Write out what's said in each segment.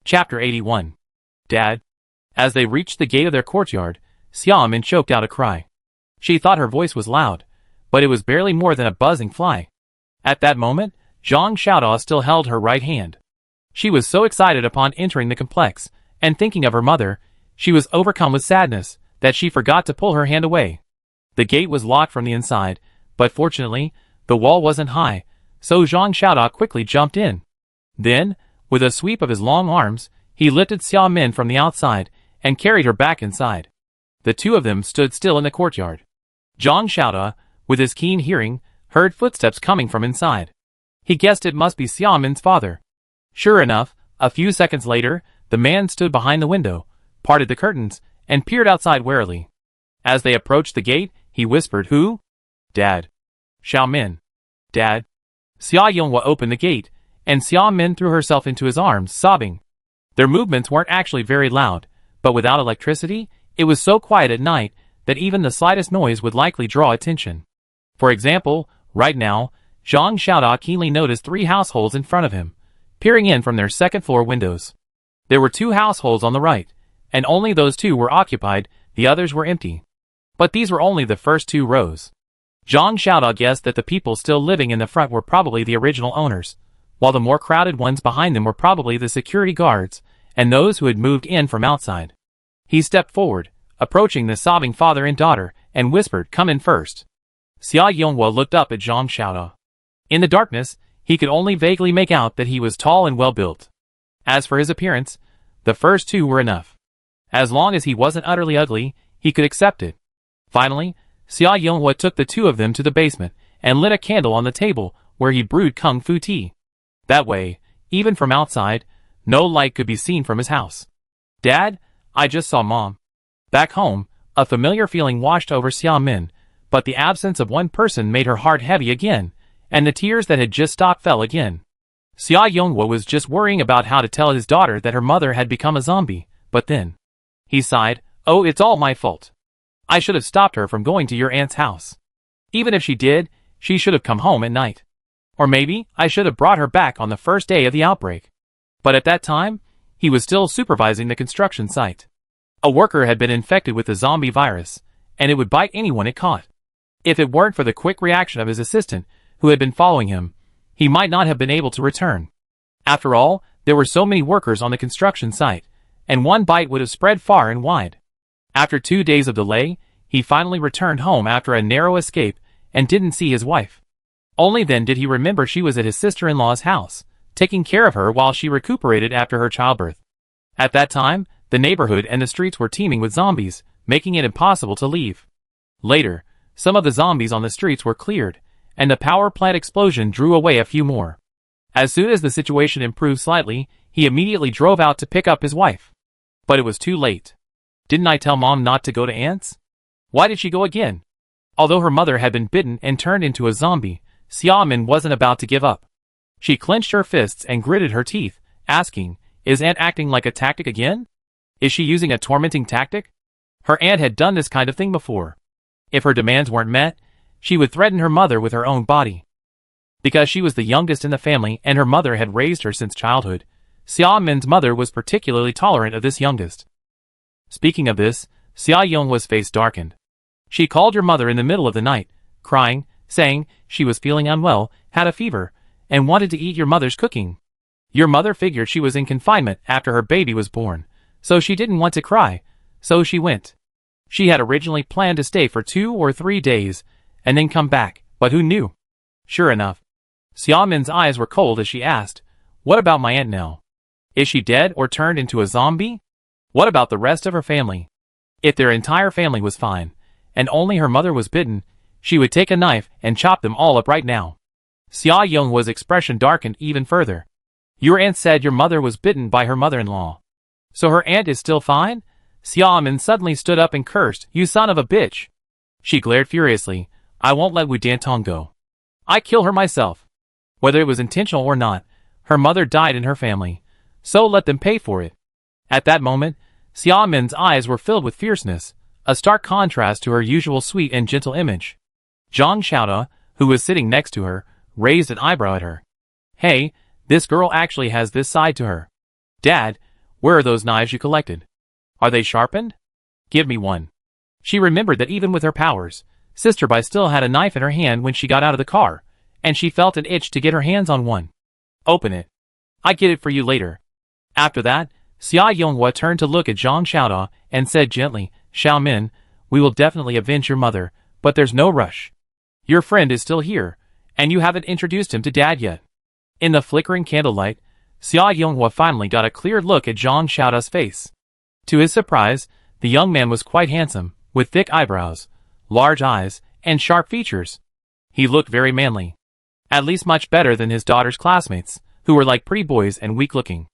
Chapter 81. Dad. As they reached the gate of their courtyard, Xiaomin choked out a cry. She thought her voice was loud, but it was barely more than a buzzing fly. At that moment, Zhang Xiaodao still held her right hand. She was so excited upon entering the complex, and thinking of her mother, she was overcome with sadness, that she forgot to pull her hand away. The gate was locked from the inside, but fortunately, the wall wasn't high, so Zhang Xiaodao quickly jumped in. Then, with a sweep of his long arms, he lifted Xiaomin from the outside, and carried her back inside. The two of them stood still in the courtyard. Zhang Xiaodao, with his keen hearing, heard footsteps coming from inside. He guessed it must be Xiaomin's father. Sure enough, a few seconds later, the man stood behind the window, parted the curtains, and peered outside warily. As they approached the gate, he whispered, "Who?" "Dad." "Xiaomin." "Dad." Xia Yonghua opened the gate, and Xiaomin threw herself into his arms, sobbing. Their movements weren't actually very loud, but without electricity, it was so quiet at night that even the slightest noise would likely draw attention. For example, right now, Zhang Xiaodao keenly noticed 3 households in front of him, peering in from their second-floor windows. There were 2 households on the right, and only those 2 were occupied, the others were empty. But these were only the first 2 rows. Zhang Xiaodao guessed that the people still living in the front were probably the original owners, while the more crowded ones behind them were probably the security guards, and those who had moved in from outside. He stepped forward, approaching the sobbing father and daughter, and whispered, "Come in first." Xia Yonghua looked up at Zhang Xiaodao. In the darkness, he could only vaguely make out that he was tall and well-built. As for his appearance, the first 2 were enough. As long as he wasn't utterly ugly, he could accept it. Finally, Xia Yonghua took the 2 of them to the basement, and lit a candle on the table where he brewed kung fu tea. That way, even from outside, no light could be seen from his house. "Dad, I just saw Mom." Back home, a familiar feeling washed over Xiaomin, but the absence of one person made her heart heavy again, and the tears that had just stopped fell again. Xia Yonghua was just worrying about how to tell his daughter that her mother had become a zombie, but then he sighed, "Oh, it's all my fault. I should have stopped her from going to your aunt's house. Even if she did, she should have come home at night. Or maybe I should have brought her back on the first day of the outbreak." But at that time, he was still supervising the construction site. A worker had been infected with the zombie virus, and it would bite anyone it caught. If it weren't for the quick reaction of his assistant, who had been following him, he might not have been able to return. After all, there were so many workers on the construction site, and one bite would have spread far and wide. After 2 days of delay, he finally returned home after a narrow escape and didn't see his wife. Only then did he remember she was at his sister-in-law's house, taking care of her while she recuperated after her childbirth. At that time, the neighborhood and the streets were teeming with zombies, making it impossible to leave. Later, some of the zombies on the streets were cleared, and the power plant explosion drew away a few more. As soon as the situation improved slightly, he immediately drove out to pick up his wife. But it was too late. "Didn't I tell Mom not to go to Aunt's? Why did she go again?" Although her mother had been bitten and turned into a zombie, Xiaomin wasn't about to give up. She clenched her fists and gritted her teeth, asking, "Is Aunt acting like a tactic again? Is she using a tormenting tactic?" Her aunt had done this kind of thing before. If her demands weren't met, she would threaten her mother with her own body. Because she was the youngest in the family and her mother had raised her since childhood, Xiaomin's mother was particularly tolerant of this youngest. Speaking of this, Xia Yonghua's face darkened. She called her mother in the middle of the night, crying, saying she was feeling unwell, had a fever, and wanted to eat your mother's cooking. Your mother figured she was in confinement after her baby was born, so she didn't want to cry, so she went. She had originally planned to stay for 2 or 3 days, and then come back, but who knew? Sure enough. Xiaomin's eyes were cold as she asked, "What about my aunt now? Is she dead or turned into a zombie? What about the rest of her family?" If their entire family was fine, and only her mother was bitten, she would take a knife and chop them all up right now. Xia Yonghua's expression darkened even further. "Your aunt said your mother was bitten by her mother-in-law. So her aunt is still fine?" Xiaomin suddenly stood up and cursed, "You son of a bitch!" She glared furiously, "I won't let Wu Dantong go. I kill her myself." Whether it was intentional or not, her mother died in her family, so let them pay for it. At that moment, Xiaomin's eyes were filled with fierceness, a stark contrast to her usual sweet and gentle image. Zhang Xiaodao, who was sitting next to her, raised an eyebrow at her. "Hey, this girl actually has this side to her. Dad, Where are those knives you collected? Are they sharpened? Give me one. She remembered that even with her powers, Sister Bai still had a knife in her hand when she got out of the car, and she felt an itch to get her hands on one. Open it. I get it for you later. After that, Xia Yonghua turned to look at Zhang Xiaoda and said gently, Xiaomin, we will definitely avenge your mother, but there's no rush. Your friend is still here, and you haven't introduced him to Dad yet. In the flickering candlelight, Xia Yonghua finally got a clear look at Zhang Xiaoda's face. To his surprise, the young man was quite handsome, with thick eyebrows, large eyes, and sharp features. He looked very manly. At least much better than his daughter's classmates, who were like pretty boys and weak-looking.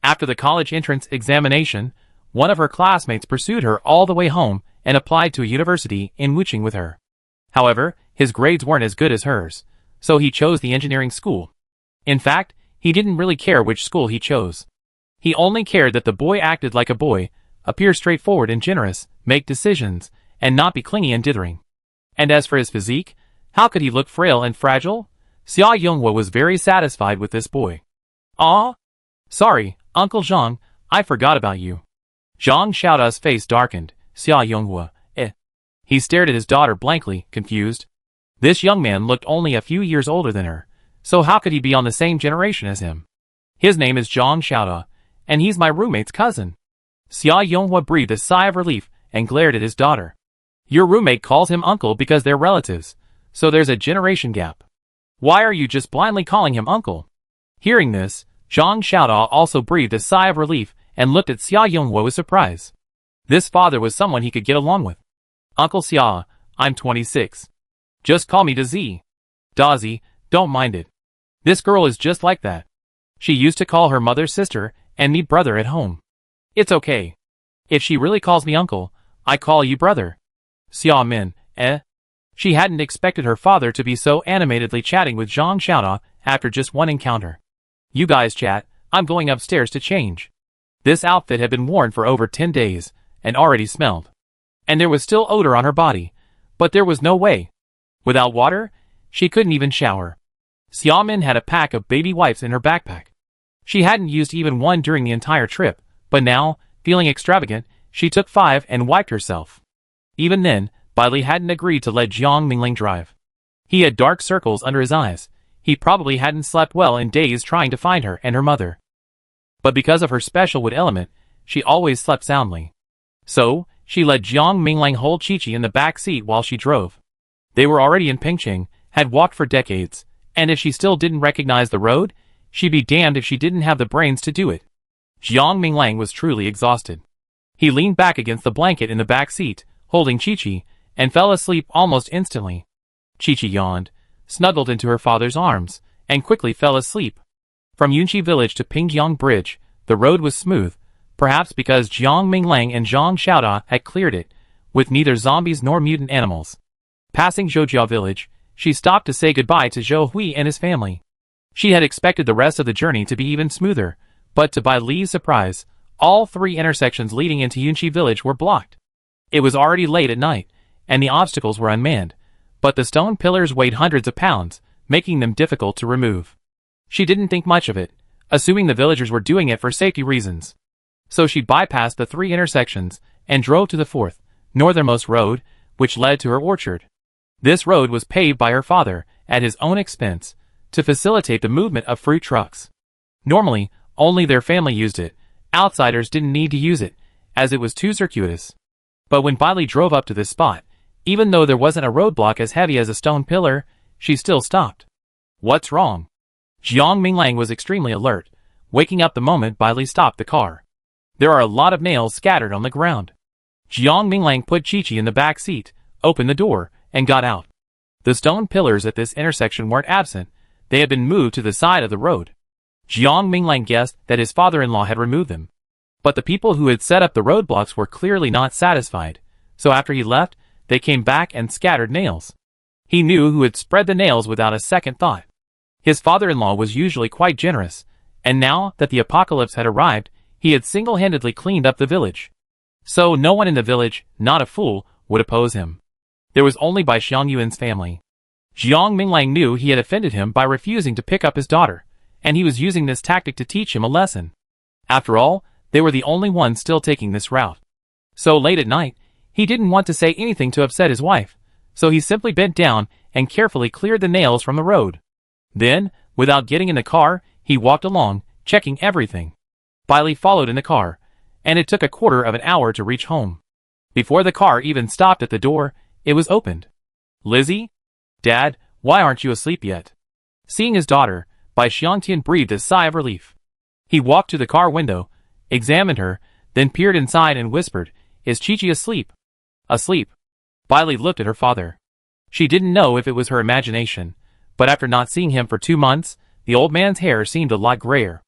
After the college entrance examination, one of her classmates pursued her all the way home and applied to a university in Wuching with her. However, his grades weren't as good as hers, so he chose the engineering school. In fact, he didn't really care which school he chose. He only cared that the boy acted like a boy, appear straightforward and generous, make decisions, and not be clingy and dithering. And as for his physique, how could he look frail and fragile? Xia Yonghua was very satisfied with this boy. Ah? Sorry, Uncle Zhang, I forgot about you. Zhang Xiaoda's face darkened. Xia Yonghua, He stared at his daughter blankly, confused. This young man looked only a few years older than her, so how could he be on the same generation as him? His name is Zhang Xiaoda, and he's my roommate's cousin. Xia Yonghua breathed a sigh of relief and glared at his daughter. Your roommate calls him uncle because they're relatives, so there's a generation gap. Why are you just blindly calling him uncle? Hearing this, Zhang Xiaoda also breathed a sigh of relief and looked at Xia Yonghua with surprise. This father was someone he could get along with. Uncle Xia, I'm 26. Just call me Dazi. Dazi, don't mind it. This girl is just like that. She used to call her mother sister and me brother at home. It's okay. If she really calls me uncle, I call you brother. Xia Min, She hadn't expected her father to be so animatedly chatting with Zhang Xiaoda after just one encounter. You guys chat, I'm going upstairs to change. This outfit had been worn for over 10 days, and already smelled. And there was still odor on her body, but there was no way. Without water, she couldn't even shower. Xiaomin had a pack of baby wipes in her backpack. She hadn't used even one during the entire trip, but now, feeling extravagant, she took 5 and wiped herself. Even then, Bailey hadn't agreed to let Jiang Mingling drive. He had dark circles under his eyes. He probably hadn't slept well in days trying to find her and her mother. But because of her special wood element, she always slept soundly. So, she let Jiang Mingling hold Chi-Chi in the back seat while she drove. They were already in Pingqing, had walked for decades, and if she still didn't recognize the road, she'd be damned if she didn't have the brains to do it. Jiang Minglang was truly exhausted. He leaned back against the blanket in the back seat, holding Chi-Chi, and fell asleep almost instantly. Chi-Chi yawned, snuggled into her father's arms, and quickly fell asleep. From Yunqi village to Pingjiang Bridge, the road was smooth, perhaps because Jiang Minglang and Zhang Xiaoda had cleared it, with neither zombies nor mutant animals. Passing Zhoujia village, she stopped to say goodbye to Zhou Hui and his family. She had expected the rest of the journey to be even smoother, but to Bai Li's surprise, all 3 intersections leading into Yunqi village were blocked. It was already late at night, and the obstacles were unmanned, but the stone pillars weighed hundreds of pounds, making them difficult to remove. She didn't think much of it, assuming the villagers were doing it for safety reasons. So she bypassed the 3 intersections and drove to the 4th, northernmost road, which led to her orchard. This road was paved by her father, at his own expense, to facilitate the movement of fruit trucks. Normally, only their family used it. Outsiders didn't need to use it, as it was too circuitous. But when Bailey drove up to this spot, even though there wasn't a roadblock as heavy as a stone pillar, she still stopped. What's wrong? Jiang Minglang was extremely alert, waking up the moment Bailey stopped the car. There are a lot of nails scattered on the ground. Jiang Minglang put Chi-Chi in the back seat, opened the door, and got out. The stone pillars at this intersection weren't absent, they had been moved to the side of the road. Jiang Minglang guessed that his father-in-law had removed them. But the people who had set up the roadblocks were clearly not satisfied, so after he left, they came back and scattered nails. He knew who had spread the nails without a second thought. His father-in-law was usually quite generous, and now that the apocalypse had arrived, he had single-handedly cleaned up the village. So no one in the village, not a fool, would oppose him. There was only Bai Xiangyuan's family. Jiang Minglang knew he had offended him by refusing to pick up his daughter, and he was using this tactic to teach him a lesson. After all, They were the only ones still taking this route. So late at night, he didn't want to say anything to upset his wife, so he simply bent down and carefully cleared the nails from the road. Then, without getting in the car, he walked along, checking everything. Bailey followed in the car, and it took a quarter of an hour to reach home. Before the car even stopped at the door, it was opened. "Lizzie? Dad, why aren't you asleep yet?" Seeing his daughter, Bai Xiangtian breathed a sigh of relief. He walked to the car window, examined her, then peered inside and whispered, "Is Chi-Chi asleep?" "Asleep." Bailey looked at her father. She didn't know if it was her imagination, but after not seeing him for 2 months, the old man's hair seemed a lot grayer.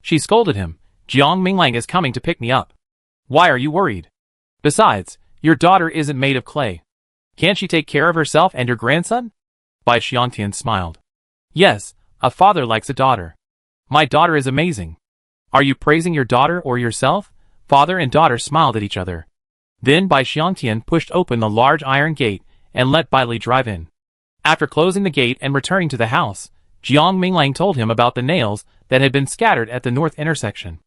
She scolded him, "Jiang Minglang is coming to pick me up. Why are you worried? Besides, your daughter isn't made of clay. Can't she take care of herself and your grandson?" Bai Xiangtian smiled. "Yes, a father likes a daughter. My daughter is amazing." "Are you praising your daughter or yourself?" Father and daughter smiled at each other. Then Bai Xiangtian pushed open the large iron gate and let Bailey drive in. After closing the gate and returning to the house, Jiang Minglang told him about the nails that had been scattered at the north intersection.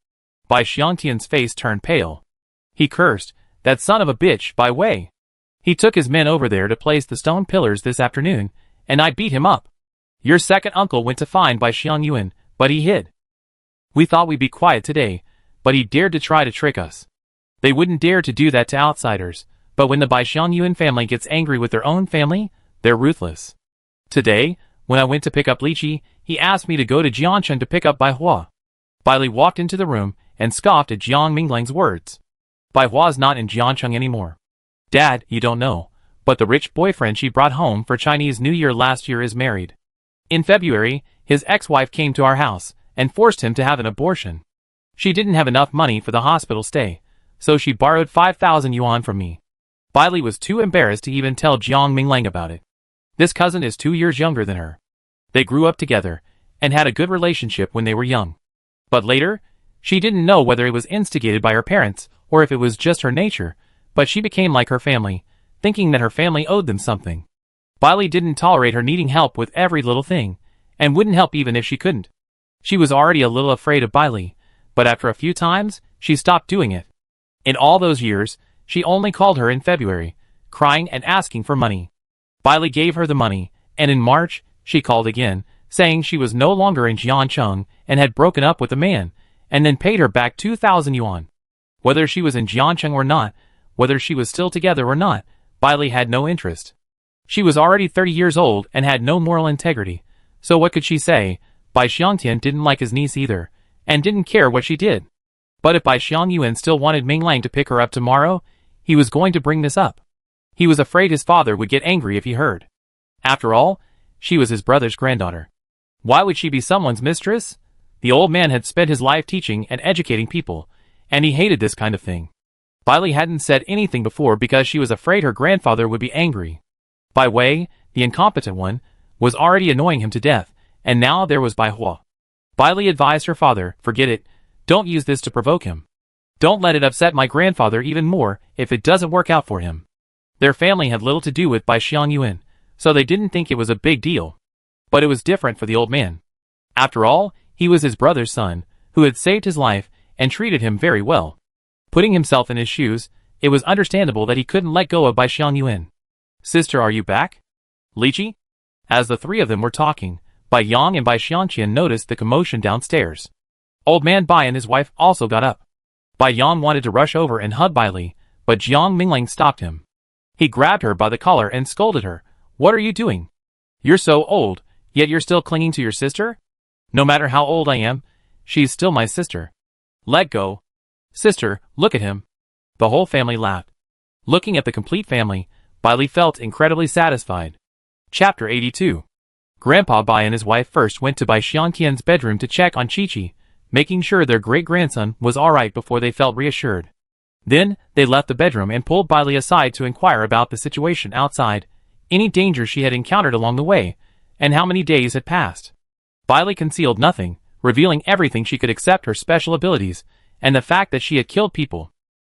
Bai Xiangtian's face turned pale. He cursed, "That son of a bitch, Bai Wei. He took his men over there to place the stone pillars this afternoon, and I beat him up. Your second uncle went to find Bai Xiangyuan, but he hid. We thought we'd be quiet today, but he dared to try to trick us. They wouldn't dare to do that to outsiders, but when the Bai Xiangyuan family gets angry with their own family, they're ruthless. Today, when I went to pick up Liqi, he asked me to go to Jiancheng to pick up Bai Hua." Bailey walked into the room and scoffed at Jiang Minglang's words. "Bai Hua's not in Jiancheng anymore. Dad, you don't know, but the rich boyfriend she brought home for Chinese New Year last year is married. In February, his ex-wife came to our house and forced him to have an abortion. She didn't have enough money for the hospital stay, so she borrowed 5,000 yuan from me." Bailey was too embarrassed to even tell Jiang Minglang about it. This cousin is 2 years younger than her. They grew up together and had a good relationship when they were young. But later, she didn't know whether it was instigated by her parents or if it was just her nature, but she became like her family, thinking that her family owed them something. Bailey didn't tolerate her needing help with every little thing, and wouldn't help even if she couldn't. She was already a little afraid of Bailey, but after a few times, she stopped doing it. In all those years, she only called her in February, crying and asking for money. Bailey gave her the money, and in March, she called again, saying she was no longer in Jiancheng and had broken up with the man, and then paid her back 2,000 yuan. Whether she was in Jiancheng or not, whether she was still together or not, Bailey had no interest. She was already 30 years old and had no moral integrity, so what could she say? Bai Xiangtian didn't like his niece either, and didn't care what she did. But if Bai Xiangyuan still wanted Minglang to pick her up tomorrow, he was going to bring this up. He was afraid his father would get angry if he heard. After all, she was his brother's granddaughter. Why would she be someone's mistress? The old man had spent his life teaching and educating people, and he hated this kind of thing. Bailey hadn't said anything before because she was afraid her grandfather would be angry. Bai Wei, the incompetent one, was already annoying him to death, and now there was Bai Hua. Bailey advised her father, "Forget it, don't use this to provoke him. Don't let it upset my grandfather even more if it doesn't work out for him." Their family had little to do with Bai Xiangyuan, so they didn't think it was a big deal. But it was different for the old man. After all, he was his brother's son, who had saved his life and treated him very well. Putting himself in his shoes, it was understandable that he couldn't let go of Bai Xiangyuan. "Sister, are you back? Liqi?" As the three of them were talking, Bai Yang and Bai Xiangqian noticed the commotion downstairs. Old man Bai and his wife also got up. Bai Yang wanted to rush over and hug Bailey, but Jiang Minglang stopped him. He grabbed her by the collar and scolded her. "What are you doing? You're so old, yet you're still clinging to your sister? No matter how old I am, she's still my sister. Let go." "Sister, look at him." The whole family laughed. Looking at the complete family, Bailey felt incredibly satisfied. Chapter 82. Grandpa Bai and his wife first went to Bai Xiangtian's bedroom to check on Chi-Chi, making sure their great-grandson was alright before they felt reassured. Then, they left the bedroom and pulled Bailey aside to inquire about the situation outside, any danger she had encountered along the way, and how many days had passed. Bailey concealed nothing, revealing everything she could except her special abilities, and the fact that she had killed people.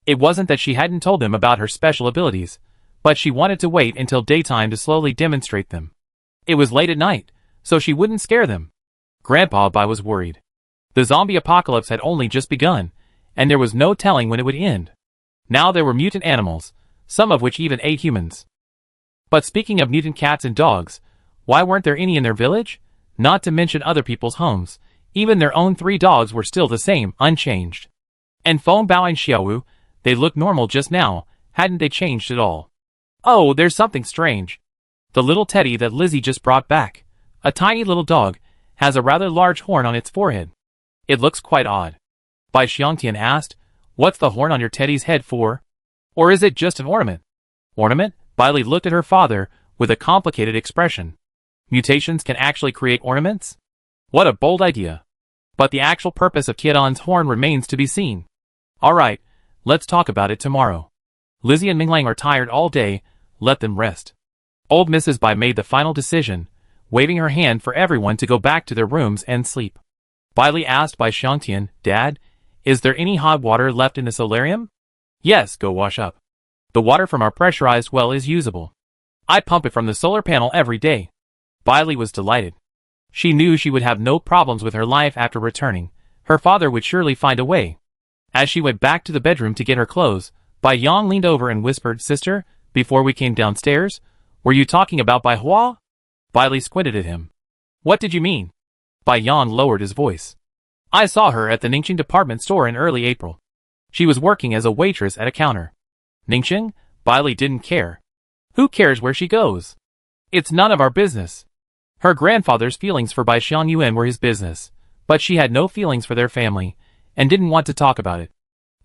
It wasn't that she hadn't told them about her special abilities, but she wanted to wait until daytime to slowly demonstrate them. It was late at night, so she wouldn't scare them. Grandpa Bai was worried. The zombie apocalypse had only just begun, and there was no telling when it would end. Now there were mutant animals, some of which even ate humans. But speaking of mutant cats and dogs, why weren't there any in their village? Not to mention other people's homes. Even their own 3 dogs were still the same, unchanged. And Feng Bao and Xiaowu, they looked normal just now, hadn't they changed at all? Oh, there's something strange. The little teddy that Lizzie just brought back, a tiny little dog, has a rather large horn on its forehead. It looks quite odd. Bai Xiangtian asked, "What's the horn on your teddy's head for? Or is it just an ornament?" Ornament? Bailey looked at her father with a complicated expression. Mutations can actually create ornaments? What a bold idea. But the actual purpose of Qiadan's horn remains to be seen. Alright, let's talk about it tomorrow. Lizzie and Minglang are tired all day, let them rest. Old Mrs. Bai made the final decision, waving her hand for everyone to go back to their rooms and sleep. Bailey asked Bai Xiangtian, "Dad, is there any hot water left in the solarium?" "Yes, go wash up. The water from our pressurized well is usable. I pump it from the solar panel every day." Bailey was delighted. She knew she would have no problems with her life after returning. Her father would surely find a way. As she went back to the bedroom to get her clothes, Bai Yang leaned over and whispered, "Sister, before we came downstairs, were you talking about Bai Hua?" Bailey squinted at him. "What did you mean?" Bai Yang lowered his voice. "I saw her at the Ningxing department store in early April. She was working as a waitress at a counter." Ningxing? Bailey didn't care. Who cares where she goes? It's none of our business. Her grandfather's feelings for Bai Xiangyuan were his business, but she had no feelings for their family, and didn't want to talk about it.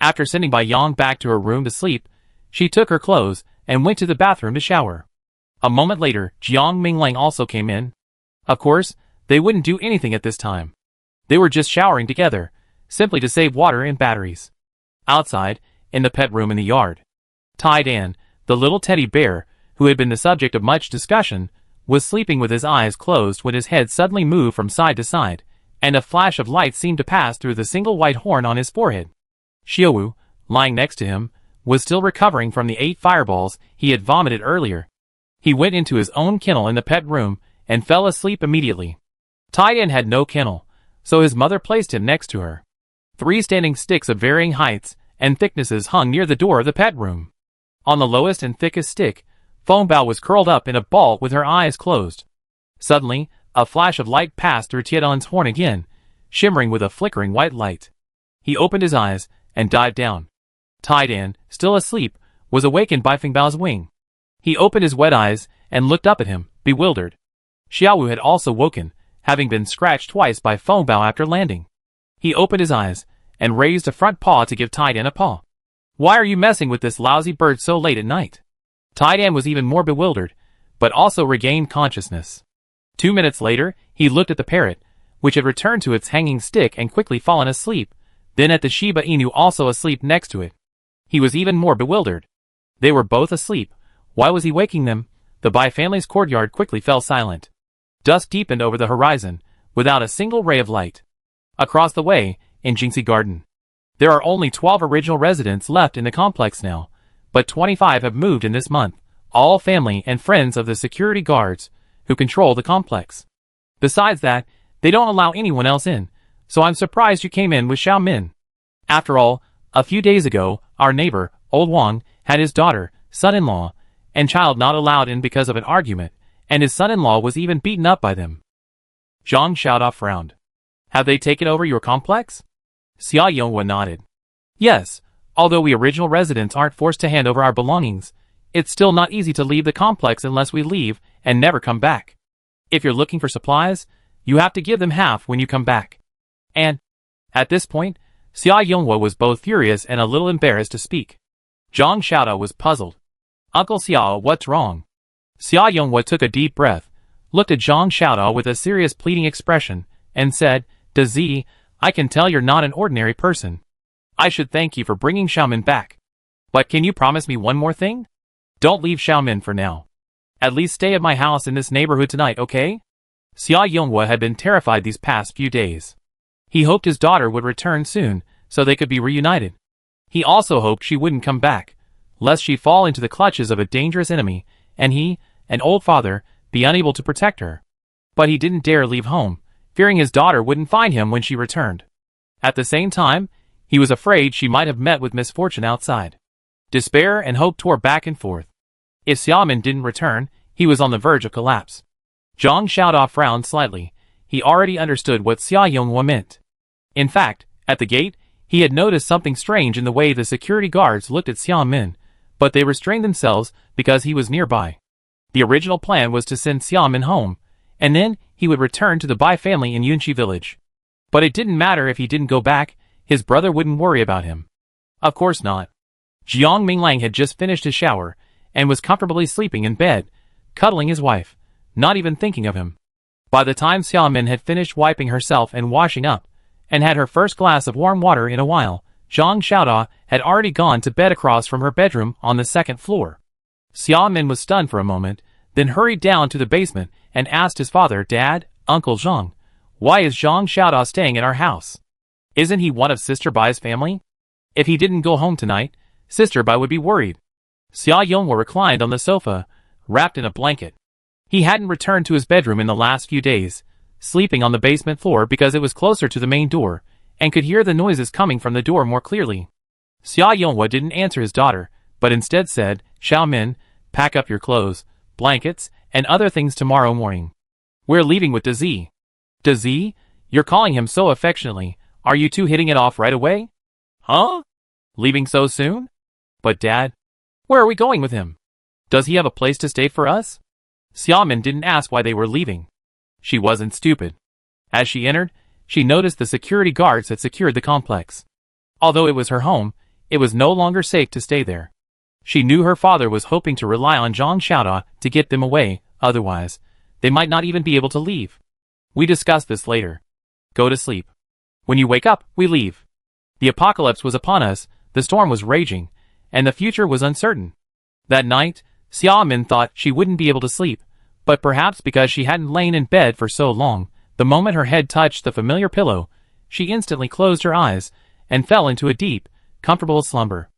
After sending Bai Yang back to her room to sleep, she took her clothes and went to the bathroom to shower. A moment later, Jiang Minglang also came in. Of course, they wouldn't do anything at this time. They were just showering together, simply to save water and batteries. Outside, in the pet room in the yard, Tai Dan, the little teddy bear, who had been the subject of much discussion, was sleeping with his eyes closed when his head suddenly moved from side to side, and a flash of light seemed to pass through the single white horn on his forehead. Xiaowu, lying next to him, was still recovering from the 8 fireballs he had vomited earlier. He went into his own kennel in the pet room and fell asleep immediately. Tai Dan had no kennel, so his mother placed him next to her. 3 standing sticks of varying heights and thicknesses hung near the door of the pet room. On the lowest and thickest stick, Feng Bao was curled up in a ball with her eyes closed. Suddenly, a flash of light passed through Qiadan's horn again, shimmering with a flickering white light. He opened his eyes and dived down. Tai Dan, still asleep, was awakened by Feng Bao's wing. He opened his wet eyes and looked up at him, bewildered. Xiaowu had also woken, having been scratched twice by Feng Bao after landing. He opened his eyes and raised a front paw to give Tai Dan a paw. "Why are you messing with this lousy bird so late at night?" Tai Dan was even more bewildered, but also regained consciousness. 2 minutes later, he looked at the parrot, which had returned to its hanging stick and quickly fallen asleep, then at the Shiba Inu also asleep next to it. He was even more bewildered. They were both asleep. Why was he waking them? The Bai family's courtyard quickly fell silent. Dusk deepened over the horizon, without a single ray of light. Across the way, in Jingxi Garden, there are only 12 original residents left in the complex now, but 25 have moved in this month, all family and friends of the security guards who control the complex. Besides that, they don't allow anyone else in, so I'm surprised you came in with Xiao Min. After all, a few days ago, our neighbor, Old Wang, had his daughter, son-in-law, and child not allowed in because of an argument, and his son-in-law was even beaten up by them. Zhang Xiaodao frowned. Have they taken over your complex? Xia Yonghua nodded. Yes, although we original residents aren't forced to hand over our belongings, it's still not easy to leave the complex unless we leave and never come back. If you're looking for supplies, you have to give them half when you come back. And, at this point, Xia Yonghua was both furious and a little embarrassed to speak. Zhang Xiaodao was puzzled. Uncle Xia, what's wrong? Xia Yonghua took a deep breath, looked at Zhang Xiaodao with a serious pleading expression, and said, "Dazi, I can tell you're not an ordinary person. I should thank you for bringing Xiaomin back. But can you promise me one more thing? Don't leave Xiaomin for now. At least stay at my house in this neighborhood tonight, okay?" Xia Yonghua had been terrified these past few days. He hoped his daughter would return soon, so they could be reunited. He also hoped she wouldn't come back, lest she fall into the clutches of a dangerous enemy, and he, an old father, be unable to protect her. But he didn't dare leave home, fearing his daughter wouldn't find him when she returned. At the same time, He was afraid she might have met with misfortune outside. Despair and hope tore back and forth. If Xiaomin didn't return, he was on the verge of collapse. Zhang Xiaodao frowned slightly. He already understood what Xia Yonghua meant. In fact, at the gate, he had noticed something strange in the way the security guards looked at Xiaomin, but they restrained themselves because he was nearby. The original plan was to send Xiaomin home, and then he would return to the Bai family in Yunqi village. But it didn't matter if he didn't go back, his brother wouldn't worry about him. Of course not. Jiang Minglang had just finished his shower, and was comfortably sleeping in bed, cuddling his wife, not even thinking of him. By the time Xiaomin had finished wiping herself and washing up, and had her first glass of warm water in a while, Zhang Xiaodao had already gone to bed across from her bedroom on the second floor. Xiaomin was stunned for a moment, then hurried down to the basement and asked his father, "Dad, Uncle Zhang, why is Zhang Xiaodao staying at our house? Isn't he one of Sister Bai's family? If he didn't go home tonight, Sister Bai would be worried." Xia Yonghua reclined on the sofa, wrapped in a blanket. He hadn't returned to his bedroom in the last few days, sleeping on the basement floor because it was closer to the main door, and could hear the noises coming from the door more clearly. Xia Yonghua didn't answer his daughter, but instead said, "Xiaomin, pack up your clothes, blankets, and other things tomorrow morning. We're leaving with Dazi." "Dazi? You're calling him so affectionately. Are you two hitting it off right away?" "Huh? Leaving so soon? But Dad, where are we going with him? Does he have a place to stay for us?" Xiaomin didn't ask why they were leaving. She wasn't stupid. As she entered, she noticed the security guards had secured the complex. Although it was her home, it was no longer safe to stay there. She knew her father was hoping to rely on Zhang Xiaodao to get them away, otherwise, they might not even be able to leave. "We discuss this later. Go to sleep. When you wake up, we leave." The apocalypse was upon us, the storm was raging, and the future was uncertain. That night, Xiaomin thought she wouldn't be able to sleep, but perhaps because she hadn't lain in bed for so long, the moment her head touched the familiar pillow, she instantly closed her eyes and fell into a deep, comfortable slumber.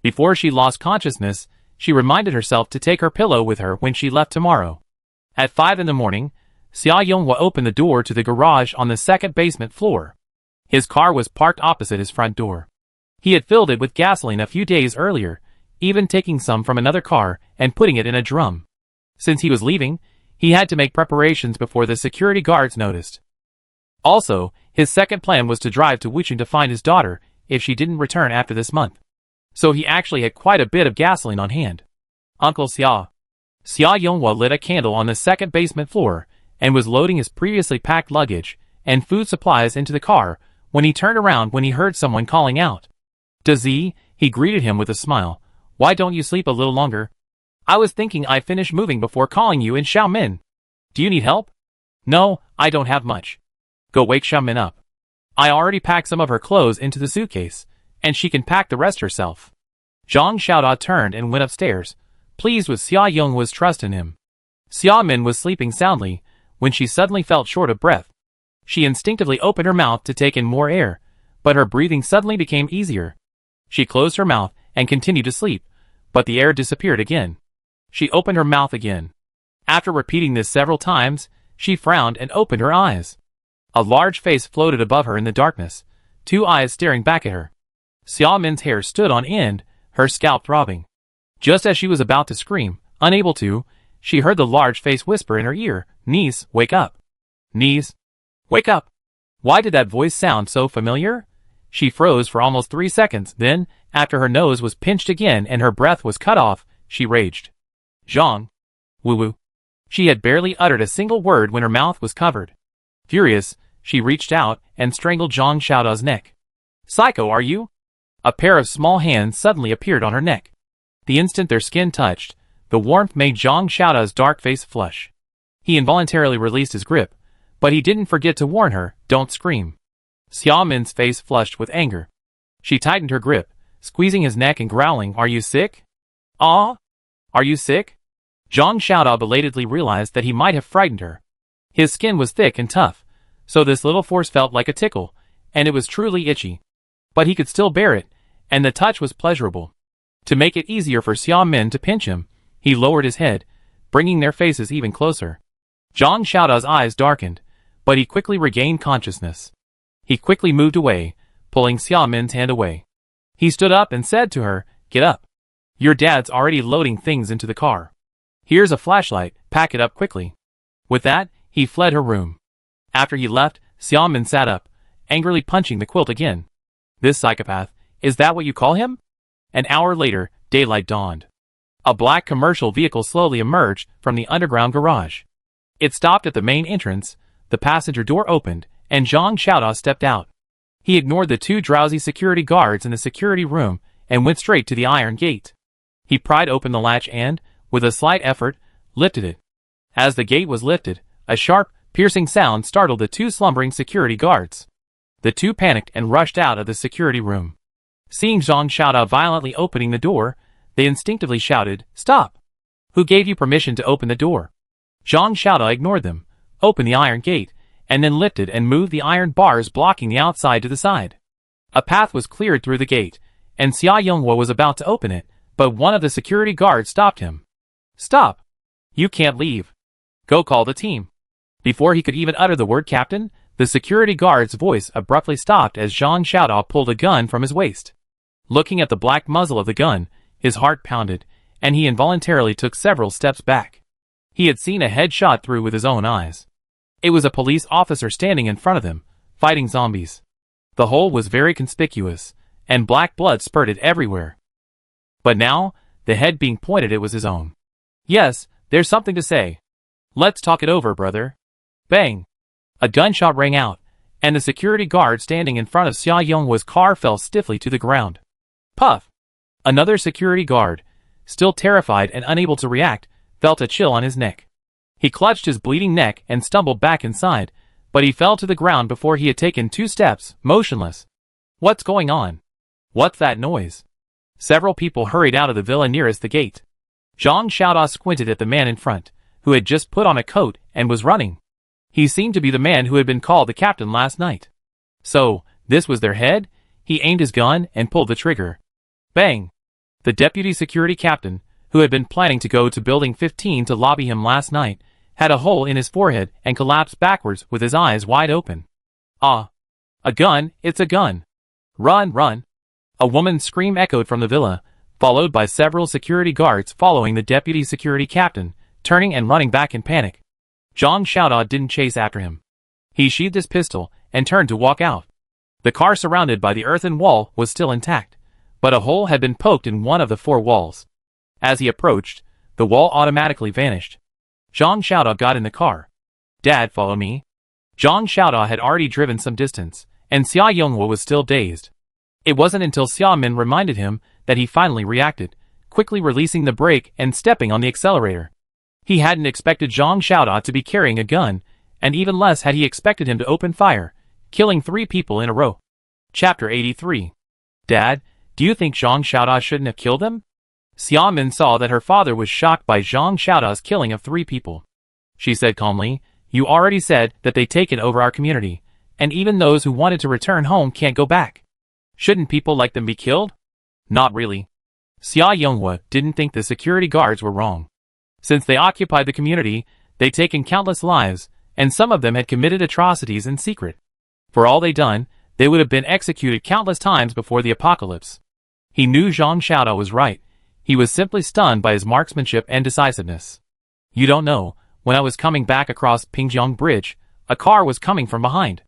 Before she lost consciousness, she reminded herself to take her pillow with her when she left tomorrow. At 5 in the morning, Xia Yonghua opened the door to the garage on the second basement floor. His car was parked opposite his front door. He had filled it with gasoline a few days earlier, even taking some from another car and putting it in a drum. Since he was leaving, he had to make preparations before the security guards noticed. Also, his second plan was to drive to Wuchang to find his daughter if she didn't return after this month. So he actually had quite a bit of gasoline on hand. "Uncle Xia." Xia Yonghua lit a candle on the second basement floor and was loading his previously packed luggage and food supplies into the car when he turned around when he heard someone calling out. "Dazi," he greeted him with a smile. "Why don't you sleep a little longer? I was thinking I'd finish moving before calling you in Xiaomin. Do you need help?" "No, I don't have much." "Go wake Xiaomin up. I already packed some of her clothes into the suitcase, and she can pack the rest herself." Zhang Xiaodao turned and went upstairs, pleased with Xia Yonghua's trust in him. Xiaomin was sleeping soundly when she suddenly felt short of breath. She instinctively opened her mouth to take in more air, but her breathing suddenly became easier. She closed her mouth and continued to sleep, but the air disappeared again. She opened her mouth again. After repeating this several times, she frowned and opened her eyes. A large face floated above her in the darkness, 2 eyes staring back at her. Xiaomin's hair stood on end, her scalp throbbing. Just as she was about to scream, unable to, she heard the large face whisper in her ear, "Niece, wake up. Niece, wake up." Why did that voice sound so familiar? She froze for almost 3 seconds, then, after her nose was pinched again and her breath was cut off, she raged. "Zhang. Woo-woo." She had barely uttered a single word when her mouth was covered. Furious, she reached out and strangled Zhang Xiaodao's neck. "Psycho, are you?" A pair of small hands suddenly appeared on her neck. The instant their skin touched, the warmth made Zhang Xiaodao's dark face flush. He involuntarily released his grip, but he didn't forget to warn her, "Don't scream." Xiaomin's face flushed with anger. She tightened her grip, squeezing his neck and growling, "Are you sick? Ah? Are you sick?" Zhang Xiaodao belatedly realized that he might have frightened her. His skin was thick and tough, so this little force felt like a tickle, and it was truly itchy. But he could still bear it, and the touch was pleasurable. To make it easier for Xiaomin to pinch him, he lowered his head, bringing their faces even closer. Zhang Xiaodao's eyes darkened, but he quickly regained consciousness. He quickly moved away, pulling Xiaomin's hand away. He stood up and said to her, "Get up. Your dad's already loading things into the car. Here's a flashlight, pack it up quickly." With that, he fled her room. After he left, Xiaomin sat up, angrily punching the quilt again. This psychopath, is that what you call him? An hour later, daylight dawned. A black commercial vehicle slowly emerged from the underground garage. It stopped at the main entrance, the passenger door opened, and Zhang Xiaodao stepped out. He ignored the two drowsy security guards in the security room and went straight to the iron gate. He pried open the latch and, with a slight effort, lifted it. As the gate was lifted, a sharp, piercing sound startled the two slumbering security guards. The two panicked and rushed out of the security room. Seeing Zhang Xiaodao violently opening the door, they instinctively shouted, "Stop! Who gave you permission to open the door?" Zhang Xiaodao ignored them, opened the iron gate, and then lifted and moved the iron bars blocking the outside to the side. A path was cleared through the gate, and Xia Yonghua was about to open it, but one of the security guards stopped him. "Stop! You can't leave. Go call the team." Before he could even utter the word captain, the security guard's voice abruptly stopped as Zhang Xiaodao pulled a gun from his waist. Looking at the black muzzle of the gun, his heart pounded, and he involuntarily took several steps back. He had seen a head shot through with his own eyes. It was a police officer standing in front of him, fighting zombies. The hole was very conspicuous, and black blood spurted everywhere. But now, the head being pointed it was his own. "Yes, there's something to say. Let's talk it over, brother." Bang! A gunshot rang out, and the security guard standing in front of Xia Yonghua's car fell stiffly to the ground. Puff! Another security guard, still terrified and unable to react, felt a chill on his neck. He clutched his bleeding neck and stumbled back inside, but he fell to the ground before he had taken 2 steps, motionless. What's going on? What's that noise? Several people hurried out of the villa nearest the gate. Zhang Xiaodao squinted at the man in front, who had just put on a coat and was running. He seemed to be the man who had been called the captain last night. So, this was their head? He aimed his gun and pulled the trigger. Bang! The deputy security captain, who had been planning to go to building 15 to lobby him last night, had a hole in his forehead and collapsed backwards with his eyes wide open. Ah! A gun, it's a gun! Run, run! A woman's scream echoed from the villa, followed by several security guards following the deputy security captain, turning and running back in panic. Zhang Xiaodao didn't chase after him. He sheathed his pistol and turned to walk out. The car surrounded by the earthen wall was still intact, but a hole had been poked in one of the 4 walls. As he approached, the wall automatically vanished. Zhang Xiaodao got in the car. "Dad, follow me." Zhang Xiaodao had already driven some distance, and Xia Yonghua was still dazed. It wasn't until Xiaomin reminded him that he finally reacted, quickly releasing the brake and stepping on the accelerator. He hadn't expected Zhang Xiaodao to be carrying a gun, and even less had he expected him to open fire, killing 3 people in a row. Chapter 83. Dad, do you think Zhang Xiaodao shouldn't have killed him? Xiaomin saw that her father was shocked by Zhang Xiaodao's killing of 3 people. She said calmly, "You already said that they'd taken over our community, and even those who wanted to return home can't go back. Shouldn't people like them be killed?" Not really. Xia Yonghua didn't think the security guards were wrong. Since they occupied the community, they'd taken countless lives, and some of them had committed atrocities in secret. For all they'd done, they would have been executed countless times before the apocalypse. He knew Zhang Xiaodao was right. He was simply stunned by his marksmanship and decisiveness. "You don't know, when I was coming back across Pingjiang Bridge, a car was coming from behind.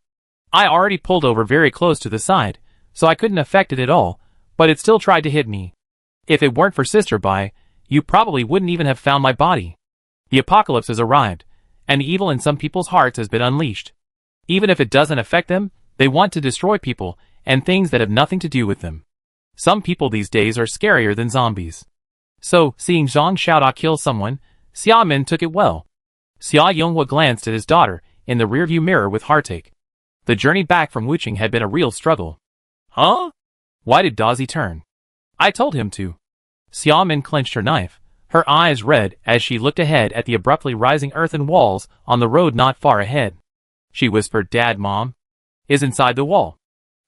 I already pulled over very close to the side, so I couldn't affect it at all, but it still tried to hit me. If it weren't for Sister Bai, you probably wouldn't even have found my body. The apocalypse has arrived, and evil in some people's hearts has been unleashed. Even if it doesn't affect them, they want to destroy people and things that have nothing to do with them. Some people these days are scarier than zombies." So, seeing Zhang Xiaodao kill someone, Xiaomin took it well. Xia Yonghua glanced at his daughter in the rearview mirror with heartache. The journey back from Wuqing had been a real struggle. "Huh? Why did Dazi turn?" "I told him to." Xiaomin clenched her knife, her eyes red as she looked ahead at the abruptly rising earthen walls on the road not far ahead. She whispered, "Dad, Mom is inside the wall."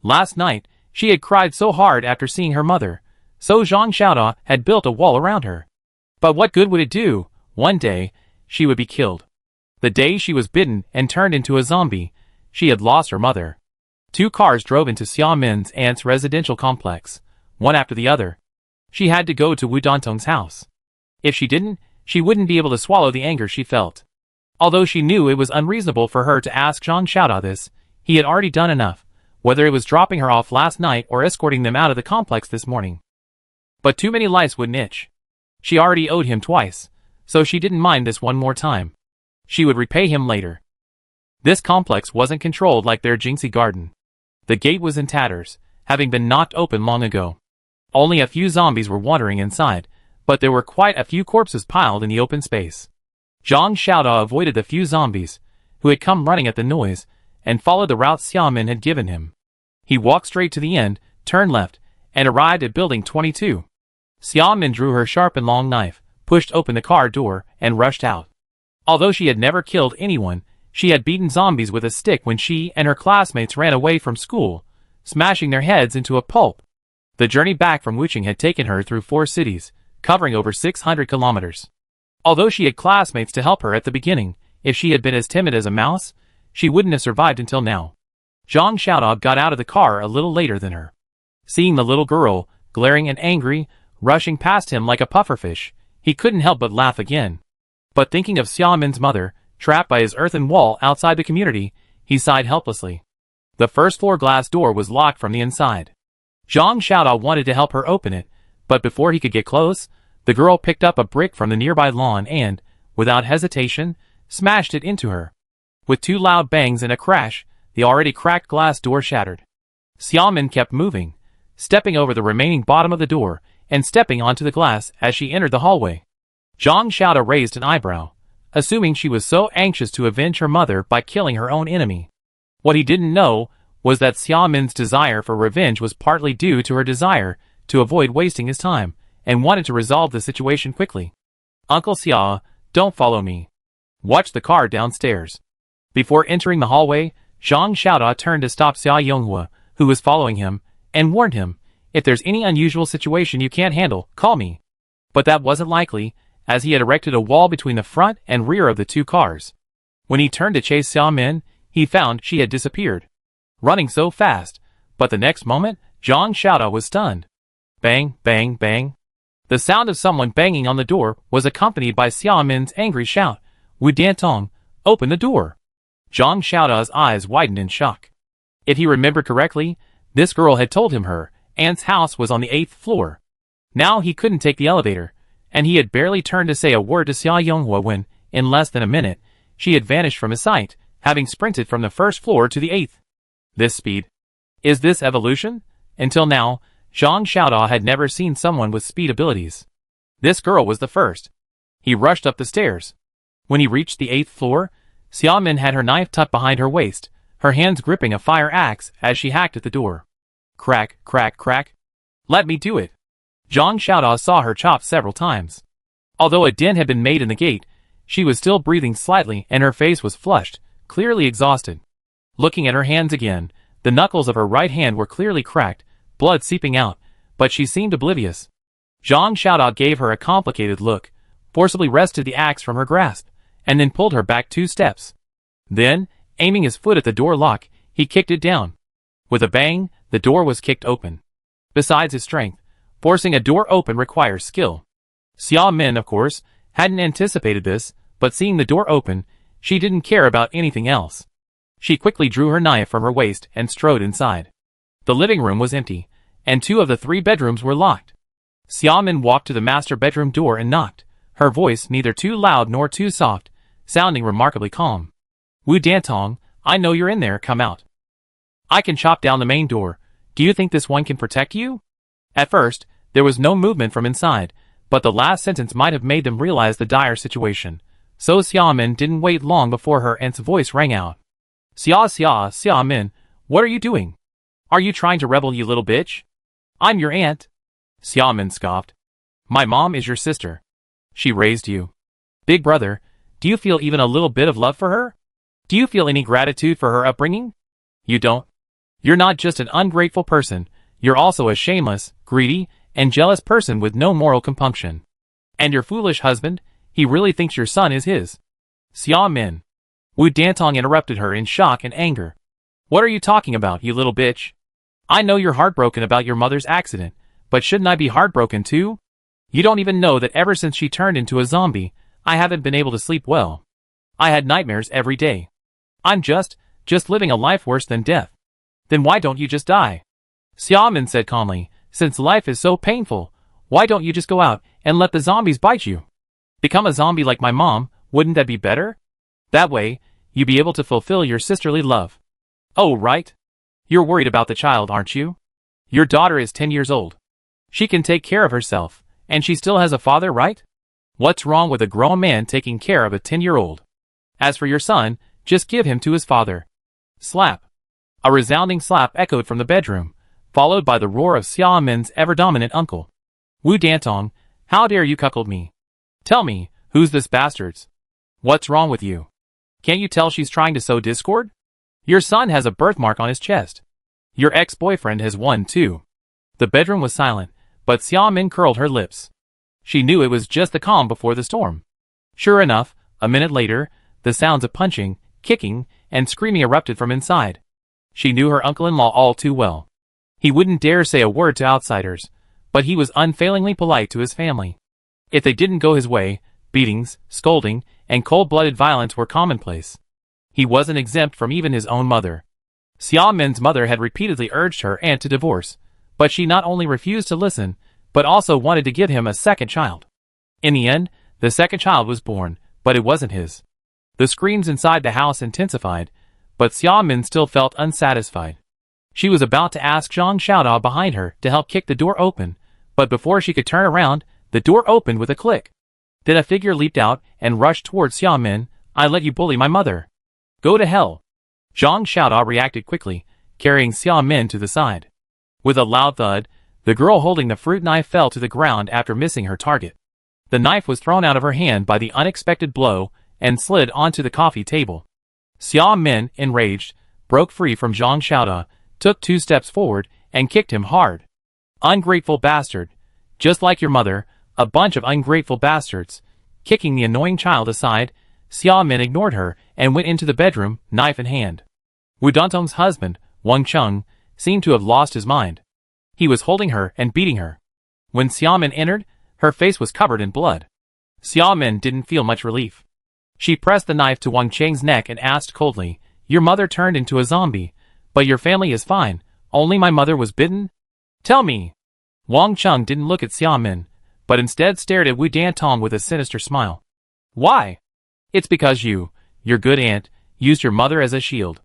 Last night, she had cried so hard after seeing her mother, so Zhang Xiaodao had built a wall around her. But what good would it do? One day, she would be killed. The day she was bitten and turned into a zombie, she had lost her mother. Two cars drove into Xia Min's aunt's residential complex, one after the other. She had to go to Wu Dantong's house. If she didn't, she wouldn't be able to swallow the anger she felt. Although she knew it was unreasonable for her to ask Zhang Xiaodao this, he had already done enough, whether it was dropping her off last night or escorting them out of the complex this morning. But too many lice wouldn't itch. She already owed him twice, so she didn't mind this one more time. She would repay him later. This complex wasn't controlled like their Jingxi garden. The gate was in tatters, having been knocked open long ago. Only a few zombies were wandering inside, but there were quite a few corpses piled in the open space. Zhang Xiaodao avoided the few zombies, who had come running at the noise, and followed the route Xia Min had given him. He walked straight to the end, turned left, and arrived at building 22. Xia Min drew her sharp and long knife, pushed open the car door, and rushed out. Although she had never killed anyone, she had beaten zombies with a stick when she and her classmates ran away from school, smashing their heads into a pulp. The journey back from Wuching had taken her through 4 cities, covering over 600 kilometers. Although she had classmates to help her at the beginning, if she had been as timid as a mouse, she wouldn't have survived until now. Zhang Xiaodao got out of the car a little later than her. Seeing the little girl, glaring and angry, rushing past him like a pufferfish, he couldn't help but laugh again. But thinking of Xia Min's mother, trapped by his earthen wall outside the community, he sighed helplessly. The first-floor glass door was locked from the inside. Zhang Xiaodao wanted to help her open it, but before he could get close, the girl picked up a brick from the nearby lawn and, without hesitation, smashed it into her. With 2 loud bangs and a crash, the already cracked glass door shattered. Xia Min kept moving, stepping over the remaining bottom of the door and stepping onto the glass as she entered the hallway. Zhang Xiaodao raised an eyebrow, assuming she was so anxious to avenge her mother by killing her own enemy. What he didn't know was that Xia Min's desire for revenge was partly due to her desire to avoid wasting his time, and wanted to resolve the situation quickly. Uncle Xia, don't follow me. Watch the car downstairs. Before entering the hallway, Zhang Xiaodao turned to stop Xia Yonghua, who was following him, and warned him, if there's any unusual situation you can't handle, call me. But that wasn't likely, as he had erected a wall between the front and rear of the 2 cars. When he turned to chase Xia Min, he found she had disappeared, running so fast, but the next moment, Zhang Xiaodao was stunned. Bang, bang, bang. The sound of someone banging on the door was accompanied by Xia Min's angry shout, Wu Dantong, open the door. Zhang Xiaodao's eyes widened in shock. If he remembered correctly, this girl had told him her aunt's house was on the 8th floor. Now he couldn't take the elevator, and he had barely turned to say a word to Xia Yonghua when, in less than a minute, she had vanished from his sight, having sprinted from the 1st floor to the 8th. This speed. Is this evolution? Until now, Zhang Xiaodao had never seen someone with speed abilities. This girl was the first. He rushed up the stairs. When he reached the 8th floor, Xia Min had her knife tucked behind her waist, her hands gripping a fire axe as she hacked at the door. Crack, crack, crack. Let me do it. Zhang Xiaodao saw her chop several times. Although a dent had been made in the gate, she was still breathing slightly and her face was flushed, clearly exhausted. Looking at her hands again, the knuckles of her right hand were clearly cracked, blood seeping out, but she seemed oblivious. Zhang Xiaodao gave her a complicated look, forcibly wrested the axe from her grasp, and then pulled her back 2 steps. Then, aiming his foot at the door lock, he kicked it down. With a bang, the door was kicked open. Besides his strength, forcing a door open requires skill. Xia Min, of course, hadn't anticipated this, but seeing the door open, she didn't care about anything else. She quickly drew her knife from her waist and strode inside. The living room was empty, and 2 of the 3 bedrooms were locked. Xia Min walked to the master bedroom door and knocked, her voice neither too loud nor too soft, sounding remarkably calm. Wu Dantong, I know you're in there, come out. I can chop down the main door. Do you think this one can protect you? At first, there was no movement from inside, but the last sentence might have made them realize the dire situation. So Xia Min didn't wait long before her aunt's voice rang out. Xia Min, what are you doing? Are you trying to rebel, you little bitch? I'm your aunt. Xia Min scoffed. My mom is your sister. She raised you. Big brother, do you feel even a little bit of love for her? Do you feel any gratitude for her upbringing? You don't. You're not just an ungrateful person, you're also a shameless, greedy, and jealous person with no moral compunction. And your foolish husband, he really thinks your son is his. Xia Min. Wu Dantong interrupted her in shock and anger. What are you talking about, you little bitch? I know you're heartbroken about your mother's accident, but shouldn't I be heartbroken too? You don't even know that ever since she turned into a zombie, I haven't been able to sleep well. I had nightmares every day. I'm just living a life worse than death. Then why don't you just die? Xiaomin said calmly, since life is so painful, why don't you just go out and let the zombies bite you? Become a zombie like my mom, wouldn't that be better? That way, you'd be able to fulfill your sisterly love. Oh, right. You're worried about the child, aren't you? Your daughter is 10 years old. She can take care of herself, and she still has a father, right? What's wrong with a grown man taking care of a 10-year-old? As for your son, just give him to his father. Slap. A resounding slap echoed from the bedroom, followed by the roar of Xiaomin's ever-dominant uncle. Wu Dantong, how dare you cuckold me? Tell me, who's this bastards? What's wrong with you? Can't you tell she's trying to sow discord? Your son has a birthmark on his chest. Your ex-boyfriend has one too. The bedroom was silent, but Xiaomin curled her lips. She knew it was just the calm before the storm. Sure enough, a minute later, the sounds of punching, kicking, and screaming erupted from inside. She knew her uncle-in-law all too well. He wouldn't dare say a word to outsiders, but he was unfailingly polite to his family. If they didn't go his way, beatings, scolding, and cold-blooded violence were commonplace. He wasn't exempt from even his own mother. Xiaomin's mother had repeatedly urged her aunt to divorce, but she not only refused to listen, but also wanted to give him a second child. In the end, the second child was born, but it wasn't his. The screams inside the house intensified, but Xiaomin still felt unsatisfied. She was about to ask Zhang Xiaodao behind her to help kick the door open, but before she could turn around, the door opened with a click. Then a figure leaped out and rushed towards Xiaomin. I let you bully my mother. Go to hell. Zhang Xiaodao reacted quickly, carrying Xiaomin to the side. With a loud thud, the girl holding the fruit knife fell to the ground after missing her target. The knife was thrown out of her hand by the unexpected blow and slid onto the coffee table. Xiaomin, enraged, broke free from Zhang Xiaodao, took 2 steps forward, and kicked him hard. Ungrateful bastard. Just like your mother, a bunch of ungrateful bastards. Kicking the annoying child aside, Xiaomin ignored her and went into the bedroom, knife in hand. Wu Dantong's husband, Wang Cheng, seemed to have lost his mind. He was holding her and beating her. When Xiaomin entered, her face was covered in blood. Xiaomin didn't feel much relief. She pressed the knife to Wang Cheng's neck and asked coldly, Your mother turned into a zombie, but your family is fine, only my mother was bitten? Tell me. Wang Cheng didn't look at Xiaomin, but instead stared at Wu Dantong with a sinister smile. Why? It's because you, your good aunt, used your mother as a shield.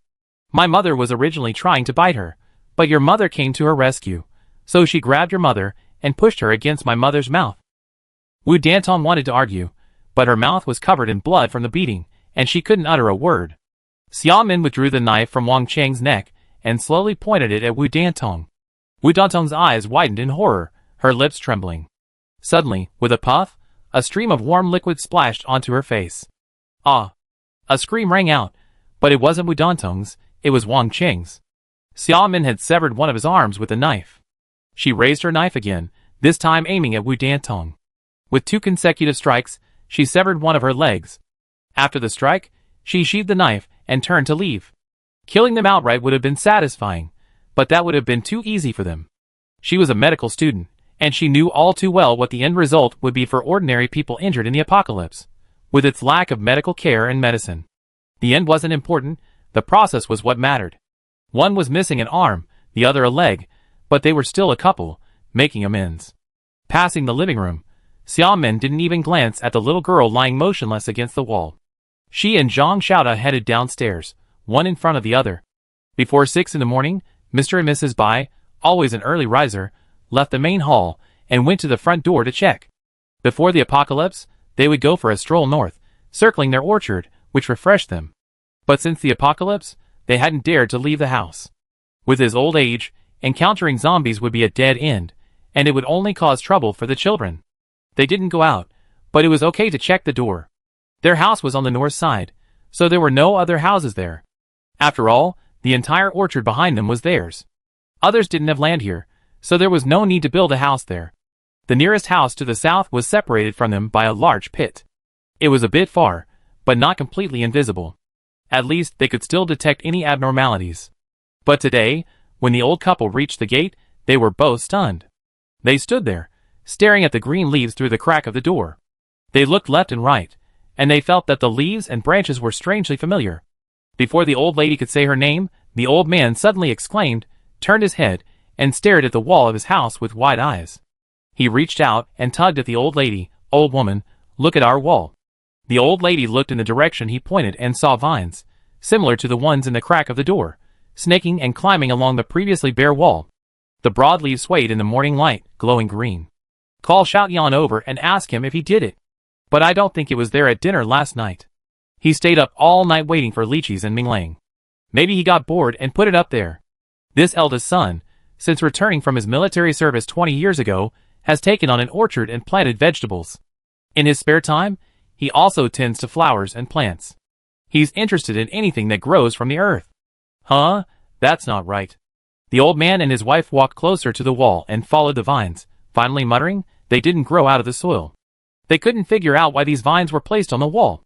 My mother was originally trying to bite her, but your mother came to her rescue, so she grabbed your mother and pushed her against my mother's mouth. Wu Dantong wanted to argue, but her mouth was covered in blood from the beating, and she couldn't utter a word. Xiaomin withdrew the knife from Wang Cheng's neck and slowly pointed it at Wu Dantong. Wu Dantong's eyes widened in horror, her lips trembling. Suddenly, with a puff, a stream of warm liquid splashed onto her face. Ah! A scream rang out, but it wasn't Wu Dantong's, it was Wang Cheng's. Xiaomin had severed one of his arms with a knife. She raised her knife again, this time aiming at Wu Dantong. With 2 consecutive strikes, she severed one of her legs. After the strike, she sheathed the knife and turned to leave. Killing them outright would have been satisfying, but that would have been too easy for them. She was a medical student, and she knew all too well what the end result would be for ordinary people injured in the apocalypse, with its lack of medical care and medicine. The end wasn't important, the process was what mattered. One was missing an arm, the other a leg, but they were still a couple, making amends. Passing the living room, Xiaomin didn't even glance at the little girl lying motionless against the wall. She and Zhang Xiaodao headed downstairs, one in front of the other. Before 6 in the morning, Mr. and Mrs. Bai, always an early riser, left the main hall and went to the front door to check. Before the apocalypse, they would go for a stroll north, circling their orchard, which refreshed them. But since the apocalypse, they hadn't dared to leave the house. With his old age, encountering zombies would be a dead end, and it would only cause trouble for the children. They didn't go out, but it was okay to check the door. Their house was on the north side, so there were no other houses there. After all, the entire orchard behind them was theirs. Others didn't have land here, so there was no need to build a house there. The nearest house to the south was separated from them by a large pit. It was a bit far, but not completely invisible. At least they could still detect any abnormalities. But today, when the old couple reached the gate, they were both stunned. They stood there, staring at the green leaves through the crack of the door. They looked left and right, and they felt that the leaves and branches were strangely familiar. Before the old lady could say her name, the old man suddenly exclaimed, turned his head, and stared at the wall of his house with wide eyes. He reached out and tugged at the old lady. Old woman, look at our wall. The old lady looked in the direction he pointed and saw vines, similar to the ones in the crack of the door, snaking and climbing along the previously bare wall. The broad leaves swayed in the morning light, glowing green. Call shout Jan over and ask him if he did it. But I don't think it was there at dinner last night. He stayed up all night waiting for lychees and Minglang. Maybe he got bored and put it up there. This eldest son, since returning from his military service 20 years ago, has taken on an orchard and planted vegetables. In his spare time, he also tends to flowers and plants. He's interested in anything that grows from the earth. Huh? That's not right. The old man and his wife walked closer to the wall and followed the vines, finally muttering, they didn't grow out of the soil. They couldn't figure out why these vines were placed on the wall.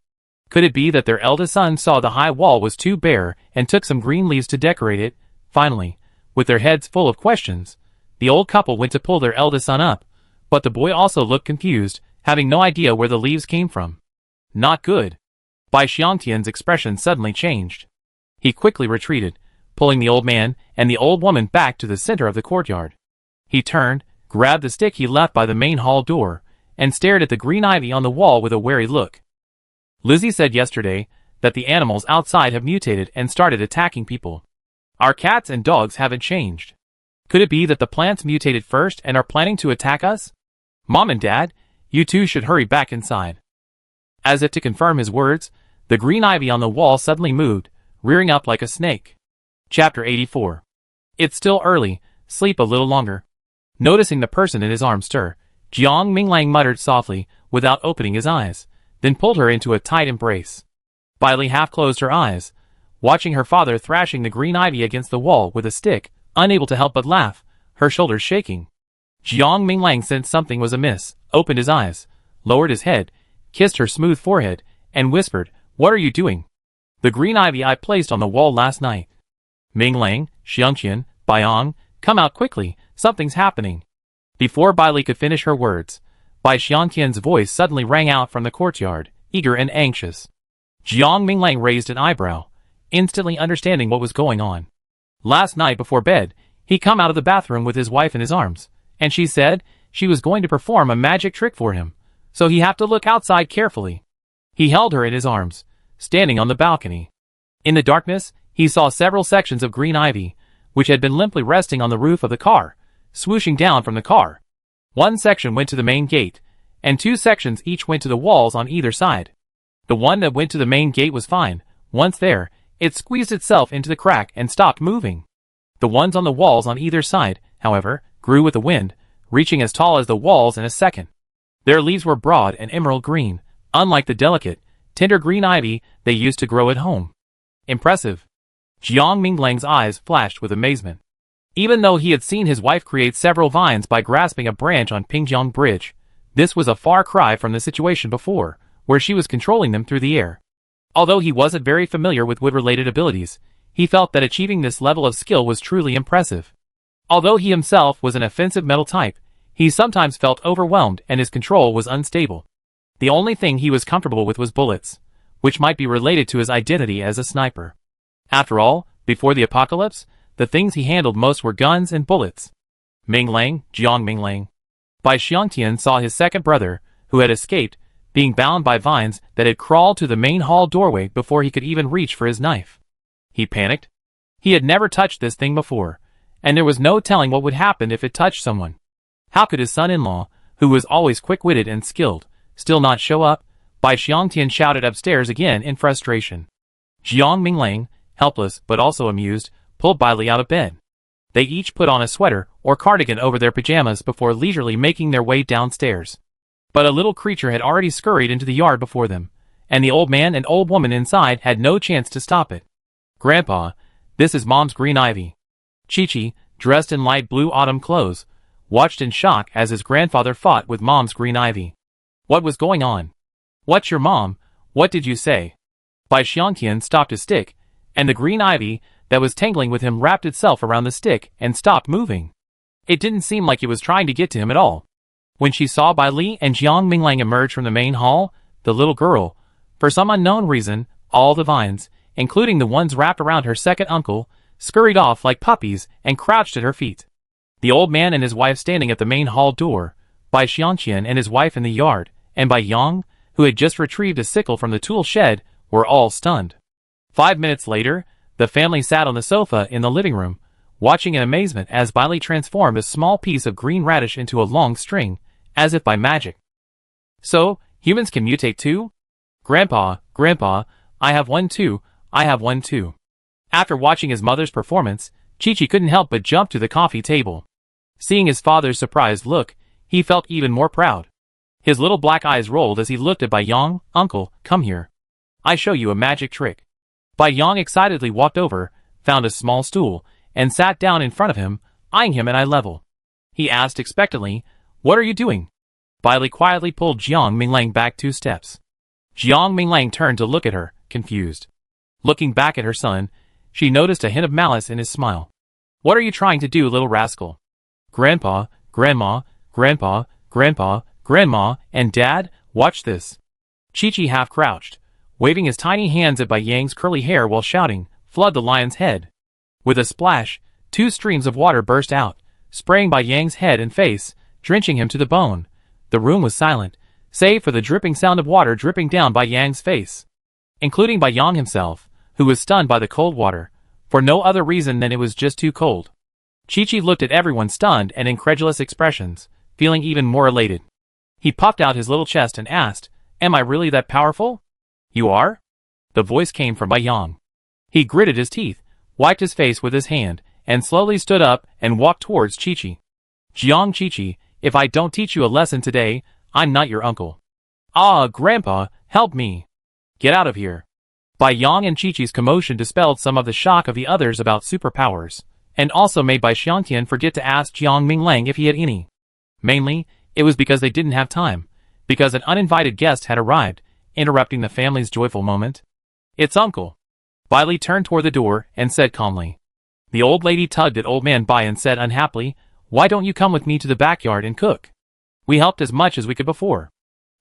Could it be that their eldest son saw the high wall was too bare and took some green leaves to decorate it? Finally, with their heads full of questions, the old couple went to pull their eldest son up, but the boy also looked confused, having no idea where the leaves came from. Not good. Bai Xiangtian's expression suddenly changed. He quickly retreated, pulling the old man and the old woman back to the center of the courtyard. He turned, grabbed the stick he left by the main hall door, and stared at the green ivy on the wall with a wary look. Lizzie said yesterday that the animals outside have mutated and started attacking people. Our cats and dogs haven't changed. Could it be that the plants mutated first and are planning to attack us? Mom and Dad, you two should hurry back inside. As if to confirm his words, the green ivy on the wall suddenly moved, rearing up like a snake. Chapter 84. It's still early, sleep a little longer. Noticing the person in his arms stir, Jiang Minglang muttered softly, without opening his eyes, then pulled her into a tight embrace. Bailey half closed her eyes, watching her father thrashing the green ivy against the wall with a stick, unable to help but laugh, her shoulders shaking. Jiang Minglang sensed something was amiss, opened his eyes, lowered his head, kissed her smooth forehead, and whispered, "What are you doing?" "The green ivy I placed on the wall last night." "Minglang, Xiangqian, Baiang, come out quickly, something's happening." Before Bailey could finish her words, Bai Xiangtian's voice suddenly rang out from the courtyard, eager and anxious. Jiang Minglang raised an eyebrow, instantly understanding what was going on. Last night before bed, he come out of the bathroom with his wife in his arms, and she said she was going to perform a magic trick for him, so he had to look outside carefully. He held her in his arms, standing on the balcony. In the darkness, he saw several sections of green ivy, which had been limply resting on the roof of the car, swooshing down from the car. One section went to the main gate, and two sections each went to the walls on either side. The one that went to the main gate was fine. Once there, it squeezed itself into the crack and stopped moving. The ones on the walls on either side, however, grew with the wind, reaching as tall as the walls in a second. Their leaves were broad and emerald green, unlike the delicate, tender green ivy they used to grow at home. Impressive. Jiang Minglang's eyes flashed with amazement. Even though he had seen his wife create several vines by grasping a branch on Pingjiang Bridge, this was a far cry from the situation before, where she was controlling them through the air. Although he wasn't very familiar with wood-related abilities, he felt that achieving this level of skill was truly impressive. Although he himself was an offensive metal type, he sometimes felt overwhelmed and his control was unstable. The only thing he was comfortable with was bullets, which might be related to his identity as a sniper. After all, before the apocalypse, the things he handled most were guns and bullets. Minglang, Jiang Minglang. Bai Xiangtian saw his second brother, who had escaped, being bound by vines that had crawled to the main hall doorway before he could even reach for his knife. He panicked. He had never touched this thing before, and there was no telling what would happen if it touched someone. How could his son-in-law, who was always quick-witted and skilled, still not show up? Bai Xiangtian shouted upstairs again in frustration. Jiang Minglang, helpless but also amused, pulled Bailey out of bed. They each put on a sweater or cardigan over their pajamas before leisurely making their way downstairs. But a little creature had already scurried into the yard before them, and the old man and old woman inside had no chance to stop it. "Grandpa, this is Mom's green ivy." Chi-Chi, dressed in light blue autumn clothes, watched in shock as his grandfather fought with Mom's green ivy. What was going on? "What's your mom? What did you say?" Bai Xiangtian stopped his stick, and the green ivy that was tangling with him wrapped itself around the stick and stopped moving. It didn't seem like it was trying to get to him at all. When she saw Bai Li and Jiang Minglang emerge from the main hall, the little girl, for some unknown reason, all the vines, including the ones wrapped around her second uncle, scurried off like puppies and crouched at her feet. The old man and his wife standing at the main hall door, Bai Xiangqian and his wife in the yard, and Bai Yang, who had just retrieved a sickle from the tool shed, were all stunned. 5 minutes later, the family sat on the sofa in the living room, watching in amazement as Bai Li transformed a small piece of green radish into a long string, as if by magic. So, humans can mutate too? Grandpa, I have one too, I have one too. After watching his mother's performance, Chi-Chi couldn't help but jump to the coffee table. Seeing his father's surprised look, he felt even more proud. His little black eyes rolled as he looked at Bai Yang. Uncle, come here. I show you a magic trick. Bai Yang excitedly walked over, found a small stool, and sat down in front of him, eyeing him at eye level. He asked expectantly, what are you doing? Bai Li quietly pulled Jiang Minglang back 2 steps. Jiang Minglang turned to look at her, confused. Looking back at her son, she noticed a hint of malice in his smile. What are you trying to do, little rascal? Grandpa, Grandma, Grandpa, Grandpa, Grandma, and Dad, watch this. Chi-Chi half crouched, waving his tiny hands at Bai Yang's curly hair while shouting, flood the lion's head. With a splash, 2 streams of water burst out, spraying Bai Yang's head and face, drenching him to the bone. The room was silent, save for the dripping sound of water dripping down Bai Yang's face. Including Bai Yang himself, who was stunned by the cold water, for no other reason than it was just too cold. Chi-Chi looked at everyone's stunned and incredulous expressions, feeling even more elated. He puffed out his little chest and asked, am I really that powerful? You are? The voice came from Bai Yang. He gritted his teeth, wiped his face with his hand, and slowly stood up and walked towards Chi-Chi. Jiang Chi-Chi, if I don't teach you a lesson today, I'm not your uncle. Ah, Grandpa, help me. Get out of here. Bai Yang and Chi-Chi's commotion dispelled some of the shock of the others about superpowers, and also made Bai Xiangqian forget to ask Jiang Minglang if he had any. Mainly, it was because they didn't have time, because an uninvited guest had arrived, interrupting the family's joyful moment. It's Uncle. Bai Li turned toward the door and said calmly. The old lady tugged at old man Bai and said unhappily, why don't you come with me to the backyard and cook? We helped as much as we could before.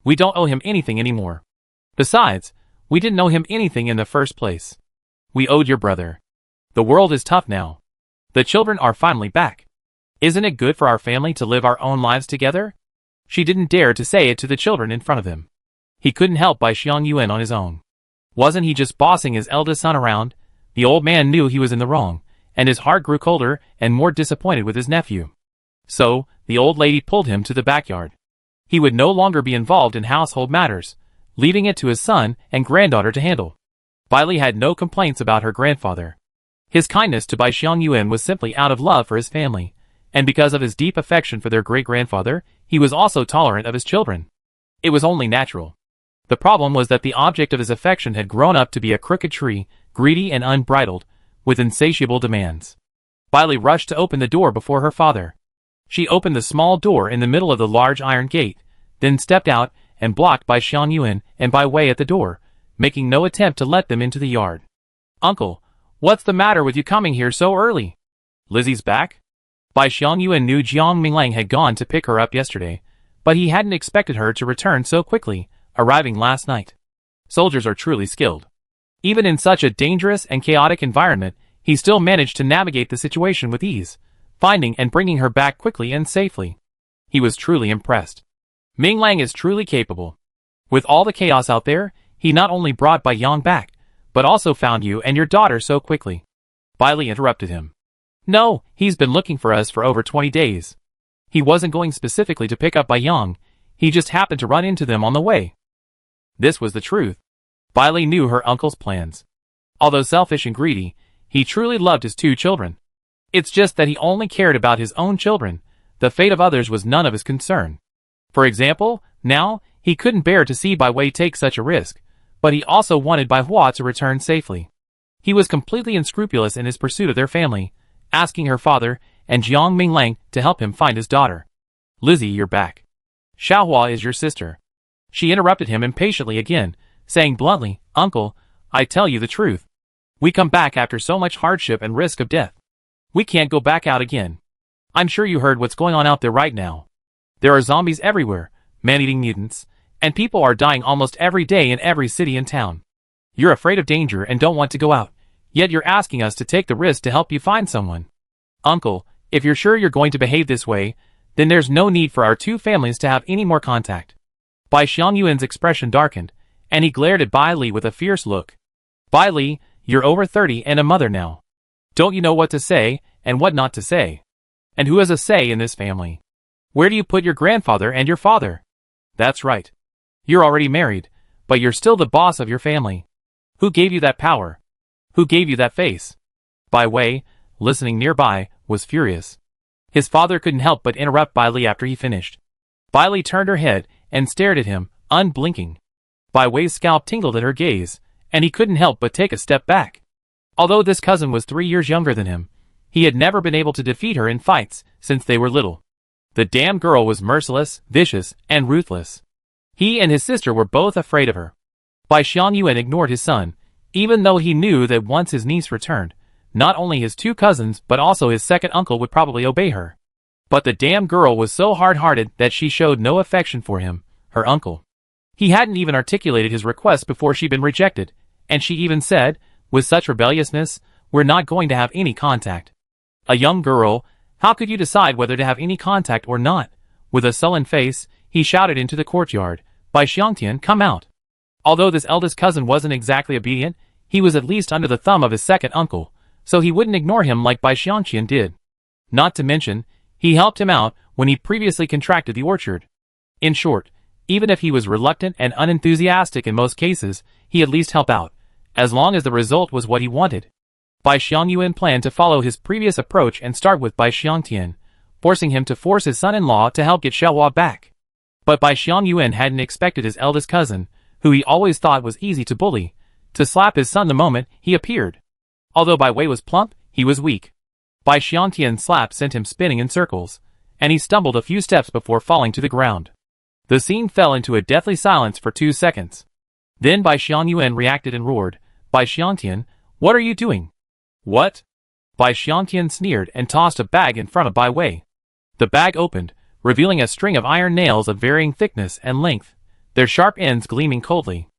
We don't owe him anything anymore. Besides, we didn't owe him anything in the first place. We owed your brother. The world is tough now. The children are finally back. Isn't it good for our family to live our own lives together? She didn't dare to say it to the children in front of him. He couldn't help Bai Xiangyuan on his own. Wasn't he just bossing his eldest son around? The old man knew he was in the wrong, and his heart grew colder and more disappointed with his nephew. So, the old lady pulled him to the backyard. He would no longer be involved in household matters, leaving it to his son and granddaughter to handle. Bai Li had no complaints about her grandfather. His kindness to Bai Xiangyuan was simply out of love for his family, and because of his deep affection for their great-grandfather, he was also tolerant of his children. It was only natural. The problem was that the object of his affection had grown up to be a crooked tree, greedy and unbridled, with insatiable demands. Bai Li rushed to open the door before her father. She opened the small door in the middle of the large iron gate, then stepped out and blocked Bai Xiangyuan and Bai Wei at the door, making no attempt to let them into the yard. Uncle, what's the matter with you coming here so early? Lizzie's back? Bai Xiangyuan knew Jiang Minglang had gone to pick her up yesterday, but he hadn't expected her to return so quickly, arriving last night. Soldiers are truly skilled. Even in such a dangerous and chaotic environment, he still managed to navigate the situation with ease, finding and bringing her back quickly and safely. He was truly impressed. Minglang is truly capable. With all the chaos out there, he not only brought Bai Yang back, but also found you and your daughter so quickly. Bai Li interrupted him. No, he's been looking for us for over 20 days. He wasn't going specifically to pick up Bai Yang, he just happened to run into them on the way. This was the truth. Bai Li knew her uncle's plans. Although selfish and greedy, he truly loved his 2 children. It's just that he only cared about his own children. The fate of others was none of his concern. For example, now, he couldn't bear to see Bai Wei take such a risk, but he also wanted Bai Hua to return safely. He was completely unscrupulous in his pursuit of their family, asking her father and Jiang Minglang to help him find his daughter. Lizzie, you're back. Xiaohua is your sister. She interrupted him impatiently again, saying bluntly, Uncle, I tell you the truth. We come back after so much hardship and risk of death. We can't go back out again. I'm sure you heard what's going on out there right now. There are zombies everywhere, man-eating mutants, and people are dying almost every day in every city and town. You're afraid of danger and don't want to go out, yet you're asking us to take the risk to help you find someone. Uncle, if you're sure you're going to behave this way, then there's no need for our two families to have any more contact. Bai Xiangyuan's expression darkened, and he glared at Bai Li with a fierce look. Bai Li, you're over 30 and a mother now. Don't you know what to say, and what not to say? And who has a say in this family? Where do you put your grandfather and your father? That's right. You're already married, but you're still the boss of your family. Who gave you that power? Who gave you that face? Bai Wei, listening nearby, was furious. His father couldn't help but interrupt Bai Li after he finished. Bai Li turned her head and stared at him, unblinking. Bai Wei's scalp tingled at her gaze, and he couldn't help but take a step back. Although this cousin was 3 years younger than him, he had never been able to defeat her in fights since they were little. The damn girl was merciless, vicious, and ruthless. He and his sister were both afraid of her. Bai Xiangyuan ignored his son, even though he knew that once his niece returned, not only his two cousins but also his second uncle would probably obey her. But the damn girl was so hard-hearted that she showed no affection for him, her uncle. He hadn't even articulated his request before she'd been rejected, and she even said, with such rebelliousness, "We're not going to have any contact." A young girl, how could you decide whether to have any contact or not? With a sullen face, he shouted into the courtyard, "Bai Xiangtian, come out." Although this eldest cousin wasn't exactly obedient, he was at least under the thumb of his second uncle, so he wouldn't ignore him like Bai Xiangtian did. Not to mention, he helped him out when he previously contracted the orchard. In short, even if he was reluctant and unenthusiastic in most cases, he at least helped out, as long as the result was what he wanted. Bai Xiangyuan planned to follow his previous approach and start with Bai Xiangtian, forcing him to force his son-in-law to help get Xiaohua back. But Bai Xiangyuan hadn't expected his eldest cousin, who he always thought was easy to bully, to slap his son the moment he appeared. Although Bai Wei was plump, he was weak. Bai Xiangtian's slap sent him spinning in circles, and he stumbled a few steps before falling to the ground. The scene fell into a deathly silence for 2 seconds. Then Bai Xiangyuan reacted and roared, "Bai Xiangtian, what are you doing?" "What?" Bai Xiangtian sneered and tossed a bag in front of Bai Wei. The bag opened, revealing a string of iron nails of varying thickness and length, their sharp ends gleaming coldly.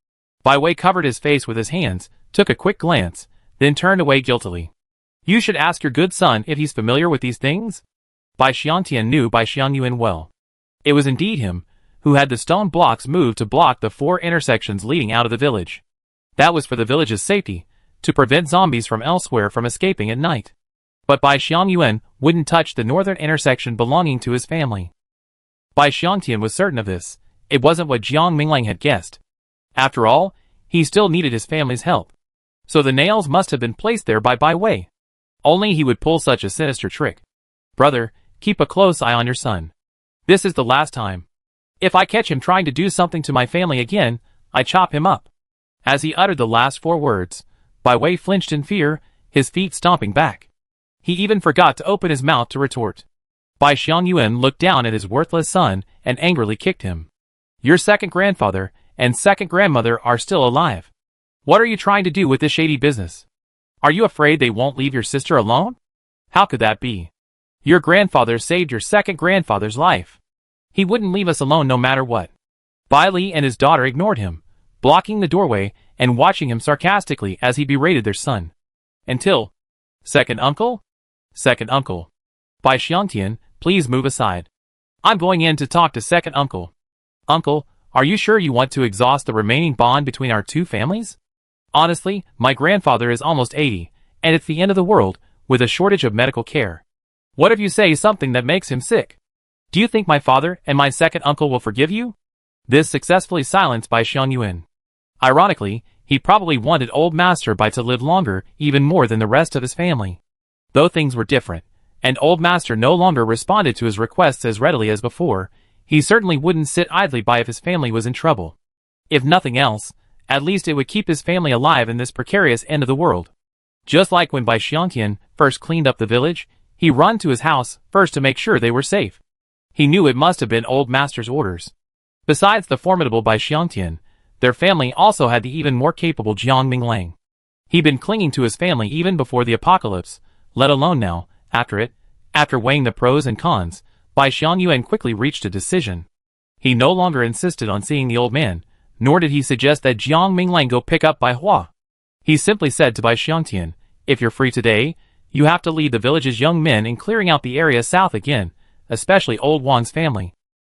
Bai Wei covered his face with his hands, took a quick glance, then turned away guiltily. "You should ask your good son if he's familiar with these things." Bai Xiangtian knew Bai Xiangyuan well. It was indeed him who had the stone blocks moved to block the 4 intersections leading out of the village. That was for the village's safety, to prevent zombies from elsewhere from escaping at night. But Bai Xiangyuan wouldn't touch the northern intersection belonging to his family. Bai Xiangtian was certain of this. It wasn't what Jiang Minglang had guessed. After all, he still needed his family's help. So the nails must have been placed there by Bai Wei. Only he would pull such a sinister trick. "Brother, keep a close eye on your son. This is the last time. If I catch him trying to do something to my family again, I chop him up." As he uttered the last 4 words, Bai Wei flinched in fear, his feet stomping back. He even forgot to open his mouth to retort. Bai Xiangyuan looked down at his worthless son and angrily kicked him. "Your second grandfather and second grandmother are still alive. What are you trying to do with this shady business? Are you afraid they won't leave your sister alone? How could that be? Your grandfather saved your second grandfather's life. He wouldn't leave us alone no matter what." Bai Li and his daughter ignored him, blocking the doorway and watching him sarcastically as he berated their son. Until, "Second uncle? Second uncle. Bai Xiangtian, please move aside. I'm going in to talk to second uncle." "Uncle, are you sure you want to exhaust the remaining bond between our two families? Honestly, my grandfather is almost 80, and it's the end of the world, with a shortage of medical care. What if you say something that makes him sick? Do you think my father and my second uncle will forgive you?" This successfully silenced Bai Xiangyuan. Ironically, he probably wanted old Master Bai to live longer even more than the rest of his family. Though things were different, and old Master no longer responded to his requests as readily as before, he certainly wouldn't sit idly by if his family was in trouble. If nothing else, at least it would keep his family alive in this precarious end of the world. Just like when Bai Xiangtian first cleaned up the village, he ran to his house first to make sure they were safe. He knew it must have been old Master's orders. Besides the formidable Bai Xiangtian, their family also had the even more capable Jiang Minglang. He'd been clinging to his family even before the apocalypse, let alone now, after it. After weighing the pros and cons, Bai Xiangyuan quickly reached a decision. He no longer insisted on seeing the old man, nor did he suggest that Jiang Minglang go pick up Bai Hua. He simply said to Bai Xiangtian, if you're free today, you have to lead the village's young men in clearing out the area south again, especially old Wang's family.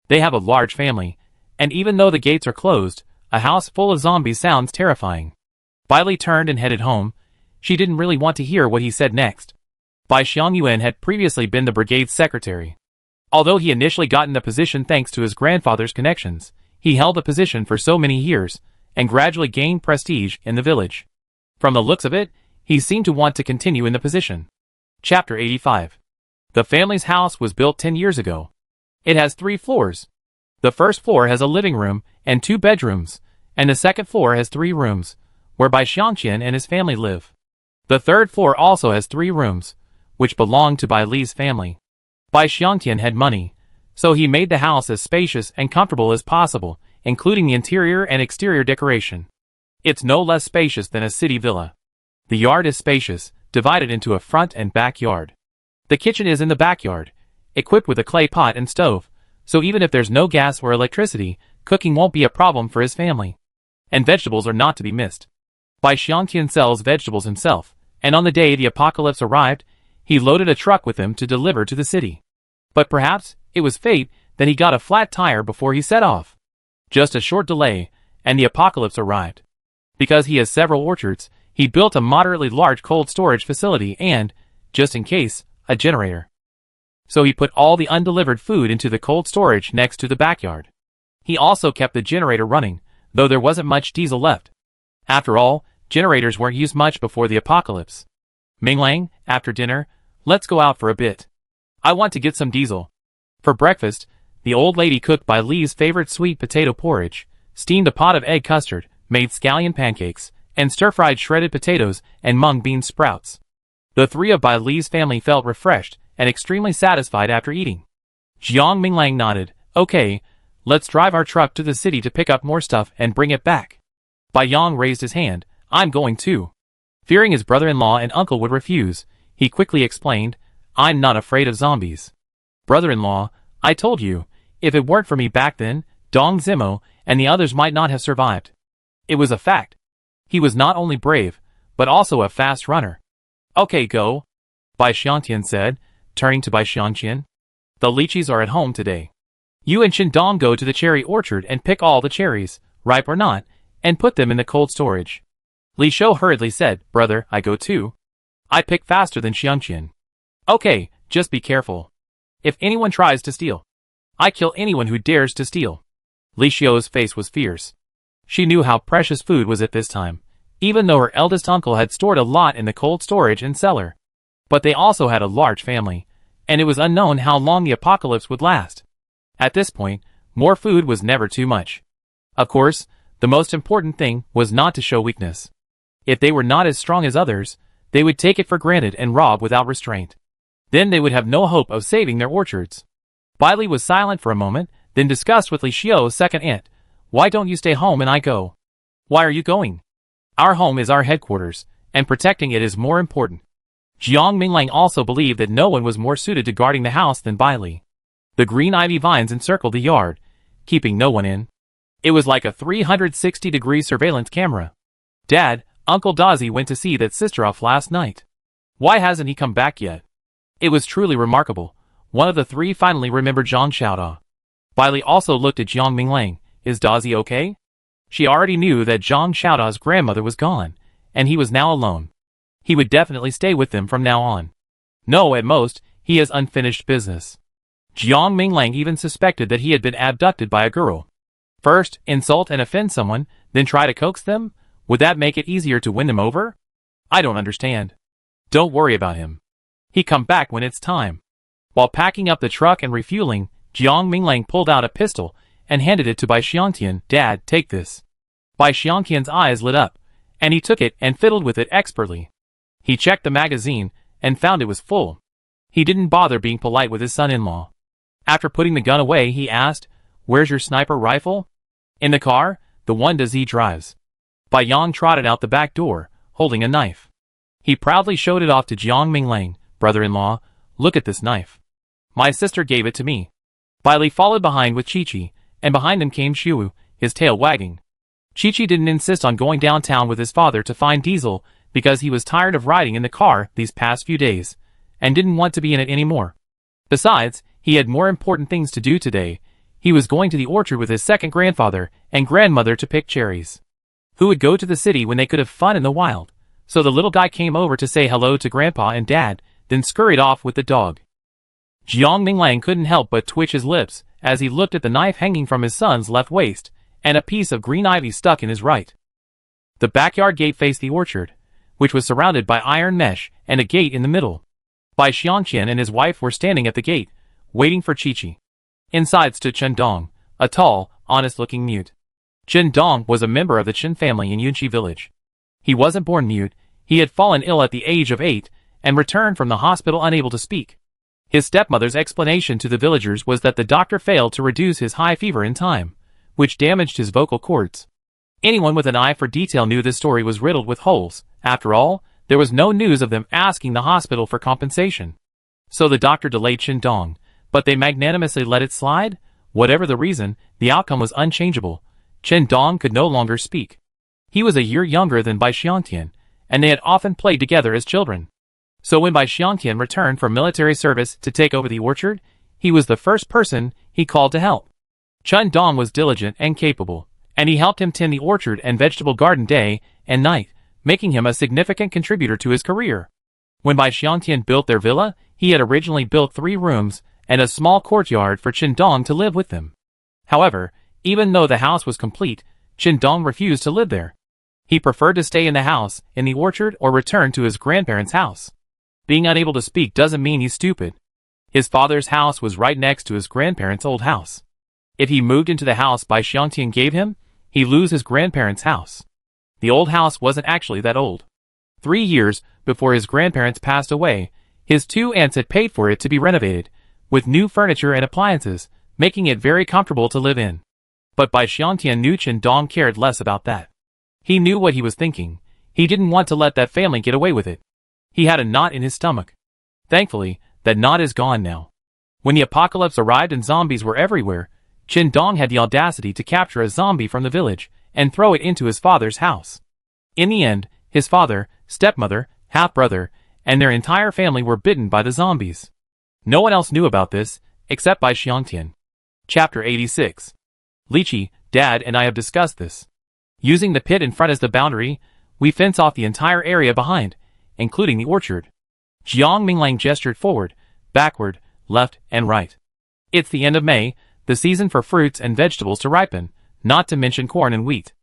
They have a large family, and even though the gates are closed, a house full of zombies sounds terrifying. Bai Li turned and headed home. She didn't really want to hear what he said next. Bai Xiangyuan had previously been the brigade's secretary. Although he initially got in the position thanks to his grandfather's connections, he held the position for so many years, and gradually gained prestige in the village. From the looks of it, he seemed to want to continue in the position. Chapter 85. The family's house was built 10 years ago. It has 3 floors. The first floor has a living room and 2 bedrooms, and the second floor has 3 rooms, where Bai Xiangtian and his family live. The third floor also has 3 rooms, which belong to Bai Li's family. Bai Xiangtian had money, so he made the house as spacious and comfortable as possible, including the interior and exterior decoration. It's no less spacious than a city villa. The yard is spacious, divided into a front and backyard. The kitchen is in the backyard, equipped with a clay pot and stove, so even if there's no gas or electricity, cooking won't be a problem for his family. And vegetables are not to be missed. Bai Xiangtian sells vegetables himself, and on the day the apocalypse arrived, he loaded a truck with him to deliver to the city. But perhaps it was fate that he got a flat tire before he set off. Just a short delay, and the apocalypse arrived. Because he has several orchards, he built a moderately large cold storage facility and, just in case, a generator. So he put all the undelivered food into the cold storage next to the backyard. He also kept the generator running, though there wasn't much diesel left. After all, generators weren't used much before the apocalypse. Minglang, after dinner, let's go out for a bit. I want to get some diesel. For breakfast, the old lady cooked Bai Li's favorite sweet potato porridge, steamed a pot of egg custard, made scallion pancakes, and stir-fried shredded potatoes and mung bean sprouts. The 3 of Bai Li's family felt refreshed and extremely satisfied after eating. Jiang Minglang nodded, okay, let's drive our truck to the city to pick up more stuff and bring it back. Bai Yang raised his hand, I'm going too. Fearing his brother-in-law and uncle would refuse, he quickly explained, I'm not afraid of zombies. Brother-in-law, I told you, if it weren't for me back then, Dong Zimo and the others might not have survived. It was a fact. He was not only brave, but also a fast runner. Okay, go, Bai Xiangtian said, turning to Bai Xiangtian. The lychees are at home today. You and Qindong go to the cherry orchard and pick all the cherries, ripe or not, and put them in the cold storage. Li Shou hurriedly said, brother, I go too. I pick faster than Xiangtian. Okay, just be careful. If anyone tries to steal, I kill anyone who dares to steal. Li Shou's face was fierce. She knew how precious food was at this time, even though her eldest uncle had stored a lot in the cold storage and cellar. But they also had a large family, and it was unknown how long the apocalypse would last. At this point, more food was never too much. Of course, the most important thing was not to show weakness. If they were not as strong as others, they would take it for granted and rob without restraint. Then they would have no hope of saving their orchards. Bai Li was silent for a moment, then discussed with Li Xiu's second aunt, why don't you stay home and I go? Why are you going? Our home is our headquarters, and protecting it is more important. Jiang Minglang also believed that no one was more suited to guarding the house than Bai Li. The green ivy vines encircled the yard, keeping no one in. It was like a 360-degree surveillance camera. Dad, Uncle Dazi went to see that sister off last night. Why hasn't he come back yet? It was truly remarkable. One of the 3 finally remembered Zhang Xiaoda. Bai Li also looked at Jiang Minglang. Is Dazi okay? She already knew that Zhang Xiaoda's grandmother was gone, and he was now alone. He would definitely stay with them from now on. No, at most, he has unfinished business. Jiang Minglang even suspected that he had been abducted by a girl. First, insult and offend someone, then try to coax them? Would that make it easier to win them over? I don't understand. Don't worry about him. He come back when it's time. While packing up the truck and refueling, Jiang Minglang pulled out a pistol and handed it to Bai Xiangtian. Dad, take this. Bai Xiangtian's eyes lit up, and he took it and fiddled with it expertly. He checked the magazine and found it was full. He didn't bother being polite with his son-in-law. After putting the gun away, he asked, where's your sniper rifle? In the car, the one Dazi drives. Bai Yang trotted out the back door, holding a knife. He proudly showed it off to Jiang Minglang, brother-in-law. Look at this knife. My sister gave it to me. Bai Li followed behind with Chi-Chi, and behind them came Xiu, his tail wagging. Chi-Chi didn't insist on going downtown with his father to find Diesel because he was tired of riding in the car these past few days, and didn't want to be in it anymore. Besides, he had more important things to do today. He was going to the orchard with his second grandfather and grandmother to pick cherries. Who would go to the city when they could have fun in the wild? So the little guy came over to say hello to Grandpa and Dad, then scurried off with the dog. Jiang Minglang couldn't help but twitch his lips as he looked at the knife hanging from his son's left waist, and a piece of green ivy stuck in his right. The backyard gate faced the orchard, which was surrounded by iron mesh and a gate in the middle. Bai Xiangqian and his wife were standing at the gate, waiting for Chi-Chi. Inside stood Chen Dong, a tall, honest-looking mute. Chen Dong was a member of the Chen family in Yunqi village. He wasn't born mute, he had fallen ill at the age of 8, and returned from the hospital unable to speak. His stepmother's explanation to the villagers was that the doctor failed to reduce his high fever in time, which damaged his vocal cords. Anyone with an eye for detail knew this story was riddled with holes. After all, there was no news of them asking the hospital for compensation. So the doctor delayed Chen Dong, but they magnanimously let it slide. Whatever the reason, the outcome was unchangeable. Chen Dong could no longer speak. He was a year younger than Bai Xiangtian, and they had often played together as children. So when Bai Xiangtian returned from military service to take over the orchard, he was the first person he called to help. Chen Dong was diligent and capable, and he helped him tend the orchard and vegetable garden day and night, making him a significant contributor to his career. When Bai Xiangtian built their villa, he had originally built 3 rooms and a small courtyard for Chen Dong to live with them. However, even though the house was complete, Chen Dong refused to live there. He preferred to stay in the house, in the orchard, or return to his grandparents' house. Being unable to speak doesn't mean he's stupid. His father's house was right next to his grandparents' old house. If he moved into the house Bai Xiangtian gave him, he'd lose his grandparents' house. The old house wasn't actually that old. 3 years before his grandparents passed away, his 2 aunts had paid for it to be renovated, with new furniture and appliances, making it very comfortable to live in. But Bai Xiangtian knew Chen Dong cared less about that. He knew what he was thinking. He didn't want to let that family get away with it. He had a knot in his stomach. Thankfully, that knot is gone now. When the apocalypse arrived and zombies were everywhere, Chen Dong had the audacity to capture a zombie from the village and throw it into his father's house. In the end, his father, stepmother, half-brother, and their entire family were bitten by the zombies. No one else knew about this, except Bai Xiangtian. Chapter 86. Lychee, Dad and I have discussed this. Using the pit in front as the boundary, we fence off the entire area behind, including the orchard. Jiang Minglang gestured forward, backward, left, and right. It's the end of May, the season for fruits and vegetables to ripen, not to mention corn and wheat.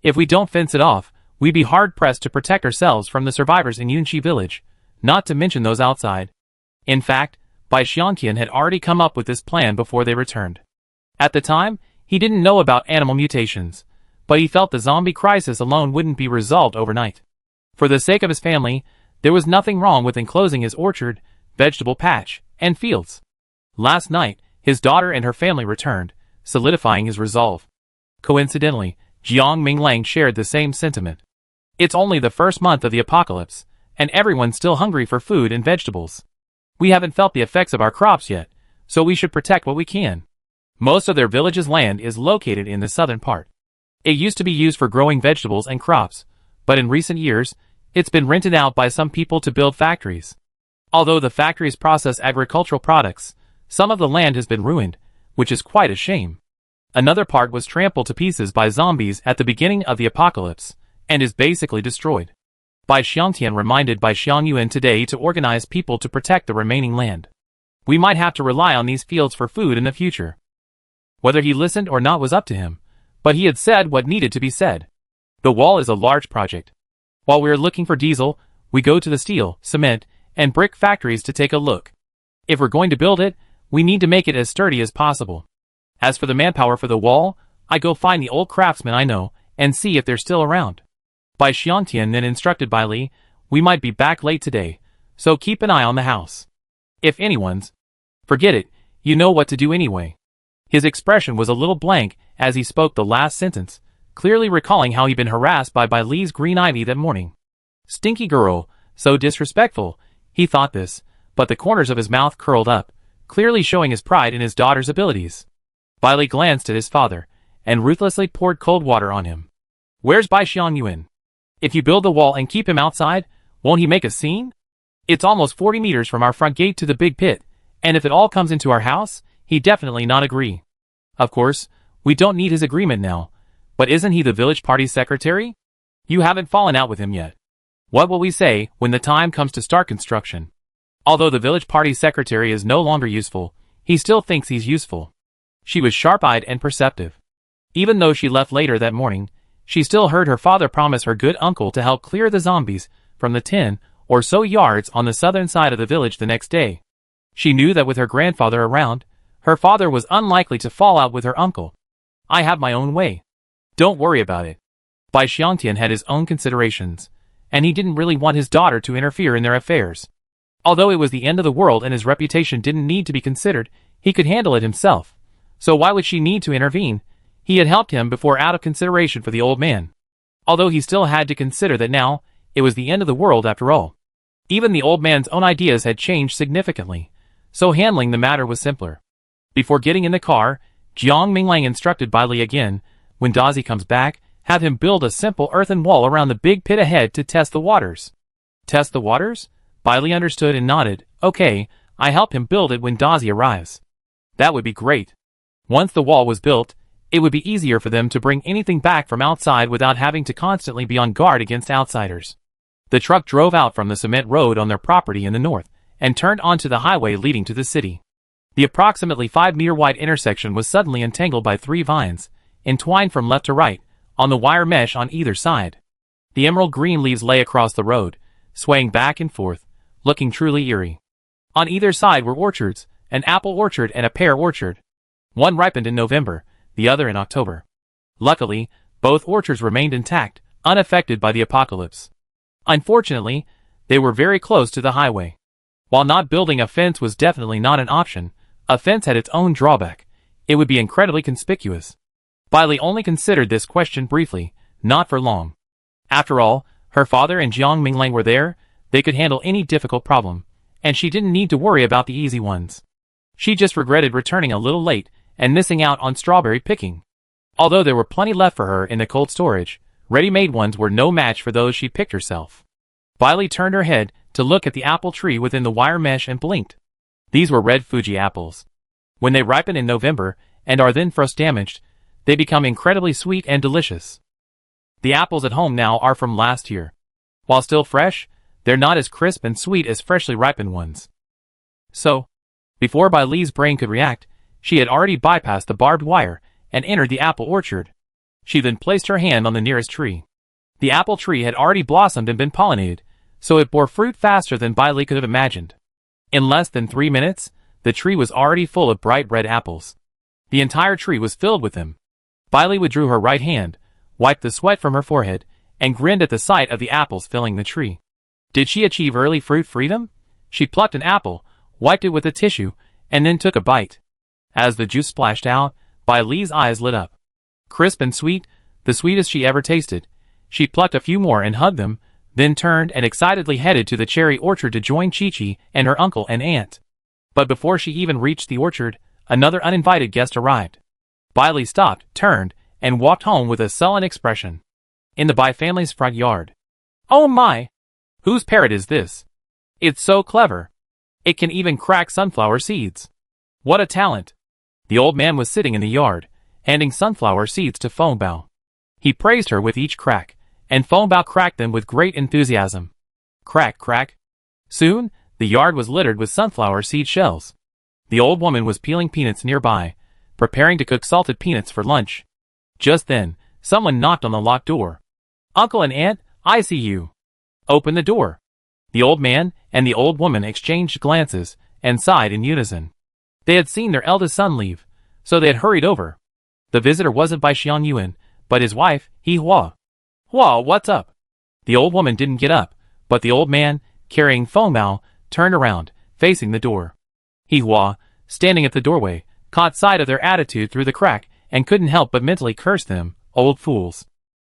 If we don't fence it off, we'd be hard-pressed to protect ourselves from the survivors in Yunqi village, not to mention those outside. In fact, Bai Xiangtian had already come up with this plan before they returned. At the time, he didn't know about animal mutations, but he felt the zombie crisis alone wouldn't be resolved overnight. For the sake of his family, there was nothing wrong with enclosing his orchard, vegetable patch, and fields. Last night, his daughter and her family returned, solidifying his resolve. Coincidentally, Jiang Minglang shared the same sentiment. It's only the first month of the apocalypse, and everyone's still hungry for food and vegetables. We haven't felt the effects of our crops yet, so we should protect what we can. Most of their village's land is located in the southern part. It used to be used for growing vegetables and crops, but in recent years, it's been rented out by some people to build factories. Although the factories process agricultural products, some of the land has been ruined, which is quite a shame. Another part was trampled to pieces by zombies at the beginning of the apocalypse, and is basically destroyed. Bai Xiangtian reminded Bai Xiangyuan today to organize people to protect the remaining land. We might have to rely on these fields for food in the future. Whether he listened or not was up to him, but he had said what needed to be said. The wall is a large project. While we are looking for diesel, we go to the steel, cement, and brick factories to take a look. If we're going to build it, we need to make it as sturdy as possible. As for the manpower for the wall, I go find the old craftsmen I know and see if they're still around. Bai Xiangtian then instructed Bai Li, we might be back late today, so keep an eye on the house. If anyone's, forget it, you know what to do anyway. His expression was a little blank as he spoke the last sentence, clearly recalling how he'd been harassed by Bai Li's green ivy that morning. Stinky girl, so disrespectful, he thought this, but the corners of his mouth curled up, clearly showing his pride in his daughter's abilities. Bailey glanced at his father, and ruthlessly poured cold water on him. Where's Bai Xiangyuan? If you build the wall and keep him outside, won't he make a scene? It's almost 40 meters from our front gate to the big pit, and if it all comes into our house, he'd definitely not agree. Of course, we don't need his agreement now, but isn't he the village party secretary? You haven't fallen out with him yet. What will we say when the time comes to start construction? Although the village party secretary is no longer useful, he still thinks he's useful. She was sharp-eyed and perceptive. Even though she left later that morning, she still heard her father promise her good uncle to help clear the zombies from the 10 or so yards on the southern side of the village the next day. She knew that with her grandfather around, her father was unlikely to fall out with her uncle. I have my own way. Don't worry about it. Bai Xiangtian had his own considerations, and he didn't really want his daughter to interfere in their affairs. Although it was the end of the world and his reputation didn't need to be considered, he could handle it himself. So why would she need to intervene? He had helped him before out of consideration for the old man. Although he still had to consider that now, it was the end of the world after all. Even the old man's own ideas had changed significantly, so handling the matter was simpler. Before getting in the car, Jiang Minglang instructed Bailey again, when Dazi comes back, have him build a simple earthen wall around the big pit ahead to test the waters. Test the waters? Bailey understood and nodded. Okay, I help him build it when Dazi arrives. That would be great. Once the wall was built, it would be easier for them to bring anything back from outside without having to constantly be on guard against outsiders. The truck drove out from the cement road on their property in the north, and turned onto the highway leading to the city. The approximately 5-meter-wide intersection was suddenly entangled by 3 vines, entwined from left to right, on the wire mesh on either side. The emerald green leaves lay across the road, swaying back and forth, looking truly eerie. On either side were orchards, an apple orchard and a pear orchard. One ripened in November, the other in October. Luckily, both orchards remained intact, unaffected by the apocalypse. Unfortunately, they were very close to the highway. While not building a fence was definitely not an option, a fence had its own drawback. It would be incredibly conspicuous. Bailey only considered this question briefly, not for long. After all, her father and Jiang Minglang were there, they could handle any difficult problem, and she didn't need to worry about the easy ones. She just regretted returning a little late and missing out on strawberry picking. Although there were plenty left for her in the cold storage, ready-made ones were no match for those she picked herself. Bailey turned her head to look at the apple tree within the wire mesh and blinked. These were red Fuji apples. When they ripen in November and are then frost-damaged, they become incredibly sweet and delicious. The apples at home now are from last year. While still fresh, they're not as crisp and sweet as freshly ripened ones. So, before Bailey's brain could react, she had already bypassed the barbed wire and entered the apple orchard. She then placed her hand on the nearest tree. The apple tree had already blossomed and been pollinated, so it bore fruit faster than Bailey could have imagined. In less than 3 minutes, the tree was already full of bright red apples. The entire tree was filled with them. Bailey withdrew her right hand, wiped the sweat from her forehead, and grinned at the sight of the apples filling the tree. Did she achieve early fruit freedom? She plucked an apple, wiped it with a tissue, and then took a bite. As the juice splashed out, Bailey's eyes lit up. Crisp and sweet, the sweetest she ever tasted. She plucked a few more and hugged them, then turned and excitedly headed to the cherry orchard to join Chi-Chi and her uncle and aunt. But before she even reached the orchard, another uninvited guest arrived. Bailey stopped, turned, and walked home with a sullen expression. In the Bai family's front yard. Oh my! Whose parrot is this? It's so clever. It can even crack sunflower seeds. What a talent! The old man was sitting in the yard, handing sunflower seeds to Fengbao. He praised her with each crack, and Fengbao cracked them with great enthusiasm. Crack, crack. Soon, the yard was littered with sunflower seed shells. The old woman was peeling peanuts nearby, preparing to cook salted peanuts for lunch. Just then, someone knocked on the locked door. Uncle and Aunt, I see you. Open the door. The old man and the old woman exchanged glances and sighed in unison. They had seen their eldest son leave, so they had hurried over. The visitor wasn't Bai Xiangyuan, but his wife, He Hua. Hua, what's up? The old woman didn't get up, but the old man, carrying Fengbao, turned around, facing the door. He Hua, standing at the doorway, caught sight of their attitude through the crack and couldn't help but mentally curse them, old fools.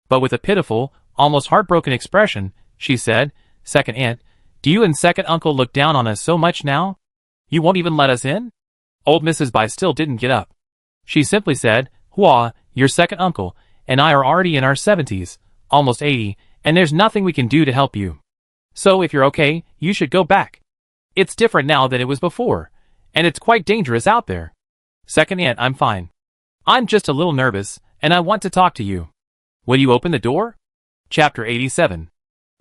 But with a pitiful, almost heartbroken expression, she said. Second aunt, do you and second uncle look down on us so much now? You won't even let us in? Old Mrs. Bai still didn't get up. She simply said, Hua, your second uncle, and I are already in our 70s, almost 80, and there's nothing we can do to help you. So if you're okay, you should go back. It's different now than it was before, and it's quite dangerous out there. Second aunt, I'm fine. I'm just a little nervous, and I want to talk to you. Will you open the door? Chapter 87.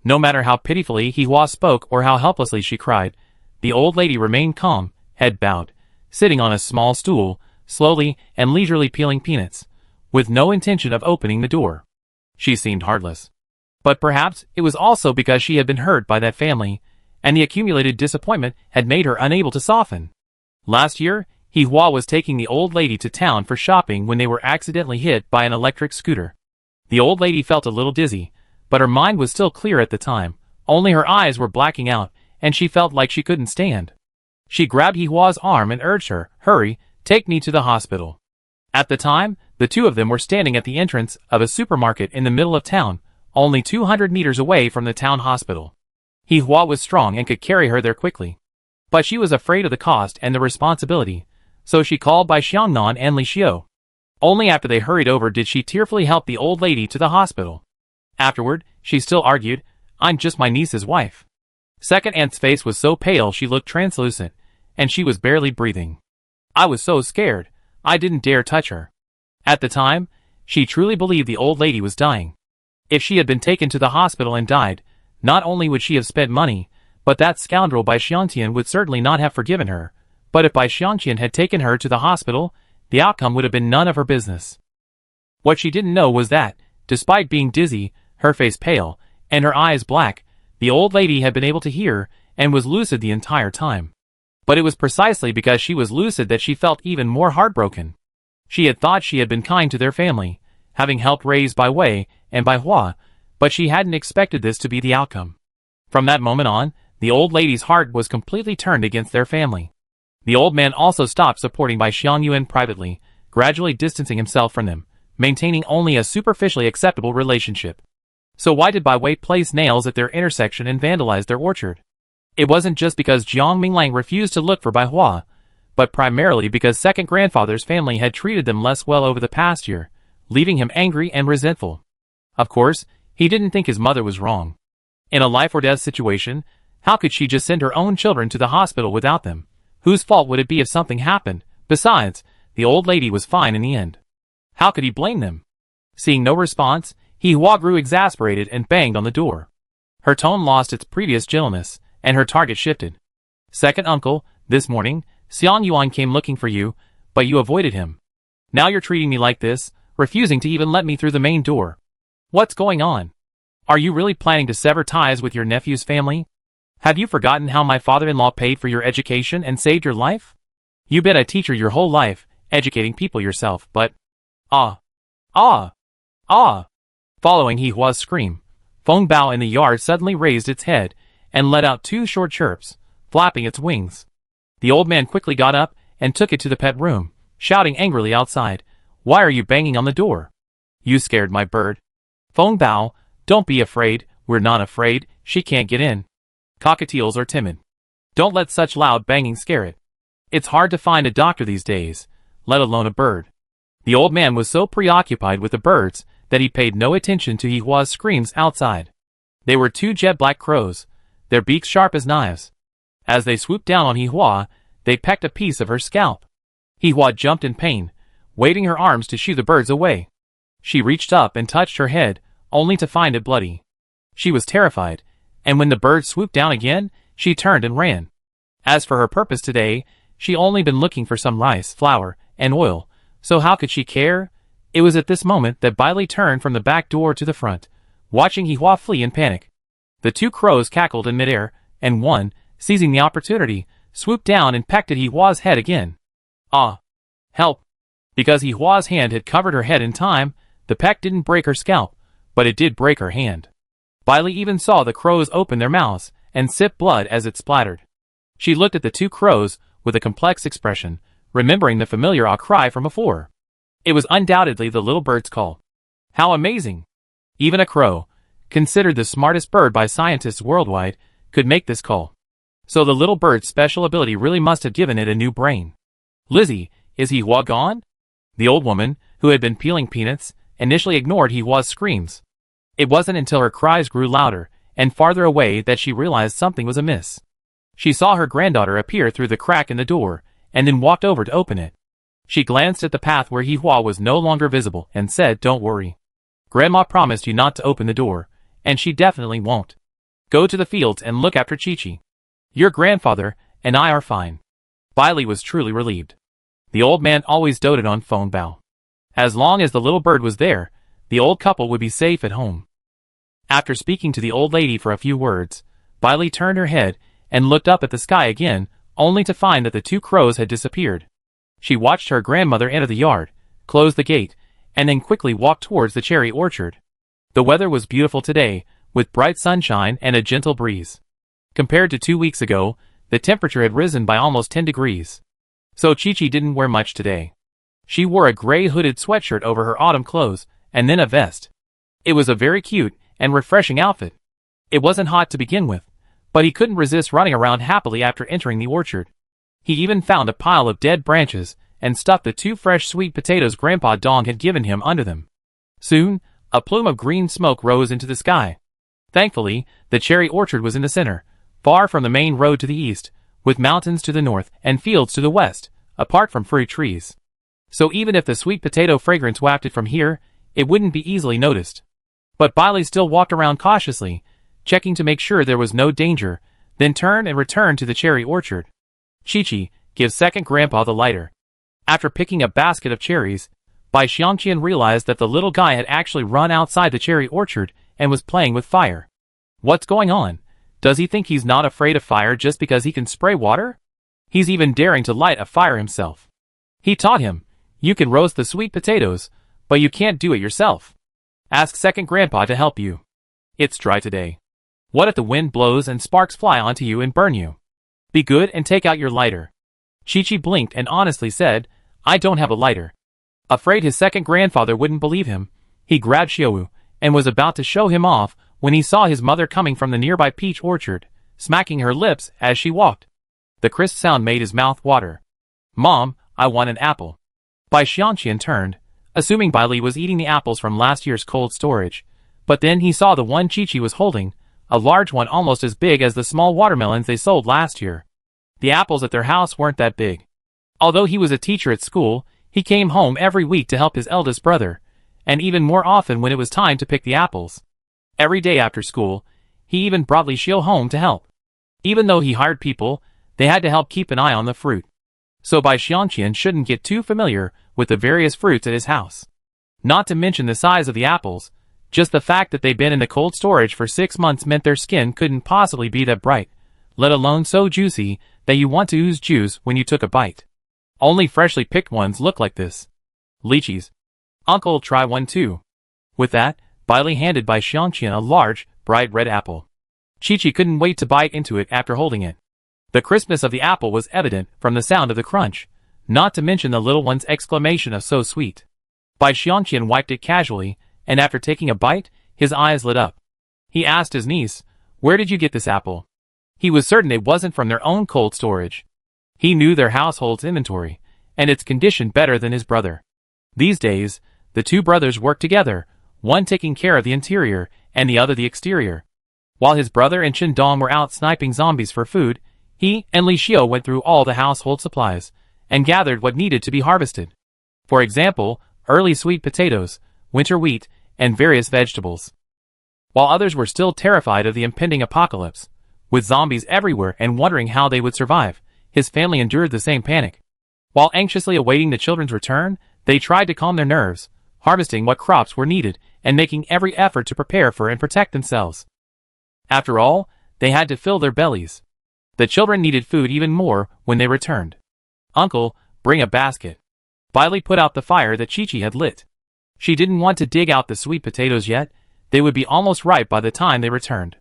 No matter how pitifully Hua spoke or how helplessly she cried, the old lady remained calm, head bowed, sitting on a small stool, slowly and leisurely peeling peanuts, with no intention of opening the door. She seemed heartless. But perhaps it was also because she had been hurt by that family, and the accumulated disappointment had made her unable to soften. Last year, Hua was taking the old lady to town for shopping when they were accidentally hit by an electric scooter. The old lady felt a little dizzy, but her mind was still clear at the time, only her eyes were blacking out, and she felt like she couldn't stand. She grabbed Hua's arm and urged her, hurry, take me to the hospital. At the time, the two of them were standing at the entrance of a supermarket in the middle of town, only 200 meters away from the town hospital. Hua was strong and could carry her there quickly. But she was afraid of the cost and the responsibility, so she called Bai Xiangnan and Li Xiu. Only after they hurried over did she tearfully help the old lady to the hospital. Afterward, she still argued, I'm just my niece's wife. Second aunt's face was so pale she looked translucent, and she was barely breathing. I was so scared, I didn't dare touch her. At the time, she truly believed the old lady was dying. If she had been taken to the hospital and died, not only would she have spent money, but that scoundrel Bai Xiangtian would certainly not have forgiven her. But if Bai Xiangtian had taken her to the hospital, the outcome would have been none of her business. What she didn't know was that, despite being dizzy, her face pale, and her eyes black, the old lady had been able to hear, and was lucid the entire time. But it was precisely because she was lucid that she felt even more heartbroken. She had thought she had been kind to their family, having helped raise Bai Wei and Bai Hua, but she hadn't expected this to be the outcome. From that moment on, the old lady's heart was completely turned against their family. The old man also stopped supporting Bai Xiangyuan privately, gradually distancing himself from them, maintaining only a superficially acceptable relationship. So why did Bai Wei place nails at their intersection and vandalize their orchard? It wasn't just because Jiang Minglang refused to look for Bai Hua, but primarily because second grandfather's family had treated them less well over the past year, leaving him angry and resentful. Of course, he didn't think his mother was wrong. In a life or death situation, how could she just send her own children to the hospital without them? Whose fault would it be if something happened? Besides, the old lady was fine in the end. How could he blame them? Seeing no response, Hua grew exasperated and banged on the door. Her tone lost its previous gentleness, and her target shifted. Second uncle, this morning, Xiang Yuan came looking for you, but you avoided him. Now you're treating me like this, refusing to even let me through the main door. What's going on? Are you really planning to sever ties with your nephew's family? Have you forgotten how my father-in-law paid for your education and saved your life? You've been a teacher your whole life, educating people yourself, but... Ah! Following Hua's scream, Feng Bao in the yard suddenly raised its head and let out two short chirps, flapping its wings. The old man quickly got up and took it to the pet room, shouting angrily outside, Why are you banging on the door? You scared my bird. Feng Bao, don't be afraid, we're not afraid, she can't get in. Cockatiels are timid. Don't let such loud banging scare it. It's hard to find a doctor these days, let alone a bird. The old man was so preoccupied with the birds that he paid no attention to Hua's screams outside. They were two jet-black crows, their beaks sharp as knives. As they swooped down on Hua, they pecked a piece of her scalp. Hua jumped in pain, waving her arms to shoo the birds away. She reached up and touched her head, only to find it bloody. She was terrified, and when the birds swooped down again, she turned and ran. As for her purpose today, she'd only been looking for some rice, flour, and oil, so how could she care? It was at this moment that Bailey turned from the back door to the front, watching Hua flee in panic. The two crows cackled in midair, and one, seizing the opportunity, swooped down and pecked at Hua's head again. Ah! Help! Because Hua's hand had covered her head in time, the peck didn't break her scalp, but it did break her hand. Bailey even saw the crows open their mouths and sip blood as it splattered. She looked at the two crows with a complex expression, remembering the familiar ah cry from before. It was undoubtedly the little bird's call. How amazing! Even a crow, considered the smartest bird by scientists worldwide, could make this call. So the little bird's special ability really must have given it a new brain. Lizzie, is he Hua gone? The old woman, who had been peeling peanuts, initially ignored Hua's screams. It wasn't until her cries grew louder and farther away that she realized something was amiss. She saw her granddaughter appear through the crack in the door, and then walked over to open it. She glanced at the path where Hua was no longer visible and said, "Don't worry. Grandma promised you not to open the door, and she definitely won't. Go to the fields and look after Chi-Chi. Your grandfather and I are fine." Bailey was truly relieved. The old man always doted on Phone Bao. As long as the little bird was there, the old couple would be safe at home. After speaking to the old lady for a few words, Bailey turned her head and looked up at the sky again, only to find that the two crows had disappeared. She watched her grandmother enter the yard, close the gate, and then quickly walk towards the cherry orchard. The weather was beautiful today, with bright sunshine and a gentle breeze. Compared to 2 weeks ago, the temperature had risen by almost 10 degrees. So Chi-Chi didn't wear much today. She wore a gray hooded sweatshirt over her autumn clothes, and then a vest. It was a very cute and refreshing outfit. It wasn't hot to begin with, but he couldn't resist running around happily after entering the orchard. He even found a pile of dead branches and stuffed the 2 fresh sweet potatoes Grandpa Dong had given him under them. Soon, a plume of green smoke rose into the sky. Thankfully, the cherry orchard was in the center, far from the main road to the east, with mountains to the north and fields to the west, apart from fruit trees. So even if the sweet potato fragrance wafted from here, it wouldn't be easily noticed. But Bailey still walked around cautiously, checking to make sure there was no danger, then turned and returned to the cherry orchard. Chi-Chi, give second grandpa the lighter. After picking a basket of cherries, Bai Xiangqian realized that the little guy had actually run outside the cherry orchard and was playing with fire. What's going on? Does he think he's not afraid of fire just because he can spray water? He's even daring to light a fire himself. He taught him, you can roast the sweet potatoes, but you can't do it yourself. Ask second grandpa to help you. It's dry today. What if the wind blows and sparks fly onto you and burn you? Be good and take out your lighter. Chi-Chi blinked and honestly said, I don't have a lighter. Afraid his second grandfather wouldn't believe him, he grabbed Xiaowu and was about to show him off when he saw his mother coming from the nearby peach orchard, smacking her lips as she walked. The crisp sound made his mouth water. Mom, I want an apple. Bai Xiangqian turned, assuming Bailey was eating the apples from last year's cold storage, but then he saw the one Chi-Chi was holding, a large one almost as big as the small watermelons they sold last year. The apples at their house weren't that big. Although he was a teacher at school, he came home every week to help his eldest brother, and even more often when it was time to pick the apples. Every day after school, he even brought Li Xiu home to help. Even though he hired people, they had to help keep an eye on the fruit. So Bai Xiangqian shouldn't get too familiar with the various fruits at his house. Not to mention the size of the apples, just the fact that they'd been in the cold storage for 6 months meant their skin couldn't possibly be that bright, let alone so juicy that you want to ooze juice when you took a bite. Only freshly picked ones look like this. Lychees. Uncle, try one too. With that, Bailey handed Bai Xiangqian a large, bright red apple. Chi-Chi couldn't wait to bite into it after holding it. The crispness of the apple was evident from the sound of the crunch, not to mention the little one's exclamation of so sweet. Bai Xiangqian wiped it casually, and after taking a bite, his eyes lit up. He asked his niece, where did you get this apple? He was certain it wasn't from their own cold storage. He knew their household's inventory, and its condition better than his brother. These days, the two brothers worked together, one taking care of the interior, and the other the exterior. While his brother and Chen Dong were out sniping zombies for food, he and Li Xiu went through all the household supplies, and gathered what needed to be harvested. For example, early sweet potatoes, winter wheat, and various vegetables. While others were still terrified of the impending apocalypse, with zombies everywhere and wondering how they would survive, his family endured the same panic. While anxiously awaiting the children's return, they tried to calm their nerves, harvesting what crops were needed and making every effort to prepare for and protect themselves. After all, they had to fill their bellies. The children needed food even more when they returned. Uncle, bring a basket. Bailey put out the fire that Chi-Chi had lit. She didn't want to dig out the sweet potatoes yet, they would be almost ripe by the time they returned.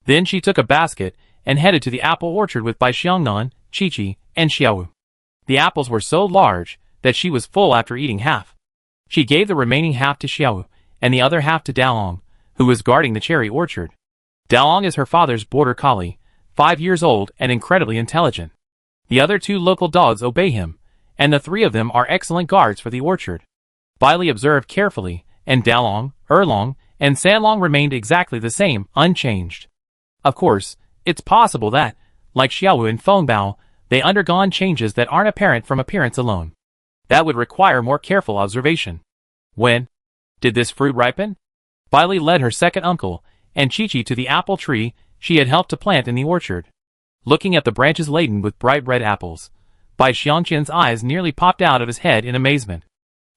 Then she took a basket and headed to the apple orchard with Bai Xiangnan, Chi-Chi, and Xiaowu. The apples were so large that she was full after eating half. She gave the remaining half to Xiaowu and the other half to Daolong, who was guarding the cherry orchard. Dalong is her father's border collie, 5 years old and incredibly intelligent. The other 2 local dogs obey him, and the 3 of them are excellent guards for the orchard. Bailey observed carefully, and Dalong, Erlong, and Sanlong remained exactly the same, unchanged. Of course, it's possible that, like Xiaowu and Fengbao, they undergone changes that aren't apparent from appearance alone. That would require more careful observation. When did this fruit ripen? Bailey led her second uncle and Chi-Chi to the apple tree she had helped to plant in the orchard. Looking at the branches laden with bright red apples, Bai Xiangqian's eyes nearly popped out of his head in amazement.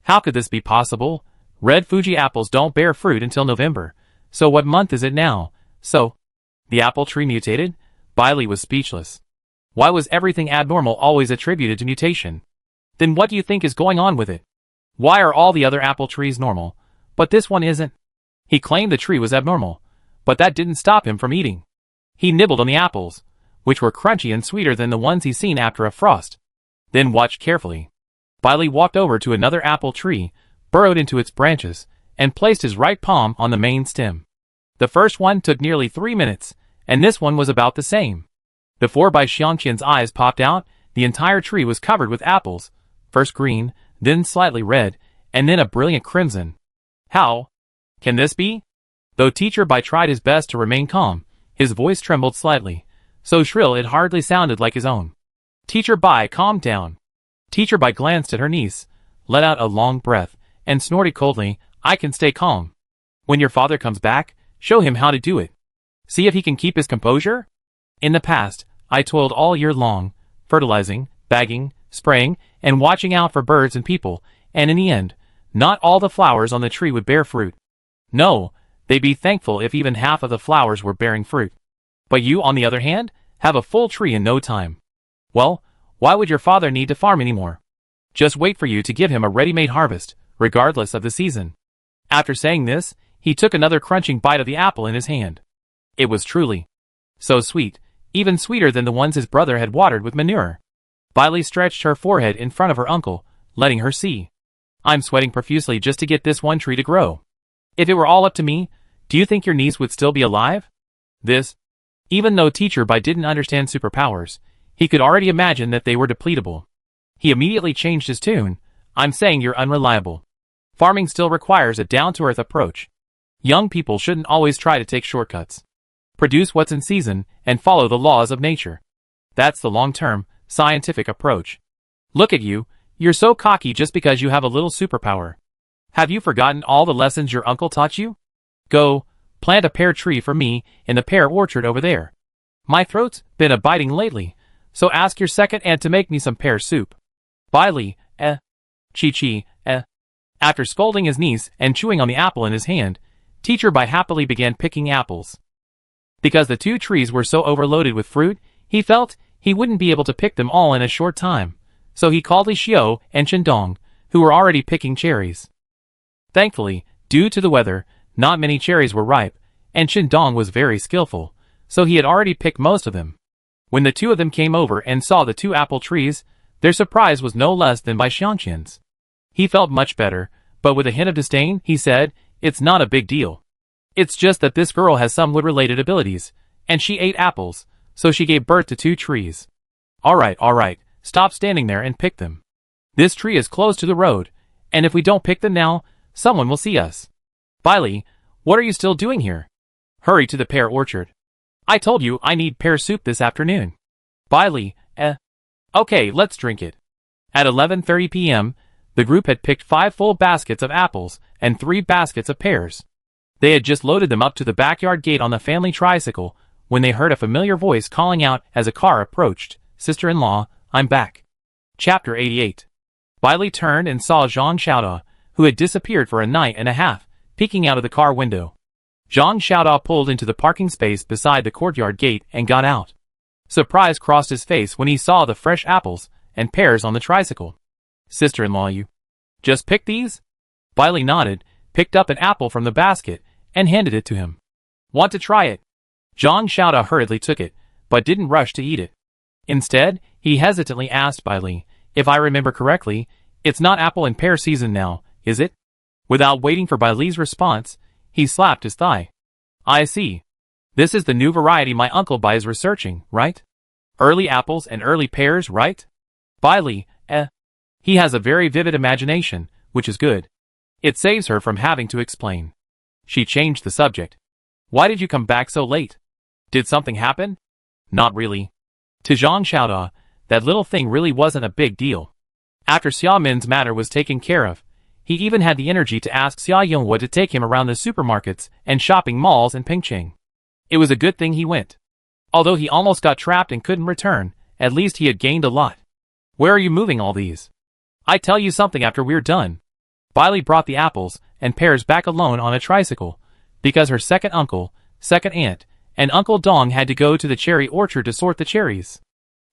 How could this be possible? Red Fuji apples don't bear fruit until November, so what month is it now? So, the apple tree mutated? Bailey was speechless. Why was everything abnormal always attributed to mutation? Then what do you think is going on with it? Why are all the other apple trees normal, but this one isn't? He claimed the tree was abnormal, but that didn't stop him from eating. He nibbled on the apples, which were crunchy and sweeter than the ones he'd seen after a frost. Then watched carefully. Bailey walked over to another apple tree, burrowed into its branches, and placed his right palm on the main stem. The first one took nearly 3 minutes, and this one was about the same. Before Bai Xiangqian's eyes popped out, the entire tree was covered with apples, first green, then slightly red, and then a brilliant crimson. How can this be? Though Teacher Bai tried his best to remain calm, his voice trembled slightly, so shrill it hardly sounded like his own. Teacher Bai, calm down. Teacher Bai glanced at her niece, let out a long breath, and snorted coldly, I can stay calm. When your father comes back, show him how to do it. See if he can keep his composure? In the past, I toiled all year long, fertilizing, bagging, spraying, and watching out for birds and people, and in the end, not all the flowers on the tree would bear fruit. No, they'd be thankful if even half of the flowers were bearing fruit. But you, on the other hand, have a full tree in no time. Well, why would your father need to farm anymore? Just wait for you to give him a ready-made harvest, regardless of the season. After saying this, he took another crunching bite of the apple in his hand. It was truly so sweet, even sweeter than the ones his brother had watered with manure. Bailey stretched her forehead in front of her uncle, letting her see. I'm sweating profusely just to get this one tree to grow. If it were all up to me, do you think your niece would still be alive? Even though Teacher Bai didn't understand superpowers, he could already imagine that they were depletable. He immediately changed his tune. I'm saying you're unreliable. Farming still requires a down-to-earth approach. Young people shouldn't always try to take shortcuts. Produce what's in season and follow the laws of nature. That's the long-term, scientific approach. Look at you, you're so cocky just because you have a little superpower. Have you forgotten all the lessons your uncle taught you? Go, plant a pear tree for me in the pear orchard over there. My throat's been a-biting lately, so ask your second aunt to make me some pear soup. Bailey, Chi-Chi, After scolding his niece and chewing on the apple in his hand, Teacher Bai happily began picking apples. Because the 2 trees were so overloaded with fruit, he felt he wouldn't be able to pick them all in a short time, so he called Li Xiao and Shendong, who were already picking cherries. Thankfully, due to the weather, not many cherries were ripe, and Shendong was very skillful, so he had already picked most of them. When the 2 of them came over and saw the 2 apple trees, their surprise was no less than Bai Xiangqian's. He felt much better, but with a hint of disdain, he said, it's not a big deal. It's just that this girl has some wood-related abilities, and she ate apples, so she gave birth to 2 trees. All right, stop standing there and pick them. This tree is close to the road, and if we don't pick them now, someone will see us. Bailey, what are you still doing here? Hurry to the pear orchard. I told you I need pear soup this afternoon. Bailey, Okay, let's drink it. At 11:30 p.m., the group had picked 5 full baskets of apples and 3 baskets of pears. They had just loaded them up to the backyard gate on the family tricycle when they heard a familiar voice calling out as a car approached, Sister-in-law, I'm back. Chapter 88. Bailey turned and saw Zhang Xiaoda, who had disappeared for a night and a half, peeking out of the car window. Zhang Xiaoda pulled into the parking space beside the courtyard gate and got out. Surprise crossed his face when he saw the fresh apples and pears on the tricycle. Sister-in-law, you just picked these? Bailey nodded, picked up an apple from the basket, and handed it to him. Want to try it? Zhang Xiaoda hurriedly took it, but didn't rush to eat it. Instead, he hesitantly asked Bailey, if I remember correctly, it's not apple and pear season now, is it? Without waiting for Bailey's response, He slapped his thigh. I see. This is the new variety my uncle buys researching, right? Early apples and early pears, right? Bailey, He has a very vivid imagination, which is good. It saves her from having to explain. She changed the subject. Why did you come back so late? Did something happen? Not really. To Zhang Xiaoda, that little thing really wasn't a big deal. After Xiaomin's matter was taken care of, he even had the energy to ask Xia Yonghua to take him around the supermarkets and shopping malls in Pingcheng. It was a good thing he went. Although he almost got trapped and couldn't return, at least he had gained a lot. Where are you moving all these? I tell you something after we're done. Bailey brought the apples and pears back alone on a tricycle, because her second uncle, second aunt, and Uncle Dong had to go to the cherry orchard to sort the cherries.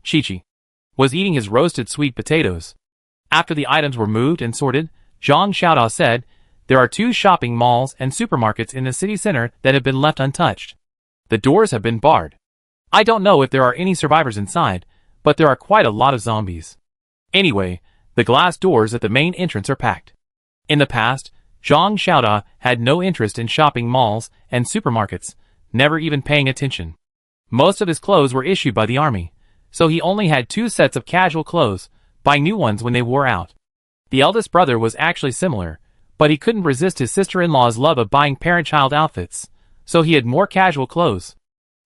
Chi-Chi was eating his roasted sweet potatoes. After the items were moved and sorted, Zhang Xiaoda said, there are 2 shopping malls and supermarkets in the city center that have been left untouched. The doors have been barred. I don't know if there are any survivors inside, but there are quite a lot of zombies. Anyway, the glass doors at the main entrance are packed. In the past, Zhang Xiaoda had no interest in shopping malls and supermarkets, never even paying attention. Most of his clothes were issued by the army, so he only had 2 sets of casual clothes, buying new ones when they wore out. The eldest brother was actually similar, but he couldn't resist his sister-in-law's love of buying parent-child outfits, so he had more casual clothes.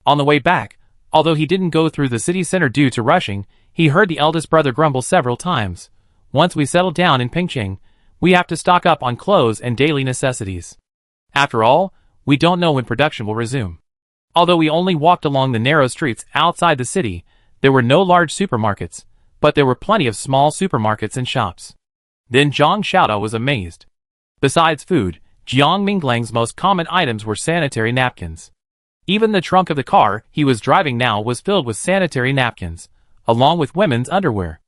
On the way back, although he didn't go through the city center due to rushing, he heard the eldest brother grumble several times. Once we settle down in Pingcheng, we have to stock up on clothes and daily necessities. After all, we don't know when production will resume. Although we only walked along the narrow streets outside the city, there were no large supermarkets, but there were plenty of small supermarkets and shops. Then Zhang Xiaoda was amazed. Besides food, Jiang Minglang's most common items were sanitary napkins. Even the trunk of the car he was driving now was filled with sanitary napkins, along with women's underwear.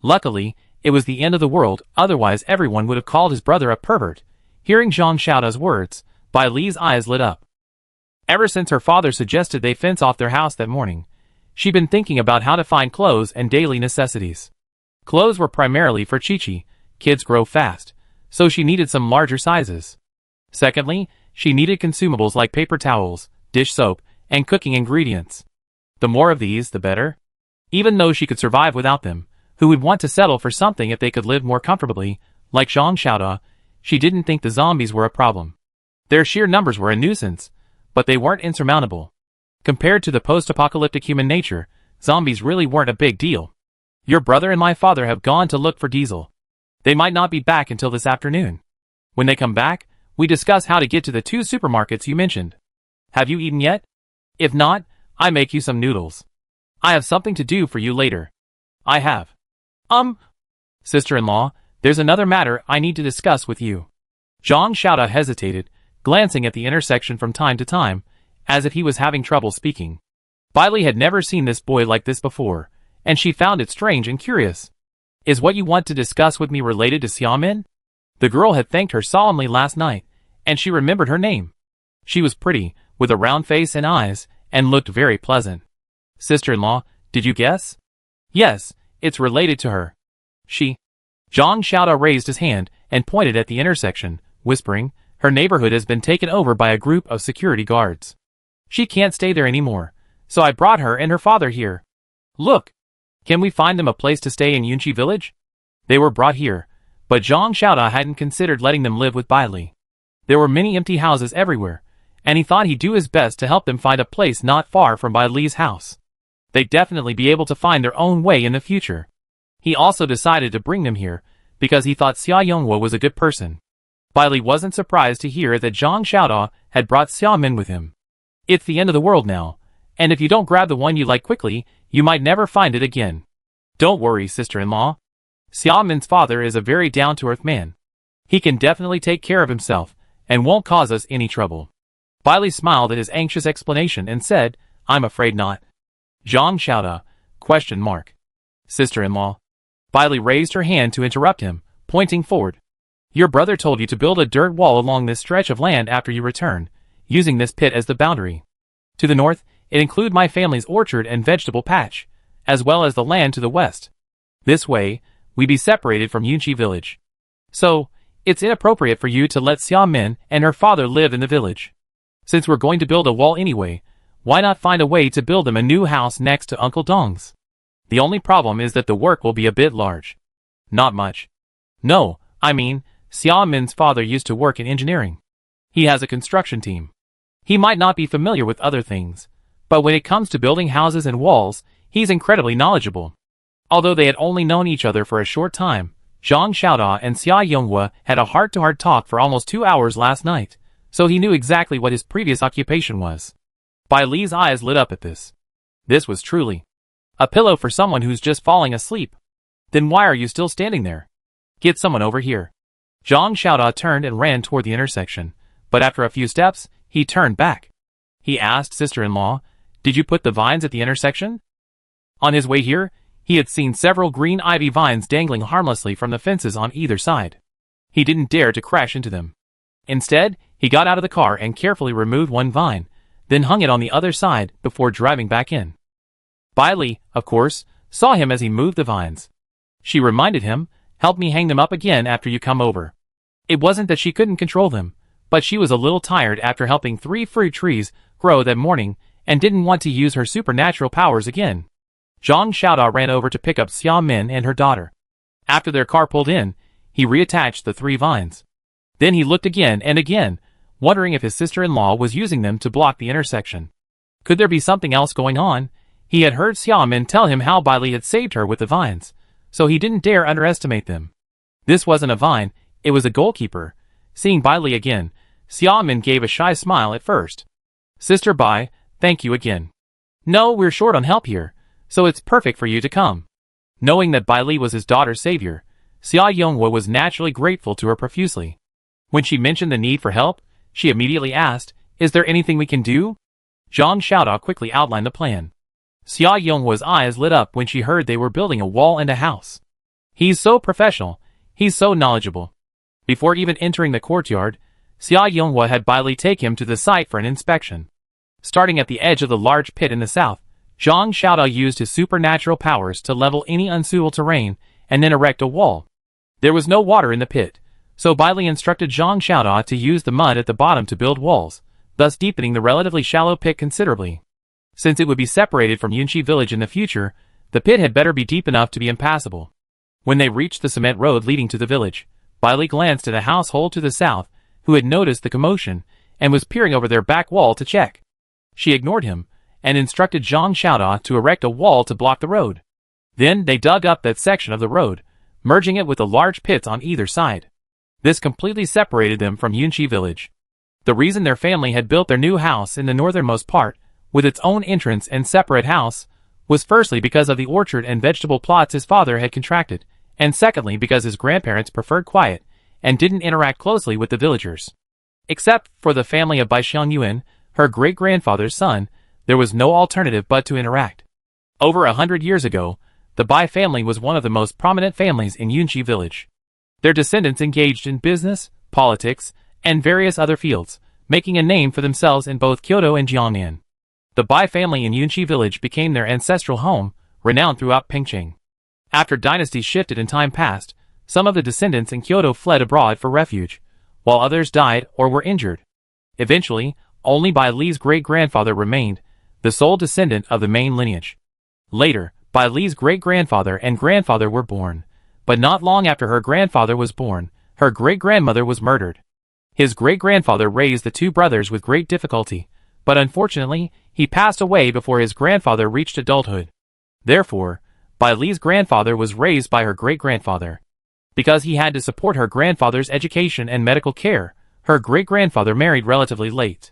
Luckily, it was the end of the world, otherwise everyone would have called his brother a pervert. Hearing Zhang Xiaoda's words, Bai Li's eyes lit up. Ever since her father suggested they fence off their house that morning, she'd been thinking about how to find clothes and daily necessities. Clothes were primarily for Chi-Chi. Kids grow fast, so she needed some larger sizes. Secondly, she needed consumables like paper towels, dish soap, and cooking ingredients. The more of these, the better. Even though she could survive without them, who would want to settle for something if they could live more comfortably, like Zhang Xiaoda, she didn't think the zombies were a problem. Their sheer numbers were a nuisance, but they weren't insurmountable. Compared to the post-apocalyptic human nature, zombies really weren't a big deal. Your brother and my father have gone to look for Diesel. They might not be back until this afternoon. When they come back, we discuss how to get to the 2 supermarkets you mentioned. Have you eaten yet? If not, I make you some noodles. I have something to do for you later. I have. Sister-in-law, there's another matter I need to discuss with you. Zhang Xiaoda hesitated, glancing at the intersection from time to time, as if he was having trouble speaking. Bailey had never seen this boy like this before, and she found it strange and curious. Is what you want to discuss with me related to Xiaomin? The girl had thanked her solemnly last night, and she remembered her name. She was pretty, with a round face and eyes, and looked very pleasant. Sister-in-law, did you guess? Yes, it's related to her. Zhang Xiaoda raised his hand and pointed at the intersection, whispering, her neighborhood has been taken over by a group of security guards. She can't stay there anymore, so I brought her and her father here. Look! Can we find them a place to stay in Yunqi village? They were brought here, but Zhang Xiaoda hadn't considered letting them live with Bailey. There were many empty houses everywhere, and he thought he'd do his best to help them find a place not far from Bailey's house. They'd definitely be able to find their own way in the future. He also decided to bring them here, because he thought Xia Yonghua was a good person. Bailey wasn't surprised to hear that Zhang Xiaoda had brought Xiaomin with him. It's the end of the world now, and if you don't grab the one you like quickly, you might never find it again. Don't worry, sister-in-law. Xiaomin's father is a very down-to-earth man. He can definitely take care of himself, and won't cause us any trouble. Bailey smiled at his anxious explanation and said, I'm afraid not. Zhang Xiaoda, ? Sister-in-law. Bailey raised her hand to interrupt him, pointing forward. Your brother told you to build a dirt wall along this stretch of land after you return, using this pit as the boundary. To the north, it includes my family's orchard and vegetable patch, as well as the land to the west. This way, we be separated from Yunqi village. So, It's inappropriate for you to let Xia Min and her father live in the village. Since we're going to build a wall anyway, why not find a way to build them a new house next to Uncle Dong's? The only problem is that the work will be a bit large. Not much. No, I mean, Xia Min's father used to work in engineering. He has a construction team. He might not be familiar with other things, but when it comes to building houses and walls, he's incredibly knowledgeable. Although they had only known each other for a short time, Zhang Xiaoda and Xia Yonghua had a heart-to-heart talk for almost 2 hours last night, so he knew exactly what his previous occupation was. Bai Li's eyes lit up at this. This was truly a pillow for someone who's just falling asleep. Then why are you still standing there? Get someone over here. Zhang Xiaoda turned and ran toward the intersection, but after a few steps, he turned back. He asked sister-in-law, "Did you put the vines at the intersection?" On his way here, he had seen several green ivy vines dangling harmlessly from the fences on either side. He didn't dare to crash into them. Instead, he got out of the car and carefully removed one vine, then hung it on the other side before driving back in. Bai Li, of course, saw him as he moved the vines. She reminded him, "Help me hang them up again after you come over." It wasn't that she couldn't control them, but she was a little tired after helping 3 fruit trees grow that morning and didn't want to use her supernatural powers again. Zhang Xiaoda ran over to pick up Xia Min and her daughter. After their car pulled in, he reattached the 3 vines. Then he looked again and again, wondering if his sister-in-law was using them to block the intersection. Could there be something else going on? He had heard Xia Min tell him how Bai Li had saved her with the vines, so he didn't dare underestimate them. This wasn't a vine, it was a goalkeeper. Seeing Bai Li again, Xia Min gave a shy smile at first. "Sister Bai, thank you again. No, we're short on help here, so it's perfect for you to come." Knowing that Bai Li was his daughter's savior, Xia Yonghua was naturally grateful to her profusely. When she mentioned the need for help, she immediately asked, "Is there anything we can do?" Zhang Xiaoda quickly outlined the plan. Xia Yonghua's eyes lit up when she heard they were building a wall and a house. He's so professional, he's so knowledgeable. Before even entering the courtyard, Xia Yonghua had Bai Li take him to the site for an inspection. Starting at the edge of the large pit in the south, Zhang Xiaoda used his supernatural powers to level any unsuitable terrain and then erect a wall. There was no water in the pit, so Bai Li instructed Zhang Xiaoda to use the mud at the bottom to build walls, thus deepening the relatively shallow pit considerably. Since it would be separated from Yunqi village in the future, the pit had better be deep enough to be impassable. When they reached the cement road leading to the village, Bai Li glanced at a household to the south, who had noticed the commotion, and was peering over their back wall to check. She ignored him, and instructed Zhang Xiaoda to erect a wall to block the road. Then they dug up that section of the road, merging it with the large pits on either side. This completely separated them from Yunqi village. The reason their family had built their new house in the northernmost part, with its own entrance and separate house, was firstly because of the orchard and vegetable plots his father had contracted, and secondly because his grandparents preferred quiet, and didn't interact closely with the villagers. Except for the family of Bai Xiangyuan, her great-grandfather's son, there was no alternative but to interact. Over 100 years ago, the Bai family was one of the most prominent families in Yunqi village. Their descendants engaged in business, politics, and various other fields, making a name for themselves in both Kyoto and Jiangnan. The Bai family in Yunqi village became their ancestral home, renowned throughout Pingqing. After dynasties shifted and time passed, some of the descendants in Kyoto fled abroad for refuge, while others died or were injured. Eventually, only Bai Li's great-grandfather remained, the sole descendant of the main lineage. Later, Bai Li's great-grandfather and grandfather were born, but not long after her grandfather was born, her great-grandmother was murdered. His great-grandfather raised the 2 brothers with great difficulty, but unfortunately, he passed away before his grandfather reached adulthood. Therefore, Bai Li's grandfather was raised by her great-grandfather. Because he had to support her grandfather's education and medical care, her great-grandfather married relatively late.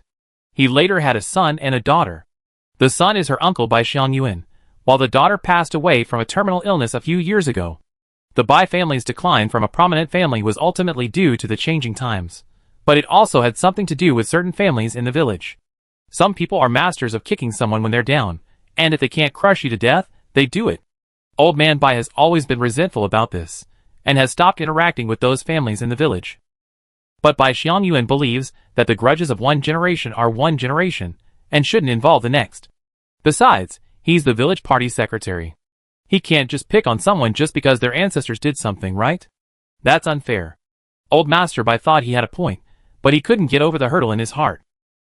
He later had a son and a daughter. The son is her uncle Bai Xiangyuan, while the daughter passed away from a terminal illness a few years ago. The Bai family's decline from a prominent family was ultimately due to the changing times, but it also had something to do with certain families in the village. Some people are masters of kicking someone when they're down, and if they can't crush you to death, they do it. Old Man Bai has always been resentful about this, and has stopped interacting with those families in the village. But Bai Xiangyuan believes that the grudges of one generation are one generation, and shouldn't involve the next. Besides, he's the village party secretary. He can't just pick on someone just because their ancestors did something, right? That's unfair. Old Master Bai thought he had a point, but he couldn't get over the hurdle in his heart.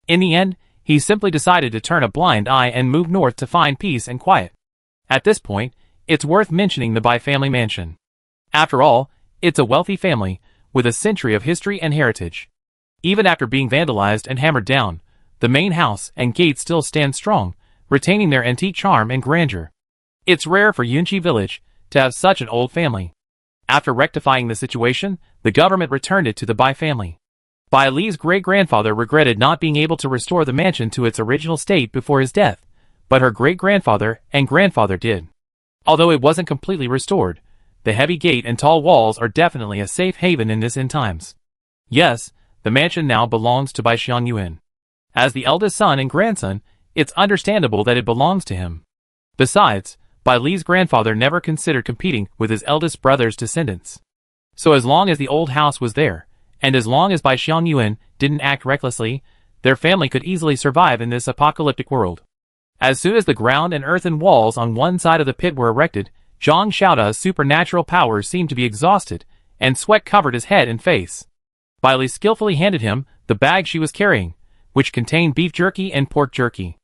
In the end, he simply decided to turn a blind eye and move north to find peace and quiet. At this point, it's worth mentioning the Bai family mansion. After all, it's a wealthy family, with a century of history and heritage. Even after being vandalized and hammered down, the main house and gates still stand strong, retaining their antique charm and grandeur. It's rare for Yunqi village to have such an old family. After rectifying the situation, the government returned it to the Bai family. Bai Li's great-grandfather regretted not being able to restore the mansion to its original state before his death, but her great-grandfather and grandfather did. Although it wasn't completely restored, the heavy gate and tall walls are definitely a safe haven in this end times. Yes, the mansion now belongs to Bai Xiangyuan. As the eldest son and grandson, it's understandable that it belongs to him. Besides, Bai Li's grandfather never considered competing with his eldest brother's descendants. So as long as the old house was there, and as long as Bai Xiangyuan didn't act recklessly, their family could easily survive in this apocalyptic world. As soon as the ground and earthen walls on one side of the pit were erected, Zhang Xiaoda's supernatural powers seemed to be exhausted, and sweat covered his head and face. Bai Li skillfully handed him the bag she was carrying, which contained beef jerky and pork jerky.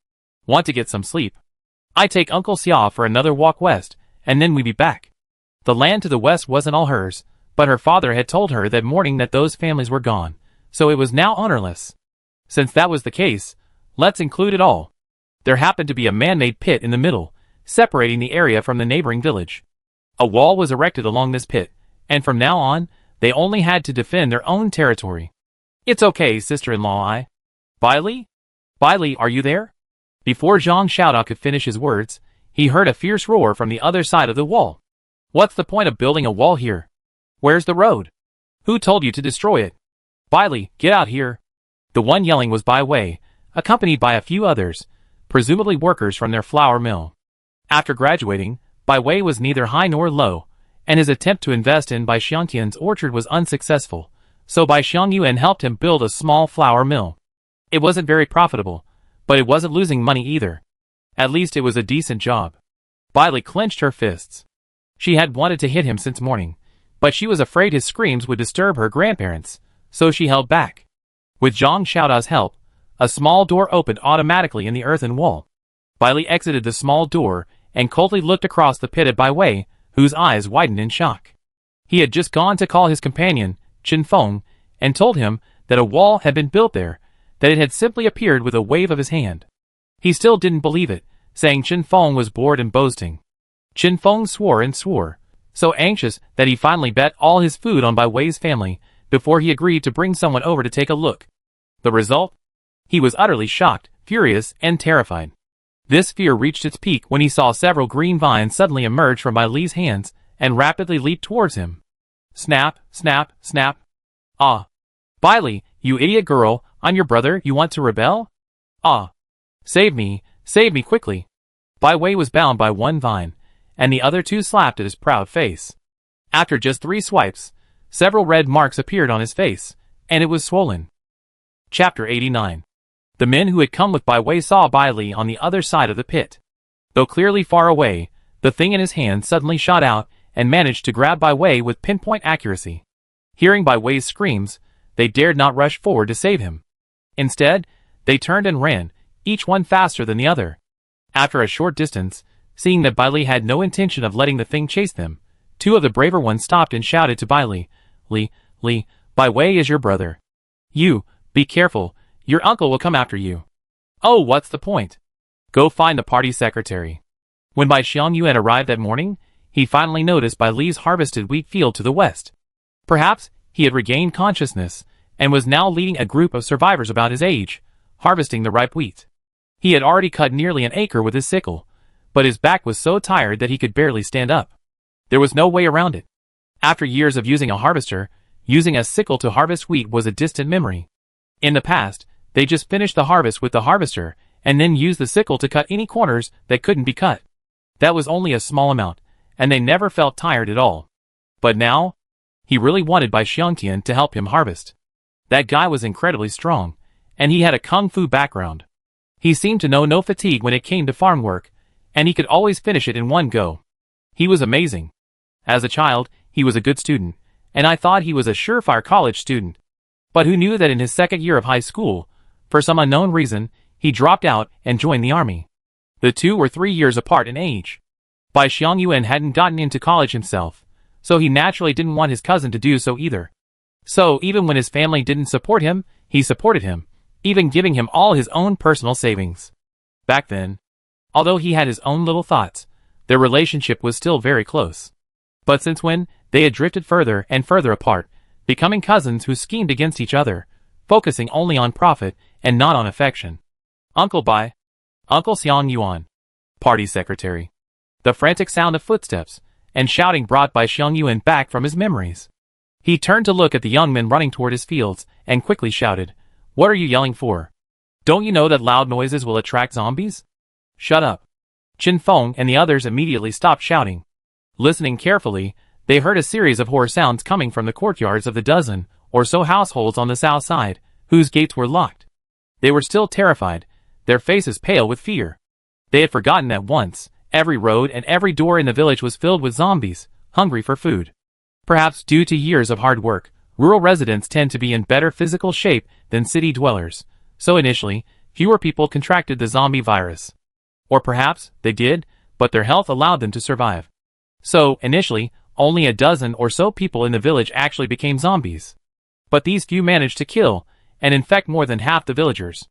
Want to get some sleep? I take Uncle Xia for another walk west, and then we be back. The land to the west wasn't all hers, but her father had told her that morning that those families were gone, so it was now ownerless. Since that was the case, let's include it all. There happened to be a man-made pit in the middle, separating the area from the neighboring village. A wall was erected along this pit, and from now on, they only had to defend their own territory. It's okay, sister-in-law. Bai Li? Bai Li, are you there? Before Zhang Xiaoda could finish his words, he heard a fierce roar from the other side of the wall. What's the point of building a wall here? Where's the road? Who told you to destroy it? Bai Li, get out here. The one yelling was Bai Wei, accompanied by a few others, presumably workers from their flour mill. After graduating, Bai Wei was neither high nor low, and his attempt to invest in Bai Xiangtian's orchard was unsuccessful, so Bai Xiangyuan helped him build a small flour mill. It wasn't very profitable, but it wasn't losing money either. At least it was a decent job. Bai Li clenched her fists. She had wanted to hit him since morning, but she was afraid his screams would disturb her grandparents, so she held back. With Zhang Xiaoda's help, a small door opened automatically in the earthen wall. Bai Li exited the small door and coldly looked across the pit at Bai Wei, whose eyes widened in shock. He had just gone to call his companion, Qin Feng, and told him that a wall had been built there, that it had simply appeared with a wave of his hand. He still didn't believe it, saying Qin Feng was bored and boasting. Qin Feng swore and swore, so anxious that he finally bet all his food on Bai Wei's family before he agreed to bring someone over to take a look. The result? He was utterly shocked, furious, and terrified. This fear reached its peak when he saw several green vines suddenly emerge from Bai Li's hands and rapidly leap towards him. Snap, snap, snap. Ah! Bai Li, you idiot girl, I'm your brother, you want to rebel? Ah! Save me quickly. Bai Wei was bound by one vine, and the other two slapped at his proud face. After just 3 swipes, several red marks appeared on his face, and it was swollen. Chapter 89. The men who had come with Bai Wei saw Bai Li on the other side of the pit. Though clearly far away, the thing in his hand suddenly shot out and managed to grab Bai Wei with pinpoint accuracy. Hearing Bai Wei's screams, they dared not rush forward to save him. Instead, they turned and ran, each one faster than the other. After a short distance, seeing that Bai Li had no intention of letting the thing chase them, 2 of the braver ones stopped and shouted to Bai Li, Li, Bai Wei is your brother. You, be careful, your uncle will come after you. Oh, what's the point? Go find the party secretary. When Bai Xiangyuan arrived that morning, he finally noticed Bai Li's harvested wheat field to the west. Perhaps he had regained consciousness and was now leading a group of survivors about his age, harvesting the ripe wheat. He had already cut nearly an acre with his sickle, but his back was so tired that he could barely stand up. There was no way around it. After years of using a harvester, using a sickle to harvest wheat was a distant memory. In the past, they just finished the harvest with the harvester, and then used the sickle to cut any corners that couldn't be cut. That was only a small amount, and they never felt tired at all. But now, he really wanted Bai Xiangtian to help him harvest. That guy was incredibly strong, and he had a kung fu background. He seemed to know no fatigue when it came to farm work, and he could always finish it in one go. He was amazing. As a child, he was a good student, and I thought he was a surefire college student. But who knew that in his second year of high school, for some unknown reason, he dropped out and joined the army. The two were 3 years apart in age. Bai Xiangyuan hadn't gotten into college himself, so he naturally didn't want his cousin to do so either. So even when his family didn't support him, he supported him, even giving him all his own personal savings. Back then, although he had his own little thoughts, their relationship was still very close. But since when, they had drifted further and further apart, becoming cousins who schemed against each other, focusing only on profit and not on affection. Uncle Bai. Uncle Xiang Yuan. Party secretary. The frantic sound of footsteps and shouting brought Bai Xiangyuan back from his memories. He turned to look at the young men running toward his fields and quickly shouted, "What are you yelling for? Don't you know that loud noises will attract zombies?" "Shut up." Qin Feng and the others immediately stopped shouting. Listening carefully, they heard a series of horror sounds coming from the courtyards of the dozen or so households on the south side, whose gates were locked. They were still terrified, their faces pale with fear. They had forgotten that once, every road and every door in the village was filled with zombies, hungry for food. Perhaps due to years of hard work, rural residents tend to be in better physical shape than city dwellers, so initially, fewer people contracted the zombie virus. Or perhaps, they did, but their health allowed them to survive. So, initially, only a dozen or so people in the village actually became zombies. But these few managed to kill and infect more than half the villagers.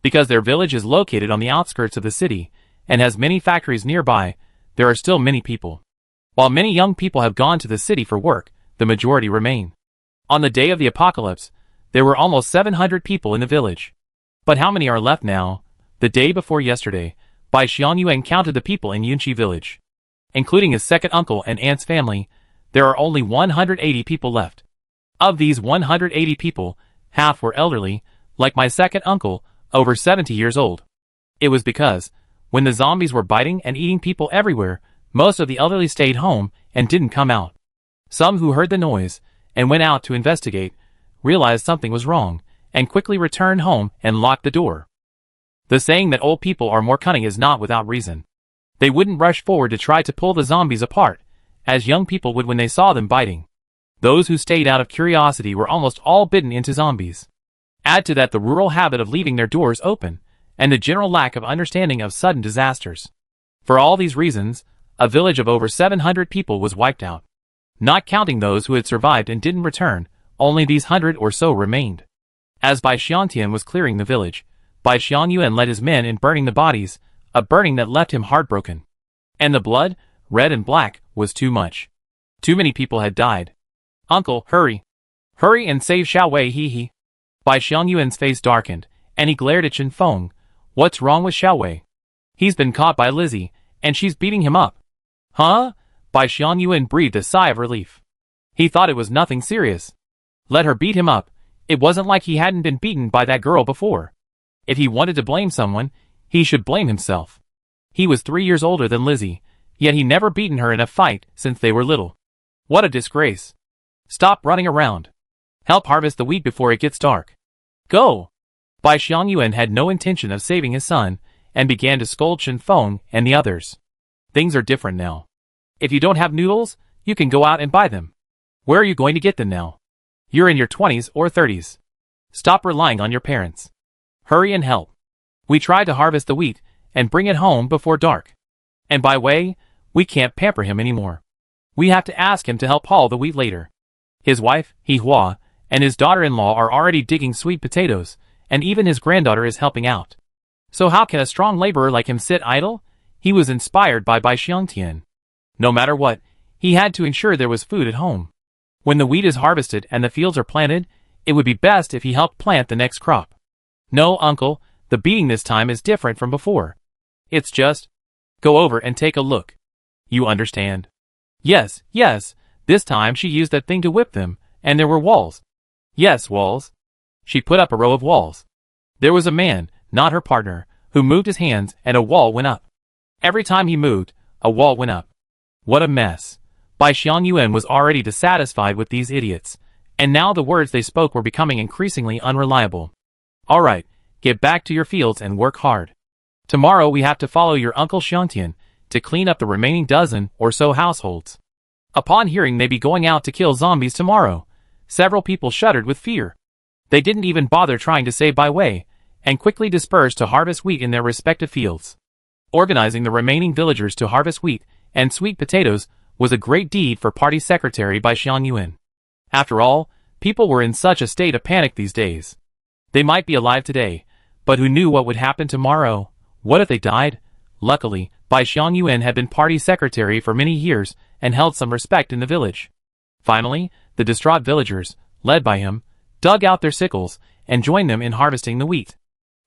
Because their village is located on the outskirts of the city and has many factories nearby, there are still many people. While many young people have gone to the city for work, the majority remain. On the day of the apocalypse, there were almost 700 people in the village. But how many are left now? The day before yesterday, Bai Xiangyuan counted the people in Yunqi village. Including his second uncle and aunt's family, there are only 180 people left. Of these 180 people, half were elderly, like my second uncle, over 70 years old. It was because, when the zombies were biting and eating people everywhere, most of the elderly stayed home and didn't come out. Some who heard the noise and went out to investigate realized something was wrong and quickly returned home and locked the door. The saying that old people are more cunning is not without reason. They wouldn't rush forward to try to pull the zombies apart, as young people would when they saw them biting. Those who stayed out of curiosity were almost all bitten into zombies. Add to that the rural habit of leaving their doors open, and the general lack of understanding of sudden disasters. For all these reasons, a village of over 700 people was wiped out. Not counting those who had survived and didn't return, only these 100 or so remained. As Bai Xiangtian was clearing the village, Bai Xiangyuan led his men in burning the bodies, a burning that left him heartbroken. And the blood, red and black, was too much. Too many people had died. "Uncle, hurry. Hurry and save Xiao Wei, he. Bai Xiangyuan's face darkened, and he glared at Qin Feng. "What's wrong with Xiao Wei? He's been caught by Lizzie, and she's beating him up." "Huh?" Bai Xiangyuan breathed a sigh of relief. He thought it was nothing serious. Let her beat him up. It wasn't like he hadn't been beaten by that girl before. If he wanted to blame someone, he should blame himself. He was 3 years older than Lizzie, yet he never beaten her in a fight since they were little. What a disgrace. Stop running around. Help harvest the wheat before it gets dark. Go! Bai Xiangyuan had no intention of saving his son, and began to scold Qin Feng and the others. Things are different now. If you don't have noodles, you can go out and buy them. Where are you going to get them now? You're in your 20s or 30s. Stop relying on your parents. Hurry and help. We tried to harvest the wheat and bring it home before dark. And by way, we can't pamper him anymore. We have to ask him to help haul the wheat later. His wife, He Hua, and his daughter-in-law are already digging sweet potatoes, and even his granddaughter is helping out. So how can a strong laborer like him sit idle? He was inspired by Bai Xiangtian. No matter what, he had to ensure there was food at home. When the wheat is harvested and the fields are planted, it would be best if he helped plant the next crop. No, uncle, the beating this time is different from before. It's just, go over and take a look. You understand? Yes, this time she used that thing to whip them, and there were walls. Yes, walls. She put up a row of walls. There was a man, not her partner, who moved his hands and a wall went up. Every time he moved, a wall went up. What a mess. Bai Xiangyuan was already dissatisfied with these idiots, and now the words they spoke were becoming increasingly unreliable. All right, get back to your fields and work hard. Tomorrow we have to follow your Uncle Xiangtian to clean up the remaining dozen or so households. Upon hearing they'd be going out to kill zombies tomorrow, several people shuddered with fear. They didn't even bother trying to save Bai Wei, and quickly dispersed to harvest wheat in their respective fields. Organizing the remaining villagers to harvest wheat and sweet potatoes was a great deed for party secretary Bai Xiangyuan. After all, people were in such a state of panic these days. They might be alive today, but who knew what would happen tomorrow? What if they died? Luckily, Bai Xiangyuan had been party secretary for many years and held some respect in the village. Finally, the distraught villagers, led by him, dug out their sickles and joined them in harvesting the wheat.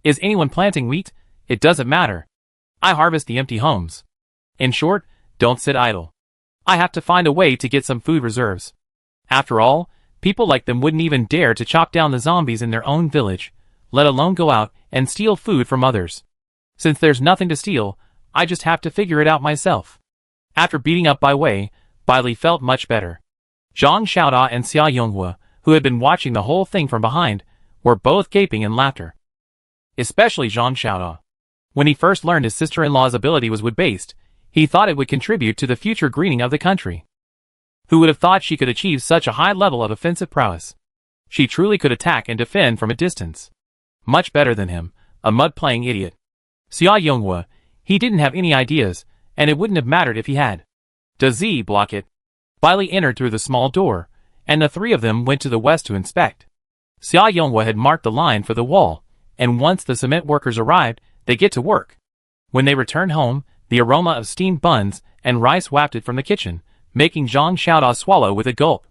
Is anyone planting wheat? It doesn't matter. I harvest the empty homes. In short, don't sit idle. I have to find a way to get some food reserves. After all, people like them wouldn't even dare to chop down the zombies in their own village, let alone go out and steal food from others. Since there's nothing to steal, I just have to figure it out myself. After beating up Bai Wei, Bai Li felt much better. Zhang Xiaoda and Xia Yonghua, who had been watching the whole thing from behind, were both gaping in laughter. Especially Zhang Xiaoda. When he first learned his sister-in-law's ability was wood-based, he thought it would contribute to the future greening of the country. Who would have thought she could achieve such a high level of offensive prowess? She truly could attack and defend from a distance. Much better than him, a mud-playing idiot. Xia Yonghua, he didn't have any ideas, and it wouldn't have mattered if he had. Does Z block it? Bai Li entered through the small door, and the three of them went to the west to inspect. Xia Yonghua had marked the line for the wall, and once the cement workers arrived, they get to work. When they returned home, the aroma of steamed buns and rice wafted from the kitchen, making Zhang Xiaoda swallow with a gulp.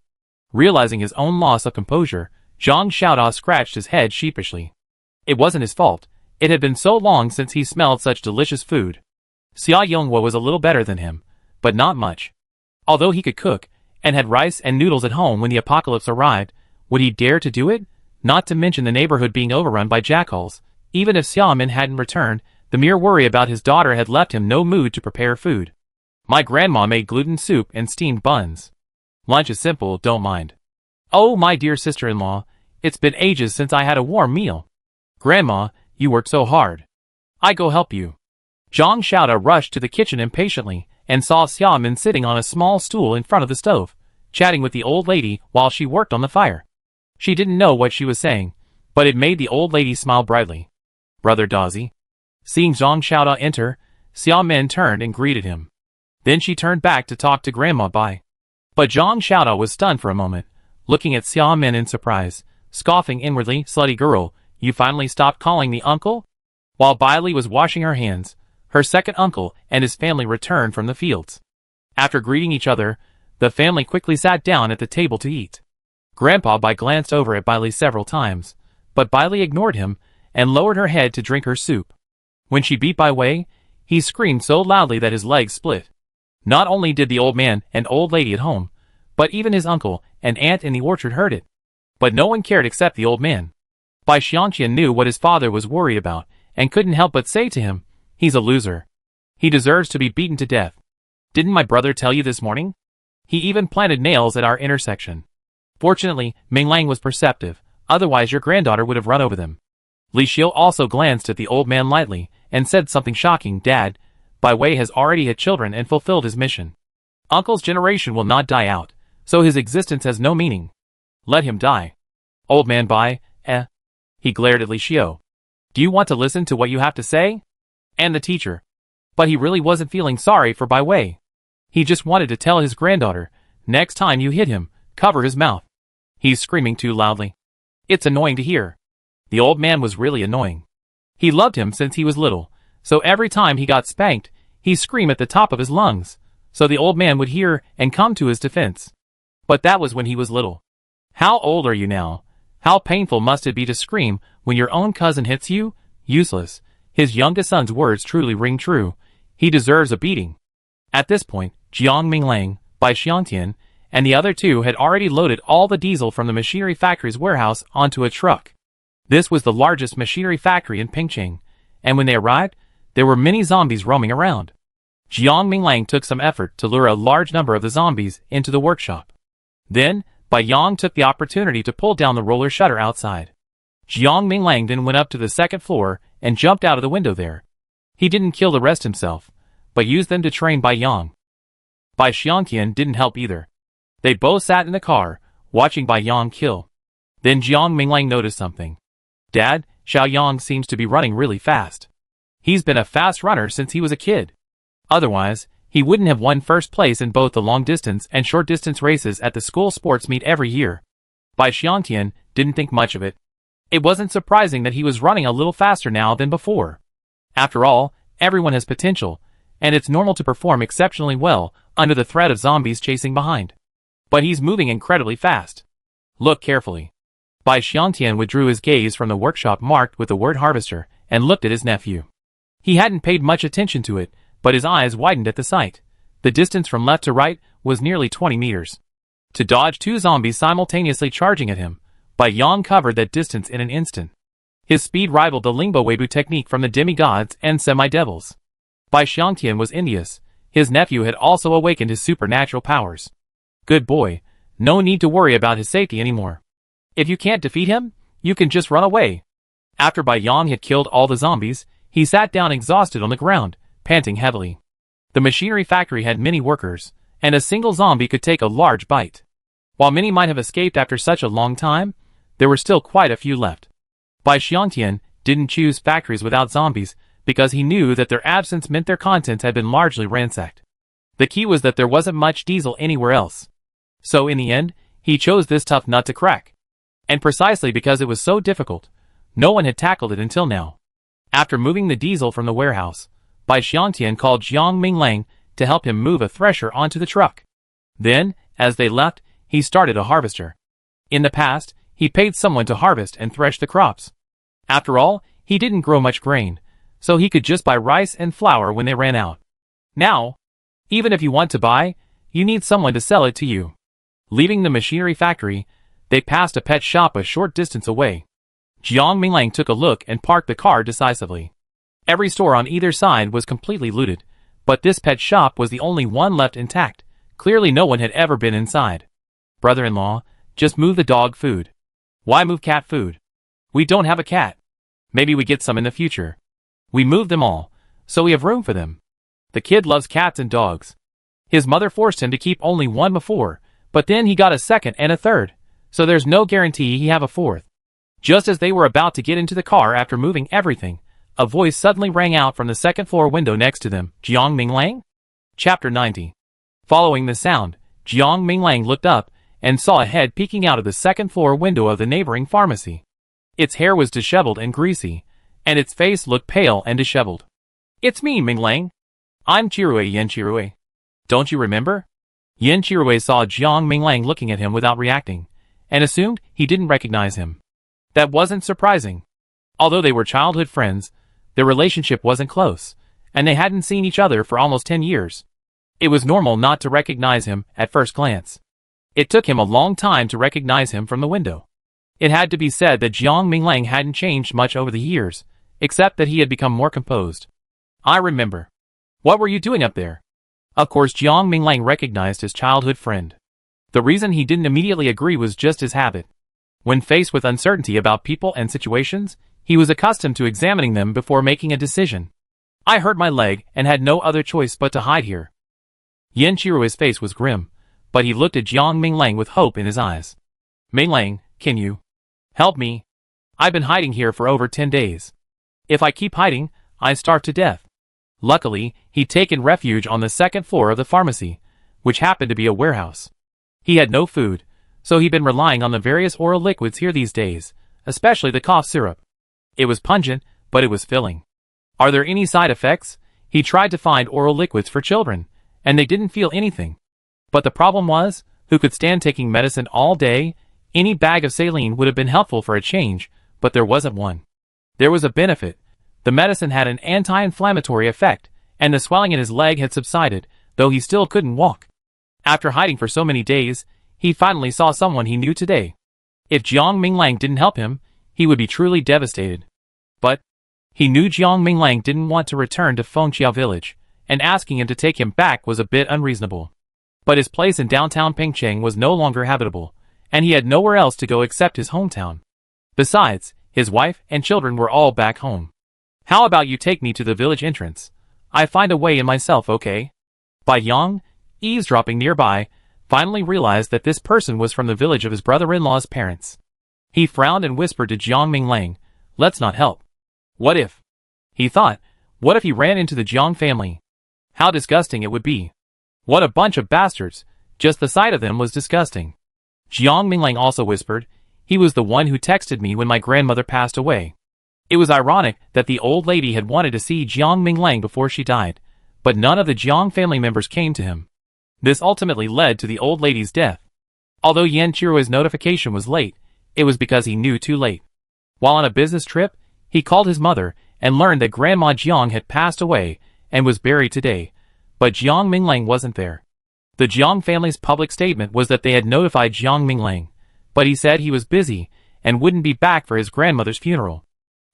Realizing his own loss of composure, Zhang Xiaoda scratched his head sheepishly. It wasn't his fault. It had been so long since he smelled such delicious food. Xia Yonghua was a little better than him, but not much. Although he could cook, and had rice and noodles at home when the apocalypse arrived, would he dare to do it? Not to mention the neighborhood being overrun by jackals. Even if Xiaomin hadn't returned, the mere worry about his daughter had left him no mood to prepare food. My grandma made gluten soup and steamed buns. Lunch is simple, don't mind. Oh, my dear sister-in-law, it's been ages since I had a warm meal. Grandma, you worked so hard. I go help you. Zhang Xiaoda rushed to the kitchen impatiently and saw Xiaomin sitting on a small stool in front of the stove, chatting with the old lady while she worked on the fire. She didn't know what she was saying, but it made the old lady smile brightly. Brother Dazi. Seeing Zhang Xiaoda enter, Xiaomin turned and greeted him. Then she turned back to talk to Grandma Bai. But Zhang Xiaoda was stunned for a moment, looking at Xiaomin in surprise, scoffing inwardly, "Slutty girl, you finally stopped calling me uncle?" While Bai Li was washing her hands, her second uncle and his family returned from the fields. After greeting each other, the family quickly sat down at the table to eat. Grandpa Bai glanced over at Bai Li several times, but Bai Li ignored him and lowered her head to drink her soup. When she beat Bai Wei, he screamed so loudly that his legs split. Not only did the old man and old lady at home, but even his uncle and aunt in the orchard heard it. But no one cared except the old man. Bai Xiangqian knew what his father was worried about and couldn't help but say to him, "He's a loser. He deserves to be beaten to death. Didn't my brother tell you this morning? He even planted nails at our intersection." Fortunately, Ming Lang was perceptive, otherwise your granddaughter would have run over them. Li Xiu also glanced at the old man lightly and said something shocking. "Dad, Bai Wei has already had children and fulfilled his mission. Uncle's generation will not die out, so his existence has no meaning. Let him die." Old man Bai, He glared at Li Xiu. "Do you want to listen to what you have to say?" And the teacher. But he really wasn't feeling sorry for Bai Wei. He just wanted to tell his granddaughter, "Next time you hit him, cover his mouth. He's screaming too loudly." It's annoying to hear. The old man was really annoying. He loved him since he was little, so every time he got spanked, he'd scream at the top of his lungs, so the old man would hear and come to his defense. But that was when he was little. How old are you now? How painful must it be to scream when your own cousin hits you? Useless. His youngest son's words truly ring true. He deserves a beating. At this point, Jiang Minglang, Bai Xiangtian, and the other two had already loaded all the diesel from the machinery factory's warehouse onto a truck. This was the largest machinery factory in Pingcheng, and when they arrived, there were many zombies roaming around. Jiang Minglang took some effort to lure a large number of the zombies into the workshop. Then, Bai Yang took the opportunity to pull down the roller shutter outside. Jiang Minglang then went up to the second floor and jumped out of the window there. He didn't kill the rest himself, but used them to train Bai Yang. Bai Xiangtian didn't help either. They both sat in the car, watching Bai Yang kill. Then Jiang Minglang noticed something. Dad, Xiao Yang seems to be running really fast. He's been a fast runner since he was a kid. Otherwise, he wouldn't have won first place in both the long-distance and short-distance races at the school sports meet every year. Bai Xiangtian didn't think much of it. It wasn't surprising that he was running a little faster now than before. After all, everyone has potential, and it's normal to perform exceptionally well under the threat of zombies chasing behind. But he's moving incredibly fast. Look carefully. Bai Xiangtian withdrew his gaze from the workshop marked with the word harvester and looked at his nephew. He hadn't paid much attention to it, but his eyes widened at the sight. The distance from left to right was nearly 20 meters. To dodge two zombies simultaneously charging at him, Bai Yang covered that distance in an instant. His speed rivaled the Lingbo Weibu technique from the demigods and semi-devils. Bai Xiangtian was envious. His nephew had also awakened his supernatural powers. Good boy, no need to worry about his safety anymore. If you can't defeat him, you can just run away. After Bai Yang had killed all the zombies, he sat down exhausted on the ground, panting heavily. The machinery factory had many workers, and a single zombie could take a large bite. While many might have escaped after such a long time, there were still quite a few left. Bai Xiangtian didn't choose factories without zombies because he knew that their absence meant their contents had been largely ransacked. The key was that there wasn't much diesel anywhere else. So in the end, he chose this tough nut to crack. And precisely because it was so difficult, no one had tackled it until now. After moving the diesel from the warehouse, Bai Xiangtian called Jiang Minglang to help him move a thresher onto the truck. Then, as they left, he started a harvester. In the past, he paid someone to harvest and thresh the crops. After all, he didn't grow much grain, so he could just buy rice and flour when they ran out. Now, even if you want to buy, you need someone to sell it to you. Leaving the machinery factory, they passed a pet shop a short distance away. Jiang Minglang took a look and parked the car decisively. Every store on either side was completely looted, but this pet shop was the only one left intact. Clearly no one had ever been inside. Brother-in-law, just move the dog food. Why move cat food? We don't have a cat. Maybe we get some in the future. We moved them all, so we have room for them. The kid loves cats and dogs. His mother forced him to keep only one before, but then he got a second and a third, so there's no guarantee he have a fourth. Just as they were about to get into the car after moving everything, a voice suddenly rang out from the second-floor window next to them. Jiang Minglang? Chapter 90. Following the sound, Jiang Minglang looked up and saw a head peeking out of the second-floor window of the neighboring pharmacy. Its hair was disheveled and greasy, and its face looked pale and disheveled. It's me, Minglang. I'm Chirui Yen Chirui. Don't you remember? Yen Chirui saw Jiang Minglang looking at him without reacting, and assumed he didn't recognize him. That wasn't surprising. Although they were childhood friends, their relationship wasn't close, and they hadn't seen each other for almost 10 years. It was normal not to recognize him at first glance. It took him a long time to recognize him from the window. It had to be said that Jiang Minglang hadn't changed much over the years, except that he had become more composed. I remember. What were you doing up there? Of course Jiang Minglang recognized his childhood friend. The reason he didn't immediately agree was just his habit. When faced with uncertainty about people and situations, he was accustomed to examining them before making a decision. I hurt my leg and had no other choice but to hide here. Yen Chirui's face was grim, but he looked at Jiang Minglang with hope in his eyes. Minglang, can you help me? I've been hiding here for over 10 days. If I keep hiding, I starve to death. Luckily, he'd taken refuge on the second floor of the pharmacy, which happened to be a warehouse. He had no food, so he'd been relying on the various oral liquids here these days, especially the cough syrup. It was pungent, but it was filling. Are there any side effects? He tried to find oral liquids for children, and they didn't feel anything. But the problem was, who could stand taking medicine all day? Any bag of saline would have been helpful for a change, but there wasn't one. There was a benefit. The medicine had an anti-inflammatory effect, and the swelling in his leg had subsided, though he still couldn't walk. After hiding for so many days, he finally saw someone he knew today. If Jiang Minglang didn't help him, he would be truly devastated. But he knew Jiang Minglang didn't want to return to Fengqiao village, and asking him to take him back was a bit unreasonable. But his place in downtown Pengcheng was no longer habitable, and he had nowhere else to go except his hometown. Besides, his wife and children were all back home. How about you take me to the village entrance? I find a way in myself, okay? Bai Yang, eavesdropping nearby, finally realized that this person was from the village of his brother-in-law's parents. He frowned and whispered to Jiang Minglang, "Let's not help." What if? He thought, what if he ran into the Jiang family? How disgusting it would be. What a bunch of bastards. Just the sight of them was disgusting. Jiang Minglang also whispered, "He was the one who texted me when my grandmother passed away." It was ironic that the old lady had wanted to see Jiang Minglang before she died, but none of the Jiang family members came to him. This ultimately led to the old lady's death. Although Yan Qirui's notification was late, it was because he knew too late. While on a business trip, he called his mother and learned that Grandma Jiang had passed away and was buried today, but Jiang Minglang wasn't there. The Jiang family's public statement was that they had notified Jiang Minglang, but he said he was busy and wouldn't be back for his grandmother's funeral.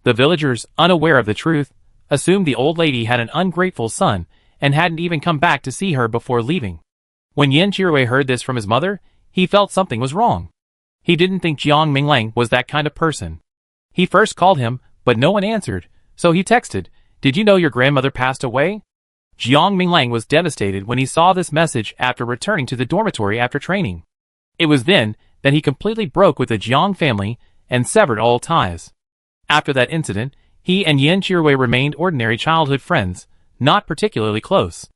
The villagers, unaware of the truth, assumed the old lady had an ungrateful son and hadn't even come back to see her before leaving. When Yan Qirui heard this from his mother, he felt something was wrong. He didn't think Jiang Minglang was that kind of person. He first called him, but no one answered, so he texted, "Did you know your grandmother passed away?" Jiang Minglang was devastated when he saw this message after returning to the dormitory after training. It was then that he completely broke with the Jiang family and severed all ties. After that incident, he and Yan Qirui remained ordinary childhood friends, not particularly close.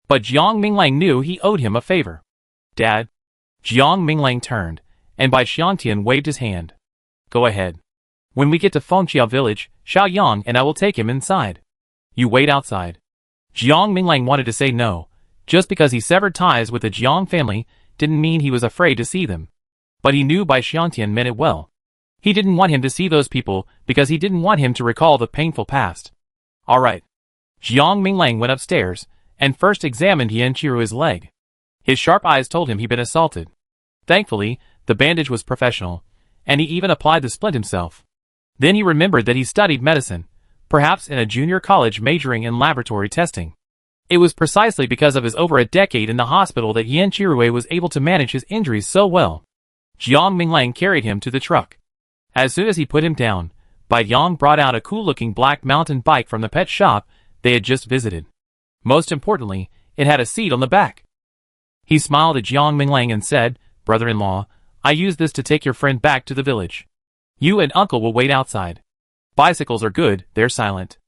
But Jiang Minglang knew he owed him a favor. "Dad." Jiang Minglang turned, and Bai Xiangtian waved his hand. "Go ahead. When we get to Fengqiao village, Xiaoyang and I will take him inside. You wait outside." Jiang Minglang wanted to say no. Just because he severed ties with the Jiang family didn't mean he was afraid to see them. But he knew Bai Xiangtian meant it well. He didn't want him to see those people because he didn't want him to recall the painful past. All right. Jiang Minglang went upstairs and first examined Yan Qirui's leg. His sharp eyes told him he'd been assaulted. Thankfully, the bandage was professional, and he even applied the splint himself. Then he remembered that he studied medicine, perhaps in a junior college majoring in laboratory testing. It was precisely because of his over a decade in the hospital that Yan Qirui was able to manage his injuries so well. Jiang Minglang carried him to the truck. As soon as he put him down, Bai Yang brought out a cool-looking black mountain bike from the pet shop they had just visited. Most importantly, it had a seat on the back. He smiled at Jiang Minglang and said, "Brother-in-law, I use this to take your friend back to the village. You and uncle will wait outside. Bicycles are good, they're silent.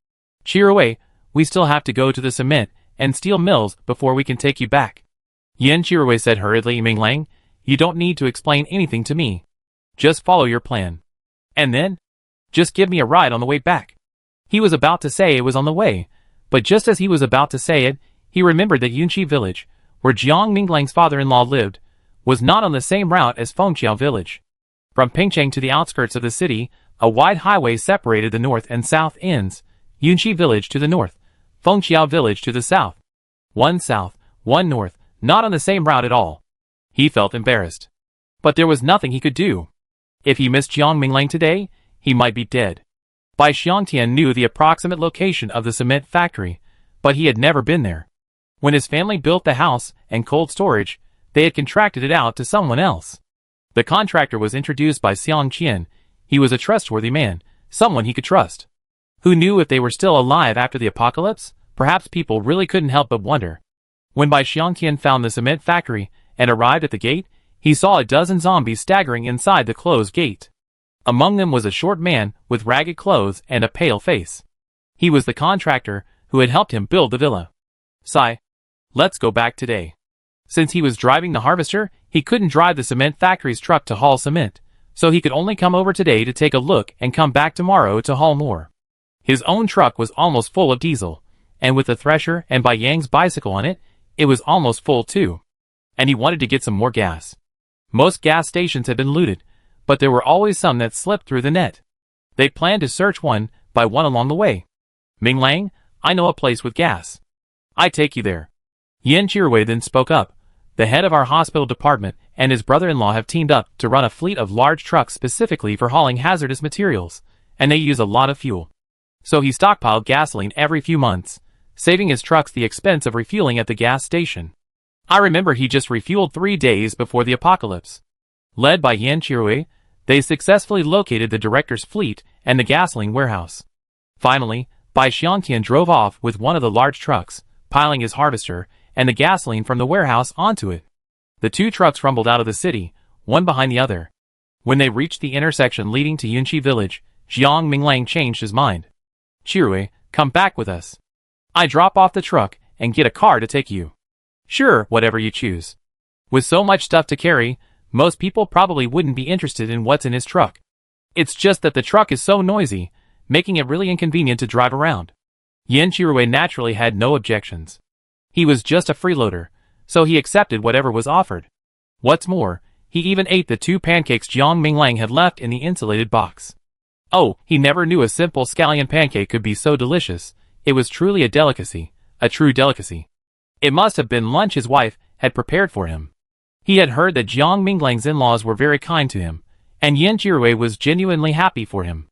Qirui, we still have to go to the cement and steel mills before we can take you back." Yan Qirui said hurriedly, "Minglang, you don't need to explain anything to me. Just follow your plan. And then? Just give me a ride on the way back." He was about to say it was on the way, but just as he was about to say it, he remembered that Yunqi village, where Jiang Minglang's father-in-law lived, was not on the same route as Fengqiao village. From Pingcheng to the outskirts of the city, a wide highway separated the north and south ends, Yunqi village to the north, Fengqiao village to the south. One south, one north, not on the same route at all. He felt embarrassed. But there was nothing he could do. If he missed Jiang Minglang today, he might be dead. Bai Xiangtian knew the approximate location of the cement factory, but he had never been there. When his family built the house and cold storage, they had contracted it out to someone else. The contractor was introduced by Xiang Qian. He was a trustworthy man, someone he could trust. Who knew if they were still alive after the apocalypse? Perhaps people really couldn't help but wonder. When Bai Xiangtian found the cement factory and arrived at the gate, he saw a dozen zombies staggering inside the closed gate. Among them was a short man with ragged clothes and a pale face. He was the contractor who had helped him build the villa. "Sai, let's go back today." Since he was driving the harvester, he couldn't drive the cement factory's truck to haul cement, so he could only come over today to take a look and come back tomorrow to haul more. His own truck was almost full of diesel, and with the thresher and Bai Yang's bicycle on it, it was almost full too. And he wanted to get some more gas. Most gas stations had been looted, but there were always some that slipped through the net. They planned to search one by one along the way. "Minglang, I know a place with gas. I take you there." Yan Qirui then spoke up. "The head of our hospital department and his brother-in-law have teamed up to run a fleet of large trucks specifically for hauling hazardous materials, and they use a lot of fuel. So he stockpiled gasoline every few months, saving his trucks the expense of refueling at the gas station. I remember he just refueled 3 days before the apocalypse." Led by Yan Qirui, they successfully located the director's fleet and the gasoline warehouse. Finally, Bai Xiangtian drove off with one of the large trucks, piling his harvester, and the gasoline from the warehouse onto it. The two trucks rumbled out of the city, one behind the other. When they reached the intersection leading to Yunqi village, Jiang Minglang changed his mind. "Chirui, come back with us. I drop off the truck and get a car to take you." "Sure, whatever you choose." With so much stuff to carry, most people probably wouldn't be interested in what's in his truck. It's just that the truck is so noisy, making it really inconvenient to drive around. Yin Chirui naturally had no objections. He was just a freeloader, so he accepted whatever was offered. What's more, he even ate the 2 pancakes Jiang Minglang had left in the insulated box. Oh, he never knew a simple scallion pancake could be so delicious. It was truly a delicacy, a true delicacy. It must have been lunch his wife had prepared for him. He had heard that Jiang Minglang's in-laws were very kind to him, and Yin Chirui was genuinely happy for him.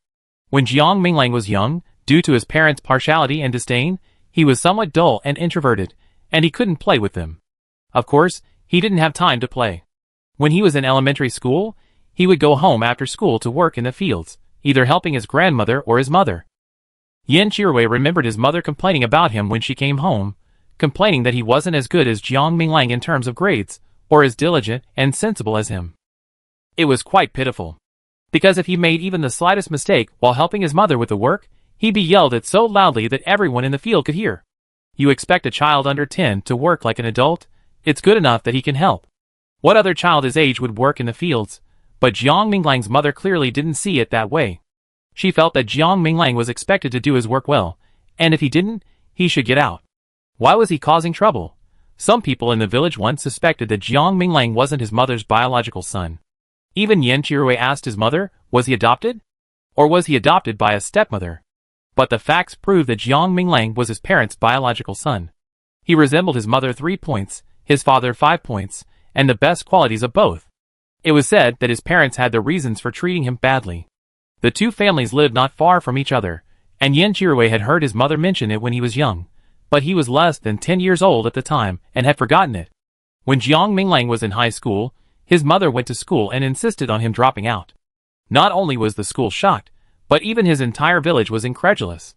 When Jiang Minglang was young, due to his parents' partiality and disdain, he was somewhat dull and introverted, and he couldn't play with them. Of course, he didn't have time to play. When he was in elementary school, he would go home after school to work in the fields, either helping his grandmother or his mother. Yin Chirui remembered his mother complaining about him when she came home, complaining that he wasn't as good as Jiang Minglang in terms of grades, or as diligent and sensible as him. It was quite pitiful. Because if he made even the slightest mistake while helping his mother with the work, he'd be yelled at so loudly that everyone in the field could hear. You expect a child under 10 to work like an adult? It's good enough that he can help. What other child his age would work in the fields? But Jiang Minglang's mother clearly didn't see it that way. She felt that Jiang Minglang was expected to do his work well, and if he didn't, he should get out. Why was he causing trouble? Some people in the village once suspected that Jiang Minglang wasn't his mother's biological son. Even Yin Chirui asked his mother, was he adopted? Or was he adopted by a stepmother? But the facts proved that Jiang Minglang was his parents' biological son. He resembled his mother 3 points, his father 5 points, and the best qualities of both. It was said that his parents had their reasons for treating him badly. The two families lived not far from each other, and Yin Chirui had heard his mother mention it when he was young, but he was less than 10 years old at the time and had forgotten it. When Jiang Minglang was in high school, his mother went to school and insisted on him dropping out. Not only was the school shocked, but even his entire village was incredulous.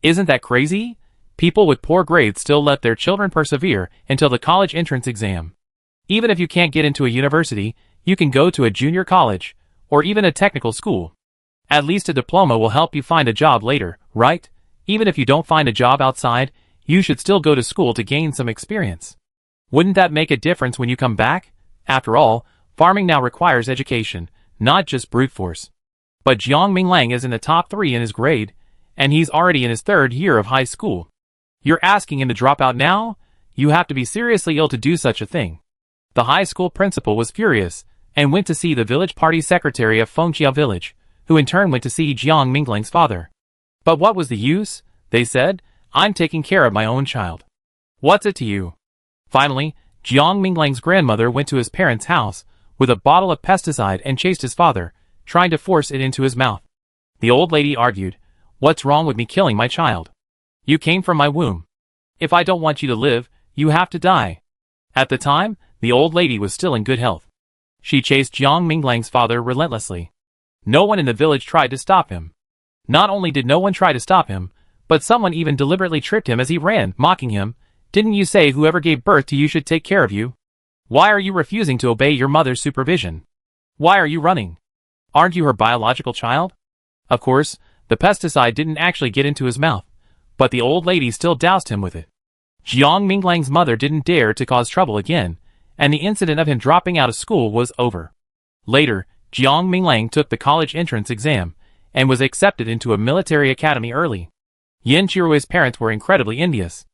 Isn't that crazy? People with poor grades still let their children persevere until the college entrance exam. Even if you can't get into a university, you can go to a junior college, or even a technical school. At least a diploma will help you find a job later, right? Even if you don't find a job outside, you should still go to school to gain some experience. Wouldn't that make a difference when you come back? After all, farming now requires education, not just brute force. But Jiang Minglang is in the top 3 in his grade, and he's already in his 3rd year of high school. You're asking him to drop out now? You have to be seriously ill to do such a thing. The high school principal was furious, and went to see the village party secretary of Fengqiao village, who in turn went to see Jiang Minglang's father. But what was the use? They said, I'm taking care of my own child. What's it to you? Finally, Jiang Minglang's grandmother went to his parents' house with a bottle of pesticide and chased his father, trying to force it into his mouth. The old lady argued, what's wrong with me killing my child? You came from my womb. If I don't want you to live, you have to die. At the time, the old lady was still in good health. She chased Jiang Minglang's father relentlessly. No one in the village tried to stop him. Not only did no one try to stop him, but someone even deliberately tripped him as he ran, mocking him, didn't you say whoever gave birth to you should take care of you? Why are you refusing to obey your mother's supervision? Why are you running? Aren't you her biological child? Of course, the pesticide didn't actually get into his mouth, but the old lady still doused him with it. Jiang Minglang's mother didn't dare to cause trouble again, and the incident of him dropping out of school was over. Later, Jiang Minglang took the college entrance exam, and was accepted into a military academy early. Yin Chirui's parents were incredibly envious.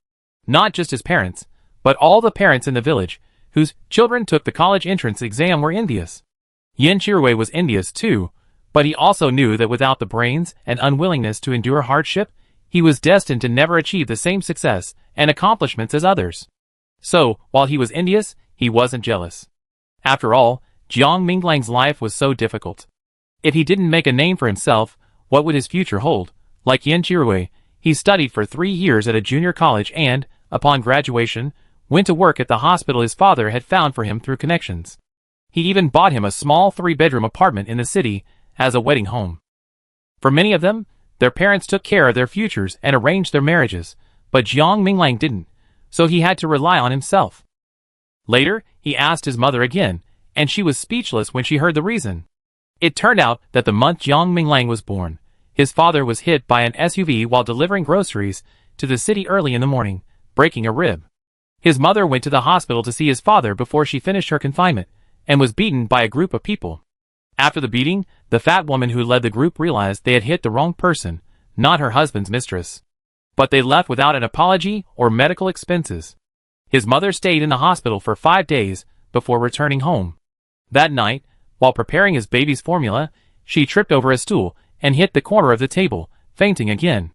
Not just his parents, but all the parents in the village, whose children took the college entrance exam were envious. Yin Chirui was envious too, but he also knew that without the brains and unwillingness to endure hardship, he was destined to never achieve the same success and accomplishments as others. So, while he was envious, he wasn't jealous. After all, Jiang Minglang's life was so difficult. If he didn't make a name for himself, what would his future hold? Like Yin Chirui, he studied for 3 years at a junior college and, upon graduation, went to work at the hospital his father had found for him through connections. He even bought him a small 3-bedroom apartment in the city as a wedding home. For many of them, their parents took care of their futures and arranged their marriages, but Jiang Minglang didn't. so he had to rely on himself. Later, he asked his mother again, and she was speechless when she heard the reason. It turned out that the month Jiang Minglang was born, his father was hit by an SUV while delivering groceries to the city early in the morning, breaking a rib. His mother went to the hospital to see his father before she finished her confinement, and was beaten by a group of people. After the beating, the fat woman who led the group realized they had hit the wrong person, not her husband's mistress. But they left without an apology or medical expenses. His mother stayed in the hospital for 5 days before returning home. That night, while preparing his baby's formula, she tripped over a stool and hit the corner of the table, fainting again.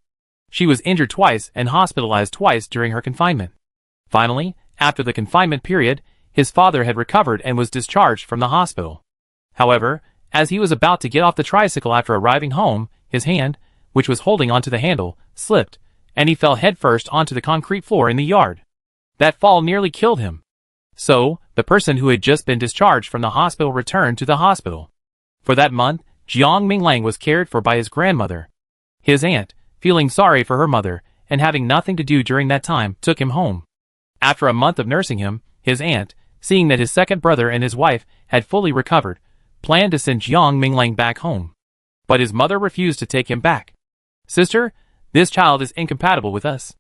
She was injured twice and hospitalized twice during her confinement. Finally, after the confinement period, his father had recovered and was discharged from the hospital. However, as he was about to get off the tricycle after arriving home, his hand, which was holding onto the handle, slipped, and he fell headfirst onto the concrete floor in the yard. That fall nearly killed him. So, the person who had just been discharged from the hospital returned to the hospital. For that month, Jiang Minglang was cared for by his grandmother. His aunt, feeling sorry for her mother, and having nothing to do during that time, took him home. After a month of nursing him, his aunt, seeing that his second brother and his wife had fully recovered, planned to send Jiang Minglang back home. But his mother refused to take him back. "Sister, this child is incompatible with us.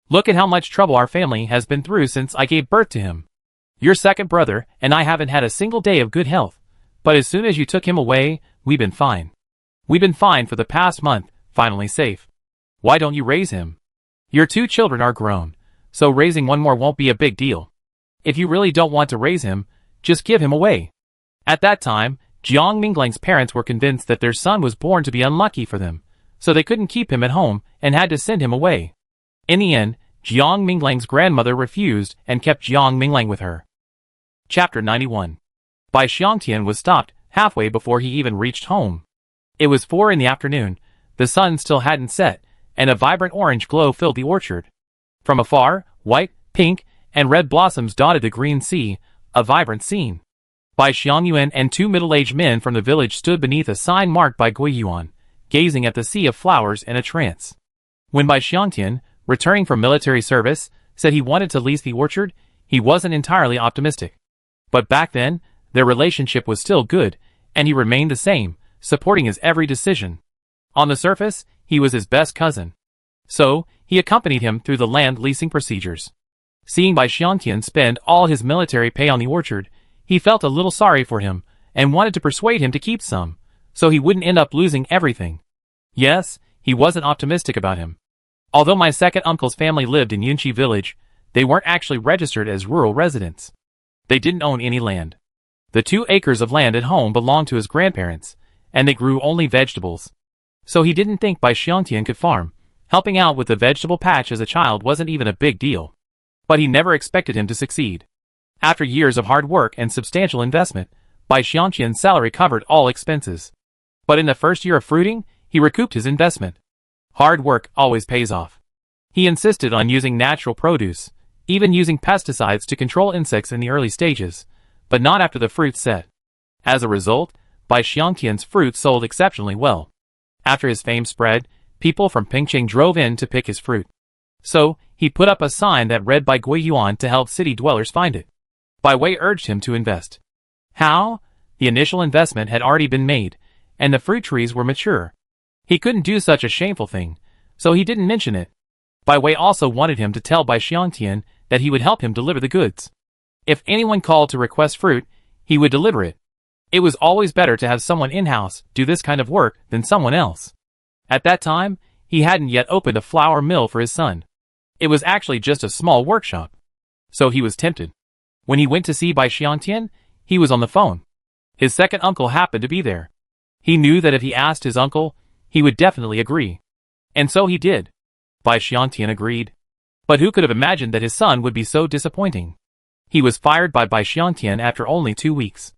Look at how much trouble our family has been through since I gave birth to him. Your second brother and I haven't had a single day of good health, but as soon as you took him away, we've been fine. We've been fine for the past month, finally safe. Why don't you raise him? Your 2 children are grown, so raising one more won't be a big deal. If you really don't want to raise him, just give him away." At that time, Jiang Minglang's parents were convinced that their son was born to be unlucky for them, so they couldn't keep him at home and had to send him away. In the end, Jiang Minglang's grandmother refused and kept Jiang Minglang with her. Chapter 91. Bai Xiangtian was stopped halfway before he even reached home. It was 4 in the afternoon, the sun still hadn't set, and a vibrant orange glow filled the orchard. From afar, white, pink, and red blossoms dotted the green sea, a vibrant scene. Bai Xiangyuan and 2 middle-aged men from the village stood beneath a sign marked by Guiyuan, gazing at the sea of flowers in a trance. When Bai Xiangtian, returning from military service, said he wanted to lease the orchard, he wasn't entirely optimistic. But back then, their relationship was still good, and he remained the same, supporting his every decision. On the surface, he was his best cousin. So, he accompanied him through the land leasing procedures. Seeing Bai Xiangtian spend all his military pay on the orchard, he felt a little sorry for him, and wanted to persuade him to keep some, so he wouldn't end up losing everything. Yes, he wasn't optimistic about him. Although my second uncle's family lived in Yunqi village, they weren't actually registered as rural residents. They didn't own any land. The 2 acres of land at home belonged to his grandparents, and they grew only vegetables. So he didn't think Bai Xiangtian could farm. Helping out with the vegetable patch as a child wasn't even a big deal. But he never expected him to succeed. After years of hard work and substantial investment, Bai Xiangtian's salary covered all expenses. But in the first year of fruiting, he recouped his investment. Hard work always pays off. He insisted on using natural produce, even using pesticides to control insects in the early stages, but not after the fruit set. As a result, Bai Xiangtian's fruit sold exceptionally well. After his fame spread, people from Pingqing drove in to pick his fruit. So, he put up a sign that read by Guiyuan to help city dwellers find it. Bai Wei urged him to invest. How? The initial investment had already been made, and the fruit trees were mature. He couldn't do such a shameful thing, so he didn't mention it. Bai Wei also wanted him to tell Bai Xiangtian that he would help him deliver the goods. If anyone called to request fruit, he would deliver it. It was always better to have someone in-house do this kind of work than someone else. At that time, he hadn't yet opened a flour mill for his son. It was actually just a small workshop. So he was tempted. When he went to see Bai Xiangtian, he was on the phone. His second uncle happened to be there. He knew that if he asked his uncle, he would definitely agree. And so he did. Bai Xiangtian agreed. But who could have imagined that his son would be so disappointing? He was fired by Bai Xiangtian after only 2 weeks.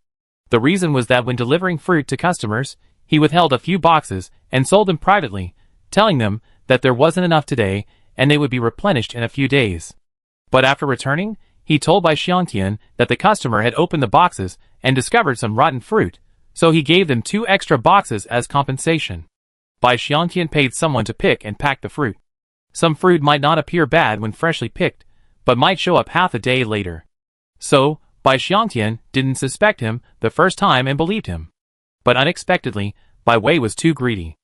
The reason was that when delivering fruit to customers, he withheld a few boxes and sold them privately, telling them that there wasn't enough today and they would be replenished in a few days. But after returning, he told Bai Xiangtian that the customer had opened the boxes and discovered some rotten fruit, so he gave them 2 extra boxes as compensation. Bai Xiangtian paid someone to pick and pack the fruit. Some fruit might not appear bad when freshly picked, but might show up half a day later. So, Bai Xiangtian didn't suspect him the first time and believed him. But unexpectedly, Bai Wei was too greedy.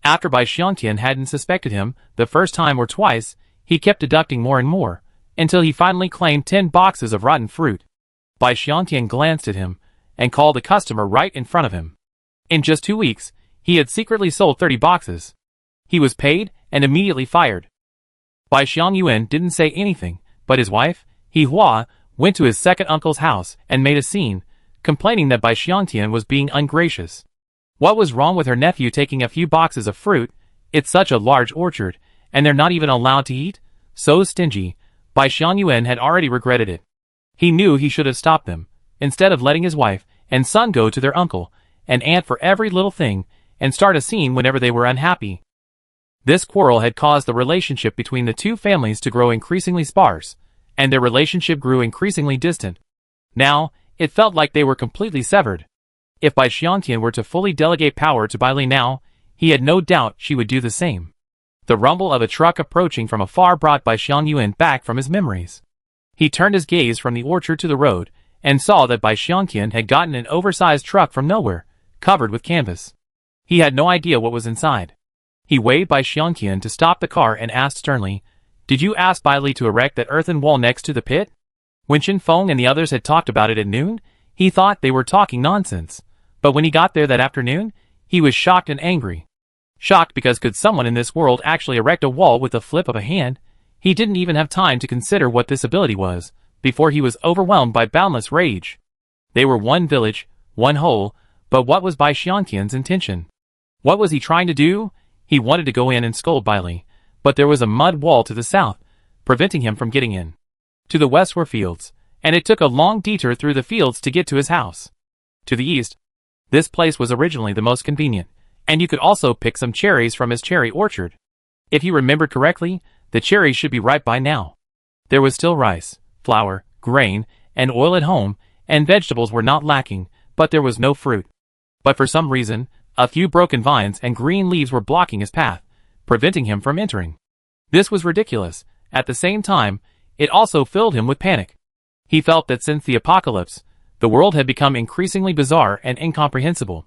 After Bai Xiangtian hadn't suspected him the first time or twice, he kept deducting more and more, until he finally claimed 10 boxes of rotten fruit. Bai Xiangtian glanced at him, and called a customer right in front of him. In just 2 weeks, he had secretly sold 30 boxes. He was paid, and immediately fired. Bai Xiangyuan didn't say anything, but his wife, He Hua, went to his second uncle's house and made a scene, complaining that Bai Xiangtian was being ungracious. What was wrong with her nephew taking a few boxes of fruit? It's such a large orchard, and they're not even allowed to eat? So stingy. Bai Xiangyuan had already regretted it. He knew he should have stopped them, instead of letting his wife and son go to their uncle and aunt for every little thing, and start a scene whenever they were unhappy. This quarrel had caused the relationship between the two families to grow increasingly sparse, and their relationship grew increasingly distant. Now, it felt like they were completely severed. If Bai Xiangtian were to fully delegate power to Bai Li now, he had no doubt she would do the same. The rumble of a truck approaching from afar brought Bai Xiangyuan back from his memories. He turned his gaze from the orchard to the road, and saw that Bai Xiangtian had gotten an oversized truck from nowhere, covered with canvas. He had no idea what was inside. He waved Bai Xiangtian to stop the car and asked sternly, "Did you ask Bai Li to erect that earthen wall next to the pit?" When Shin Feng and the others had talked about it at noon, he thought they were talking nonsense. But when he got there that afternoon, he was shocked and angry. Shocked because could someone in this world actually erect a wall with the flip of a hand? He didn't even have time to consider what this ability was, before he was overwhelmed by boundless rage. They were one village, one whole, but what was Bai Xiangtian's intention? What was he trying to do? He wanted to go in and scold Bai Li, but there was a mud wall to the south, preventing him from getting in. To the west were fields, and it took a long detour through the fields to get to his house. To the east, this place was originally the most convenient, and you could also pick some cherries from his cherry orchard. If he remembered correctly, the cherries should be ripe by now. There was still rice, flour, grain, and oil at home, and vegetables were not lacking, but there was no fruit. But for some reason, a few broken vines and green leaves were blocking his path, preventing him from entering. This was ridiculous. At the same time, it also filled him with panic. He felt that since the apocalypse, the world had become increasingly bizarre and incomprehensible.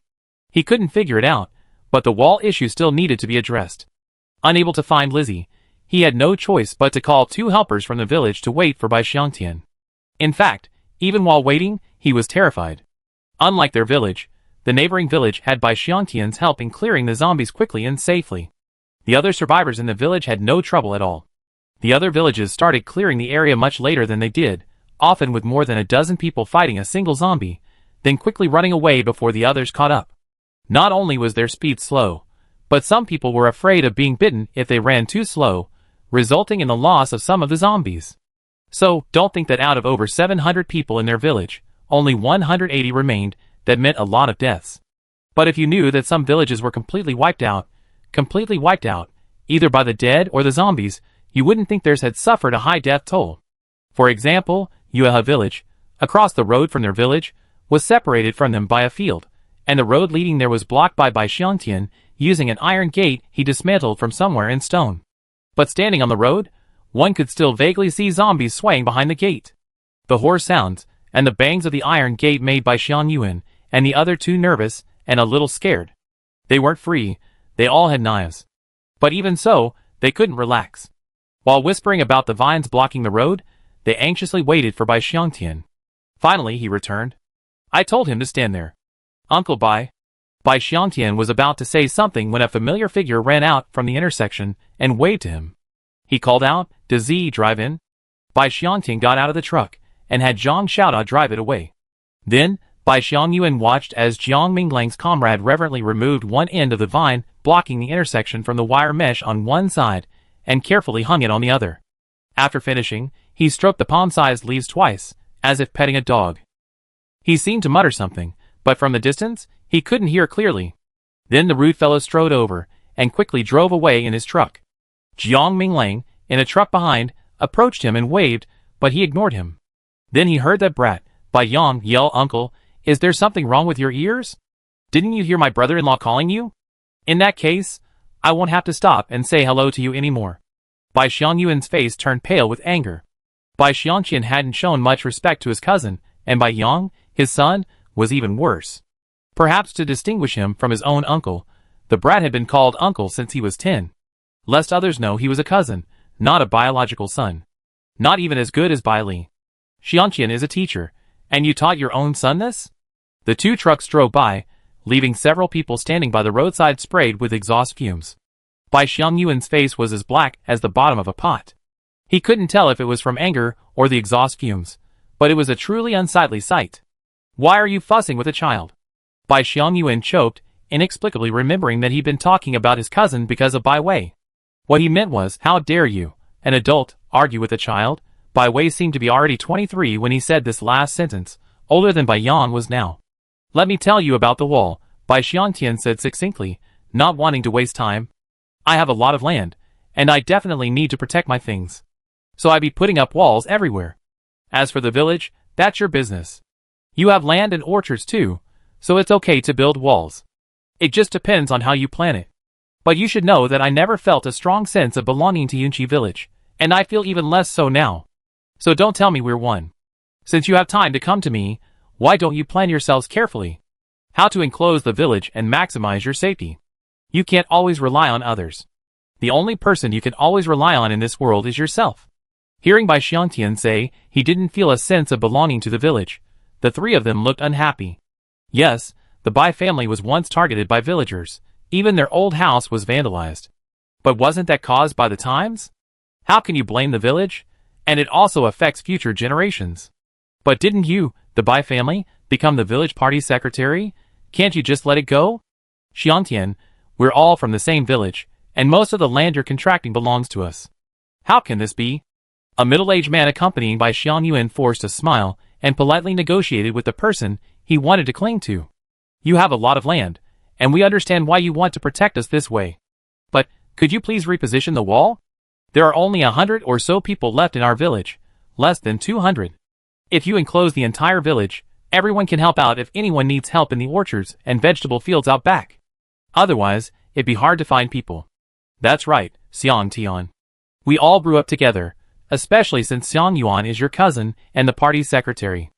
He couldn't figure it out, but the wall issue still needed to be addressed. Unable to find Lizzie, he had no choice but to call 2 helpers from the village to wait for Bai Xiangtian. In fact, even while waiting, he was terrified. Unlike their village, the neighboring village had Bai Xiangtian's help in clearing the zombies quickly and safely. The other survivors in the village had no trouble at all. The other villages started clearing the area much later than they did, often with more than a dozen people fighting a single zombie, then quickly running away before the others caught up. Not only was their speed slow, but some people were afraid of being bitten if they ran too slow, resulting in the loss of some of the zombies. So, don't think that out of over 700 people in their village, only 180 remained. That meant a lot of deaths. But if you knew that some villages were completely wiped out, either by the dead or the zombies, you wouldn't think theirs had suffered a high death toll. For example, Yueha village, across the road from their village, was separated from them by a field, and the road leading there was blocked by Bai Xiangtian using an iron gate he dismantled from somewhere in stone. But standing on the road, one could still vaguely see zombies swaying behind the gate. The hoarse sounds and the bangs of the iron gate made Bai Xiangyuan and the other 2 nervous and a little scared. They weren't free, they all had knives. But even so, they couldn't relax. While whispering about the vines blocking the road, they anxiously waited for Bai Xiangtian. Finally he returned. I told him to stand there. Uncle Bai. Bai Xiangtian was about to say something when a familiar figure ran out from the intersection and waved to him. He called out, "Does Z drive in?" Bai Xiangtian got out of the truck and had Zhang Xiaoda drive it away. Then, Bai Xiangyuan watched as Jiang Minglang's comrade reverently removed one end of the vine blocking the intersection from the wire mesh on one side and carefully hung it on the other. After finishing, he stroked the palm-sized leaves twice, as if petting a dog. He seemed to mutter something, but from the distance, he couldn't hear clearly. Then the rude fellow strode over and quickly drove away in his truck. Jiang Minglang, in a truck behind, approached him and waved, but he ignored him. Then he heard that brat, Bai Yang, yell, "Uncle, is there something wrong with your ears? Didn't you hear my brother-in-law calling you? In that case, I won't have to stop and say hello to you anymore." Bai Xiangyuan's face turned pale with anger. Bai Xiangqian hadn't shown much respect to his cousin, and Bai Yang, his son, was even worse. Perhaps to distinguish him from his own uncle, the brat had been called uncle since he was 10. Lest others know he was a cousin, not a biological son. Not even as good as Bai Li. Xiangqian is a teacher, and you taught your own son this? The two trucks drove by, leaving several people standing by the roadside sprayed with exhaust fumes. Bai Xiangyuan's face was as black as the bottom of a pot. He couldn't tell if it was from anger or the exhaust fumes, but it was a truly unsightly sight. Why are you fussing with a child? Bai Xiangyuan choked, inexplicably remembering that he'd been talking about his cousin because of Bai Wei. What he meant was, how dare you, an adult, argue with a child? Bai Wei seemed to be already 23 when he said this last sentence, older than Bai Yang was now. Let me tell you about the wall, Bai Xiangqian said succinctly, not wanting to waste time. I have a lot of land, and I definitely need to protect my things. So I be putting up walls everywhere. As for the village, that's your business. You have land and orchards too, so it's okay to build walls. It just depends on how you plan it. But you should know that I never felt a strong sense of belonging to Yunqi village, and I feel even less so now. So don't tell me we're one. Since you have time to come to me, why don't you plan yourselves carefully? How to enclose the village and maximize your safety. You can't always rely on others. The only person you can always rely on in this world is yourself. Hearing Bai Xiangqian say he didn't feel a sense of belonging to the village, the three of them looked unhappy. Yes, the Bai family was once targeted by villagers. Even their old house was vandalized. But wasn't that caused by the times? How can you blame the village? And it also affects future generations. But didn't you, the Bai family, become the village party secretary? Can't you just let it go? Xiangtian, we're all from the same village, and most of the land you're contracting belongs to us. How can this be? A middle-aged man accompanying Bai Xiangyuan forced a smile and politely negotiated with the person he wanted to cling to. You have a lot of land, and we understand why you want to protect us this way. But, could you please reposition the wall? There are only 100 or so people left in our village, less than 200. If you enclose the entire village, everyone can help out if anyone needs help in the orchards and vegetable fields out back. Otherwise, it'd be hard to find people. That's right, Xiang Tian. We all grew up together, especially since Xiang Yuan is your cousin and the party's secretary.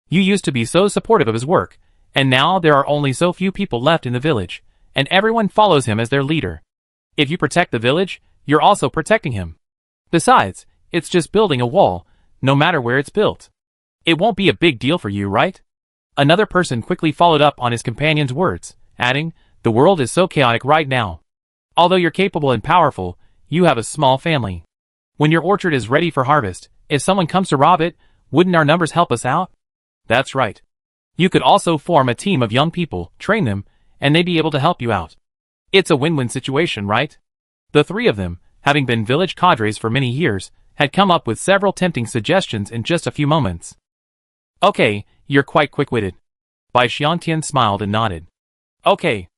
You used to be so supportive of his work, and now there are only so few people left in the village, and everyone follows him as their leader. If you protect the village, you're also protecting him. Besides, it's just building a wall, no matter where it's built. It won't be a big deal for you, right? Another person quickly followed up on his companion's words, adding, the world is so chaotic right now. Although you're capable and powerful, you have a small family. When your orchard is ready for harvest, if someone comes to rob it, wouldn't our numbers help us out? That's right. You could also form a team of young people, train them, and they'd be able to help you out. It's a win-win situation, right? The three of them, having been village cadres for many years, had come up with several tempting suggestions in just a few moments. Okay, you're quite quick-witted. Bai Xiangtian smiled and nodded. Okay.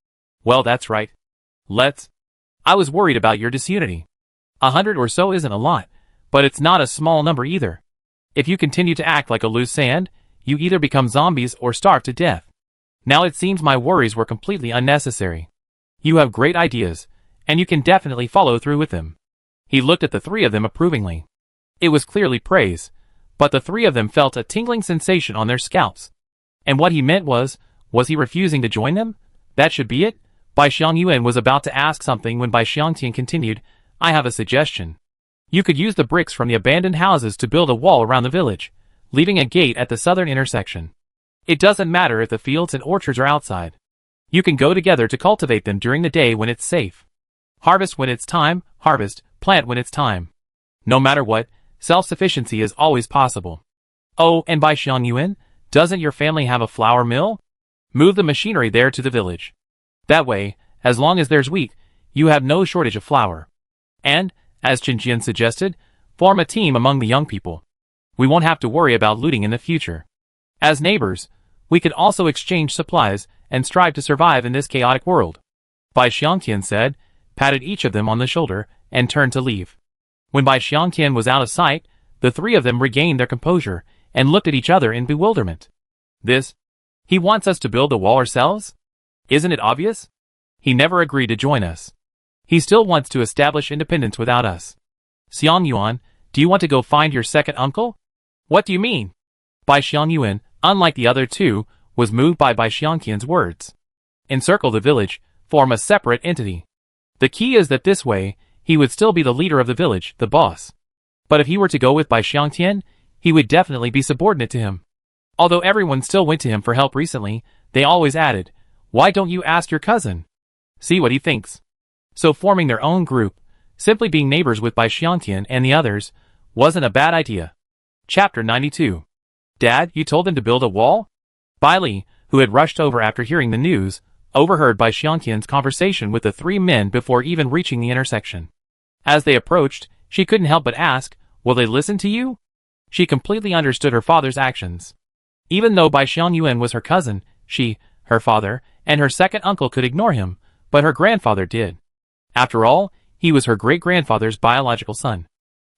Well, that's right. Let's. I was worried about your disunity. 100 or so isn't a lot, but it's not a small number either. If you continue to act like a loose sand, you either become zombies or starve to death. Now it seems my worries were completely unnecessary. You have great ideas, and you can definitely follow through with them. He looked at the three of them approvingly. It was clearly praise, but the three of them felt a tingling sensation on their scalps. And what he meant was he refusing to join them? That should be it? Bai Xiangyuan was about to ask something when Bai Xiangtian continued, I have a suggestion. You could use the bricks from the abandoned houses to build a wall around the village, leaving a gate at the southern intersection. It doesn't matter if the fields and orchards are outside. You can go together to cultivate them during the day when it's safe. Harvest when it's time, harvest, plant when it's time. No matter what, self-sufficiency is always possible. Oh, and Bai Xiangyuan, doesn't your family have a flour mill? Move the machinery there to the village. That way, as long as there's wheat, you have no shortage of flour. And, as Qinjian suggested, form a team among the young people. We won't have to worry about looting in the future. As neighbors, we can also exchange supplies and strive to survive in this chaotic world. Bai Xiangtian said, patted each of them on the shoulder, and turned to leave. When Bai Xiangtian was out of sight, the three of them regained their composure and looked at each other in bewilderment. This? He wants us to build the wall ourselves? Isn't it obvious? He never agreed to join us. He still wants to establish independence without us. Xiang Yuan, do you want to go find your second uncle? What do you mean? Bai Xiangyuan, unlike the other two, was moved by Bai Xiangqian's words. Encircle the village, form a separate entity. The key is that this way, he would still be the leader of the village, the boss. But if he were to go with Bai Xiangtian, he would definitely be subordinate to him. Although everyone still went to him for help recently, they always added, "Why don't you ask your cousin? See what he thinks." So forming their own group, simply being neighbors with Bai Xiangtian and the others, wasn't a bad idea. Chapter 92. Dad, you told them to build a wall? Bai Li, who had rushed over after hearing the news, overheard Bai Xiangtian's conversation with the three men before even reaching the intersection. As they approached, she couldn't help but ask, "Will they listen to you?" She completely understood her father's actions. Even though Bai Xiangyuan was her cousin, she, her father, and her second uncle could ignore him, but her grandfather did. After all, he was her great-grandfather's biological son.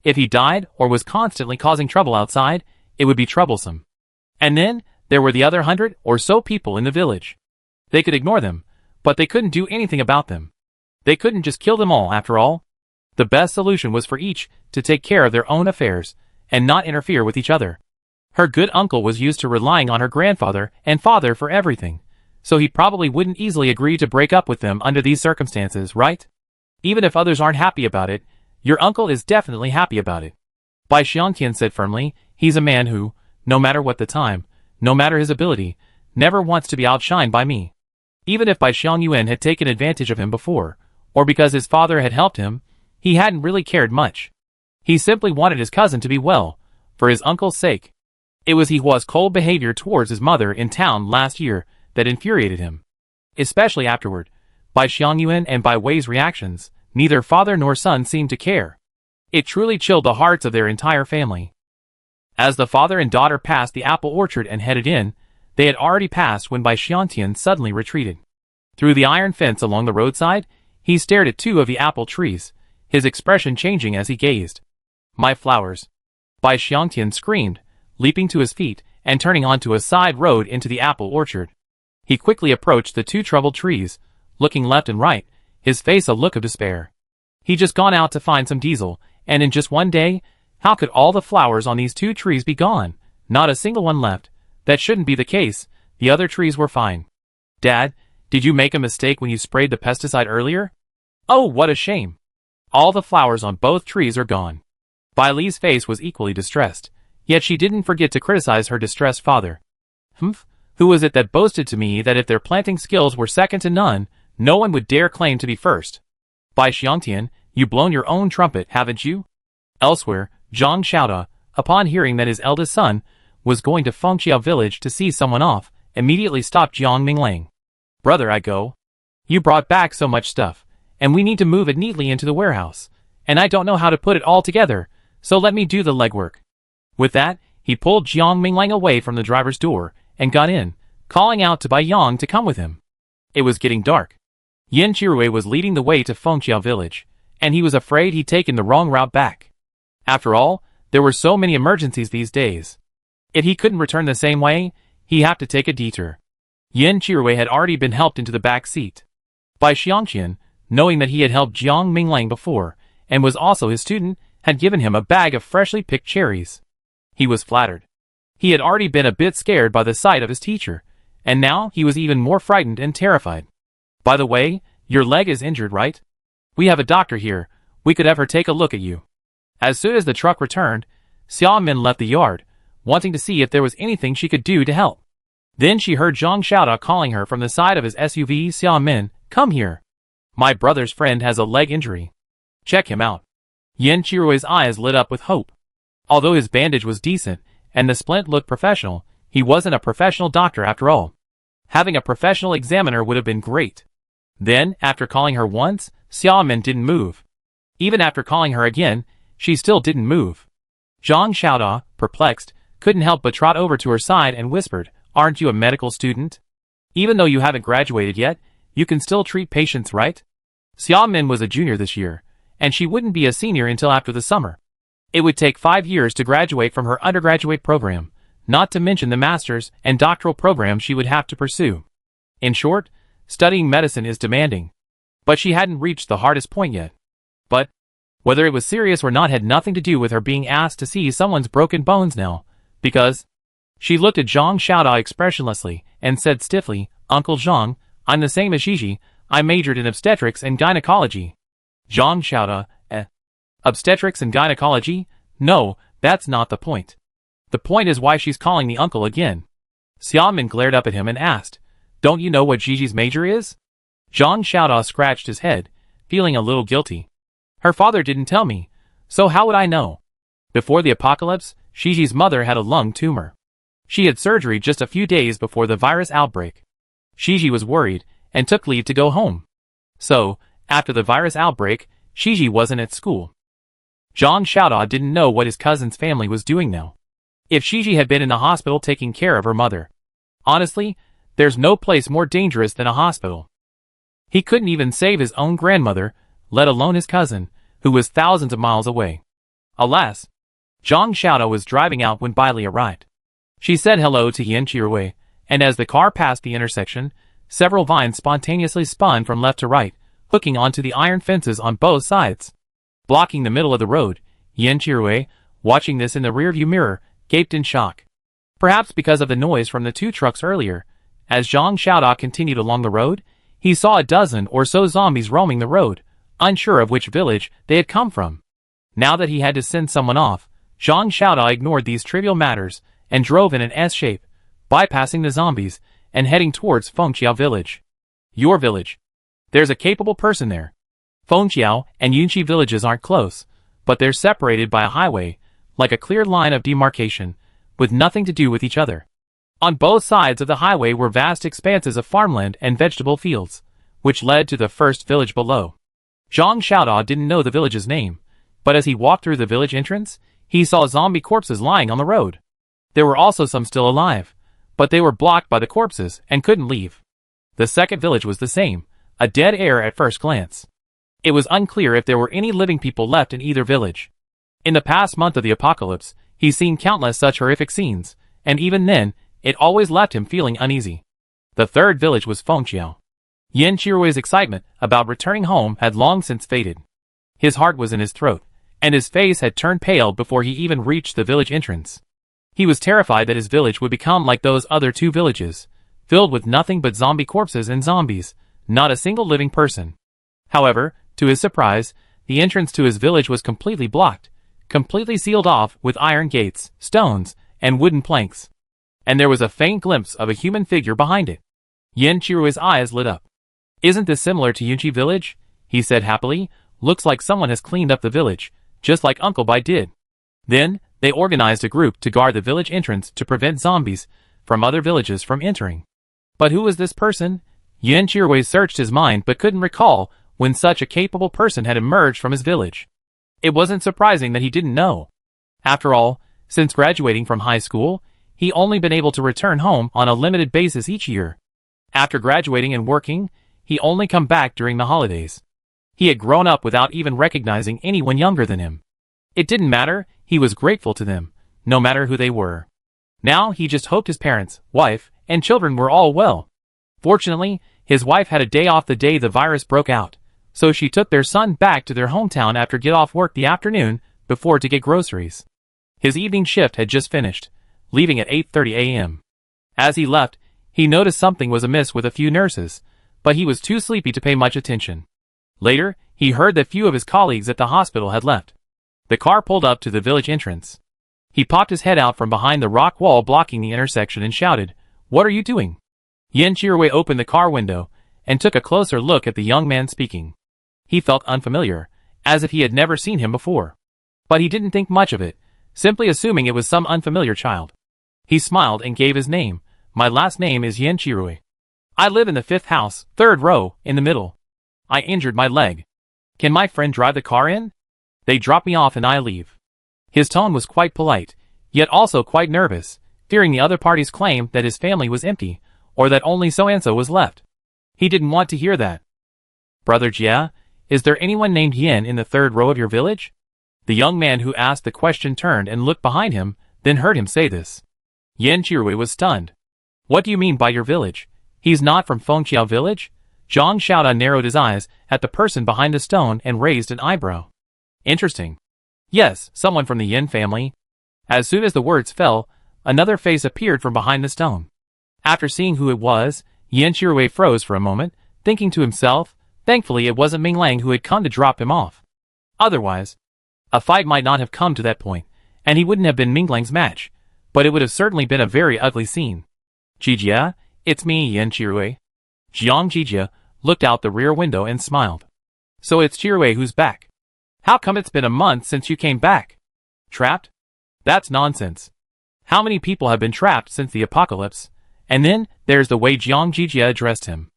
If he died or was constantly causing trouble outside, it would be troublesome. And then, there were the other 100 or so people in the village. They could ignore them, but they couldn't do anything about them. They couldn't just kill them all, after all. The best solution was for each to take care of their own affairs, and not interfere with each other. Her good uncle was used to relying on her grandfather and father for everything, so he probably wouldn't easily agree to break up with them under these circumstances, right? Even if others aren't happy about it, your uncle is definitely happy about it. Bai Xiangtian said firmly, he's a man who, no matter what the time, no matter his ability, never wants to be outshined by me. Even if Bai Xiangyuan had taken advantage of him before, or because his father had helped him, he hadn't really cared much. He simply wanted his cousin to be well, for his uncle's sake. It was Hua's cold behavior towards his mother in town last year that infuriated him. Especially afterward, Bai Xiangyuan and Bai Wei's reactions, neither father nor son seemed to care. It truly chilled the hearts of their entire family. As the father and daughter passed the apple orchard and headed in, they had already passed when Bai Xiangtian suddenly retreated. Through the iron fence along the roadside, he stared at two of the apple trees, his expression changing as he gazed. "My flowers!" Bai Xiangtian screamed, leaping to his feet and turning onto a side road into the apple orchard. He quickly approached the two troubled trees, looking left and right, his face a look of despair. He'd just gone out to find some diesel, and in just one day, how could all the flowers on these two trees be gone? Not a single one left. That shouldn't be the case. The other trees were fine. "Dad, did you make a mistake when you sprayed the pesticide earlier?" "Oh, what a shame. All the flowers on both trees are gone." Bai Li's face was equally distressed, yet she didn't forget to criticize her distressed father. "Humph, who was it that boasted to me that if their planting skills were second to none, no one would dare claim to be first? Bai Xiangtian, you've blown your own trumpet, haven't you?" Elsewhere, Zhang Xiaoda, upon hearing that his eldest son was going to Fengqiao village to see someone off, immediately stopped Jiang Minglang. "Brother, I go. You brought back so much stuff, and we need to move it neatly into the warehouse, and I don't know how to put it all together, so let me do the legwork." With that, he pulled Jiang Minglang away from the driver's door and got in, calling out to Bai Yang to come with him. It was getting dark. Yin Chirui was leading the way to Fengqiao village, and he was afraid he'd taken the wrong route back. After all, there were so many emergencies these days. If he couldn't return the same way, he'd have to take a detour. Yin Chirui had already been helped into the back seat. Bai Xiangtian, knowing that he had helped Jiang Minglang before, and was also his student, had given him a bag of freshly picked cherries. He was flattered. He had already been a bit scared by the sight of his teacher, and now he was even more frightened and terrified. "By the way, your leg is injured, right? We have a doctor here. We could have her take a look at you." As soon as the truck returned, Xia Min left the yard, wanting to see if there was anything she could do to help. Then she heard Zhang Xiaoda calling her from the side of his SUV. "Xia Min, come here. My brother's friend has a leg injury. Check him out." Yin Chirui's eyes lit up with hope. Although his bandage was decent, and the splint looked professional, he wasn't a professional doctor after all. Having a professional examiner would have been great. Then, after calling her once, Xia Min didn't move. Even after calling her again, she still didn't move. Zhang Xiaoda, perplexed, couldn't help but trot over to her side and whispered, "Aren't you a medical student? Even though you haven't graduated yet, you can still treat patients, right?" Xia Min was a junior this year, and she wouldn't be a senior until after the summer. It would take 5 years to graduate from her undergraduate program, not to mention the master's and doctoral programs she would have to pursue. In short, studying medicine is demanding. But she hadn't reached the hardest point yet. But, whether it was serious or not had nothing to do with her being asked to see someone's broken bones now, Because she looked at Zhang Xiaoda expressionlessly and said stiffly, Uncle Zhang, I'm the same as Gigi, I majored in obstetrics and gynecology. Zhang Xiaoda, obstetrics and gynecology? No, that's not the point. The point is why she's calling me uncle again. Xiaomin glared up at him and asked, don't you know what Gigi's major is? Zhang Xiaoda scratched his head, feeling a little guilty. Her father didn't tell me, so how would I know? Before the apocalypse, Gigi's mother had a lung tumor. She had surgery just a few days before the virus outbreak. Gigi was worried and took leave to go home. So, after the virus outbreak, Gigi wasn't at school. Zhang Xiaoda didn't know what his cousin's family was doing now. If Gigi had been in the hospital taking care of her mother. Honestly, there's no place more dangerous than a hospital. He couldn't even save his own grandmother, let alone his cousin, who was thousands of miles away. Alas, Zhang Xiaoda was driving out when Bailey arrived. She said hello to Yan Qirui, and as the car passed the intersection, several vines spontaneously spun from left to right, hooking onto the iron fences on both sides. Blocking the middle of the road, Yan Qirui, watching this in the rearview mirror, gaped in shock. Perhaps because of the noise from the two trucks earlier, as Zhang Xiaoda continued along the road, he saw a dozen or so zombies roaming the road, unsure of which village they had come from. Now that he had to send someone off, Zhang Xiaoda ignored these trivial matters and drove in an S shape, bypassing the zombies and heading towards Fengqiao village. Your village. There's a capable person there. Fengqiao and Yunqi villages aren't close, but they're separated by a highway, like a clear line of demarcation, with nothing to do with each other. On both sides of the highway were vast expanses of farmland and vegetable fields, which led to the first village below. Zhang Xiaoda didn't know the village's name, but as he walked through the village entrance, he saw zombie corpses lying on the road. There were also some still alive, but they were blocked by the corpses and couldn't leave. The second village was the same, a dead air at first glance. It was unclear if there were any living people left in either village. In the past month of the apocalypse, he's seen countless such horrific scenes, and even then, it always left him feeling uneasy. The third village was Fengqiao. Yan Qirui's excitement about returning home had long since faded. His heart was in his throat, and his face had turned pale before he even reached the village entrance. He was terrified that his village would become like those other two villages, filled with nothing but zombie corpses and zombies, not a single living person. However, to his surprise, the entrance to his village was completely blocked, completely sealed off with iron gates, stones, and wooden planks. And there was a faint glimpse of a human figure behind it. Yan Qirui's eyes lit up. Isn't this similar to Yunqi village? He said happily. Looks like someone has cleaned up the village, just like Uncle Bai did. Then, they organized a group to guard the village entrance to prevent zombies from other villages from entering. But who was this person? Yan Qirui searched his mind but couldn't recall when such a capable person had emerged from his village. It wasn't surprising that he didn't know. After all, since graduating from high school, he'd only been able to return home on a limited basis each year. After graduating and working, he only come back during the holidays. He had grown up without even recognizing anyone younger than him. It didn't matter, he was grateful to them, no matter who they were. Now he just hoped his parents, wife, and children were all well. Fortunately, his wife had a day off the day the virus broke out, so she took their son back to their hometown after get off work the afternoon before to get groceries. His evening shift had just finished, leaving at 8:30 a.m. As he left, he noticed something was amiss with a few nurses, but he was too sleepy to pay much attention. Later, he heard that few of his colleagues at the hospital had left. The car pulled up to the village entrance. He popped his head out from behind the rock wall blocking the intersection and shouted, "What are you doing?" Yan Qiruwei opened the car window and took a closer look at the young man speaking. He felt unfamiliar, as if he had never seen him before. But he didn't think much of it, simply assuming it was some unfamiliar child. He smiled and gave his name. "My last name is Yan Qiruwei. I live in the 5th house, 3rd row, in the middle. I injured my leg. Can my friend drive the car in? They drop me off and I leave." His tone was quite polite, yet also quite nervous, fearing the other party's claim that his family was empty, or that only so-and-so was left. He didn't want to hear that. "Brother Jia, is there anyone named Yin in the 3rd row of your village?" The young man who asked the question turned and looked behind him, then heard him say this. Yan Qiruwei was stunned. "What do you mean by your village? He's not from Fengqiao village?" Zhang Xiaoda narrowed his eyes at the person behind the stone and raised an eyebrow. "Interesting. Yes, someone from the Yin family." As soon as the words fell, another face appeared from behind the stone. After seeing who it was, Yan Qiruwei froze for a moment, thinking to himself, thankfully it wasn't Ming Lang who had come to drop him off. Otherwise, a fight might not have come to that point, and he wouldn't have been Ming Lang's match, but it would have certainly been a very ugly scene. Jijia, it's me, Yan Qiruwei. Jiang Jijia looked out the rear window and smiled. So it's Qiruwei who's back. How come it's been a month since you came back? Trapped? That's nonsense. How many people have been trapped since the apocalypse? And then, there's the way Jiang Jijia addressed him.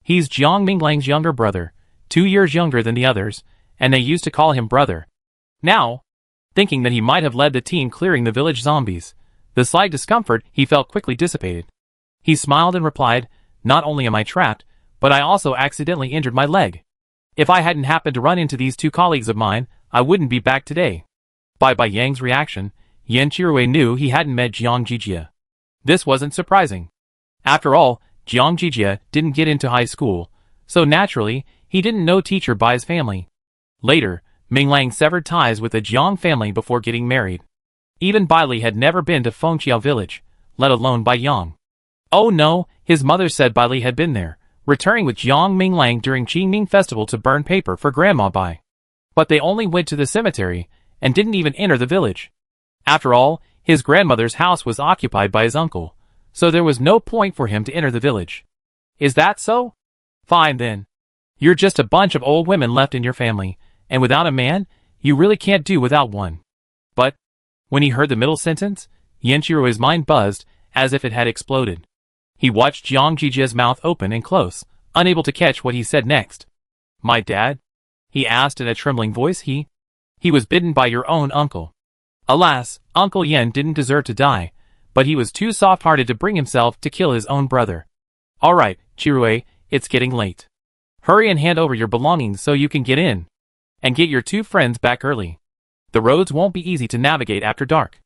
He's Jiang Minglang's younger brother, 2 years younger than the others, and they used to call him brother. Now, thinking that he might have led the team clearing the village zombies, the slight discomfort he felt quickly dissipated. He smiled and replied, not only am I trapped, but I also accidentally injured my leg. If I hadn't happened to run into these 2 colleagues of mine, I wouldn't be back today. By Yang's reaction, Yan Qiruwei knew he hadn't met Jiang Jijia. This wasn't surprising. After all, Jiang Jijia didn't get into high school, so naturally, he didn't know teacher Bai's family. Later, Ming Lang severed ties with the Jiang family before getting married. Even Bai Li had never been to Fengqiao village, let alone Bai Yang. Oh no, his mother said Bai Li had been there, returning with Jiang Ming Lang during Qingming festival to burn paper for Grandma Bai. But they only went to the cemetery, and didn't even enter the village. After all, his grandmother's house was occupied by his uncle, so there was no point for him to enter the village. Is that so? Fine then. You're just a bunch of old women left in your family, and without a man, you really can't do without one. But, when he heard the middle sentence, Yan Qiruwei's mind buzzed, as if it had exploded. He watched Jiang Jijia's mouth open and close, unable to catch what he said next. My dad? He asked in a trembling voice. He was bitten by your own uncle. Alas, Uncle Yan didn't deserve to die, but he was too soft-hearted to bring himself to kill his own brother. Alright, Qiruwei, it's getting late. Hurry and hand over your belongings so you can get in. And get your 2 friends back early. The roads won't be easy to navigate after dark.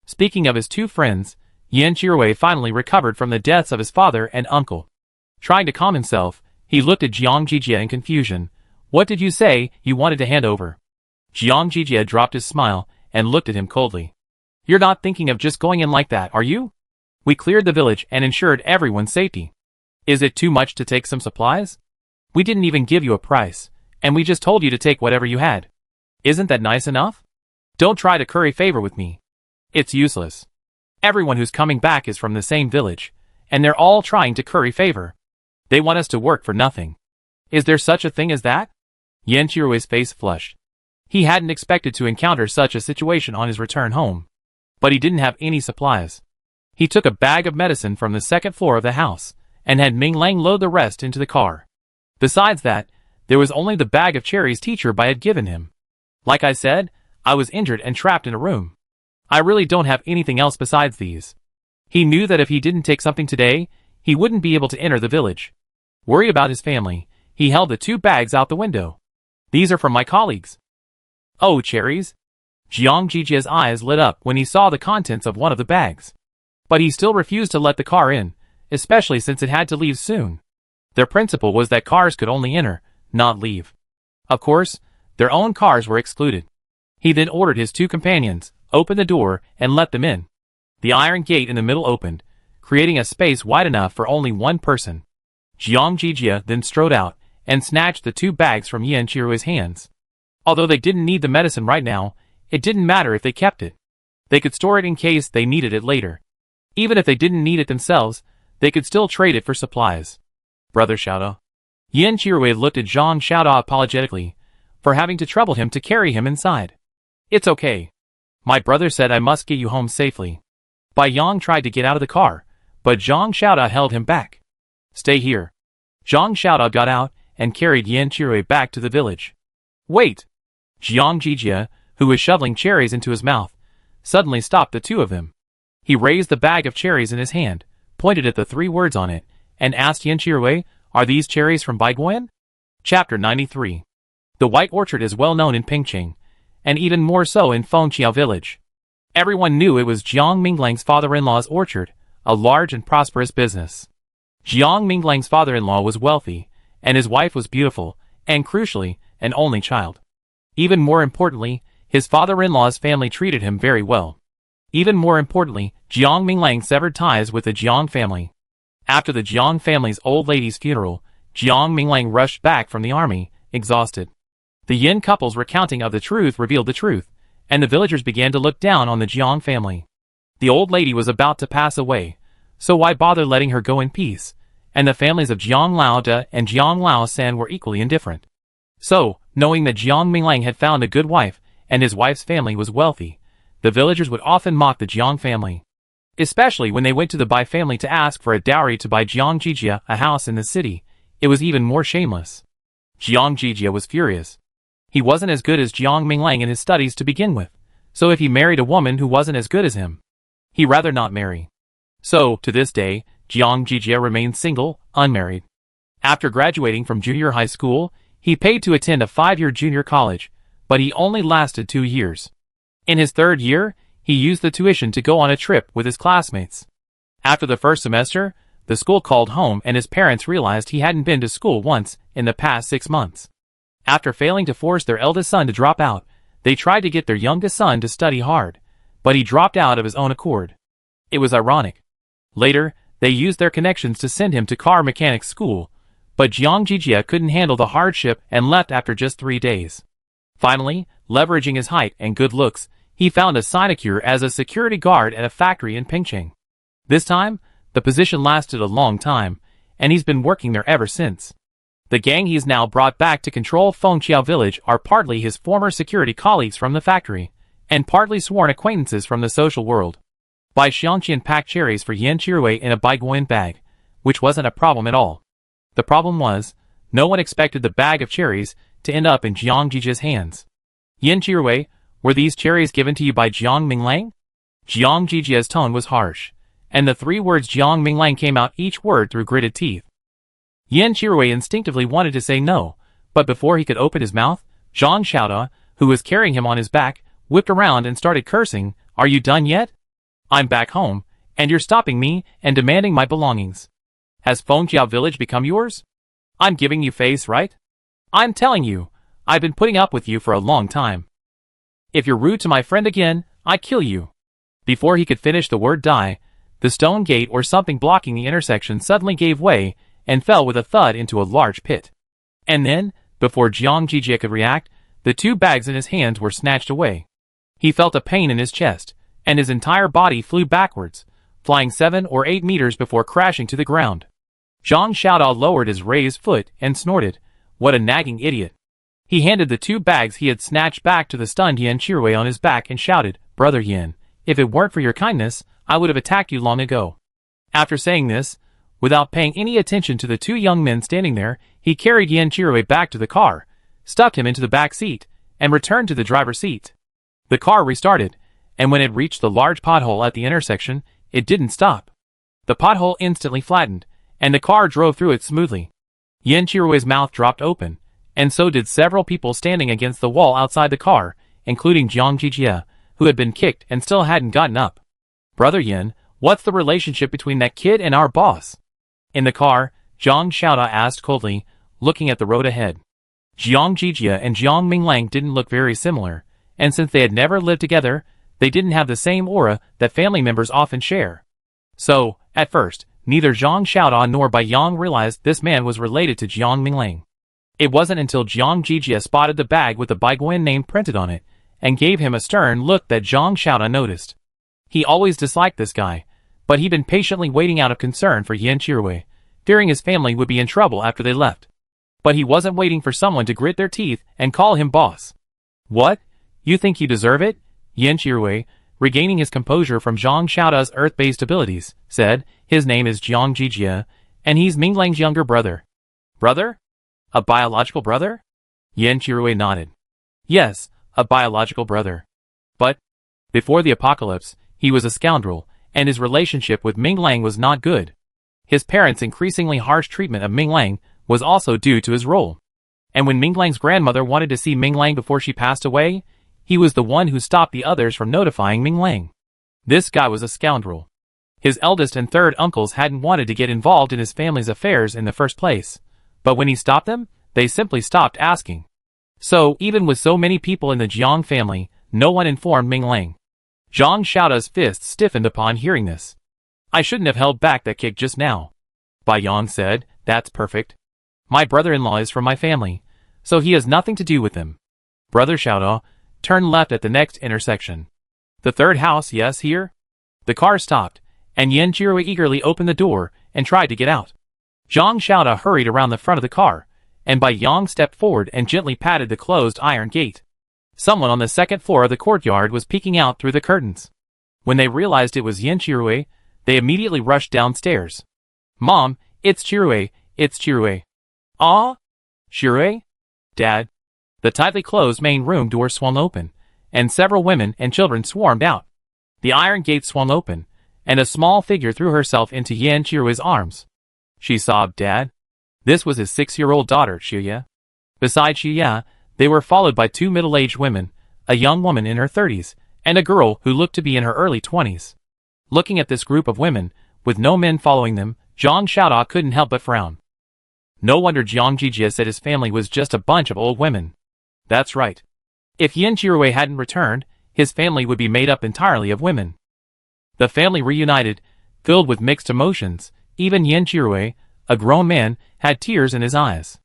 Speaking of his 2 friends, Yan Qiruwei finally recovered from the deaths of his father and uncle. Trying to calm himself, he looked at Jiang Jijia in confusion. What did you say you wanted to hand over? Jiang Jijia dropped his smile and looked at him coldly. You're not thinking of just going in like that, are you? We cleared the village and ensured everyone's safety. Is it too much to take some supplies? We didn't even give you a price, and we just told you to take whatever you had. Isn't that nice enough? Don't try to curry favor with me. It's useless. Everyone who's coming back is from the same village, and they're all trying to curry favor. They want us to work for nothing. Is there such a thing as that? Yan Qiruwei's face flushed. He hadn't expected to encounter such a situation on his return home. But he didn't have any supplies. He took a bag of medicine from the 2nd floor of the house, and had Ming Lang load the rest into the car. Besides that, there was only the bag of cherries teacher Bai had given him. Like I said, I was injured and trapped in a room. I really don't have anything else besides these. He knew that if he didn't take something today, he wouldn't be able to enter the village. Worried about his family, he held the 2 bags out the window. These are from my colleagues. Oh, cherries? Jiang Jijia's eyes lit up when he saw the contents of one of the bags. But he still refused to let the car in, especially since it had to leave soon. Their principle was that cars could only enter, not leave. Of course, their own cars were excluded. He then ordered his 2 companions, open the door, and let them in. The iron gate in the middle opened, creating a space wide enough for only one person. Jiang Jijia then strode out, and snatched the 2 bags from Yan Qiruwei's hands. Although they didn't need the medicine right now, it didn't matter if they kept it. They could store it in case they needed it later. Even if they didn't need it themselves, they could still trade it for supplies. Brother Xiaoda. Yan Qiruwei looked at Zhang Xiaoda apologetically, for having to trouble him to carry him inside. It's okay. My brother said I must get you home safely. Bai Yang tried to get out of the car, but Zhang Xiaoda held him back. Stay here. Zhang Xiaoda got out, and carried Yan Qiruwei back to the village. Wait! Jiang Jijia, who was shoveling cherries into his mouth, suddenly stopped the 2 of them. He raised the bag of cherries in his hand, pointed at the 3 words on it, and asked Yan Qiruwei, are these cherries from Baiguan? Chapter 93. The White Orchard is well known in Pingqing, and even more so in Fengqiao village. Everyone knew it was Jiang Minglang's father-in-law's orchard, a large and prosperous business. Jiang Minglang's father-in-law was wealthy, and his wife was beautiful, and crucially, an only child. Even more importantly, his father-in-law's family treated him very well. Even more importantly, Jiang Minglang severed ties with the Jiang family. After the Jiang family's old lady's funeral, Jiang Minglang rushed back from the army, exhausted. The Yin couple's recounting of the truth revealed the truth, and the villagers began to look down on the Jiang family. The old lady was about to pass away, so why bother letting her go in peace? And the families of Jiang Laoda and Jiang Laosan were equally indifferent. So, knowing that Jiang Minglang had found a good wife, and his wife's family was wealthy, the villagers would often mock the Jiang family. Especially when they went to the Bai family to ask for a dowry to buy Jiang Jijia a house in the city, it was even more shameless. Jiang Jijia was furious. He wasn't as good as Jiang Minglang in his studies to begin with, so if he married a woman who wasn't as good as him, he'd rather not marry. So, to this day, Jiang Jijia remains single, unmarried. After graduating from junior high school, he paid to attend a 5-year junior college, but he only lasted 2 years. In his 3rd year, he used the tuition to go on a trip with his classmates. After the first semester, the school called home and his parents realized he hadn't been to school once in the past 6 months. After failing to force their eldest son to drop out, they tried to get their youngest son to study hard, but he dropped out of his own accord. It was ironic. Later, they used their connections to send him to car mechanic school, but Jiang Jijia couldn't handle the hardship and left after just 3 days. Finally, leveraging his height and good looks, he found a sinecure as a security guard at a factory in Pingcheng. This time, the position lasted a long time, and he's been working there ever since. The gang he's now brought back to control Fengqiao village are partly his former security colleagues from the factory, and partly sworn acquaintances from the social world. Bai Xiangqian packed cherries for Yan Chirui in a Baiguan bag, which wasn't a problem at all. The problem was, no one expected the bag of cherries to end up in Jiang Jijia's hands. Yan Chirui, were these cherries given to you by Jiang Minglang? Jiang Jijia's tone was harsh, and the 3 words Jiang Minglang came out each word through gritted teeth. Yan Chirui instinctively wanted to say no, but before he could open his mouth, Zhang Xiaoda, who was carrying him on his back, whipped around and started cursing, "Are you done yet? I'm back home, and you're stopping me and demanding my belongings. Has Fengqiao village become yours? I'm giving you face, right? I'm telling you, I've been putting up with you for a long time. If you're rude to my friend again, I kill you." Before he could finish the word die, the stone gate or something blocking the intersection suddenly gave way and fell with a thud into a large pit. And then, before Jiang Jijia could react, the 2 bags in his hands were snatched away. He felt a pain in his chest, and his entire body flew backwards, flying 7 or 8 meters before crashing to the ground. Zhang Xiaodao lowered his raised foot and snorted, "What a nagging idiot." He handed the 2 bags he had snatched back to the stunned Yan Chirui on his back and shouted, "Brother Yan, if it weren't for your kindness, I would have attacked you long ago." After saying this, without paying any attention to the 2 young men standing there, he carried Yan Chirui back to the car, stuffed him into the back seat, and returned to the driver's seat. The car restarted, and when it reached the large pothole at the intersection, it didn't stop. The pothole instantly flattened, and the car drove through it smoothly. Yan Chirui's mouth dropped open, and so did several people standing against the wall outside the car, including Jiang Jijia, who had been kicked and still hadn't gotten up. "Brother Yan, what's the relationship between that kid and our boss?" In the car, Zhang Xiaoda asked coldly, looking at the road ahead. Jiang Jijia and Jiang Minglang didn't look very similar, and since they had never lived together, they didn't have the same aura that family members often share. So, at first, neither Zhang Xiaoda nor Bai Yang realized this man was related to Jiang Minglang. It wasn't until Jiang Jijia spotted the bag with the Baiguan name printed on it, and gave him a stern look that Zhang Xiaoda noticed. He always disliked this guy, but he'd been patiently waiting out of concern for Yan Chirui, fearing his family would be in trouble after they left. But he wasn't waiting for someone to grit their teeth and call him boss. "What? You think you deserve it?" Yan Chirui, regaining his composure from Zhang Xiaoda's earth-based abilities, said, "His name is Jiang Jijia, and he's Minglang's younger brother." "Brother? A biological brother?" Yan Chirui nodded. "Yes, a biological brother. But, before the apocalypse, he was a scoundrel, and his relationship with Minglang was not good. His parents' increasingly harsh treatment of Minglang was also due to his role. And when Minglang's grandmother wanted to see Minglang before she passed away, he was the one who stopped the others from notifying Minglang. This guy was a scoundrel. His eldest and 3rd uncles hadn't wanted to get involved in his family's affairs in the first place, but when he stopped them, they simply stopped asking. So, even with so many people in the Jiang family, no one informed Minglang. Zhang Xiaoda's fists stiffened upon hearing this. I shouldn't have held back that kick just now. Bai Yang said, that's perfect. My brother-in-law is from my family, so he has nothing to do with them. Brother Xiaoda, turn left at the next intersection. The third house, yes, here? The car stopped, and Yan Jirui eagerly opened the door and tried to get out. Zhang Xiaoda hurried around the front of the car, and Bai Yang stepped forward and gently patted the closed iron gate. Someone on the second floor of the courtyard was peeking out through the curtains. When they realized it was Yan Jirui, they immediately rushed downstairs. Mom, it's Jirui, it's Jirui. Ah? Jirui? Dad? The tightly closed main room door swung open, and several women and children swarmed out. The iron gate swung open, and a small figure threw herself into Yan Jirui's arms. She sobbed, Dad. This was his 6-year-old daughter, Xiuya. Besides Xiuya, they were followed by 2 middle-aged women, a young woman in her 30s, and a girl who looked to be in her early 20s. Looking at this group of women, with no men following them, Zhang Xiaoda couldn't help but frown. No wonder Jiang Jijie said his family was just a bunch of old women. That's right. If Yan Jirui hadn't returned, his family would be made up entirely of women. The family reunited, filled with mixed emotions. Even Yan Jirui, a grown man, had tears in his eyes.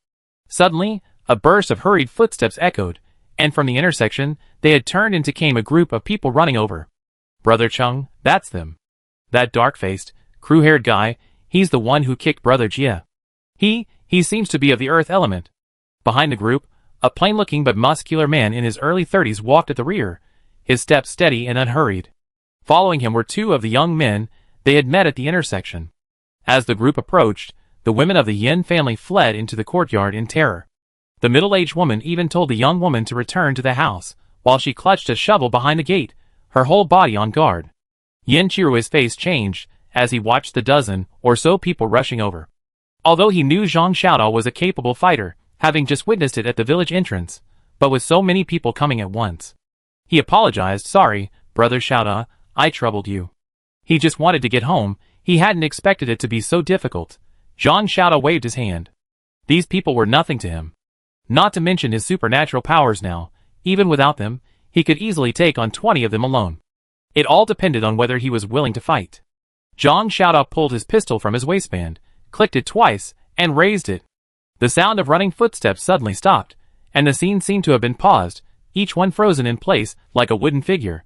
Suddenly, a burst of hurried footsteps echoed, and from the intersection, they had turned into came a group of people running over. Brother Chung, that's them. That dark-faced, crew-haired guy, he's the one who kicked Brother Jia. He seems to be of the earth element. Behind the group, a plain-looking but muscular man in his early 30s walked at the rear, his steps steady and unhurried. Following him were 2 of the young men they had met at the intersection. As the group approached, the women of the Yin family fled into the courtyard in terror. The middle-aged woman even told the young woman to return to the house, while she clutched a shovel behind the gate, her whole body on guard. Yan Jirui's face changed as he watched the dozen or so people rushing over. Although he knew Zhang Xiaoda was a capable fighter, having just witnessed it at the village entrance, but with so many people coming at once. He apologized, sorry, Brother Xiaoda, I troubled you. He just wanted to get home, he hadn't expected it to be so difficult. Zhang Xiaoda waved his hand. These people were nothing to him. Not to mention his supernatural powers now, even without them, he could easily take on 20 of them alone. It all depended on whether he was willing to fight. Zhang Xiaoda pulled his pistol from his waistband, clicked it twice, and raised it. The sound of running footsteps suddenly stopped, and the scene seemed to have been paused, each one frozen in place like a wooden figure.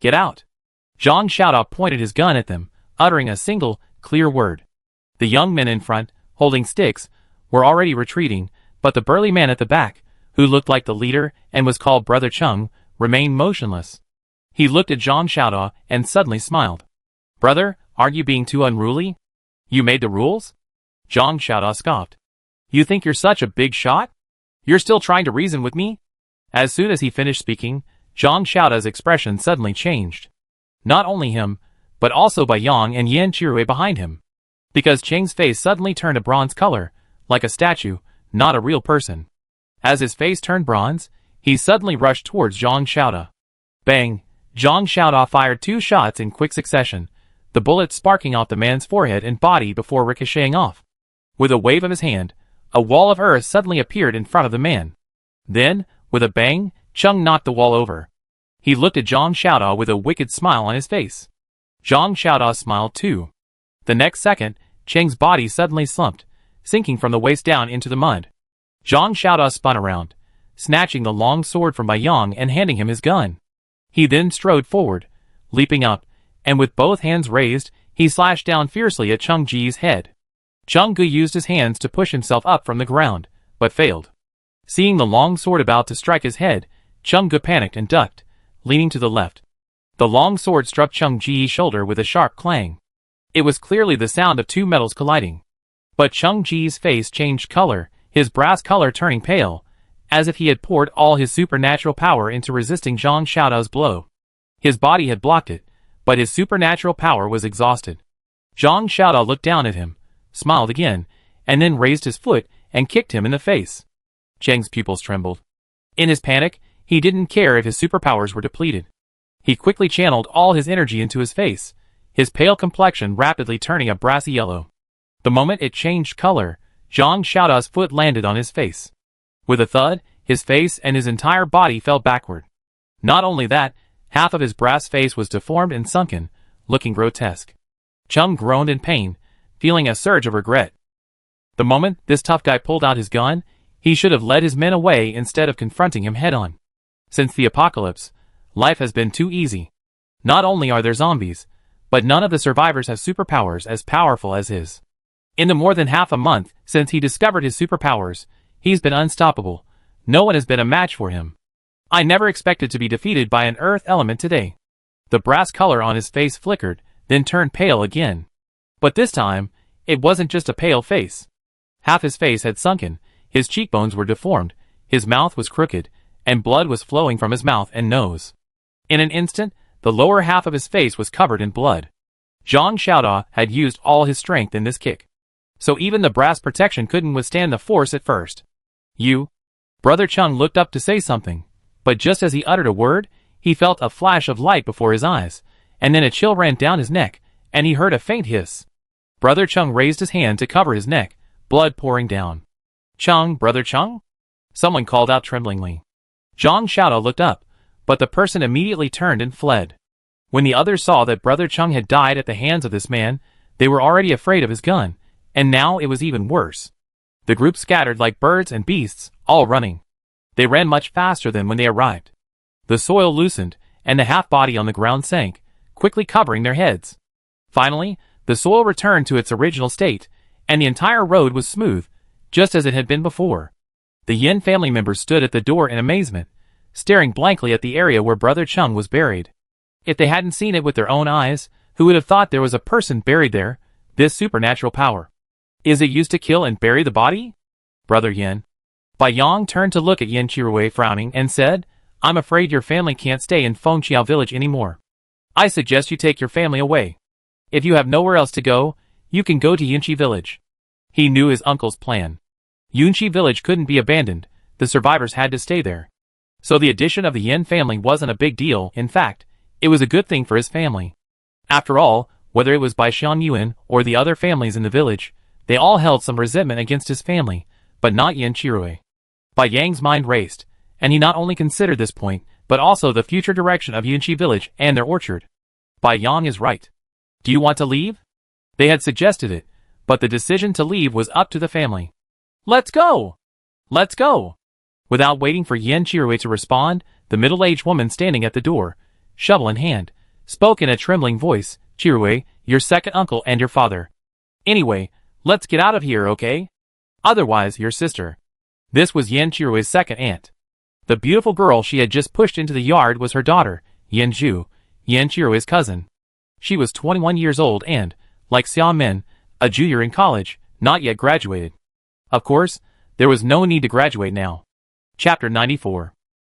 Get out. Zhang Xiaoda pointed his gun at them, uttering a single, clear word. The young men in front, holding sticks, were already retreating, but the burly man at the back, who looked like the leader and was called Brother Chung, remained motionless. He looked at Zhang Xiaoda and suddenly smiled. Brother, aren't you being too unruly? You made the rules? Zhang Xiaoda scoffed. You think you're such a big shot? You're still trying to reason with me? As soon as he finished speaking, Zhang Xiaoda's expression suddenly changed. Not only him, but also Bai Yang and Yan Jirui behind him. Because Cheng's face suddenly turned a bronze color, like a statue, not a real person. As his face turned bronze, he suddenly rushed towards Zhang Xiaoda. Bang! Zhang Xiaoda fired 2 shots in quick succession, the bullets sparking off the man's forehead and body before ricocheting off. With a wave of his hand, a wall of earth suddenly appeared in front of the man. Then, with a bang, Chung knocked the wall over. He looked at Zhang Xiaoda with a wicked smile on his face. Zhang Xiaoda smiled too. The next second, Cheng's body suddenly slumped, sinking from the waist down into the mud. Zhang Xiaoda spun around, snatching the long sword from Bai Yang and handing him his gun. He then strode forward, leaping up, and with both hands raised, he slashed down fiercely at Chung Ji's head. Chung Gu used his hands to push himself up from the ground, but failed. Seeing the long sword about to strike his head, Chung Gu panicked and ducked, leaning to the left. The long sword struck Chung Ji's shoulder with a sharp clang. It was clearly the sound of 2 metals colliding. But Chung Ji's face changed color, his brass color turning pale, as if he had poured all his supernatural power into resisting Zhang Xiaoda's blow. His body had blocked it, but his supernatural power was exhausted. Zhang Xiaoda looked down at him, smiled again, and then raised his foot and kicked him in the face. Cheng's pupils trembled. In his panic, he didn't care if his superpowers were depleted. He quickly channeled all his energy into his face, his pale complexion rapidly turning a brassy yellow. The moment it changed color, Zhang Xiaoda's foot landed on his face. With a thud, his face and his entire body fell backward. Not only that, Half of his brass face was deformed and sunken, looking grotesque. Chung groaned in pain, feeling a surge of regret. The moment this tough guy pulled out his gun, he should have led his men away instead of confronting him head-on. Since the apocalypse, life has been too easy. Not only are there zombies, but none of the survivors have superpowers as powerful as his. In the more than half a month since he discovered his superpowers, he's been unstoppable. No one has been a match for him. I never expected to be defeated by an earth element today. The brass color on his face flickered, then turned pale again. But this time, it wasn't just a pale face. Half his face had sunken, his cheekbones were deformed, his mouth was crooked, and blood was flowing from his mouth and nose. In an instant, the lower half of his face was covered in blood. Zhang Xiaoda had used all his strength in this kick. So even the brass protection couldn't withstand the force at first. Brother Chung looked up to say something, but just as he uttered a word, he felt a flash of light before his eyes, and then a chill ran down his neck, and he heard a faint hiss. Brother Chung raised his hand to cover his neck, blood pouring down. "Chung, Brother Chung?" someone called out tremblingly. Zhang Xiaoda looked up, but the person immediately turned and fled. When the others saw that Brother Chung had died at the hands of this man, they were already afraid of his gun, and now it was even worse. The group scattered like birds and beasts, all running. They ran much faster than when they arrived. The soil loosened, and the half-body on the ground sank, quickly covering their heads. Finally, the soil returned to its original state, and the entire road was smooth, just as it had been before. The Yin family members stood at the door in amazement, staring blankly at the area where Brother Chung was buried. If they hadn't seen it with their own eyes, who would have thought there was a person buried there? This supernatural power. Is it used to kill and bury the body? Brother Yin. Bai Yang turned to look at Yin Chirui frowning and said, "I'm afraid your family can't stay in Fengqiao village anymore. I suggest you take your family away. If you have nowhere else to go, you can go to Yunqi village." He knew his uncle's plan. Yunqi village couldn't be abandoned, the survivors had to stay there. So the addition of the Yin family wasn't a big deal, in fact, it was a good thing for his family. After all, whether it was Bai Xianyuan or the other families in the village, they all held some resentment against his family, but not Yin Chirui. Bai Yang's mind raced, and he not only considered this point, but also the future direction of Yunqi village and their orchard. Bai Yang is right. Do you want to leave? They had suggested it, but the decision to leave was up to the family. "Let's go! Let's go!" Without waiting for Yin Chirui to respond, the middle-aged woman standing at the door, shovel in hand, spoke in a trembling voice, "Chirui, your second uncle and your father. Anyway, let's get out of here, okay? Otherwise, your sister." This was Yin Chirui's second aunt. The beautiful girl she had just pushed into the yard was her daughter, Yin Zhu, Yin Chirui's cousin. She was 21 years old and, like Xia Men, a junior in college, not yet graduated. Of course, there was no need to graduate now. Chapter 94.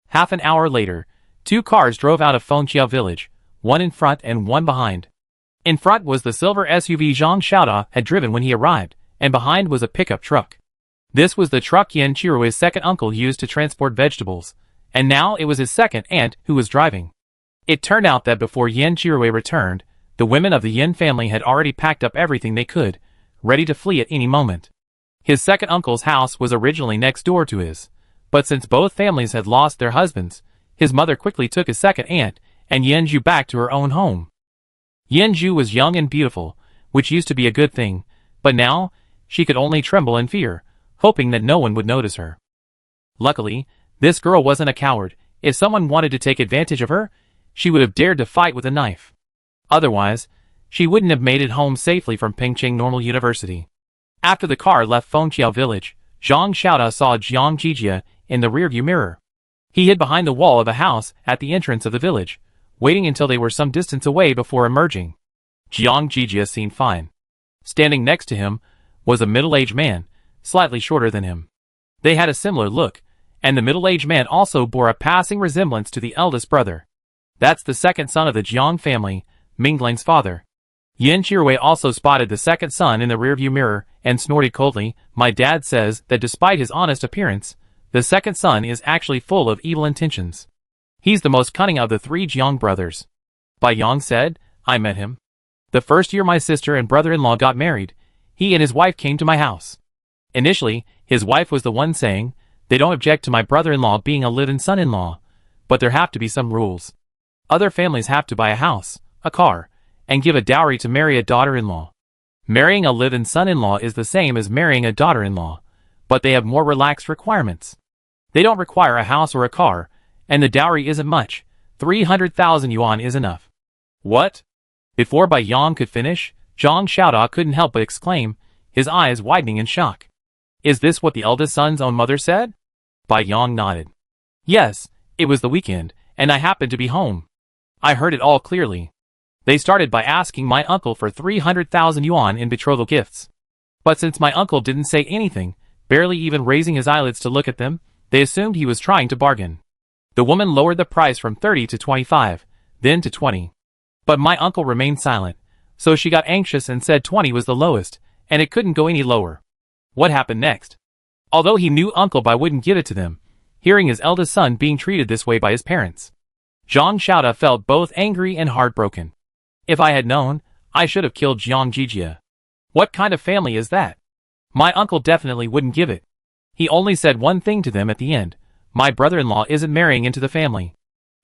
Half an hour later, two cars drove out of Fengqiao village, one in front and one behind. In front was the silver SUV Zhang Xiaoda had driven when he arrived, and behind was a pickup truck. This was the truck Yin Chirui's second uncle used to transport vegetables, and now it was his second aunt who was driving. It turned out that before Yin Chirui returned, the women of the Yin family had already packed up everything they could, ready to flee at any moment. His second uncle's house was originally next door to his, but since both families had lost their husbands, his mother quickly took his second aunt and Yin Zhu back to her own home. Yin Zhu was young and beautiful, which used to be a good thing, but now, she could only tremble in fear, hoping that no one would notice her. Luckily, this girl wasn't a coward. If someone wanted to take advantage of her, she would have dared to fight with a knife. Otherwise, she wouldn't have made it home safely from Pingcheng Normal University. After the car left Fengqiao village, Zhang Xiaoda saw Jiang Jijia in the rearview mirror. He hid behind the wall of a house at the entrance of the village, waiting until they were some distance away before emerging. Jiang Jijia seemed fine. Standing next to him was a middle-aged man, slightly shorter than him. They had a similar look, and the middle-aged man also bore a passing resemblance to the eldest brother. That's the second son of the Jiang family, Mingling's father. Yin Chirui also spotted the second son in the rearview mirror and snorted coldly. "My dad says that despite his honest appearance, the second son is actually full of evil intentions. He's the most cunning of the three Jiang brothers." Bai Yang said, "I met him. The first year my sister and brother-in-law got married, he and his wife came to my house. Initially, his wife was the one saying, they don't object to my brother-in-law being a live-in son-in-law, but there have to be some rules. Other families have to buy a house, a car, and give a dowry to marry a daughter-in-law. Marrying a live-in son-in-law is the same as marrying a daughter-in-law, but they have more relaxed requirements. They don't require a house or a car, and the dowry isn't much. 300,000 yuan is enough. What? Before Bai Yang could finish, Zhang Xiaoda couldn't help but exclaim, his eyes widening in shock. Is this what the eldest son's own mother said? Bai Yang nodded. Yes, it was the weekend, and I happened to be home. I heard it all clearly. They started by asking my uncle for 300,000 yuan in betrothal gifts. But since my uncle didn't say anything, barely even raising his eyelids to look at them, they assumed he was trying to bargain. The woman lowered the price from 30 to 25, then to 20. But my uncle remained silent, so she got anxious and said 20 was the lowest, and it couldn't go any lower. What happened next? Although he knew Uncle Bai wouldn't give it to them, hearing his eldest son being treated this way by his parents, Zhang Xiaoda felt both angry and heartbroken. If I had known, I should have killed Jiang Jijia. What kind of family is that? My uncle definitely wouldn't give it. He only said one thing to them at the end. My brother-in-law isn't marrying into the family.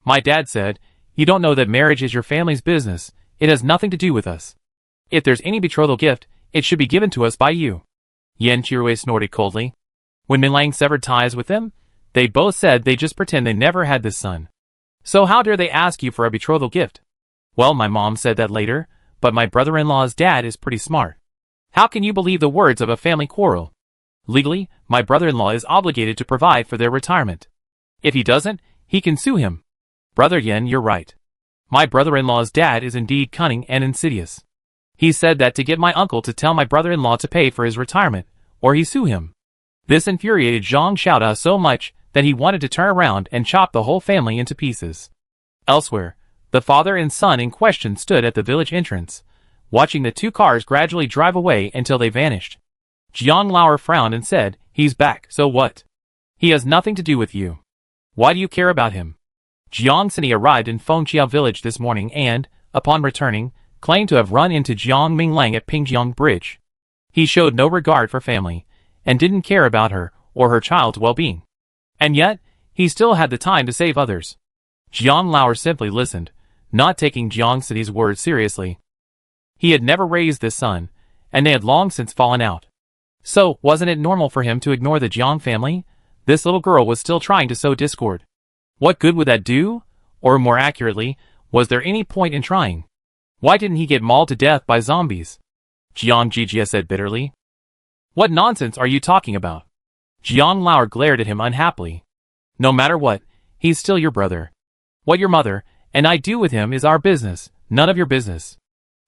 My dad said, you don't know that marriage is your family's business. It has nothing to do with us. If there's any betrothal gift, it should be given to us by you. Yan Qirui snorted coldly. When Min Lang severed ties with them, they both said they just pretend they never had this son. So how dare they ask you for a betrothal gift? Well, my mom said that later, but my brother-in-law's dad is pretty smart. How can you believe the words of a family quarrel? Legally, my brother-in-law is obligated to provide for their retirement. If he doesn't, he can sue him. Brother Yan, you're right. My brother-in-law's dad is indeed cunning and insidious. He said that to get my uncle to tell my brother-in-law to pay for his retirement, or he sue him. This infuriated Zhang Xiaoda so much that he wanted to turn around and chop the whole family into pieces. Elsewhere, the father and son in question stood at the village entrance, watching the two cars gradually drive away until they vanished. Jiang Lauer frowned and said, he's back, so what? He has nothing to do with you. Why do you care about him? Jiang Sini arrived in Fengqiao village this morning and, upon returning, claimed to have run into Jiang Minglang at Pingjiang Bridge. He showed no regard for family, and didn't care about her or her child's well-being. And yet, he still had the time to save others. Jiang Lauer simply listened, not taking Jiang Sini's words seriously. He had never raised this son, and they had long since fallen out. So, wasn't it normal for him to ignore the Jiang family? This little girl was still trying to sow discord. What good would that do? Or more accurately, was there any point in trying? Why didn't he get mauled to death by zombies? Jiang Jijia said bitterly. What nonsense are you talking about? Jiang Lauer glared at him unhappily. No matter what, he's still your brother. What your mother and I do with him is our business, none of your business.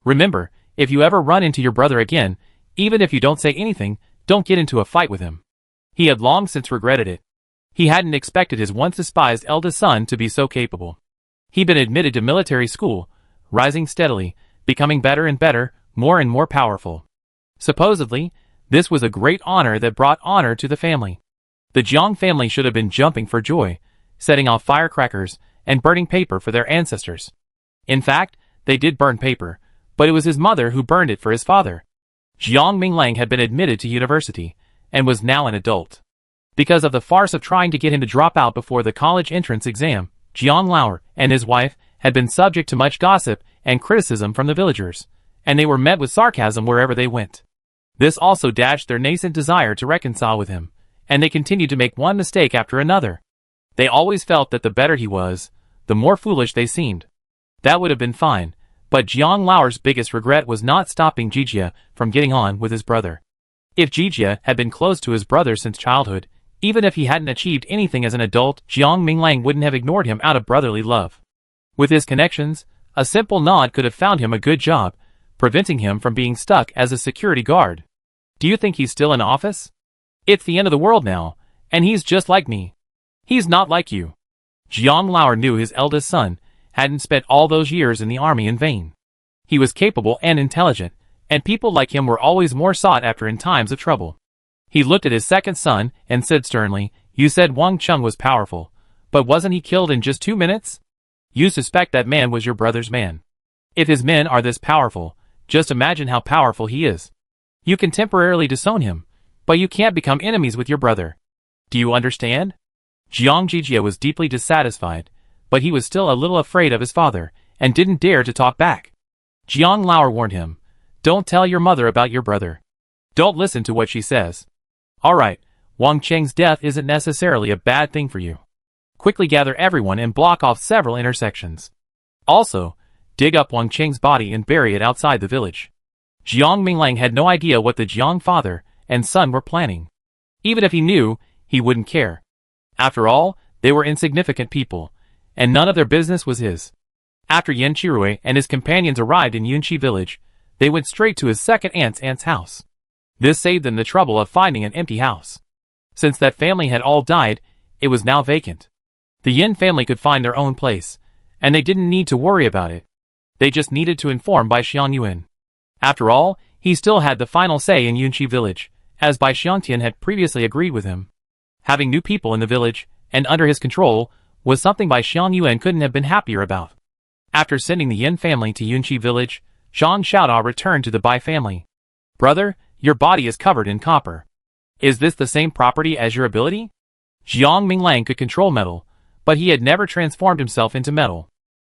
Remember, if you ever run into your brother again, even if you don't say anything, don't get into a fight with him. He had long since regretted it. He hadn't expected his once despised eldest son to be so capable. He'd been admitted to military school, rising steadily, becoming better and better, more and more powerful. Supposedly, this was a great honor that brought honor to the family. The Jiang family should have been jumping for joy, setting off firecrackers, and burning paper for their ancestors. In fact, they did burn paper, but it was his mother who burned it for his father. Jiang Minglang had been admitted to university, and was now an adult. Because of the farce of trying to get him to drop out before the college entrance exam, Jiang Lauer and his wife had been subject to much gossip and criticism from the villagers, and they were met with sarcasm wherever they went. This also dashed their nascent desire to reconcile with him, and they continued to make one mistake after another. They always felt that the better he was, the more foolish they seemed. That would have been fine, but Jiang Lauer's biggest regret was not stopping Jijia from getting on with his brother. If Jijia had been close to his brother since childhood, even if he hadn't achieved anything as an adult, Jiang Minglang wouldn't have ignored him out of brotherly love. With his connections, a simple nod could have found him a good job, preventing him from being stuck as a security guard. Do you think he's still in office? It's the end of the world now, and he's just like me. He's not like you. Jiang Lauer knew his eldest son hadn't spent all those years in the army in vain. He was capable and intelligent, and people like him were always more sought after in times of trouble. He looked at his second son and said sternly, you said Wang Chung was powerful, but wasn't he killed in just 2 minutes? You suspect that man was your brother's man. If his men are this powerful, just imagine how powerful he is. You can temporarily disown him, but you can't become enemies with your brother. Do you understand? Jiang Jijia was deeply dissatisfied, but he was still a little afraid of his father, and didn't dare to talk back. Jiang Lauer warned him, "Don't tell your mother about your brother. Don't listen to what she says. Alright, Wang Cheng's death isn't necessarily a bad thing for you. Quickly gather everyone and block off several intersections. Also, dig up Wang Cheng's body and bury it outside the village." Jiang Minglang had no idea what the Jiang father and son were planning. Even if he knew, he wouldn't care. After all, they were insignificant people, and none of their business was his. After Yan Chirui and his companions arrived in Yunqi village, they went straight to his second aunt's house. This saved them the trouble of finding an empty house. Since that family had all died, it was now vacant. The Yin family could find their own place, and they didn't need to worry about it. They just needed to inform Bai Xiangyuan. After all, he still had the final say in Yunqi village, as Bai Xiangtian had previously agreed with him. Having new people in the village, and under his control, was something Bai Xiangyuan couldn't have been happier about. After sending the Yin family to Yunqi village, Zhang Xiaodao returned to the Bai family. "Brother, your body is covered in copper. Is this the same property as your ability?" Jiang Minglang could control metal, but he had never transformed himself into metal.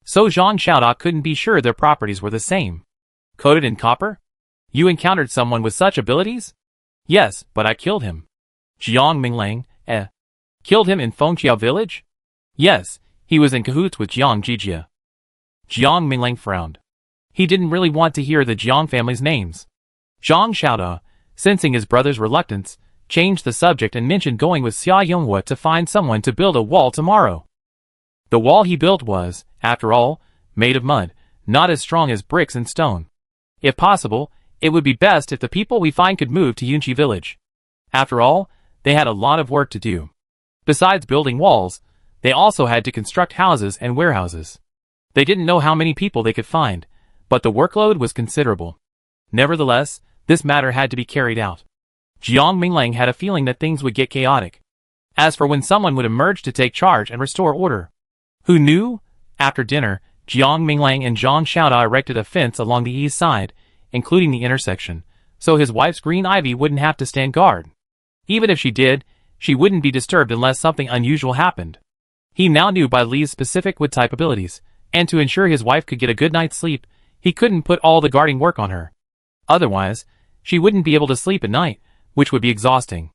So Zhang Xiaodao couldn't be sure their properties were the same. "Coated in copper? You encountered someone with such abilities?" "Yes, but I killed him." Jiang Minglang, Killed him in Fengqiao village? "Yes, he was in cahoots with Jiang Jijia." Jiang Minglang frowned. He didn't really want to hear the Jiang family's names. Zhang Xiaodao, sensing his brother's reluctance, changed the subject and mentioned going with Xia Yonghua to find someone to build a wall tomorrow. The wall he built was, after all, made of mud, not as strong as bricks and stone. If possible, it would be best if the people we find could move to Yunqi village. After all, they had a lot of work to do. Besides building walls, they also had to construct houses and warehouses. They didn't know how many people they could find, but the workload was considerable. Nevertheless, this matter had to be carried out. Jiang Minglang had a feeling that things would get chaotic. As for when someone would emerge to take charge and restore order. Who knew? After dinner, Jiang Minglang and Zhang Xiaodao erected a fence along the east side, including the intersection, so his wife's green ivy wouldn't have to stand guard. Even if she did, she wouldn't be disturbed unless something unusual happened. He now knew Bai Li's specific wood-type abilities, and to ensure his wife could get a good night's sleep, he couldn't put all the guarding work on her. Otherwise, she wouldn't be able to sleep at night, which would be exhausting.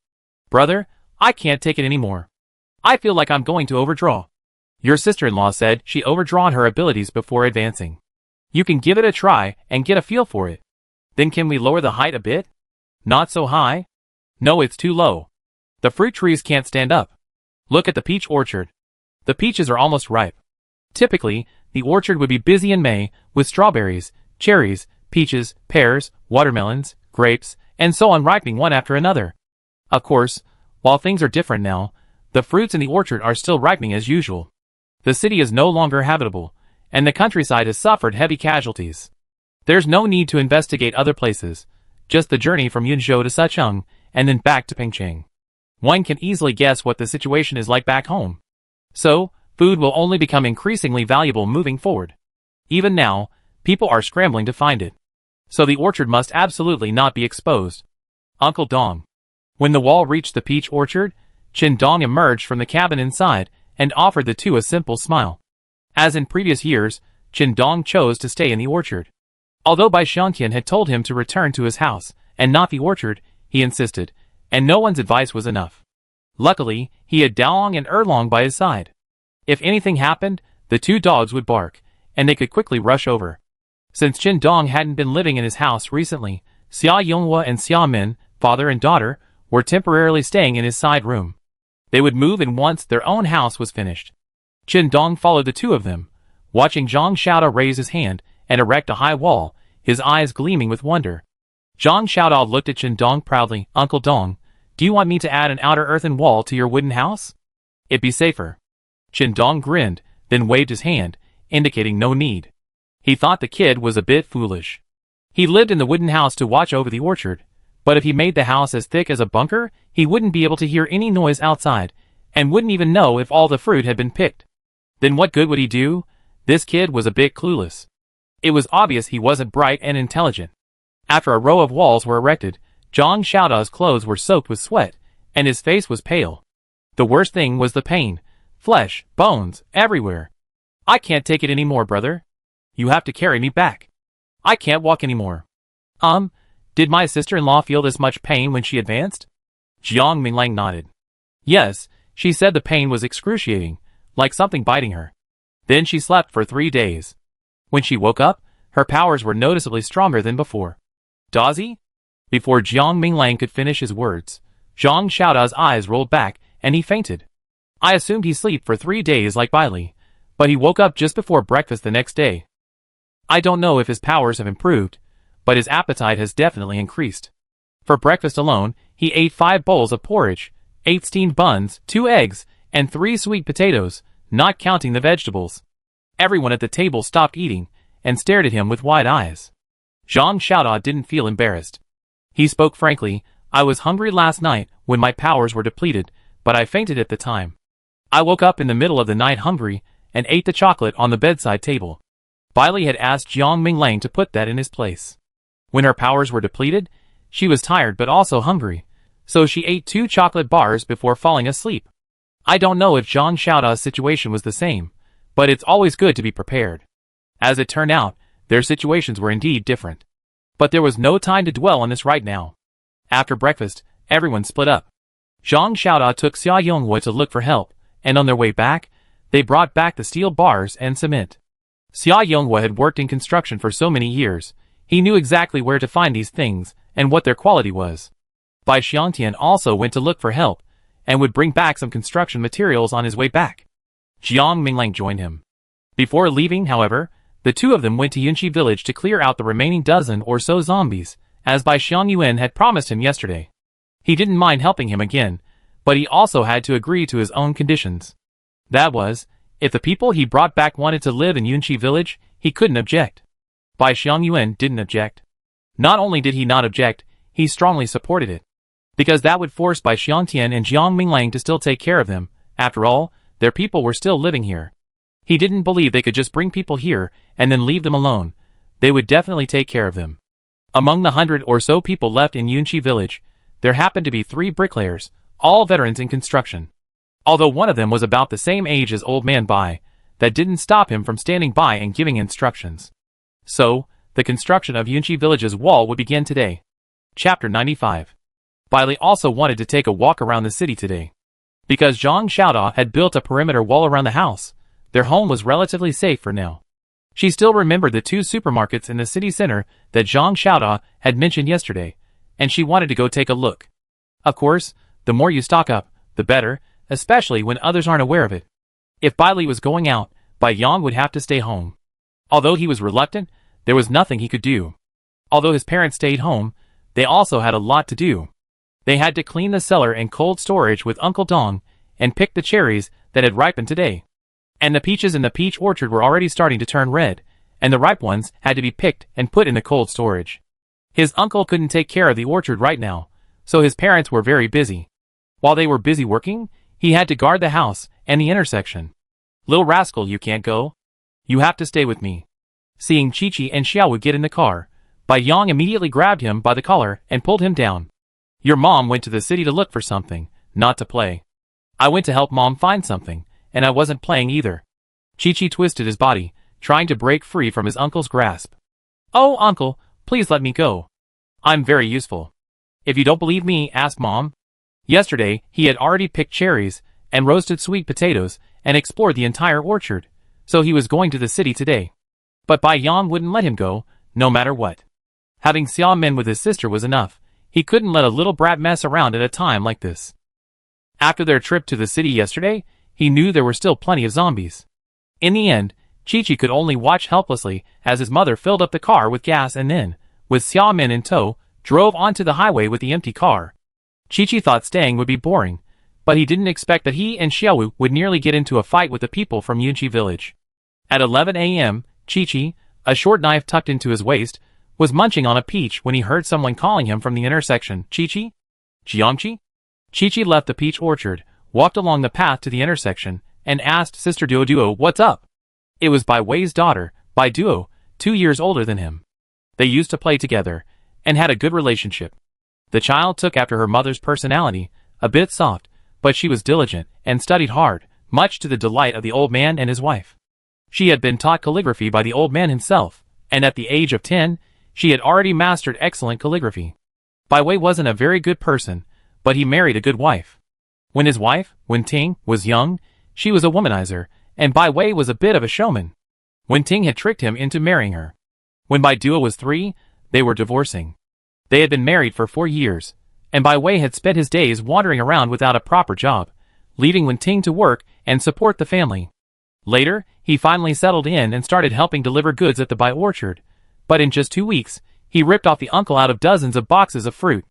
"Brother, I can't take it anymore. I feel like I'm going to overdraw." Your sister-in-law said she overdrawn her abilities before advancing. You can give it a try and get a feel for it. Then can we lower the height a bit? Not so high? No, it's too low. The fruit trees can't stand up. Look at the peach orchard. The peaches are almost ripe. Typically, the orchard would be busy in May with strawberries, cherries, peaches, pears, watermelons, grapes, and so on ripening one after another. Of course, while things are different now, the fruits in the orchard are still ripening as usual. The city is no longer habitable, and the countryside has suffered heavy casualties. There's no need to investigate other places, just the journey from Yunzhou to Sicheng, and then back to Pengcheng. One can easily guess what the situation is like back home. So, food will only become increasingly valuable moving forward. Even now, people are scrambling to find it. So the orchard must absolutely not be exposed. Uncle Dong. When the wall reached the peach orchard, Qin Dong emerged from the cabin inside and offered the two a simple smile. As in previous years, Qin Dong chose to stay in the orchard. Although Bai Xiangtian had told him to return to his house and not the orchard, he insisted, and no one's advice was enough. Luckily, he had Daolong and Erlong by his side. If anything happened, the two dogs would bark, and they could quickly rush over. Since Qin Dong hadn't been living in his house recently, Xia Yonghua and Xia Min, father and daughter, were temporarily staying in his side room. They would move in once their own house was finished. Qin Dong followed the two of them, watching Zhang Xiaodao raise his hand and erect a high wall, his eyes gleaming with wonder. Zhang Xiaodao looked at Qin Dong proudly. "Uncle Dong, do you want me to add an outer earthen wall to your wooden house? It'd be safer." Qin Dong grinned, then waved his hand, indicating no need. He thought the kid was a bit foolish. He lived in the wooden house to watch over the orchard, but if he made the house as thick as a bunker, he wouldn't be able to hear any noise outside, and wouldn't even know if all the fruit had been picked. Then what good would he do? This kid was a bit clueless. It was obvious he wasn't bright and intelligent. After a row of walls were erected, Zhang Xiaodao's clothes were soaked with sweat, and his face was pale. The worst thing was the pain. Flesh, bones, everywhere. I can't take it anymore, brother. You have to carry me back. I can't walk anymore. Did my sister-in-law feel this much pain when she advanced? Jiang Minglang nodded. Yes, she said the pain was excruciating, like something biting her. Then she slept for 3 days. When she woke up, her powers were noticeably stronger than before. Dazi? Before Jiang Minglang could finish his words, Zhang Xiaoda's eyes rolled back, and he fainted. I assumed he slept for 3 days like Bailey, but he woke up just before breakfast the next day. I don't know if his powers have improved, but his appetite has definitely increased. For breakfast alone, he ate 5 bowls of porridge, 8 steamed buns, 2 eggs, and 3 sweet potatoes, not counting the vegetables. Everyone at the table stopped eating and stared at him with wide eyes. Zhang Xiaoda didn't feel embarrassed. He spoke frankly, I was hungry last night when my powers were depleted, but I fainted at the time. I woke up in the middle of the night hungry and ate the chocolate on the bedside table. Bailey had asked Jiang Minglang to put that in his place. When her powers were depleted, she was tired but also hungry, so she ate 2 chocolate bars before falling asleep. I don't know if Zhang Xiaoda's situation was the same, but it's always good to be prepared. As it turned out, their situations were indeed different. But there was no time to dwell on this right now. After breakfast, everyone split up. Zhang Xiaoda took Xia Yonghua to look for help, and on their way back, they brought back the steel bars and cement. Xia Yonghua had worked in construction for so many years, he knew exactly where to find these things and what their quality was. Bai Xiangtian also went to look for help, and would bring back some construction materials on his way back. Jiang Minglang joined him. Before leaving, however, the two of them went to Yunqi village to clear out the remaining dozen or so zombies, as Bai Xiangyuan had promised him yesterday. He didn't mind helping him again, but he also had to agree to his own conditions. That was, if the people he brought back wanted to live in Yunqi village, he couldn't object. Bai Xiangyuan didn't object. Not only did he not object, he strongly supported it. Because that would force Bai Xiangtian and Jiang Minglang to still take care of them. After all, their people were still living here. He didn't believe they could just bring people here and then leave them alone. They would definitely take care of them. Among the 100 or so people left in Yunqi village, there happened to be 3 bricklayers, all veterans in construction. Although one of them was about the same age as Old Man Bai, that didn't stop him from standing by and giving instructions. So, the construction of Yunqi village's wall would begin today. Chapter 95. Bailey also wanted to take a walk around the city today. Because Zhang Xiaoda had built a perimeter wall around the house, their home was relatively safe for now. She still remembered the 2 supermarkets in the city center that Zhang Xiaoda had mentioned yesterday, and she wanted to go take a look. Of course, the more you stock up, the better, especially when others aren't aware of it. If Bailey was going out, Bai Yang would have to stay home. Although he was reluctant, there was nothing he could do. Although his parents stayed home, they also had a lot to do. They had to clean the cellar and cold storage with Uncle Dong, and pick the cherries that had ripened today. And the peaches in the peach orchard were already starting to turn red, and the ripe ones had to be picked and put in the cold storage. His uncle couldn't take care of the orchard right now, so his parents were very busy. While they were busy working, he had to guard the house and the intersection. Lil rascal, you can't go. You have to stay with me. Seeing Chi-Chi and Xiaowu get in the car, Bai Yang immediately grabbed him by the collar and pulled him down. Your mom went to the city to look for something, not to play. I went to help mom find something, and I wasn't playing either. Chi-Chi twisted his body, trying to break free from his uncle's grasp. Oh, uncle, please let me go. I'm very useful. If you don't believe me, ask mom. Yesterday, he had already picked cherries, and roasted sweet potatoes, and explored the entire orchard, so he was going to the city today. But Bai Yang wouldn't let him go, no matter what. Having Xia Min with his sister was enough. He couldn't let a little brat mess around at a time like this. After their trip to the city yesterday, he knew there were still plenty of zombies. In the end, Chi-Chi could only watch helplessly as his mother filled up the car with gas and then, with Xia Min in tow, drove onto the highway with the empty car. Chi-Chi thought staying would be boring, but he didn't expect that he and Xiaowu would nearly get into a fight with the people from Yunqi village. At 11 a.m., Chi-Chi, a short knife tucked into his waist, was munching on a peach when he heard someone calling him from the intersection. Chi-Chi? Jiangchi? Chi-Chi left the peach orchard, walked along the path to the intersection, and asked Sister Duo, what's up? It was Bai Wei's daughter, Bai Duo, 2 years older than him. They used to play together, and had a good relationship. The child took after her mother's personality, a bit soft, but she was diligent, and studied hard, much to the delight of the old man and his wife. She had been taught calligraphy by the old man himself, and at the age of 10, she had already mastered excellent calligraphy. Bai Wei wasn't a very good person, but he married a good wife. When his wife, Wen Ting, was young, she was a womanizer, and Bai Wei was a bit of a showman. Wen Ting had tricked him into marrying her. When Bai Duo was 3, they were divorcing. They had been married for 4 years, and Bai Wei had spent his days wandering around without a proper job, leaving Wen Ting to work and support the family. Later, he finally settled in and started helping deliver goods at the Bai orchard, but in just 2 weeks, he ripped off the uncle out of dozens of boxes of fruit.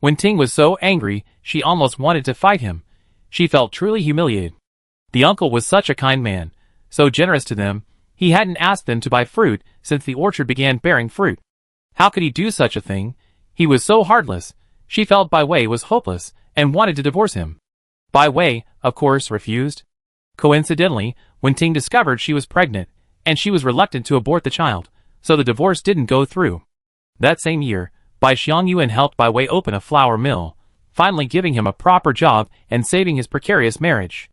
Wen Ting was so angry, she almost wanted to fight him. She felt truly humiliated. The uncle was such a kind man, so generous to them, he hadn't asked them to buy fruit since the orchard began bearing fruit. How could he do such a thing? He was so heartless. She felt Bai Wei was hopeless and wanted to divorce him. Bai Wei, of course, refused. Coincidentally, Wen Ting discovered she was pregnant, and she was reluctant to abort the child, so the divorce didn't go through. That same year, Bai Xiangyuan helped Bai Wei open a flour mill, finally giving him a proper job and saving his precarious marriage.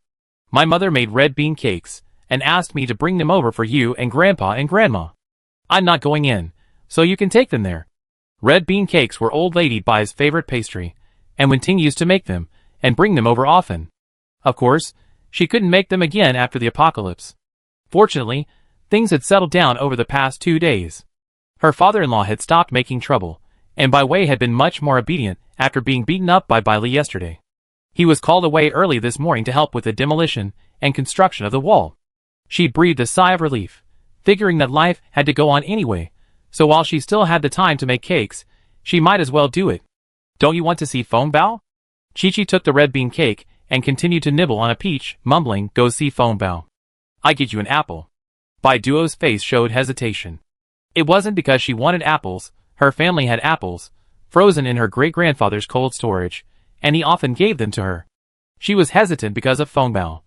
My mother made red bean cakes, and asked me to bring them over for you and Grandpa and Grandma. I'm not going in, so you can take them there. Red bean cakes were old lady Bai's favorite pastry, and Wen Ting used to make them, and bring them over often. Of course, she couldn't make them again after the apocalypse. Fortunately, things had settled down over the past 2 days. Her father-in-law had stopped making trouble, and Bai Wei had been much more obedient after being beaten up by Bai Li yesterday. He was called away early this morning to help with the demolition and construction of the wall. She breathed a sigh of relief, figuring that life had to go on anyway, so while she still had the time to make cakes, she might as well do it. Don't you want to see Feng Bao? Chi-Chi took the red bean cake and continued to nibble on a peach, mumbling, go see Feng Bao. I get you an apple. Bai Duo's face showed hesitation. It wasn't because she wanted apples. Her family had apples, frozen in her great-grandfather's cold storage, and he often gave them to her. She was hesitant because of Feng Bao.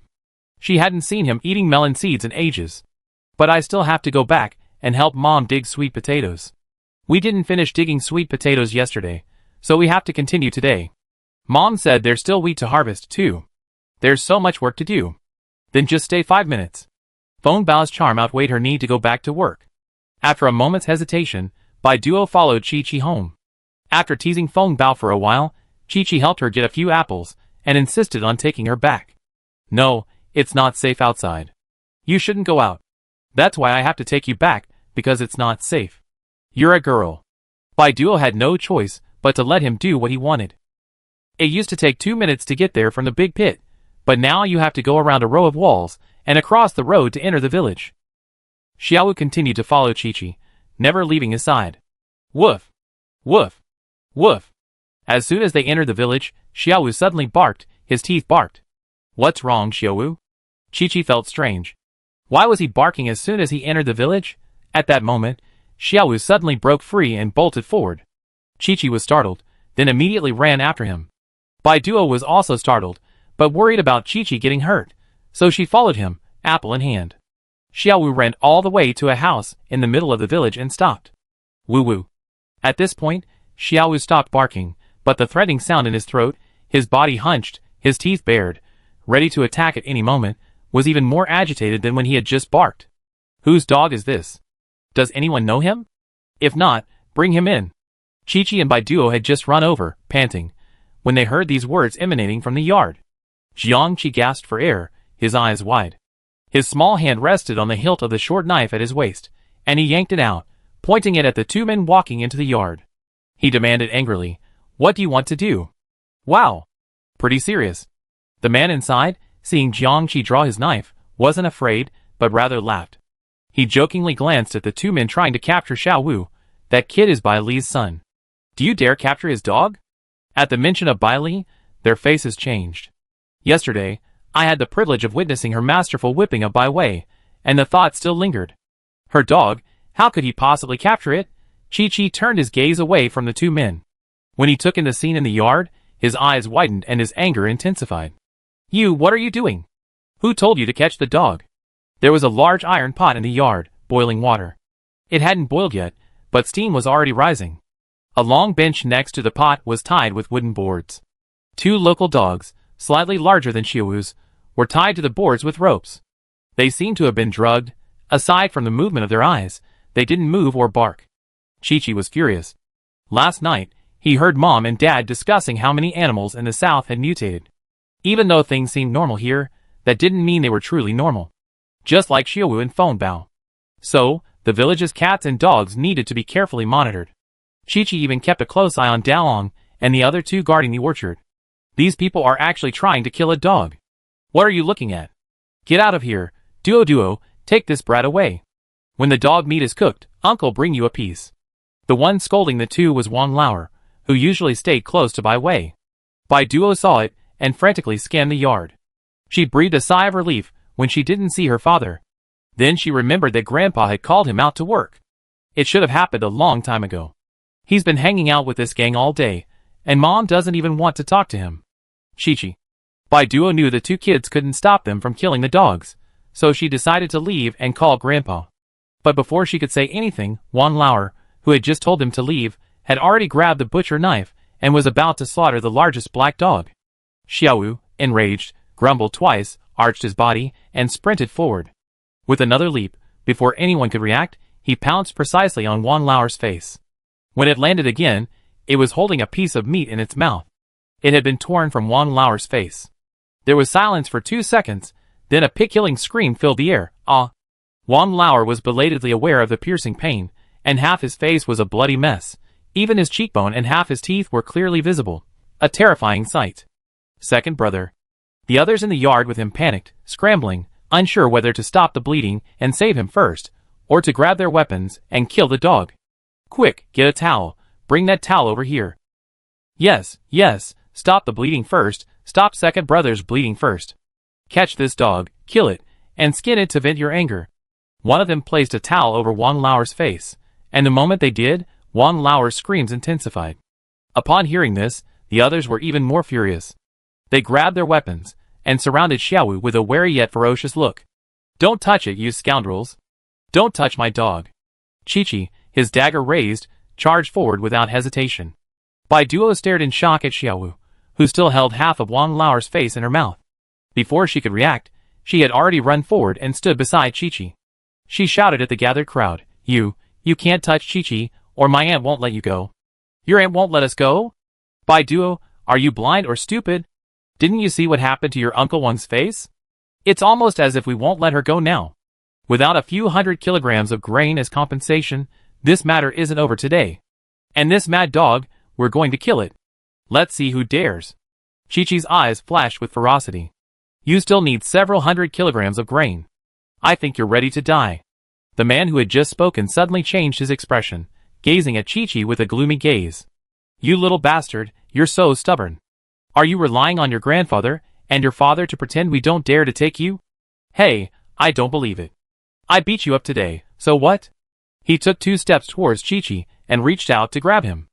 She hadn't seen him eating melon seeds in ages. But I still have to go back and help Mom dig sweet potatoes. We didn't finish digging sweet potatoes yesterday, so we have to continue today. Mom said there's still wheat to harvest too. There's so much work to do. Then just stay 5 minutes. Feng Bao's charm outweighed her need to go back to work. After a moment's hesitation, Bai Duo followed Chi-Chi home. After teasing Feng Bao for a while, Chi-Chi helped her get a few apples and insisted on taking her back. No, it's not safe outside. You shouldn't go out. That's why I have to take you back, because it's not safe. You're a girl. Bai Duo had no choice but to let him do what he wanted. It used to take 2 minutes to get there from the big pit, but now you have to go around a row of walls and across the road to enter the village. Xiaowu continued to follow Chi-Chi, never leaving his side. Woof! Woof! Woof! As soon as they entered the village, Xiaowu suddenly barked, his teeth barked. What's wrong, Xiaowu? Chi-Chi felt strange. Why was he barking as soon as he entered the village? At that moment, Xiaowu suddenly broke free and bolted forward. Chi-Chi was startled, then immediately ran after him. Bai Duo was also startled, but worried about Chi-Chi getting hurt, so she followed him, apple in hand. Xiaowu ran all the way to a house in the middle of the village and stopped. Woo-woo. At this point, Xiaowu stopped barking, but the threatening sound in his throat, his body hunched, his teeth bared, ready to attack at any moment, was even more agitated than when he had just barked. Whose dog is this? Does anyone know him? If not, bring him in. Chi-Chi and Bai Duo had just run over, panting, when they heard these words emanating from the yard. Jiangqi gasped for air, his eyes wide. His small hand rested on the hilt of the short knife at his waist, and he yanked it out, pointing it at the 2 men walking into the yard. He demanded angrily, "What do you want to do?" "Wow. Pretty serious." The man inside, seeing Jiangqi draw his knife, wasn't afraid, but rather laughed. He jokingly glanced at the 2 men trying to capture Xiaowu. "That kid is Bai Li's son. Do you dare capture his dog?" At the mention of Bai Li, their faces changed. Yesterday, I had the privilege of witnessing her masterful whipping of Bai Wei, and the thought still lingered. Her dog, how could he possibly capture it? Chi-Chi turned his gaze away from the 2 men. When he took in the scene in the yard, his eyes widened and his anger intensified. "You, what are you doing? Who told you to catch the dog?" There was a large iron pot in the yard, boiling water. It hadn't boiled yet, but steam was already rising. A long bench next to the pot was tied with wooden boards. 2 local dogs, slightly larger than Xiaowu's, were tied to the boards with ropes. They seemed to have been drugged. Aside from the movement of their eyes, they didn't move or bark. Chi-Chi was furious. Last night, he heard Mom and Dad discussing how many animals in the South had mutated. Even though things seemed normal here, that didn't mean they were truly normal. Just like Xiaowu and Fenbao. So, the village's cats and dogs needed to be carefully monitored. Chi-Chi even kept a close eye on Daolong and the other two guarding the orchard. These people are actually trying to kill a dog. What are you looking at? Get out of here, Duo, take this brat away. When the dog meat is cooked, Uncle bring you a piece. The one scolding the two was Wan Lauer, who usually stayed close to Bai Wei. Bai Duo saw it and frantically scanned the yard. She breathed a sigh of relief when she didn't see her father. Then she remembered that Grandpa had called him out to work. It should have happened a long time ago. He's been hanging out with this gang all day, and Mom doesn't even want to talk to him. Chi-Chi. Bai Duo knew the two kids couldn't stop them from killing the dogs, so she decided to leave and call Grandpa. But before she could say anything, Wan Lauer, who had just told them to leave, had already grabbed the butcher knife and was about to slaughter the largest black dog. Xiaowu, enraged, grumbled twice, arched his body, and sprinted forward. With another leap, before anyone could react, he pounced precisely on Wan Lauer's face. When it landed again, it was holding a piece of meat in its mouth. It had been torn from Wan Lauer's face. There was silence for 2 seconds, then a pig-killing scream filled the air. Ah! Wan Lauer was belatedly aware of the piercing pain, and half his face was a bloody mess. Even his cheekbone and half his teeth were clearly visible. A terrifying sight. Second brother. The others in the yard with him panicked, scrambling, unsure whether to stop the bleeding and save him first, or to grab their weapons and kill the dog. Quick, get a towel. Bring that towel over here. Yes, stop the bleeding first. Stop second brother's bleeding first. Catch this dog, kill it, and skin it to vent your anger. One of them placed a towel over Wan Lauer's face, and the moment they did, Wan Lauer's screams intensified. Upon hearing this, the others were even more furious. They grabbed their weapons, and surrounded Xiaowu with a wary yet ferocious look. Don't touch it, you scoundrels. Don't touch my dog. Chi-Chi, his dagger raised, charged forward without hesitation. Bai Duo stared in shock at Xiaowu, who still held half of Wan Lauer's face in her mouth. Before she could react, she had already run forward and stood beside Chi-Chi. She shouted at the gathered crowd, You can't touch Chi-Chi, or my aunt won't let you go. Your aunt won't let us go? Bai Duo, are you blind or stupid? Didn't you see what happened to your Uncle Wan's face? It's almost as if we won't let her go now. Without a few 100 kilograms of grain as compensation, this matter isn't over today. And this mad dog, we're going to kill it. Let's see who dares. Chi-Chi's eyes flashed with ferocity. You still need several 100 kilograms of grain. I think you're ready to die. The man who had just spoken suddenly changed his expression, gazing at Chi-Chi with a gloomy gaze. You little bastard, you're so stubborn. Are you relying on your grandfather and your father to pretend we don't dare to take you? Hey, I don't believe it. I beat you up today, so what? He took 2 steps towards Chi-Chi and reached out to grab him.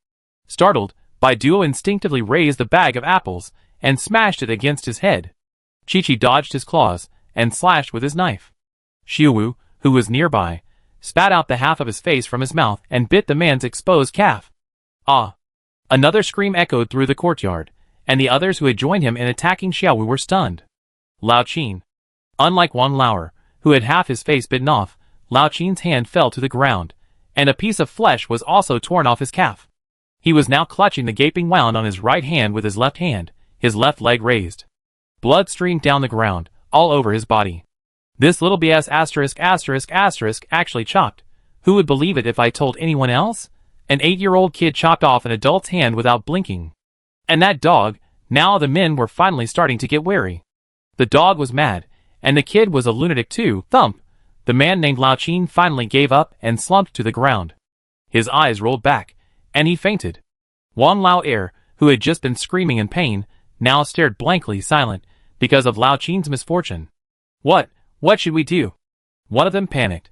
Startled, Bai Duo instinctively raised the bag of apples and smashed it against his head. Chi-Chi dodged his claws and slashed with his knife. Xiaowu, who was nearby, spat out the half of his face from his mouth and bit the man's exposed calf. Ah! Another scream echoed through the courtyard, and the others who had joined him in attacking Xiaowu were stunned. Lao Qin. Unlike Wan Lauer, who had half his face bitten off, Lao Qin's hand fell to the ground, and a piece of flesh was also torn off his calf. He was now clutching the gaping wound on his right hand with his left hand, his left leg raised. Blood streamed down the ground, all over his body. This little BS actually chopped. Who would believe it if I told anyone else? An 8-year-old kid chopped off an adult's hand without blinking. And that dog, now the men were finally starting to get wary. The dog was mad, and the kid was a lunatic too. Thump! The man named Lao Qin finally gave up and slumped to the ground. His eyes rolled back, and he fainted. Wan Lauer, who had just been screaming in pain, now stared blankly silent, because of Lao Qin's misfortune. What should we do? One of them panicked.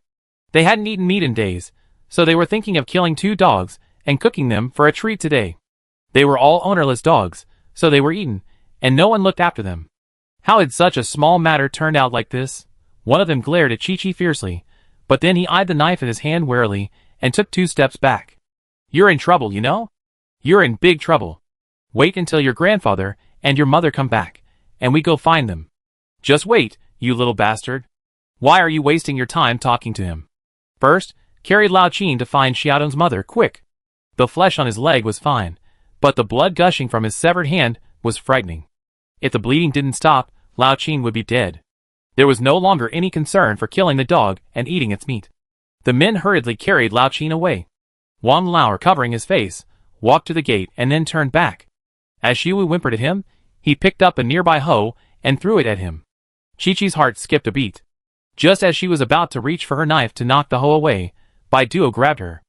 They hadn't eaten meat in days, so they were thinking of killing 2 dogs and cooking them for a treat today. They were all ownerless dogs, so they were eaten, and no one looked after them. How had such a small matter turned out like this? One of them glared at Chi-Chi fiercely, but then he eyed the knife in his hand warily and took 2 steps back. You're in trouble, you know? You're in big trouble. Wait until your grandfather and your mother come back, and we go find them. Just wait, you little bastard. Why are you wasting your time talking to him? First, carry Lao Qin to find Xiaodong's mother, quick. The flesh on his leg was fine, but the blood gushing from his severed hand was frightening. If the bleeding didn't stop, Lao Qin would be dead. There was no longer any concern for killing the dog and eating its meat. The men hurriedly carried Lao Qin away. Wang Lao, recovering his face, walked to the gate and then turned back. As Xiaowu whimpered at him, he picked up a nearby hoe and threw it at him. Chi-Chi's heart skipped a beat. Just as she was about to reach for her knife to knock the hoe away, Bai Duo grabbed her.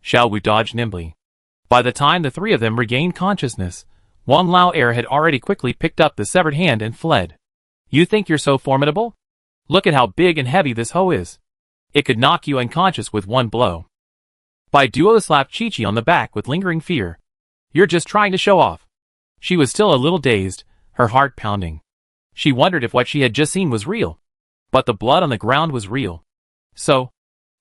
Xiaowu dodged nimbly. By the time the three of them regained consciousness, Wang Lao had already quickly picked up the severed hand and fled. You think you're so formidable? Look at how big and heavy this hoe is. It could knock you unconscious with one blow. Bai Duo slapped Chi-Chi on the back with lingering fear. You're just trying to show off. She was still a little dazed, her heart pounding. She wondered if what she had just seen was real. But the blood on the ground was real. So,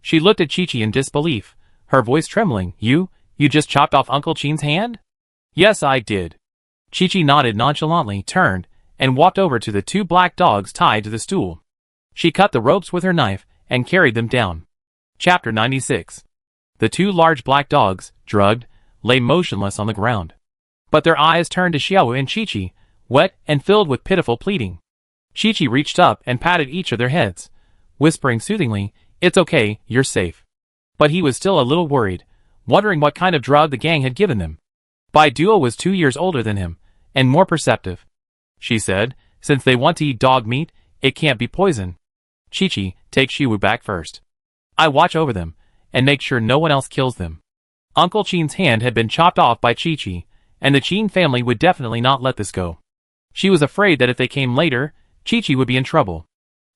she looked at Chi-Chi in disbelief, her voice trembling. You just chopped off Uncle Qin's hand? Yes, I did. Chi-Chi nodded nonchalantly, turned, and walked over to the two black dogs tied to the stool. She cut the ropes with her knife and carried them down. Chapter 96. The two large black dogs, drugged, lay motionless on the ground. But their eyes turned to Xiaowu and Chi-Chi, wet and filled with pitiful pleading. Chi-Chi reached up and patted each of their heads, whispering soothingly, "It's okay, you're safe." But he was still a little worried, wondering what kind of drug the gang had given them. Bai Duo was 2 years older than him, and more perceptive. She said, "Since they want to eat dog meat, it can't be poison. Chi-Chi, take Xiaowu back first. I watch over them, and make sure no one else kills them." Uncle Qin's hand had been chopped off by Chi-Chi, and the Qin family would definitely not let this go. She was afraid that if they came later, Chi-Chi would be in trouble.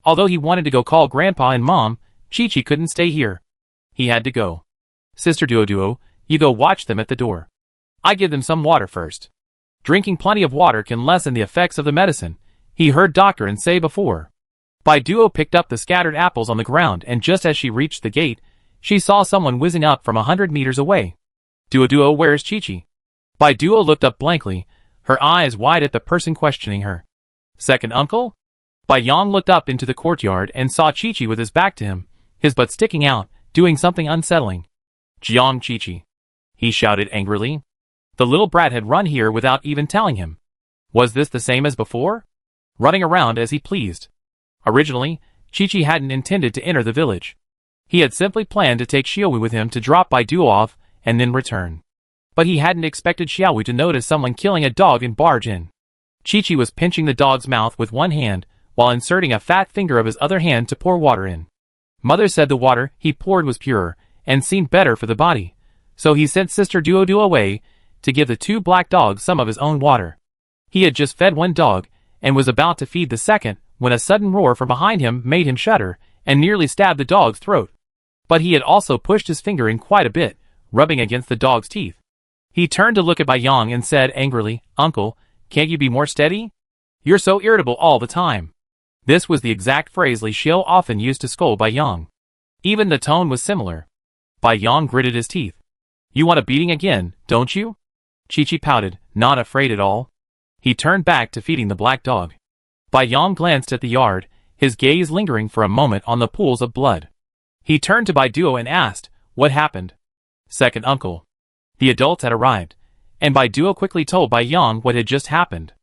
Although he wanted to go call Grandpa and Mom, Chi-Chi couldn't stay here. He had to go. Sister Duo, you go watch them at the door. I give them some water first. Drinking plenty of water can lessen the effects of the medicine, he heard Dr. N say before. Bai Duo picked up the scattered apples on the ground, and just as she reached the gate, she saw someone whizzing up from 100 meters away. Duo, where's Chi-Chi? Bai Duo looked up blankly, her eyes wide at the person questioning her. Second uncle? Bai Yang looked up into the courtyard and saw Chi-Chi with his back to him, his butt sticking out, doing something unsettling. Jiang Chi-Chi, he shouted angrily. The little brat had run here without even telling him. Was this the same as before? Running around as he pleased. Originally, Chi-Chi hadn't intended to enter the village. He had simply planned to take Xiaowu with him to drop Bai Duo off and then return. But he hadn't expected Xiaowu to notice someone killing a dog and barge in. Chi-Chi was pinching the dog's mouth with one hand, while inserting a fat finger of his other hand to pour water in. Mother said the water he poured was pure, and seemed better for the body, so he sent Sister Duo away to give the two black dogs some of his own water. He had just fed one dog, and was about to feed the second, when a sudden roar from behind him made him shudder, and nearly stabbed the dog's throat. But he had also pushed his finger in quite a bit, rubbing against the dog's teeth. He turned to look at Bai Yang and said angrily, "Uncle, can't you be more steady? You're so irritable all the time." This was the exact phrase Li Xiao often used to scold Bai Yang. Even the tone was similar. Bai Yang gritted his teeth. "You want a beating again, don't you?" Chi-Chi pouted, not afraid at all. He turned back to feeding the black dog. Bai Yang glanced at the yard, his gaze lingering for a moment on the pools of blood. He turned to Bai Duo and asked, "What happened?" Second uncle. The adults had arrived, and Bai Duo quickly told Bai Yang what had just happened.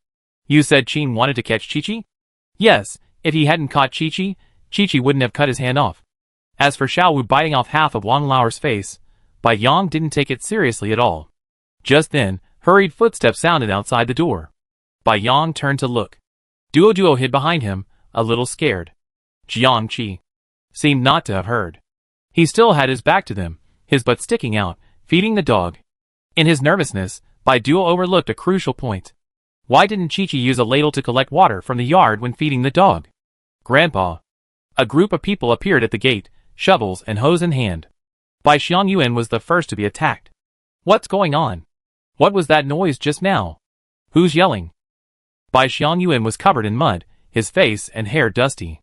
"You said Qin wanted to catch Chi-Chi?" "Yes, if he hadn't caught Chi-Chi, Chi-Chi wouldn't have cut his hand off." As for Xiaowu biting off half of Wang Lao's face, Bai Yang didn't take it seriously at all. Just then, hurried footsteps sounded outside the door. Bai Yang turned to look. Duo hid behind him, a little scared. Jiang Qi seemed not to have heard. He still had his back to them, his butt sticking out, feeding the dog. In his nervousness, Bai Duo overlooked a crucial point. Why didn't Chi-Chi use a ladle to collect water from the yard when feeding the dog? Grandpa. A group of people appeared at the gate, shovels and hose in hand. Bai Xiangyuan was the first to be attacked. What's going on? What was that noise just now? Who's yelling? Bai Xiangyuan was covered in mud, his face and hair dusty.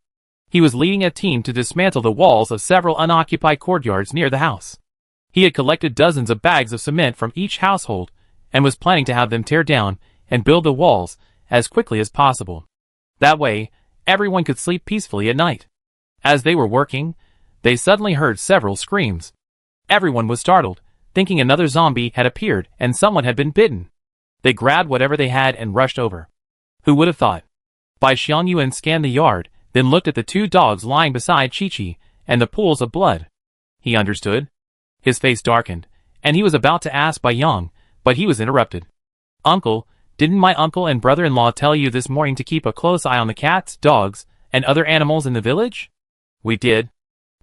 He was leading a team to dismantle the walls of several unoccupied courtyards near the house. He had collected dozens of bags of cement from each household, and was planning to have them tear down and build the walls as quickly as possible. That way, everyone could sleep peacefully at night. As they were working, they suddenly heard several screams. Everyone was startled, thinking another zombie had appeared and someone had been bitten. They grabbed whatever they had and rushed over. Who would have thought? Bai Xiangyuan scanned the yard, then looked at the two dogs lying beside Chi-Chi and the pools of blood. He understood. His face darkened, and he was about to ask Bai Yang, but he was interrupted. Uncle, didn't my uncle and brother-in-law tell you this morning to keep a close eye on the cats, dogs, and other animals in the village? We did.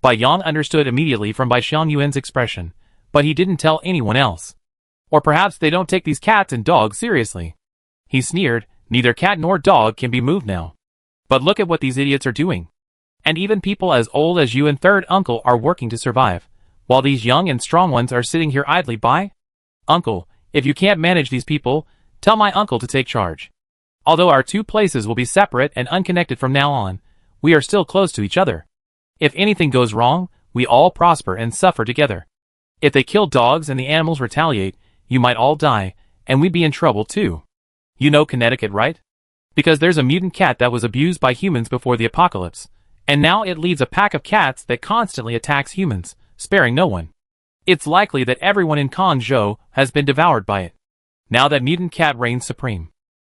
Bai Yang understood immediately from Bai Xiangyuan's expression, but he didn't tell anyone else. Or perhaps they don't take these cats and dogs seriously. He sneered, neither cat nor dog can be moved now. But look at what these idiots are doing. And even people as old as you and third uncle are working to survive, while these young and strong ones are sitting here idly by? Uncle, if you can't manage these people, tell my uncle to take charge. Although our two places will be separate and unconnected from now on, we are still close to each other. If anything goes wrong, we all prosper and suffer together. If they kill dogs and the animals retaliate, you might all die, and we'd be in trouble too. You know Connecticut, right? Because there's a mutant cat that was abused by humans before the apocalypse, and now it leads a pack of cats that constantly attacks humans, sparing no one. It's likely that everyone in Kangzhou has been devoured by it. Now that mutant cat reigns supreme.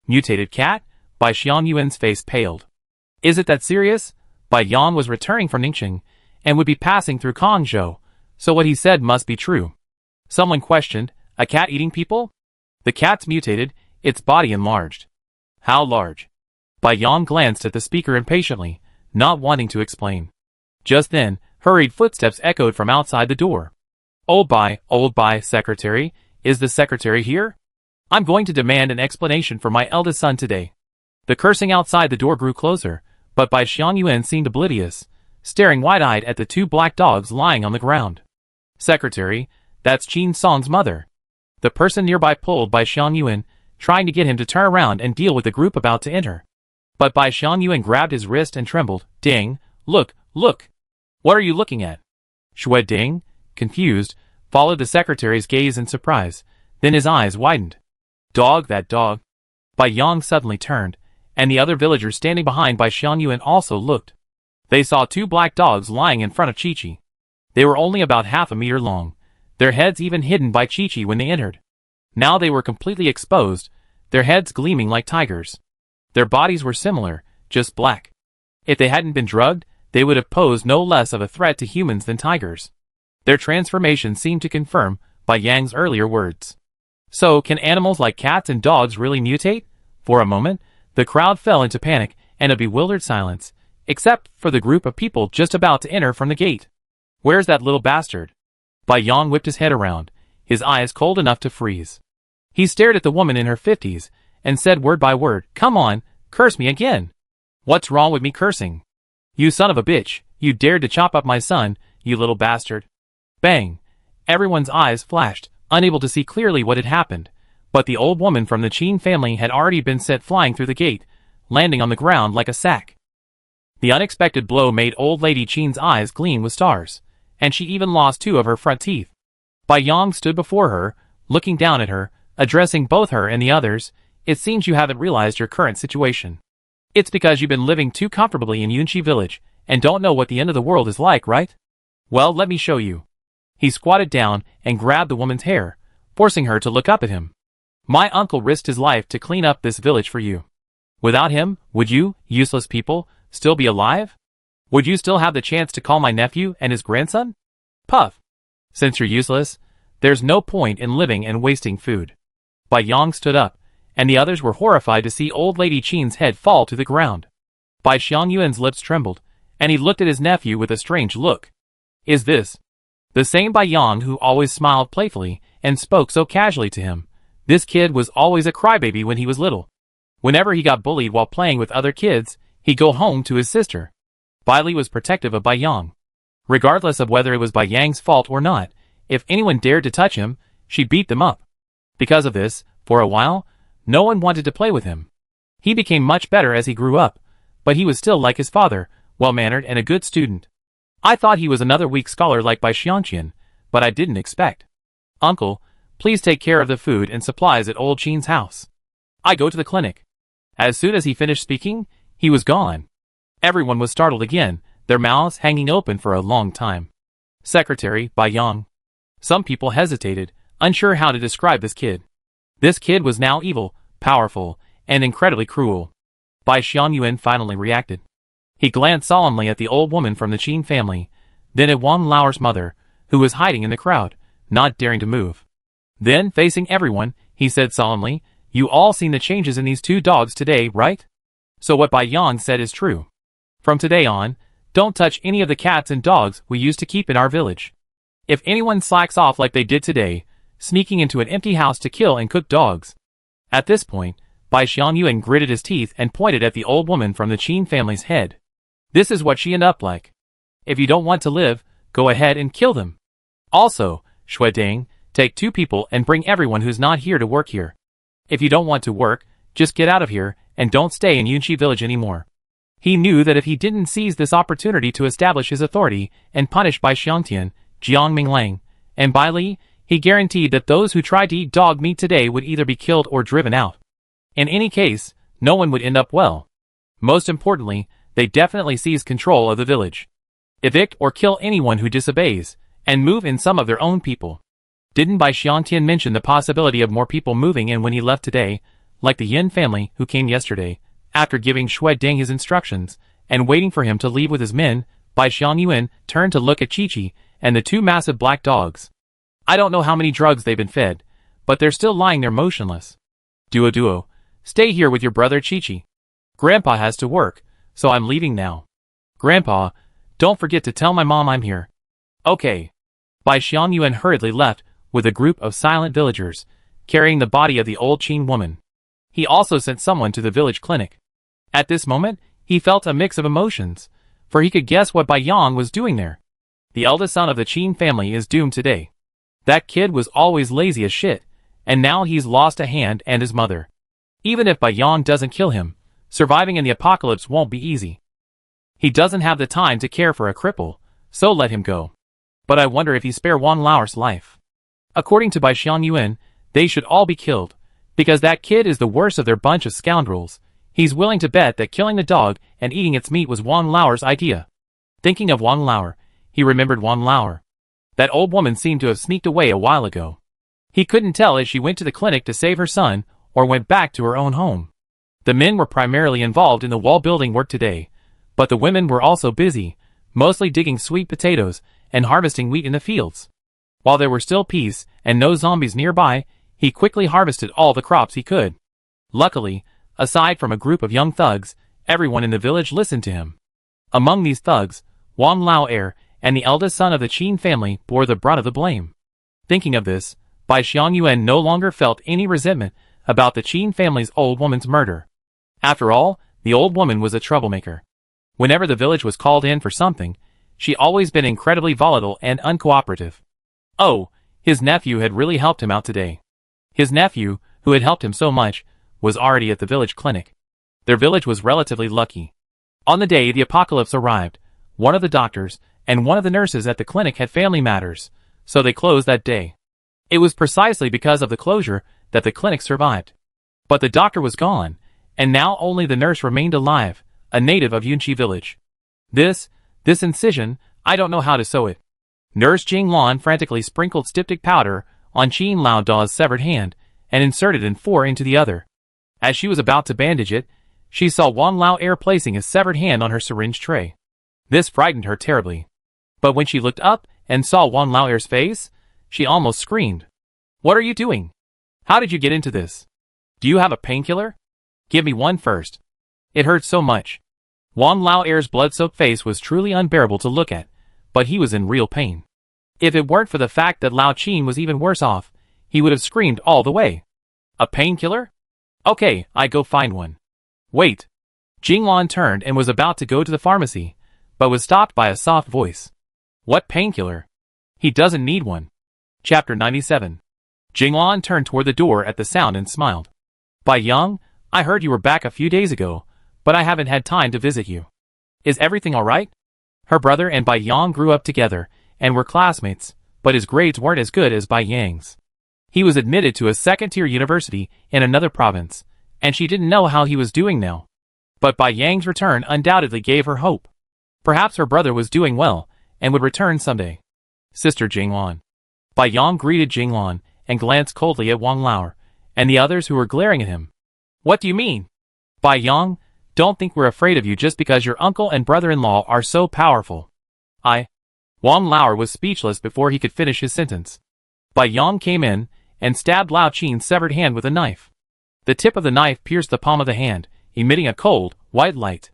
Mutated cat? Bai Xiangyuan's face paled. Is it that serious? Bai Yang was returning from Ningxing, and would be passing through Kangzhou, so what he said must be true. Someone questioned, a cat eating people? The cat's mutated, its body enlarged. How large? Bai Yang glanced at the speaker impatiently, not wanting to explain. Just then, hurried footsteps echoed from outside the door. Old Bai, secretary, is the secretary here? I'm going to demand an explanation for my eldest son today. The cursing outside the door grew closer, but Bai Xiangyuan seemed oblivious, staring wide-eyed at the two black dogs lying on the ground. Secretary, that's Qin Song's mother. The person nearby pulled Bai Xiangyuan, trying to get him to turn around and deal with the group about to enter. But Bai Xiangyuan grabbed his wrist and trembled. Ding, look. What are you looking at? Shui Ding, confused, followed the secretary's gaze in surprise, then his eyes widened. Dog, that dog. Bai Yang suddenly turned, and the other villagers standing behind Bai Xiangyuan also looked. They saw two black dogs lying in front of Chi-Chi. They were only about half a meter long, their heads even hidden by Chi-Chi when they entered. Now they were completely exposed, their heads gleaming like tigers. Their bodies were similar, just black. If they hadn't been drugged, they would have posed no less of a threat to humans than tigers. Their transformation seemed to confirm Bai Yang's earlier words. So, can animals like cats and dogs really mutate? For a moment, the crowd fell into panic and a bewildered silence, except for the group of people just about to enter from the gate. Where's that little bastard? Bai Yang whipped his head around, his eyes cold enough to freeze. He stared at the woman in her 50s, and said word by word, come on, curse me again. What's wrong with me cursing? You son of a bitch, you dared to chop up my son, you little bastard. Bang! Everyone's eyes flashed, unable to see clearly what had happened, but the old woman from the Qin family had already been sent flying through the gate, landing on the ground like a sack. The unexpected blow made old lady Qin's eyes gleam with stars, and she even lost two of her front teeth. Bai Yang stood before her, looking down at her, addressing both her and the others. It seems you haven't realized your current situation. It's because you've been living too comfortably in Yunqi village, and don't know what the end of the world is like, right? Well, let me show you. He squatted down and grabbed the woman's hair, forcing her to look up at him. My uncle risked his life to clean up this village for you. Without him, would you, useless people, still be alive? Would you still have the chance to call my nephew and his grandson? Puff. Since you're useless, there's no point in living and wasting food. Bai Yang stood up, and the others were horrified to see old lady Qin's head fall to the ground. Bai Xiangyuan's lips trembled, and he looked at his nephew with a strange look. Is this the same Bai Yang who always smiled playfully and spoke so casually to him? This kid was always a crybaby when he was little. Whenever he got bullied while playing with other kids, he'd go home to his sister. Bai Li was protective of Bai Yang. Regardless of whether it was Bai Yang's fault or not, if anyone dared to touch him, she beat them up. Because of this, for a while, no one wanted to play with him. He became much better as he grew up, but he was still like his father, well-mannered and a good student. I thought he was another weak scholar like Bai Xiangqian, but I didn't expect. Uncle, please take care of the food and supplies at old Qin's house. I go to the clinic. As soon as he finished speaking, he was gone. Everyone was startled again, their mouths hanging open for a long time. Secretary, Bai Yang. Some people hesitated, unsure how to describe this kid. This kid was now evil, powerful, and incredibly cruel. Bai Xiangyuan finally reacted. He glanced solemnly at the old woman from the Qin family, then at Wang Lao's mother, who was hiding in the crowd, not daring to move. Then, facing everyone, he said solemnly, "You all seen the changes in these two dogs today, right? So what Bai Yang said is true. From today on, don't touch any of the cats and dogs we used to keep in our village. If anyone slacks off like they did today, sneaking into an empty house to kill and cook dogs." At this point, Bai Xiangyuan gritted his teeth and pointed at the old woman from the Qin family's head. "This is what she ended up like. If you don't want to live, go ahead and kill them. Also, Shui Ding, take 2 people and bring everyone who's not here to work here. If you don't want to work, just get out of here and don't stay in Yunqi village anymore." He knew that if he didn't seize this opportunity to establish his authority and punish Bai Xiangtian, Jiang Minglang, and Bai Li, he guaranteed that those who tried to eat dog meat today would either be killed or driven out. In any case, no one would end up well. Most importantly, they definitely seize control of the village. Evict or kill anyone who disobeys, and move in some of their own people. Didn't Bai Xiangtian mention the possibility of more people moving in when he left today, like the Yin family who came yesterday, after giving Shui Ding his instructions, and waiting for him to leave with his men? Bai Xiangyuan turned to look at Chi-Chi and the 2 massive black dogs. "I don't know how many drugs they've been fed, but they're still lying there motionless. Duo, stay here with your brother Chi-Chi. Grandpa has to work, so I'm leaving now. Grandpa, don't forget to tell my mom I'm here." "Okay." Bai Xiangyuan hurriedly left with a group of silent villagers, carrying the body of the old Qin woman. He also sent someone to the village clinic. At this moment, he felt a mix of emotions, for he could guess what Bai Yang was doing there. The eldest son of the Qin family is doomed today. That kid was always lazy as shit, and now he's lost a hand and his mother. Even if Bai Yang doesn't kill him, surviving in the apocalypse won't be easy. He doesn't have the time to care for a cripple, so let him go. But I wonder if he spare Wang Lao's life. According to Bai Xiangyuan, they should all be killed, because that kid is the worst of their bunch of scoundrels. He's willing to bet that killing the dog and eating its meat was Wang Lao's idea. Thinking of Wang Lao, he remembered Wang Lao. That old woman seemed to have sneaked away a while ago. He couldn't tell if she went to the clinic to save her son or went back to her own home. The men were primarily involved in the wall building work today, but the women were also busy, mostly digging sweet potatoes and harvesting wheat in the fields. While there were still peace and no zombies nearby, he quickly harvested all the crops he could. Luckily, aside from a group of young thugs, everyone in the village listened to him. Among these thugs, Wang Lao heir and the eldest son of the Qin family bore the brunt of the blame. Thinking of this, Bai Xiangyuan no longer felt any resentment about the Qin family's old woman's murder. After all, the old woman was a troublemaker. Whenever the village was called in for something, she always been incredibly volatile and uncooperative. Oh, his nephew had really helped him out today. His nephew, who had helped him so much, was already at the village clinic. Their village was relatively lucky. On the day the apocalypse arrived, one of the doctors and one of the nurses at the clinic had family matters, so they closed that day. It was precisely because of the closure that the clinic survived. But the doctor was gone, and now only the nurse remained alive, a native of Yunqi village. This incision, I don't know how to sew it. Nurse Jing Lan frantically sprinkled styptic powder on Qin Lao Da's severed hand and inserted in 4 into the other. As she was about to bandage it, she saw Wang Lao heir placing his severed hand on her syringe tray. This frightened her terribly. But when she looked up and saw Wang Lao heir's face, she almost screamed. "What are you doing? How did you get into this? Do you have a painkiller? Give me one first. It hurts so much." Wang Lao heir's blood-soaked face was truly unbearable to look at, but he was in real pain. If it weren't for the fact that Lao Qin was even worse off, he would have screamed all the way. "A painkiller? Okay, I go find one." "Wait." Jinglan turned and was about to go to the pharmacy, but was stopped by a soft voice. "What painkiller? He doesn't need one." Chapter 97. Jinglan turned toward the door at the sound and smiled. "Bai Yang, I heard you were back a few days ago, but I haven't had time to visit you. Is everything alright?" Her brother and Bai Yang grew up together and were classmates, but his grades weren't as good as Bai Yang's. He was admitted to a second-tier university in another province, and she didn't know how he was doing now. But Bai Yang's return undoubtedly gave her hope. Perhaps her brother was doing well, and would return someday. Sister Jinglan. Bai Yang greeted Jinglan, and glanced coldly at Wang Lao, and the others who were glaring at him. What do you mean? Bai Yang, don't think we're afraid of you just because your uncle and brother-in-law are so powerful. Wang Lao was speechless before he could finish his sentence. Bai Yang came in, and stabbed Lao Qin's severed hand with a knife. The tip of the knife pierced the palm of the hand, emitting a cold, white light.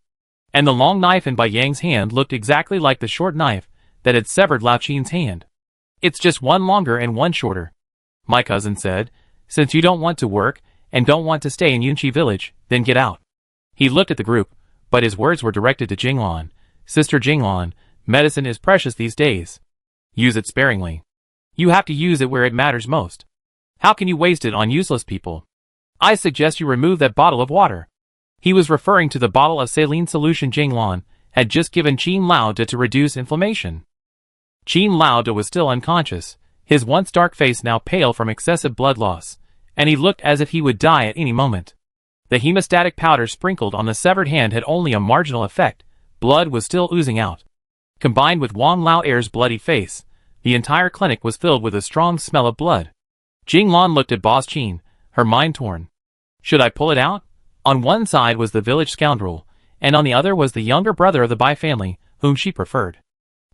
And the long knife in Bai Yang's hand looked exactly like the short knife that had severed Lao Qin's hand. It's just one longer and one shorter. My cousin said, since you don't want to work, and don't want to stay in Yunqi village, then get out. He looked at the group, but his words were directed to Jinglan. Sister Jinglan, medicine is precious these days. Use it sparingly. You have to use it where it matters most. How can you waste it on useless people? I suggest you remove that bottle of water. He was referring to the bottle of saline solution Jinglan had just given Qin Lao to reduce inflammation. Qin Lao was still unconscious, his once dark face now pale from excessive blood loss, and he looked as if he would die at any moment. The hemostatic powder sprinkled on the severed hand had only a marginal effect, blood was still oozing out. Combined with Wang Lao's bloody face, the entire clinic was filled with a strong smell of blood. Jinglan looked at Boss Qin, her mind torn. Should I pull it out? On one side was the village scoundrel, and on the other was the younger brother of the Bai family, whom she preferred.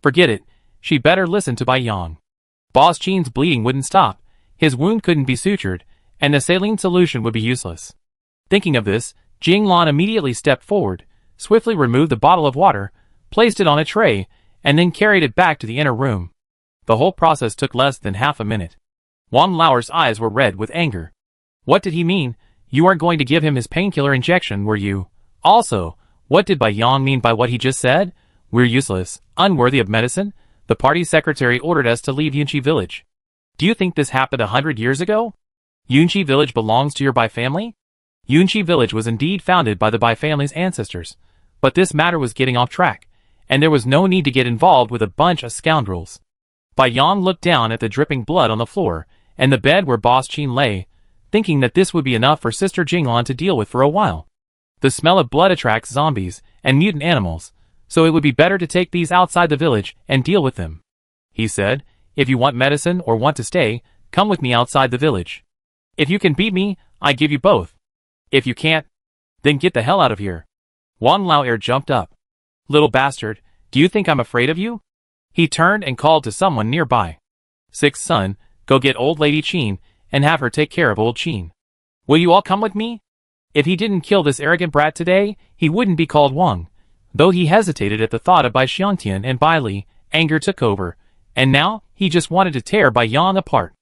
Forget it, she better listen to Bai Yang. Boss Qin's bleeding wouldn't stop, his wound couldn't be sutured, and the saline solution would be useless. Thinking of this, Jinglan immediately stepped forward, swiftly removed the bottle of water, placed it on a tray, and then carried it back to the inner room. The whole process took less than half a minute. Wang Lao's eyes were red with anger. What did he mean? You aren't going to give him his painkiller injection, were you? Also, what did Bai Yang mean by what he just said? We're useless, unworthy of medicine. The party secretary ordered us to leave Yunqi village. Do you think this happened 100 years ago? Yunqi village belongs to your Bai family? Yunqi village was indeed founded by the Bai family's ancestors, but this matter was getting off track, and there was no need to get involved with a bunch of scoundrels. Bai Yang looked down at the dripping blood on the floor, and the bed where Boss Qin lay, thinking that this would be enough for Sister Jinglan to deal with for a while. The smell of blood attracts zombies and mutant animals, so it would be better to take these outside the village and deal with them. He said, if you want medicine or want to stay, come with me outside the village. If you can beat me, I give you both. If you can't, then get the hell out of here. Wang Lao jumped up. Little bastard, do you think I'm afraid of you? He turned and called to someone nearby. Sixth son, go get old lady Qin, and have her take care of old Qin. Will you all come with me? If he didn't kill this arrogant brat today, he wouldn't be called Wang. Though he hesitated at the thought of Bai Xiangtian and Bai Li, anger took over, and now he just wanted to tear Bai Yang apart.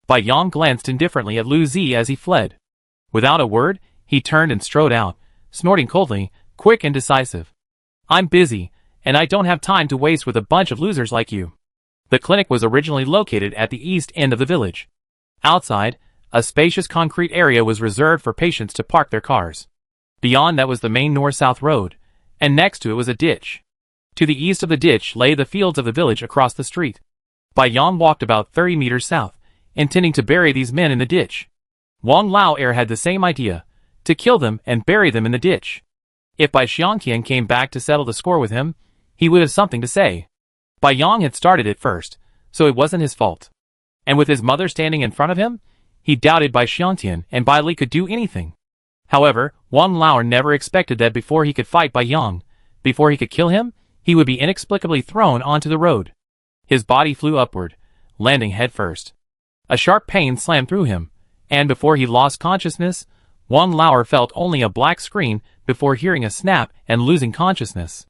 Bai Yang glanced indifferently at Lu Zi as he fled. Without a word, he turned and strode out, snorting coldly, quick and decisive. I'm busy, and I don't have time to waste with a bunch of losers like you. The clinic was originally located at the east end of the village. Outside, a spacious concrete area was reserved for patients to park their cars. Beyond that was the main north-south road, and next to it was a ditch. To the east of the ditch lay the fields of the village across the street. Bai Yang walked about 30 meters south, intending to bury these men in the ditch. Wang Lao had the same idea, to kill them and bury them in the ditch. If Bai Xiangtian came back to settle the score with him, he would have something to say. Bai Yang had started it first, so it wasn't his fault. And with his mother standing in front of him, he doubted Bai Xiangtian and Bai Li could do anything. However, Wang Lao never expected that before he could fight Bai Yang, before he could kill him, he would be inexplicably thrown onto the road. His body flew upward, landing headfirst. A sharp pain slammed through him, and before he lost consciousness, Wang Lao felt only a black screen before hearing a snap and losing consciousness.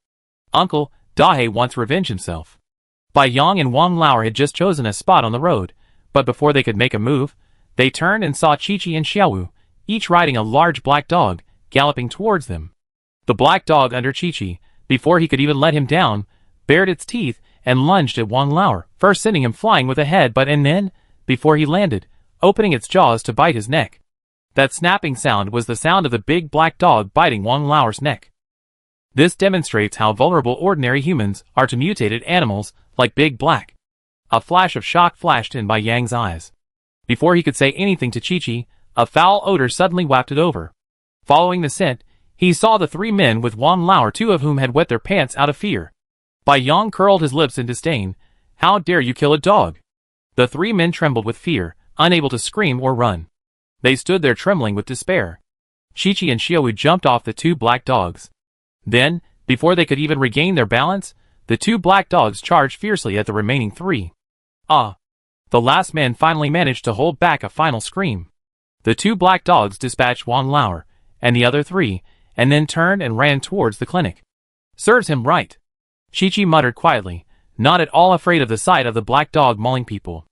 Uncle Dahe wants to revenge himself. Bai Yang and Wang Lao had just chosen a spot on the road, but before they could make a move, they turned and saw Chi-Chi and Xiaowu, each riding a large black dog, galloping towards them. The black dog under Chi-Chi, before he could even let him down, bared its teeth and lunged at Wang Lao, first sending him flying with a headbutt and then, before he landed, opening its jaws to bite his neck. That snapping sound was the sound of the big black dog biting Wang Lao's neck. This demonstrates how vulnerable ordinary humans are to mutated animals like Big Black. A flash of shock flashed in Bai Yang's eyes. Before he could say anything to Chi-Chi, a foul odor suddenly wafted over. Following the scent, he saw the three men with Wang Lao, two of whom had wet their pants out of fear. Bai Yong curled his lips in disdain. How dare you kill a dog? The three men trembled with fear, unable to scream or run. They stood there trembling with despair. Chi-Chi and Xiaowu jumped off the two black dogs. Then, before they could even regain their balance, the two black dogs charged fiercely at the remaining three. Ah! The last man finally managed to hold back a final scream. The two black dogs dispatched Wang Lauer and the other three, and then turned and ran towards the clinic. Serves him right. Chi-Chi muttered quietly, not at all afraid of the sight of the black dog mauling people.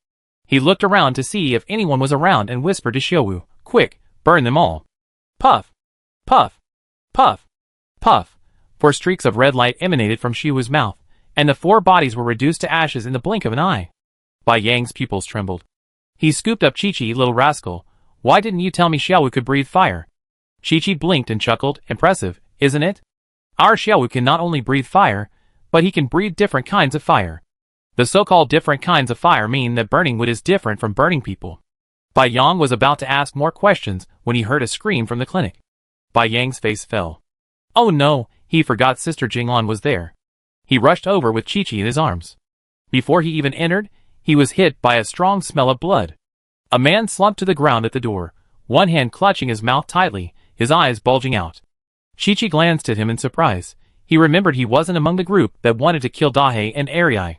He looked around to see if anyone was around and whispered to Xiaowu, quick, burn them all. Puff! Puff! Puff! Puff! 4 streaks of red light emanated from Xiaowu's mouth, and the 4 bodies were reduced to ashes in the blink of an eye. Bai Yang's pupils trembled. He scooped up Chi-Chi, little rascal. Why didn't you tell me Xiaowu could breathe fire? Chi-Chi blinked and chuckled, impressive, isn't it? Our Xiaowu can not only breathe fire, but he can breathe different kinds of fire. The so-called different kinds of fire mean that burning wood is different from burning people. Bai Yang was about to ask more questions when he heard a scream from the clinic. Bai Yang's face fell. Oh no, he forgot Sister Jinglan was there. He rushed over with Chi-Chi in his arms. Before he even entered, he was hit by a strong smell of blood. A man slumped to the ground at the door, one hand clutching his mouth tightly, his eyes bulging out. Chi-Chi glanced at him in surprise. He remembered he wasn't among the group that wanted to kill Dahe and Ariai.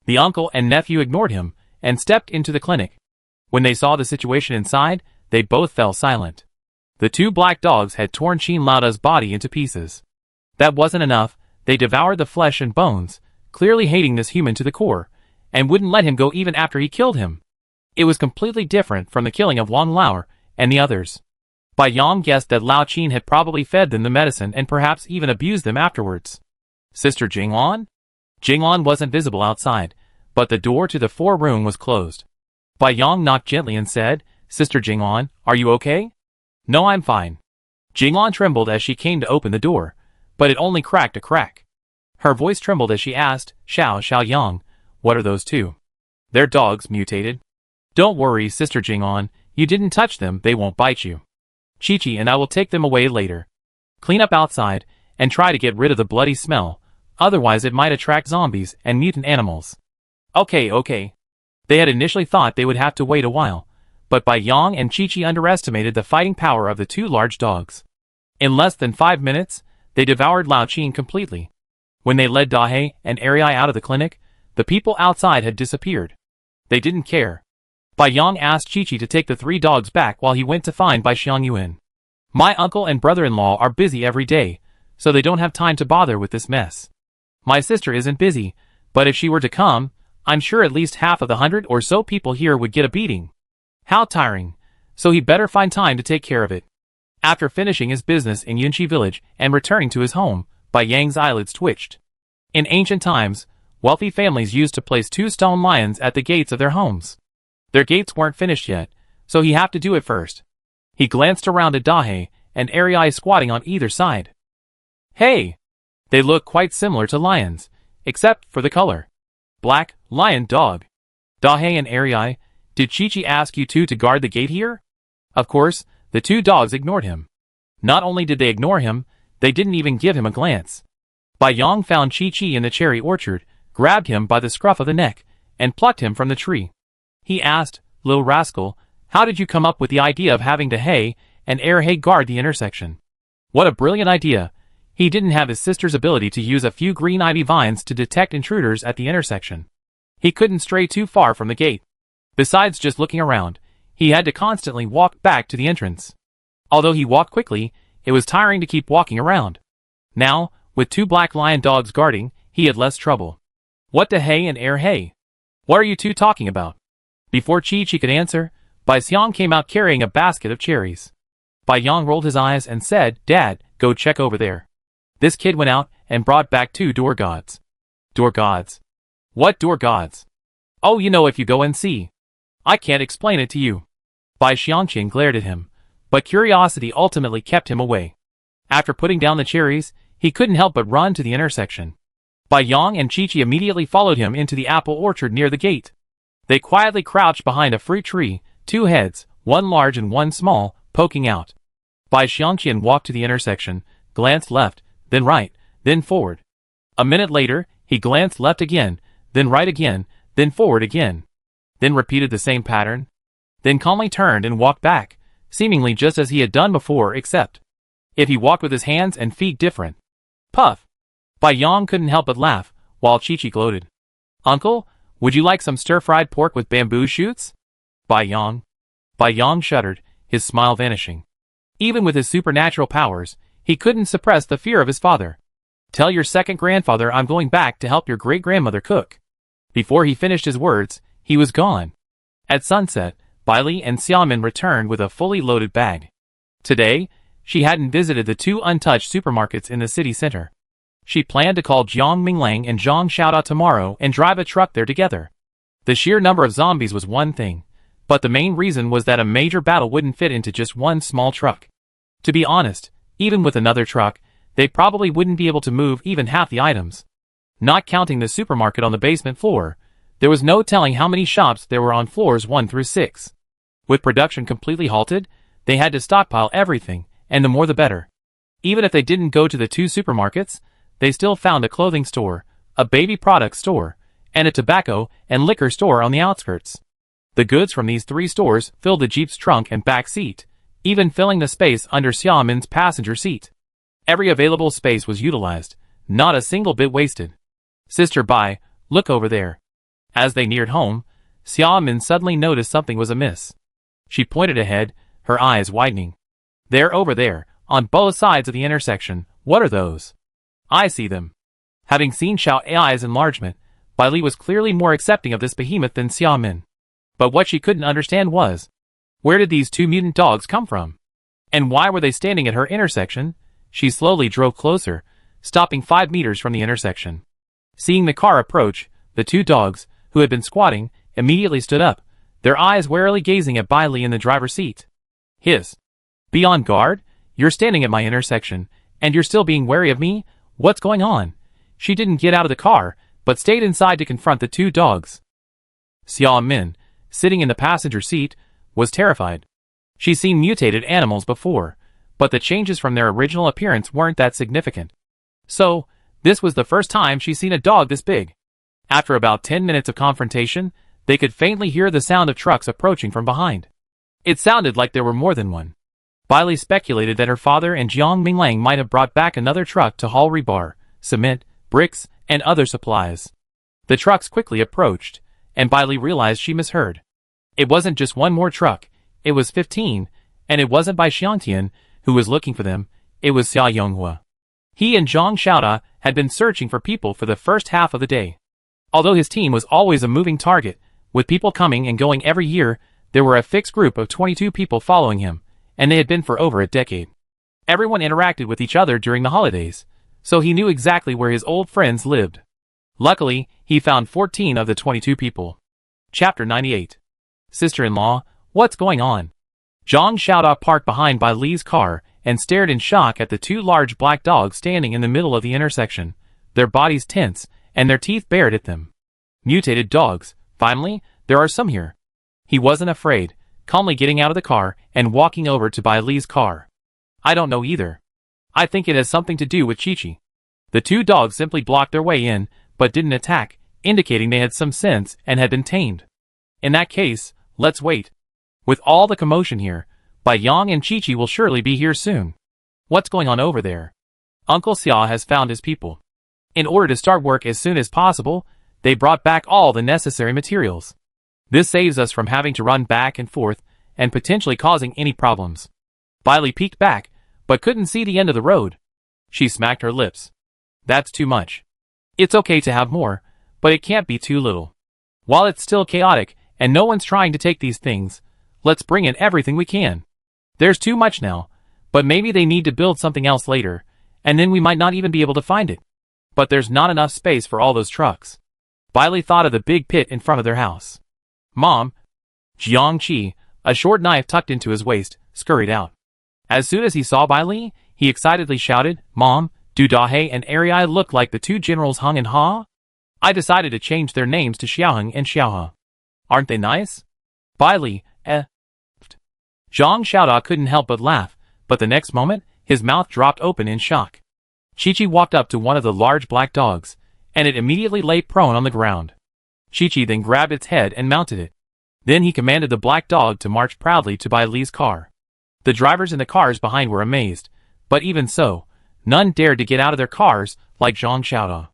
The uncle and nephew ignored him and stepped into the clinic. When they saw the situation inside, they both fell silent. The two black dogs had torn Qin Laoda's body into pieces. That wasn't enough, they devoured the flesh and bones, clearly hating this human to the core, and wouldn't let him go even after he killed him. It was completely different from the killing of Wang Lauer and the others. Bai Yang guessed that Lao Qin had probably fed them the medicine and perhaps even abused them afterwards. Sister Jinglan? Jinglan wasn't visible outside, but the door to the 4-room was closed. Bai Yang knocked gently and said, Sister Jinglan, are you okay? No, I'm fine. Jinglan trembled as she came to open the door, but it only cracked a crack. Her voice trembled as she asked, Xiao Yang, what are those two? They're dogs, mutated. Don't worry, Sister Jinglan, you didn't touch them, they won't bite you. Chi-Chi and I will take them away later. Clean up outside, and try to get rid of the bloody smell, otherwise it might attract zombies and mutant animals. Okay. They had initially thought they would have to wait a while, but Bai Yang and Chi-Chi underestimated the fighting power of the two large dogs. In less than 5 minutes, they devoured Lao Qin completely. When they led Dahe and Ariai out of the clinic, the people outside had disappeared. They didn't care. Bai Yang asked Chi-Chi to take the 3 dogs back while he went to find Bai Xiangyuan. My uncle and brother-in-law are busy every day, so they don't have time to bother with this mess. My sister isn't busy, but if she were to come, I'm sure at least half of the 100 or so people here would get a beating. How tiring, so he better find time to take care of it. After finishing his business in Yunqi village and returning to his home, Bai Yang's eyelids twitched. In ancient times, wealthy families used to place 2 stone lions at the gates of their homes. Their gates weren't finished yet, so he had to do it first. He glanced around at Dahe and Ariai squatting on either side. Hey! They look quite similar to lions, except for the color. Black, lion, dog. Dahe and Ariai, did Chi-Chi ask you two to guard the gate here? Of course, the 2 dogs ignored him. Not only did they ignore him, they didn't even give him a glance. Bai Yang found Chi-Chi in the cherry orchard, grabbed him by the scruff of the neck, and plucked him from the tree. He asked, Little rascal, how did you come up with the idea of having Dahe and Ariai guard the intersection? What a brilliant idea. He didn't have his sister's ability to use a few green ivy vines to detect intruders at the intersection. He couldn't stray too far from the gate. Besides just looking around, he had to constantly walk back to the entrance. Although he walked quickly, it was tiring to keep walking around. Now, with 2 black lion dogs guarding, he had less trouble. What Dahe and Ariai? What are you two talking about? Before Chi-Chi could answer, Bai Xiang came out carrying a basket of cherries. Bai Yang rolled his eyes and said, Dad, go check over there. This kid went out and brought back 2 door gods. Door gods? What door gods? Oh, you know if you go and see. I can't explain it to you. Bai Xiangqin glared at him, but curiosity ultimately kept him away. After putting down the cherries, he couldn't help but run to the intersection. Bai Yang and Chi-Chi immediately followed him into the apple orchard near the gate. They quietly crouched behind a fruit tree, 2 heads, one large and one small, poking out. Bai Xiangqian walked to the intersection, glanced left, then right, then forward. A minute later, He glanced left again, then right again, then forward again. Then repeated the same pattern. Then calmly turned and walked back, seemingly just as he had done before, except if he walked with his hands and feet different. Puff! Bai Yong couldn't help but laugh, while Chi-Chi gloated. Uncle, would you like some stir-fried pork with bamboo shoots? Bai Yong. Bai Yong shuddered, his smile vanishing. Even with his supernatural powers, he couldn't suppress the fear of his father. Tell your second grandfather I'm going back to help your great-grandmother cook. Before he finished his words, he was gone. At sunset, Bai Li and Xiaomin returned with a fully loaded bag. Today, she hadn't visited the two untouched supermarkets in the city center. She planned to call Jiang Minglang and Zhang Xiaoda tomorrow and drive a truck there together. The sheer number of zombies was one thing, but the main reason was that a major battle wouldn't fit into just one small truck. To be honest, even with another truck, they probably wouldn't be able to move even half the items. Not counting the supermarket on the basement floor, there was no telling how many shops there were on floors 1 through 6. With production completely halted, they had to stockpile everything, and the more the better. Even if they didn't go to the two supermarkets, they still found a clothing store, a baby products store, and a tobacco and liquor store on the outskirts. The goods from these 3 stores filled the Jeep's trunk and back seat, even filling the space under Xiaomin's passenger seat. Every available space was utilized, not a single bit wasted. Sister Bai, look over there. As they neared home, Xiaomin suddenly noticed something was amiss. She pointed ahead, her eyes widening. They're over there, on both sides of the intersection. What are those? I see them. Having seen Xiao Ai's enlargement, Bai Li was clearly more accepting of this behemoth than Xiaomin. But what she couldn't understand was, where did these 2 mutant dogs come from? And why were they standing at her intersection? She slowly drove closer, stopping 5 meters from the intersection. Seeing the car approach, the 2 dogs, who had been squatting, immediately stood up, their eyes warily gazing at Bai Li in the driver's seat. Hiss. Be on guard? You're standing at my intersection, and you're still being wary of me? What's going on? She didn't get out of the car, but stayed inside to confront the 2 dogs. Xiaomin, sitting in the passenger seat, was terrified. She'd seen mutated animals before, but the changes from their original appearance weren't that significant. So, this was the first time she'd seen a dog this big. After about 10 minutes of confrontation, they could faintly hear the sound of trucks approaching from behind. It sounded like there were more than one. Bai Li speculated that her father and Jiang Minglang might have brought back another truck to haul rebar, cement, bricks, and other supplies. The trucks quickly approached, and Bai Li realized she misheard. It wasn't just one more truck, it was 15, and it wasn't Bai Xiangtian who was looking for them, it was Xia Yonghua. He and Zhang Xiaoda had been searching for people for the first half of the day. Although his team was always a moving target, with people coming and going every year, there were a fixed group of 22 people following him, and they had been for over a decade. Everyone interacted with each other during the holidays, so he knew exactly where his old friends lived. Luckily, he found 14 of the 22 people. Chapter 98. Sister-in-law, what's going on? Zhang Xiaoda parked behind Bai Li's car and stared in shock at the 2 large black dogs standing in the middle of the intersection, their bodies tense and their teeth bared at them. Mutated dogs, finally, there are some here. He wasn't afraid, calmly getting out of the car and walking over to Bai Li's car. I don't know either. I think it has something to do with Chi-Chi. The 2 dogs simply blocked their way in, but didn't attack, indicating they had some sense and had been tamed. In that case, let's wait. With all the commotion here, Bai Yang and Chi-Chi will surely be here soon. What's going on over there? Uncle Xia has found his people. In order to start work as soon as possible, they brought back all the necessary materials. This saves us from having to run back and forth and potentially causing any problems. Bai Li peeked back, but couldn't see the end of the road. She smacked her lips. That's too much. It's okay to have more, but it can't be too little. While it's still chaotic and no one's trying to take these things, let's bring in everything we can. There's too much now, but maybe they need to build something else later, and then we might not even be able to find it. But there's not enough space for all those trucks. Bai Li thought of the big pit in front of their house. Mom, Jiang Qi, a short knife tucked into his waist, scurried out. As soon as he saw Bai Li, he excitedly shouted, Mom, do Dahe and Ari look like the 2 generals Hung and Ha? I decided to change their names to Xiaoheng and Xiaohe. Aren't they nice? Bai Li, Zhang Xiaoda couldn't help but laugh, but the next moment, his mouth dropped open in shock. Chi-Chi walked up to one of the large black dogs, and it immediately lay prone on the ground. Chi-Chi then grabbed its head and mounted it. Then he commanded the black dog to march proudly to Bai Li's car. The drivers in the cars behind were amazed, but even so, none dared to get out of their cars like Zhang Xiaoda.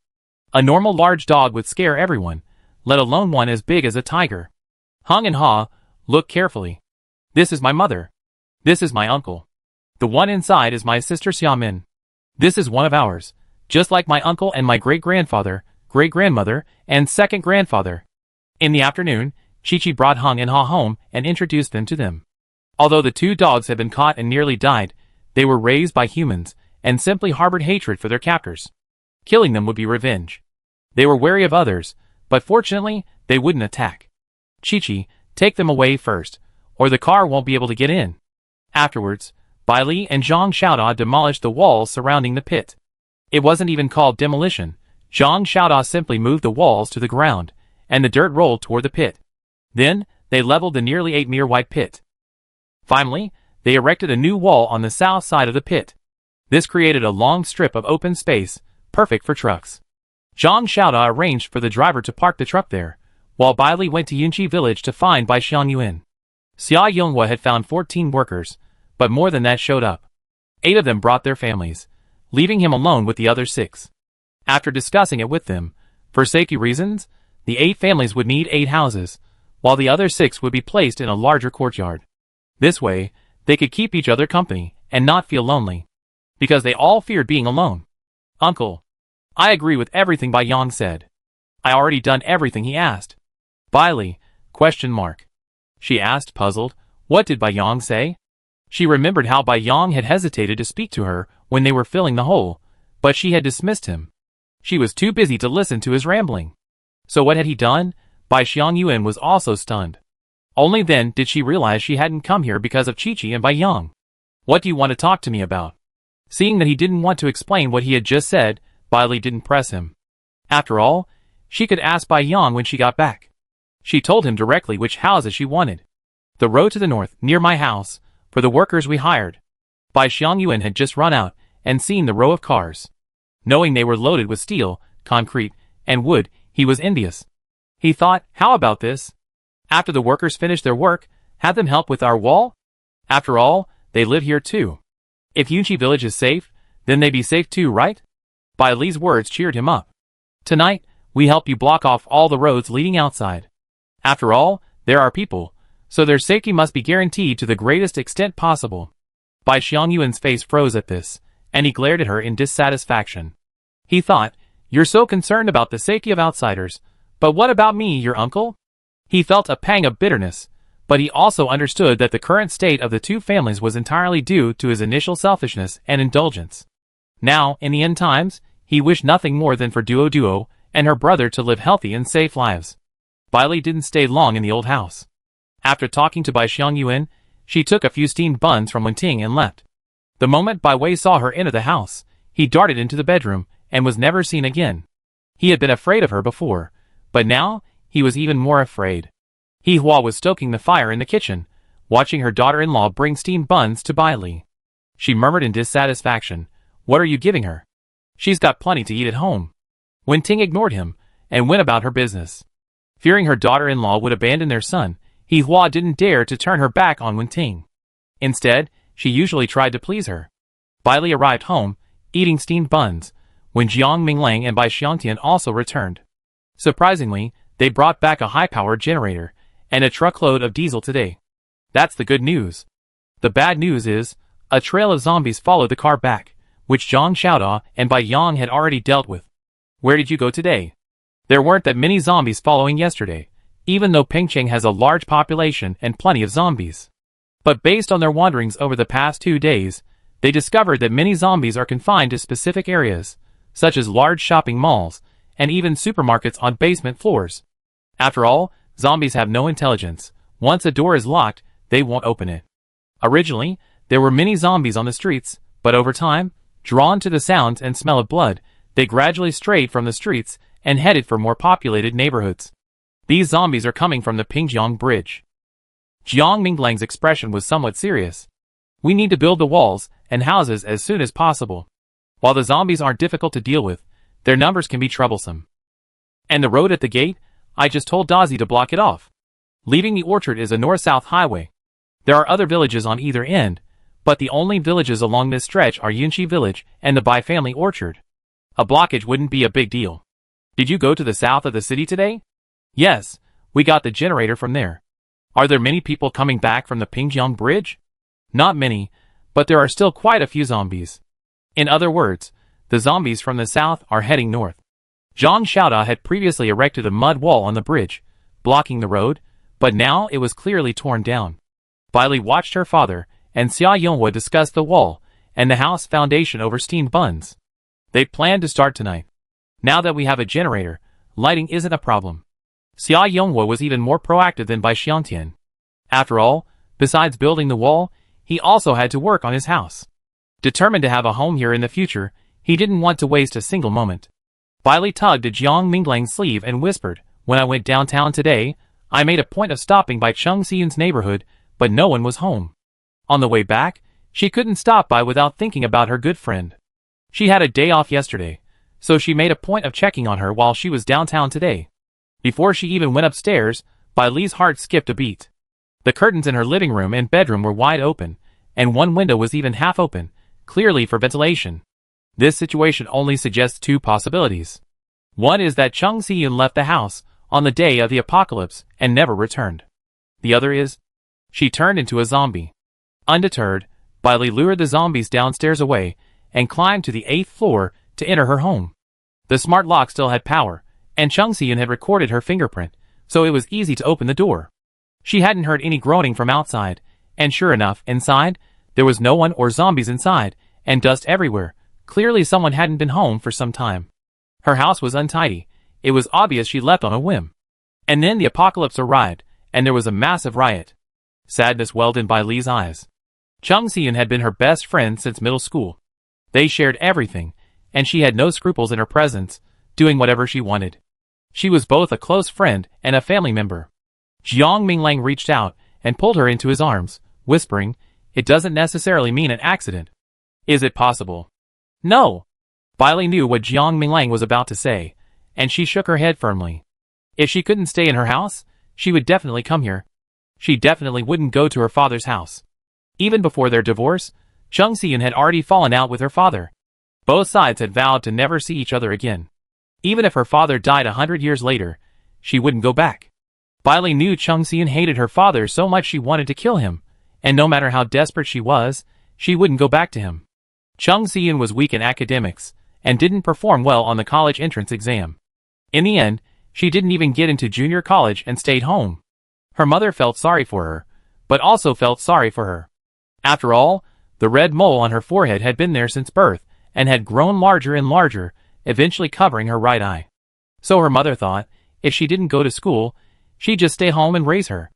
A normal large dog would scare everyone, let alone one as big as a tiger. Hung and Ha, look carefully. This is my mother. This is my uncle. The one inside is my sister Xiaomin. This is one of ours, just like my uncle and my great-grandfather, great-grandmother, and second-grandfather. In the afternoon, Chi-Chi brought Hung and Ha home and introduced them to them. Although the two dogs had been caught and nearly died, they were raised by humans and simply harbored hatred for their captors. Killing them would be revenge. They were wary of others, but fortunately, they wouldn't attack. Chi-Chi, take them away first, or the car won't be able to get in. Afterwards, Bai Li and Zhang Xiaoda demolished the walls surrounding the pit. It wasn't even called demolition. Zhang Xiaoda simply moved the walls to the ground, and the dirt rolled toward the pit. Then, they leveled the nearly 8-meter wide pit. Finally, they erected a new wall on the south side of the pit. This created a long strip of open space, perfect for trucks. Zhang Xiaoda arranged for the driver to park the truck there, while Bai Li went to Yunqi village to find Bai Xiangyuan. Xia Yonghua had found 14 workers, but more than that showed up. 8 of them brought their families, leaving him alone with the other 6. After discussing it with them, for safety reasons, the 8 families would need 8 houses, while the other 6 would be placed in a larger courtyard. This way, they could keep each other company and not feel lonely, because they all feared being alone. Uncle, I agree with everything Bai Yang said. I already done everything he asked. Bai Li, ? She asked, puzzled. What did Bai Yang say? She remembered how Bai Yang had hesitated to speak to her when they were filling the hole, but she had dismissed him. She was too busy to listen to his rambling. So what had he done? Bai Xiangyuan was also stunned. Only then did she realize she hadn't come here because of Chi-Chi and Bai Yang. What do you want to talk to me about? Seeing that he didn't want to explain what he had just said, Bai Li didn't press him. After all, she could ask Bai Yang when she got back. She told him directly which houses she wanted. The road to the north, near my house, for the workers we hired. Bai Xiangyuan had just run out and seen the row of cars. Knowing they were loaded with steel, concrete, and wood, he was envious. He thought, how about this? After the workers finish their work, have them help with our wall? After all, they live here too. If Yunqi village is safe, then they be safe too, right? Bai Li's words cheered him up. Tonight, we help you block off all the roads leading outside. After all, there are people, so their safety must be guaranteed to the greatest extent possible. Bai Xiangyuan's face froze at this, and he glared at her in dissatisfaction. He thought, you're so concerned about the safety of outsiders, but what about me, your uncle? He felt a pang of bitterness, but he also understood that the current state of the two families was entirely due to his initial selfishness and indulgence. Now, in the end times, he wished nothing more than for Duo and her brother to live healthy and safe lives. Bai Li didn't stay long in the old house. After talking to Bai Xiangyuan, she took a few steamed buns from Wenting and left. The moment Bai Wei saw her enter the house, he darted into the bedroom and was never seen again. He had been afraid of her before, but now he was even more afraid. He Hua was stoking the fire in the kitchen, watching her daughter-in-law bring steamed buns to Bai Li. She murmured in dissatisfaction, "What are you giving her? She's got plenty to eat at home." Wenting ignored him and went about her business. Fearing her daughter-in-law would abandon their son, He Hua didn't dare to turn her back on Wenting. Instead, she usually tried to please her. Bai Li arrived home, eating steamed buns, when Jiang Minglang and Bai Xiangtian also returned. Surprisingly, they brought back a high-powered generator and a truckload of diesel today. That's the good news. The bad news is, a trail of zombies followed the car back, which Zhang Xiaoda and Bai Yang had already dealt with. Where did you go today? There weren't that many zombies following yesterday, even though Pingcheng has a large population and plenty of zombies. But based on their wanderings over the past 2 days, they discovered that many zombies are confined to specific areas, such as large shopping malls, and even supermarkets on basement floors. After all, zombies have no intelligence. Once a door is locked, they won't open it. Originally, there were many zombies on the streets, but over time, drawn to the sounds and smell of blood, they gradually strayed from the streets and headed for more populated neighborhoods. These zombies are coming from the Pingjiang Bridge. Jiang Minglang's expression was somewhat serious. We need to build the walls and houses as soon as possible. While the zombies aren't difficult to deal with, their numbers can be troublesome. And the road at the gate? I just told Dazi to block it off. Leaving the orchard is a north-south highway. There are other villages on either end, but the only villages along this stretch are Yunshi Village and the Bai family orchard. A blockage wouldn't be a big deal. Did you go to the south of the city today? Yes, we got the generator from there. Are there many people coming back from the Pingjiang Bridge? Not many, but there are still quite a few zombies. In other words, the zombies from the south are heading north. Zhang Xiaoda had previously erected a mud wall on the bridge, blocking the road, but now it was clearly torn down. Bai Li watched her father and Xia Yonghua discuss the wall and the house foundation over steamed buns. They planned to start tonight. Now that we have a generator, lighting isn't a problem. Xia Yonghua was even more proactive than Bai Xiangtian. After all, besides building the wall, he also had to work on his house. Determined to have a home here in the future, he didn't want to waste a single moment. Bai Li tugged at Jiang Minglang's sleeve and whispered, "When I went downtown today, I made a point of stopping by Cheng Xiyun's neighborhood, but no one was home. On the way back, she couldn't stop by without thinking about her good friend. She had a day off yesterday, so she made a point of checking on her while she was downtown today." Before she even went upstairs, Bai Li's heart skipped a beat. The curtains in her living room and bedroom were wide open, and one window was even half open, clearly for ventilation. This situation only suggests two possibilities. One is that Cheng Xiyun left the house on the day of the apocalypse and never returned. The other is, she turned into a zombie. Undeterred, Bai Li lured the zombies downstairs away and climbed to the 8th floor to enter her home. The smart lock still had power, and Cheng Xiyun had recorded her fingerprint, so it was easy to open the door. She hadn't heard any groaning from outside, and sure enough, inside, there was no one or zombies inside, and dust everywhere. Clearly someone hadn't been home for some time. Her house was untidy. It was obvious she left on a whim. And then the apocalypse arrived, and there was a massive riot. Sadness welled in Bai Li's eyes. Cheng Xiyun had been her best friend since middle school. They shared everything, and she had no scruples in her presence, doing whatever she wanted. She was both a close friend and a family member. Jiang Minglang reached out and pulled her into his arms, whispering, "It doesn't necessarily mean an accident. Is it possible?" "No." Bai Li knew what Jiang Minglang was about to say, and she shook her head firmly. If she couldn't stay in her house, she would definitely come here. She definitely wouldn't go to her father's house. Even before their divorce, Cheng Xiyun had already fallen out with her father. Both sides had vowed to never see each other again. Even if her father died 100 years later, she wouldn't go back. Bai Li knew Cheng Xiyun hated her father so much she wanted to kill him, and no matter how desperate she was, she wouldn't go back to him. Cheng Xiyun was weak in academics, and didn't perform well on the college entrance exam. In the end, she didn't even get into junior college and stayed home. Her mother felt sorry for her, but also felt sorry for her. After all, the red mole on her forehead had been there since birth, and had grown larger and larger, eventually covering her right eye. So her mother thought, if she didn't go to school, she'd just stay home and raise her.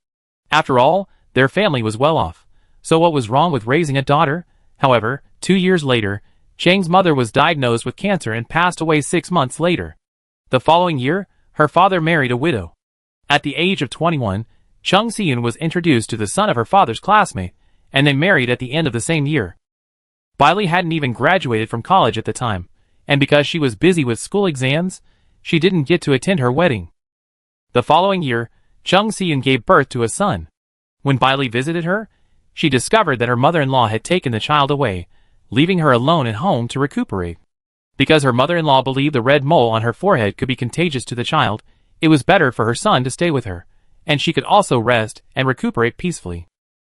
After all, their family was well off, so what was wrong with raising a daughter? However, 2 years later, Cheng's mother was diagnosed with cancer and passed away 6 months later. The following year, her father married a widow. At the age of 21, Cheng Xiyun was introduced to the son of her father's classmate, and they married at the end of the same year. Bai Li hadn't even graduated from college at the time, and because she was busy with school exams, she didn't get to attend her wedding. The following year, Cheng Xiyun gave birth to a son. When Bai Li visited her, she discovered that her mother-in-law had taken the child away, leaving her alone at home to recuperate. Because her mother-in-law believed the red mole on her forehead could be contagious to the child, it was better for her son to stay with her, and she could also rest and recuperate peacefully.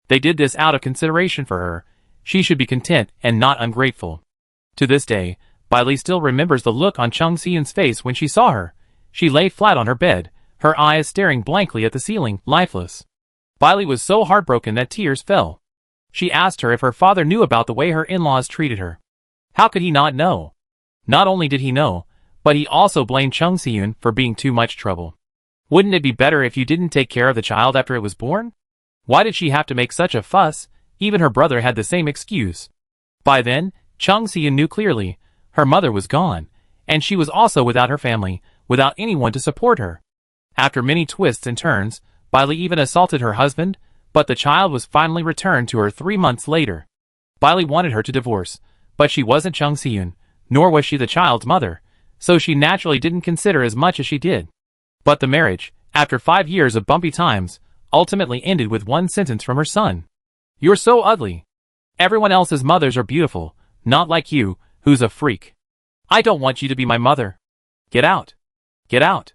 They did this out of consideration for her. She should be content and not ungrateful. To this day, Bai Li still remembers the look on Cheng Xiyun's face when she saw her. She lay flat on her bed, her eyes staring blankly at the ceiling, lifeless. Bai Li was so heartbroken that tears fell. She asked her if her father knew about the way her in-laws treated her. How could he not know? Not only did he know, but he also blamed Cheng Xiyun for being too much trouble. Wouldn't it be better if you didn't take care of the child after it was born? Why did she have to make such a fuss? Even her brother had the same excuse. By then, Cheng Xiyun knew clearly, her mother was gone, and she was also without her family, without anyone to support her. After many twists and turns, Bai Li even assaulted her husband, but the child was finally returned to her 3 months later. Bai Li wanted her to divorce, but she wasn't Cheng Xiyun, nor was she the child's mother, so she naturally didn't consider as much as she did. But the marriage, after 5 years of bumpy times, ultimately ended with one sentence from her son. "You're so ugly. Everyone else's mothers are beautiful, not like you, who's a freak. I don't want you to be my mother. Get out. Get out."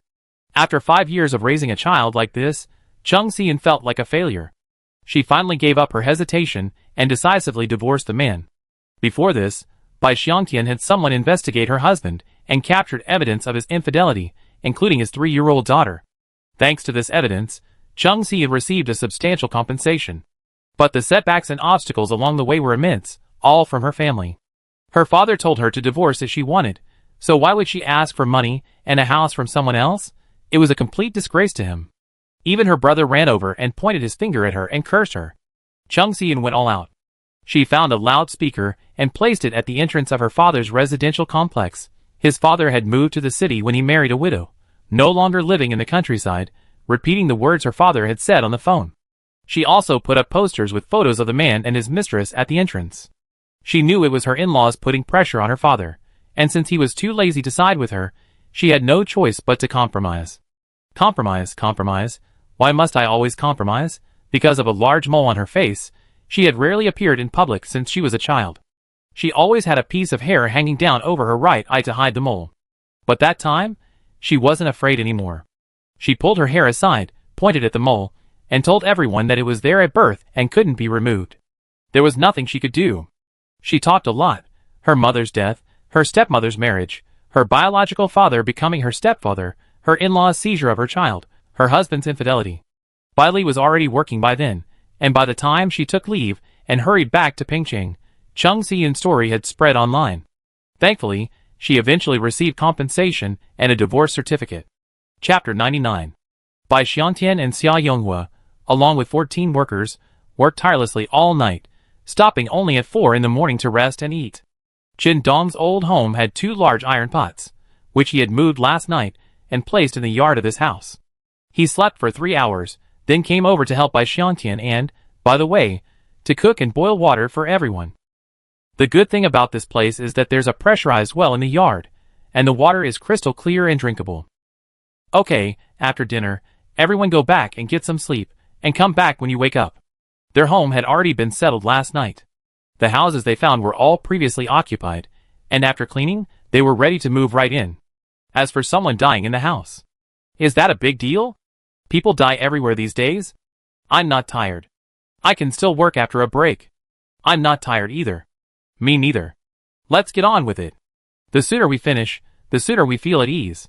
After 5 years of raising a child like this, Chung Si-in felt like a failure. She finally gave up her hesitation and decisively divorced the man. Before this, Bai Xiangtian had someone investigate her husband and captured evidence of his infidelity, including his 3-year-old daughter. Thanks to this evidence, Chung Si had received a substantial compensation. But the setbacks and obstacles along the way were immense, all from her family. Her father told her to divorce if she wanted, so why would she ask for money and a house from someone else? It was a complete disgrace to him. Even her brother ran over and pointed his finger at her and cursed her. Chung Si-in went all out. She found a loudspeaker and placed it at the entrance of her father's residential complex. His father had moved to the city when he married a widow, no longer living in the countryside, repeating the words her father had said on the phone. She also put up posters with photos of the man and his mistress at the entrance. She knew it was her in-laws putting pressure on her father, and since he was too lazy to side with her, she had no choice but to compromise. Compromise. Why must I always compromise? Because of a large mole on her face, she had rarely appeared in public since she was a child. She always had a piece of hair hanging down over her right eye to hide the mole. But that time, she wasn't afraid anymore. She pulled her hair aside, pointed at the mole, and told everyone that it was there at birth and couldn't be removed. There was nothing she could do. She talked a lot. Her mother's death, her stepmother's marriage, her biological father becoming her stepfather, her in-law's seizure of her child, her husband's infidelity. Bai Li was already working by then, and by the time she took leave and hurried back to Pingcheng, Chung Si-in's story had spread online. Thankfully, she eventually received compensation and a divorce certificate. Chapter 99. Bai Xiangtian and Xia Yonghua, along with 14 workers, worked tirelessly all night, stopping only at 4 in the morning to rest and eat. Qin Dong's old home had 2 large iron pots, which he had moved last night and placed in the yard of his house. He slept for 3 hours, then came over to help Bai Xiangtian and, by the way, to cook and boil water for everyone. The good thing about this place is that there's a pressurized well in the yard, and the water is crystal clear and drinkable. Okay, after dinner, everyone go back and get some sleep, and come back when you wake up. Their home had already been settled last night. The houses they found were all previously occupied, and after cleaning, they were ready to move right in. As for someone dying in the house, is that a big deal? People die everywhere these days. I'm not tired. I can still work after a break. I'm not tired either. Me neither. Let's get on with it. The sooner we finish, the sooner we feel at ease.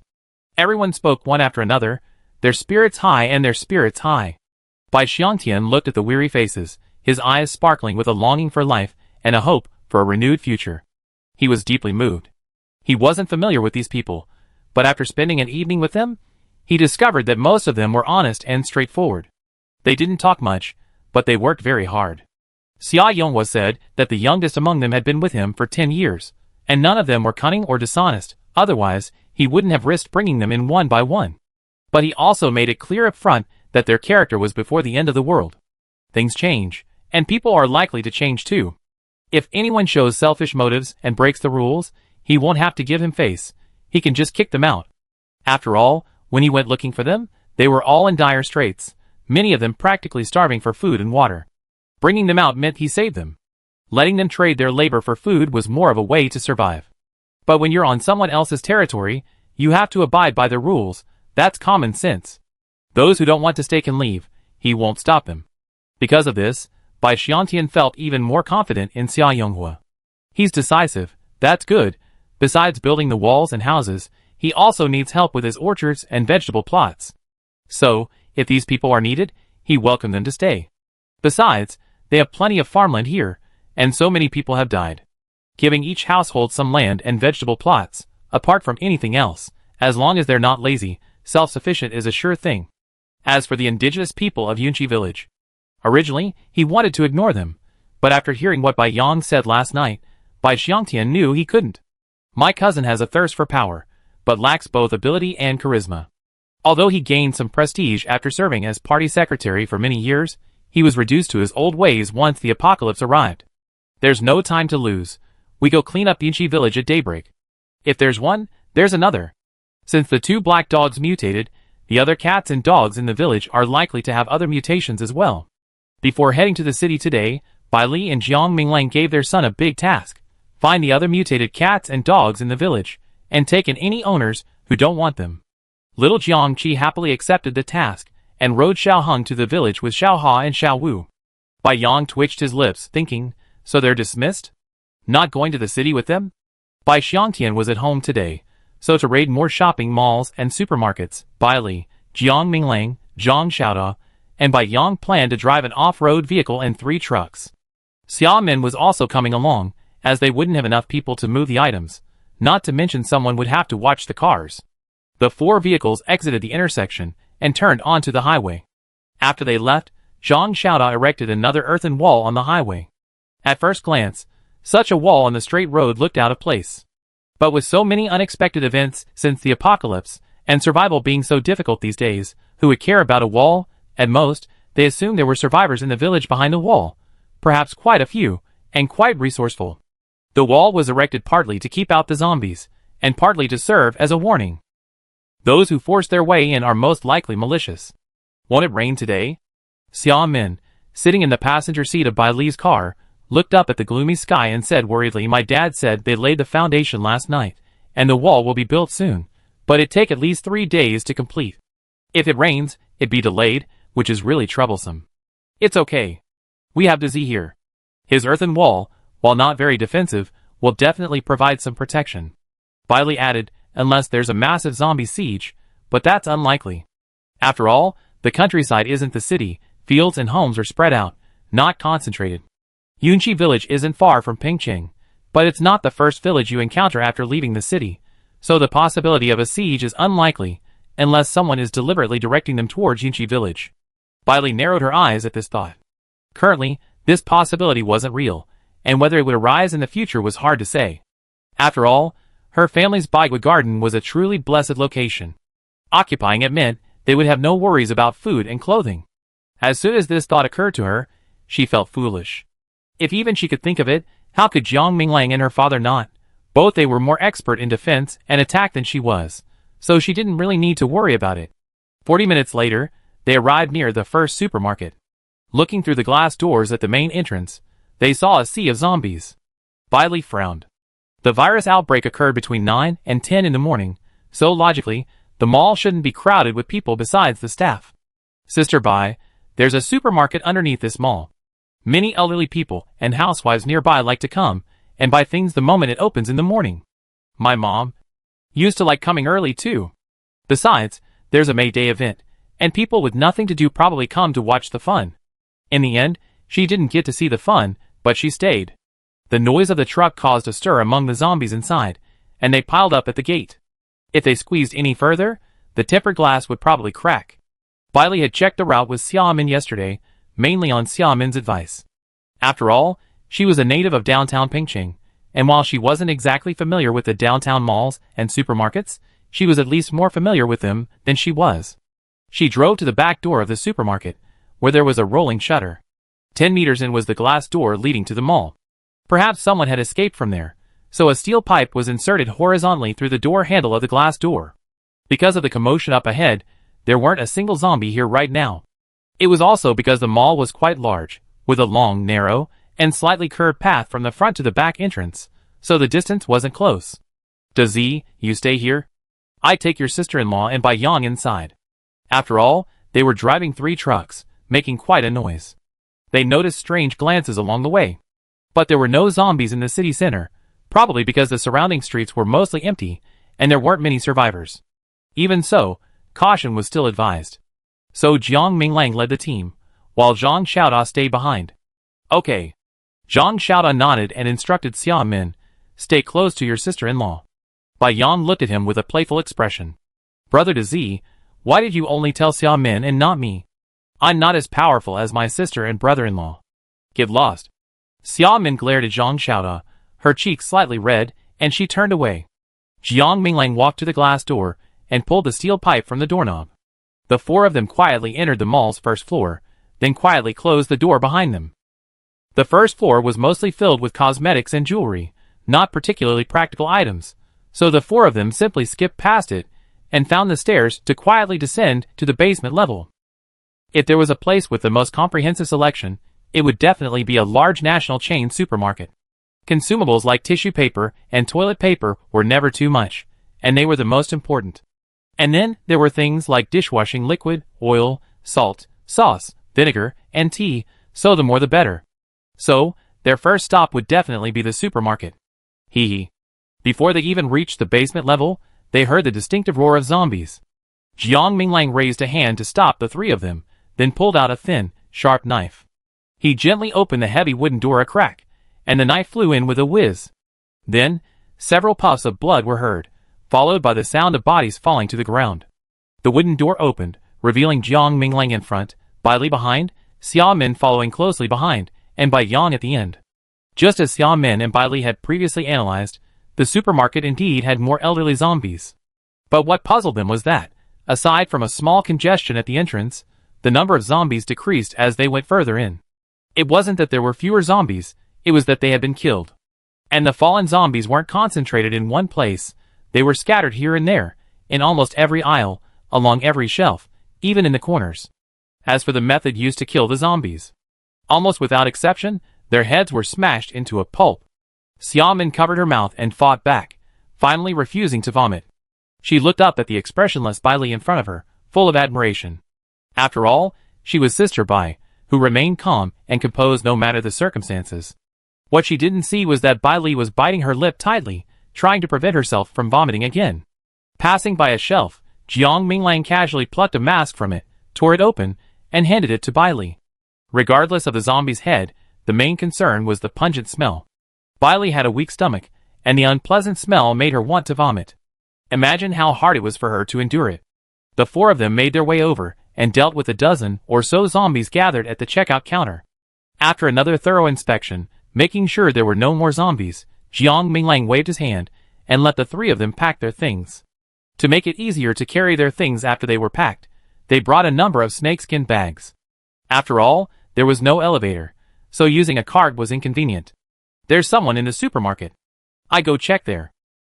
Everyone spoke one after another, their spirits high and their spirits high. Bai Xiangtian looked at the weary faces, his eyes sparkling with a longing for life and a hope for a renewed future. He was deeply moved. He wasn't familiar with these people, but after spending an evening with them, he discovered that most of them were honest and straightforward. They didn't talk much, but they worked very hard. Xia Yonghua said that the youngest among them had been with him for 10 years, and none of them were cunning or dishonest, otherwise he wouldn't have risked bringing them in one by one. But he also made it clear up front that their character was before the end of the world. Things change, and people are likely to change too. If anyone shows selfish motives and breaks the rules, he won't have to give him face, he can just kick them out. After all, when he went looking for them, they were all in dire straits, many of them practically starving for food and water. Bringing them out meant he saved them. Letting them trade their labor for food was more of a way to survive. But when you're on someone else's territory, you have to abide by their rules, that's common sense. Those who don't want to stay can leave, he won't stop them. Because of this, Bai Xiangtian felt even more confident in Xia Yonghua. He's decisive, that's good. Besides building the walls and houses, he also needs help with his orchards and vegetable plots. So, if these people are needed, he welcomed them to stay. Besides, they have plenty of farmland here, and so many people have died. Giving each household some land and vegetable plots, apart from anything else, as long as they're not lazy, self-sufficient is a sure thing. As for the indigenous people of Yunqi village, originally, he wanted to ignore them, but after hearing what Bai Yang said last night, Bai Xiangtian knew he couldn't. My cousin has a thirst for power, but lacks both ability and charisma. Although he gained some prestige after serving as party secretary for many years, he was reduced to his old ways once the apocalypse arrived. There's no time to lose. We go clean up Yunqi village at daybreak. If there's one, there's another. Since the 2 black dogs mutated, The other cats and dogs in the village are likely to have other mutations as well. Before heading to the city today, Bai Li and Jiang Minglang gave their son a big task. Find the other mutated cats and dogs in the village, and take in any owners who don't want them. Little Jiang Qi happily accepted the task, and rode Xiao Heng to the village with Xiao Ha and Xiao Wu. Bai Yang twitched his lips, thinking, so they're dismissed? Not going to the city with them? Bai Xiangtian was at home today, so to raid more shopping malls and supermarkets, Bai Li, Jiang Minglang, Zhang Xiaoda, and Bai Yang planned to drive an off-road vehicle and 3 trucks. Xia Min was also coming along, as they wouldn't have enough people to move the items, not to mention someone would have to watch the cars. The 4 vehicles exited the intersection and turned onto the highway. After they left, Zhang Xiaoda erected another earthen wall on the highway. At first glance, such a wall on the straight road looked out of place. But with so many unexpected events since the apocalypse, and survival being so difficult these days, who would care about a wall? At most, they assumed there were survivors in the village behind the wall, perhaps quite a few, and quite resourceful. The wall was erected partly to keep out the zombies, and partly to serve as a warning. Those who force their way in are most likely malicious. Won't it rain today? Xia Min, sitting in the passenger seat of Bai Li's car, looked up at the gloomy sky and said worriedly, my dad said they laid the foundation last night, and the wall will be built soon, but it'd take at least 3 days to complete. If it rains, it'd be delayed, which is really troublesome. It's okay. We have Dizzy here. His earthen wall, while not very defensive, will definitely provide some protection. Bai Li added, unless there's a massive zombie siege, but that's unlikely. After all, the countryside isn't the city, fields and homes are spread out, not concentrated. Yunqi village isn't far from Pingcheng, but it's not the first village you encounter after leaving the city, so the possibility of a siege is unlikely, unless someone is deliberately directing them towards Yunqi village. Bai Li narrowed her eyes at this thought. Currently, this possibility wasn't real, and whether it would arise in the future was hard to say. After all, her family's Baigua garden was a truly blessed location. Occupying it meant they would have no worries about food and clothing. As soon as this thought occurred to her, she felt foolish. If even she could think of it, how could Jiang Minglang and her father not? Both they were more expert in defense and attack than she was, so she didn't really need to worry about it. 40 minutes later, they arrived near the first supermarket. Looking through the glass doors at the main entrance, they saw a sea of zombies. Bai Li frowned. The virus outbreak occurred between 9 and 10 in the morning, so logically, the mall shouldn't be crowded with people besides the staff. Sister Bai, there's a supermarket underneath this mall. Many elderly people and housewives nearby like to come and buy things the moment it opens in the morning. My mom used to like coming early too. Besides, there's a May Day event, and people with nothing to do probably come to watch the fun. In the end, she didn't get to see the fun, but she stayed. The noise of the truck caused a stir among the zombies inside, and they piled up at the gate. If they squeezed any further, the tempered glass would probably crack. Bai Li had checked the route with Xia Min yesterday, mainly on Xia Min's advice. After all, she was a native of downtown Pingcheng, and while she wasn't exactly familiar with the downtown malls and supermarkets, she was at least more familiar with them than she was. She drove to the back door of the supermarket, where there was a rolling shutter. 10 meters in was the glass door leading to the mall. Perhaps someone had escaped from there, so a steel pipe was inserted horizontally through the door handle of the glass door. Because of the commotion up ahead, there weren't a single zombie here right now. It was also because the mall was quite large, with a long, narrow, and slightly curved path from the front to the back entrance, so the distance wasn't close. Does you stay here? I take your sister-in-law and Bai Yang inside. After all, they were driving 3 trucks, making quite a noise. They noticed strange glances along the way. But there were no zombies in the city center, probably because the surrounding streets were mostly empty, and there weren't many survivors. Even so, caution was still advised. So Jiang Minglang led the team, while Zhang Xiaoda stayed behind. Okay. Zhang Xiaoda nodded and instructed Xia Min, stay close to your sister-in-law. Bai Yang looked at him with a playful expression. Brother to Z, why did you only tell Xia Min and not me? I'm not as powerful as my sister and brother-in-law. Get lost. Xia Min glared at Zhang Xiaoda, her cheeks slightly red, and she turned away. Jiang Minglang walked to the glass door and pulled the steel pipe from the doorknob. The 4 of them quietly entered the mall's first floor, then quietly closed the door behind them. The first floor was mostly filled with cosmetics and jewelry, not particularly practical items, so the 4 of them simply skipped past it and found the stairs to quietly descend to the basement level. If there was a place with the most comprehensive selection, it would definitely be a large national chain supermarket. Consumables like tissue paper and toilet paper were never too much, and they were the most important. And then there were things like dishwashing liquid, oil, salt, sauce, vinegar, and tea, so the more the better. So, their first stop would definitely be the supermarket. Hee hee. Before they even reached the basement level, they heard the distinctive roar of zombies. Jiang Minglang raised a hand to stop the three of them, then pulled out a thin, sharp knife. He gently opened the heavy wooden door a crack, and the knife flew in with a whiz. Then, several puffs of blood were heard, followed by the sound of bodies falling to the ground. The wooden door opened, revealing Jiang Minglang in front, Bai Li behind, Xia Min following closely behind, and Bai Yang at the end. Just as Xia Min and Bai Li had previously analyzed, the supermarket indeed had more elderly zombies. But what puzzled them was that, aside from a small congestion at the entrance, the number of zombies decreased as they went further in. It wasn't that there were fewer zombies, it was that they had been killed. And the fallen zombies weren't concentrated in one place, they were scattered here and there, in almost every aisle, along every shelf, even in the corners. As for the method used to kill the zombies, almost without exception, their heads were smashed into a pulp. Xia Min covered her mouth and fought back, finally refusing to vomit. She looked up at the expressionless Bai Li in front of her, full of admiration. After all, she was Sister Bai, who remained calm and composed no matter the circumstances. What she didn't see was that Bai Li was biting her lip tightly, trying to prevent herself from vomiting again. Passing by a shelf, Jiang Minglang casually plucked a mask from it, tore it open, and handed it to Bai Li. Regardless of the zombie's head, the main concern was the pungent smell. Bai Li had a weak stomach, and the unpleasant smell made her want to vomit. Imagine how hard it was for her to endure it. The four of them made their way over, and dealt with a dozen or so zombies gathered at the checkout counter. After another thorough inspection, making sure there were no more zombies, Jiang Minglang waved his hand, and let the three of them pack their things. To make it easier to carry their things after they were packed, they brought a number of snakeskin bags. After all, there was no elevator, so using a cart was inconvenient. There's someone in the supermarket. I go check there.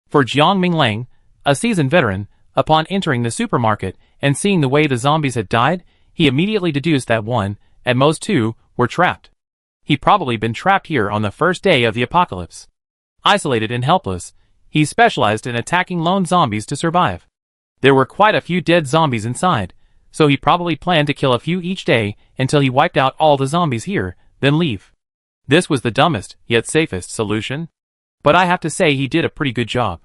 For Jiang Minglang, a seasoned veteran, upon entering the supermarket and seeing the way the zombies had died, he immediately deduced that one, at most two, were trapped. He'd probably been trapped here on the first day of the apocalypse. Isolated and helpless, he specialized in attacking lone zombies to survive. There were quite a few dead zombies inside, so he probably planned to kill a few each day until he wiped out all the zombies here, then leave. This was the dumbest, yet safest, solution. But I have to say he did a pretty good job.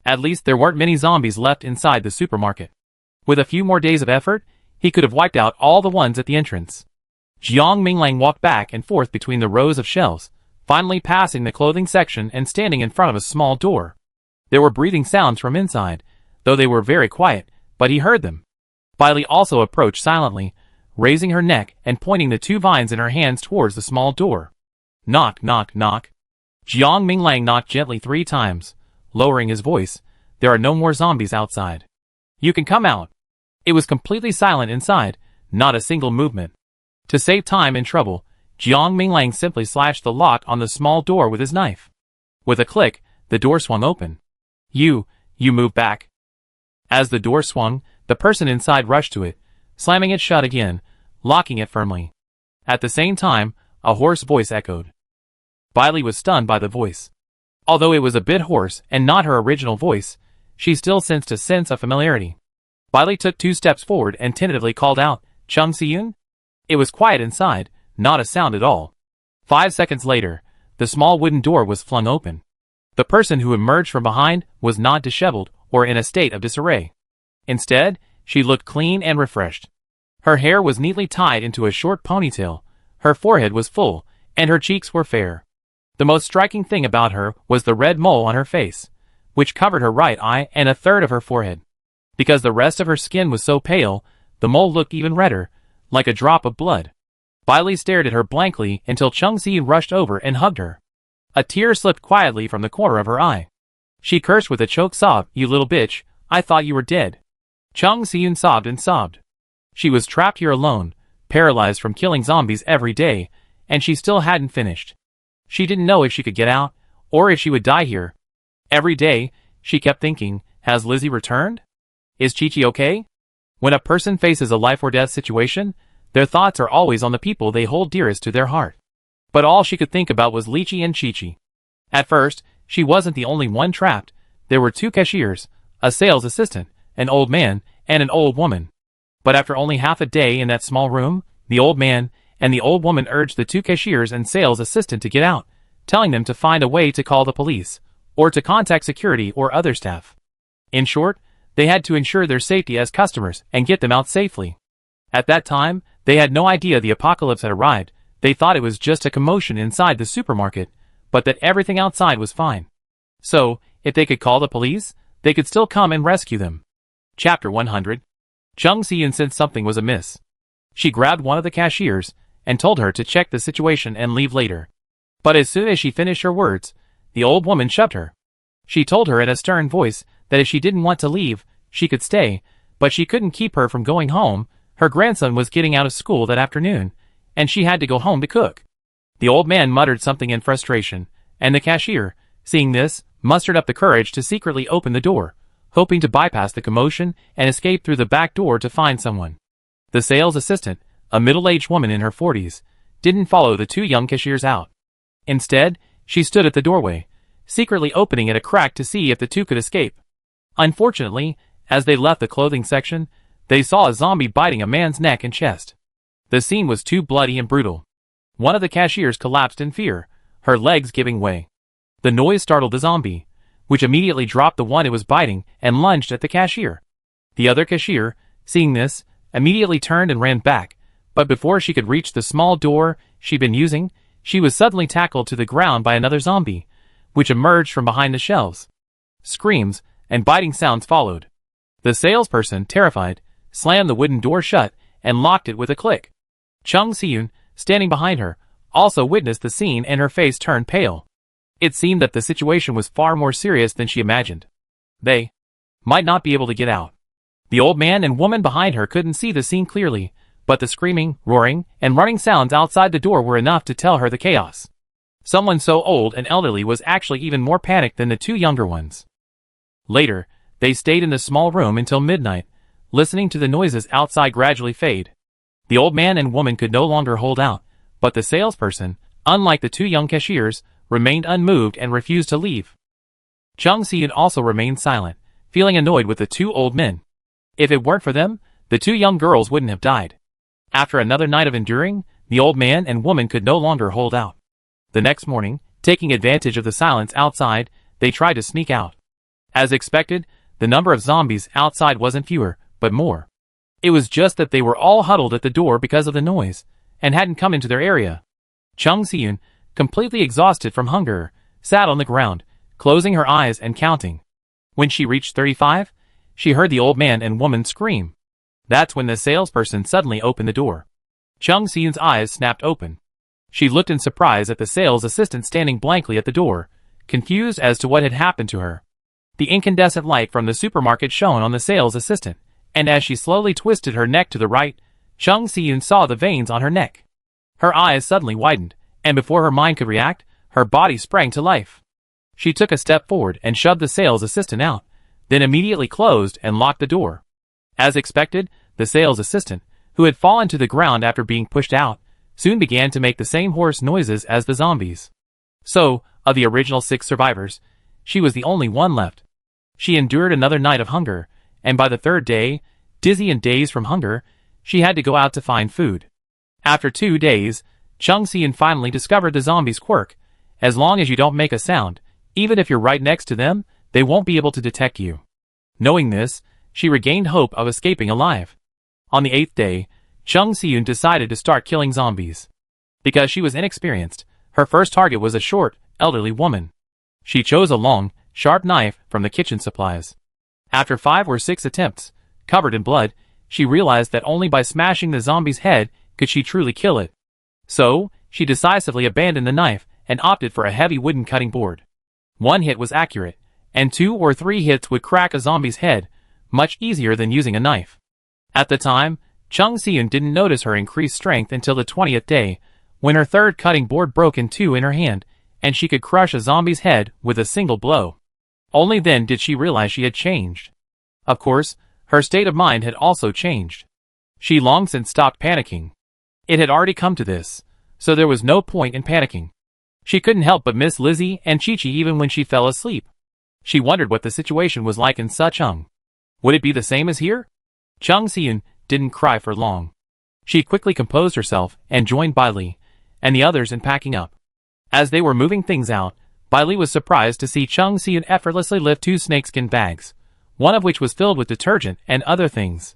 At least there weren't many zombies left inside the supermarket. With a few more days of effort, he could have wiped out all the ones at the entrance. Jiang Minglang walked back and forth between the rows of shelves, finally passing the clothing section and standing in front of a small door. There were breathing sounds from inside, though they were very quiet, but he heard them. Bai Li also approached silently, raising her neck and pointing the two vines in her hands towards the small door. Knock, knock, knock. Jiang Minglang knocked gently 3 times, lowering his voice. There are no more zombies outside. You can come out. It was completely silent inside, not a single movement. To save time and trouble, Jiang Minglang simply slashed the lock on the small door with his knife. With a click, the door swung open. You move back. As the door swung, the person inside rushed to it, slamming it shut again, locking it firmly. At the same time, a hoarse voice echoed. Bai Li was stunned by the voice. Although it was a bit hoarse and not her original voice, she still sensed a sense of familiarity. Bai Li took 2 steps forward and tentatively called out, Chung Si-yoon? It was quiet inside, not a sound at all. 5 seconds later, the small wooden door was flung open. The person who emerged from behind was not disheveled or in a state of disarray. Instead, she looked clean and refreshed. Her hair was neatly tied into a short ponytail, her forehead was full, and her cheeks were fair. The most striking thing about her was the red mole on her face, which covered her right eye and a third of her forehead. Because the rest of her skin was so pale, the mole looked even redder, like a drop of blood. Bai Li stared at her blankly until Chung Si-yoon rushed over and hugged her. A tear slipped quietly from the corner of her eye. She cursed with a choked sob, "You little bitch, I thought you were dead." Chung Si-yoon sobbed and sobbed. She was trapped here alone, paralyzed from killing zombies every day, and she still hadn't finished. She didn't know if she could get out, or if she would die here. Every day, she kept thinking, has Lizzie returned? Is Chi-Chi okay? When a person faces a life or death situation, their thoughts are always on the people they hold dearest to their heart. But all she could think about was Lychee and Chi-Chi. At first, she wasn't the only one trapped. There were 2 cashiers, a sales assistant, an old man, and an old woman. But after only half a day in that small room, the old man and the old woman urged the 2 cashiers and sales assistant to get out, telling them to find a way to call the police, or to contact security or other staff. In short, they had to ensure their safety as customers and get them out safely. At that time, they had no idea the apocalypse had arrived. They thought it was just a commotion inside the supermarket, but that everything outside was fine. So, if they could call the police, they could still come and rescue them. Chapter 100. Chung Si-yoon sensed something was amiss. She grabbed one of the cashiers and told her to check the situation and leave later. But as soon as she finished her words, the old woman shoved her. She told her in a stern voice that if she didn't want to leave, she could stay, but she couldn't keep her from going home. Her grandson was getting out of school that afternoon, and she had to go home to cook. The old man muttered something in frustration, and the cashier, seeing this, mustered up the courage to secretly open the door, hoping to bypass the commotion and escape through the back door to find someone. The sales assistant, a middle-aged woman in her 40s, didn't follow the 2 young cashiers out. Instead, she stood at the doorway, secretly opening it a crack to see if the 2 could escape. Unfortunately, as they left the clothing section, they saw a zombie biting a man's neck and chest. The scene was too bloody and brutal. One of the cashiers collapsed in fear, her legs giving way. The noise startled the zombie, which immediately dropped the one it was biting and lunged at the cashier. The other cashier, seeing this, immediately turned and ran back, but before she could reach the small door she'd been using, she was suddenly tackled to the ground by another zombie, which emerged from behind the shelves. Screams and biting sounds followed. The salesperson, terrified, slammed the wooden door shut and locked it with a click. Chung Si-yoon, standing behind her, also witnessed the scene and her face turned pale. It seemed that the situation was far more serious than she imagined. They might not be able to get out. The old man and woman behind her couldn't see the scene clearly, but the screaming, roaring, and running sounds outside the door were enough to tell her the chaos. Someone so old and elderly was actually even more panicked than the 2 younger ones. Later, they stayed in the small room until midnight, listening to the noises outside gradually fade. The old man and woman could no longer hold out, but the salesperson, unlike the 2 young cashiers, remained unmoved and refused to leave. Chung Si-yoon also remained silent, feeling annoyed with the 2 old men. If it weren't for them, the 2 young girls wouldn't have died. After another night of enduring, the old man and woman could no longer hold out. The next morning, taking advantage of the silence outside, they tried to sneak out. As expected, the number of zombies outside wasn't fewer, but more. It was just that they were all huddled at the door because of the noise, and hadn't come into their area. Chung Si-yoon, completely exhausted from hunger, sat on the ground, closing her eyes and counting. When she reached 35, she heard the old man and woman scream. That's when the salesperson suddenly opened the door. Chung Si-yoon's eyes snapped open. She looked in surprise at the sales assistant standing blankly at the door, confused as to what had happened to her. The incandescent light from the supermarket shone on the sales assistant, and as she slowly twisted her neck to the right, Chung Si-yoon saw the veins on her neck. Her eyes suddenly widened, and before her mind could react, her body sprang to life. She took a step forward and shoved the sales assistant out, then immediately closed and locked the door. As expected, the sales assistant, who had fallen to the ground after being pushed out, soon began to make the same hoarse noises as the zombies. So, of the original 6 survivors, she was the only one left. She endured another night of hunger, and by the 3rd day, dizzy and dazed from hunger, she had to go out to find food. After 2 days, Chung Si-yoon finally discovered the zombies' quirk. As long as you don't make a sound, even if you're right next to them, they won't be able to detect you. Knowing this, she regained hope of escaping alive. On the 8th day, Chung Si-yoon decided to start killing zombies. Because she was inexperienced, her first target was a short, elderly woman. She chose a long, sharp knife from the kitchen supplies. After 5 or 6 attempts, covered in blood, she realized that only by smashing the zombie's head could she truly kill it. So, she decisively abandoned the knife and opted for a heavy wooden cutting board. 1 hit was accurate, and 2 or 3 hits would crack a zombie's head, much easier than using a knife. At the time, Chung Si-yoon didn't notice her increased strength until the 20th day, when her 3rd cutting board broke in 2 in her hand, and she could crush a zombie's head with a single blow. Only then did she realize she had changed. Of course, Her state of mind had also changed. She long since stopped panicking. It had already come to this, so there was no point in panicking. She couldn't help but miss Lizzie and Chi-Chi even when she fell asleep. She wondered what the situation was like in Suchong. Would it be the same as here? Chung Seon didn't cry for long. She quickly composed herself and joined Bai Li and the others in packing up. As they were moving things out, Bai Li was surprised to see Chung Seon effortlessly lift 2 snakeskin bags, one of which was filled with detergent and other things.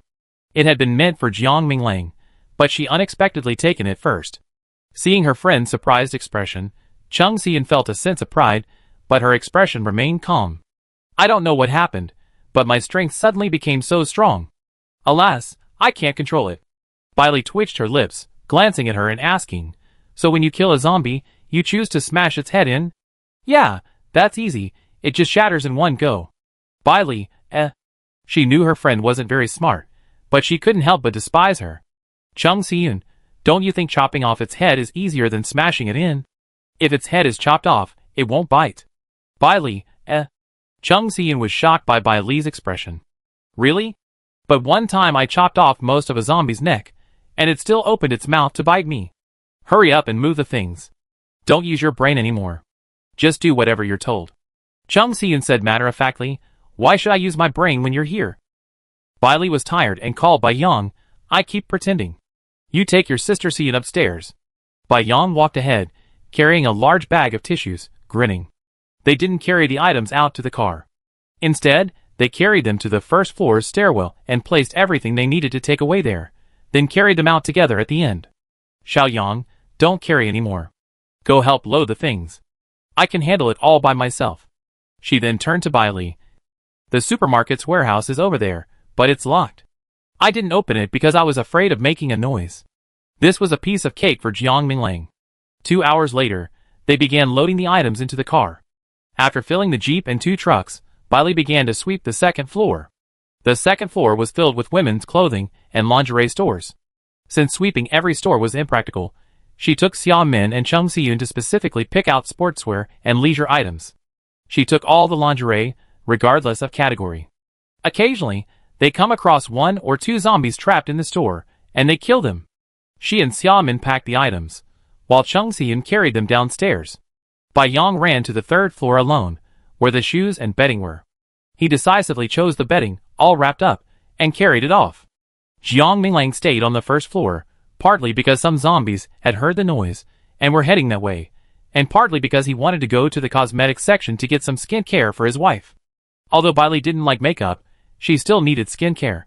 It had been meant for Jiang Minglang, but she unexpectedly taken it first. Seeing her friend's surprised expression, Chung Seon felt a sense of pride, but her expression remained calm. I don't know what happened, but my strength suddenly became so strong. Alas, I can't control it. Bai Li twitched her lips, glancing at her and asking, so when you kill a zombie, you choose to smash its head in? Yeah, that's easy, it just shatters in one go. Bai Li, She knew her friend wasn't very smart, but she couldn't help but despise her. Chung Seon, don't you think chopping off its head is easier than smashing it in? If its head is chopped off, it won't bite. Bai Li, Chung Seon was shocked by Bai Li's expression. Really? But one time I chopped off most of a zombie's neck, and it still opened its mouth to bite me. Hurry up and move the things. Don't use your brain anymore. Just do whatever you're told. Chung Seon said matter-of-factly, why should I use my brain when you're here? Bai Li was tired and called Bai Yang, I keep pretending. You take your sister Seon upstairs. Bai Yang walked ahead, carrying a large bag of tissues, grinning. They didn't carry the items out to the car. Instead, they carried them to the first floor's stairwell and placed everything they needed to take away there, then carried them out together at the end. Xiaoyang, don't carry anymore. Go help load the things. I can handle it all by myself. She then turned to Bai Li. The supermarket's warehouse is over there, but it's locked. I didn't open it because I was afraid of making a noise. This was a piece of cake for Jiang Minglang. 2 hours later, they began loading the items into the car. After filling the jeep and 2 trucks, Bai Li began to sweep the second floor. The second floor was filled with women's clothing and lingerie stores. Since sweeping every store was impractical, she took Xia Min and Chung Seon to specifically pick out sportswear and leisure items. She took all the lingerie, regardless of category. Occasionally, they come across 1 or 2 zombies trapped in the store, and they kill them. She and Xia Min packed the items, while Chung Seon carried them downstairs. Bai Yang ran to the 3rd floor alone, where the shoes and bedding were. He decisively chose the bedding, all wrapped up, and carried it off. Jiang Minglang stayed on the 1st floor, partly because some zombies had heard the noise and were heading that way, and partly because he wanted to go to the cosmetics section to get some skincare for his wife. Although Bai Li didn't like makeup, she still needed skincare.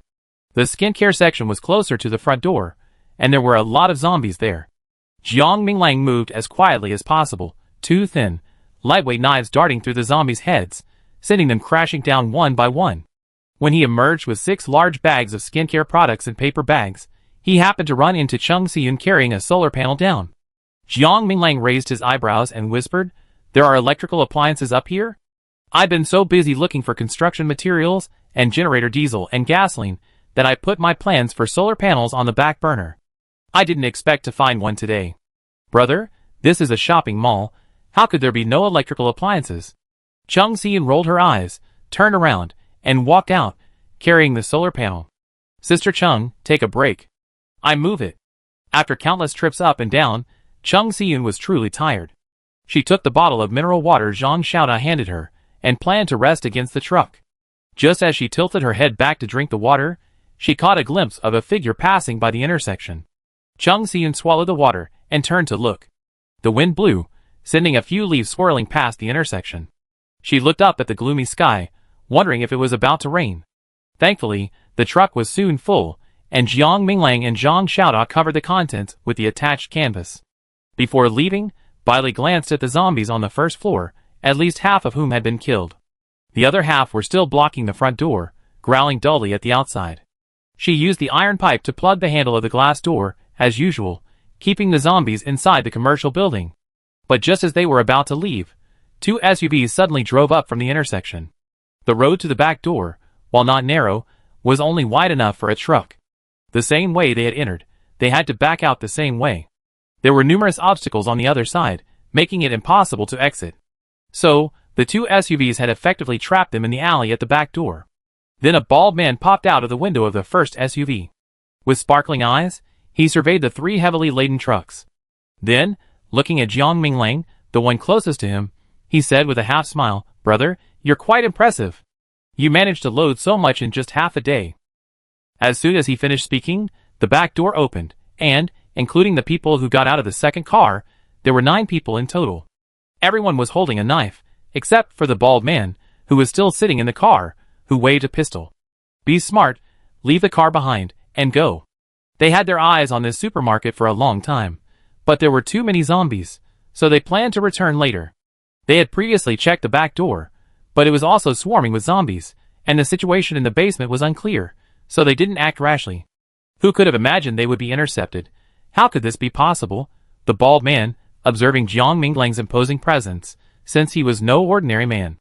The skincare section was closer to the front door, and there were a lot of zombies there. Jiang Minglang moved as quietly as possible, 2 thin, lightweight knives darting through the zombies' heads, sending them crashing down one by one. When he emerged with 6 large bags of skincare products in paper bags, he happened to run into Chung Seon carrying a solar panel down. Jiang Minglang raised his eyebrows and whispered, there are electrical appliances up here? I've been so busy looking for construction materials and generator diesel and gasoline that I put my plans for solar panels on the back burner. I didn't expect to find one today. Brother, this is a shopping mall. How could there be no electrical appliances? Chung Seon rolled her eyes, turned around, and walked out, carrying the solar panel. Sister Chung, take a break. I move it. After countless trips up and down, Chung Seon was truly tired. She took the bottle of mineral water Zhang Xiaoda handed her, and planned to rest against the truck. Just as she tilted her head back to drink the water, she caught a glimpse of a figure passing by the intersection. Chung Seon swallowed the water, and turned to look. The wind blew, sending a few leaves swirling past the intersection. She looked up at the gloomy sky, wondering if it was about to rain. Thankfully, the truck was soon full, and Jiang Minglang and Zhang Xiaoda covered the contents with the attached canvas. Before leaving, Bai Li glanced at the zombies on the 1st floor, at least half of whom had been killed. The other half were still blocking the front door, growling dully at the outside. She used the iron pipe to plug the handle of the glass door, as usual, keeping the zombies inside the commercial building. But just as they were about to leave, 2 SUVs suddenly drove up from the intersection. The road to the back door, while not narrow, was only wide enough for a truck. The same way they had entered, they had to back out the same way. There were numerous obstacles on the other side, making it impossible to exit. So, the 2 SUVs had effectively trapped them in the alley at the back door. Then a bald man popped out of the window of the first SUV. With sparkling eyes, he surveyed the 3 heavily laden trucks. Then, looking at Jiang Minglang, the one closest to him, he said with a half smile, "Brother, you're quite impressive. You managed to load so much in just half a day." As soon as he finished speaking, the back door opened, and, including the people who got out of the second car, there were 9 people in total. Everyone was holding a knife, except for the bald man, who was still sitting in the car, who waved a pistol. Be smart, leave the car behind, and go. They had their eyes on this supermarket for a long time, but there were too many zombies, so they planned to return later. They had previously checked the back door, but it was also swarming with zombies, and the situation in the basement was unclear, so they didn't act rashly. Who could have imagined they would be intercepted? How could this be possible? The bald man, observing Jiang Minglang's imposing presence, since he was no ordinary man.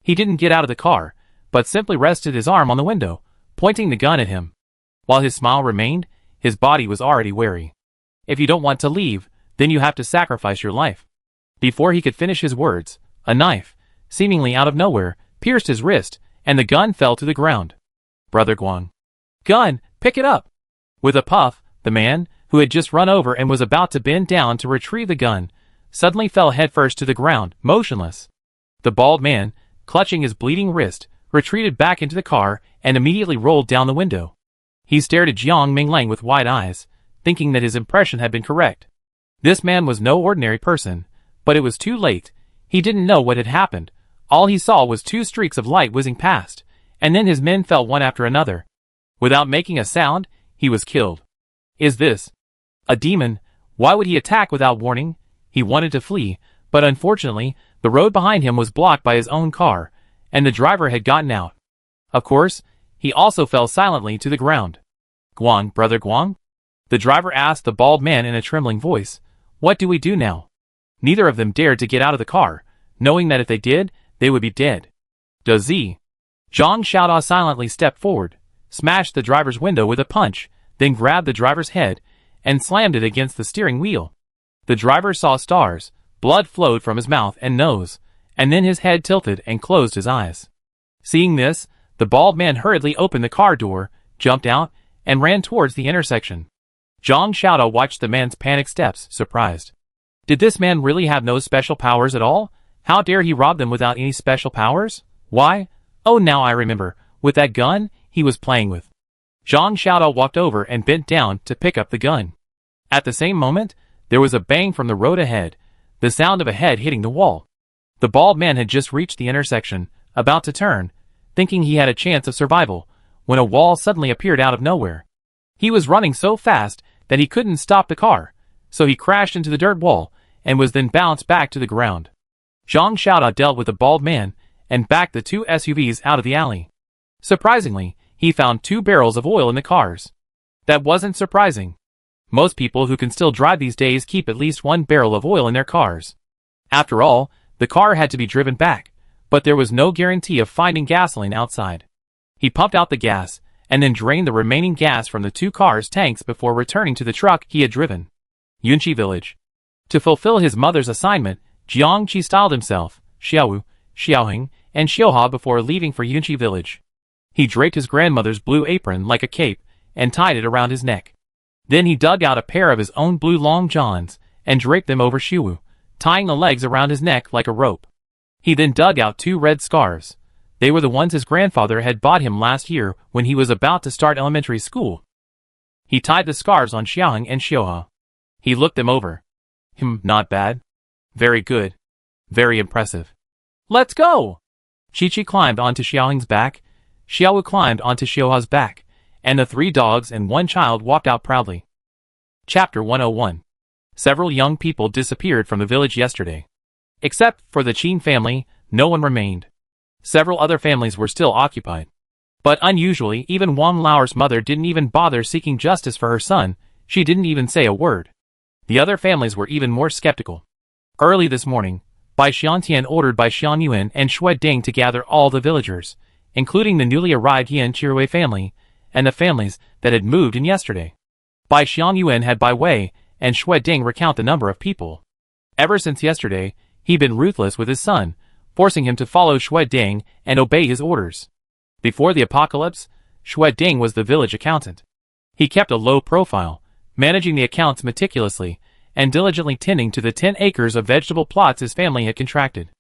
He didn't get out of the car, but simply rested his arm on the window, pointing the gun at him. While his smile remained, his body was already wary. If you don't want to leave, then you have to sacrifice your life. Before he could finish his words, a knife, seemingly out of nowhere, pierced his wrist, and the gun fell to the ground. Brother Guang. Gun, pick it up! With a puff, the man, who had just run over and was about to bend down to retrieve the gun, suddenly fell headfirst to the ground, motionless. The bald man, clutching his bleeding wrist, retreated back into the car and immediately rolled down the window. He stared at Jiang Minglang with wide eyes, thinking that his impression had been correct. This man was no ordinary person, but it was too late. He didn't know what had happened. All he saw was 2 streaks of light whizzing past, and then his men fell one after another. Without making a sound, he was killed. Is this a demon? Why would he attack without warning? He wanted to flee, but unfortunately, the road behind him was blocked by his own car, and the driver had gotten out. Of course, he also fell silently to the ground. Guang, Brother Guang? The driver asked the bald man in a trembling voice. What do we do now? Neither of them dared to get out of the car, knowing that if they did, they would be dead. Does Z? Zhang Xiaodao silently stepped forward, smashed the driver's window with a punch, then grabbed the driver's head and slammed it against the steering wheel. The driver saw stars, blood flowed from his mouth and nose, and then his head tilted and closed his eyes. Seeing this, the bald man hurriedly opened the car door, jumped out, and ran towards the intersection. Zhang Xiaodao watched the man's panicked steps, surprised. Did this man really have no special powers at all? How dare he rob them without any special powers? Why? Oh, now I remember, with that gun he was playing with. Zhang Xiaodao walked over and bent down to pick up the gun. At the same moment, there was a bang from the road ahead, the sound of a head hitting the wall. The bald man had just reached the intersection, about to turn, thinking he had a chance of survival, when a wall suddenly appeared out of nowhere. He was running so fast that he couldn't stop the car, so he crashed into the dirt wall, and was then bounced back to the ground. Zhang Xiaodao dealt with the bald man, and backed the 2 SUVs out of the alley. Surprisingly, he found 2 barrels of oil in the cars. That wasn't surprising. Most people who can still drive these days keep at least 1 barrel of oil in their cars. After all, the car had to be driven back, but there was no guarantee of finding gasoline outside. He pumped out the gas, and then drained the remaining gas from the 2 cars' tanks before returning to the truck he had driven. Yunqi Village. To fulfill his mother's assignment, Jiang Qi styled himself, Xiaowu, Xiaoheng, and Xiuhua before leaving for Yunqi Village. He draped his grandmother's blue apron like a cape, and tied it around his neck. Then he dug out a pair of his own blue long johns, and draped them over Xiuwu, tying the legs around his neck like a rope. He then dug out 2 red scarves. They were the ones his grandfather had bought him last year when he was about to start elementary school. He tied the scarves on Xiaoheng and Xiuhua. He looked them over. Not bad. Very good. Very impressive. Let's go! Chi-Chi climbed onto Xiaoheng's back, Xiaowu climbed onto Xiuhua's back, and the 3 dogs and 1 child walked out proudly. Chapter 101. Several young people disappeared from the village yesterday. Except for the Qin family, no one remained. Several other families were still occupied. But unusually, even Wang Lao's mother didn't even bother seeking justice for her son. She didn't even say a word. The other families were even more skeptical. Early this morning, Bai Xiantian ordered Bai Xianyuan and Xue Ding to gather all the villagers, including the newly arrived Yan Chirui family, and the families that had moved in yesterday. Bai Xianyuan had Bai Wei and Xue Ding recount the number of people. Ever since yesterday, he'd been ruthless with his son, forcing him to follow Xue Ding and obey his orders. Before the apocalypse, Xue Ding was the village accountant. He kept a low profile, managing the accounts meticulously, and diligently tending to the 10 acres of vegetable plots his family had contracted.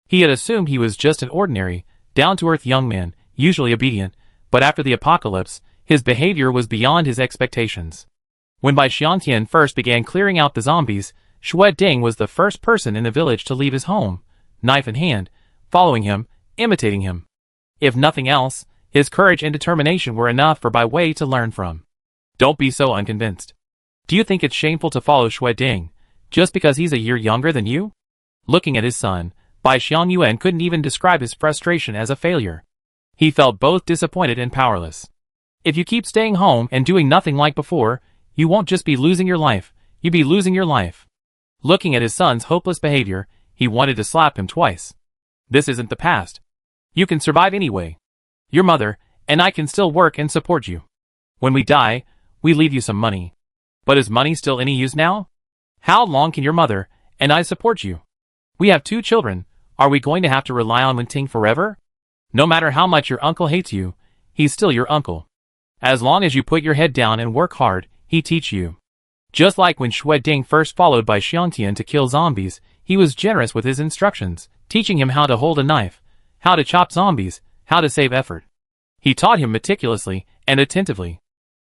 He had assumed he was just an ordinary, down-to-earth young man, usually obedient, but after the apocalypse, his behavior was beyond his expectations. When Bai Xiangtian first began clearing out the zombies, Xue Ding was the first person in the village to leave his home, knife in hand, following him, imitating him. If nothing else, his courage and determination were enough for Bai Wei to learn from. Don't be so unconvinced. Do you think it's shameful to follow Xue Ding, just because he's a year younger than you? Looking at his son, Bai Xiangyuan couldn't even describe his frustration as a failure. He felt both disappointed and powerless. If you keep staying home and doing nothing like before, you won't just be losing your life, you'll be losing your life. Looking at his son's hopeless behavior, he wanted to slap him twice. This isn't the past. You can survive anyway. Your mother and I can still work and support you. When we die, we leave you some money. But is money still any use now? How long can your mother and I support you? We have 2 children. Are we going to have to rely on Wenting forever? No matter how much your uncle hates you, he's still your uncle. As long as you put your head down and work hard, he teach you. Just like when Xue Ding first followed Bai Xiangtian to kill zombies, he was generous with his instructions, teaching him how to hold a knife, how to chop zombies, how to save effort. He taught him meticulously and attentively.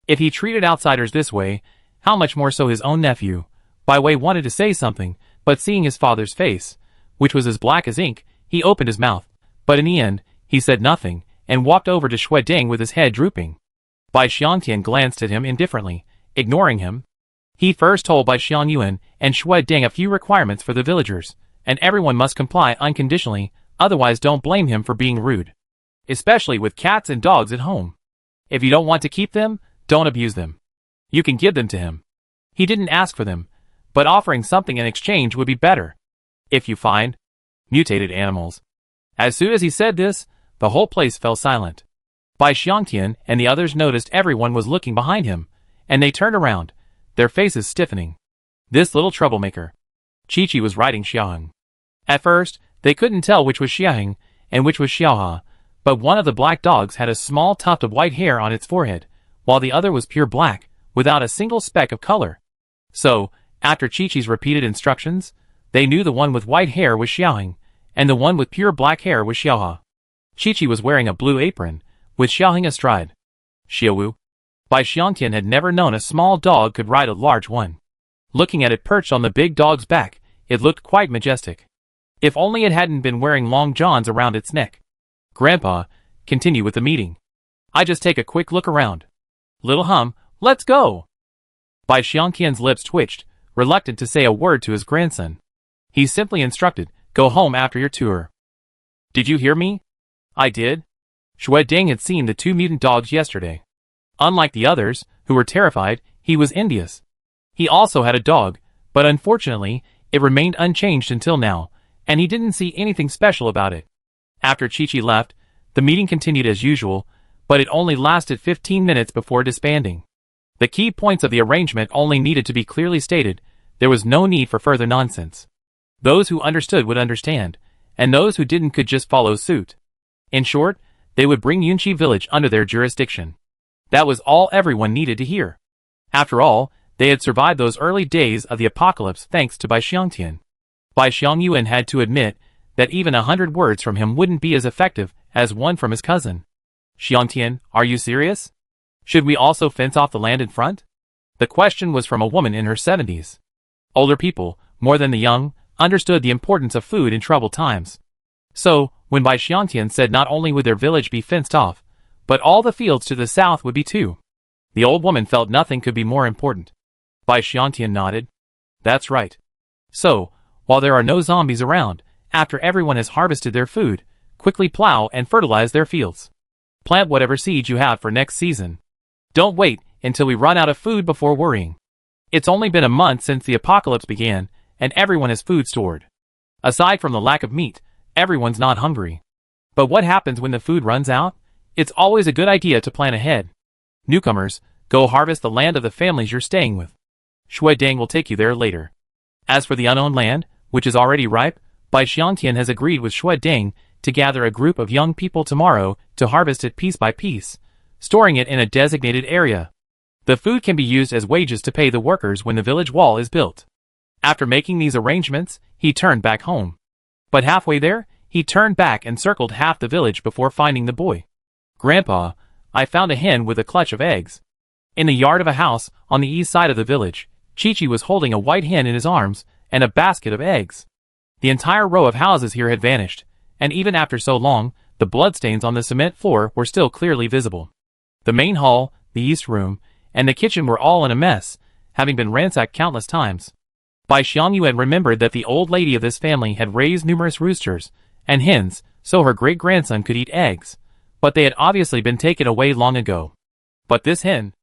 If he treated outsiders this way, how much more so his own nephew? Bai Wei wanted to say something, but seeing his father's face, which was as black as ink, he opened his mouth. But in the end, he said nothing, and walked over to Xue Ding with his head drooping. Bai Xiangtian glanced at him indifferently, ignoring him. He first told Bai Xiangyuan and Xue Ding a few requirements for the villagers, and everyone must comply unconditionally, otherwise don't blame him for being rude. Especially with cats and dogs at home. If you don't want to keep them, don't abuse them. You can give them to him. He didn't ask for them, but offering something in exchange would be better. If you find mutated animals. As soon as he said this, the whole place fell silent. Bai Xiangtian and the others noticed everyone was looking behind him, and they turned around, their faces stiffening. This little troublemaker. Chi-Chi was riding Xiaoheng. At first, they couldn't tell which was Xiaoheng and which was Xiaoha, but one of the black dogs had a small tuft of white hair on its forehead, while the other was pure black, without a single speck of color. So, after Chi-Chi's repeated instructions, they knew the one with white hair was Xiaoheng, and the one with pure black hair was Xiaoha. Chi-Chi was wearing a blue apron, with Xiaoheng astride. Xiaowu. Bai Xiangtian had never known a small dog could ride a large one. Looking at it perched on the big dog's back, it looked quite majestic. If only it hadn't been wearing long johns around its neck. Grandpa, continue with the meeting. I just take a quick look around. Little Hum, let's go! Bai Xiangtian's lips twitched, reluctant to say a word to his grandson. He simply instructed, go home after your tour. Did you hear me? I did. Xue Ding had seen the 2 mutant dogs yesterday. Unlike the others, who were terrified, he was envious. He also had a dog, but unfortunately, it remained unchanged until now, and he didn't see anything special about it. After Chi-Chi left, the meeting continued as usual, but it only lasted 15 minutes before disbanding. The key points of the arrangement only needed to be clearly stated. There was no need for further nonsense. Those who understood would understand, and those who didn't could just follow suit. In short, they would bring Yunqi village under their jurisdiction. That was all everyone needed to hear. After all, they had survived those early days of the apocalypse thanks to Bai Xiangtian. Bai Xiangyuan had to admit that even 100 words from him wouldn't be as effective as one from his cousin. Xiangtian, are you serious? Should we also fence off the land in front? The question was from a woman in her 70s. Older people, more than the young, understood the importance of food in troubled times. So, when Bai Xiangtian said not only would their village be fenced off, but all the fields to the south would be too. The old woman felt nothing could be more important. Bai Xiangtian nodded. That's right. So, while there are no zombies around, after everyone has harvested their food, quickly plow and fertilize their fields. Plant whatever seeds you have for next season. Don't wait until we run out of food before worrying. It's only been a month since the apocalypse began, and everyone has food stored. Aside from the lack of meat, everyone's not hungry. But what happens when the food runs out? It's always a good idea to plan ahead. Newcomers, go harvest the land of the families you're staying with. Xue Ding will take you there later. As for the unowned land, which is already ripe, Bai Xiangtian has agreed with Xue Ding to gather a group of young people tomorrow to harvest it piece by piece, storing it in a designated area. The food can be used as wages to pay the workers when the village wall is built. After making these arrangements, he turned back home. But halfway there, he turned back and circled half the village before finding the boy. "Grandpa, I found a hen with a clutch of eggs." In the yard of a house on the east side of the village, Chi-Chi was holding a white hen in his arms and a basket of eggs. The entire row of houses here had vanished, and even after so long, the bloodstains on the cement floor were still clearly visible. The main hall, the east room, and the kitchen were all in a mess, having been ransacked countless times. Bai Xiangyu had remembered that the old lady of this family had raised numerous roosters and hens so her great-grandson could eat eggs, but they had obviously been taken away long ago. "But this hen?"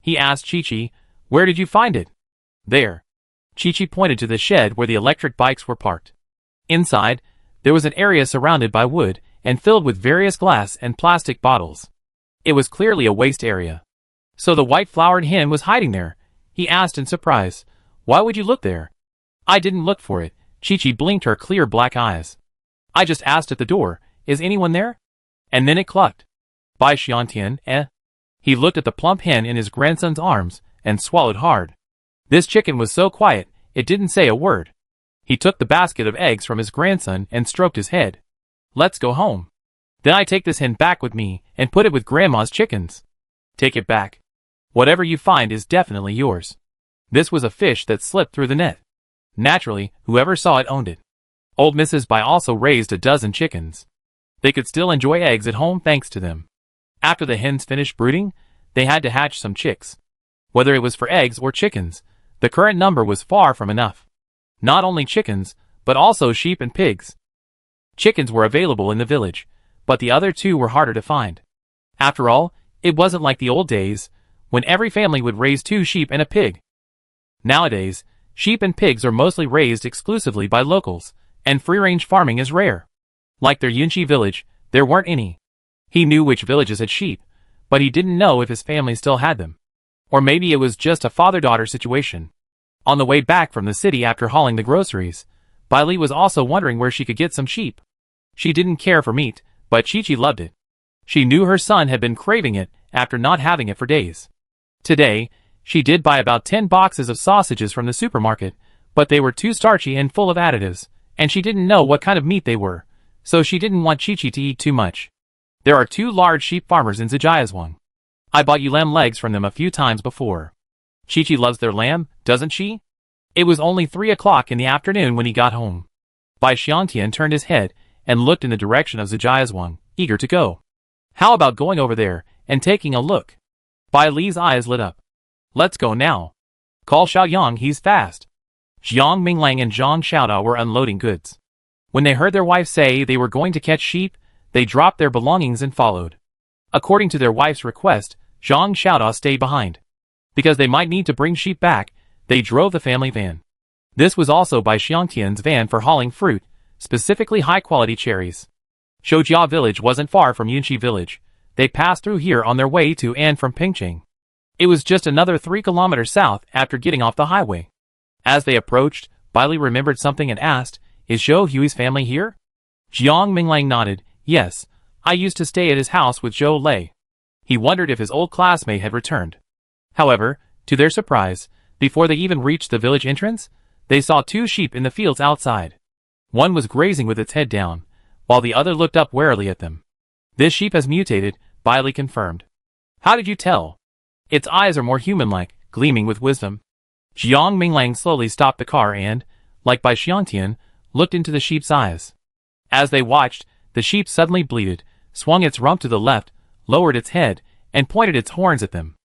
he asked Chi-Chi. "Where did you find it?" "There." Chi-Chi pointed to the shed where the electric bikes were parked. Inside, there was an area surrounded by wood and filled with various glass and plastic bottles. It was clearly a waste area. "So the white-flowered hen was hiding there?" he asked in surprise. "Why would you look there?" "I didn't look for it." Chi-Chi blinked her clear black eyes. "I just asked at the door, is anyone there?" And then it clucked. "Bai Xiantian, eh?" He looked at the plump hen in his grandson's arms and swallowed hard. This chicken was so quiet, it didn't say a word. He took the basket of eggs from his grandson and stroked his head. "Let's go home. Then I take this hen back with me and put it with Grandma's chickens." "Take it back. Whatever you find is definitely yours." This was a fish that slipped through the net. Naturally, whoever saw it owned it. Old Mrs. Bai also raised a dozen chickens. They could still enjoy eggs at home thanks to them. After the hens finished brooding, they had to hatch some chicks. Whether it was for eggs or chickens, the current number was far from enough. Not only chickens, but also sheep and pigs. Chickens were available in the village, but the other two were harder to find. After all, it wasn't like the old days, when every family would raise 2 sheep and a pig. Nowadays, sheep and pigs are mostly raised exclusively by locals, and free-range farming is rare. Like their Yunchi village, there weren't any. He knew which villages had sheep, but he didn't know if his family still had them. Or maybe it was just a father-daughter situation. On the way back from the city after hauling the groceries, Bai Li was also wondering where she could get some sheep. She didn't care for meat, but Chi-Chi loved it. She knew her son had been craving it after not having it for days. Today, she did buy about 10 boxes of sausages from the supermarket, but they were too starchy and full of additives, and she didn't know what kind of meat they were, so she didn't want Chi-Chi to eat too much. There are 2 large sheep farmers in Zhijiazhuang. I bought you lamb legs from them a few times before. Chi-Chi loves their lamb, doesn't she? It was only 3 o'clock in the afternoon when he got home. Bai Xiantian turned his head and looked in the direction of Zhijiazhuang, eager to go. "How about going over there and taking a look?" Bai Li's eyes lit up. "Let's go now. Call Xiaoyang, he's fast." Jiang Minglang and Zhang Xiaodao were unloading goods. When they heard their wife say they were going to catch sheep, they dropped their belongings and followed. According to their wife's request, Zhang Xiaodao stayed behind. Because they might need to bring sheep back, they drove the family van. This was also Bai Xiangtian's van for hauling fruit, specifically high-quality cherries. Shoujia village wasn't far from Yunchi village. They passed through here on their way to and from Pingcheng. It was just another 3 kilometers south after getting off the highway. As they approached, Bai Li remembered something and asked, "Is Zhou Hui's family here?" Jiang Minglang nodded. "Yes, I used to stay at his house with Zhou Lei." He wondered if his old classmate had returned. However, to their surprise, before they even reached the village entrance, they saw 2 sheep in the fields outside. One was grazing with its head down, while the other looked up warily at them. "This sheep has mutated," Bai Li confirmed. "How did you tell?" "Its eyes are more human-like, gleaming with wisdom." Jiang Minglang slowly stopped the car and, like Bai Xiantian, looked into the sheep's eyes. As they watched, the sheep suddenly bleated, swung its rump to the left, lowered its head, and pointed its horns at them.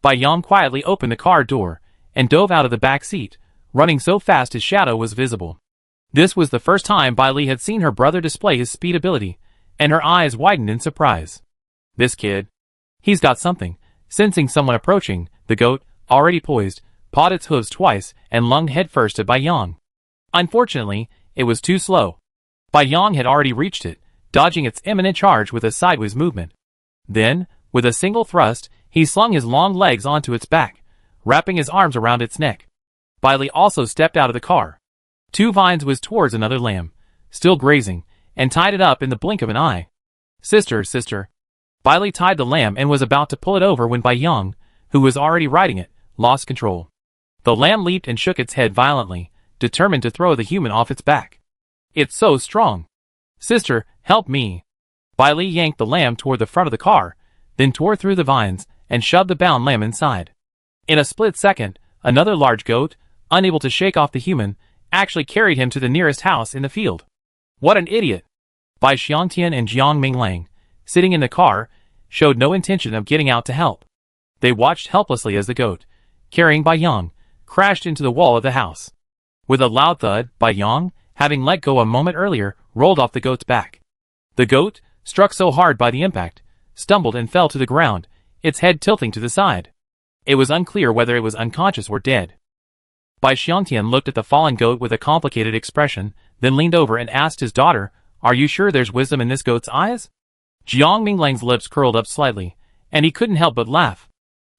Bai Yang quietly opened the car door and dove out of the back seat, running so fast his shadow was visible. This was the first time Bai Li had seen her brother display his speed ability, and her eyes widened in surprise. "This kid. He's got something." Sensing someone approaching, the goat, already poised, pawed its hooves twice and lunged headfirst at Bai Yang. Unfortunately, it was too slow. Bai Yang had already reached it, dodging its imminent charge with a sideways movement. Then, with a single thrust, he slung his long legs onto its back, wrapping his arms around its neck. Bai Li also stepped out of the car. 2 vines whizzed towards another lamb, still grazing, and tied it up in the blink of an eye. Sister. Bai Li tied the lamb and was about to pull it over when Bai Yang, who was already riding it, lost control. The lamb leaped and shook its head violently, determined to throw the human off its back. It's so strong. Sister, help me. Bai Li yanked the lamb toward the front of the car, then tore through the vines and shoved the bound lamb inside. In a split second, another large goat, unable to shake off the human, actually carried him to the nearest house in the field. What an idiot! Bai Xiangtian and Jiang Minglang, sitting in the car, showed no intention of getting out to help. They watched helplessly as the goat, carrying Bai Yang, crashed into the wall of the house. With a loud thud, Bai Yang, having let go a moment earlier, rolled off the goat's back. The goat, struck so hard by the impact, stumbled and fell to the ground, its head tilting to the side. It was unclear whether it was unconscious or dead. Bai Xiangtian looked at the fallen goat with a complicated expression, then leaned over and asked his daughter, "Are you sure there's wisdom in this goat's eyes?" Jiang Minglang's lips curled up slightly, and he couldn't help but laugh.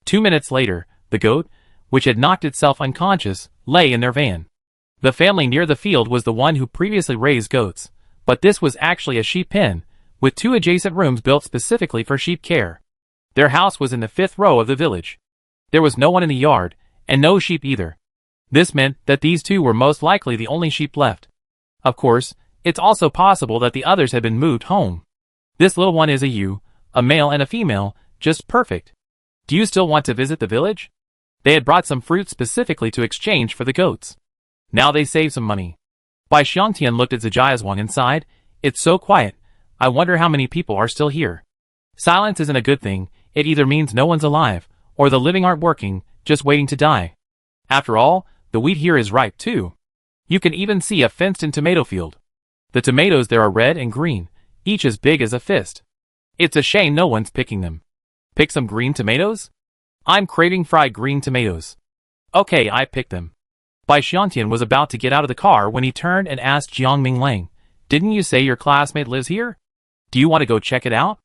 2 minutes later, the goat, which had knocked itself unconscious, lay in their van. The family near the field was the one who previously raised goats, but this was actually a sheep pen, with 2 adjacent rooms built specifically for sheep care. Their house was in the 5th row of the village. There was no one in the yard, and no sheep either. This meant that these 2 were most likely the only sheep left. Of course, it's also possible that the others had been moved home. This little one is a ewe, a male and a female, just perfect. Do you still want to visit the village? They had brought some fruit specifically to exchange for the goats. Now they save some money. Bai Xiangtian looked at Zhijiazhuang and sighed, "It's so quiet. I wonder how many people are still here." Silence isn't a good thing. It either means no one's alive, or the living aren't working, just waiting to die. After all, the wheat here is ripe too. You can even see a fenced-in tomato field. The tomatoes there are red and green, each as big as a fist. It's a shame no one's picking them. Pick some green tomatoes? I'm craving fried green tomatoes. Okay, I picked them. Bai Xiangtian was about to get out of the car when he turned and asked Jiang Minglang, "Didn't you say your classmate lives here? Do you want to go check it out?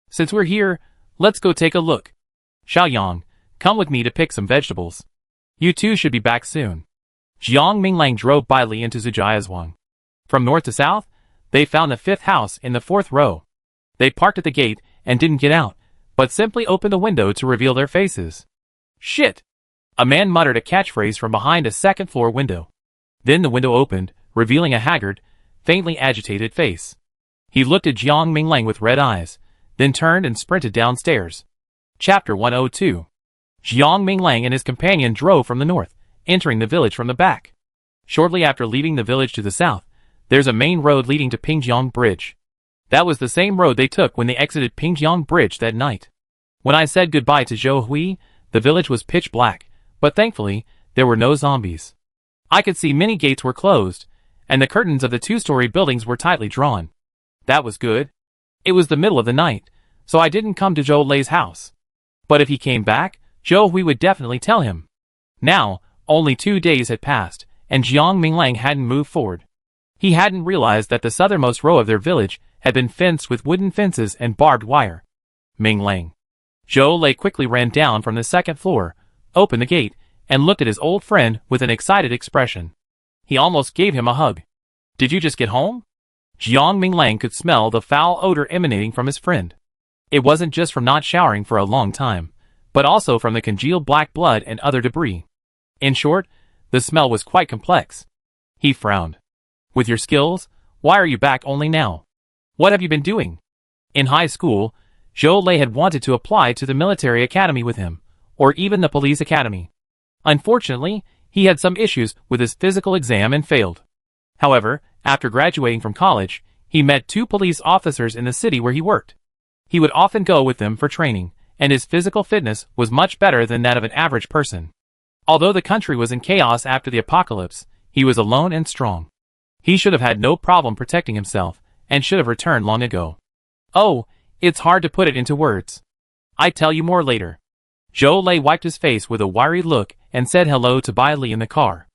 Since we're here, let's go take a look. Xiaoyang, come with me to pick some vegetables. You two should be back soon." Jiang Minglang drove Bai Li into Zhijiazhuang. From north to south, they found the 5th house in the 4th row. They parked at the gate and didn't get out, but simply opened the window to reveal their faces. "Shit!" A man muttered a catchphrase from behind a 2nd-floor window. Then the window opened, revealing a haggard, faintly agitated face. He looked at Jiang Minglang with red eyes, then turned and sprinted downstairs. Chapter 102. Jiang Minglang and his companion drove from the north, entering the village from the back. Shortly after leaving the village to the south, there's a main road leading to Pingjiang Bridge. That was the same road they took when they exited Pingjiang Bridge that night. When I said goodbye to Zhou Hui, the village was pitch black, but thankfully, there were no zombies. I could see many gates were closed, and the curtains of the 2-story buildings were tightly drawn. That was good. It was the middle of the night, so I didn't come to Zhou Lei's house. But if he came back, Zhou Hui would definitely tell him. Now, only 2 days had passed, and Jiang Minglang hadn't moved forward. He hadn't realized that the southernmost row of their village had been fenced with wooden fences and barbed wire. Minglang. Zhou Lei quickly ran down from the 2nd floor, opened the gate, and looked at his old friend with an excited expression. He almost gave him a hug. "Did you just get home?" Jiang Minglang could smell the foul odor emanating from his friend. It wasn't just from not showering for a long time, but also from the congealed black blood and other debris. In short, the smell was quite complex. He frowned. "With your skills, why are you back only now? What have you been doing?" In high school, Zhou Lei had wanted to apply to the military academy with him, or even the police academy. Unfortunately, he had some issues with his physical exam and failed. However, after graduating from college, he met 2 police officers in the city where he worked. He would often go with them for training, and his physical fitness was much better than that of an average person. Although the country was in chaos after the apocalypse, he was alone and strong. He should have had no problem protecting himself, and should have returned long ago. Oh, it's hard to put it into words. I tell you more later. Zhou Lei wiped his face with a wiry look and said hello to Bai Li in the car.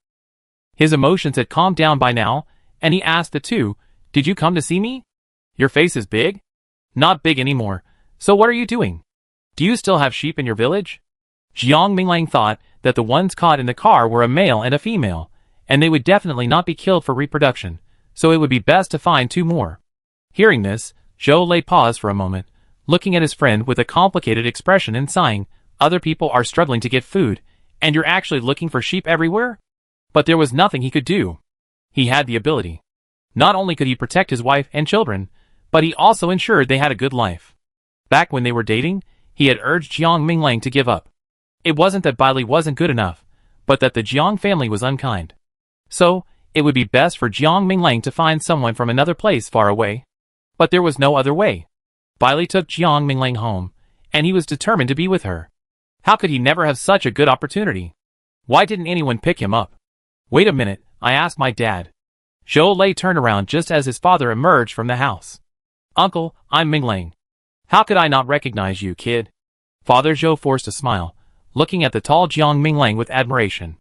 His emotions had calmed down by now, and he asked the 2, "Did you come to see me? Your face is big?" "Not big anymore. So what are you doing? Do you still have sheep in your village?" Jiang Minglang thought that the ones caught in the car were a male and a female, and they would definitely not be killed for reproduction, so it would be best to find 2 more. Hearing this, Zhou Lei paused for a moment, looking at his friend with a complicated expression and sighing. Other people are struggling to get food, and you're actually looking for sheep everywhere? But there was nothing he could do. He had the ability. Not only could he protect his wife and children, but he also ensured they had a good life. Back when they were dating, he had urged Jiang Minglang to give up. It wasn't that Bai Li wasn't good enough, but that the Jiang family was unkind. So, it would be best for Jiang Minglang to find someone from another place far away. But there was no other way. Bai Li took Jiang Minglang home, and he was determined to be with her. How could he never have such a good opportunity? Why didn't anyone pick him up? Wait a minute, I asked my dad. Zhou Lei turned around just as his father emerged from the house. Uncle, I'm Minglang. How could I not recognize you, kid? Father Zhou forced a smile, looking at the tall Jiang Minglang with admiration.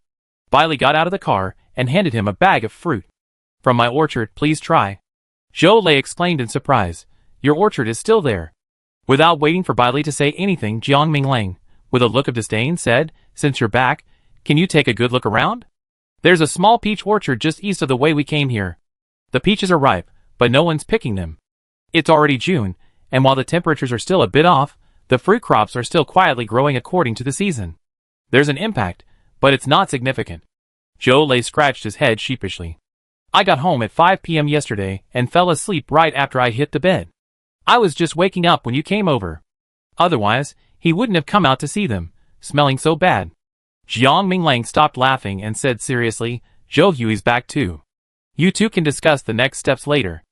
Bai Li got out of the car and handed him a bag of fruit. From my orchard, please try. Zhou Lei exclaimed in surprise. Your orchard is still there. Without waiting for Bai Li to say anything, Jiang Minglang, with a look of disdain, said, Since you're back, can you take a good look around? There's a small peach orchard just east of the way we came here. The peaches are ripe, but no one's picking them. It's already June, and while the temperatures are still a bit off, the fruit crops are still quietly growing according to the season. There's an impact, but it's not significant. Zhou Lei scratched his head sheepishly. I got home at 5 p.m. yesterday and fell asleep right after I hit the bed. I was just waking up when you came over. Otherwise, he wouldn't have come out to see them, smelling so bad. Jiang Minglang stopped laughing and said seriously, Zhou Hui's back too. You two can discuss the next steps later.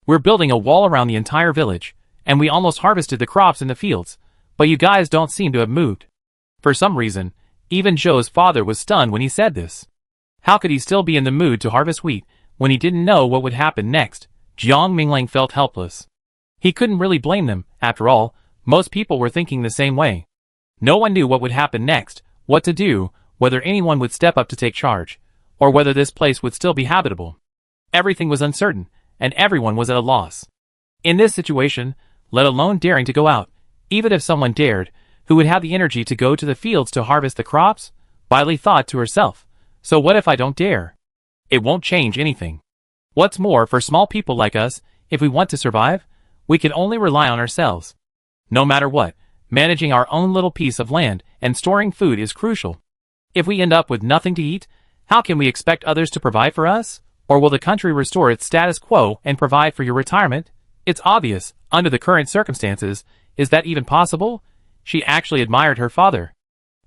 We're building a wall around the entire village, and we almost harvested the crops in the fields, but you guys don't seem to have moved. For some reason, even Zhou's father was stunned when he said this. How could he still be in the mood to harvest wheat when he didn't know what would happen next? Jiang Minglang felt helpless. He couldn't really blame them, after all, most people were thinking the same way. No one knew what would happen next, what to do, whether anyone would step up to take charge, or whether this place would still be habitable. Everything was uncertain, and everyone was at a loss. In this situation, let alone daring to go out, even if someone dared, who would have the energy to go to the fields to harvest the crops? Bai Li thought to herself, so what if I don't dare? It won't change anything. What's more, for small people like us, if we want to survive, we can only rely on ourselves. No matter what, managing our own little piece of land and storing food is crucial. If we end up with nothing to eat, how can we expect others to provide for us? Or will the country restore its status quo and provide for your retirement? It's obvious, under the current circumstances, is that even possible? She actually admired her father.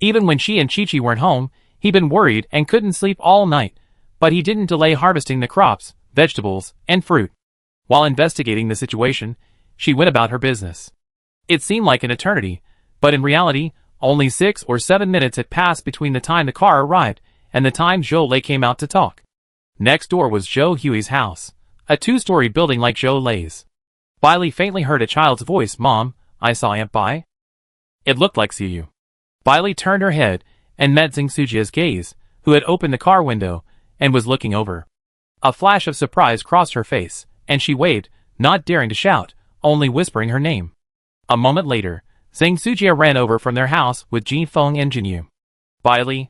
Even when she and Chi-Chi weren't home, he'd been worried and couldn't sleep all night, but he didn't delay harvesting the crops, vegetables, and fruit. While investigating the situation, she went about her business. It seemed like an eternity, but in reality, only 6 or 7 minutes had passed between the time the car arrived and the time Zhou Lei came out to talk. Next door was Zhou Hui's house, a 2-story building like Zhou Lei's. Bai Li faintly heard a child's voice, Mom, I saw Aunt Bai. It looked like Siyu. Bai Li turned her head and met Zhang Sujia's gaze, who had opened the car window and was looking over. A flash of surprise crossed her face, and she waved, not daring to shout, only whispering her name. A moment later, Zhang Sujia ran over from their house with Ji Feng and Jinyu. Bai Li,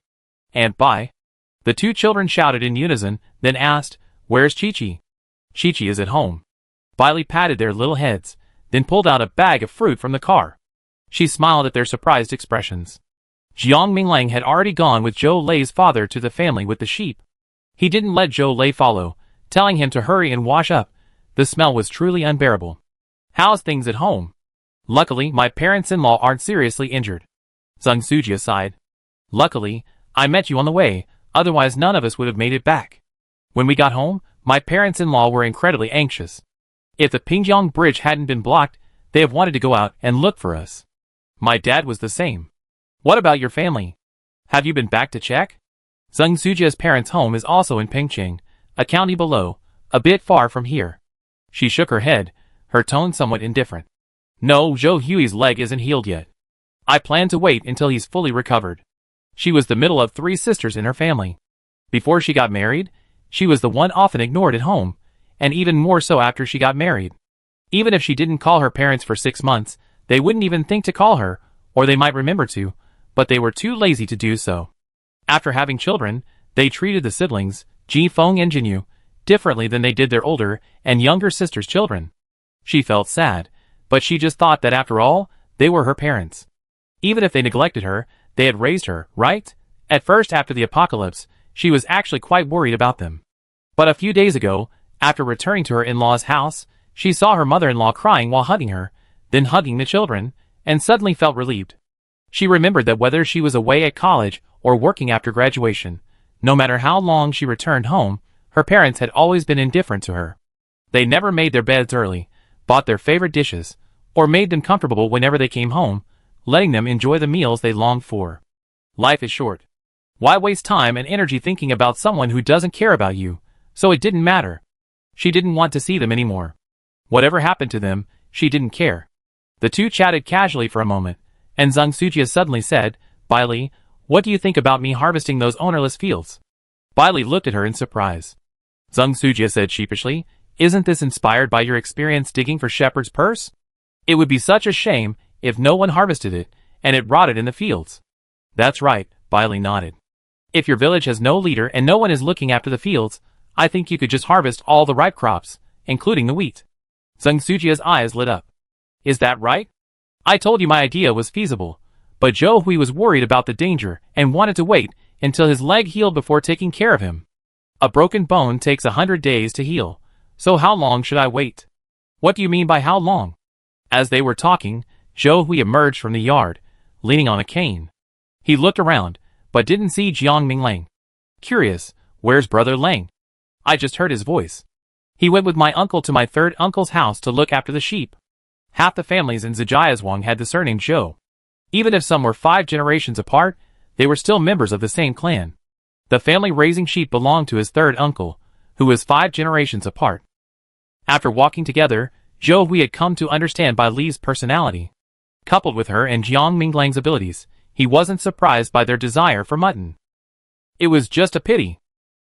Aunt Bai. The two children shouted in unison, then asked, Where's Chi-Chi? Chi-Chi is at home. Bai Li patted their little heads, then pulled out a bag of fruit from the car. She smiled at their surprised expressions. Jiang Minglang had already gone with Zhou Lei's father to the family with the sheep. He didn't let Zhou Lei follow, telling him to hurry and wash up. The smell was truly unbearable. How's things at home? Luckily, my parents-in-law aren't seriously injured. Zhang Sujia sighed. Luckily, I met you on the way, otherwise none of us would have made it back. When we got home, my parents-in-law were incredibly anxious. If the Pingjiang Bridge hadn't been blocked, they have wanted to go out and look for us. My dad was the same. What about your family? Have you been back to check? Zhang Sujia's parents' home is also in Pengcheng, a county below, a bit far from here. She shook her head, her tone somewhat indifferent. No, Zhou Hui's leg isn't healed yet. I plan to wait until he's fully recovered. She was the middle of 3 sisters in her family. Before she got married, she was the one often ignored at home, and even more so after she got married. Even if she didn't call her parents for 6 months, they wouldn't even think to call her, or they might remember to, but they were too lazy to do so. After having children, they treated the siblings, Ji Feng and Jinyu, differently than they did their older and younger sisters' children. She felt sad, but she just thought that after all, they were her parents. Even if they neglected her, they had raised her, right? At first, after the apocalypse, she was actually quite worried about them. But a few days ago, after returning to her in-law's house, she saw her mother-in-law crying while hugging her, then hugging the children, and suddenly felt relieved. She remembered that whether she was away at college or working after graduation, no matter how long she returned home, her parents had always been indifferent to her. They never made their beds early, bought their favorite dishes, or made them comfortable whenever they came home, letting them enjoy the meals they longed for. Life is short. Why waste time and energy thinking about someone who doesn't care about you? So it didn't matter. She didn't want to see them anymore. Whatever happened to them, she didn't care. The two chatted casually for a moment, and Zhang Sujia suddenly said, "Bailey, what do you think about me harvesting those ownerless fields?" Bailey looked at her in surprise. Zhang Sujia said sheepishly, "Isn't this inspired by your experience digging for shepherd's purse? It would be such a shame if no one harvested it, and it rotted in the fields." "That's right," Bailey nodded. "If your village has no leader and no one is looking after the fields, I think you could just harvest all the ripe crops, including the wheat." Zhang Sujia's eyes lit up. "Is that right? I told you my idea was feasible, but Zhou Hui was worried about the danger and wanted to wait until his leg healed before taking care of him. A broken bone takes 100 days to heal, so how long should I wait?" "What do you mean by how long?" As they were talking, Zhou Hui emerged from the yard, leaning on a cane. He looked around, but didn't see Jiang Minglang. Curious, where's Brother Lang? I just heard his voice. He went with my uncle to my third uncle's house to look after the sheep. Half the families in Zhijiazhuang had the surname Zhou. Even if some were 5 generations apart, they were still members of the same clan. The family raising sheep belonged to his third uncle, who was 5 generations apart. After walking together, Zhou Hui had come to understand Bai Li's personality. Coupled with her and Jiang Minglang's abilities, he wasn't surprised by their desire for mutton. It was just a pity.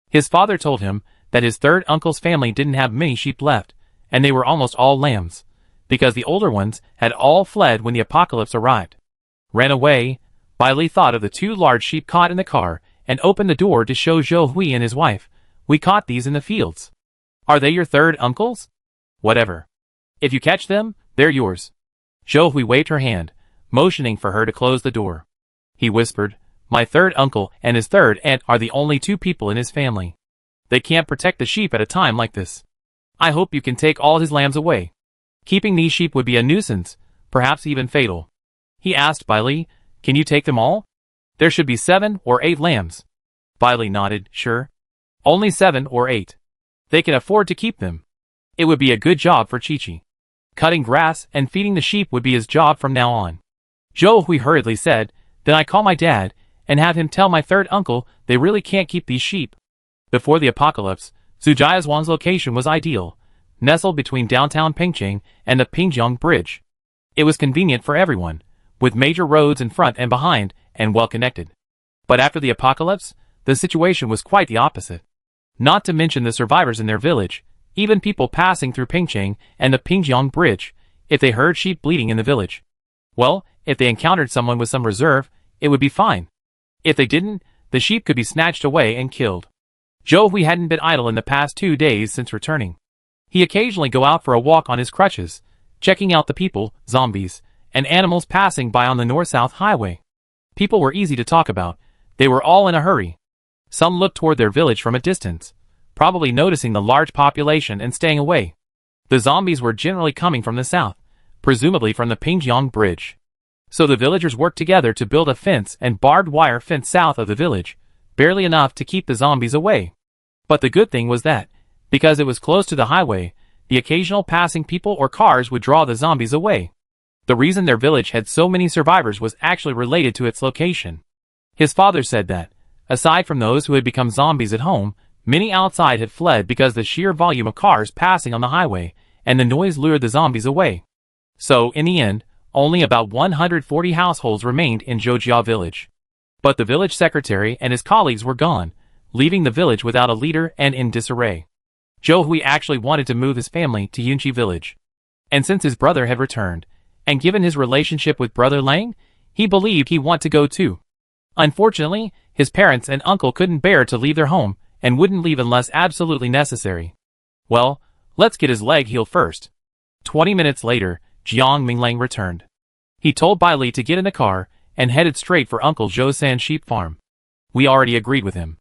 His father told him that his third uncle's family didn't have many sheep left, and they were almost all lambs, because the older ones had all fled when the apocalypse arrived. Ran away. Bai Li thought of the 2 large sheep caught in the car and opened the door to show Zhou Hui and his wife. "We caught these in the fields. Are they your third uncles?" "Whatever. If you catch them, they're yours." Zhou Hui waved her hand, motioning for her to close the door. He whispered, "My third uncle and his third aunt are the only 2 people in his family. They can't protect the sheep at a time like this. I hope you can take all his lambs away. Keeping these sheep would be a nuisance, perhaps even fatal." He asked Bai Li, "Can you take them all?" "There should be 7 or 8 lambs." Bai Li nodded, "Sure. Only 7 or 8. They can afford to keep them. It would be a good job for Chi-Chi. Cutting grass and feeding the sheep would be his job from now on." Zhou Hui hurriedly said, "Then I call my dad and have him tell my third uncle they really can't keep these sheep." Before the apocalypse, Zhijiazhuang's location was ideal, nestled between downtown Pingcheng and the Pingjiang Bridge. It was convenient for everyone, with major roads in front and behind, and well connected. But after the apocalypse, the situation was quite the opposite. Not to mention the survivors in their village, even people passing through Pingcheng and the Pingjiang Bridge, if they heard sheep bleating in the village. Well, if they encountered someone with some reserve, it would be fine. If they didn't, the sheep could be snatched away and killed. Zhou Hui hadn't been idle in the past 2 days since returning. He occasionally go out for a walk on his crutches, checking out the people, zombies, and animals passing by on the north-south highway. People were easy to talk about. They were all in a hurry. Some looked toward their village from a distance, probably noticing the large population and staying away. The zombies were generally coming from the south, presumably from the Pingjiang Bridge. So the villagers worked together to build a fence and barbed wire fence south of the village, barely enough to keep the zombies away. But the good thing was that, because it was close to the highway, the occasional passing people or cars would draw the zombies away. The reason their village had so many survivors was actually related to its location. His father said that, aside from those who had become zombies at home, many outside had fled because the sheer volume of cars passing on the highway and the noise lured the zombies away. So, in the end, only about 140 households remained in Zhoujia village. But the village secretary and his colleagues were gone, leaving the village without a leader and in disarray. Zhou Hui actually wanted to move his family to Yunqi village. And since his brother had returned, and given his relationship with Brother Lang, he believed he'd want to go too. Unfortunately, his parents and uncle couldn't bear to leave their home, and wouldn't leave unless absolutely necessary. Well, let's get his leg healed first. 20 minutes later, Jiang Minglang returned. He told Bai Li to get in the car and headed straight for Uncle Zhou San's sheep farm. We already agreed with him.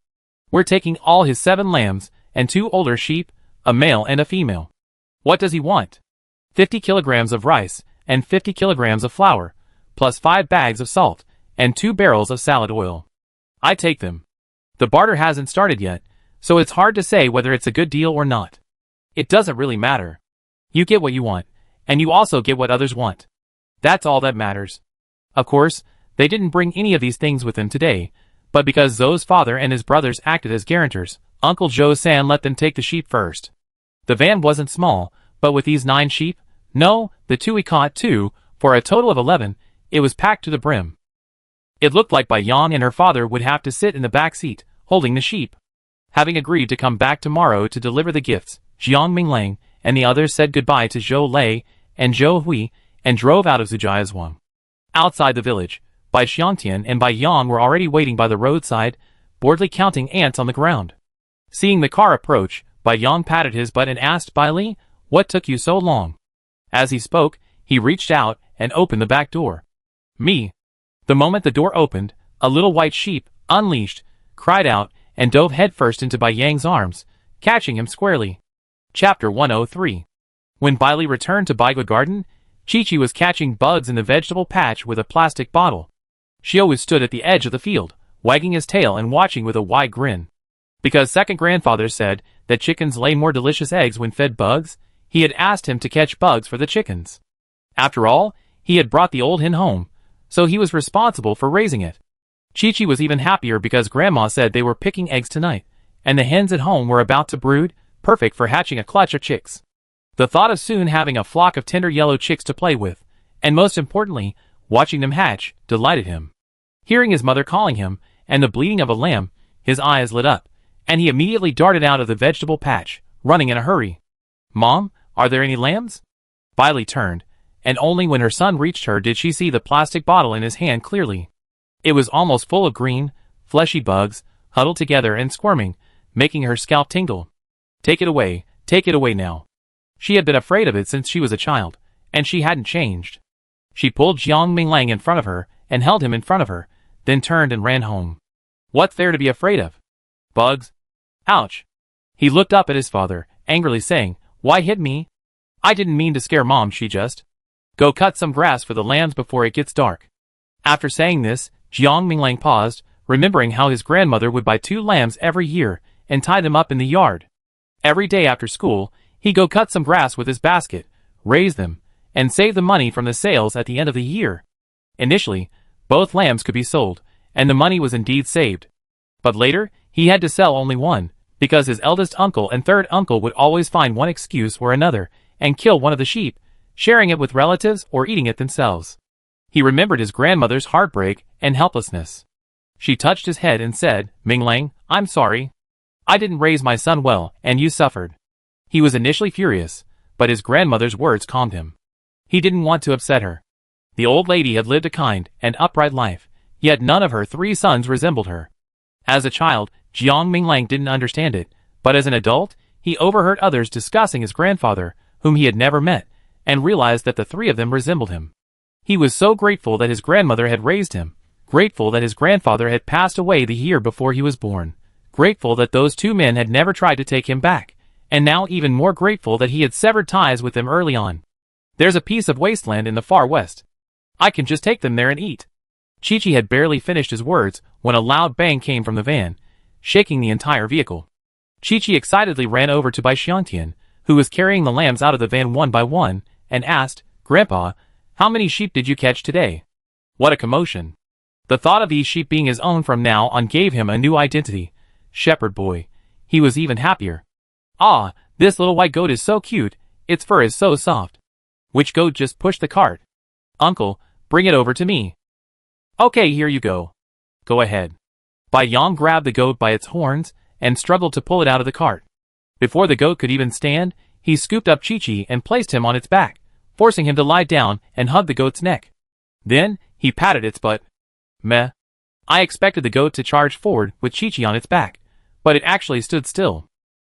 We're taking all his 7 lambs and 2 older sheep, a male and a female. What does he want? 50 kilograms of rice and 50 kilograms of flour, plus 5 bags of salt and 2 barrels of salad oil. I take them. The barter hasn't started yet, so it's hard to say whether it's a good deal or not. It doesn't really matter. You get what you want, and you also get what others want. That's all that matters. Of course, they didn't bring any of these things with them today, but because Zhou's father and his brothers acted as guarantors, Uncle Zhou San let them take the sheep first. The van wasn't small, but with these 9 sheep, no, the 2 we caught too, for a total of 11, it was packed to the brim. It looked like Bai Yang and her father would have to sit in the back seat, holding the sheep. Having agreed to come back tomorrow to deliver the gifts, Jiang Minglang and the others said goodbye to Zhou Lei and Zhou Hui and drove out of Zujiazhuang. Outside the village, Bai Xiangtian and Bai Yang were already waiting by the roadside, boredly counting ants on the ground. Seeing the car approach, Bai Yang patted his butt and asked Bai Li, "What took you so long?" As he spoke, he reached out and opened the back door. Me. The moment the door opened, a little white sheep, unleashed, cried out and dove headfirst into Bai Yang's arms, catching him squarely. Chapter 103. When Bai Li returned to Baigu Garden, Chi-Chi was catching bugs in the vegetable patch with a plastic bottle. She always stood at the edge of the field, wagging his tail and watching with a wide grin. Because second grandfather said that chickens lay more delicious eggs when fed bugs, he had asked him to catch bugs for the chickens. After all, he had brought the old hen home, so he was responsible for raising it. Chi-Chi was even happier because Grandma said they were picking eggs tonight, and the hens at home were about to brood, perfect for hatching a clutch of chicks. The thought of soon having a flock of tender yellow chicks to play with, and most importantly, watching them hatch, delighted him. Hearing his mother calling him, and the bleating of a lamb, his eyes lit up, and he immediately darted out of the vegetable patch, running in a hurry. "Mom, are there any lambs?" Bai Li turned, and only when her son reached her did she see the plastic bottle in his hand clearly. It was almost full of green, fleshy bugs, huddled together and squirming, making her scalp tingle. Take it away now." She had been afraid of it since she was a child, and she hadn't changed. She pulled Jiang Minglang in front of her, and held him in front of her, then turned and ran home. What's there to be afraid of? Bugs? Ouch. He looked up at his father, angrily saying, "Why hit me? I didn't mean to scare Mom, she just. Go cut some grass for the lambs before it gets dark." After saying this, Jiang Minglang paused, remembering how his grandmother would buy 2 lambs every year, and tie them up in the yard. Every day after school, he'd go cut some grass with his basket, raise them, and save the money from the sales at the end of the year. Initially, both lambs could be sold, and the money was indeed saved. But later, he had to sell only one, because his eldest uncle and third uncle would always find one excuse or another, and kill one of the sheep, sharing it with relatives or eating it themselves. He remembered his grandmother's heartbreak and helplessness. She touched his head and said, "Minglang, I'm sorry. I didn't raise my son well, and you suffered." He was initially furious, but his grandmother's words calmed him. He didn't want to upset her. The old lady had lived a kind and upright life, yet none of her 3 sons resembled her. As a child, Jiang Minglang didn't understand it, but as an adult, he overheard others discussing his grandfather, whom he had never met, and realized that the 3 of them resembled him. He was so grateful that his grandmother had raised him, grateful that his grandfather had passed away the year before he was born, grateful that those 2 men had never tried to take him back, and now even more grateful that he had severed ties with them early on. There's a piece of wasteland in the far west. I can just take them there and eat. Chi-Chi had barely finished his words when a loud bang came from the van, shaking the entire vehicle. Chi-Chi excitedly ran over to Bai Xiangtian, who was carrying the lambs out of the van one by one, and asked, "Grandpa, how many sheep did you catch today?" What a commotion. The thought of these sheep being his own from now on gave him a new identity. Shepherd boy. He was even happier. "Ah, this little white goat is so cute, its fur is so soft." Which goat just pushed the cart? "Uncle, bring it over to me." "Okay, here you go." "Go ahead." Bai Yang grabbed the goat by its horns and struggled to pull it out of the cart. Before the goat could even stand, he scooped up Chi-Chi and placed him on its back, forcing him to lie down and hug the goat's neck. Then, he patted its butt. Meh. I expected the goat to charge forward with Chi-Chi on its back, but it actually stood still.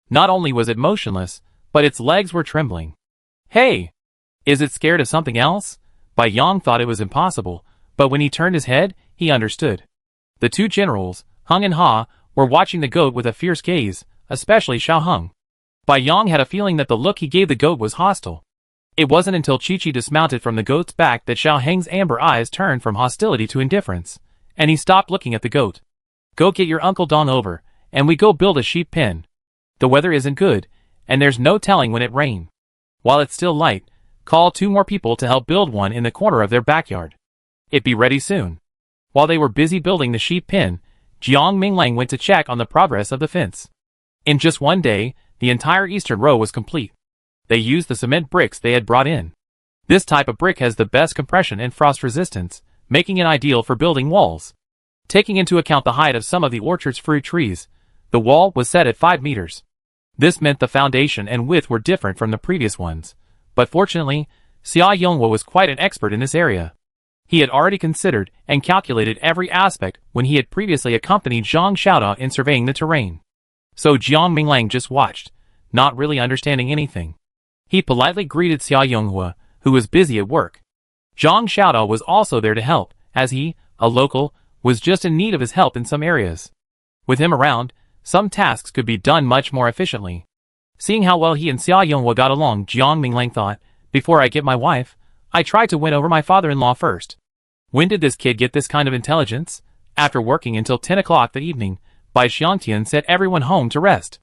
Not only was it motionless, but its legs were trembling. "Hey! Is it scared of something else? Bai Yang thought it was impossible, but when he turned his head, he understood. The two generals, Hung and Ha, were watching the goat with a fierce gaze, especially Xiao Hung. Bai Yang had a feeling that the look he gave the goat was hostile. It wasn't until Chi-Chi dismounted from the goat's back that Xiao Heng's amber eyes turned from hostility to indifference, and he stopped looking at the goat. Go get your Uncle Don over, and we go build a sheep pen. The weather isn't good, and there's no telling when it rain. While it's still light, call 2 more people to help build one in the corner of their backyard. It be ready soon. While they were busy building the sheep pen, Jiang Minglang went to check on the progress of the fence. In just one day, the entire eastern row was complete. They used the cement bricks they had brought in. This type of brick has the best compression and frost resistance, making it ideal for building walls. Taking into account the height of some of the orchard's fruit trees, the wall was set at 5 meters. This meant the foundation and width were different from the previous ones, but fortunately, Xia Yonghua was quite an expert in this area. He had already considered and calculated every aspect when he had previously accompanied Zhang Xiaoda in surveying the terrain. So Jiang Minglang just watched, not really understanding anything. He politely greeted Xia Yonghua, who was busy at work. Zhang Xiaoda was also there to help, as he, a local, was just in need of his help in some areas. With him around, some tasks could be done much more efficiently. Seeing how well he and Xia Yonghua got along, Jiang Minglang thought, before I get my wife, I try to win over my father-in-law first. When did this kid get this kind of intelligence? After working until 10 o'clock that evening, Bai Xiangtian sent everyone home to rest.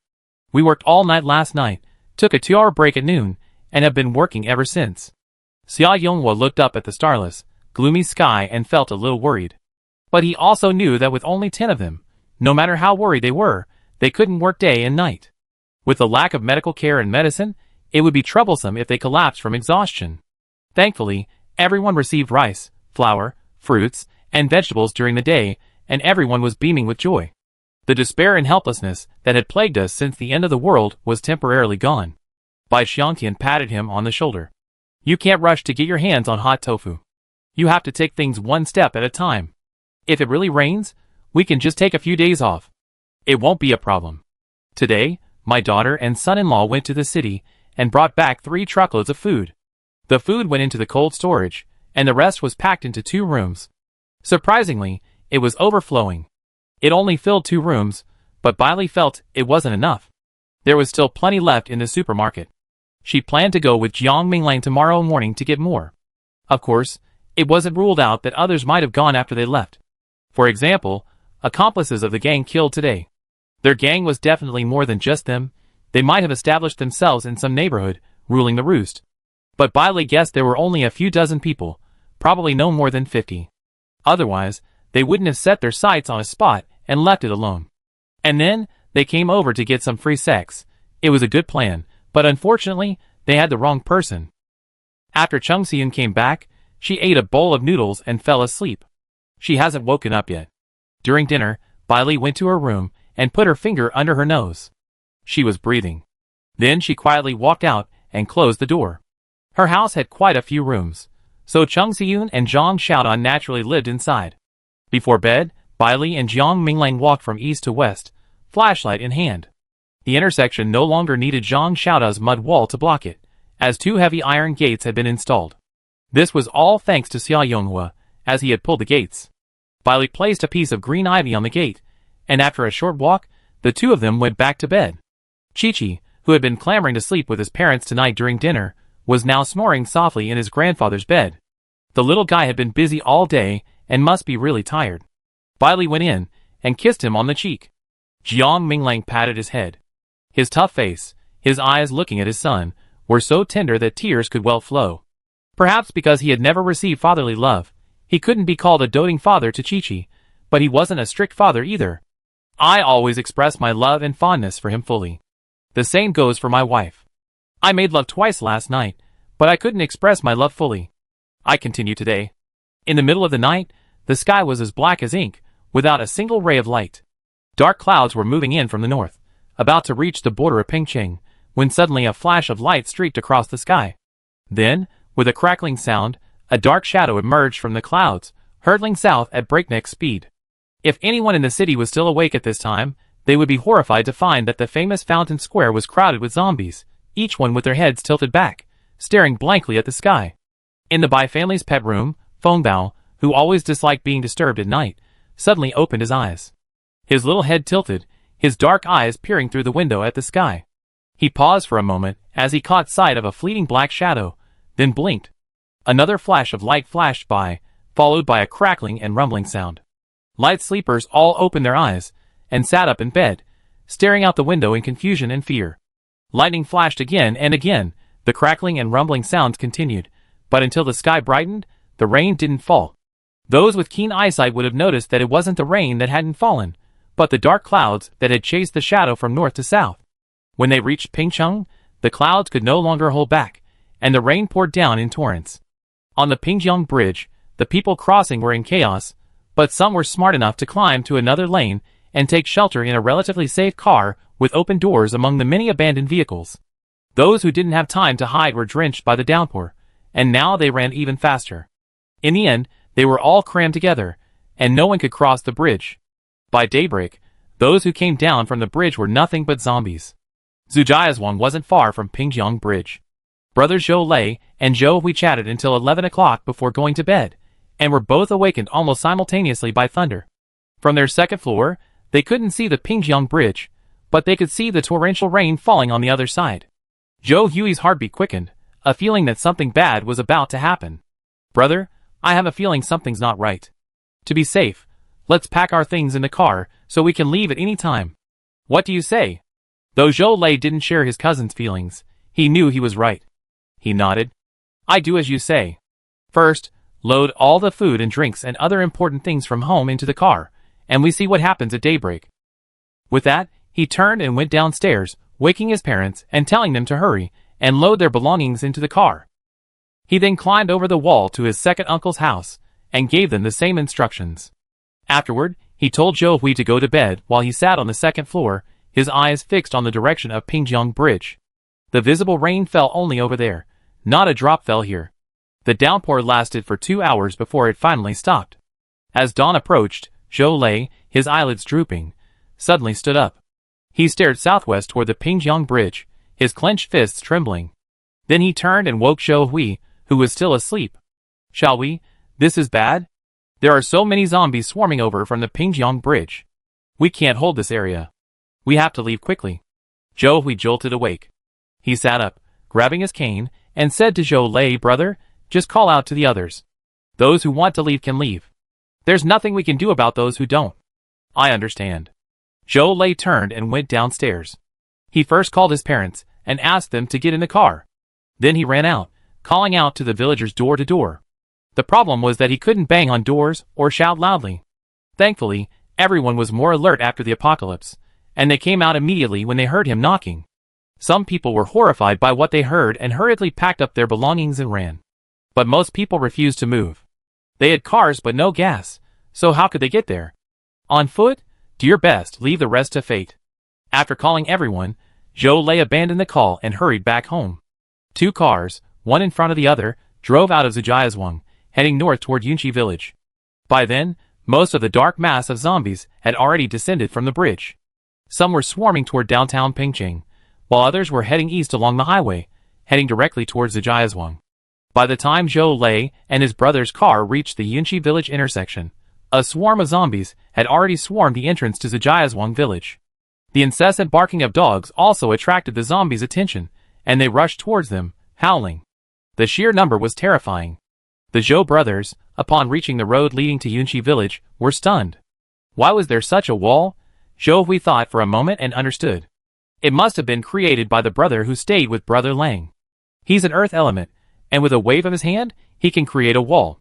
We worked all night last night, took a 2-hour break at noon, and have been working ever since. Xia Yonghua looked up at the starless, gloomy sky and felt a little worried. But he also knew that with only 10 of them, no matter how worried they were, they couldn't work day and night. With the lack of medical care and medicine, it would be troublesome if they collapsed from exhaustion. Thankfully, everyone received rice, flour, fruits, and vegetables during the day, and everyone was beaming with joy. The despair and helplessness that had plagued us since the end of the world was temporarily gone. Bai Xiangtian patted him on the shoulder. You can't rush to get your hands on hot tofu. You have to take things one step at a time. If it really rains, we can just take a few days off. It won't be a problem. Today, my daughter and son-in-law went to the city and brought back 3 truckloads of food. The food went into the cold storage, and the rest was packed into 2 rooms. Surprisingly, it was overflowing. It only filled 2 rooms, but Bailey felt it wasn't enough. There was still plenty left in the supermarket. She planned to go with Jiang Minglang tomorrow morning to get more. Of course, it wasn't ruled out that others might have gone after they left. For example, accomplices of the gang killed today. Their gang was definitely more than just them. They might have established themselves in some neighborhood, ruling the roost. But Bailey guessed there were only a few dozen people, probably no more than 50. Otherwise, they wouldn't have set their sights on a spot and left it alone. And then, they came over to get some free sex. It was a good plan, but unfortunately, they had the wrong person. After Chung Siyun came back, she ate a bowl of noodles and fell asleep. She hasn't woken up yet. During dinner, Bailey went to her room and put her finger under her nose. She was breathing. Then she quietly walked out and closed the door. Her house had quite a few rooms, so Chung Siyun and Zhang Xiaodan naturally lived inside. Before bed, Bailey and Jiang Minglang walked from east to west, flashlight in hand. The intersection no longer needed Zhang Xiaoda's mud wall to block it, as 2 heavy iron gates had been installed. This was all thanks to Xia Yonghua, as he had pulled the gates. Bailey placed a piece of green ivy on the gate, and after a short walk, the 2 of them went back to bed. Chi-Chi, who had been clamoring to sleep with his parents tonight during dinner, was now snoring softly in his grandfather's bed. The little guy had been busy all day and must be really tired. Bailey went in and kissed him on the cheek. Jiang Minglang patted his head. His tough face, his eyes looking at his son, were so tender that tears could well flow. Perhaps because he had never received fatherly love, he couldn't be called a doting father to Chi-Chi, but he wasn't a strict father either. I always express my love and fondness for him fully. The same goes for my wife. I made love twice last night, but I couldn't express my love fully. I continue today. In the middle of the night, the sky was as black as ink, without a single ray of light. Dark clouds were moving in from the north, about to reach the border of Pingcheng, when suddenly a flash of light streaked across the sky. Then, with a crackling sound, a dark shadow emerged from the clouds, hurtling south at breakneck speed. If anyone in the city was still awake at this time, they would be horrified to find that the famous Fountain Square was crowded with zombies, each one with their heads tilted back, staring blankly at the sky. In the Bai family's pet room, Feng Bao, who always disliked being disturbed at night, suddenly opened his eyes. His little head tilted, his dark eyes peering through the window at the sky. He paused for a moment as he caught sight of a fleeting black shadow, then blinked. Another flash of light flashed by, followed by a crackling and rumbling sound. Light sleepers all opened their eyes and sat up in bed, staring out the window in confusion and fear. Lightning flashed again and again, the crackling and rumbling sounds continued, but until the sky brightened, the rain didn't fall. Those with keen eyesight would have noticed that it wasn't the rain that hadn't fallen, but the dark clouds that had chased the shadow from north to south. When they reached Pingcheng, the clouds could no longer hold back, and the rain poured down in torrents. On the Pingjiang Bridge, the people crossing were in chaos, but some were smart enough to climb to another lane and take shelter in a relatively safe car with open doors among the many abandoned vehicles. Those who didn't have time to hide were drenched by the downpour, and now they ran even faster. In the end, they were all crammed together, and no one could cross the bridge. By daybreak, those who came down from the bridge were nothing but zombies. Zujiazhuang wasn't far from Pingjiang Bridge. Brothers Zhou Lei and Zhou Hui chatted until 11 o'clock before going to bed, and were both awakened almost simultaneously by thunder. From their second floor, they couldn't see the Pingjiang Bridge, but they could see the torrential rain falling on the other side. Zhou Hui's heartbeat quickened, a feeling that something bad was about to happen. "Brother, I have a feeling something's not right. To be safe, let's pack our things in the car so we can leave at any time. What do you say?" Though Zhou Lei didn't share his cousin's feelings, he knew he was right. He nodded. "I do as you say. First, load all the food and drinks and other important things from home into the car, and we see what happens at daybreak." With that, he turned and went downstairs, waking his parents and telling them to hurry and load their belongings into the car. He then climbed over the wall to his second uncle's house and gave them the same instructions. Afterward, he told Zhou Hui to go to bed while he sat on the second floor, his eyes fixed on the direction of Pingjiang Bridge. The visible rain fell only over there, not a drop fell here. The downpour lasted for 2 hours before it finally stopped. As dawn approached, Zhou Lei, his eyelids drooping, suddenly stood up. He stared southwest toward the Pingjiang Bridge, his clenched fists trembling. Then he turned and woke Zhou Hui, who was still asleep. "Shall we? This is bad. There are so many zombies swarming over from the Pingjiang Bridge. We can't hold this area. We have to leave quickly." Zhou Hui jolted awake. He sat up, grabbing his cane, and said to Zhou Lei, "Brother, just call out to the others. Those who want to leave can leave. There's nothing we can do about those who don't." "I understand." Zhou Lei turned and went downstairs. He first called his parents and asked them to get in the car. Then he ran out, calling out to the villagers door to door. The problem was that he couldn't bang on doors or shout loudly. Thankfully, everyone was more alert after the apocalypse, and they came out immediately when they heard him knocking. Some people were horrified by what they heard and hurriedly packed up their belongings and ran. But most people refused to move. They had cars but no gas, so how could they get there? On foot? Do your best, leave the rest to fate. After calling everyone, Zhou Lei abandoned the call and hurried back home. 2 cars, one in front of the other, drove out of Zujiazhuang, heading north toward Yunqi village. By then, most of the dark mass of zombies had already descended from the bridge. Some were swarming toward downtown Pingcheng, while others were heading east along the highway, heading directly towards Zujiazhuang. By the time Zhou Lei and his brother's car reached the Yunqi village intersection, a swarm of zombies had already swarmed the entrance to Zujiazhuang village. The incessant barking of dogs also attracted the zombies' attention, and they rushed towards them, howling. The sheer number was terrifying. The Zhou brothers, upon reaching the road leading to Yunqi village, were stunned. Why was there such a wall? Zhou Hui thought for a moment and understood. It must have been created by the brother who stayed with Brother Lang. He's an earth element, and with a wave of his hand, he can create a wall.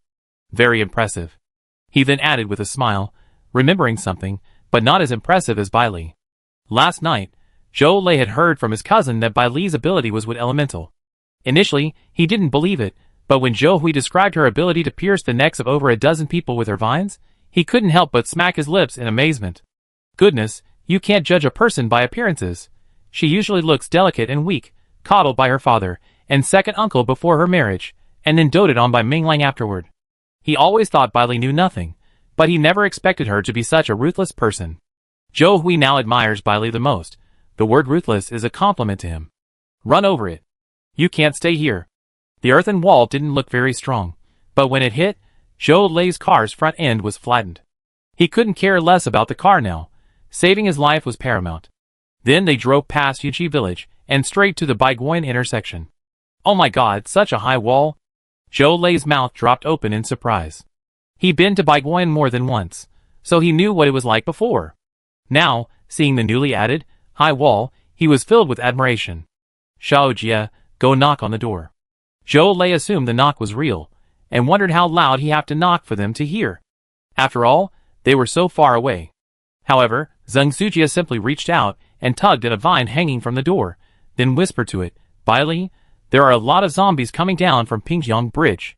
Very impressive. He then added with a smile, remembering something, but not as impressive as Bai Li. Last night, Zhou Lei had heard from his cousin that Bai Li's ability was wood elemental. Initially, he didn't believe it, but when Zhou Hui described her ability to pierce the necks of over a dozen people with her vines, he couldn't help but smack his lips in amazement. Goodness, you can't judge a person by appearances. She usually looks delicate and weak, coddled by her father and second uncle before her marriage, and then doted on by Ming Lang afterward. He always thought Bai Li knew nothing, but he never expected her to be such a ruthless person. Zhou Hui now admires Bai Li the most. The word ruthless is a compliment to him. Run over it. You can't stay here. The earthen wall didn't look very strong, but when it hit, Zhou Lei's car's front end was flattened. He couldn't care less about the car now. Saving his life was paramount. Then they drove past Yuji village and straight to the Baiguan intersection. Oh my god, such a high wall! Zhou Lei's mouth dropped open in surprise. He'd been to Baiguan more than once, so he knew what it was like before. Now, seeing the newly added, high wall, he was filled with admiration. Xiaojie, go knock on the door. Zhou Lei assumed the knock was real, and wondered how loud he had to knock for them to hear. After all, they were so far away. However, Zheng Sujia simply reached out and tugged at a vine hanging from the door, then whispered to it, Bailey, there are a lot of zombies coming down from Pingjiang Bridge.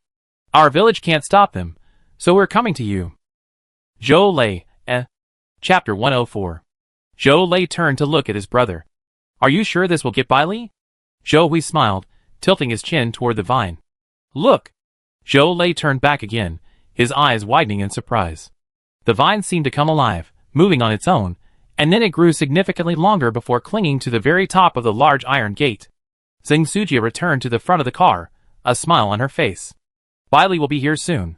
Our village can't stop them, so we're coming to you. Zhou Lei, Chapter 104. Zhou Lei turned to look at his brother. Are you sure this will get Bailey? Zhou Hui smiled, tilting his chin toward the vine. Look! Zhou Lei turned back again, his eyes widening in surprise. The vine seemed to come alive, moving on its own, and then it grew significantly longer before clinging to the very top of the large iron gate. Zheng Sujia returned to the front of the car, a smile on her face. Bailey will be here soon.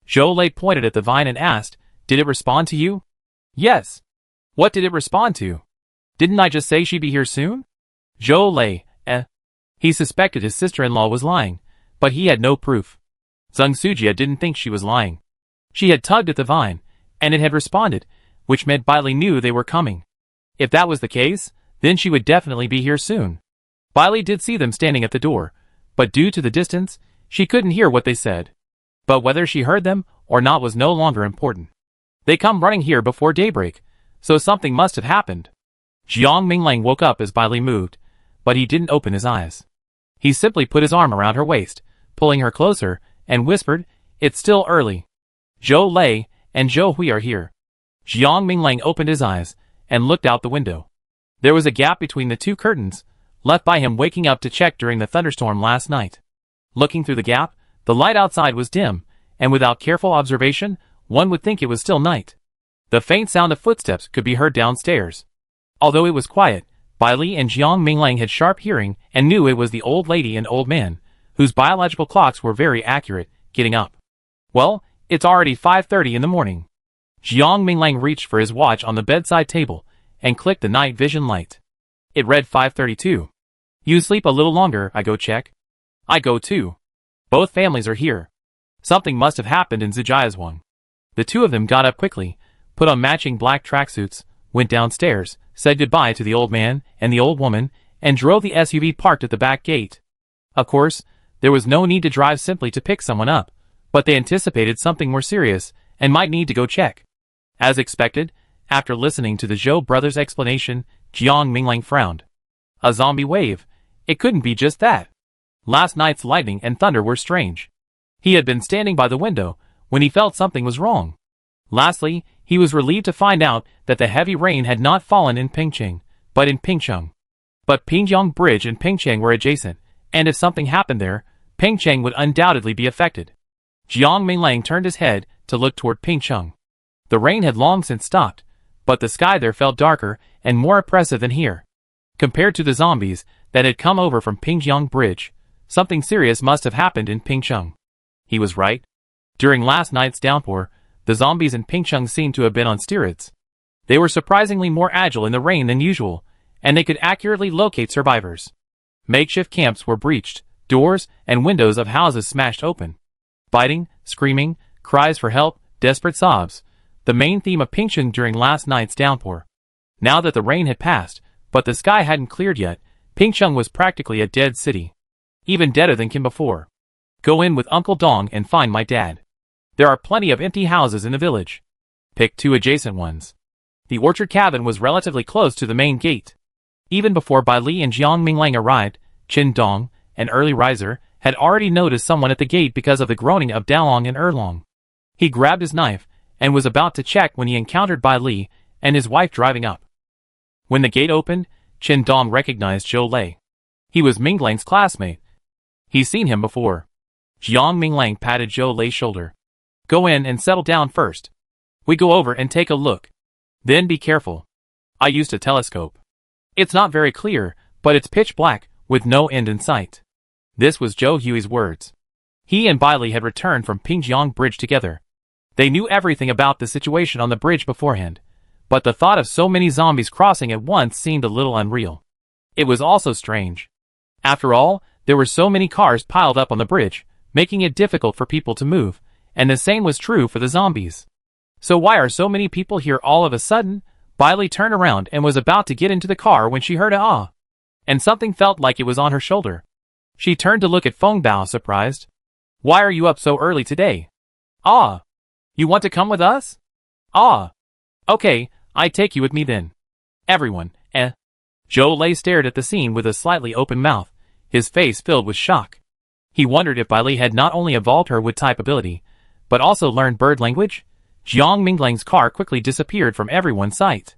Zhou Lei pointed at the vine and asked, Did it respond to you? Yes. What did it respond to? Didn't I just say she'd be here soon? Zhou Lei, He suspected his sister-in-law was lying, but he had no proof. Zheng Sujia didn't think she was lying. She had tugged at the vine, and it had responded, which meant Bailey knew they were coming. If that was the case, then she would definitely be here soon. Bailey did see them standing at the door, but due to the distance, she couldn't hear what they said. But whether she heard them or not was no longer important. They come running here before daybreak, so something must have happened. Jiang Minglang woke up as Bailey moved, but he didn't open his eyes. He simply put his arm around her waist, pulling her closer, and whispered, It's still early. Zhou Lei and Zhou Hui are here. Jiang Minglang opened his eyes and looked out the window. There was a gap between the two curtains, left by him waking up to check during the thunderstorm last night. Looking through the gap, the light outside was dim, and without careful observation, one would think it was still night. The faint sound of footsteps could be heard downstairs. Although it was quiet, Bailey and Jiang Minglang had sharp hearing and knew it was the old lady and old man, whose biological clocks were very accurate, getting up. Well, it's already 5:30 in the morning. Jiang Minglang reached for his watch on the bedside table and clicked the night vision light. It read 5:32. You sleep a little longer, I go check. I go too. Both families are here. Something must have happened in Zijiazhuang. The two of them got up quickly, put on matching black tracksuits, went downstairs, said goodbye to the old man and the old woman, and drove the SUV parked at the back gate. Of course, there was no need to drive simply to pick someone up, but they anticipated something more serious and might need to go check. As expected, after listening to the Zhou brothers' explanation, Jiang Minglang frowned. A zombie wave. It couldn't be just that. Last night's lightning and thunder were strange. He had been standing by the window when he felt something was wrong. Lastly, he was relieved to find out that the heavy rain had not fallen in Pingcheng, but in Pingcheng. But Pingjiang Bridge and Pingcheng were adjacent, and if something happened there, Pingcheng would undoubtedly be affected. Jiang Minglang turned his head to look toward Pingcheng. The rain had long since stopped, but the sky there felt darker and more oppressive than here. Compared to the zombies that had come over from Pingjiang Bridge, something serious must have happened in Pingcheng. He was right. During last night's downpour, the zombies in Pingcheng seemed to have been on steroids. They were surprisingly more agile in the rain than usual, and they could accurately locate survivors. Makeshift camps were breached, doors and windows of houses smashed open. Biting, screaming, cries for help, desperate sobs. The main theme of Pingcheng during last night's downpour. Now that the rain had passed, but the sky hadn't cleared yet, Pingcheng was practically a dead city. Even deader than Kim before. Go in with Uncle Dong and find my dad. There are plenty of empty houses in the village. Pick 2 adjacent ones. The orchard cabin was relatively close to the main gate. Even before Bai Li and Jiang Minglang arrived, Qin Dong, an early riser, had already noticed someone at the gate because of the groaning of Dalong and Erlong. He grabbed his knife and was about to check when he encountered Bai Li and his wife driving up. When the gate opened, Qin Dong recognized Zhou Lei. He was Minglang's classmate. He's seen him before. Jiang Minglang patted Zhou Lei's shoulder. Go in and settle down first. We go over and take a look. Then be careful. I used a telescope. It's not very clear, but it's pitch black, with no end in sight. This was Joe Huey's words. He and Bailey had returned from Pingyong Bridge together. They knew everything about the situation on the bridge beforehand, but the thought of so many zombies crossing at once seemed a little unreal. It was also strange. After all, there were so many cars piled up on the bridge, making it difficult for people to move, and the same was true for the zombies. So why are so many people here all of a sudden? Bailey turned around and was about to get into the car when she heard a "ah," and something felt like it was on her shoulder. She turned to look at Feng Bao, surprised. "Why are you up so early today?" "Ah. You want to come with us?" "Ah. Okay, I take you with me then." Everyone, Joe Lay stared at the scene with a slightly open mouth, his face filled with shock. He wondered if Bailey had not only evolved her wood-type ability, but also learned bird language. Jiang Minglang's car quickly disappeared from everyone's sight.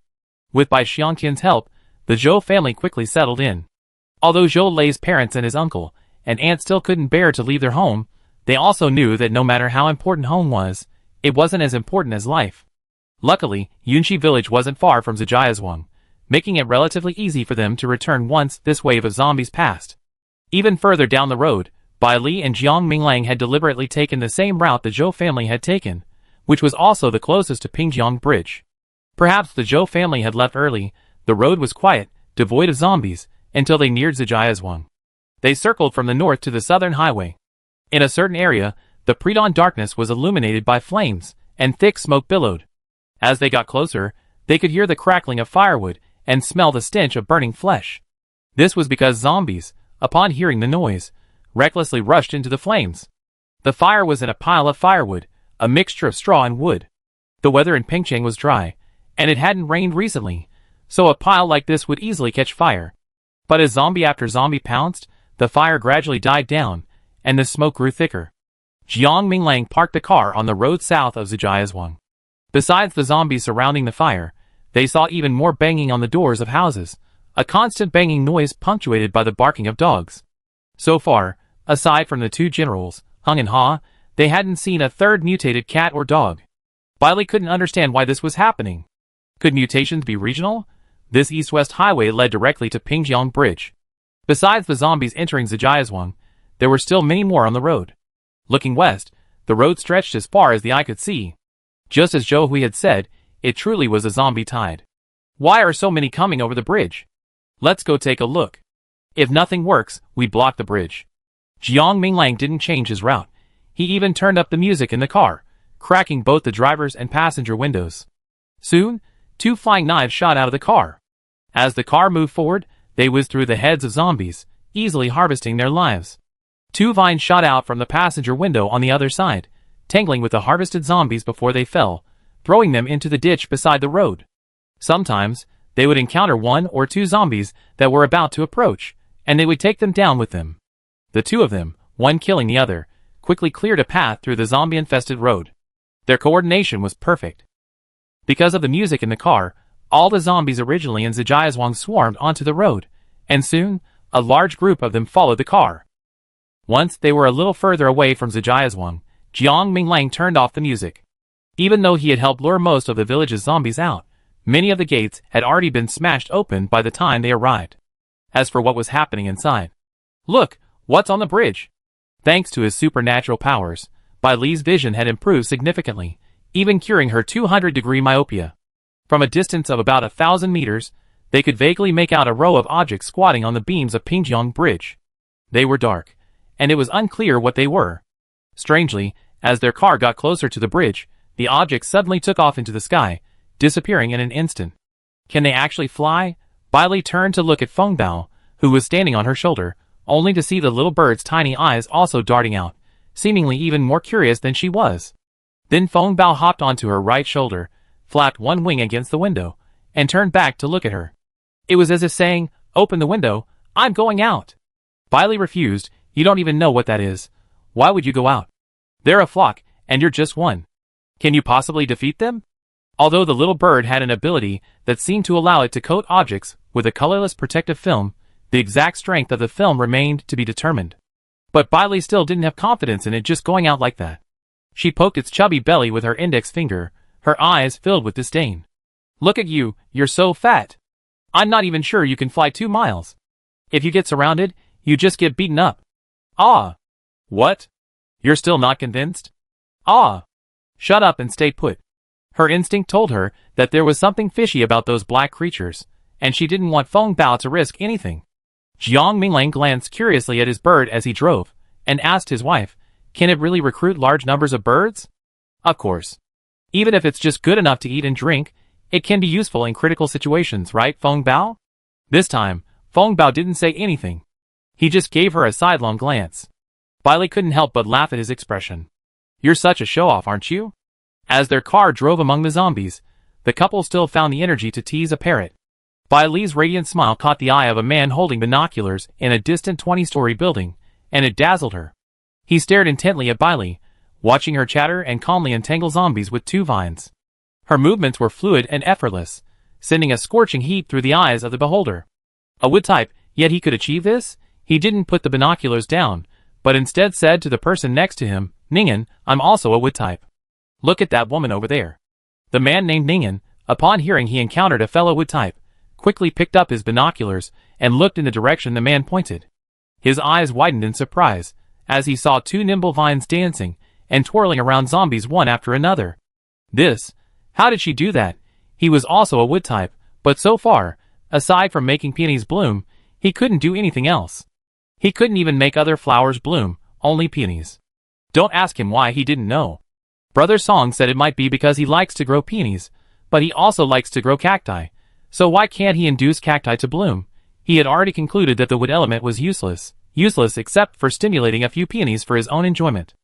With Bai Xiangqin's help, the Zhou family quickly settled in. Although Zhou Lei's parents and his uncle and aunt still couldn't bear to leave their home, they also knew that no matter how important home was, it wasn't as important as life. Luckily, Yunxi village wasn't far from Zhajayazhuang, making it relatively easy for them to return once this wave of zombies passed. Even further down the road, Bai Li and Jiang Minglang had deliberately taken the same route the Zhou family had taken, which was also the closest to Pingyong Bridge. Perhaps the Zhou family had left early. The road was quiet, devoid of zombies, until they neared Zhajayazhuang. They circled from the north to the southern highway. In a certain area, the pre-dawn darkness was illuminated by flames, and thick smoke billowed. As they got closer, they could hear the crackling of firewood and smell the stench of burning flesh. This was because zombies, upon hearing the noise, recklessly rushed into the flames. The fire was in a pile of firewood, a mixture of straw and wood. The weather in Pengcheng was dry, and it hadn't rained recently, so a pile like this would easily catch fire. But as zombie after zombie pounced, the fire gradually died down, and the smoke grew thicker. Jiang Minglang parked the car on the road south of Zhajayazhuang. Besides the zombies surrounding the fire, they saw even more banging on the doors of houses, a constant banging noise punctuated by the barking of dogs. So far, aside from the two generals, Hung and Ha, they hadn't seen a third mutated cat or dog. Bailey couldn't understand why this was happening. Could mutations be regional? This east-west highway led directly to Pingyong Bridge. Besides the zombies entering Zhajayazhuang, there were still many more on the road. Looking west, the road stretched as far as the eye could see. Just as Zhou Hui had said, it truly was a zombie tide. Why are so many coming over the bridge? Let's go take a look. If nothing works, we block the bridge. Jiang Minglang didn't change his route. He even turned up the music in the car, cracking both the driver's and passenger windows. Soon, two flying knives shot out of the car. As the car moved forward, they whizzed through the heads of zombies, easily harvesting their lives. Two vines shot out from the passenger window on the other side, tangling with the harvested zombies before they fell, throwing them into the ditch beside the road. Sometimes, they would encounter one or two zombies that were about to approach, and they would take them down with them. The two of them, one killing the other, quickly cleared a path through the zombie-infested road. Their coordination was perfect. Because of the music in the car, all the zombies originally in Zhajayazhuang swarmed onto the road, and soon, a large group of them followed the car. Once they were a little further away from Zhajayazhuang, Jiang Minglang turned off the music. Even though he had helped lure most of the village's zombies out, many of the gates had already been smashed open by the time they arrived. As for what was happening inside, look, what's on the bridge? Thanks to his supernatural powers, Bai Li's vision had improved significantly, even curing her 200-degree myopia. From a distance of about 1,000 meters, they could vaguely make out a row of objects squatting on the beams of Pingyong Bridge. They were dark, and it was unclear what they were. Strangely, as their car got closer to the bridge, the objects suddenly took off into the sky, disappearing in an instant. Can they actually fly? Bailey turned to look at Feng Bao, who was standing on her shoulder, only to see the little bird's tiny eyes also darting out, seemingly even more curious than she was. Then Feng Bao hopped onto her right shoulder, flapped one wing against the window, and turned back to look at her. It was as if saying, "Open the window, I'm going out." Bailey refused. "You don't even know what that is. Why would you go out? They're a flock, and you're just one. Can you possibly defeat them?" Although the little bird had an ability that seemed to allow it to coat objects with a colorless protective film, the exact strength of the film remained to be determined. But Bailey still didn't have confidence in it just going out like that. She poked its chubby belly with her index finger, her eyes filled with disdain. "Look at you, you're so fat. I'm not even sure you can fly 2 miles. If you get surrounded, you just get beaten up." Ah! What? You're still not convinced? Ah! Shut up and stay put. Her instinct told her that there was something fishy about those black creatures, and she didn't want Feng Bao to risk anything. Jiang Minglang glanced curiously at his bird as he drove, and asked his wife, "Can it really recruit large numbers of birds?" "Of course. Even if it's just good enough to eat and drink, it can be useful in critical situations, right, Feng Bao?" This time, Feng Bao didn't say anything. He just gave her a sidelong glance. Bailey couldn't help but laugh at his expression. "You're such a show-off, aren't you?" As their car drove among the zombies, the couple still found the energy to tease a parrot. Bailey's radiant smile caught the eye of a man holding binoculars in a distant 20-story building, and it dazzled her. He stared intently at Bailey, watching her chatter and calmly entangle zombies with 2 vines. Her movements were fluid and effortless, sending a scorching heat through the eyes of the beholder. A wood type, yet he could achieve this? He didn't put the binoculars down, but instead said to the person next to him, "Ningen, I'm also a wood type. Look at that woman over there." The man named Ningen, upon hearing he encountered a fellow wood type, quickly picked up his binoculars and looked in the direction the man pointed. His eyes widened in surprise, as he saw 2 nimble vines dancing and twirling around zombies one after another. How did she do that? He was also a wood type, but so far, aside from making peonies bloom, he couldn't do anything else. He couldn't even make other flowers bloom, only peonies. Don't ask him why, he didn't know. Brother Song said it might be because he likes to grow peonies, but he also likes to grow cacti. So why can't he induce cacti to bloom? He had already concluded that the wood element was useless except for stimulating a few peonies for his own enjoyment.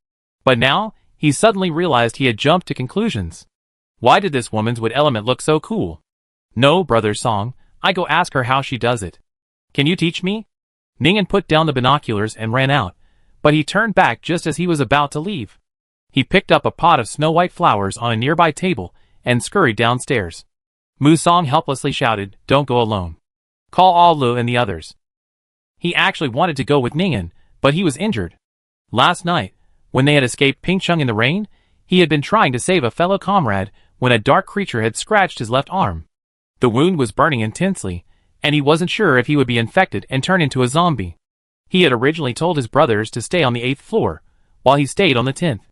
But now, he suddenly realized he had jumped to conclusions. Why did this woman's wood element look so cool? "No, Brother Song, I go ask her how she does it. Can you teach me?" Ningen put down the binoculars and ran out, but he turned back just as he was about to leave. He picked up a pot of snow-white flowers on a nearby table and scurried downstairs. Musong helplessly shouted, "Don't go alone. Call All Lu and the others." He actually wanted to go with Ningen, but he was injured. Last night, when they had escaped Pingcheng in the rain, he had been trying to save a fellow comrade when a dark creature had scratched his left arm. The wound was burning intensely, and he wasn't sure if he would be infected and turn into a zombie. He had originally told his brothers to stay on the 8th floor, while he stayed on the 10th.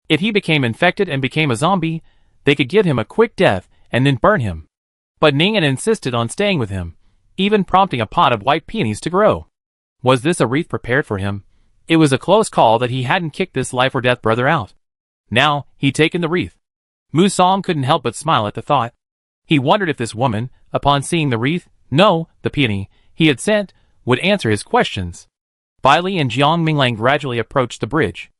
If he became infected and became a zombie, they could give him a quick death and then burn him. But Ningen insisted on staying with him, even prompting a pot of white peonies to grow. Was this a wreath prepared for him? It was a close call that he hadn't kicked this life-or-death brother out. Now, he'd taken the wreath. Musong couldn't help but smile at the thought. He wondered if this woman, upon seeing the wreath, the peony, he had sent, would answer his questions. Bailey and Jiang Minglang gradually approached the bridge.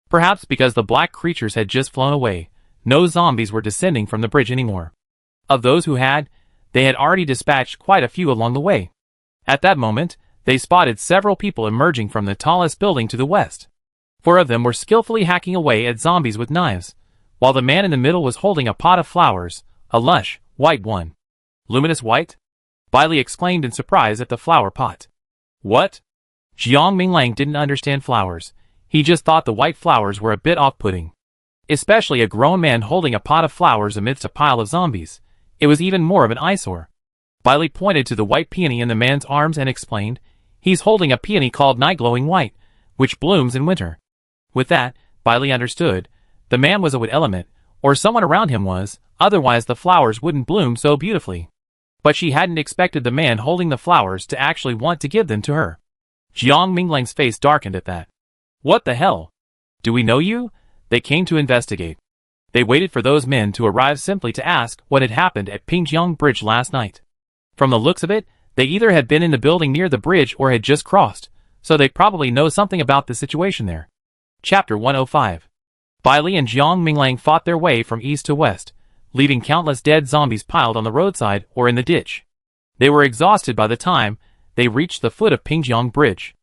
Perhaps because the black creatures had just flown away, no zombies were descending from the bridge anymore. Of those who had, they had already dispatched quite a few along the way. At that moment, they spotted several people emerging from the tallest building to the west. 4 of them were skillfully hacking away at zombies with knives, while the man in the middle was holding a pot of flowers, a lush, white one. "Luminous white?" Bailey exclaimed in surprise at the flower pot. "What?" Jiang Minglang didn't understand flowers. He just thought the white flowers were a bit off-putting. Especially a grown man holding a pot of flowers amidst a pile of zombies. It was even more of an eyesore. Bailey pointed to the white peony in the man's arms and explained, "He's holding a peony called Night Glowing White, which blooms in winter." With that, Bailey understood. The man was a wood element, or someone around him was, otherwise the flowers wouldn't bloom so beautifully. But she hadn't expected the man holding the flowers to actually want to give them to her. Jiang Minglang's face darkened at that. "What the hell? Do we know you?" They came to investigate. They waited for those men to arrive simply to ask what had happened at Pingjiang Bridge last night. From the looks of it, they either had been in the building near the bridge or had just crossed, so they probably know something about the situation there. Chapter 105. Bailey and Jiang Minglang fought their way from east to west, leaving countless dead zombies piled on the roadside or in the ditch. They were exhausted by the time they reached the foot of Pingjiang Bridge.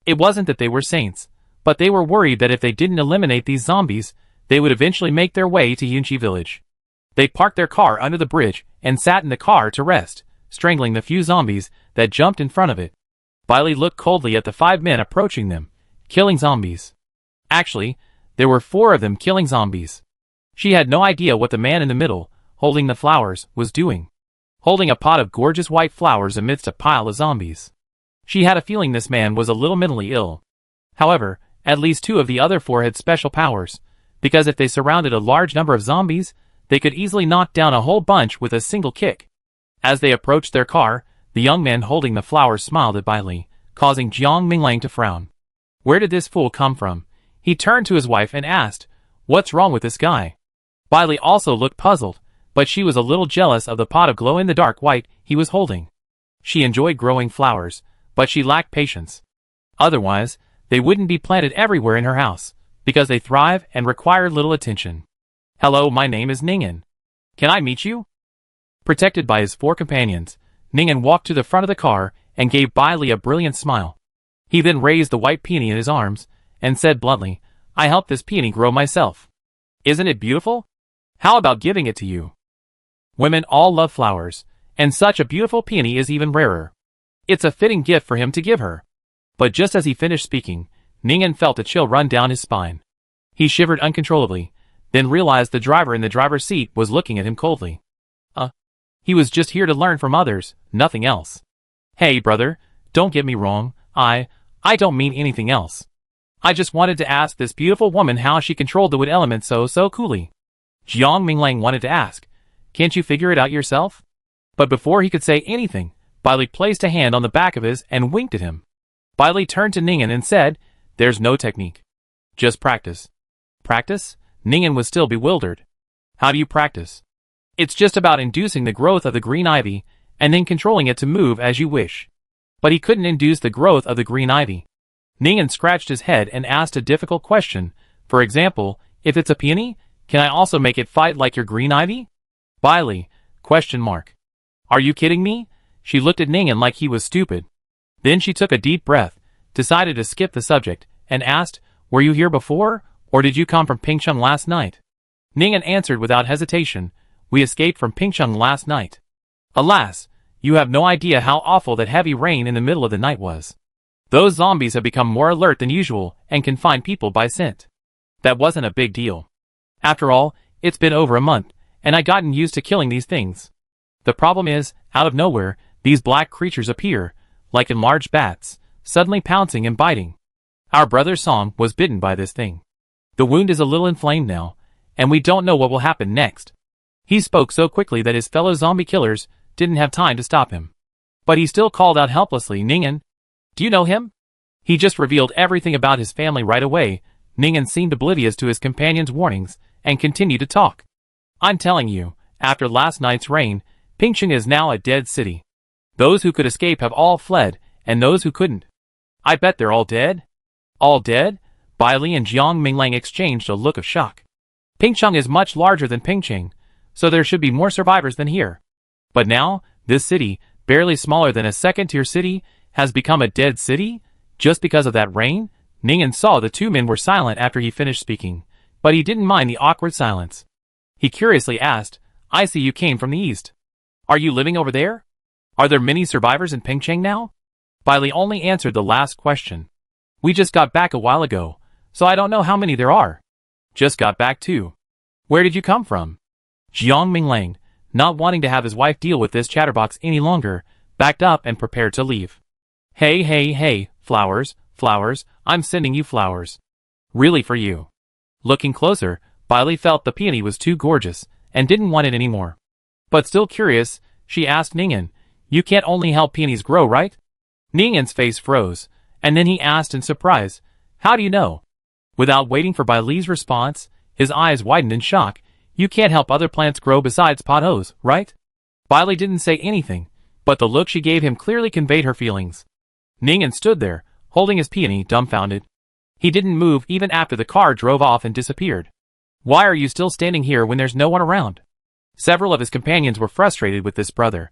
It wasn't that they were saints, but they were worried that if they didn't eliminate these zombies, they would eventually make their way to Yunqi village. They parked their car under the bridge and sat in the car to rest, strangling the few zombies that jumped in front of it. Bailey looked coldly at the 5 men approaching them, killing zombies. Actually, there were 4 of them killing zombies. She had no idea what the man in the middle, holding the flowers, was doing. Holding a pot of gorgeous white flowers amidst a pile of zombies. She had a feeling this man was a little mentally ill. However, at least 2 of the other 4 had special powers, because if they surrounded a large number of zombies, they could easily knock down a whole bunch with a single kick. As they approached their car, the young man holding the flowers smiled at Bailey, causing Jiang Minglang to frown. Where did this fool come from? He turned to his wife and asked, "What's wrong with this guy?" Bailey also looked puzzled, but she was a little jealous of the pot of glow-in-the-dark white he was holding. She enjoyed growing flowers, but she lacked patience. Otherwise, they wouldn't be planted everywhere in her house, because they thrive and require little attention. "Hello, my name is Ningen. Can I meet you?" Protected by his 4 companions, Ningen walked to the front of the car and gave Bailey a brilliant smile. He then raised the white peony in his arms and said bluntly, "I helped this peony grow myself. Isn't it beautiful? How about giving it to you?" Women all love flowers, and such a beautiful peony is even rarer. It's a fitting gift for him to give her. But just as he finished speaking, Ningen felt a chill run down his spine. He shivered uncontrollably, then realized the driver in the driver's seat was looking at him coldly. He was just here to learn from others, nothing else. "Hey, brother, don't get me wrong, I don't mean anything else. I just wanted to ask this beautiful woman how she controlled the wood element so coolly." Jiang Minglang wanted to ask, "Can't you figure it out yourself?" But before he could say anything, Bailey placed a hand on the back of his and winked at him. Bailey turned to Ningen and said, "There's no technique. Just practice." "Practice?" Ningen was still bewildered. "How do you practice?" "It's just about inducing the growth of the green ivy, and then controlling it to move as you wish." But he couldn't induce the growth of the green ivy. Ningen scratched his head and asked a difficult question. "For example, if it's a peony, can I also make it fight like your green ivy?" "Bailey? ? Are you kidding me?" She looked at Ningen like he was stupid. Then she took a deep breath, decided to skip the subject, and asked, "Were you here before, or did you come from Pingcheng last night?" Ningen answered without hesitation, "We escaped from Pingcheng last night." "Alas, you have no idea how awful that heavy rain in the middle of the night was. Those zombies have become more alert than usual and can find people by scent. That wasn't a big deal. After all, it's been over a month, and I've gotten used to killing these things. The problem is, out of nowhere, these black creatures appear, like enlarged bats, suddenly pouncing and biting. Our brother Song was bitten by this thing. The wound is a little inflamed now, and we don't know what will happen next." He spoke so quickly that his fellow zombie killers didn't have time to stop him. But he still called out helplessly, "Ningen, do you know him?" He just revealed everything about his family right away. Ningen seemed oblivious to his companion's warnings and continued to talk. "I'm telling you, after last night's rain, Pingcheng is now a dead city. Those who could escape have all fled, and those who couldn't. I bet they're all dead." "All dead?" Bailey and Jiang Minglang exchanged a look of shock. "Pingcheng is much larger than Pingcheng, so there should be more survivors than here. But now, this city, barely smaller than a second-tier city, has become a dead city? Just because of that rain?" Ningen saw the 2 men were silent after he finished speaking, but he didn't mind the awkward silence. He curiously asked, "I see you came from the east. Are you living over there? Are there many survivors in Pingcheng now?" Bailey only answered the last question. "We just got back a while ago, so I don't know how many there are." "Just got back too. Where did you come from?" Jiang Minglang, not wanting to have his wife deal with this chatterbox any longer, backed up and prepared to leave. Hey, flowers, I'm sending you flowers. Really for you." Looking closer, Bailey felt the peony was too gorgeous, and didn't want it anymore. But still curious, she asked Ningen, "You can't only help peonies grow, right?" Ningen's face froze, and then he asked in surprise, "How do you know?" Without waiting for Bailey's response, his eyes widened in shock. "You can't help other plants grow besides potatoes, right?" Bailey didn't say anything, but the look she gave him clearly conveyed her feelings. Ningen stood there, holding his peony, dumbfounded. He didn't move even after the car drove off and disappeared. "Why are you still standing here when there's no one around?" Several of his companions were frustrated with this brother.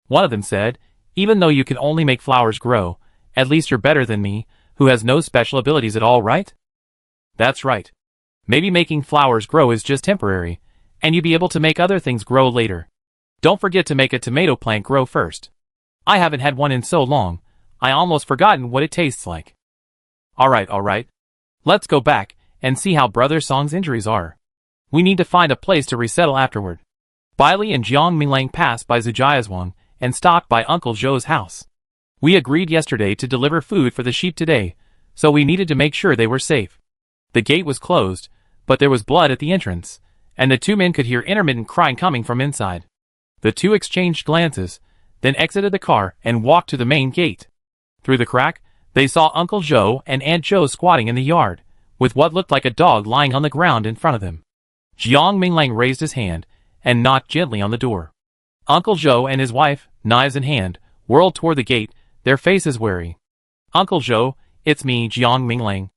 One of them said, "Even though you can only make flowers grow, at least you're better than me, who has no special abilities at all, right?" "That's right. Maybe making flowers grow is just temporary, and you'll be able to make other things grow later. Don't forget to make a tomato plant grow first. I haven't had one in so long, I almost forgotten what it tastes like." All right. Let's go back and see how Brother Song's injuries are. We need to find a place to resettle afterward. Bailey and Jiang Minglang passed by Zhujiazhuang and stopped by Uncle Zhou's house. "We agreed yesterday to deliver food for the sheep today, so we needed to make sure they were safe. The gate was closed, but there was blood at the entrance, and the two men could hear intermittent crying coming from inside. The two exchanged glances, then exited the car and walked to the main gate. Through the crack, they saw Uncle Joe and Aunt Joe squatting in the yard, with what looked like a dog lying on the ground in front of them. Jiang Minglang raised his hand and knocked gently on the door. Uncle Joe and his wife, knives in hand, whirled toward the gate, their faces wary. "Uncle Joe, it's me, Jiang Minglang."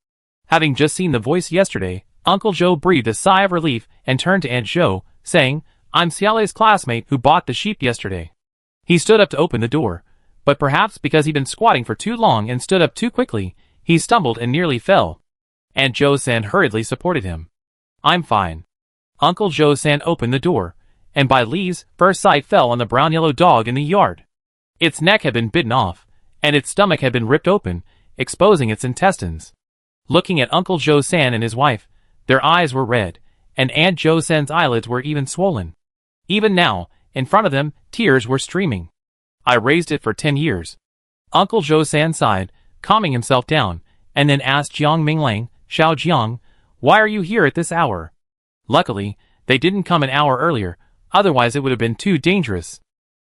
Having just seen the voice yesterday, Uncle Joe breathed a sigh of relief and turned to Aunt Joe, saying, "I'm Xiaolei's classmate who bought the sheep yesterday." He stood up to open the door, but perhaps because he'd been squatting for too long and stood up too quickly, he stumbled and nearly fell. Aunt Joe-san hurriedly supported him. "I'm fine." Uncle Joe-san opened the door, and by Lee's first sight fell on the brown-yellow dog in the yard. Its neck had been bitten off, and its stomach had been ripped open, exposing its intestines. Looking at Uncle Joe-san and his wife, their eyes were red, and Aunt Joe-san's eyelids were even swollen. Even now, in front of them, tears were streaming. "I raised it for 10 years. Uncle Joe-san sighed, calming himself down, and then asked Jiang Minglang, "Xiao Jiang, why are you here at this hour?" Luckily, they didn't come an hour earlier, otherwise it would have been too dangerous.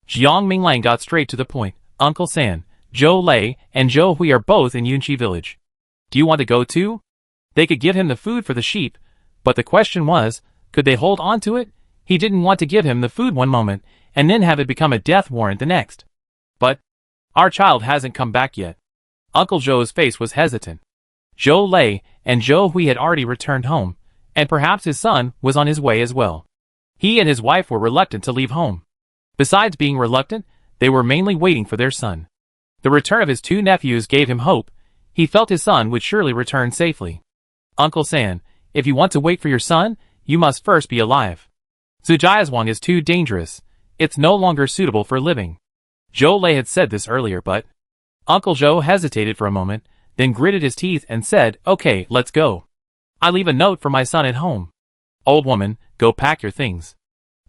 Jiang Minglang got straight to the point. "Uncle San, Zhou Lei and Zhou Hui are both in Yunqi village. Do you want to go too?" They could give him the food for the sheep, but the question was, could they hold on to it? He didn't want to give him the food one moment, and then have it become a death warrant the next. "But our child hasn't come back yet." Uncle Zhou's face was hesitant. Zhou Lei and Zhou Hui had already returned home, and perhaps his son was on his way as well. He and his wife were reluctant to leave home. Besides being reluctant, they were mainly waiting for their son. The return of his two nephews gave him hope. He felt his son would surely return safely. "Uncle San, if you want to wait for your son, you must first be alive. Zujiazhuang is too dangerous. It's no longer suitable for living." Zhou Lei had said this earlier, but Uncle Zhou hesitated for a moment, then gritted his teeth and said, "Okay, let's go. I leave a note for my son at home." "Old woman, go pack your things."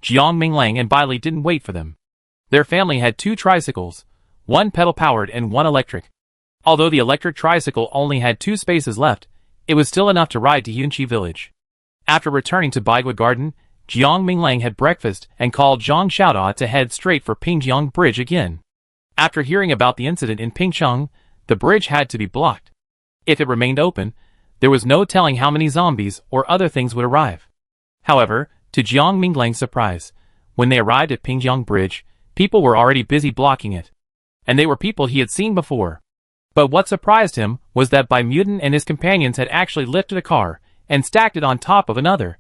Jiang Minglang and Bai Li didn't wait for them. Their family had 2 tricycles, one pedal-powered and one electric. Although the electric tricycle only had 2 spaces left, it was still enough to ride to Yunqi village. After returning to Baigua Garden, Jiang Minglang had breakfast and called Zhang Xiaoda to head straight for Pingjiang Bridge again. After hearing about the incident in Pingcheng, the bridge had to be blocked. If it remained open, there was no telling how many zombies or other things would arrive. However, to Jiang Minglang's surprise, when they arrived at Pingjiang Bridge, people were already busy blocking it. And they were people he had seen before. But what surprised him was that Bai Mutant and his companions had actually lifted a car and stacked it on top of another.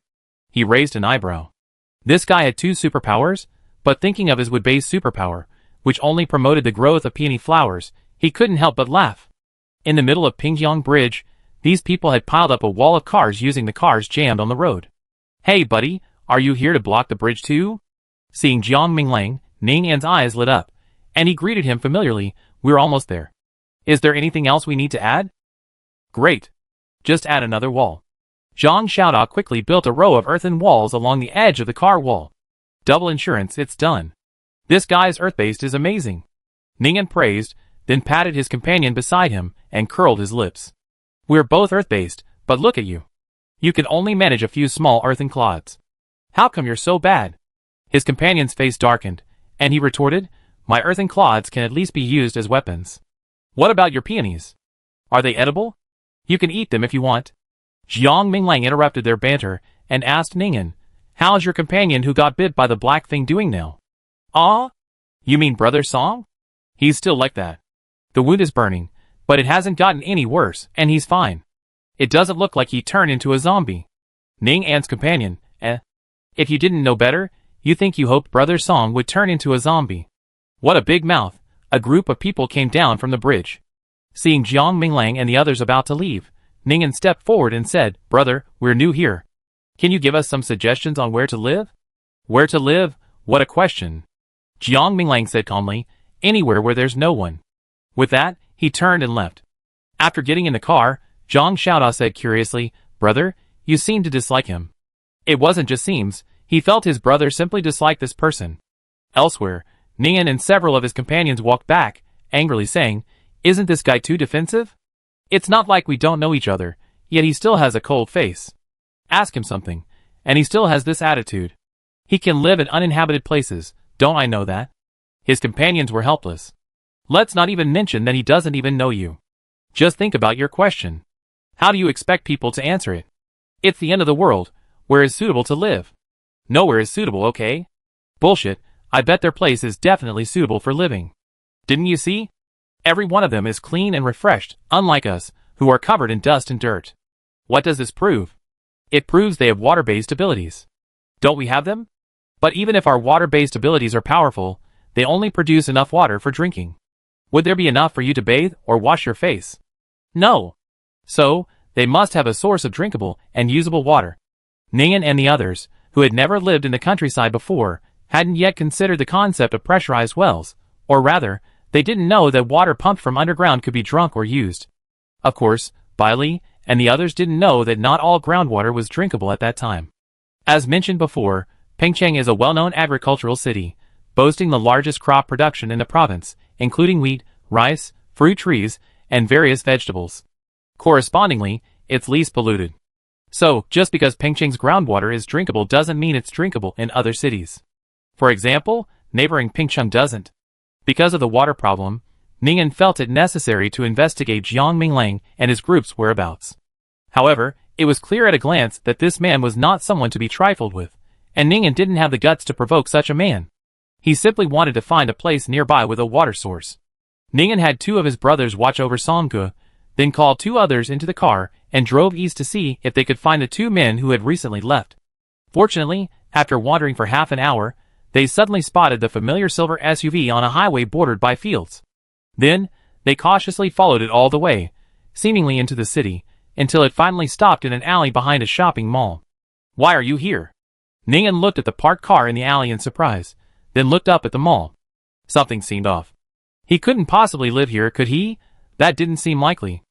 He raised an eyebrow. This guy had 2 superpowers, but thinking of his wood-based superpower, which only promoted the growth of peony flowers, he couldn't help but laugh. In the middle of Pingjiang Bridge, these people had piled up a wall of cars using the cars jammed on the road. "Hey buddy, are you here to block the bridge too?" Seeing Jiang Minglang, Ning An's eyes lit up, and he greeted him familiarly. "We're almost there. Is there anything else we need to add?" "Great. Just add another wall." Zhang Xiaoda quickly built a row of earthen walls along the edge of the car wall. "Double insurance, it's done. This guy's earth-based is amazing." Ning praised, then patted his companion beside him and curled his lips. "We're both earth-based, but look at you. You can only manage a few small earthen clods. How come you're so bad?" His companion's face darkened, and he retorted, "My earthen clods can at least be used as weapons." "What about your peonies? Are they edible? You can eat them if you want." Jiang Minglang interrupted their banter and asked Ningen, "How's your companion who got bit by the black thing doing now?" "Ah? You mean Brother Song? He's still like that. The wound is burning, but it hasn't gotten any worse, and he's fine. It doesn't look like he turned into a zombie." Ning An's companion, If you didn't know better, you think you hoped Brother Song would turn into a zombie." What a big mouth. A group of people came down from the bridge. Seeing Jiang Minglang and the others about to leave, Ningen stepped forward and said, "Brother, we're new here. Can you give us some suggestions on where to live?" "Where to live? What a question." Jiang Minglang said calmly, "Anywhere where there's no one." With that, he turned and left. After getting in the car, Zhang Xiaoda said curiously, "Brother, you seem to dislike him." It wasn't just seems, he felt his brother simply disliked this person. Elsewhere, Ningen and several of his companions walked back, angrily saying, "Isn't this guy too defensive? It's not like we don't know each other, yet he still has a cold face. Ask him something, and he still has this attitude. He can live in uninhabited places, don't I know that? His companions were helpless. Let's not even mention that he doesn't even know you. Just think about your question. How do you expect people to answer it? It's the end of the world. Where is suitable to live? Nowhere is suitable, okay? Bullshit, I bet their place is definitely suitable for living. Didn't you see? Every one of them is clean and refreshed, unlike us, who are covered in dust and dirt. What does this prove? It proves they have water-based abilities. Don't we have them? But even if our water-based abilities are powerful, they only produce enough water for drinking. Would there be enough for you to bathe or wash your face? No. So, they must have a source of drinkable and usable water. Ningen and the others, who had never lived in the countryside before, hadn't yet considered the concept of pressurized wells, or rather, they didn't know that water pumped from underground could be drunk or used. Of course, Bailey and the others didn't know that not all groundwater was drinkable at that time. As mentioned before, Pengcheng is a well-known agricultural city, boasting the largest crop production in the province, including wheat, rice, fruit trees, and various vegetables. Correspondingly, it's least polluted. So, just because Pengcheng's groundwater is drinkable doesn't mean it's drinkable in other cities. For example, neighboring Pengcheng doesn't. Because of the water problem, Ningen felt it necessary to investigate Jiang Minglang and his group's whereabouts. However, it was clear at a glance that this man was not someone to be trifled with, and Ningen didn't have the guts to provoke such a man. He simply wanted to find a place nearby with a water source. Ningen had two of his brothers watch over Songke, then called two others into the car and drove east to see if they could find the two men who had recently left. Fortunately, after wandering for half an hour, they suddenly spotted the familiar silver SUV on a highway bordered by fields. Then, they cautiously followed it all the way, seemingly into the city, until it finally stopped in an alley behind a shopping mall. Why are you here? Ningen looked at the parked car in the alley in surprise, then looked up at the mall. Something seemed off. He couldn't possibly live here, could he? That didn't seem likely.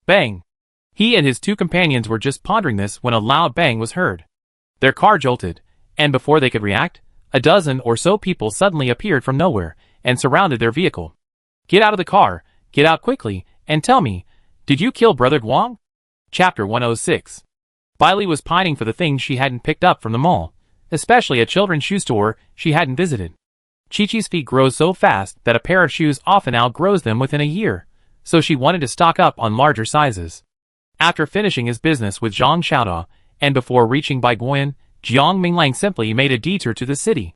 Bang! He and his two companions were just pondering this when a loud bang was heard. Their car jolted, and before they could react, a dozen or so people suddenly appeared from nowhere and surrounded their vehicle. Get out of the car, get out quickly, and tell me, did you kill Brother Guang? Chapter 106. Bailey was pining for the things she hadn't picked up from the mall, especially a children's shoe store she hadn't visited. Chi-Chi's feet grow so fast that a pair of shoes often outgrows them within a year, so she wanted to stock up on larger sizes. After finishing his business with Zhang Xiaoda, and before reaching Baiguan, Jiang Minglang simply made a detour to the city.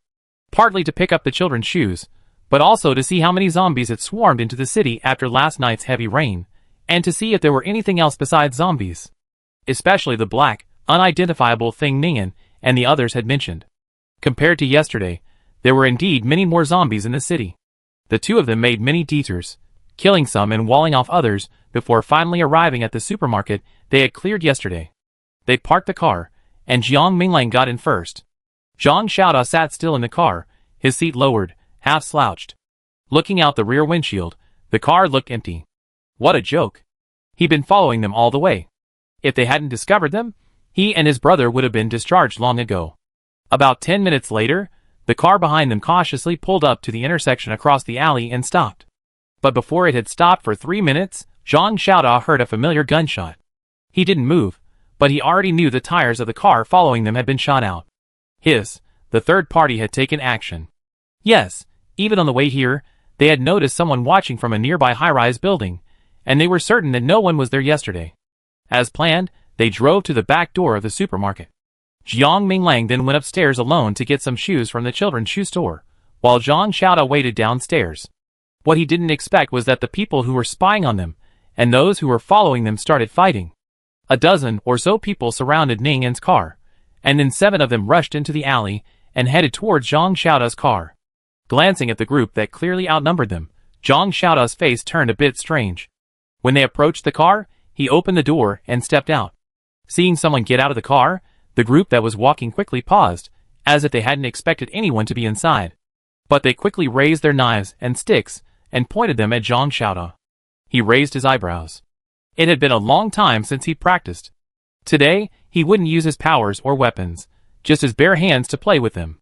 Partly to pick up the children's shoes, but also to see how many zombies had swarmed into the city after last night's heavy rain, and to see if there were anything else besides zombies. Especially the black, unidentifiable thing Ningen and the others had mentioned. Compared to yesterday, there were indeed many more zombies in the city. The two of them made many detours, killing some and walling off others before finally arriving at the supermarket they had cleared yesterday. They parked the car, and Jiang Minglang got in first. Zhang Xiaoda sat still in the car, his seat lowered, half slouched. Looking out the rear windshield, the car looked empty. What a joke. He'd been following them all the way. If they hadn't discovered them, he and his brother would have been discharged long ago. About 10 minutes later, the car behind them cautiously pulled up to the intersection across the alley and stopped. But before it had stopped for 3 minutes, Zhang Xiaoda heard a familiar gunshot. He didn't move, but he already knew the tires of the car following them had been shot out. The third party had taken action. Yes, even on the way here, they had noticed someone watching from a nearby high-rise building, and they were certain that no one was there yesterday. As planned, they drove to the back door of the supermarket. Jiang Minglang then went upstairs alone to get some shoes from the children's shoe store, while Zhang Xiaoda waited downstairs. What he didn't expect was that the people who were spying on them, and those who were following them started fighting. A dozen or so people surrounded Ningen's car, and then 7 of them rushed into the alley and headed towards Zhang Xiaoda's car. Glancing at the group that clearly outnumbered them, Zhang Xiaoda's face turned a bit strange. When they approached the car, he opened the door and stepped out. Seeing someone get out of the car, the group that was walking quickly paused, as if they hadn't expected anyone to be inside. But they quickly raised their knives and sticks and pointed them at Zhang Xiaoda. He raised his eyebrows. It had been a long time since he practiced. Today, he wouldn't use his powers or weapons, just his bare hands to play with them.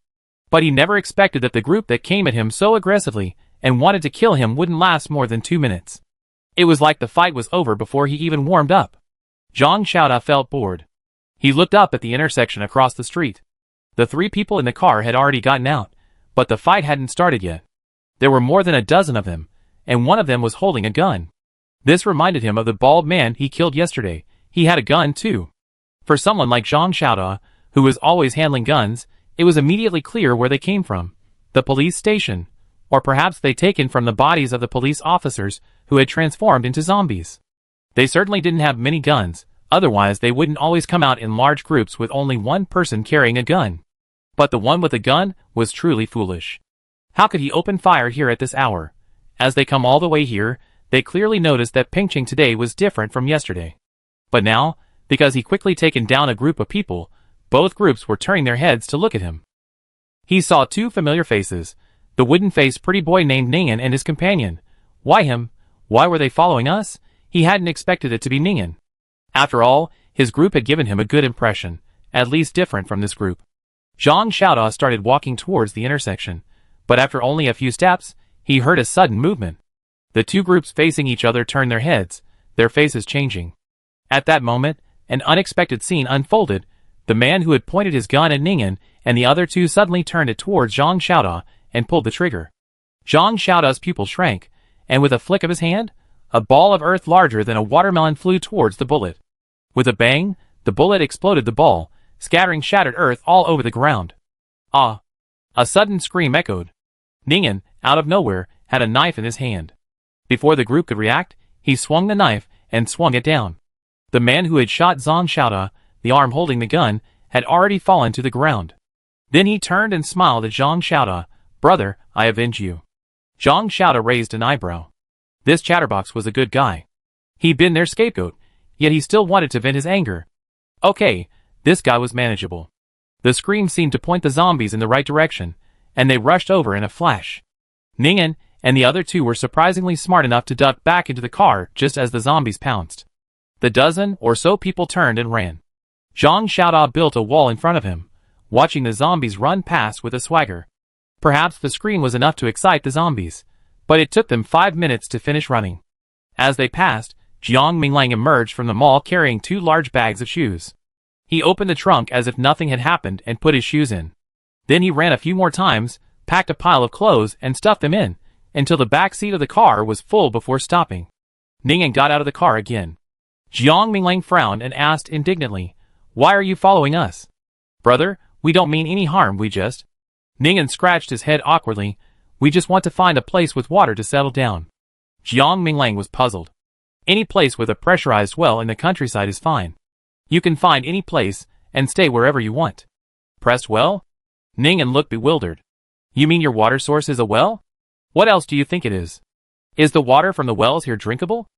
But he never expected that the group that came at him so aggressively and wanted to kill him wouldn't last more than 2 minutes. It was like the fight was over before he even warmed up. Zhang Xiaoda felt bored. He looked up at the intersection across the street. The 3 people in the car had already gotten out, but the fight hadn't started yet. There were more than a dozen of them, and one of them was holding a gun. This reminded him of the bald man he killed yesterday. He had a gun too. For someone like Zhang Xiaoda, who was always handling guns, it was immediately clear where they came from. The police station. Or perhaps they'd taken from the bodies of the police officers who had transformed into zombies. They certainly didn't have many guns, otherwise they wouldn't always come out in large groups with only one person carrying a gun. But the one with a gun was truly foolish. How could he open fire here at this hour? As they come all the way here, they clearly noticed that Pingcheng today was different from yesterday. But now, because he quickly taken down a group of people, both groups were turning their heads to look at him. He saw 2 familiar faces, the wooden-faced pretty boy named Ningen and his companion. Why him? Why were they following us? He hadn't expected it to be Ningen. After all, his group had given him a good impression, at least different from this group. Zhang Xiaoda started walking towards the intersection, but after only a few steps, he heard a sudden movement. The 2 groups facing each other turned their heads, their faces changing. At that moment, an unexpected scene unfolded. The man who had pointed his gun at Ningen and the other 2 suddenly turned it towards Zhang Xiaoda and pulled the trigger. Zhang Xiaoda's pupil shrank, and with a flick of his hand, a ball of earth larger than a watermelon flew towards the bullet. With a bang, the bullet exploded the ball, scattering shattered earth all over the ground. Ah! A sudden scream echoed. Ningen, out of nowhere, had a knife in his hand. Before the group could react, he swung the knife and swung it down. The man who had shot Zhang Xiaoda, the arm holding the gun, had already fallen to the ground. Then he turned and smiled at Zhang Xiaoda. "Brother, I avenge you." Zhang Xiaoda raised an eyebrow. This chatterbox was a good guy. He'd been their scapegoat, yet he still wanted to vent his anger. Okay, this guy was manageable. The scream seemed to point the zombies in the right direction, and they rushed over in a flash. Ningen and the other 2 were surprisingly smart enough to duck back into the car just as the zombies pounced. The dozen or so people turned and ran. Zhang Xiaoda built a wall in front of him, watching the zombies run past with a swagger. Perhaps the scream was enough to excite the zombies, but it took them 5 minutes to finish running. As they passed, Jiang Minglang emerged from the mall carrying 2 large bags of shoes. He opened the trunk as if nothing had happened and put his shoes in. Then he ran a few more times, packed a pile of clothes and stuffed them in, until the back seat of the car was full before stopping. Ningen got out of the car again. Jiang Minglang frowned and asked indignantly, "Why are you following us?" "Brother, we don't mean any harm, we just..." Ningen scratched his head awkwardly. "We just want to find a place with water to settle down." Jiang Minglang was puzzled. Any place with a pressurized well in the countryside is fine. You can find any place and stay wherever you want. Pressed well? Ningen looked bewildered. You mean your water source is a well? What else do you think it is? Is the water from the wells here drinkable?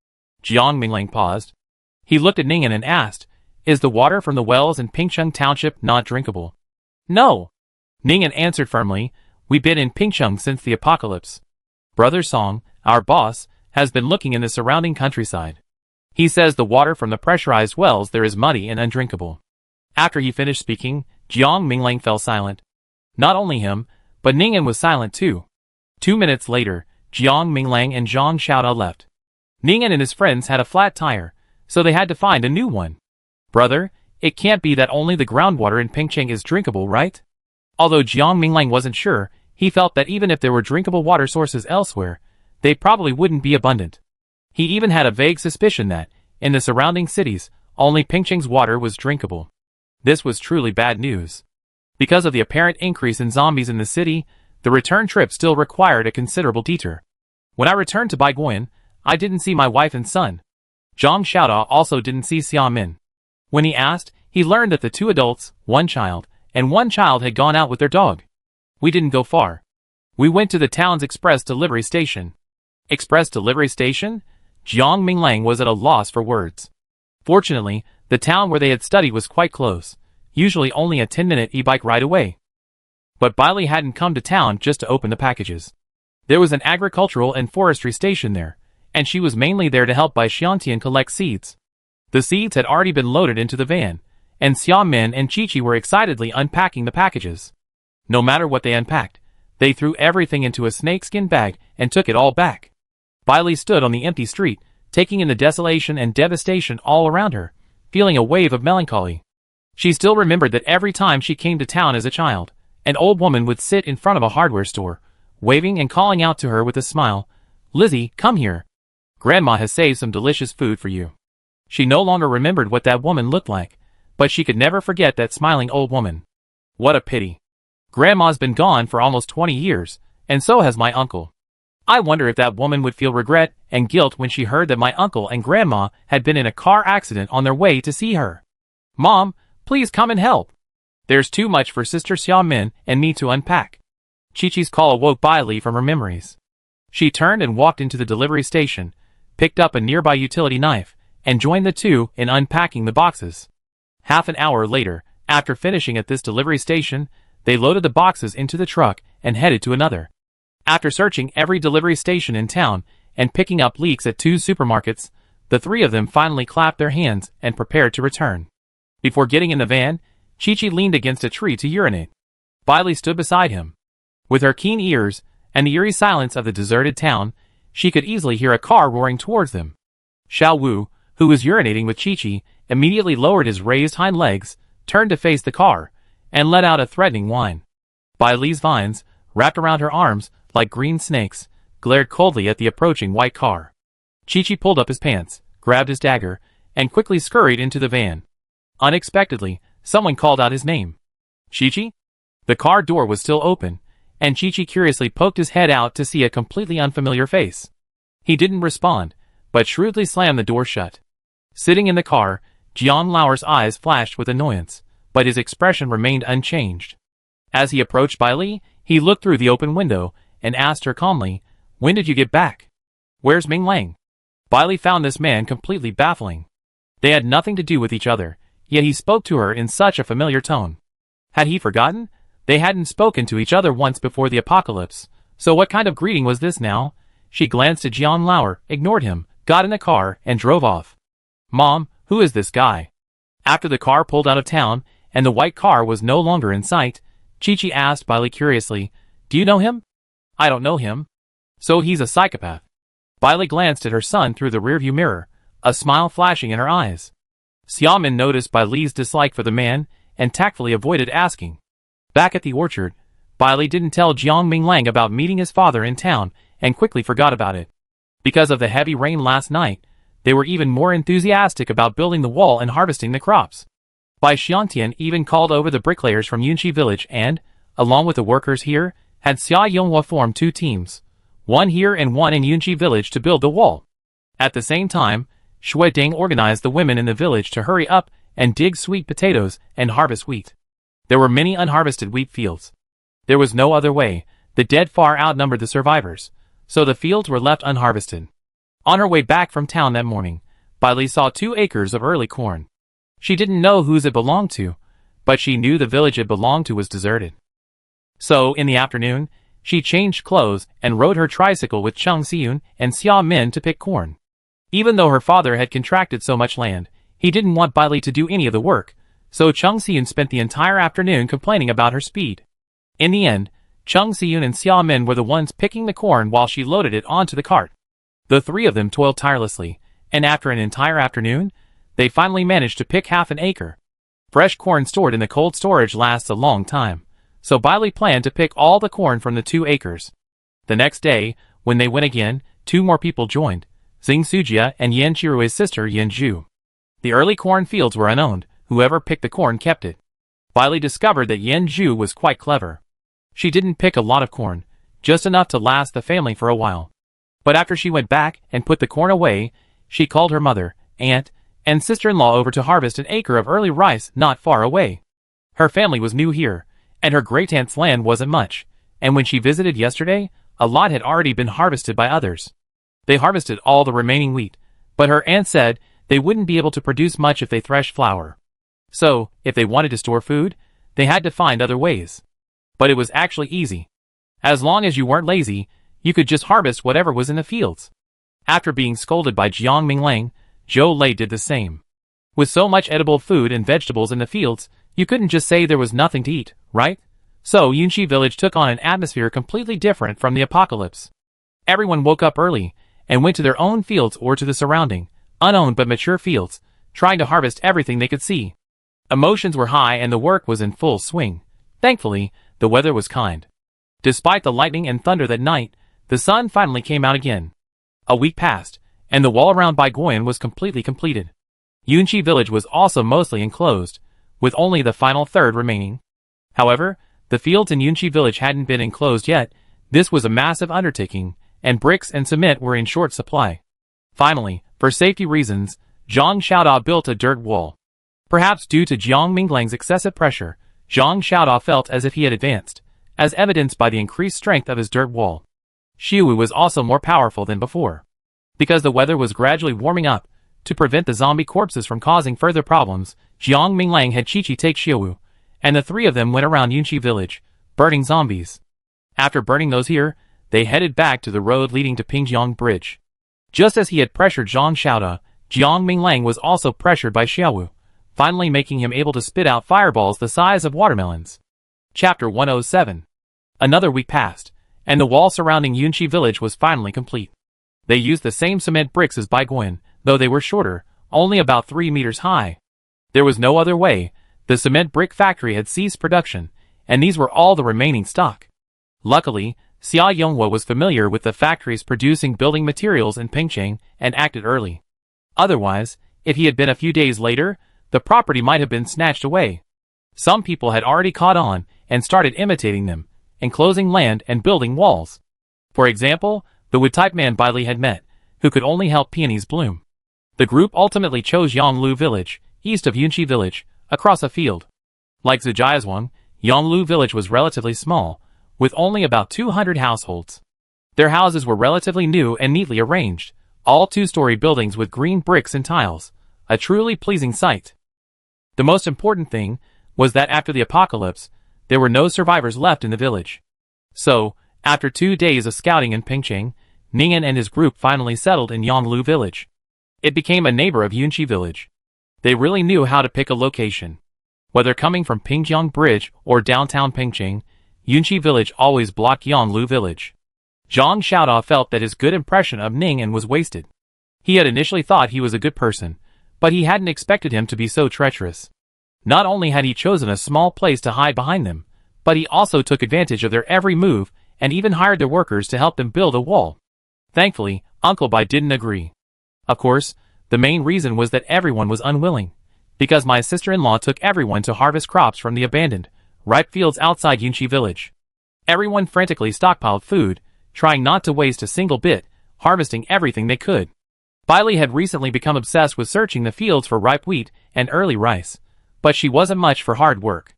Jiang Minglang paused. He looked at Ningen and asked, "Is the water from the wells in Pingcheng Township not drinkable?" "No." Ningen answered firmly, "We've been in Pingcheng since the apocalypse. Brother Song, our boss, has been looking in the surrounding countryside. He says the water from the pressurized wells there is muddy and undrinkable." After he finished speaking, Jiang Minglang fell silent. Not only him, but Ningen was silent too. 2 minutes later, Jiang Minglang and Zhang Xiaoda left. Ningen and his friends had a flat tire, so they had to find a new one. "Brother, it can't be that only the groundwater in Pingcheng is drinkable, right?" Although Jiang Minglang wasn't sure, he felt that even if there were drinkable water sources elsewhere, they probably wouldn't be abundant. He even had a vague suspicion that, in the surrounding cities, only Pingcheng's water was drinkable. This was truly bad news. Because of the apparent increase in zombies in the city, the return trip still required a considerable detour. When I returned to Baigoyan, I didn't see my wife and son. Zhang Xiaoda also didn't see Xia Min. When he asked, he learned that the 2 adults, 1 child, and 1 child had gone out with their dog. We didn't go far. We went to the town's express delivery station. Express delivery station? Jiang Minglang was at a loss for words. Fortunately, the town where they had studied was quite close, usually only a 10-minute e-bike ride away. But Bailey hadn't come to town just to open the packages. There was an agricultural and forestry station there, and she was mainly there to help Bai Xiantian collect seeds. The seeds had already been loaded into the van, and Xia Min and Chi-Chi were excitedly unpacking the packages. No matter what they unpacked, they threw everything into a snakeskin bag and took it all back. Bailey stood on the empty street, taking in the desolation and devastation all around her, feeling a wave of melancholy. She still remembered that every time she came to town as a child, an old woman would sit in front of a hardware store, waving and calling out to her with a smile, "Lizzie, come here. Grandma has saved some delicious food for you." She no longer remembered what that woman looked like, but she could never forget that smiling old woman. What a pity. Grandma's been gone for almost 20 years, and so has my uncle. I wonder if that woman would feel regret and guilt when she heard that my uncle and grandma had been in a car accident on their way to see her. "Mom, please come and help. There's too much for Sister Xiaomin and me to unpack." Chi-Chi's call awoke Bai Li from her memories. She turned and walked into the delivery station, picked up a nearby utility knife, and joined the two in unpacking the boxes. Half an hour later, after finishing at this delivery station, they loaded the boxes into the truck and headed to another. After searching every delivery station in town and picking up leaks at 2 supermarkets, the 3 of them finally clapped their hands and prepared to return. Before getting in the van, Chi-Chi leaned against a tree to urinate. Bai Li stood beside him. With her keen ears and the eerie silence of the deserted town, she could easily hear a car roaring towards them. Xiao Wu, who was urinating with Chi-Chi, immediately lowered his raised hind legs, turned to face the car, and let out a threatening whine. Bai Li's vines, wrapped around her arms like green snakes, glared coldly at the approaching white car. Chi-Chi pulled up his pants, grabbed his dagger, and quickly scurried into the van. Unexpectedly, someone called out his name. "Chi-Chi?" The car door was still open, and Chi-Chi curiously poked his head out to see a completely unfamiliar face. He didn't respond, but shrewdly slammed the door shut. Sitting in the car, Jiang Lauer's eyes flashed with annoyance, but his expression remained unchanged. As he approached Bai Li, he looked through the open window and asked her calmly, "When did you get back? Where's Ming Lang?" Bai Li found this man completely baffling. They had nothing to do with each other, yet he spoke to her in such a familiar tone. Had he forgotten? They hadn't spoken to each other once before the apocalypse, so what kind of greeting was this now? She glanced at Jiang Lauer, ignored him, got in the car, and drove off. "Mom, who is this guy?" After the car pulled out of town, and the white car was no longer in sight, Chi-Chi asked Bai Li curiously, "Do you know him?" "I don't know him." "So he's a psychopath." Bai Li glanced at her son through the rearview mirror, a smile flashing in her eyes. Xiaomin noticed Bai Li's dislike for the man, and tactfully avoided asking. Back at the orchard, Bai Li didn't tell Jiang Minglang about meeting his father in town, and quickly forgot about it. Because of the heavy rain last night, they were even more enthusiastic about building the wall and harvesting the crops. Bai Xiantian even called over the bricklayers from Yunqi village and, along with the workers here, had Xia Yonghua form 2 teams, one here and one in Yunqi village to build the wall. At the same time, Shui Ding organized the women in the village to hurry up and dig sweet potatoes and harvest wheat. There were many unharvested wheat fields. There was no other way, the dead far outnumbered the survivors, so the fields were left unharvested. On her way back from town that morning, Bai Li saw 2 acres of early corn. She didn't know whose it belonged to, but she knew the village it belonged to was deserted. So, in the afternoon, she changed clothes and rode her tricycle with Cheng Xiyun and Xia Min to pick corn. Even though her father had contracted so much land, he didn't want Bai Li to do any of the work, so Cheng Xiyun spent the entire afternoon complaining about her speed. In the end, Cheng Xiyun and Xia Min were the ones picking the corn while she loaded it onto the cart. The 3 of them toiled tirelessly, and after an entire afternoon, they finally managed to pick half an acre. Fresh corn stored in the cold storage lasts a long time, so Bai Li planned to pick all the corn from the 2 acres. The next day, when they went again, 2 more people joined, Xing Sujia and Yan Chirui's sister Yan Zhu. The early corn fields were unowned, whoever picked the corn kept it. Bai Li discovered that Yan Zhu was quite clever. She didn't pick a lot of corn, just enough to last the family for a while. But after she went back and put the corn away, she called her mother, aunt, and sister-in-law over to harvest an acre of early rice not far away. Her family was new here, and her great-aunt's land wasn't much, and when she visited yesterday, a lot had already been harvested by others. They harvested all the remaining wheat, but her aunt said they wouldn't be able to produce much if they threshed flour. So, if they wanted to store food, they had to find other ways. But it was actually easy. As long as you weren't lazy, you could just harvest whatever was in the fields. After being scolded by Jiang Minglang, Zhou Lei did the same. With so much edible food and vegetables in the fields, you couldn't just say there was nothing to eat, right? So Yunqi village took on an atmosphere completely different from the apocalypse. Everyone woke up early, and went to their own fields or to the surrounding, unowned but mature fields, trying to harvest everything they could see. Emotions were high and the work was in full swing. Thankfully, the weather was kind. Despite the lightning and thunder that night, the sun finally came out again. A week passed, and the wall around Baigoyan was completely completed. Yunchi village was also mostly enclosed, with only the final third remaining. However, the fields in Yunchi village hadn't been enclosed yet. This was a massive undertaking, and bricks and cement were in short supply. Finally, for safety reasons, Zhang Xiaoda built a dirt wall. Perhaps due to Jiang Minglang's excessive pressure, Zhang Xiaoda felt as if he had advanced, as evidenced by the increased strength of his dirt wall. Xiaowu was also more powerful than before. Because the weather was gradually warming up, to prevent the zombie corpses from causing further problems, Jiang Minglang had Chi-Chi take Xiaowu, and the three of them went around Yunchi village, burning zombies. After burning those here, they headed back to the road leading to Pingjiang Bridge. Just as he had pressured Zhang Xiaoda, Jiang Minglang was also pressured by Xiaowu, finally making him able to spit out fireballs the size of watermelons. Chapter 107. Another week passed, and the wall surrounding Yunchi village was finally complete. They used the same cement bricks as Baigoyan, though they were shorter, only about 3 meters high. There was no other way. The cement brick factory had ceased production, and these were all the remaining stock. Luckily, Xia Yonghua was familiar with the factories producing building materials in Pingcheng and acted early. Otherwise, if he had been a few days later, the property might have been snatched away. Some people had already caught on and started imitating them, enclosing land and building walls. For example, the wood-type man Bailey had met, who could only help peonies bloom. The group ultimately chose Yonglu village, east of Yunchi village, across a field. Like Zijiazhuang, Yonglu village was relatively small, with only about 200 households. Their houses were relatively new and neatly arranged, all two-story buildings with green bricks and tiles, a truly pleasing sight. The most important thing was that after the apocalypse, there were no survivors left in the village. So, after 2 days of scouting in Pingcheng, Ningen and his group finally settled in Yonglu village. It became a neighbor of Yunchi village. They really knew how to pick a location. Whether coming from Pingjiang Bridge or downtown Pingcheng, Yunchi village always blocked Yonglu village. Zhang Xiaoda felt that his good impression of Ningen was wasted. He had initially thought he was a good person, but he hadn't expected him to be so treacherous. Not only had he chosen a small place to hide behind them, but he also took advantage of their every move and even hired their workers to help them build a wall. Thankfully, Uncle Bai didn't agree. Of course, the main reason was that everyone was unwilling, because my sister-in-law took everyone to harvest crops from the abandoned, ripe fields outside Yunchi village. Everyone frantically stockpiled food, trying not to waste a single bit, harvesting everything they could. Bailey had recently become obsessed with searching the fields for ripe wheat and early rice, but she wasn't much for hard work.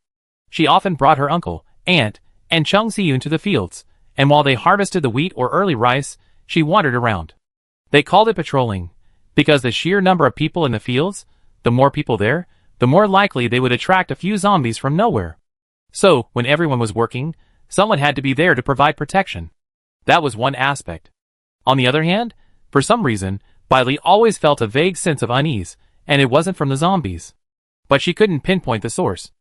She often brought her uncle, aunt, and Chung Siyun to the fields, and while they harvested the wheat or early rice, she wandered around. They called it patrolling, because the sheer number of people in the fields, the more people there, the more likely they would attract a few zombies from nowhere. So, when everyone was working, someone had to be there to provide protection. That was one aspect. On the other hand, for some reason, Bailey always felt a vague sense of unease, and it wasn't from the zombies. But she couldn't pinpoint the source.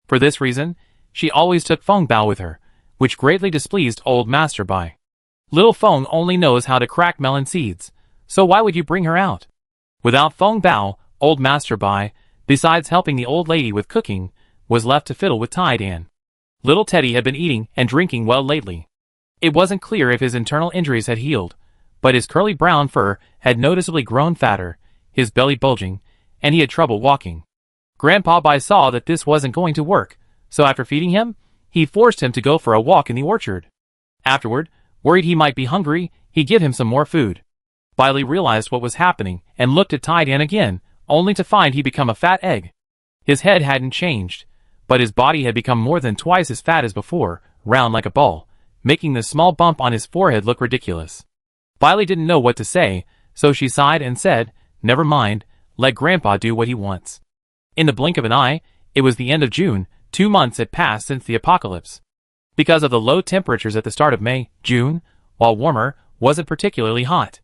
For this reason, she always took Feng Bao with her, which greatly displeased old Master Bai. Little Feng only knows how to crack melon seeds, so why would you bring her out? Without Feng Bao, old Master Bai, besides helping the old lady with cooking, was left to fiddle with Tai Dan. Little Teddy had been eating and drinking well lately. It wasn't clear if his internal injuries had healed, but his curly brown fur had noticeably grown fatter, his belly bulging, and he had trouble walking. Grandpa Bai saw that this wasn't going to work, so after feeding him, he forced him to go for a walk in the orchard. Afterward, worried he might be hungry, he gave him some more food. Bailey realized what was happening and looked at Tai Dan again, only to find he become a fat egg. His head hadn't changed, but his body had become more than twice as fat as before, round like a ball, making the small bump on his forehead look ridiculous. Bailey didn't know what to say, so she sighed and said, "Never mind, let Grandpa do what he wants." In the blink of an eye, it was the end of June. 2 months had passed since the apocalypse. Because of the low temperatures at the start of May, June, while warmer, wasn't particularly hot.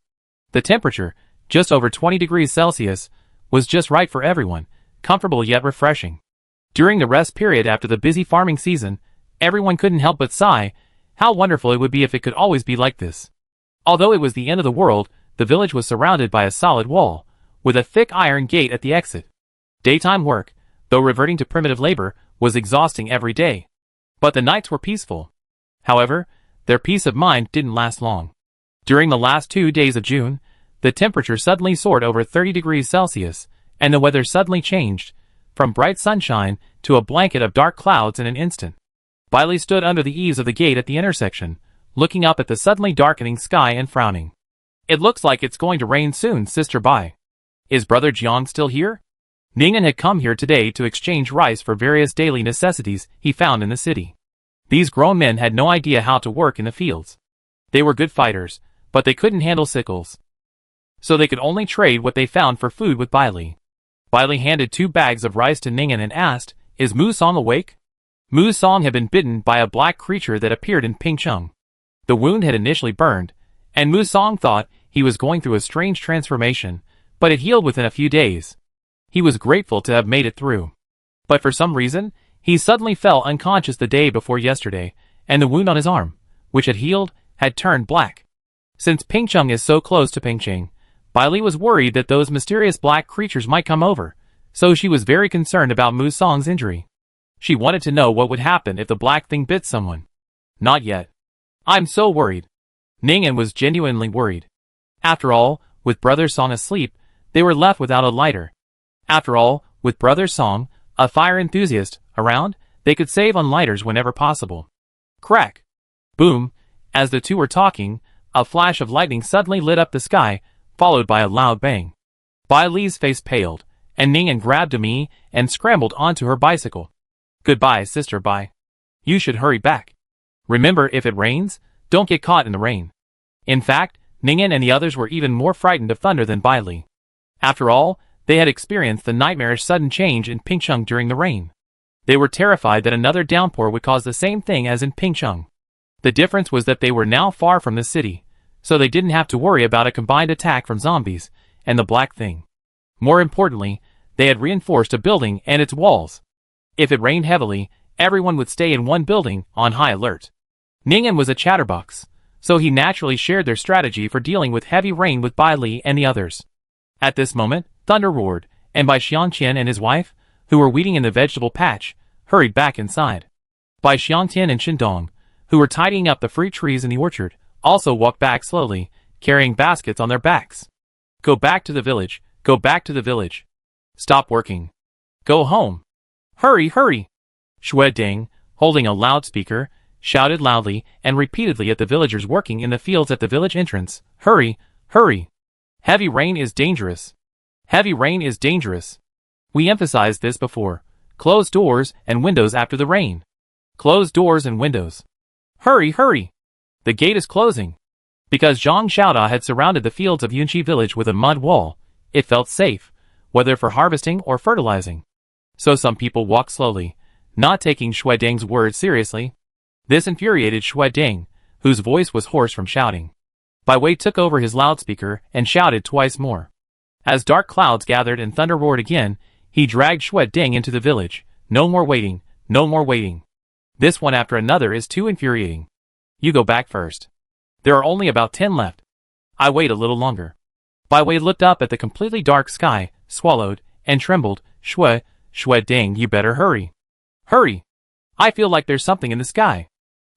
The temperature, just over 20 degrees Celsius, was just right for everyone, comfortable yet refreshing. During the rest period after the busy farming season, everyone couldn't help but sigh, how wonderful it would be if it could always be like this. Although it was the end of the world, the village was surrounded by a solid wall, with a thick iron gate at the exit. Daytime work, though reverting to primitive labor, was exhausting every day. But the nights were peaceful. However, their peace of mind didn't last long. During the last 2 days of June, the temperature suddenly soared over 30 degrees Celsius, and the weather suddenly changed, from bright sunshine to a blanket of dark clouds in an instant. Bailey stood under the eaves of the gate at the intersection, looking up at the suddenly darkening sky and frowning. "It looks like it's going to rain soon, Sister Bai. Is Brother Jiang still here?" Ningen had come here today to exchange rice for various daily necessities he found in the city. These grown men had no idea how to work in the fields. They were good fighters, but they couldn't handle sickles. So they could only trade what they found for food with Bailey. Bailey handed 2 bags of rice to Ningen and asked, "Is Mu Song awake?" Mu Song had been bitten by a black creature that appeared in Pingcheng. The wound had initially burned, and Mu Song thought he was going through a strange transformation, but it healed within a few days. He was grateful to have made it through. But for some reason, he suddenly fell unconscious the day before yesterday, and the wound on his arm, which had healed, had turned black. Since Pingcheng is so close to Pingcheng, Bailey was worried that those mysterious black creatures might come over, so she was very concerned about Mu Song's injury. She wanted to know what would happen if the black thing bit someone. Not yet. "I'm so worried." Ningen was genuinely worried. After all, with Brother Song asleep, they were left without a lighter. After all, with Brother Song, a fire enthusiast, around, they could save on lighters whenever possible. Crack! Boom! As the two were talking, a flash of lightning suddenly lit up the sky, followed by a loud bang. Bai Li's face paled, and Ningen grabbed Demi and scrambled onto her bicycle. "Goodbye, Sister Bai. You should hurry back. Remember, if it rains, don't get caught in the rain." In fact, Ningen and the others were even more frightened of thunder than Bai Li. After all, they had experienced the nightmarish sudden change in Pingcheng during the rain. They were terrified that another downpour would cause the same thing as in Pingcheng. The difference was that they were now far from the city, so they didn't have to worry about a combined attack from zombies and the black thing. More importantly, they had reinforced a building and its walls. If it rained heavily, everyone would stay in one building, on high alert. Ningen was a chatterbox, so he naturally shared their strategy for dealing with heavy rain with Bai Li and the others. At this moment, thunder roared, and Bai Xiangtian and his wife, who were weeding in the vegetable patch, hurried back inside. Bai Xiangtian and Shindong, who were tidying up the fruit trees in the orchard, also walked back slowly, carrying baskets on their backs. "Go back to the village, go back to the village. Stop working. Go home. Hurry, hurry!" Xue Ding, holding a loudspeaker, shouted loudly and repeatedly at the villagers working in the fields at the village entrance. "Hurry, hurry! Heavy rain is dangerous. Heavy rain is dangerous. We emphasized this before. Close doors and windows after the rain. Close doors and windows. Hurry, hurry! The gate is closing." Because Zhang Xiaoda had surrounded the fields of Yunqi village with a mud wall, it felt safe, whether for harvesting or fertilizing. So some people walked slowly, not taking Xue Ding's words seriously. This infuriated Xue Ding, whose voice was hoarse from shouting. Bai Wei took over his loudspeaker and shouted twice more. As dark clouds gathered and thunder roared again, he dragged Xue Ding into the village. "No more waiting, no more waiting. This one after another is too infuriating. You go back first. There are only about 10 left. I wait a little longer." Bai Wei looked up at the completely dark sky, swallowed, and trembled. Xue Ding, you better hurry. Hurry! I feel like there's something in the sky."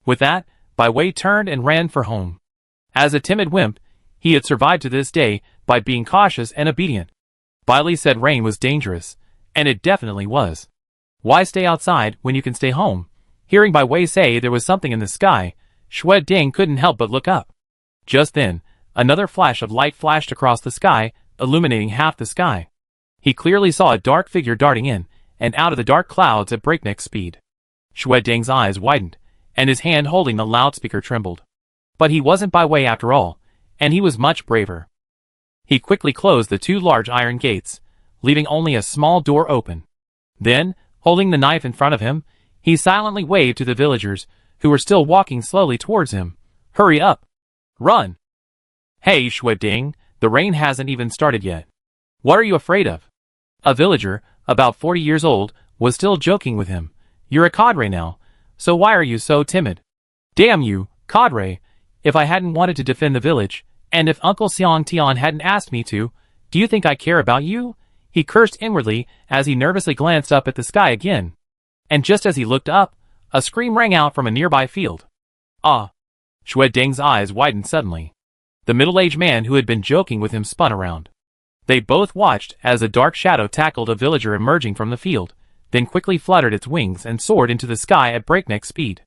With that, Bai Wei turned and ran for home. As a timid wimp, he had survived to this day by being cautious and obedient. Bai Li said rain was dangerous, and it definitely was. Why stay outside when you can stay home? Hearing Bai Wei say there was something in the sky, Xue Ding couldn't help but look up. Just then, another flash of light flashed across the sky, illuminating half the sky. He clearly saw a dark figure darting in and out of the dark clouds at breakneck speed. Xue Ding's eyes widened, and his hand holding the loudspeaker trembled. But he wasn't Bai Wei after all, and he was much braver. He quickly closed the 2 large iron gates, leaving only a small door open. Then, holding the knife in front of him, he silently waved to the villagers, who were still walking slowly towards him. "Hurry up! Run!" "Hey, Xue Ding, the rain hasn't even started yet. What are you afraid of?" A villager, about 40 years old, was still joking with him. "You're a cadre now, so why are you so timid?" "Damn you, cadre! If I hadn't wanted to defend the village, And if Uncle Xiang Tian hadn't asked me to, do you think I care about you? He cursed inwardly as he nervously glanced up at the sky again. And just as he looked up, a scream rang out from a nearby field. Ah! Xue Deng's eyes widened suddenly. The middle-aged man who had been joking with him spun around. They both watched as a dark shadow tackled a villager emerging from the field, then quickly fluttered its wings and soared into the sky at breakneck speed.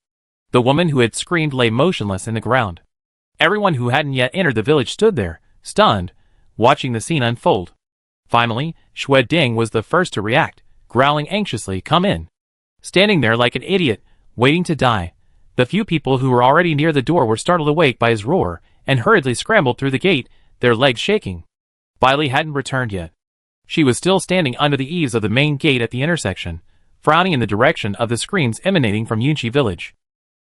The woman who had screamed lay motionless in the ground. Everyone who hadn't yet entered the village stood there, stunned, watching the scene unfold. Finally, Xue Deng was the first to react, growling anxiously, "Come in." Standing there like an idiot, waiting to die, the few people who were already near the door were startled awake by his roar, and hurriedly scrambled through the gate, their legs shaking. Bailey hadn't returned yet. She was still standing under the eaves of the main gate at the intersection, frowning in the direction of the screams emanating from Yunqi village.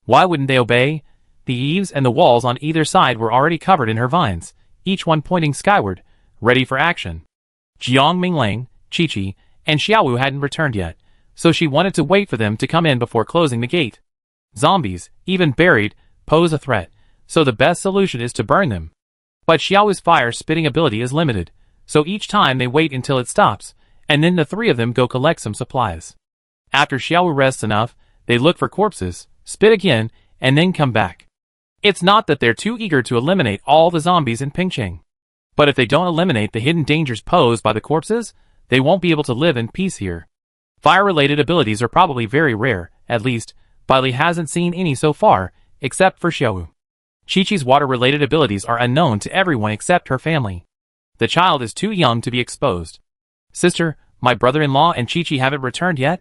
Why wouldn't they obey? The eaves and the walls on either side were already covered in her vines, each one pointing skyward, ready for action. Jiang Minglang, Chi-Chi, and Xiaowu hadn't returned yet, so she wanted to wait for them to come in before closing the gate. Zombies, even buried, pose a threat, so the best solution is to burn them. But Xiaowu's fire-spitting ability is limited, so each time they wait until it stops, and then the three of them go collect some supplies. After Xiaowu rests enough, they look for corpses, spit again, and then come back. It's not that they're too eager to eliminate all the zombies in Pingcheng. But if they don't eliminate the hidden dangers posed by the corpses, they won't be able to live in peace here. Fire-related abilities are probably very rare, at least, Bailey hasn't seen any so far, except for Xiaowu. Chi-Chi's water-related abilities are unknown to everyone except her family. The child is too young to be exposed. "Sister, my brother-in-law and Chi-Chi haven't returned yet?"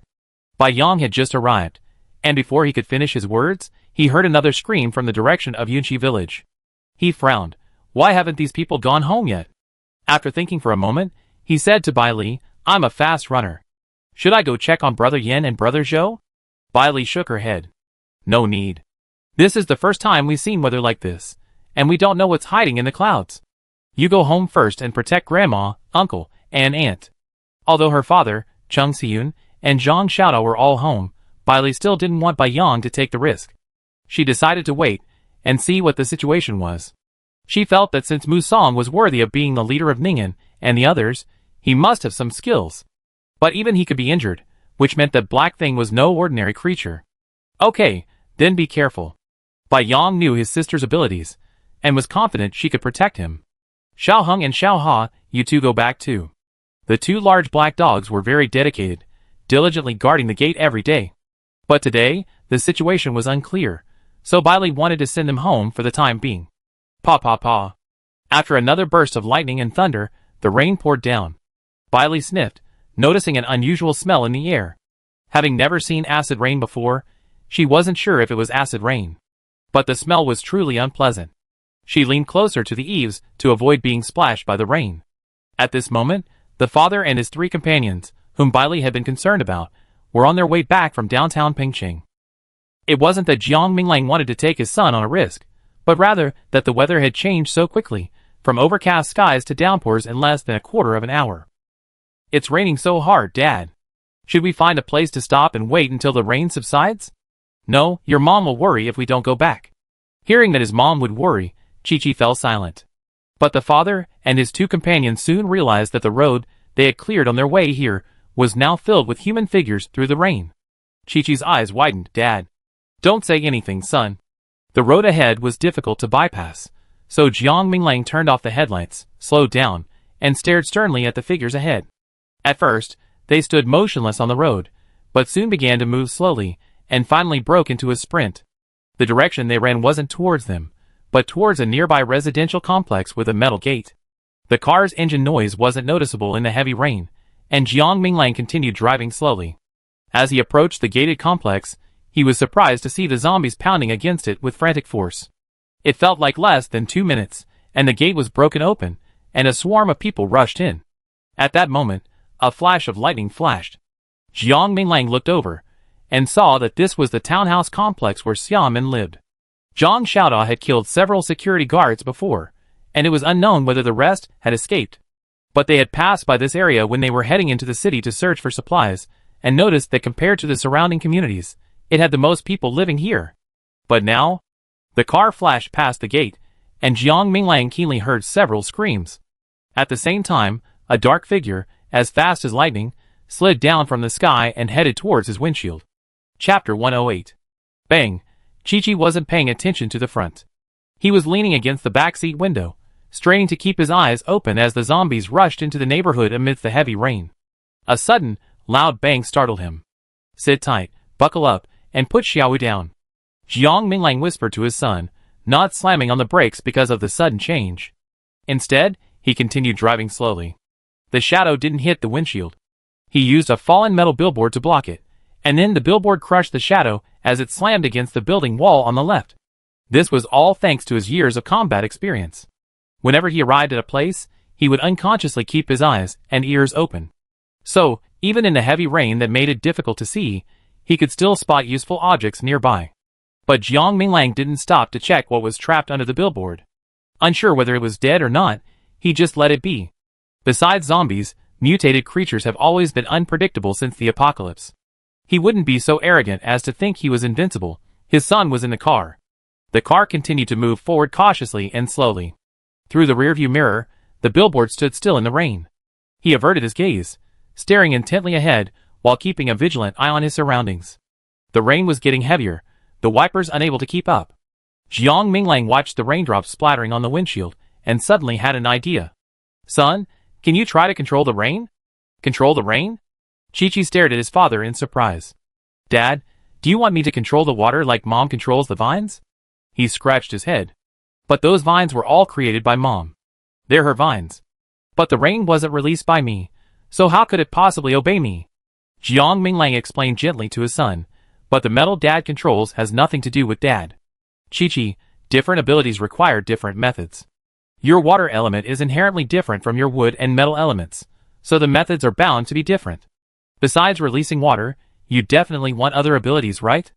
Bai Yang had just arrived, and before he could finish his words, he heard another scream from the direction of Yunqi village. He frowned. Why haven't these people gone home yet? After thinking for a moment, he said to Bai Li, "I'm a fast runner. Should I go check on Brother Yin and Brother Zhou?" Bai Li shook her head. "No need. This is the first time we've seen weather like this, and we don't know what's hiding in the clouds. You go home first and protect Grandma, Uncle, and Aunt." Although her father, Chung Xiyun, and Zhang Xiaodao were all home, Bai Li still didn't want Bai Yang to take the risk. She decided to wait and see what the situation was. She felt that since Mu Song was worthy of being the leader of Ning'an and the others, he must have some skills. But even he could be injured, which meant that Black Thing was no ordinary creature. Okay, then be careful. Bai Yang knew his sister's abilities, and was confident she could protect him. "Xiao Heng and Xiao Ha, you two go back too." The two large black dogs were very dedicated, diligently guarding the gate every day. But today, the situation was unclear, so Bailey wanted to send them home for the time being. Pa pa pa. After another burst of lightning and thunder, the rain poured down. Bailey sniffed, noticing an unusual smell in the air. Having never seen acid rain before, she wasn't sure if it was acid rain. But the smell was truly unpleasant. She leaned closer to the eaves to avoid being splashed by the rain. At this moment, the father and his three companions, whom Bailey had been concerned about, were on their way back from downtown Pingcheng. It wasn't that Jiang Minglang wanted to take his son on a risk, but rather that the weather had changed so quickly, from overcast skies to downpours in less than a quarter of an hour. "It's raining so hard, Dad. Should we find a place to stop and wait until the rain subsides?" "No, your mom will worry if we don't go back." Hearing that his mom would worry, Chi-Chi fell silent. But the father and his two companions soon realized that the road they had cleared on their way here was now filled with human figures through the rain. Chi-Chi's eyes widened. "Dad, don't say anything, son." The road ahead was difficult to bypass, so Jiang Minglang turned off the headlights, slowed down, and stared sternly at the figures ahead. At first, they stood motionless on the road, but soon began to move slowly, and finally broke into a sprint. The direction they ran wasn't towards them, but towards a nearby residential complex with a metal gate. The car's engine noise wasn't noticeable in the heavy rain, and Jiang Minglang continued driving slowly. As he approached the gated complex, he was surprised to see the zombies pounding against it with frantic force. It felt like less than 2 minutes, and the gate was broken open, and a swarm of people rushed in. At that moment, a flash of lightning flashed. Jiang Minglang looked over, and saw that this was the townhouse complex where Xiaomin lived. Zhang Xiaodao had killed several security guards before, and it was unknown whether the rest had escaped. But they had passed by this area when they were heading into the city to search for supplies, and noticed that compared to the surrounding communities, it had the most people living here. But now, the car flashed past the gate, and Jiang Minglang keenly heard several screams. At the same time, a dark figure, as fast as lightning, slid down from the sky and headed towards his windshield. Chapter 108. Bang! Chi-Chi wasn't paying attention to the front. He was leaning against the backseat window, straining to keep his eyes open as the zombies rushed into the neighborhood amidst the heavy rain. A sudden, loud bang startled him. Sit tight, buckle up, and put Xiaowu down. Jiang Minglang whispered to his son, not slamming on the brakes because of the sudden change. Instead, he continued driving slowly. The shadow didn't hit the windshield. He used a fallen metal billboard to block it, and then the billboard crushed the shadow as it slammed against the building wall on the left. This was all thanks to his years of combat experience. Whenever he arrived at a place, he would unconsciously keep his eyes and ears open. So, even in the heavy rain that made it difficult to see, he could still spot useful objects nearby. But Jiang Minglang didn't stop to check what was trapped under the billboard. Unsure whether it was dead or not, he just let it be. Besides zombies, mutated creatures have always been unpredictable since the apocalypse. He wouldn't be so arrogant as to think he was invincible. His son was in the car. The car continued to move forward cautiously and slowly. Through the rearview mirror, the billboard stood still in the rain. He averted his gaze, staring intently ahead while keeping a vigilant eye on his surroundings. The rain was getting heavier, the wipers unable to keep up. Jiang Minglang watched the raindrops splattering on the windshield and suddenly had an idea. Son, can you try to control the rain? Control the rain? Chi-Chi stared at his father in surprise. Dad, do you want me to control the water like Mom controls the vines? He scratched his head. But those vines were all created by Mom. They're her vines. But the rain wasn't released by me, so how could it possibly obey me? Jiang Minglang explained gently to his son, but the metal Dad controls has nothing to do with Dad. Chi-Chi, different abilities require different methods. Your water element is inherently different from your wood and metal elements, so the methods are bound to be different. Besides releasing water, you definitely want other abilities, right?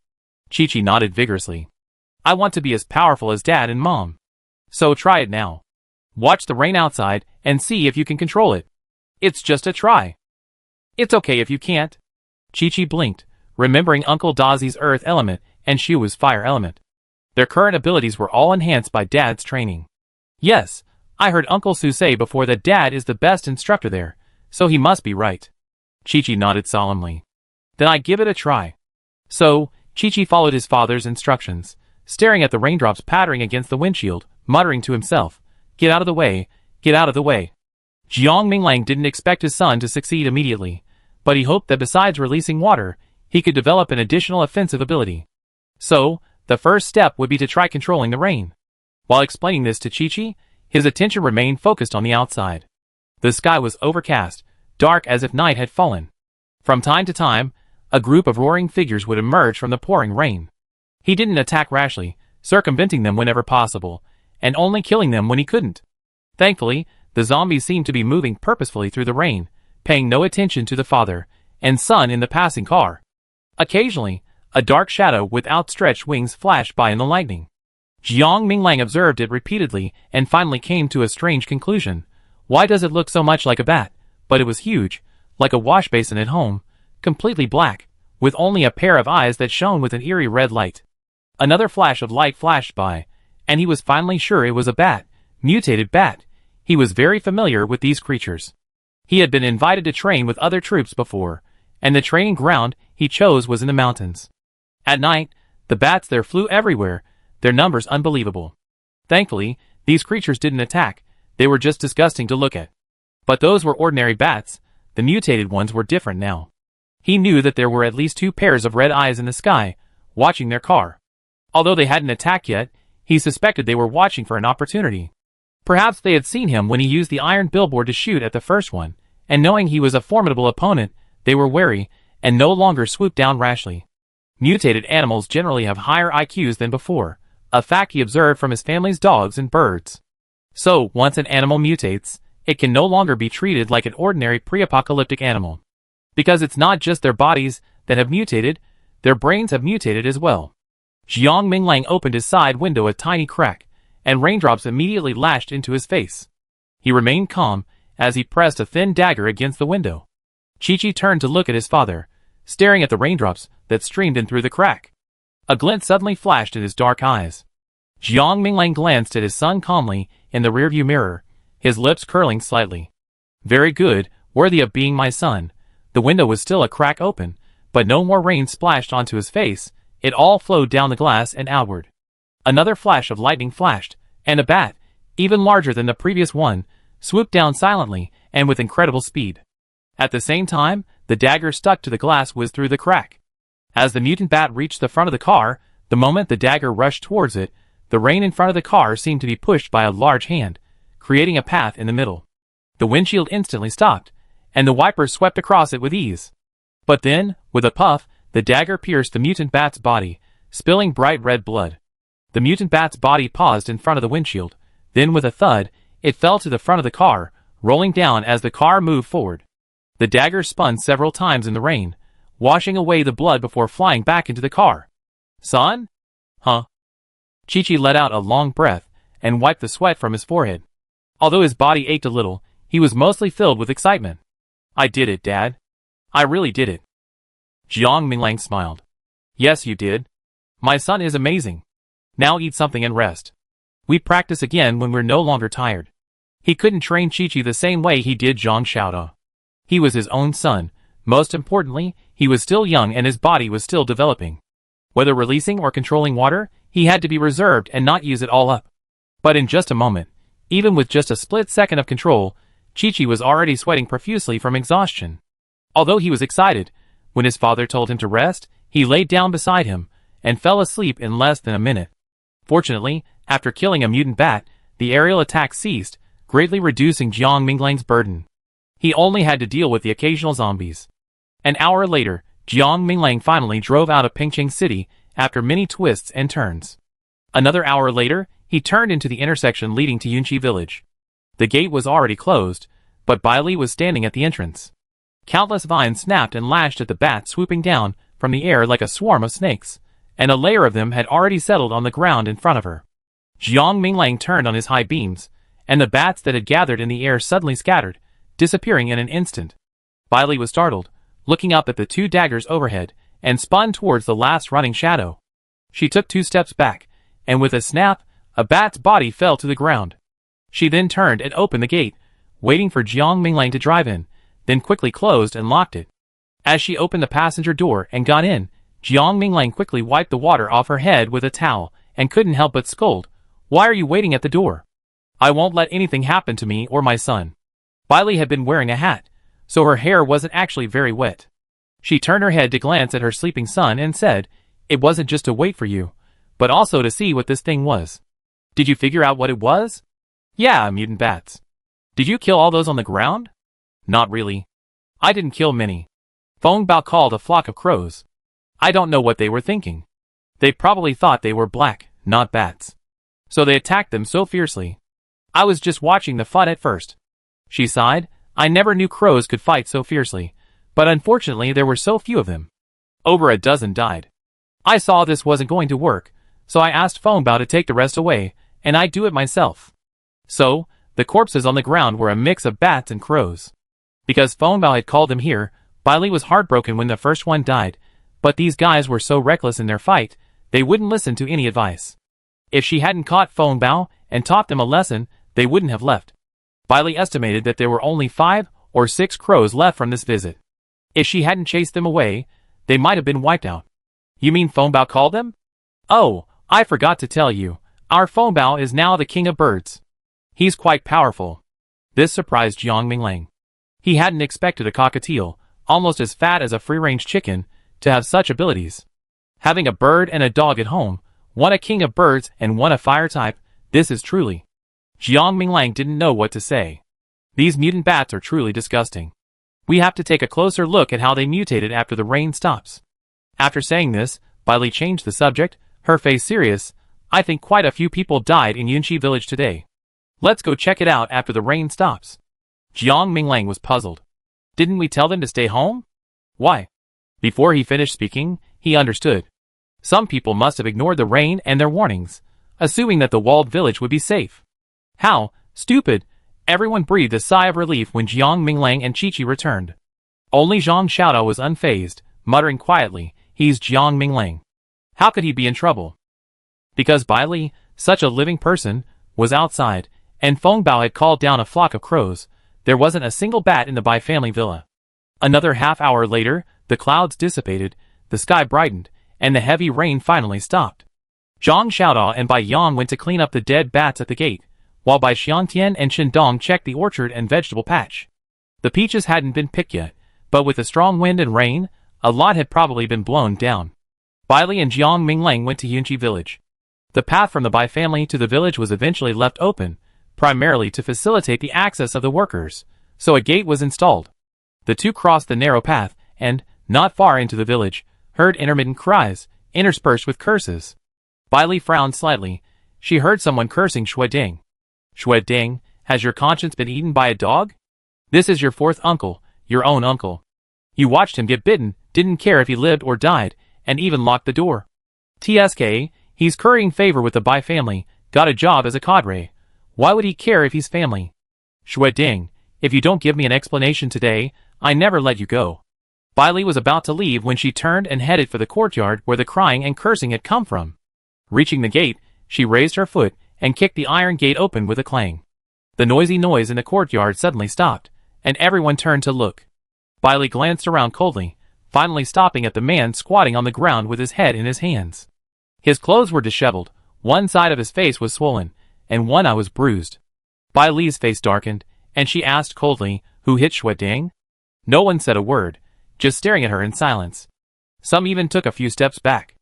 Chi-Chi nodded vigorously. I want to be as powerful as Dad and Mom. So try it now. Watch the rain outside and see if you can control it. It's just a try. It's okay if you can't. Chi-Chi blinked, remembering Uncle Dazi's earth element and Xiaowu's fire element. Their current abilities were all enhanced by Dad's training. Yes, I heard Uncle Su say before that Dad is the best instructor there, so he must be right. Chi-Chi nodded solemnly. Then I give it a try. So, Chi-Chi followed his father's instructions, staring at the raindrops pattering against the windshield, muttering to himself, Get out of the way, get out of the way. Jiang Minglang didn't expect his son to succeed immediately, but he hoped that besides releasing water, he could develop an additional offensive ability. So, the first step would be to try controlling the rain. While explaining this to Chi-Chi, his attention remained focused on the outside. The sky was overcast, dark as if night had fallen. From time to time, a group of roaring figures would emerge from the pouring rain. He didn't attack rashly, circumventing them whenever possible, and only killing them when he couldn't. Thankfully, the zombies seemed to be moving purposefully through the rain, paying no attention to the father and son in the passing car. Occasionally, a dark shadow with outstretched wings flashed by in the lightning. Jiang Minglang observed it repeatedly and finally came to a strange conclusion. Why does it look so much like a bat? But it was huge, like a wash basin at home, completely black, with only a pair of eyes that shone with an eerie red light. Another flash of light flashed by, and he was finally sure it was a bat, mutated bat. He was very familiar with these creatures. He had been invited to train with other troops before, and the training ground he chose was in the mountains. At night, the bats there flew everywhere, their numbers unbelievable. Thankfully, these creatures didn't attack, they were just disgusting to look at. But those were ordinary bats, the mutated ones were different now. He knew that there were at least 2 pairs of red eyes in the sky, watching their car. Although they hadn't attacked yet, he suspected they were watching for an opportunity. Perhaps they had seen him when he used the iron billboard to shoot at the first one, and knowing he was a formidable opponent, they were wary, and no longer swooped down rashly. Mutated animals generally have higher IQs than before, a fact he observed from his family's dogs and birds. So, once an animal mutates, it can no longer be treated like an ordinary pre-apocalyptic animal. Because it's not just their bodies that have mutated, their brains have mutated as well. Jiang Minglang opened his side window a tiny crack, and raindrops immediately lashed into his face. He remained calm as he pressed a thin dagger against the window. Chi-Chi turned to look at his father, staring at the raindrops that streamed in through the crack. A glint suddenly flashed in his dark eyes. Jiang Minglang glanced at his son calmly in the rearview mirror, his lips curling slightly. Very good, worthy of being my son. The window was still a crack open, but no more rain splashed onto his face, it all flowed down the glass and outward. Another flash of lightning flashed, and a bat, even larger than the previous one, swooped down silently and with incredible speed. At the same time, the dagger stuck to the glass whizzed through the crack. As the mutant bat reached the front of the car, the moment the dagger rushed towards it, the rain in front of the car seemed to be pushed by a large hand, creating a path in the middle. The windshield instantly stopped, and the wipers swept across it with ease. But then, with a puff, the dagger pierced the mutant bat's body, spilling bright red blood. The mutant bat's body paused in front of the windshield, then with a thud, it fell to the front of the car, rolling down as the car moved forward. The dagger spun several times in the rain, washing away the blood before flying back into the car. Son? Huh? Chi-Chi let out a long breath and wiped the sweat from his forehead. Although his body ached a little, he was mostly filled with excitement. I did it, Dad. I really did it. Jiang Minglang smiled. Yes, you did. My son is amazing. Now eat something and rest. We practice again when we're no longer tired. He couldn't train Chi-Chi the same way he did Zhang Xiaoda. He was his own son. Most importantly, he was still young and his body was still developing. Whether releasing or controlling water, he had to be reserved and not use it all up. But in just a moment, even with just a split second of control, Chi-Chi was already sweating profusely from exhaustion. Although he was excited, when his father told him to rest, he laid down beside him and fell asleep in less than a minute. Fortunately, after killing a mutant bat, the aerial attack ceased, greatly reducing Jiang Minglang's burden. He only had to deal with the occasional zombies. An hour later, Jiang Minglang finally drove out of Pingcheng City after many twists and turns. Another hour later, he turned into the intersection leading to Yunqi village. The gate was already closed, but Bai Li was standing at the entrance. Countless vines snapped and lashed at the bat swooping down from the air like a swarm of snakes, and a layer of them had already settled on the ground in front of her. Jiang Minglang turned on his high beams, and the bats that had gathered in the air suddenly scattered, disappearing in an instant. Bai Li was startled, looking up at the two daggers overhead, and spun towards the last running shadow. She took 2 steps back, and with a snap, a bat's body fell to the ground. She then turned and opened the gate, waiting for Jiang Minglang to drive in, then quickly closed and locked it. As she opened the passenger door and got in, Jiang Minglang quickly wiped the water off her head with a towel and couldn't help but scold, "Why are you waiting at the door? I won't let anything happen to me or my son." Bai Li had been wearing a hat, so her hair wasn't actually very wet. She turned her head to glance at her sleeping son and said, "It wasn't just to wait for you, but also to see what this thing was. Did you figure out what it was?" "Yeah, mutant bats." "Did you kill all those on the ground?" "Not really. I didn't kill many. Feng Bao called a flock of crows. I don't know what they were thinking. They probably thought they were black, not bats. So they attacked them so fiercely. I was just watching the fun at first." She sighed. "I never knew crows could fight so fiercely, but unfortunately there were so few of them. Over a dozen died. I saw this wasn't going to work, so I asked Feng Bao to take the rest away, and I'd do it myself." So, the corpses on the ground were a mix of bats and crows. Because Feng Bao had called them here, Bai Li was heartbroken when the first one died, but these guys were so reckless in their fight, they wouldn't listen to any advice. If she hadn't caught Feng Bao and taught them a lesson, they wouldn't have left. Bai Li estimated that there were only 5 or 6 crows left from this visit. If she hadn't chased them away, they might have been wiped out. "You mean Feng Bao called them?" "Oh, I forgot to tell you, our Feng Bao is now the king of birds. He's quite powerful." This surprised Jiang Minglang. He hadn't expected a cockatiel, almost as fat as a free-range chicken, to have such abilities. Having a bird and a dog at home, one a king of birds and one a fire type, this is truly. Jiang Minglang didn't know what to say. These mutant bats are truly disgusting. We have to take a closer look at how they mutated after the rain stops. After saying this, Bai Li changed the subject, her face serious. "I think quite a few people died in Yunqi village today. Let's go check it out after the rain stops." Jiang Minglang was puzzled. "Didn't we tell them to stay home? Why?" Before he finished speaking, he understood. Some people must have ignored the rain and their warnings, assuming that the walled village would be safe. How stupid! Everyone breathed a sigh of relief when Jiang Minglang and Chi-Chi returned. Only Zhang Xiaoda was unfazed, muttering quietly, "He's Jiang Minglang. How could he be in trouble?" Because Bai Li, such a living person, was outside, and Feng Bao had called down a flock of crows. There wasn't a single bat in the Bai family villa. Another half-hour later, the clouds dissipated, the sky brightened, and the heavy rain finally stopped. Zhang Xiaodao and Bai Yang went to clean up the dead bats at the gate, while Bai Xiangtian and Shindong checked the orchard and vegetable patch. The peaches hadn't been picked yet, but with the strong wind and rain, a lot had probably been blown down. Bai Li and Jiang Minglang went to Yunqi village. The path from the Bai family to the village was eventually left open, primarily to facilitate the access of the workers, so a gate was installed. The two crossed the narrow path, and, not far into the village, heard intermittent cries, interspersed with curses. Bai Li frowned slightly. She heard someone cursing Xue Ding. Xue Ding, has your conscience been eaten by a dog? This is your fourth uncle, your own uncle. You watched him get bitten, didn't care if he lived or died, and even locked the door. TSK, he's currying favor with the Bai family, got a job as a cadre. Why would he care if he's family? Xue Ding, if you don't give me an explanation today, I never let you go. Bai Li was about to leave when she turned and headed for the courtyard where the crying and cursing had come from. Reaching the gate, she raised her foot and kicked the iron gate open with a clang. The noisy noise in the courtyard suddenly stopped, and everyone turned to look. Bai Li glanced around coldly, finally stopping at the man squatting on the ground with his head in his hands. His clothes were disheveled, one side of his face was swollen, and one eye was bruised. Bai Li's face darkened, and she asked coldly, "Who hit Xue Ding?" No one said a word, just staring at her in silence. Some even took a few steps back.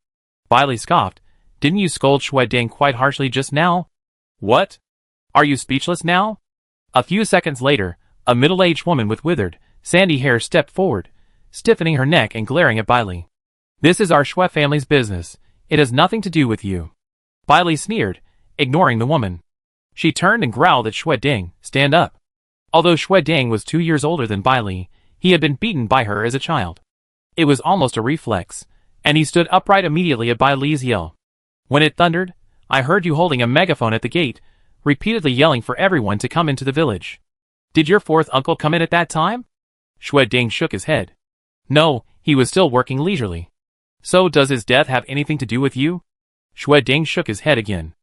Bai Li scoffed. Didn't you scold Xue Ding quite harshly just now? What? Are you speechless now? A few seconds later, a middle-aged woman with withered, sandy hair stepped forward, stiffening her neck and glaring at Bai Li. This is our Xue family's business. It has nothing to do with you. Bai Li sneered, ignoring the woman. She turned and growled at Xue Ding, stand up. Although Xue Ding was 2 years older than Bai Li, he had been beaten by her as a child. It was almost a reflex, and he stood upright immediately at Bai Li's yell. When it thundered, I heard you holding a megaphone at the gate, repeatedly yelling for everyone to come into the village. Did your fourth uncle come in at that time? Xue Ding shook his head. No, he was still working leisurely. So does his death have anything to do with you? Xue Ding shook his head again.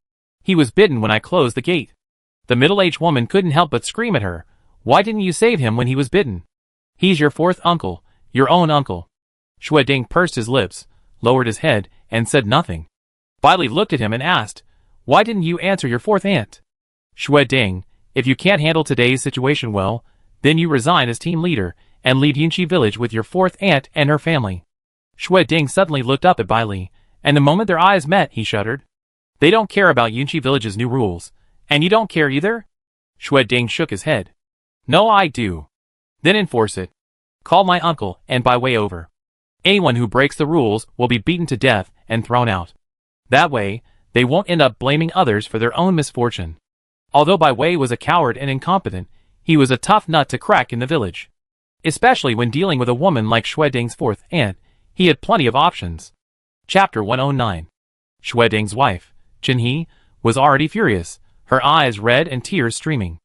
He was bitten when I closed the gate. The middle-aged woman couldn't help but scream at her. Why didn't you save him when he was bitten? He's your fourth uncle, your own uncle. Xue Ding pursed his lips, lowered his head, and said nothing. Bai Li looked at him and asked, why didn't you answer your fourth aunt? Xue Ding, if you can't handle today's situation well, then you resign as team leader and leave Yunqi village with your fourth aunt and her family. Xue Ding suddenly looked up at Bai Li, and the moment their eyes met, he shuddered. They don't care about Yunqi village's new rules, and you don't care either? Xue Ding shook his head. No, I do. Then enforce it. Call my uncle and Bai Wei over. Anyone who breaks the rules will be beaten to death and thrown out. That way, they won't end up blaming others for their own misfortune. Although Bai Wei was a coward and incompetent, he was a tough nut to crack in the village. Especially when dealing with a woman like Xue Ding's fourth aunt, he had plenty of options. Chapter 109. Xue Ding's wife, Chen He, was already furious, her eyes red and tears streaming.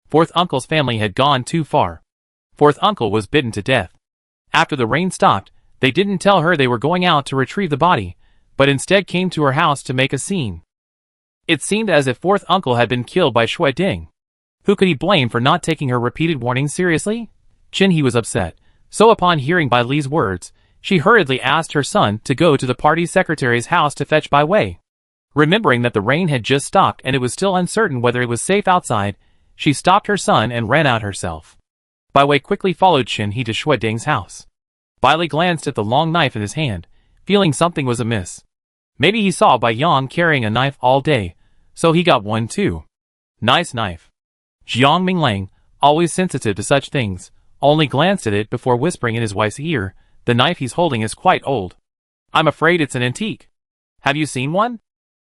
Fourth uncle's family had gone too far. Fourth uncle was bitten to death. After the rain stopped, they didn't tell her they were going out to retrieve the body, but instead came to her house to make a scene. It seemed as if fourth uncle had been killed by Xue Ding. Who could he blame for not taking her repeated warnings seriously? Chen He was upset, so upon hearing Bai Li's words, she hurriedly asked her son to go to the party secretary's house to fetch Bai Wei. Remembering that the rain had just stopped and it was still uncertain whether it was safe outside, she stopped her son and ran out herself. Bai Wei quickly followed Chen He to Xue Ding's house. Bai Li glanced at the long knife in his hand, feeling something was amiss. Maybe he saw Bai Yang carrying a knife all day, so he got one too. Nice knife. Jiang Minglang, always sensitive to such things, only glanced at it before whispering in his wife's ear, the knife he's holding is quite old. I'm afraid it's an antique. Have you seen one?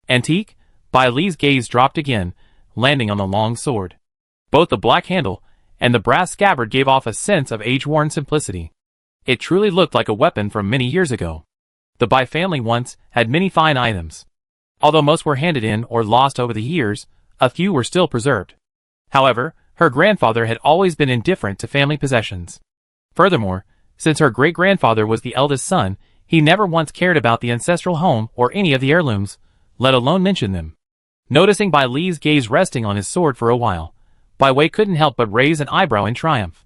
Antique? Bai Li's gaze dropped again, landing on the long sword. Both the black handle and the brass scabbard gave off a sense of age-worn simplicity. It truly looked like a weapon from many years ago. The Bai family once had many fine items. Although most were handed in or lost over the years, a few were still preserved. However, her grandfather had always been indifferent to family possessions. Furthermore, since her great-grandfather was the eldest son, he never once cared about the ancestral home or any of the heirlooms, let alone mention them. Noticing Bai Li's gaze resting on his sword for a while, Bai Wei couldn't help but raise an eyebrow in triumph.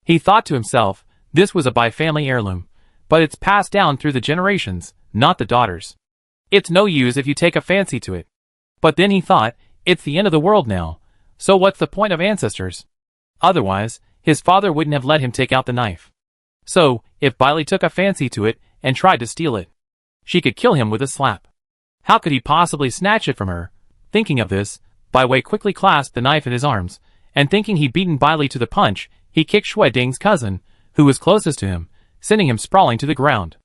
He thought to himself, this was a Bai family heirloom, but it's passed down through the generations, not the daughters. It's no use if you take a fancy to it. But then he thought, it's the end of the world now, so what's the point of ancestors? Otherwise, his father wouldn't have let him take out the knife. So, if Bai Li took a fancy to it and tried to steal it, she could kill him with a slap. How could he possibly snatch it from her? Thinking of this, Bai Wei quickly clasped the knife in his arms, and thinking he'd beaten Bai Li to the punch, he kicked Xue Ding's cousin, who was closest to him, sending him sprawling to the ground.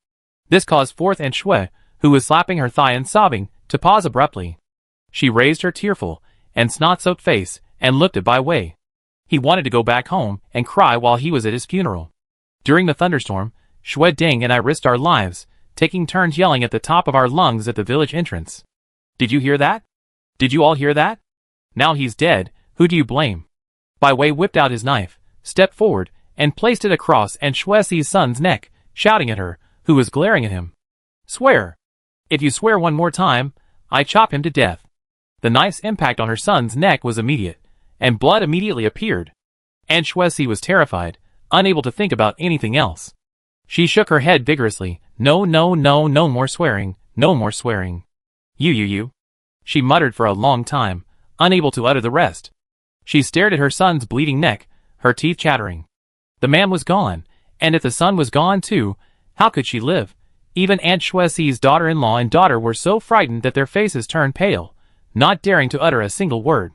This caused Fourth and Xue, who was slapping her thigh and sobbing, to pause abruptly. She raised her tearful and snot-soaked face and looked at Bai Wei. He wanted to go back home and cry while he was at his funeral. During the thunderstorm, Xue Ding and I risked our lives, taking turns yelling at the top of our lungs at the village entrance. Did you hear that? Did you all hear that? Now he's dead, who do you blame? Bai Wei whipped out his knife, stepped forward, and placed it across Aunt Xuexi's son's neck, shouting at her, who was glaring at him. Swear! If you swear one more time, I chop him to death. The knife's impact on her son's neck was immediate, and blood immediately appeared. Aunt Xuexi was terrified, unable to think about anything else. She shook her head vigorously. No, no, no, no more swearing, no more swearing. You. She muttered for a long time, unable to utter the rest. She stared at her son's bleeding neck, her teeth chattering. The man was gone, and if the son was gone too, how could she live? Even Aunt Xuexi's daughter-in-law and daughter were so frightened that their faces turned pale, not daring to utter a single word.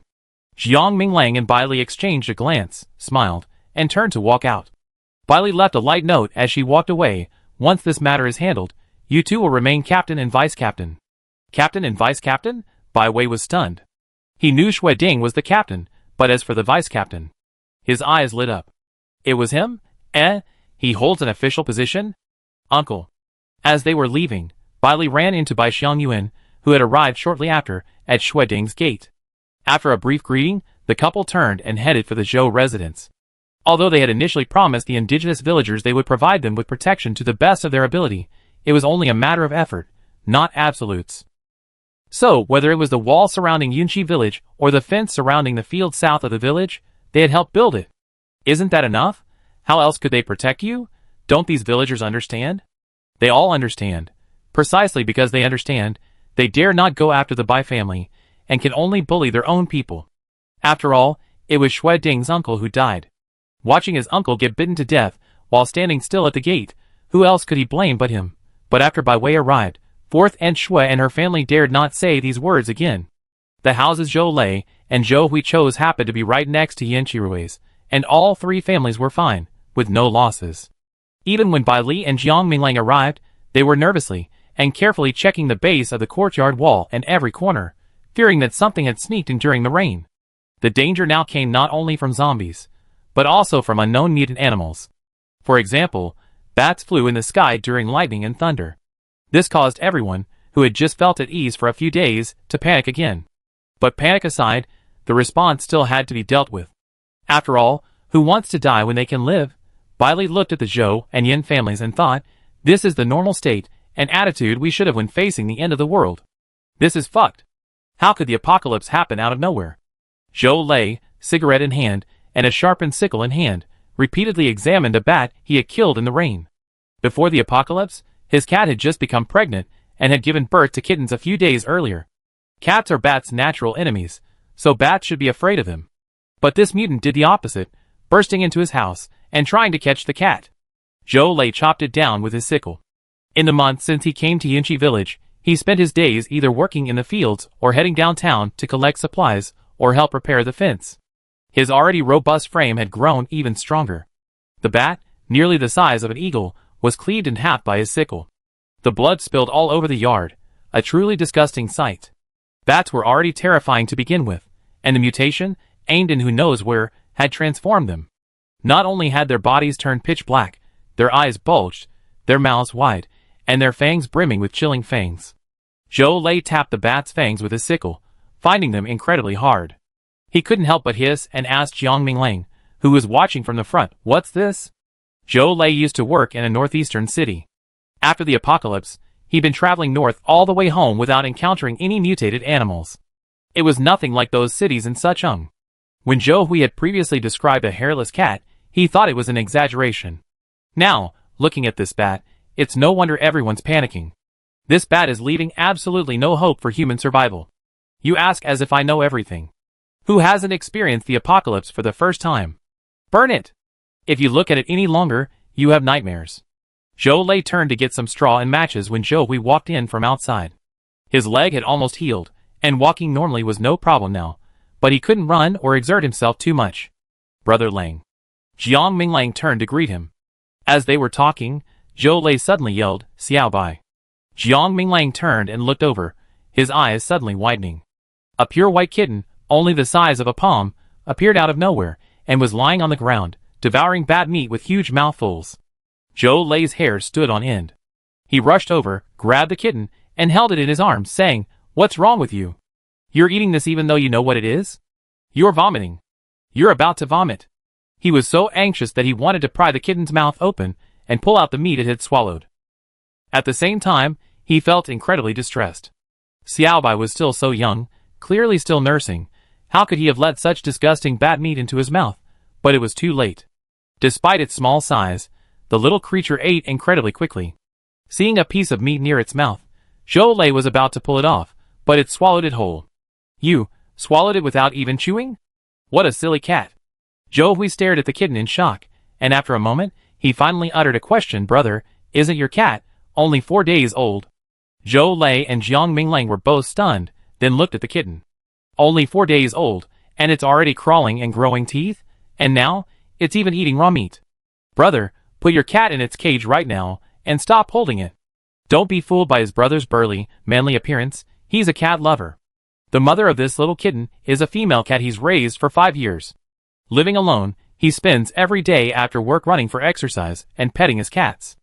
Jiang Minglang and Bai Li exchanged a glance, smiled, and turned to walk out. Bai Li left a light note as she walked away. Once this matter is handled, you two will remain captain and vice-captain. Captain and vice-captain? Bai Wei was stunned. He knew Xue Ding was the captain, but as for the vice-captain, his eyes lit up. It was him? He holds an official position? Uncle. As they were leaving, Bai Li ran into Bai Xiangyuan, who had arrived shortly after, at Xue Ding's gate. After a brief greeting, the couple turned and headed for the Zhou residence. Although they had initially promised the indigenous villagers they would provide them with protection to the best of their ability, it was only a matter of effort, not absolutes. So, whether it was the wall surrounding Yunqi village or the fence surrounding the field south of the village, they had helped build it. Isn't that enough? How else could they protect you? Don't these villagers understand? They all understand. Precisely because they understand, they dare not go after the Bai family, and can only bully their own people. After all, it was Xue Ding's uncle who died. Watching his uncle get bitten to death while standing still at the gate, who else could he blame but him? But after Bai Wei arrived, Fourth Aunt Xue and her family dared not say these words again. The houses Zhou Lei and Zhou Hui chose happened to be right next to Yan Qirui's, and all three families were fine, with no losses. Even when Bai Li and Jiang Minglang arrived, they were nervously and carefully checking the base of the courtyard wall and every corner, fearing that something had sneaked in during the rain. The danger now came not only from zombies, but also from unknown mutant animals. For example, bats flew in the sky during lightning and thunder. This caused everyone, who had just felt at ease for a few days, to panic again. But panic aside, the response still had to be dealt with. After all, who wants to die when they can live? Bai Li looked at the Zhou and Yin families and thought, this is the normal state and attitude we should have when facing the end of the world. This is fucked. How could the apocalypse happen out of nowhere? Zhou Lei, cigarette in hand, and a sharpened sickle in hand, repeatedly examined a bat he had killed in the rain. Before the apocalypse, his cat had just become pregnant and had given birth to kittens a few days earlier. Cats are bats' natural enemies, so bats should be afraid of him. But this mutant did the opposite, bursting into his house and trying to catch the cat. Zhou Lei chopped it down with his sickle. In the month since he came to Yunqi village, he spent his days either working in the fields or heading downtown to collect supplies or help repair the fence. His already robust frame had grown even stronger. The bat, nearly the size of an eagle, was cleaved in half by his sickle. The blood spilled all over the yard, a truly disgusting sight. Bats were already terrifying to begin with, and the mutation, aimed in who knows where, had transformed them. Not only had their bodies turned pitch black, their eyes bulged, their mouths wide, and their fangs brimming with chilling fangs. Zhou Lei tapped the bat's fangs with his sickle, finding them incredibly hard. He couldn't help but hiss and asked Jiang Minglang, who was watching from the front, "What's this?" Zhou Lei used to work in a northeastern city. After the apocalypse, he'd been traveling north all the way home without encountering any mutated animals. It was nothing like those cities in Suchong. When Zhou Hui had previously described a hairless cat, he thought it was an exaggeration. Now, looking at this bat, it's no wonder everyone's panicking. This bat is leaving absolutely no hope for human survival. You ask as if I know everything. Who hasn't experienced the apocalypse for the first time? Burn it! If you look at it any longer, you have nightmares. Zhou Lei turned to get some straw and matches when Zhou Hui walked in from outside. His leg had almost healed, and walking normally was no problem now, but he couldn't run or exert himself too much. Brother Lang. Jiang Minglang turned to greet him. As they were talking, Zhou Lei suddenly yelled, Xiao Bai. Jiang Minglang turned and looked over, his eyes suddenly widening. A pure white kitten, only the size of a palm, appeared out of nowhere, and was lying on the ground, devouring bat meat with huge mouthfuls. Zhou Lei's hair stood on end. He rushed over, grabbed the kitten, and held it in his arms, saying, What's wrong with you? You're eating this even though you know what it is? You're vomiting. You're about to vomit. He was so anxious that he wanted to pry the kitten's mouth open and pull out the meat it had swallowed. At the same time, he felt incredibly distressed. Xiaobai was still so young, clearly still nursing. How could he have let such disgusting bat meat into his mouth? But it was too late. Despite its small size, the little creature ate incredibly quickly. Seeing a piece of meat near its mouth, Zhou Lei was about to pull it off, but it swallowed it whole. You swallowed it without even chewing? What a silly cat. Zhou Hui stared at the kitten in shock, and after a moment, he finally uttered a question. Brother, isn't your cat only 4 days old? Zhou Lei and Jiang Minglang were both stunned, then looked at the kitten. Only 4 days old, and it's already crawling and growing teeth? And now, it's even eating raw meat. Brother, put your cat in its cage right now, and stop holding it. Don't be fooled by his brother's burly, manly appearance. He's a cat lover. The mother of this little kitten is a female cat he's raised for 5 years. Living alone, he spends every day after work running for exercise and petting his cats.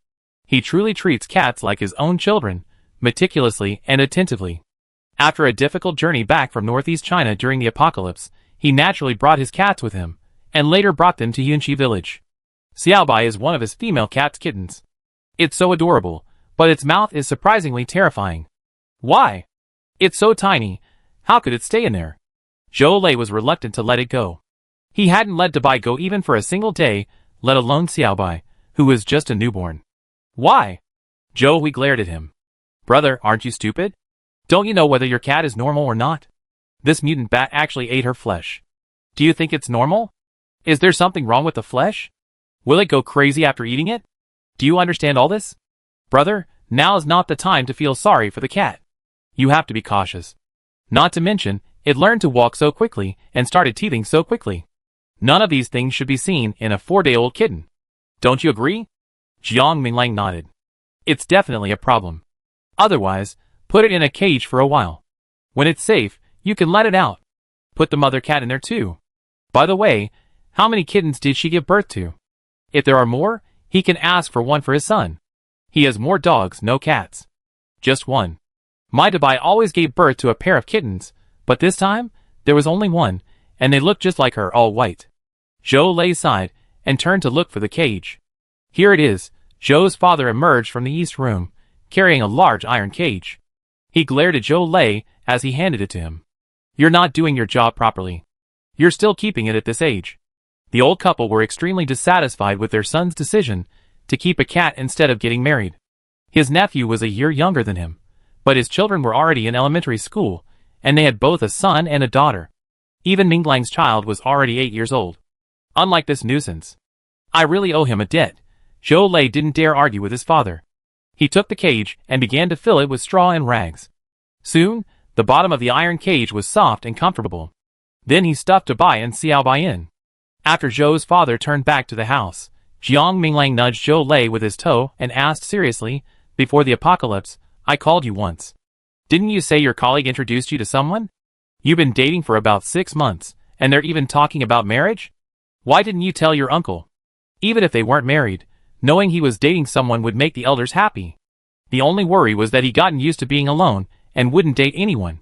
He truly treats cats like his own children, meticulously and attentively. After a difficult journey back from northeast China during the apocalypse, he naturally brought his cats with him, and later brought them to Yunqi village. Xiaobai is one of his female cat's kittens. It's so adorable, but its mouth is surprisingly terrifying. Why? It's so tiny, how could it stay in there? Zhou Lei was reluctant to let it go. He hadn't let Dabai go even for a single day, let alone Xiaobai, who was just a newborn. Why? Zhou Hui glared at him. Brother, aren't you stupid? Don't you know whether your cat is normal or not? This mutant bat actually ate her flesh. Do you think it's normal? Is there something wrong with the flesh? Will it go crazy after eating it? Do you understand all this? Brother, now is not the time to feel sorry for the cat. You have to be cautious. Not to mention, it learned to walk so quickly and started teething so quickly. None of these things should be seen in a 4-day-old kitten. Don't you agree? Jiang Minglang nodded. It's definitely a problem. Otherwise, put it in a cage for a while. When it's safe, you can let it out. Put the mother cat in there too. By the way, how many kittens did she give birth to? If there are more, he can ask for one for his son. He has more dogs, no cats. Just one. My Dabai always gave birth to a pair of kittens, but this time, there was only one, and they looked just like her, all white. Zhou Lei sighed, and turned to look for the cage. Here it is. Zhou's father emerged from the east room, carrying a large iron cage. He glared at Zhou Lei as he handed it to him. You're not doing your job properly. You're still keeping it at this age. The old couple were extremely dissatisfied with their son's decision to keep a cat instead of getting married. His nephew was a year younger than him, but his children were already in elementary school, and they had both a son and a daughter. Even Minglang's child was already 8 years old. Unlike this nuisance. I really owe him a debt. Zhou Lei didn't dare argue with his father. He took the cage and began to fill it with straw and rags. Soon, the bottom of the iron cage was soft and comfortable. Then he stuffed Dabai and Xiaobai in. After Zhou's father turned back to the house, Jiang Minglang nudged Zhou Lei with his toe and asked seriously, Before the apocalypse, I called you once. Didn't you say your colleague introduced you to someone? You've been dating for about 6 months, and they're even talking about marriage? Why didn't you tell your uncle? Even if they weren't married, knowing he was dating someone would make the elders happy. The only worry was that he'd gotten used to being alone and wouldn't date anyone.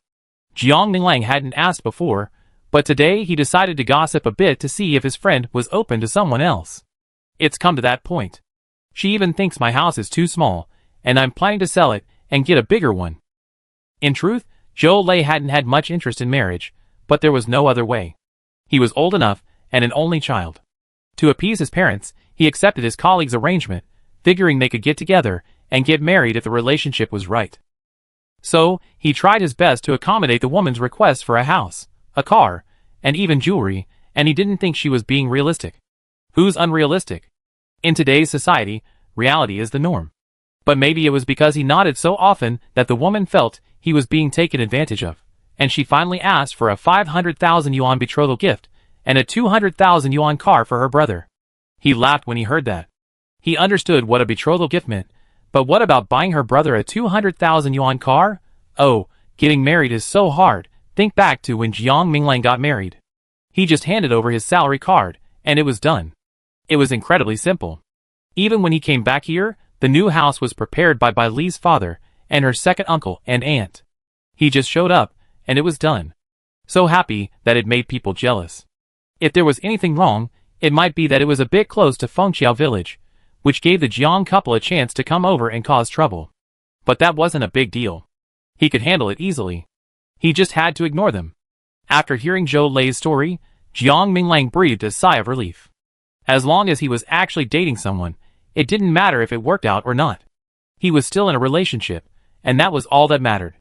Jiang Minglang hadn't asked before, but today he decided to gossip a bit to see if his friend was open to someone else. It's come to that point. She even thinks my house is too small, and I'm planning to sell it and get a bigger one. In truth, Zhou Lei hadn't had much interest in marriage, but there was no other way. He was old enough, and an only child. To appease his parents, he accepted his colleague's arrangement, figuring they could get together and get married if the relationship was right. So, he tried his best to accommodate the woman's request for a house, a car, and even jewelry, and he didn't think she was being realistic. Who's unrealistic? In today's society, reality is the norm. But maybe it was because he nodded so often that the woman felt he was being taken advantage of, and she finally asked for a 500,000 yuan betrothal gift and a 200,000 yuan car for her brother. He laughed when he heard that. He understood what a betrothal gift meant, but what about buying her brother a 200,000 yuan car? Oh, getting married is so hard. Think back to when Jiang Minglang got married. He just handed over his salary card, and it was done. It was incredibly simple. Even when he came back here, the new house was prepared by Bai Li's father and her second uncle and aunt. He just showed up, and it was done. So happy that it made people jealous. If there was anything wrong, it might be that it was a bit close to Fengqiao village, which gave the Jiang couple a chance to come over and cause trouble. But that wasn't a big deal. He could handle it easily. He just had to ignore them. After hearing Zhou Lei's story, Jiang Minglang breathed a sigh of relief. As long as he was actually dating someone, it didn't matter if it worked out or not. He was still in a relationship, and that was all that mattered.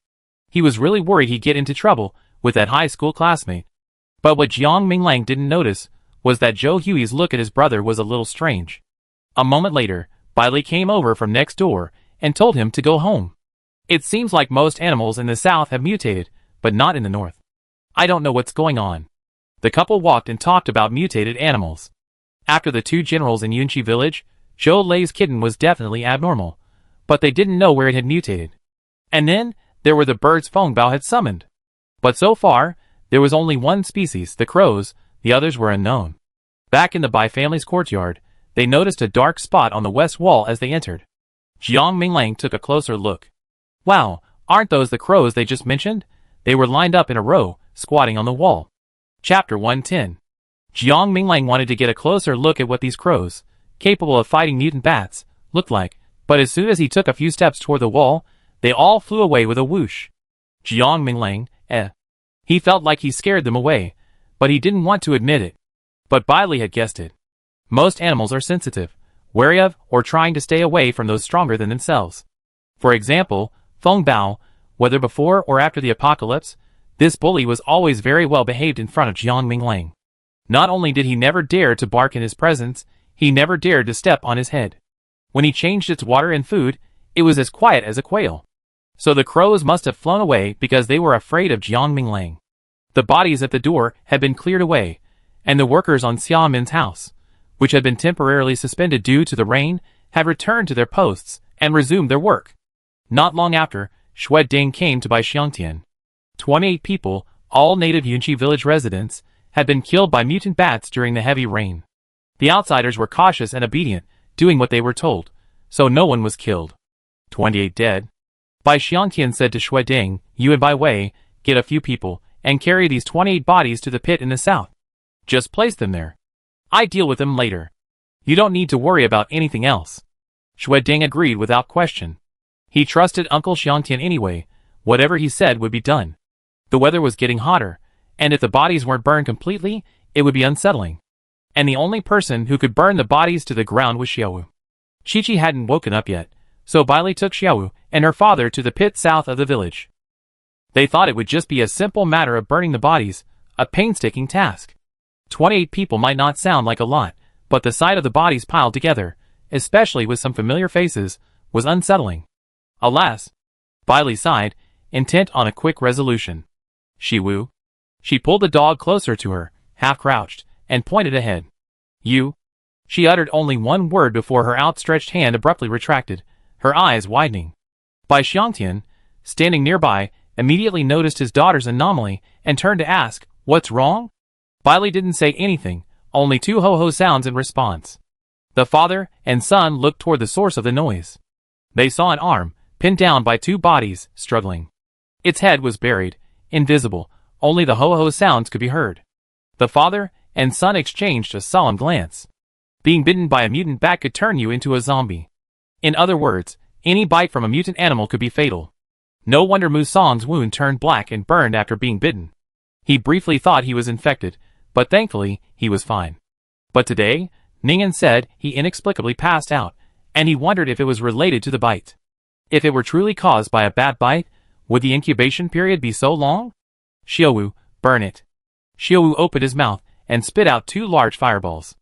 He was really worried he'd get into trouble with that high school classmate. But what Jiang Minglang didn't notice was that Zhou Hui's look at his brother was a little strange. A moment later, Bai Li came over from next door and told him to go home. It seems like most animals in the south have mutated, but not in the north. I don't know what's going on. The couple walked and talked about mutated animals. After the two generals in Yunqi village, Zhou Lei's kitten was definitely abnormal, but they didn't know where it had mutated. And then, there were the birds Feng Bao had summoned. But so far, there was only one species, the crows, the others were unknown. Back in the Bai family's courtyard, they noticed a dark spot on the west wall as they entered. Jiang Minglang took a closer look. Wow, aren't those the crows they just mentioned? They were lined up in a row, squatting on the wall. Chapter 110. Jiang Minglang wanted to get a closer look at what these crows, capable of fighting mutant bats, looked like, but as soon as he took a few steps toward the wall, they all flew away with a whoosh. Jiang Minglang, He felt like he scared them away, but he didn't want to admit it. But Bai Li had guessed it. Most animals are sensitive, wary of or trying to stay away from those stronger than themselves. For example, Feng Bao, whether before or after the apocalypse, this bully was always very well behaved in front of Jiang Minglang. Not only did he never dare to bark in his presence, he never dared to step on his head. When he changed its water and food, it was as quiet as a quail. So the crows must have flown away because they were afraid of Jiang Minglang. The bodies at the door had been cleared away, and the workers on Xiaomin's house, which had been temporarily suspended due to the rain, had returned to their posts and resumed their work. Not long after, Xue Ding came to Bai Xiangtian. 28 people, all native Yunqi village residents, had been killed by mutant bats during the heavy rain. The outsiders were cautious and obedient, doing what they were told, so no one was killed. 28 dead. Bai Xiangtian said to Xue Ding, "You and Bai Wei, get a few people, and carry these 28 bodies to the pit in the south. Just place them there. I deal with them later. You don't need to worry about anything else." Xue Ding agreed without question. He trusted Uncle Xiangtian anyway, whatever he said would be done. The weather was getting hotter, and if the bodies weren't burned completely, it would be unsettling. And the only person who could burn the bodies to the ground was Xiaowu. Chi-Chi hadn't woken up yet, so Bai Li took Xiaowu and her father to the pit south of the village. They thought it would just be a simple matter of burning the bodies, a painstaking task. 28 people might not sound like a lot, but the sight of the bodies piled together, especially with some familiar faces, was unsettling. Alas, Bai Li sighed, intent on a quick resolution. Shiwu. She pulled the dog closer to her, half-crouched, and pointed ahead. You. She uttered only one word before her outstretched hand abruptly retracted, her eyes widening. Bai Xiangtian, standing nearby, immediately noticed his daughter's anomaly and turned to ask, "What's wrong?" Bai Li didn't say anything, only two ho-ho sounds in response. The father and son looked toward the source of the noise. They saw an arm, pinned down by two bodies, struggling. Its head was buried, invisible, only the ho-ho sounds could be heard. The father and son exchanged a solemn glance. Being bitten by a mutant bat could turn you into a zombie. In other words, any bite from a mutant animal could be fatal. No wonder Musang's wound turned black and burned after being bitten. He briefly thought he was infected, but thankfully, he was fine. But today, Ningen said he inexplicably passed out, and he wondered if it was related to the bite. If it were truly caused by a bad bite, would the incubation period be so long? Xiaowu, burn it. Xiaowu opened his mouth and spit out 2 large fireballs.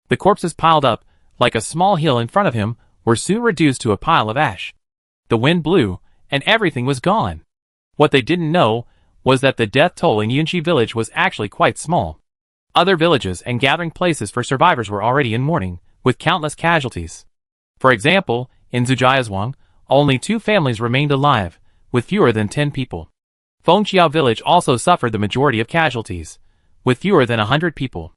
The corpses piled up, like a small hill in front of him, were soon reduced to a pile of ash. The wind blew, and everything was gone. What they didn't know was that the death toll in Yunqi village was actually quite small. Other villages and gathering places for survivors were already in mourning, with countless casualties. For example, in Zhujiazhuang, only 2 families remained alive, with fewer than 10 people. Fengqiao village also suffered the majority of casualties, with fewer than 100 people.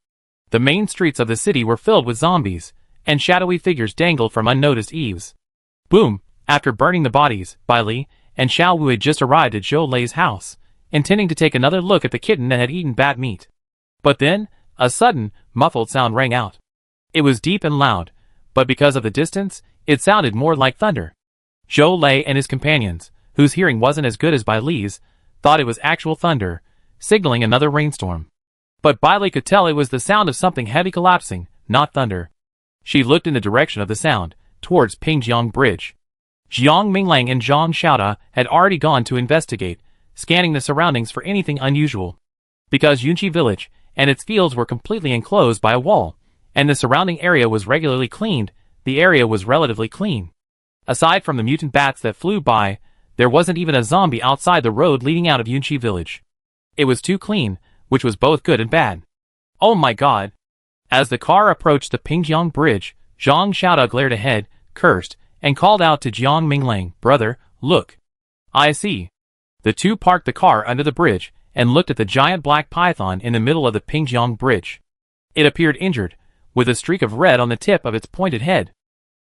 The main streets of the city were filled with zombies, and shadowy figures dangled from unnoticed eaves. Boom! After burning the bodies, Bai Li and Xiao Wu had just arrived at Zhou Lei's house, intending to take another look at the kitten that had eaten bad meat. But then, a sudden, muffled sound rang out. It was deep and loud, but because of the distance, it sounded more like thunder. Zhou Lei and his companions, whose hearing wasn't as good as Bai Li's, thought it was actual thunder, signaling another rainstorm. But Bai Li could tell it was the sound of something heavy collapsing, not thunder. She looked in the direction of the sound, towards Pingjiang Bridge. Jiang Minglang and Zhang Xiaoda had already gone to investigate, scanning the surroundings for anything unusual. Because Yunqi village and its fields were completely enclosed by a wall, and the surrounding area was regularly cleaned, the area was relatively clean. Aside from the mutant bats that flew by, there wasn't even a zombie outside the road leading out of Yunqi village. It was too clean, which was both good and bad. Oh my god! As the car approached the Pingjiang Bridge, Zhang Xiaoda glared ahead, cursed, and called out to Jiang Minglang, "Brother, look." "I see." The two parked the car under the bridge, and looked at the giant black python in the middle of the Pingjiang Bridge. It appeared injured, with a streak of red on the tip of its pointed head.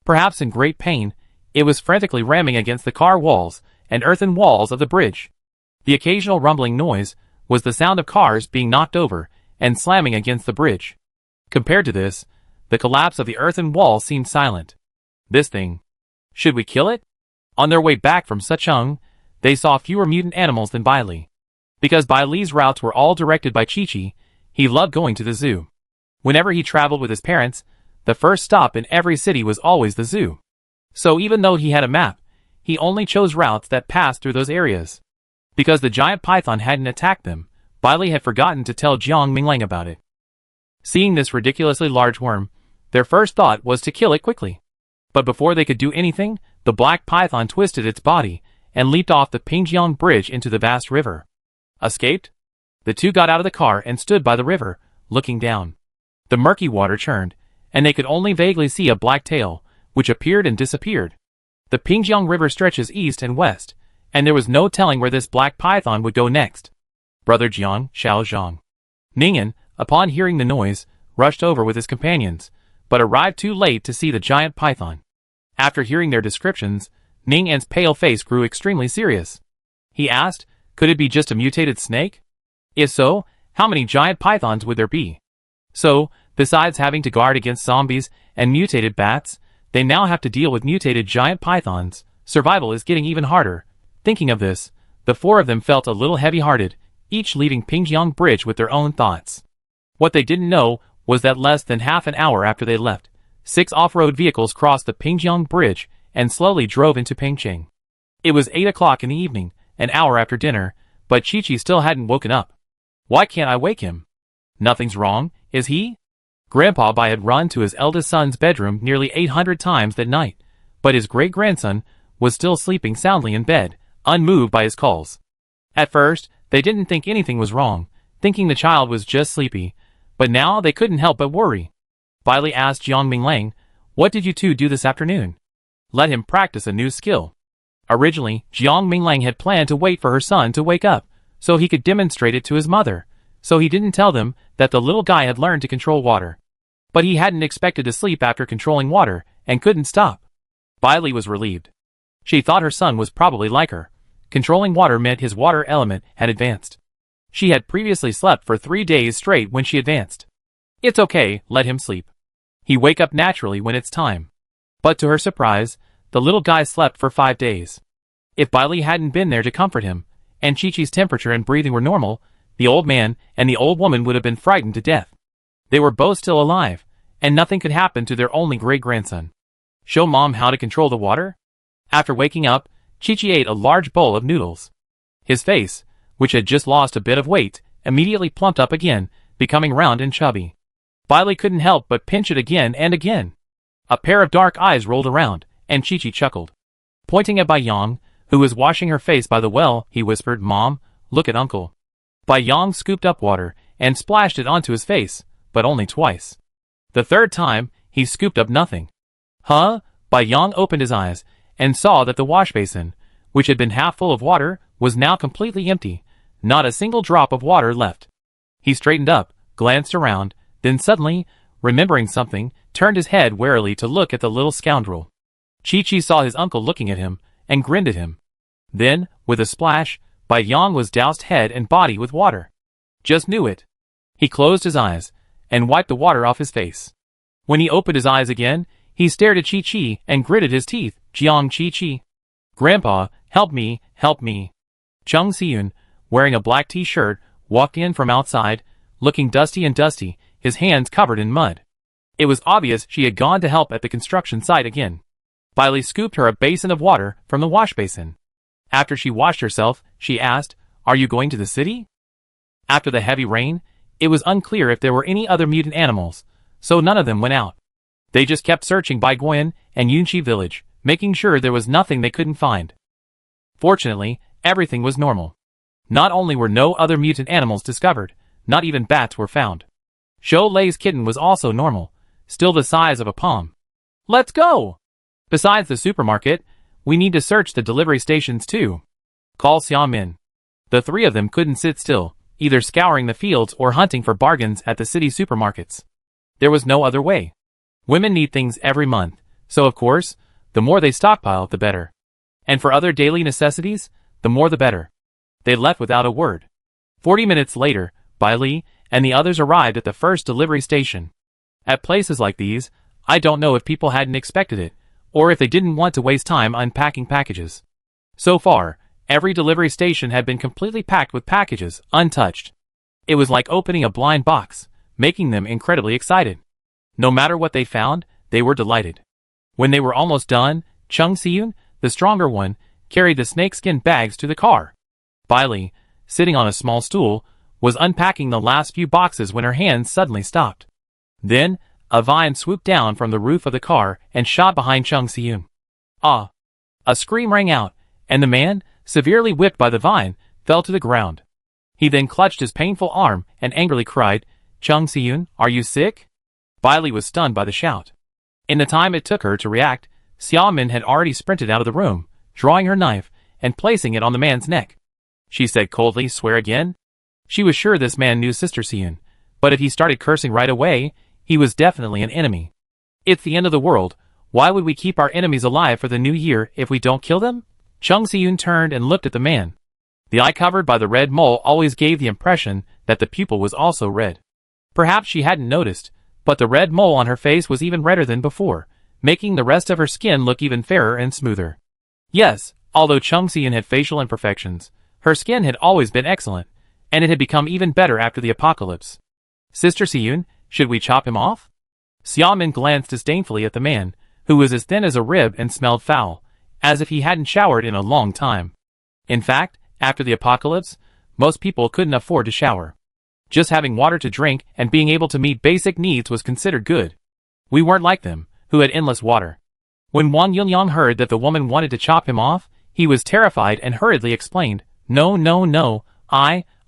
Perhaps in great pain, it was frantically ramming against the car walls and earthen walls of the bridge. The occasional rumbling noise was the sound of cars being knocked over and slamming against the bridge. Compared to this, the collapse of the earthen wall seemed silent. This thing. Should we kill it? On their way back from Sicheng, they saw fewer mutant animals than Bai Li. Because Bai Li's routes were all directed by Chi-Chi, he loved going to the zoo. Whenever he traveled with his parents, the first stop in every city was always the zoo. So even though he had a map, he only chose routes that passed through those areas. Because the giant python hadn't attacked them, Bai Li had forgotten to tell Jiang Minglang about it. Seeing this ridiculously large worm, their first thought was to kill it quickly. But before they could do anything, the black python twisted its body and leaped off the Pingjiang Bridge into the vast river. Escaped? The two got out of the car and stood by the river, looking down. The murky water churned, and they could only vaguely see a black tail, which appeared and disappeared. The Pingjiang River stretches east and west, and there was no telling where this black python would go next. Brother Jiang, Xiao Zhang. Ningen, upon hearing the noise, rushed over with his companions, but arrived too late to see the giant python. After hearing their descriptions, Ningen's pale face grew extremely serious. He asked, could it be just a mutated snake? If so, how many giant pythons would there be? So, besides having to guard against zombies and mutated bats, they now have to deal with mutated giant pythons. Survival is getting even harder. Thinking of this, the four of them felt a little heavy-hearted, each leaving Pingjiang Bridge with their own thoughts. What they didn't know was that less than half an hour after they left, 6 off-road vehicles crossed the Pingjiang Bridge and slowly drove into Pengcheng. It was 8 o'clock in the evening, an hour after dinner, but Chi-Chi still hadn't woken up. Why can't I wake him? Nothing's wrong, is he? Grandpa Bai had run to his eldest son's bedroom nearly 800 times that night, but his great-grandson was still sleeping soundly in bed, unmoved by his calls. At first, they didn't think anything was wrong, thinking the child was just sleepy, but now they couldn't help but worry. Bai Li asked Jiang Minglang, what did you two do this afternoon? Let him practice a new skill. Originally, Jiang Minglang had planned to wait for her son to wake up, so he could demonstrate it to his mother, so he didn't tell them that the little guy had learned to control water. But he hadn't expected to sleep after controlling water, and couldn't stop. Bai Li was relieved. She thought her son was probably like her. Controlling water meant his water element had advanced. She had previously slept for 3 days straight when she advanced. It's okay, let him sleep. He wake up naturally when it's time. But to her surprise, the little guy slept for 5 days. If Bai Li hadn't been there to comfort him, and Chi-Chi's temperature and breathing were normal, the old man and the old woman would have been frightened to death. They were both still alive, and nothing could happen to their only great-grandson. Show Mom how to control the water? After waking up, Chi-Chi ate a large bowl of noodles. His face, which had just lost a bit of weight, immediately plumped up again, becoming round and chubby. Bai Li couldn't help but pinch it again and again. A pair of dark eyes rolled around, and Chi-Chi chuckled. Pointing at Bai Yang, who was washing her face by the well, he whispered, "Mom, look at Uncle." Bai Yang scooped up water and splashed it onto his face, but only twice. The third time, he scooped up nothing. Huh? Bai Yang opened his eyes and saw that the wash basin, which had been half full of water, was now completely empty, not a single drop of water left. He straightened up, glanced around, then suddenly, remembering something, turned his head warily to look at the little scoundrel. Chi-Chi saw his uncle looking at him, and grinned at him. Then, with a splash, Bai Yang was doused head and body with water. Just knew it. He closed his eyes, and wiped the water off his face. When he opened his eyes again, he stared at Chi-Chi and gritted his teeth. "Jiang Chi-Chi. Grandpa, help me, help me." Chung Si-yun, wearing a black t-shirt, walked in from outside, looking dusty, his hands covered in mud. It was obvious she had gone to help at the construction site again. Bai Li scooped her a basin of water from the wash basin. After she washed herself, she asked, "Are you going to the city?" After the heavy rain, it was unclear if there were any other mutant animals, so none of them went out. They just kept searching Baigoyan and Yunchi village, making sure there was nothing they couldn't find. Fortunately, everything was normal. Not only were no other mutant animals discovered, not even bats were found. Shou Lei's kitten was also normal, still the size of a palm. "Let's go! Besides the supermarket, we need to search the delivery stations too," called Xiaomin. The three of them couldn't sit still, either scouring the fields or hunting for bargains at the city supermarkets. There was no other way. Women need things every month, so of course, the more they stockpile, the better. And for other daily necessities, the more the better. They left without a word. 40 minutes later, Bai Li and the others arrived at the first delivery station. At places like these, I don't know if people hadn't expected it, or if they didn't want to waste time unpacking packages. So far, every delivery station had been completely packed with packages, untouched. It was like opening a blind box, making them incredibly excited. No matter what they found, they were delighted. When they were almost done, Chung Si-yun, the stronger one, carried the snakeskin bags to the car. Bai Li, sitting on a small stool, was unpacking the last few boxes when her hands suddenly stopped. Then, a vine swooped down from the roof of the car and shot behind Chung Si-yun. Ah! A scream rang out, and the man, severely whipped by the vine, fell to the ground. He then clutched his painful arm and angrily cried, "Chung Si-yun, are you sick?" Bai Li was stunned by the shout. In the time it took her to react, Xiaomin had already sprinted out of the room, drawing her knife and placing it on the man's neck. She said coldly, "Swear again?" She was sure this man knew Sister Si-yun, but if he started cursing right away, he was definitely an enemy. It's the end of the world. Why would we keep our enemies alive for the new year if we don't kill them? Chung Si-yun turned and looked at the man. The eye covered by the red mole always gave the impression that the pupil was also red. Perhaps she hadn't noticed, but the red mole on her face was even redder than before, making the rest of her skin look even fairer and smoother. Yes, although Chung Si-yun had facial imperfections, her skin had always been excellent, and it had become even better after the apocalypse. "Sister Si-yun, should we chop him off?" Xiaomin glanced disdainfully at the man, who was as thin as a rib and smelled foul, as if he hadn't showered in a long time. In fact, after the apocalypse, most people couldn't afford to shower. Just having water to drink and being able to meet basic needs was considered good. We weren't like them, who had endless water. When Wang Yunyang heard that the woman wanted to chop him off, he was terrified and hurriedly explained, No,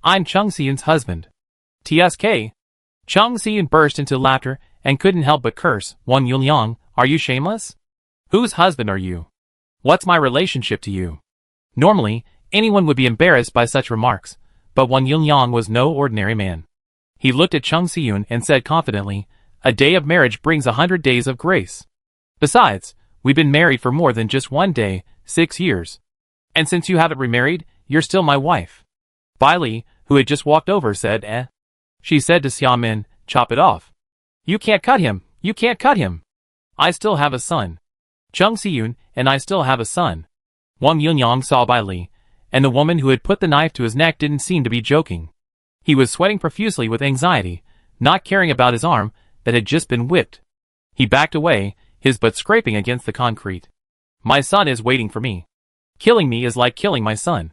I'm Chung Si-yun's husband." "TSK." Chung Si-yun burst into laughter and couldn't help but curse, "Wang Yunyang, are you shameless? Whose husband are you? What's my relationship to you?" Normally, anyone would be embarrassed by such remarks, but Wang Yunyang was no ordinary man. He looked at Chung Si-yun and said confidently, "A day of marriage brings 100 days of grace. Besides, we've been married for more than just one day, 6 years. And since you haven't remarried, you're still my wife." Bai Li, who had just walked over, said, "Eh?" She said to Xiaomin, "Chop it off. You can't cut him, you can't cut him. I still have a son. Chung Si-yun and I still have a son." Wang Yunliang saw Bai Li, and the woman who had put the knife to his neck didn't seem to be joking. He was sweating profusely with anxiety, not caring about his arm that had just been whipped. He backed away, his butt scraping against the concrete. My son is waiting for me. Killing me is like killing my son.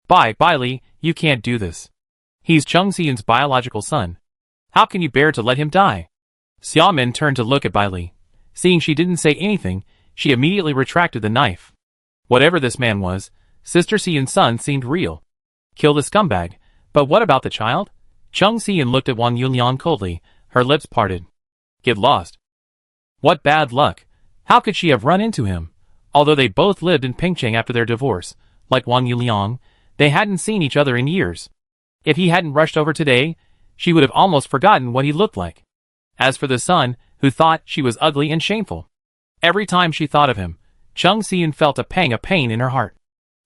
Bai Li, you can't do this. He's Cheng Xiyun's biological son. How can you bear to let him die? Xia Min turned to look at Bai Li. Seeing she didn't say anything, she immediately retracted the knife. Whatever this man was, Sister Xiyun's son seemed real. Kill the scumbag, but what about the child? Cheng Xiyun looked at Wang Yunliang coldly, her lips parted. Get lost. What bad luck. How could she have run into him? Although they both lived in Pingcheng after their divorce, like Wang Yunliang, they hadn't seen each other in years. If he hadn't rushed over today, she would have almost forgotten what he looked like. As for the son, who thought she was ugly and shameful. Every time she thought of him, Cheng Xiyun felt a pang of pain in her heart.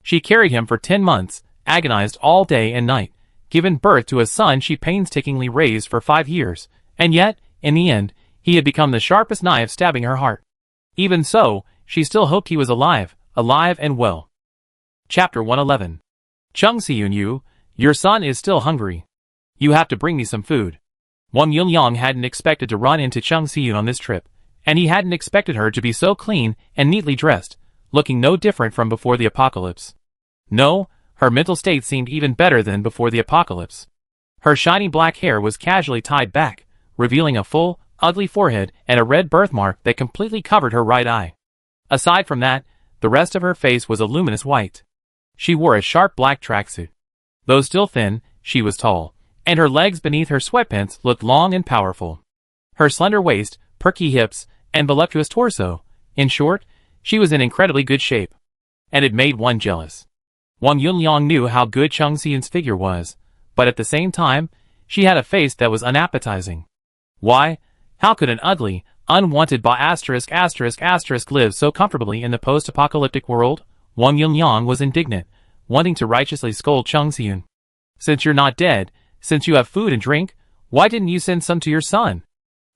She carried him for 10 months, agonized all day and night, given birth to a son she painstakingly raised for 5 years, and yet, in the end, he had become the sharpest knife stabbing her heart. Even so, she still hoped he was alive and well. Chapter 111. Cheng Xiyun, your son is still hungry. You have to bring me some food. Wang Yunliang hadn't expected to run into Cheng Xiyun on this trip, and he hadn't expected her to be so clean and neatly dressed, looking no different from before the apocalypse. No, her mental state seemed even better than before the apocalypse. Her shiny black hair was casually tied back, revealing a full, ugly forehead and a red birthmark that completely covered her right eye. Aside from that, the rest of her face was a luminous white. She wore a sharp black tracksuit. Though still thin, she was tall, and her legs beneath her sweatpants looked long and powerful. Her slender waist, perky hips, and voluptuous torso, in short, she was in incredibly good shape. And it made one jealous. Wang Yunliang knew how good Cheng Xiyun's figure was, but at the same time, she had a face that was unappetizing. Why? How could an ugly, unwanted live so comfortably in the post-apocalyptic world? Wang Yunliang was indignant, wanting to righteously scold Cheng Xiyun. Since you're not dead, since you have food and drink, why didn't you send some to your son?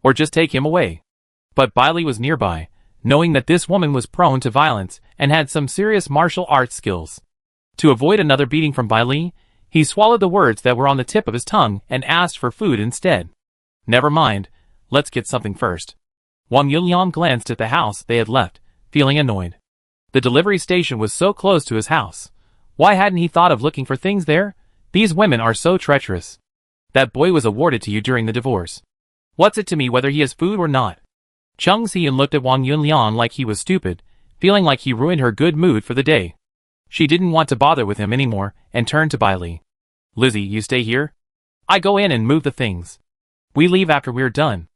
Or just take him away? But Bai Li was nearby, knowing that this woman was prone to violence and had some serious martial arts skills. To avoid another beating from Bai Li, he swallowed the words that were on the tip of his tongue and asked for food instead. Never mind, let's get something first. Wang Yunliang glanced at the house they had left, feeling annoyed. The delivery station was so close to his house. Why hadn't he thought of looking for things there? These women are so treacherous. That boy was awarded to you during the divorce. What's it to me whether he has food or not? Cheng Xiyun looked at Wang Yunliang like he was stupid, feeling like he ruined her good mood for the day. She didn't want to bother with him anymore and turned to Bai Li. Lizzie, you stay here? I go in and move the things. We leave after we're done.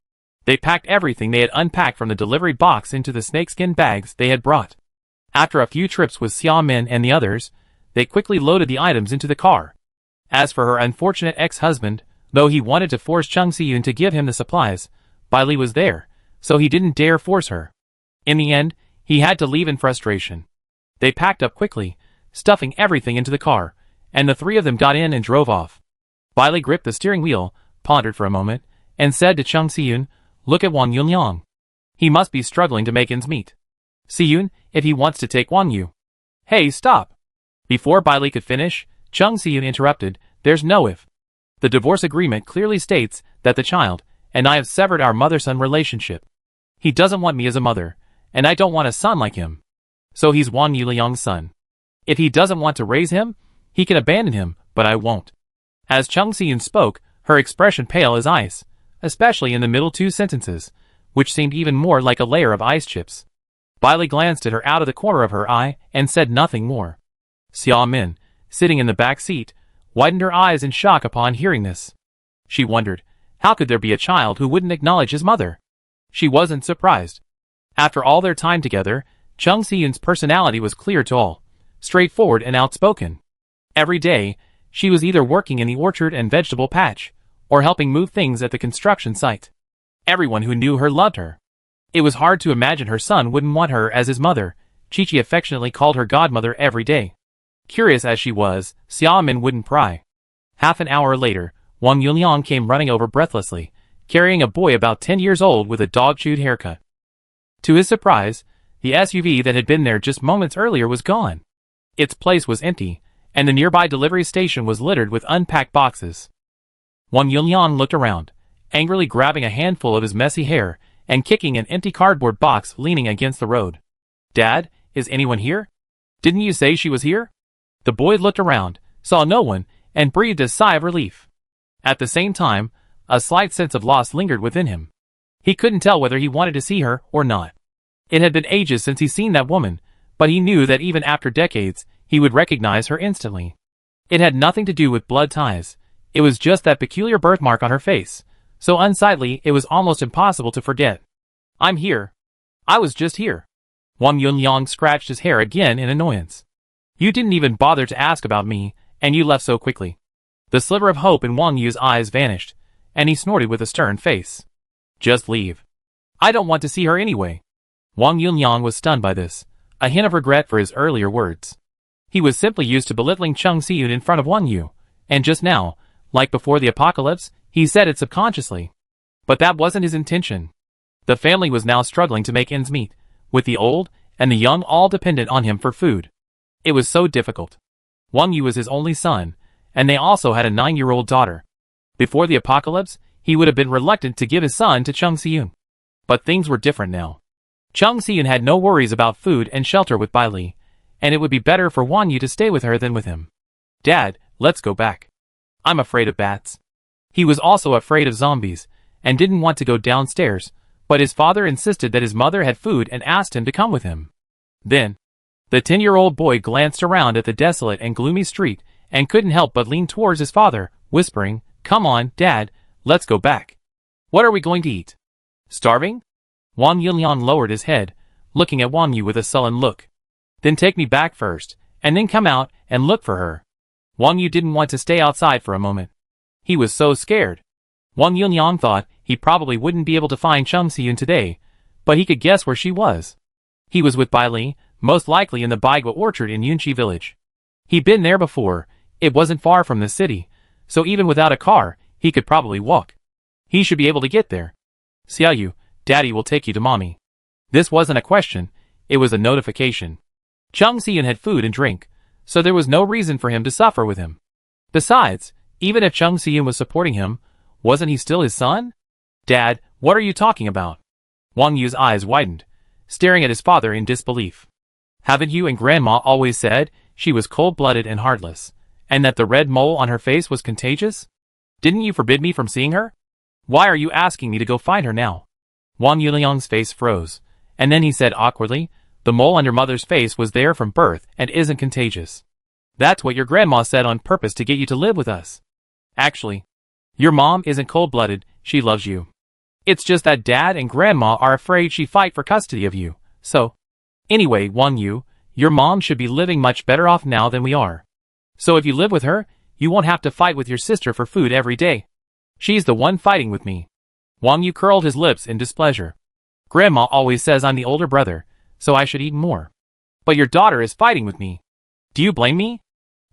They packed everything they had unpacked from the delivery box into the snakeskin bags they had brought. After a few trips with Xia Min and the others, they quickly loaded the items into the car. As for her unfortunate ex-husband, though he wanted to force Cheng Xiyun to give him the supplies, Bai Li was there, so he didn't dare force her. In the end, he had to leave in frustration. They packed up quickly, stuffing everything into the car, and the three of them got in and drove off. Bai Li gripped the steering wheel, pondered for a moment, and said to Cheng Xiyun, look at Wang Yunliang. He must be struggling to make ends meet. Xiyun, if he wants to take Wang Yu. Hey, stop! Before Bai Li could finish, Cheng Xiyun interrupted, there's no if. The divorce agreement clearly states that the child and I have severed our mother-son relationship. He doesn't want me as a mother, and I don't want a son like him. So he's Wang Yunliang's son. If he doesn't want to raise him, he can abandon him, but I won't. As Cheng Xiyun spoke, her expression pale as ice, especially in the middle two sentences, which seemed even more like a layer of ice chips. Bai Li glanced at her out of the corner of her eye and said nothing more. Xia Min, sitting in the back seat, widened her eyes in shock upon hearing this. She wondered, how could there be a child who wouldn't acknowledge his mother? She wasn't surprised. After all their time together, Cheng Xiyun's personality was clear to all, straightforward and outspoken. Every day, she was either working in the orchard and vegetable patch, or helping move things at the construction site. Everyone who knew her loved her. It was hard to imagine her son wouldn't want her as his mother. Chi-Chi affectionately called her godmother every day. Curious as she was, Xia Min wouldn't pry. Half an hour later, Wang Yunliang came running over breathlessly, carrying a boy about 10 years old with a dog-chewed haircut. To his surprise, the SUV that had been there just moments earlier was gone. Its place was empty, and the nearby delivery station was littered with unpacked boxes. Wang Yunliang looked around, angrily grabbing a handful of his messy hair and kicking an empty cardboard box leaning against the road. "Dad, is anyone here? Didn't you say she was here?" The boy looked around, saw no one, and breathed a sigh of relief. At the same time, a slight sense of loss lingered within him. He couldn't tell whether he wanted to see her or not. It had been ages since he'd seen that woman, but he knew that even after decades, he would recognize her instantly. It had nothing to do with blood ties. It was just that peculiar birthmark on her face, so unsightly it was almost impossible to forget. "I'm here. I was just here." Wang Yunliang scratched his hair again in annoyance. "You didn't even bother to ask about me, and you left so quickly." The sliver of hope in Wang Yu's eyes vanished, and he snorted with a stern face. "Just leave. I don't want to see her anyway." Wang Yunliang was stunned by this, a hint of regret for his earlier words. He was simply used to belittling Cheng Siyun in front of Wang Yu, and just now, like before the apocalypse, he said it subconsciously. But that wasn't his intention. The family was now struggling to make ends meet, with the old and the young all dependent on him for food. It was so difficult. Wang Yu was his only son, and they also had a 9-year-old daughter. Before the apocalypse, he would have been reluctant to give his son to Cheng Siyun. But things were different now. Cheng Siyun had no worries about food and shelter with Bai Li, and it would be better for Wang Yu to stay with her than with him. "Dad, let's go back. I'm afraid of bats." He was also afraid of zombies, and didn't want to go downstairs, but his father insisted that his mother had food and asked him to come with him. Then, the 10-year-old boy glanced around at the desolate and gloomy street and couldn't help but lean towards his father, whispering, "Come on, Dad, let's go back. What are we going to eat? Starving?" Wang Yunliang lowered his head, looking at Wang Yu with a sullen look. "Then take me back first, and then come out and look for her." Wang Yu didn't want to stay outside for a moment. He was so scared. Wang Yunliang thought he probably wouldn't be able to find Cheng Siyun today, but he could guess where she was. He was with Bai Li, most likely in the Baigua orchard in Yunqi village. He'd been there before. It wasn't far from the city, so even without a car, he could probably walk. He should be able to get there. "Xiaoyu, Daddy will take you to Mommy." This wasn't a question, it was a notification. Cheng Siyun had food and drink, so there was no reason for him to suffer with him. Besides, even if Cheng Siyun was supporting him, wasn't he still his son? "Dad, what are you talking about?" Wang Yu's eyes widened, staring at his father in disbelief. "Haven't you and Grandma always said she was cold-blooded and heartless, and that the red mole on her face was contagious? Didn't you forbid me from seeing her? Why are you asking me to go find her now?" Wang Yunliang's face froze, and then he said awkwardly, "The mole on your mother's face was there from birth and isn't contagious. That's what your grandma said on purpose to get you to live with us. Actually, your mom isn't cold-blooded, she loves you. It's just that Dad and Grandma are afraid she'd fight for custody of you, so... Anyway, Wang Yu, your mom should be living much better off now than we are. So if you live with her, you won't have to fight with your sister for food every day. She's the one fighting with me." Wang Yu curled his lips in displeasure. "Grandma always says I'm the older brother, so I should eat more. But your daughter is fighting with me. Do you blame me?"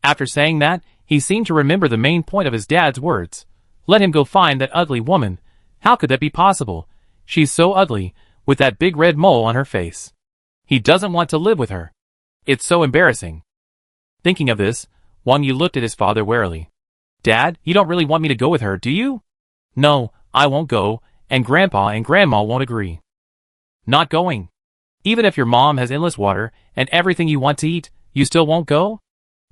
After saying that, he seemed to remember the main point of his dad's words. Let him go find that ugly woman. How could that be possible? She's so ugly, with that big red mole on her face. He doesn't want to live with her. It's so embarrassing. Thinking of this, Wang Yu looked at his father warily. "Dad, you don't really want me to go with her, do you?" "No, I won't go, and Grandpa and Grandma won't agree." "Not going? Even if your mom has endless water and everything you want to eat, you still won't go?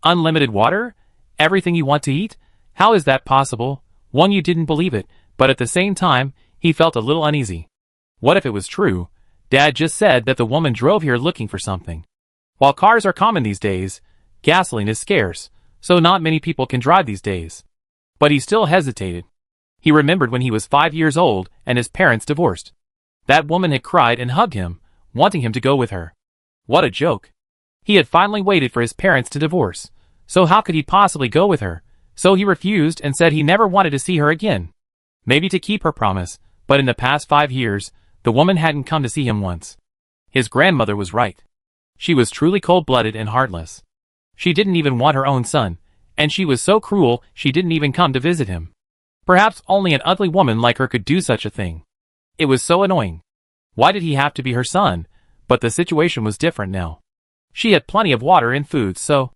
Unlimited water? Everything you want to eat? How is that possible?" Wang Yu didn't believe it, but at the same time, he felt a little uneasy. What if it was true? Dad just said that the woman drove here looking for something. While cars are common these days, gasoline is scarce, so not many people can drive these days. But he still hesitated. He remembered when he was 5 years old and his parents divorced. That woman had cried and hugged him, wanting him to go with her. What a joke. He had finally waited for his parents to divorce, so how could he possibly go with her? So he refused and said he never wanted to see her again. Maybe to keep her promise, but in the past 5 years, the woman hadn't come to see him once. His grandmother was right. She was truly cold-blooded and heartless. She didn't even want her own son, and she was so cruel she didn't even come to visit him. Perhaps only an ugly woman like her could do such a thing. It was so annoying. Why did he have to be her son? But the situation was different now. She had plenty of water and food, so...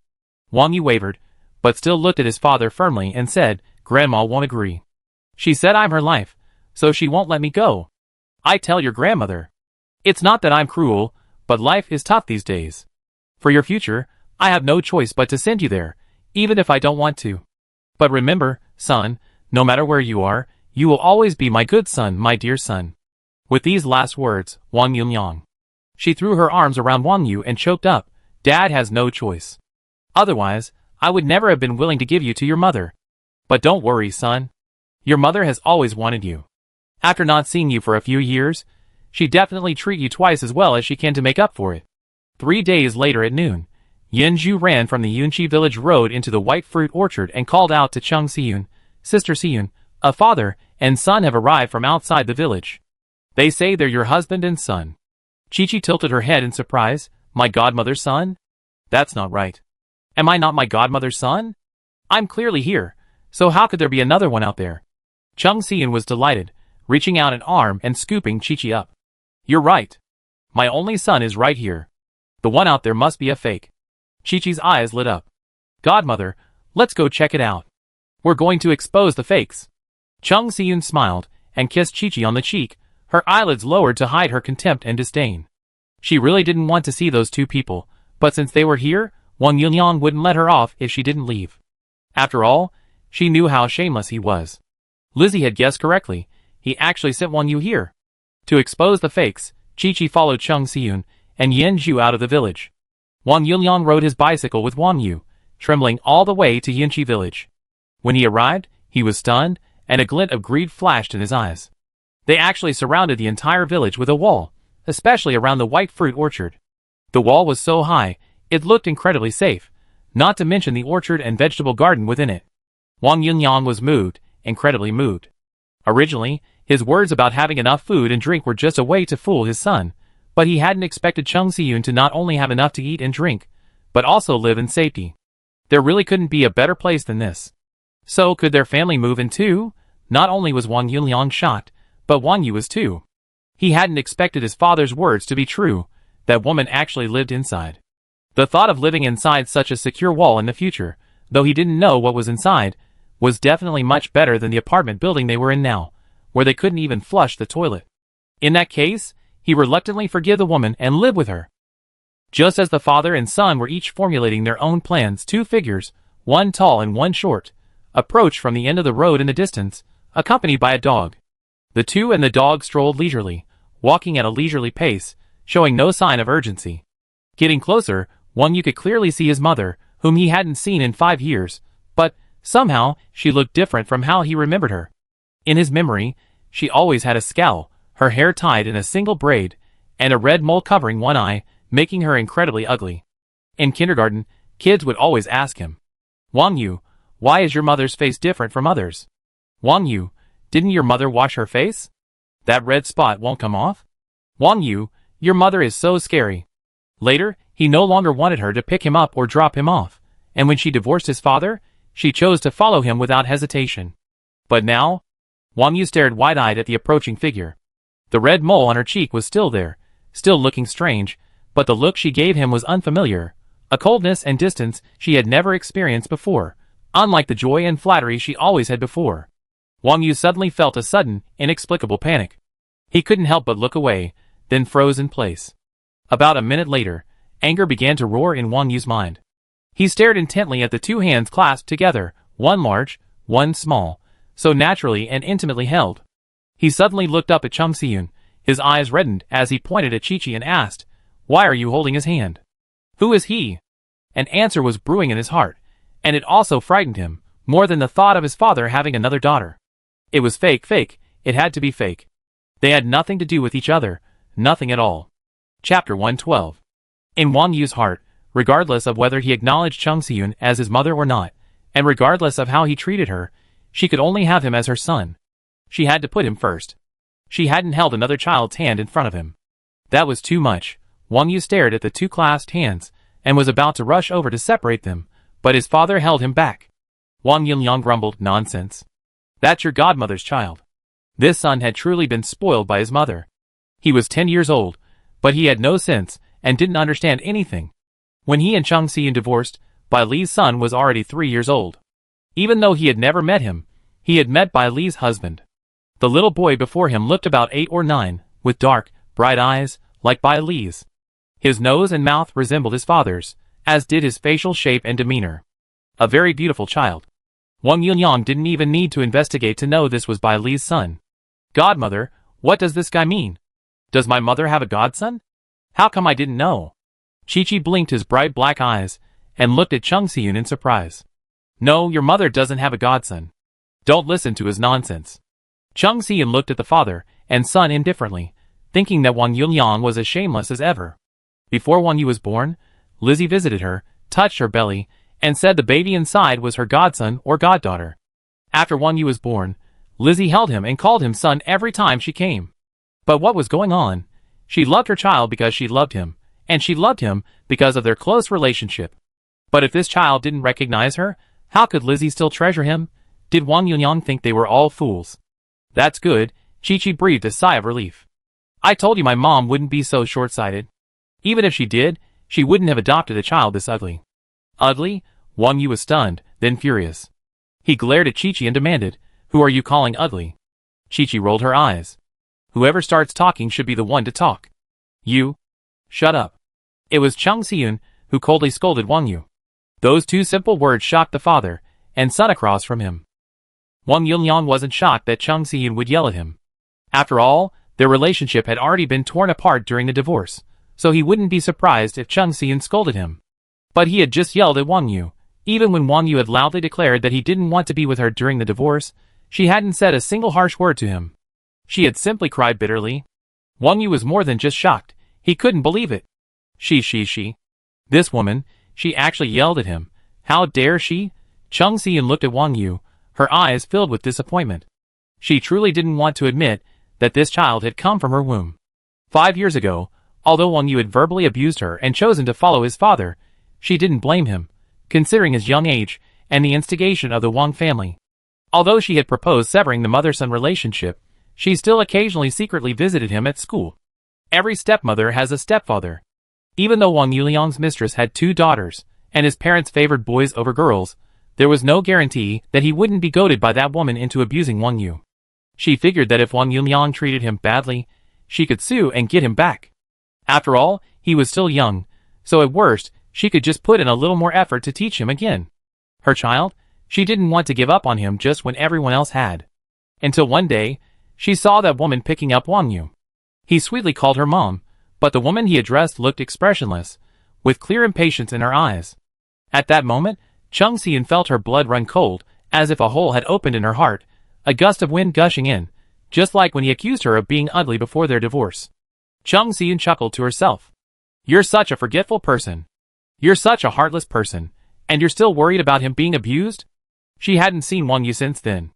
Wang Yu wavered, but still looked at his father firmly and said, Grandma won't agree. She said I'm her life, so she won't let me go. I tell your grandmother. It's not that I'm cruel, but life is tough these days. For your future, I have no choice but to send you there, even if I don't want to. But remember, son, no matter where you are, you will always be my good son, my dear son. With these last words, Wang Yunlong. She threw her arms around Wang Yu and choked up. Dad has no choice. Otherwise, I would never have been willing to give you to your mother. But don't worry, son. Your mother has always wanted you. After not seeing you for a few years, she definitely treat you twice as well as she can to make up for it. 3 days later at noon, Yanju ran from the Yunqi village road into the white fruit orchard and called out to Chung Siyun, Sister Siyun, a father and son have arrived from outside the village. They say they're your husband and son. Chi-Chi tilted her head in surprise. My godmother's son? That's not right. Am I not my godmother's son? I'm clearly here, so how could there be another one out there? Chung Siyun was delighted, reaching out an arm and scooping Chi-Chi up. You're right. My only son is right here. The one out there must be a fake. Chi-Chi's eyes lit up. Godmother, let's go check it out. We're going to expose the fakes. Chung Siyun smiled and kissed Chi-Chi on the cheek, her eyelids lowered to hide her contempt and disdain. She really didn't want to see those two people, but since they were here, Wang Yunlong wouldn't let her off if she didn't leave. After all, she knew how shameless he was. Lizzie had guessed correctly. He actually sent Wang Yu here. To expose the fakes, Chi-Chi followed Chung Siyun and Yanju out of the village. Wang Yunlong rode his bicycle with Wang Yu, trembling all the way to Yunqi village. When he arrived, he was stunned, and a glint of greed flashed in his eyes. They actually surrounded the entire village with a wall, especially around the white fruit orchard. The wall was so high, it looked incredibly safe, not to mention the orchard and vegetable garden within it. Wang Yunlong was moved, incredibly moved. Originally, his words about having enough food and drink were just a way to fool his son, but he hadn't expected Chung Siyun to not only have enough to eat and drink, but also live in safety. There really couldn't be a better place than this. So could their family move in too? Not only was Wang Yunlong shocked, but Wang Yu was too. He hadn't expected his father's words to be true, that woman actually lived inside. The thought of living inside such a secure wall in the future, though he didn't know what was inside, was definitely much better than the apartment building they were in now, where they couldn't even flush the toilet. In that case, he reluctantly forgave the woman and live with her. Just as the father and son were each formulating their own plans, two figures, one tall and one short, approached from the end of the road in the distance, accompanied by a dog. The two and the dog strolled leisurely, walking at a leisurely pace, showing no sign of urgency. Getting closer, Wang Yu could clearly see his mother, whom he hadn't seen in 5 years, but, somehow, she looked different from how he remembered her. In his memory, she always had a scowl, her hair tied in a single braid, and a red mole covering one eye, making her incredibly ugly. In kindergarten, kids would always ask him, Wang Yu, why is your mother's face different from others? Wang Yu, didn't your mother wash her face? That red spot won't come off? Wang Yu, your mother is so scary. Later, he no longer wanted her to pick him up or drop him off, and when she divorced his father, she chose to follow him without hesitation. But now, Wang Yu stared wide-eyed at the approaching figure. The red mole on her cheek was still there, still looking strange, but the look she gave him was unfamiliar, a coldness and distance she had never experienced before, unlike the joy and flattery she always had before. Wang Yu suddenly felt a sudden, inexplicable panic. He couldn't help but look away, then froze in place. About a minute later, anger began to roar in Wang Yu's mind. He stared intently at the two hands clasped together, one large, one small, so naturally and intimately held. He suddenly looked up at Chung Siyun, his eyes reddened as he pointed at Chi-Chi and asked, Why are you holding his hand? Who is he? An answer was brewing in his heart, and it also frightened him, more than the thought of his father having another daughter. It was fake, it had to be fake. They had nothing to do with each other, nothing at all. Chapter 112. In Wang Yu's heart, regardless of whether he acknowledged Chung Siyun as his mother or not, and regardless of how he treated her, she could only have him as her son. She had to put him first. She hadn't held another child's hand in front of him. That was too much. Wang Yu stared at the two clasped hands, and was about to rush over to separate them, but his father held him back. Wang Yunlong grumbled, Nonsense. That's your godmother's child. This son had truly been spoiled by his mother. He was 10 years old, but he had no sense, and didn't understand anything. When he and Chung Si-yoon divorced, Bai Li's son was already 3 years old. Even though he had never met him, he had met Bai Li's husband. The little boy before him looked about 8 or 9, with dark, bright eyes, like Bai Li's. His nose and mouth resembled his father's, as did his facial shape and demeanor. A very beautiful child. Wang Yunyang didn't even need to investigate to know this was Bai Li's son. Godmother, what does this guy mean? Does my mother have a godson? How come I didn't know? Chi-Chi blinked his bright black eyes, and looked at Chung Si-yoon in surprise. No, your mother doesn't have a godson. Don't listen to his nonsense. Chung Si-yoon looked at the father and son indifferently, thinking that Wang Yunyang was as shameless as ever. Before Wang Yu was born, Lizzie visited her, touched her belly, and said the baby inside was her godson or goddaughter. After Wang Yu was born, Lizzie held him and called him son every time she came. But what was going on? She loved her child because she loved him, and she loved him because of their close relationship. But if this child didn't recognize her, how could Lizzie still treasure him? Did Wang Yunyang think they were all fools? That's good, Chi-Chi breathed a sigh of relief. I told you my mom wouldn't be so short-sighted. Even if she did, she wouldn't have adopted a child this ugly. Ugly? Wang Yu was stunned, then furious. He glared at Chi-Chi and demanded, Who are you calling ugly? Chi-Chi rolled her eyes. Whoever starts talking should be the one to talk. You? Shut up. It was Chung Si-yoon who coldly scolded Wang Yu. Those 2 simple words shocked the father and son across from him. Wang Yunyang wasn't shocked that Chung Si-yoon would yell at him. After all, their relationship had already been torn apart during the divorce, so he wouldn't be surprised if Chung Si-yoon scolded him. But he had just yelled at Wang Yu. Even when Wang Yu had loudly declared that he didn't want to be with her during the divorce, she hadn't said a single harsh word to him. She had simply cried bitterly. Wang Yu was more than just shocked. He couldn't believe it. She. This woman, she actually yelled at him. How dare she? Chung Si-yoon looked at Wang Yu, her eyes filled with disappointment. She truly didn't want to admit that this child had come from her womb. 5 years ago, although Wang Yu had verbally abused her and chosen to follow his father, she didn't blame him, considering his young age and the instigation of the Wang family. Although she had proposed severing the mother-son relationship, she still occasionally secretly visited him at school. Every stepmother has a stepfather. Even though Wang Yuliang's mistress had 2 daughters, and his parents favored boys over girls, there was no guarantee that he wouldn't be goaded by that woman into abusing Wang Yu. She figured that if Wang Yuliang treated him badly, she could sue and get him back. After all, he was still young, so at worst, she could just put in a little more effort to teach him again. Her child? She didn't want to give up on him just when everyone else had. Until one day, she saw that woman picking up Wang Yu. He sweetly called her mom, but the woman he addressed looked expressionless, with clear impatience in her eyes. At that moment, Chung Si-yoon felt her blood run cold, as if a hole had opened in her heart, a gust of wind gushing in, just like when he accused her of being ugly before their divorce. Chung Si-yoon chuckled to herself. You're such a forgetful person. You're such a heartless person, and you're still worried about him being abused? She hadn't seen Wang Yu since then.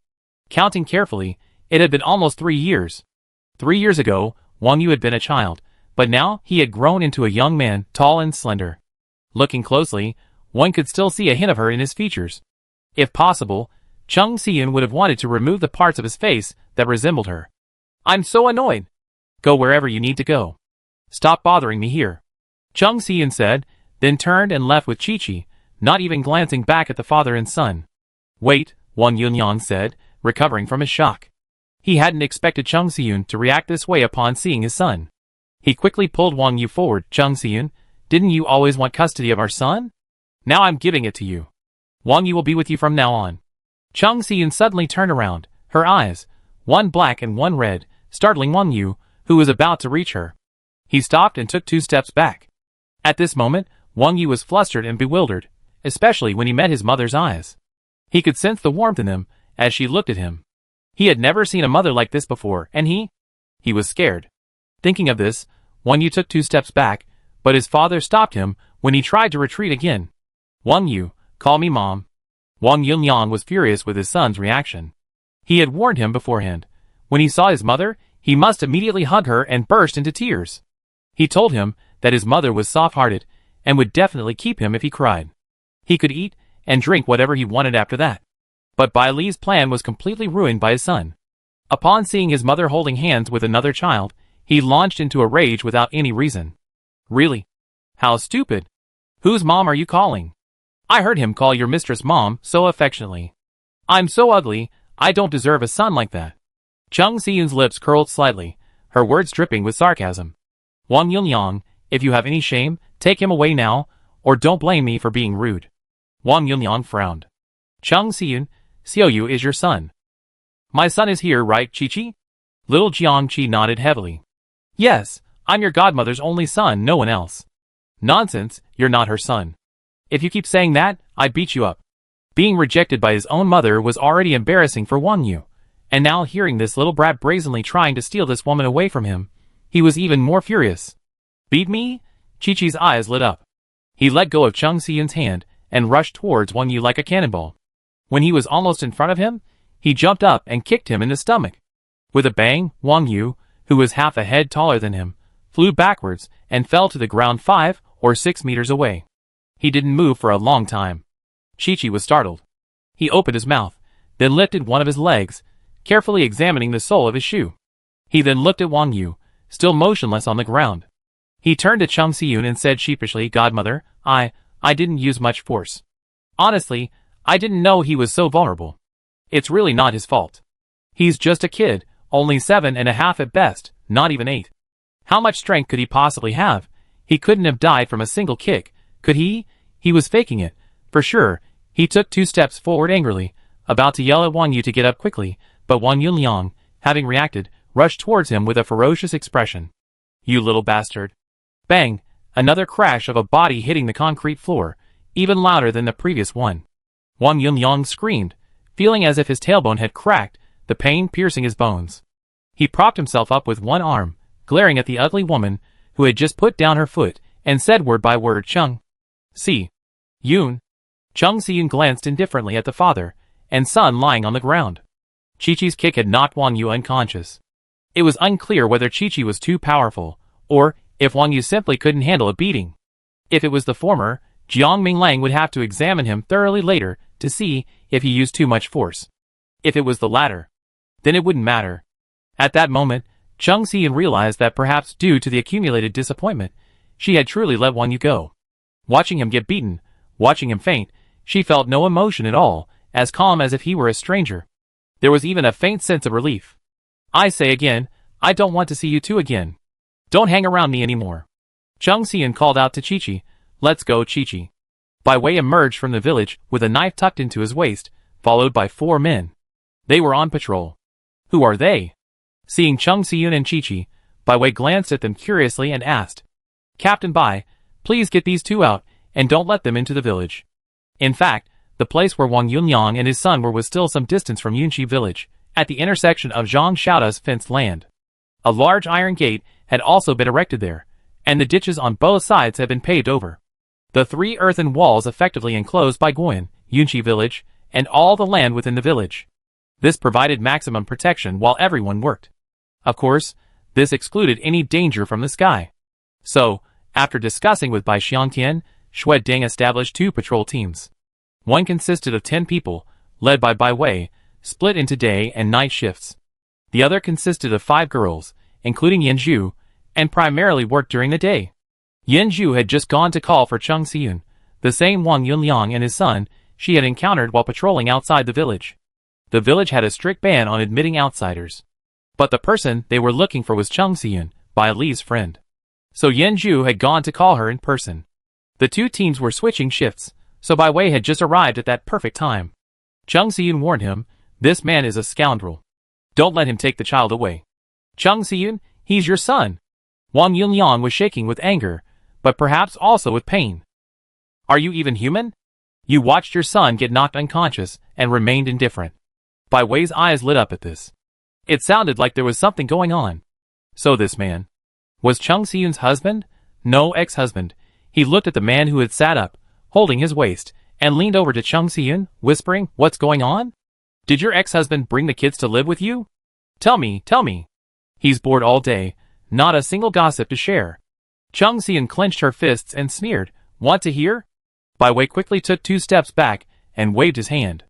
Counting carefully, it had been almost 3 years. 3 years ago, Wang Yu had been a child, but now he had grown into a young man, tall and slender. Looking closely, one could still see a hint of her in his features. If possible, Chung Si-yoon would have wanted to remove the parts of his face that resembled her. I'm so annoyed. Go wherever you need to go. Stop bothering me here. Chung Si-yoon said, then turned and left with Chi-Chi, not even glancing back at the father and son. Wait, Wang Yunyang said, recovering from his shock. He hadn't expected Chung Si-yoon to react this way upon seeing his son. He quickly pulled Wang Yu forward. Chung Si-yoon, didn't you always want custody of our son? Now I'm giving it to you. Wang Yu will be with you from now on. Chung Si-yoon suddenly turned around, her eyes, one black and one red, startling Wang Yu, who was about to reach her. He stopped and took 2 steps back. At this moment, Wang Yu was flustered and bewildered, especially when he met his mother's eyes. He could sense the warmth in them as she looked at him. He had never seen a mother like this before, and he was scared. Thinking of this, Wang Yu took 2 steps back, but his father stopped him when he tried to retreat again. Wang Yu, call me mom. Wang Yunyang was furious with his son's reaction. He had warned him beforehand. When he saw his mother, he must immediately hug her and burst into tears. He told him that his mother was soft-hearted and would definitely keep him if he cried. He could eat and drink whatever he wanted after that. But Bai Li's plan was completely ruined by his son. Upon seeing his mother holding hands with another child, he launched into a rage without any reason. Really? How stupid. Whose mom are you calling? I heard him call your mistress mom so affectionately. I'm so ugly, I don't deserve a son like that. Chung Si-yoon's lips curled slightly, her words dripping with sarcasm. Wang Yunliang, if you have any shame, take him away now, or don't blame me for being rude. Wang Yunliang frowned. Chung Si-yoon, Xiaoyu is your son. My son is here, right, Chi-Chi? Little Jiang-Chi nodded heavily. Yes, I'm your godmother's only son, no one else. Nonsense, you're not her son. If you keep saying that, I beat you up. Being rejected by his own mother was already embarrassing for Wang Yu, and now hearing this little brat brazenly trying to steal this woman away from him, he was even more furious. Beat me? Chi-Chi's eyes lit up. He let go of Chung Si-yoon's hand and rushed towards Wang Yu like a cannonball. When he was almost in front of him, he jumped up and kicked him in the stomach. With a bang, Wang Yu, who was half a head taller than him, flew backwards and fell to the ground 5 or 6 meters away. He didn't move for a long time. Chi-Chi was startled. He opened his mouth, then lifted one of his legs, carefully examining the sole of his shoe. He then looked at Wang Yu, still motionless on the ground. He turned to Chung Si-yoon and said sheepishly, Godmother, I didn't use much force. Honestly, I didn't know he was so vulnerable. It's really not his fault. He's just a kid, only 7.5 at best, not even 8. How much strength could he possibly have? He couldn't have died from a single kick, could he? He was faking it, for sure. He took 2 steps forward angrily, about to yell at Wang Yu to get up quickly, but Wang Yunliang, having reacted, rushed towards him with a ferocious expression. You little bastard. Bang! Another crash of a body hitting the concrete floor, even louder than the previous one. Wang Yunliang screamed, feeling as if his tailbone had cracked, the pain piercing his bones. He propped himself up with one arm, glaring at the ugly woman, who had just put down her foot, and said word by word, Chung Si-yoon. Chung Si-yoon glanced indifferently at the father and son lying on the ground. Chi-Chi's kick had knocked Wang Yu unconscious. It was unclear whether Chi-Chi was too powerful, or if Wang Yu simply couldn't handle a beating. If it was the former, Jiang Minglang would have to examine him thoroughly later to see if he used too much force. If it was the latter, then it wouldn't matter. At that moment, Chung Si-yoon realized that perhaps due to the accumulated disappointment, she had truly let Wang Yu go. Watching him get beaten, watching him faint, she felt no emotion at all, as calm as if he were a stranger. There was even a faint sense of relief. I say again, I don't want to see you two again. Don't hang around me anymore. Chung Si-yoon called out to Chi-Chi, Let's go, Chi-Chi. Bai Wei emerged from the village with a knife tucked into his waist, followed by 4 men. They were on patrol. Who are they? Seeing Chung Si-yoon and Chi-Chi, Bai Wei glanced at them curiously and asked, Captain Bai, please get these 2 out, and don't let them into the village. In fact, the place where Wang Yunliang and his son were was still some distance from Yunqi village, at the intersection of Zhang Xiaoda's fenced land. A large iron gate had also been erected there, and the ditches on both sides had been paved over. The 3 earthen walls effectively enclosed Bai Guan, Yunqi village, and all the land within the village. This provided maximum protection while everyone worked. Of course, this excluded any danger from the sky. So, after discussing with Bai Xiangtian, Xue Ding established 2 patrol teams. One consisted of 10 people, led by Bai Wei, split into day and night shifts. The other consisted of 5 girls, including Yen Zhu, and primarily worked during the day. Yen Zhu had just gone to call for Chung Si-yoon, the same Wang Yunliang and his son she had encountered while patrolling outside the village. The village had a strict ban on admitting outsiders. But the person they were looking for was Chung Si-yoon, Bai Li's friend. So Yen Zhu had gone to call her in person. The 2 teams were switching shifts, so Bai Wei had just arrived at that perfect time. Chung Si-yoon warned him, This man is a scoundrel. Don't let him take the child away. Chung Si-yoon, he's your son. Wang Yunliang was shaking with anger, but perhaps also with pain. Are you even human? You watched your son get knocked unconscious and remained indifferent. Bai Wei's eyes lit up at this. It sounded like there was something going on. So this man was Chung Si-yoon's husband? No, ex-husband. He looked at the man who had sat up, holding his waist, and leaned over to Chung Si-yoon, whispering, What's going on? Did your ex-husband bring the kids to live with you? Tell me. He's bored all day, not a single gossip to share. Chung Si-yoon clenched her fists and sneered, Want to hear? Bai Wei quickly took 2 steps back and waved his hand.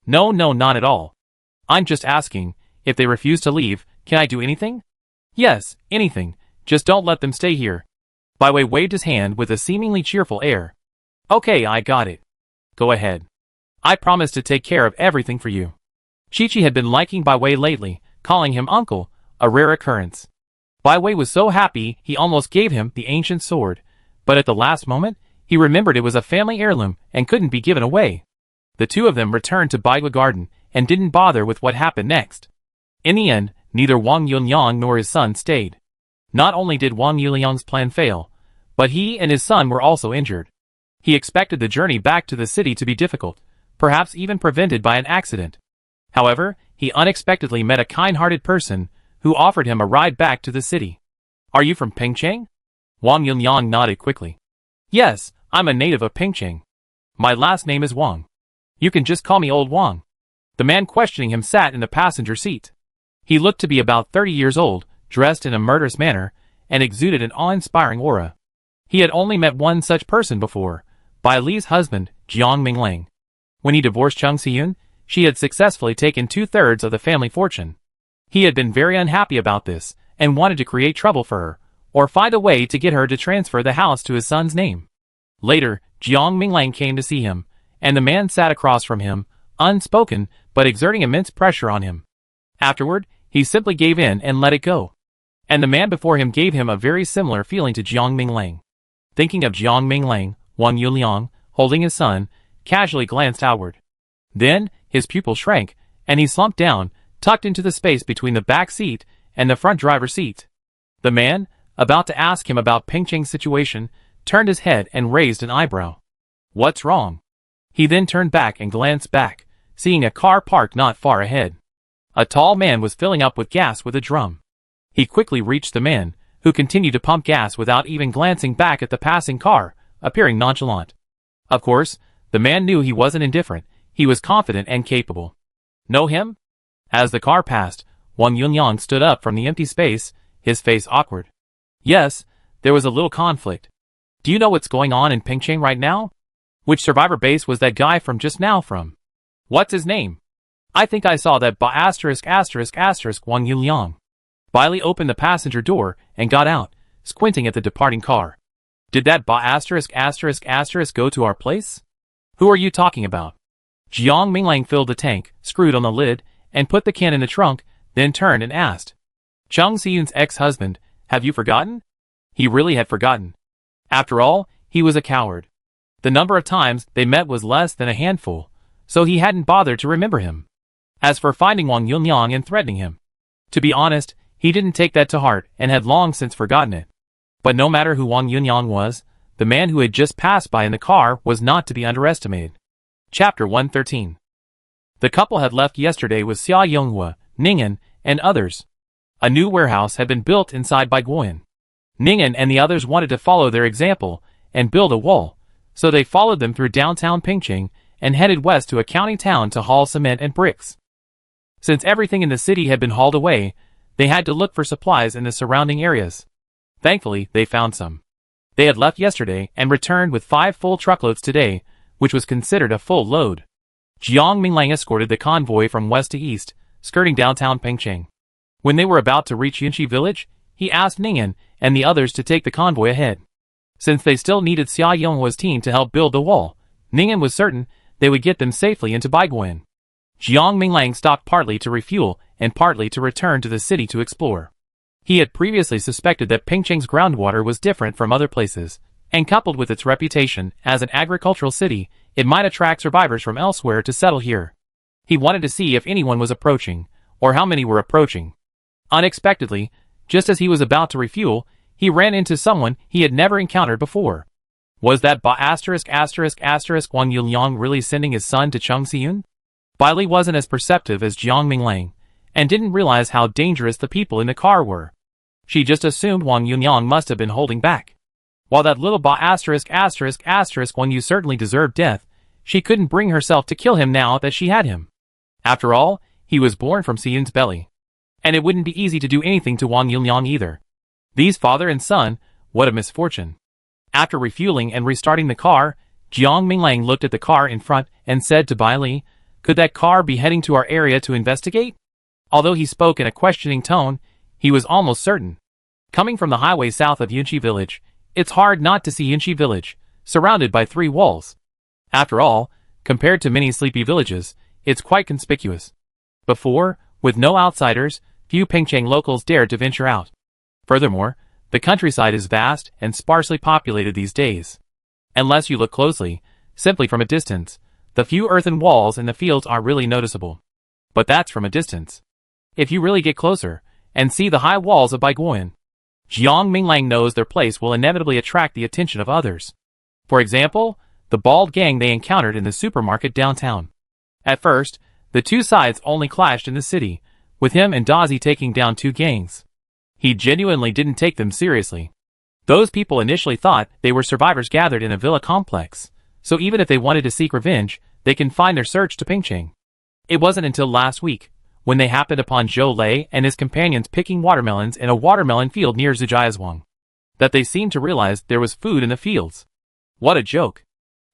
No, not at all. I'm just asking, if they refuse to leave, can I do anything? Yes, anything, just don't let them stay here. Bai Wei waved his hand with a seemingly cheerful air. Okay, I got it. Go ahead. I promise to take care of everything for you. Chi-Chi had been liking Bai Wei lately, calling him uncle, a rare occurrence. Bai Wei was so happy he almost gave him the ancient sword, but at the last moment, he remembered it was a family heirloom and couldn't be given away. The two of them returned to Bai Wei Garden and didn't bother with what happened next. In the end, neither Wang Yuliang nor his son stayed. Not only did Wang Yuliang's plan fail, but he and his son were also injured. He expected the journey back to the city to be difficult, perhaps even prevented by an accident. However, he unexpectedly met a kind-hearted person who offered him a ride back to the city. Are you from Pingcheng? Wang Yuliang nodded quickly. Yes, I'm a native of Pingcheng. My last name is Wang. You can just call me Old Wang. The man questioning him sat in the passenger seat. He looked to be about 30 years old, dressed in a murderous manner, and exuded an awe-inspiring aura. He had only met one such person before, Bai Li's husband, Jiang Minglang. When he divorced Cheng Xiyun, she had successfully taken 2/3 of the family fortune. He had been very unhappy about this, and wanted to create trouble for her, or find a way to get her to transfer the house to his son's name. Later, Jiang Minglang came to see him, and the man sat across from him, unspoken, but exerting immense pressure on him. Afterward, he simply gave in and let it go. And the man before him gave him a very similar feeling to Jiang Minglang. Thinking of Jiang Minglang, Wang Yuliang, holding his son, casually glanced outward. Then, his pupil shrank, and he slumped down, tucked into the space between the back seat and the front driver's seat. The man, about to ask him about Pingcheng's situation, turned his head and raised an eyebrow. What's wrong? He then turned back and glanced back, seeing a car parked not far ahead. A tall man was filling up with gas with a drum. He quickly reached the man, who continued to pump gas without even glancing back at the passing car, appearing nonchalant. Of course, the man knew he wasn't indifferent, he was confident and capable. Know him? As the car passed, Wang Yunyang stood up from the empty space, his face awkward. Yes, there was a little conflict. Do you know what's going on in Pingcheng right now? Which survivor base was that guy from just now from? What's his name? I think I saw that Wang Yuliang. Bailey opened the passenger door and got out, squinting at the departing car. Did that go to our place? Who are you talking about? Jiang Minglang filled the tank, screwed on the lid, and put the can in the trunk, then turned and asked. Cheng Xiyun's ex-husband, have you forgotten? He really had forgotten. After all, he was a coward. The number of times they met was less than a handful, so he hadn't bothered to remember him. As for finding Wang Yunyang and threatening him, to be honest, he didn't take that to heart and had long since forgotten it. But no matter who Wang Yunyang was, the man who had just passed by in the car was not to be underestimated. Chapter 113. The couple had left yesterday with Xia Yonghua, Ning'an, and others. A new warehouse had been built inside Baiguan. Ning'an and the others wanted to follow their example and build a wall, so they followed them through downtown Pingcheng and headed west to a county town to haul cement and bricks. Since everything in the city had been hauled away, they had to look for supplies in the surrounding areas. Thankfully, they found some. They had left yesterday and returned with 5 full truckloads today, which was considered a full load. Jiang Minglang escorted the convoy from west to east, skirting downtown Pingcheng. When they were about to reach Yunqi village, he asked Ning'an and the others to take the convoy ahead. Since they still needed Xia Yonghua's team to help build the wall, Ning'an was certain they would get them safely into Baiguan. Jiang Minglang stopped partly to refuel and partly to return to the city to explore. He had previously suspected that Pingcheng's groundwater was different from other places, and coupled with its reputation as an agricultural city, it might attract survivors from elsewhere to settle here. He wanted to see if anyone was approaching, or how many were approaching. Unexpectedly, just as he was about to refuel, he ran into someone he had never encountered before. Was that Wang Yuliang really sending his son to Cheng Xiyun? Bailey wasn't as perceptive as Jiang Minglang, and didn't realize how dangerous the people in the car were. She just assumed Wang Yuliang must have been holding back. While that little Wang Yu certainly deserved death, she couldn't bring herself to kill him now that she had him. After all, he was born from Xiyun's belly. And it wouldn't be easy to do anything to Wang Yuliang either. These father and son, what a misfortune. After refueling and restarting the car, Jiang Minglang looked at the car in front and said to Bailey, could that car be heading to our area to investigate? Although he spoke in a questioning tone, he was almost certain. Coming from the highway south of Yunqi village, it's hard not to see Yunqi village, surrounded by 3 walls. After all, compared to many sleepy villages, it's quite conspicuous. Before, with no outsiders, few Pingcheng locals dared to venture out. Furthermore, the countryside is vast and sparsely populated these days. Unless you look closely, simply from a distance, the few earthen walls in the fields aren't really noticeable. But that's from a distance. If you really get closer, and see the high walls of Baiguoyan, Jiang Minglang knows their place will inevitably attract the attention of others. For example, the bald gang they encountered in the supermarket downtown. At first, the two sides only clashed in the city, with him and Dazi taking down 2 gangs. He genuinely didn't take them seriously. Those people initially thought they were survivors gathered in a villa complex, so even if they wanted to seek revenge, they confined their search to Pingcheng. It wasn't until last week, when they happened upon Zhou Lei and his companions picking watermelons in a watermelon field near Zujiazhuang, that they seemed to realize there was food in the fields. What a joke.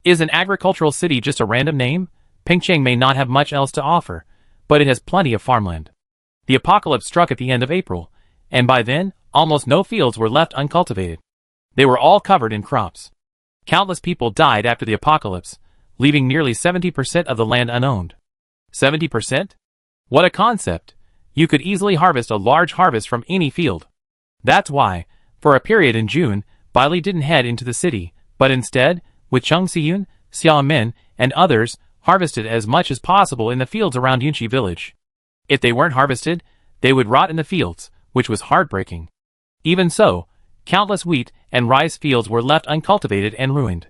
Is an agricultural city just a random name? Pingcheng may not have much else to offer, but it has plenty of farmland. The apocalypse struck at the end of April, and by then, almost no fields were left uncultivated. They were all covered in crops. Countless people died after the apocalypse, leaving nearly 70% of the land unowned. 70%? What a concept! You could easily harvest a large harvest from any field. That's why, for a period in June, Bailey didn't head into the city, but instead, with Cheng Xiyun, Xia Min, and others, harvested as much as possible in the fields around Yunqi village. If they weren't harvested, they would rot in the fields, which was heartbreaking. Even so, countless wheat and rice fields were left uncultivated and ruined.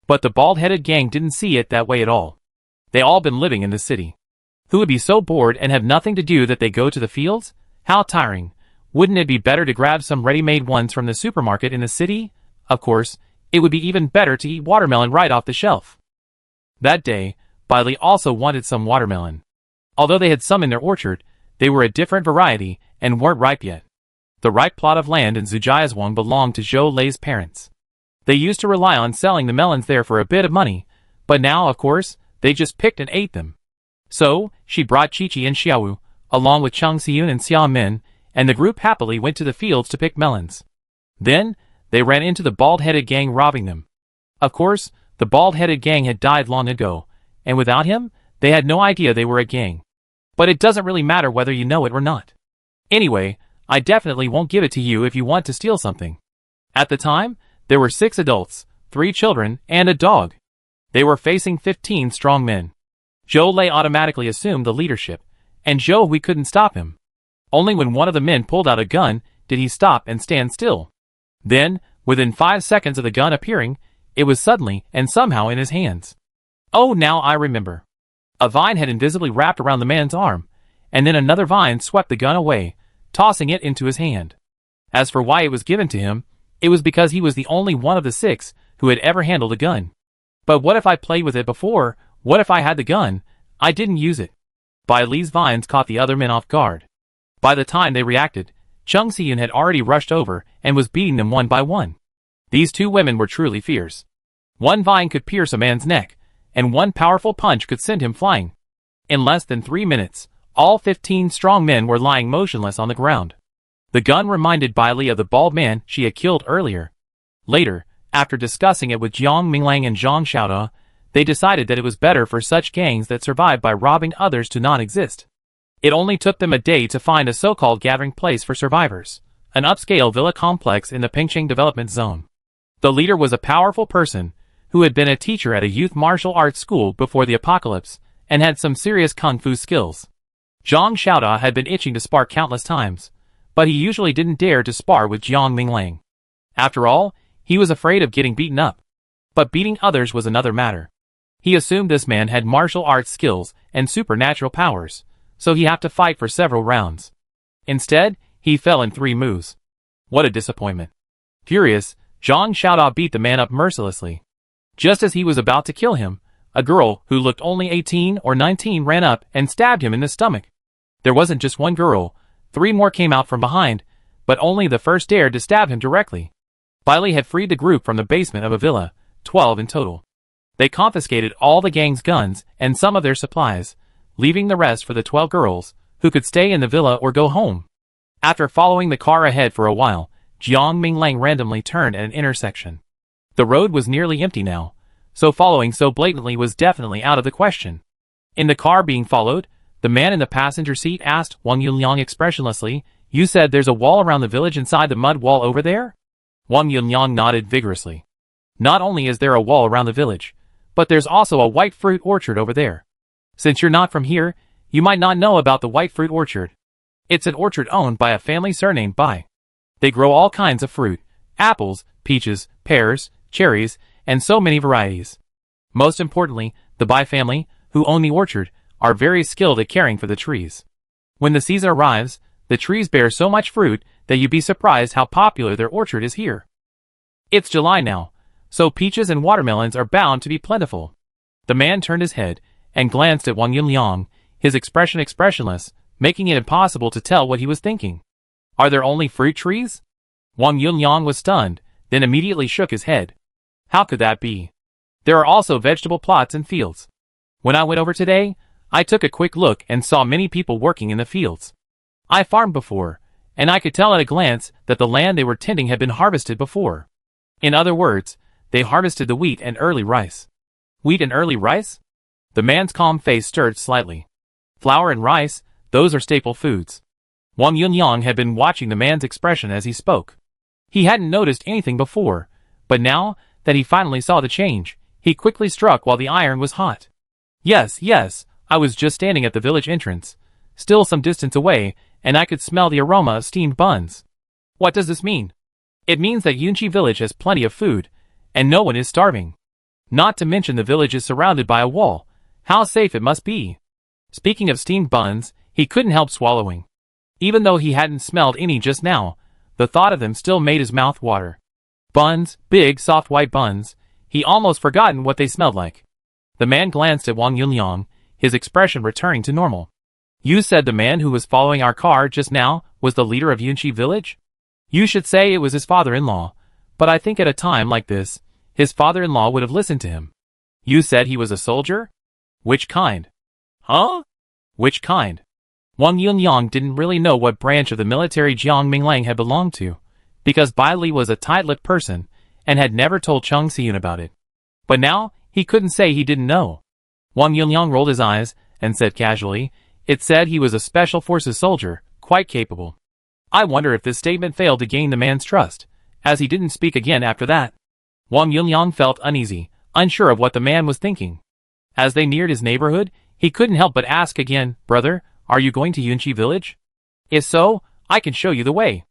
But the bald-headed gang didn't see it that way at all. They all been living in the city. Who would be so bored and have nothing to do that they go to the fields? How tiring. Wouldn't it be better to grab some ready-made ones from the supermarket in the city? Of course, it would be even better to eat watermelon right off the shelf. That day, Bailey also wanted some watermelon. Although they had some in their orchard, they were a different variety and weren't ripe yet. The ripe plot of land in Zujiazhuang belonged to Zhou Lei's parents. They used to rely on selling the melons there for a bit of money, but now, of course, they just picked and ate them. So, she brought Chi-Chi and Xiaowu, along with Cheng Xiyun and Xia Min, and the group happily went to the fields to pick melons. Then, they ran into the bald-headed gang robbing them. Of course, the bald-headed gang had died long ago, and without him, they had no idea they were a gang. But it doesn't really matter whether you know it or not. Anyway, I definitely won't give it to you if you want to steal something. At the time, there were 6 adults, 3 children, and a dog. They were facing 15 strong men. Zhou Lei automatically assumed the leadership, and Zhou couldn't stop him. Only when one of the men pulled out a gun did he stop and stand still. Then, within 5 seconds of the gun appearing, it was suddenly and somehow in his hands. Oh, now I remember. A vine had invisibly wrapped around the man's arm, and then another vine swept the gun away, tossing it into his hand. As for why it was given to him, it was because he was the only one of the 6 who had ever handled a gun. But what if I played with it before? What if I had the gun? I didn't use it. Bai Li's vines caught the other men off guard. By the time they reacted, Cheng Xiyun had already rushed over and was beating them one by one. These 2 women were truly fierce. One vine could pierce a man's neck, and one powerful punch could send him flying. In less than 3 minutes, all 15 strong men were lying motionless on the ground. The gun reminded Bai Li of the bald man she had killed earlier. Later, after discussing it with Jiang Minglang and Zhang Xiaoda, they decided that it was better for such gangs that survived by robbing others to not exist. It only took them a day to find a so-called gathering place for survivors, an upscale villa complex in the Pingcheng development zone. The leader was a powerful person who had been a teacher at a youth martial arts school before the apocalypse and had some serious kung fu skills. Zhang Xiaoda had been itching to spar countless times, but he usually didn't dare to spar with Jiang Minglang. After all, he was afraid of getting beaten up. But beating others was another matter. He assumed this man had martial arts skills and supernatural powers, so he had to fight for several rounds. Instead, he fell in 3 moves. What a disappointment. Furious, Zhang Xiaoda beat the man up mercilessly. Just as he was about to kill him, a girl who looked only 18 or 19 ran up and stabbed him in the stomach. There wasn't just one girl, 3 more came out from behind, but only the first dared to stab him directly. Bailey had freed the group from the basement of a villa, 12 in total. They confiscated all the gang's guns and some of their supplies, leaving the rest for the 12 girls, who could stay in the villa or go home. After following the car ahead for a while, Jiang Minglang randomly turned at an intersection. The road was nearly empty now, so following so blatantly was definitely out of the question. In the car being followed, the man in the passenger seat asked Wang Yunliang expressionlessly, "You said there's a wall around the village inside the mud wall over there?" Wang Yunliang nodded vigorously. "Not only is there a wall around the village, but there's also a white fruit orchard over there. Since you're not from here, you might not know about the white fruit orchard. It's an orchard owned by a family surnamed Bai. They grow all kinds of fruit, apples, peaches, pears, cherries, and so many varieties. Most importantly, the Bai family, who own the orchard, are very skilled at caring for the trees. When the season arrives, the trees bear so much fruit that you'd be surprised how popular their orchard is here. It's July now, so peaches and watermelons are bound to be plentiful." The man turned his head and glanced at Wang Yunliang, his expression expressionless, making it impossible to tell what he was thinking. "Are there only fruit trees?" Wang Yunliang was stunned, then immediately shook his head. "How could that be? There are also vegetable plots and fields. When I went over today, I took a quick look and saw many people working in the fields. I farmed before, and I could tell at a glance that the land they were tending had been harvested before. In other words, they harvested the wheat and early rice." "Wheat and early rice?" The man's calm face stirred slightly. "Flour and rice, those are staple foods." Wang Yunliang had been watching the man's expression as he spoke. He hadn't noticed anything before, but now that he finally saw the change, he quickly struck while the iron was hot. Yes, I was just standing at the village entrance, still some distance away, and I could smell the aroma of steamed buns." "What does this mean?" "It means that Yunqi village has plenty of food, and no one is starving. Not to mention the village is surrounded by a wall. How safe it must be." Speaking of steamed buns, he couldn't help swallowing. Even though he hadn't smelled any just now, the thought of them still made his mouth water. Buns, big, soft white buns. He almost forgotten what they smelled like. The man glanced at Wang Yunliang, his expression returning to normal. "You said the man who was following our car just now was the leader of Yunqi village?" "You should say it was his father-in-law, but I think at a time like this, his father-in-law would have listened to him." "You said he was a soldier? Which kind?" "Huh? Which kind?" Wang Yunliang didn't really know what branch of the military Jiang Minglang had belonged to, because Bai Li was a tight-lipped person and had never told Cheng Xiyun about it. But now, he couldn't say he didn't know. Wang Yunliang rolled his eyes and said casually, "It said he was a special forces soldier, quite capable." I wonder if this statement failed to gain the man's trust, as he didn't speak again after that. Wang Yunliang felt uneasy, unsure of what the man was thinking. As they neared his neighborhood, he couldn't help but ask again, "Brother, are you going to Yunqi village? If so, I can show you the way."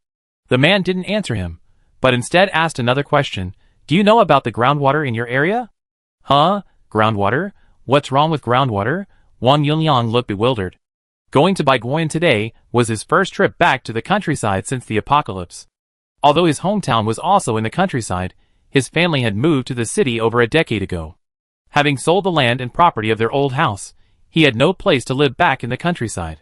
The man didn't answer him, but instead asked another question, "Do you know about the groundwater in your area?" "Huh? Groundwater? What's wrong with groundwater?" Wang Yunliang looked bewildered. Going to Baiguan today was his first trip back to the countryside since the apocalypse. Although his hometown was also in the countryside, his family had moved to the city over a decade ago. Having sold the land and property of their old house, he had no place to live back in the countryside.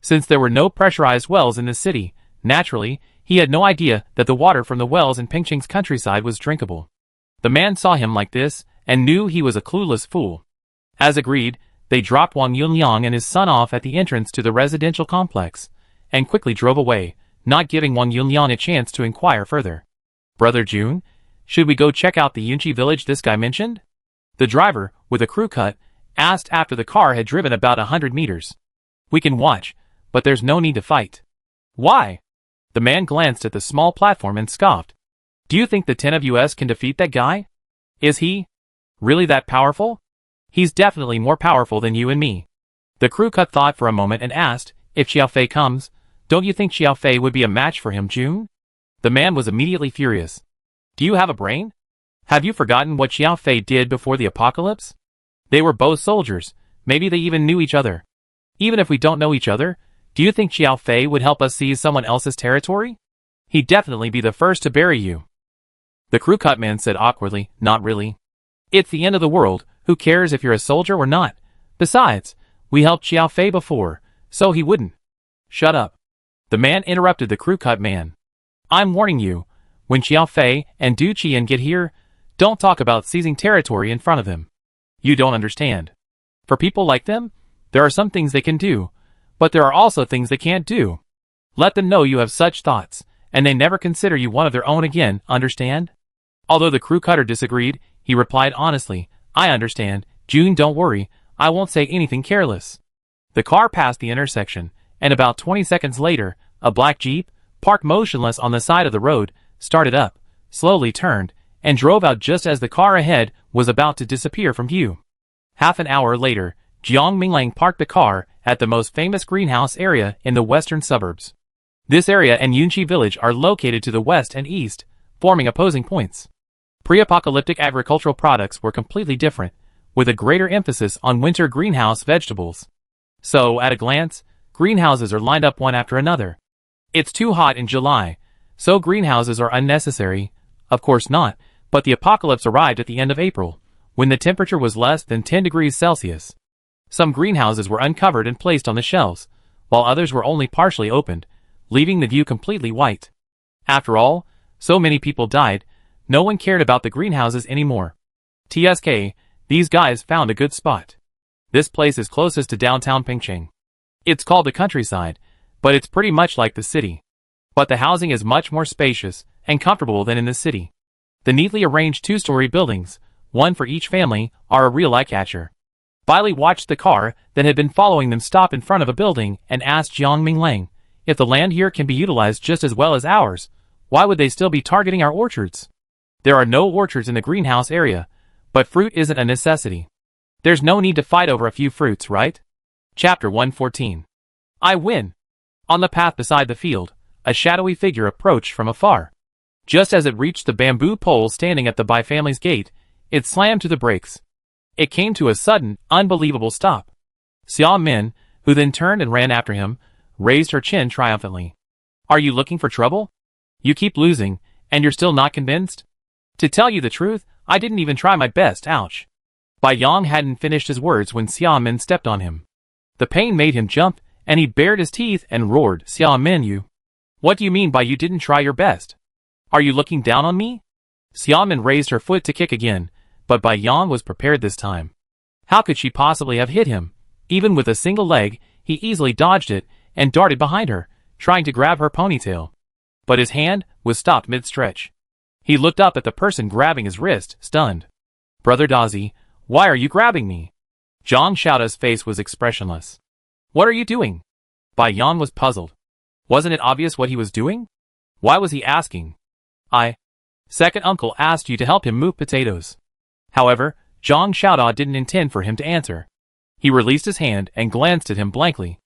Since there were no pressurized wells in the city, naturally, he had no idea that the water from the wells in Pingqing's countryside was drinkable. The man saw him like this, and knew he was a clueless fool. As agreed, they dropped Wang Yunliang and his son off at the entrance to the residential complex, and quickly drove away, not giving Wang Yunliang a chance to inquire further. "Brother Jun, should we go check out the Yunqi village this guy mentioned?" The driver, with a crew cut, asked after the car had driven about 100 meters. "We can watch, but there's no need to fight." "Why?" The man glanced at the small platform and scoffed. "Do you think the 10 of us can defeat that guy? Is he really that powerful?" "He's definitely more powerful than you and me." The crew cut thought for a moment and asked, "If Xiao Fei comes, don't you think Xiao Fei would be a match for him, June?" The man was immediately furious. "Do you have a brain? Have you forgotten what Xiao Fei did before the apocalypse? They were both soldiers, maybe they even knew each other. Even if we don't know each other, do you think Xiao Fei would help us seize someone else's territory? He'd definitely be the first to bury you." The crew cut man said awkwardly, "Not really. It's the end of the world, who cares if you're a soldier or not? Besides, we helped Xiao Fei before, so he wouldn't." "Shut up." The man interrupted the crew cut man. "I'm warning you, when Xiao Fei and Du Qian get here, don't talk about seizing territory in front of them. You don't understand. For people like them, there are some things they can do, but there are also things they can't do. Let them know you have such thoughts, and they never consider you one of their own again, understand?" Although the crew cutter disagreed, he replied honestly, "I understand, June, don't worry, I won't say anything careless." The car passed the intersection, and about 20 seconds later, a black Jeep, parked motionless on the side of the road, started up, slowly turned, and drove out just as the car ahead was about to disappear from view. Half an hour later, Jiang Minglang parked the car at the most famous greenhouse area in the western suburbs. This area and Yunqi village are located to the west and east, forming opposing points. Pre-apocalyptic agricultural products were completely different, with a greater emphasis on winter greenhouse vegetables. So, at a glance, greenhouses are lined up one after another. It's too hot in July, so greenhouses are unnecessary. Of course not, but the apocalypse arrived at the end of April, when the temperature was less than 10 degrees Celsius. Some greenhouses were uncovered and placed on the shelves, while others were only partially opened, leaving the view completely white. After all, so many people died, no one cared about the greenhouses anymore. TSK, these guys found a good spot. This place is closest to downtown Pingcheng. It's called the countryside, but it's pretty much like the city. But the housing is much more spacious and comfortable than in the city. The neatly arranged two-story buildings, one for each family, are a real eye-catcher. Bailey watched the car that had been following them stop in front of a building and asked Jiang Minglang, "If the land here can be utilized just as well as ours, why would they still be targeting our orchards?" There are no orchards in the greenhouse area, but fruit isn't a necessity. There's no need to fight over a few fruits, right? Chapter 114. I win. On the path beside the field, a shadowy figure approached from afar. Just as it reached the bamboo pole standing at the Bai family's gate, it slammed to the brakes. It came to a sudden, unbelievable stop. Xia Min, who then turned and ran after him, raised her chin triumphantly. "Are you looking for trouble? You keep losing, and you're still not convinced? To tell you the truth, I didn't even try my best, ouch." Bai Yang hadn't finished his words when Xia Min stepped on him. The pain made him jump, and he bared his teeth and roared, "Xia Min, you! What do you mean by you didn't try your best? Are you looking down on me?" Xia Min raised her foot to kick again, but Bai Yang was prepared this time. How could she possibly have hit him? Even with a single leg, he easily dodged it and darted behind her, trying to grab her ponytail. But his hand was stopped mid-stretch. He looked up at the person grabbing his wrist, stunned. "Brother Dazi, why are you grabbing me?" Zhang Xiaoda's face was expressionless. "What are you doing?" Bai Yang was puzzled. Wasn't it obvious what he was doing? Why was he asking? Second uncle asked you to help him move potatoes." However, Zhang Xiaoda didn't intend for him to answer. He released his hand and glanced at him blankly.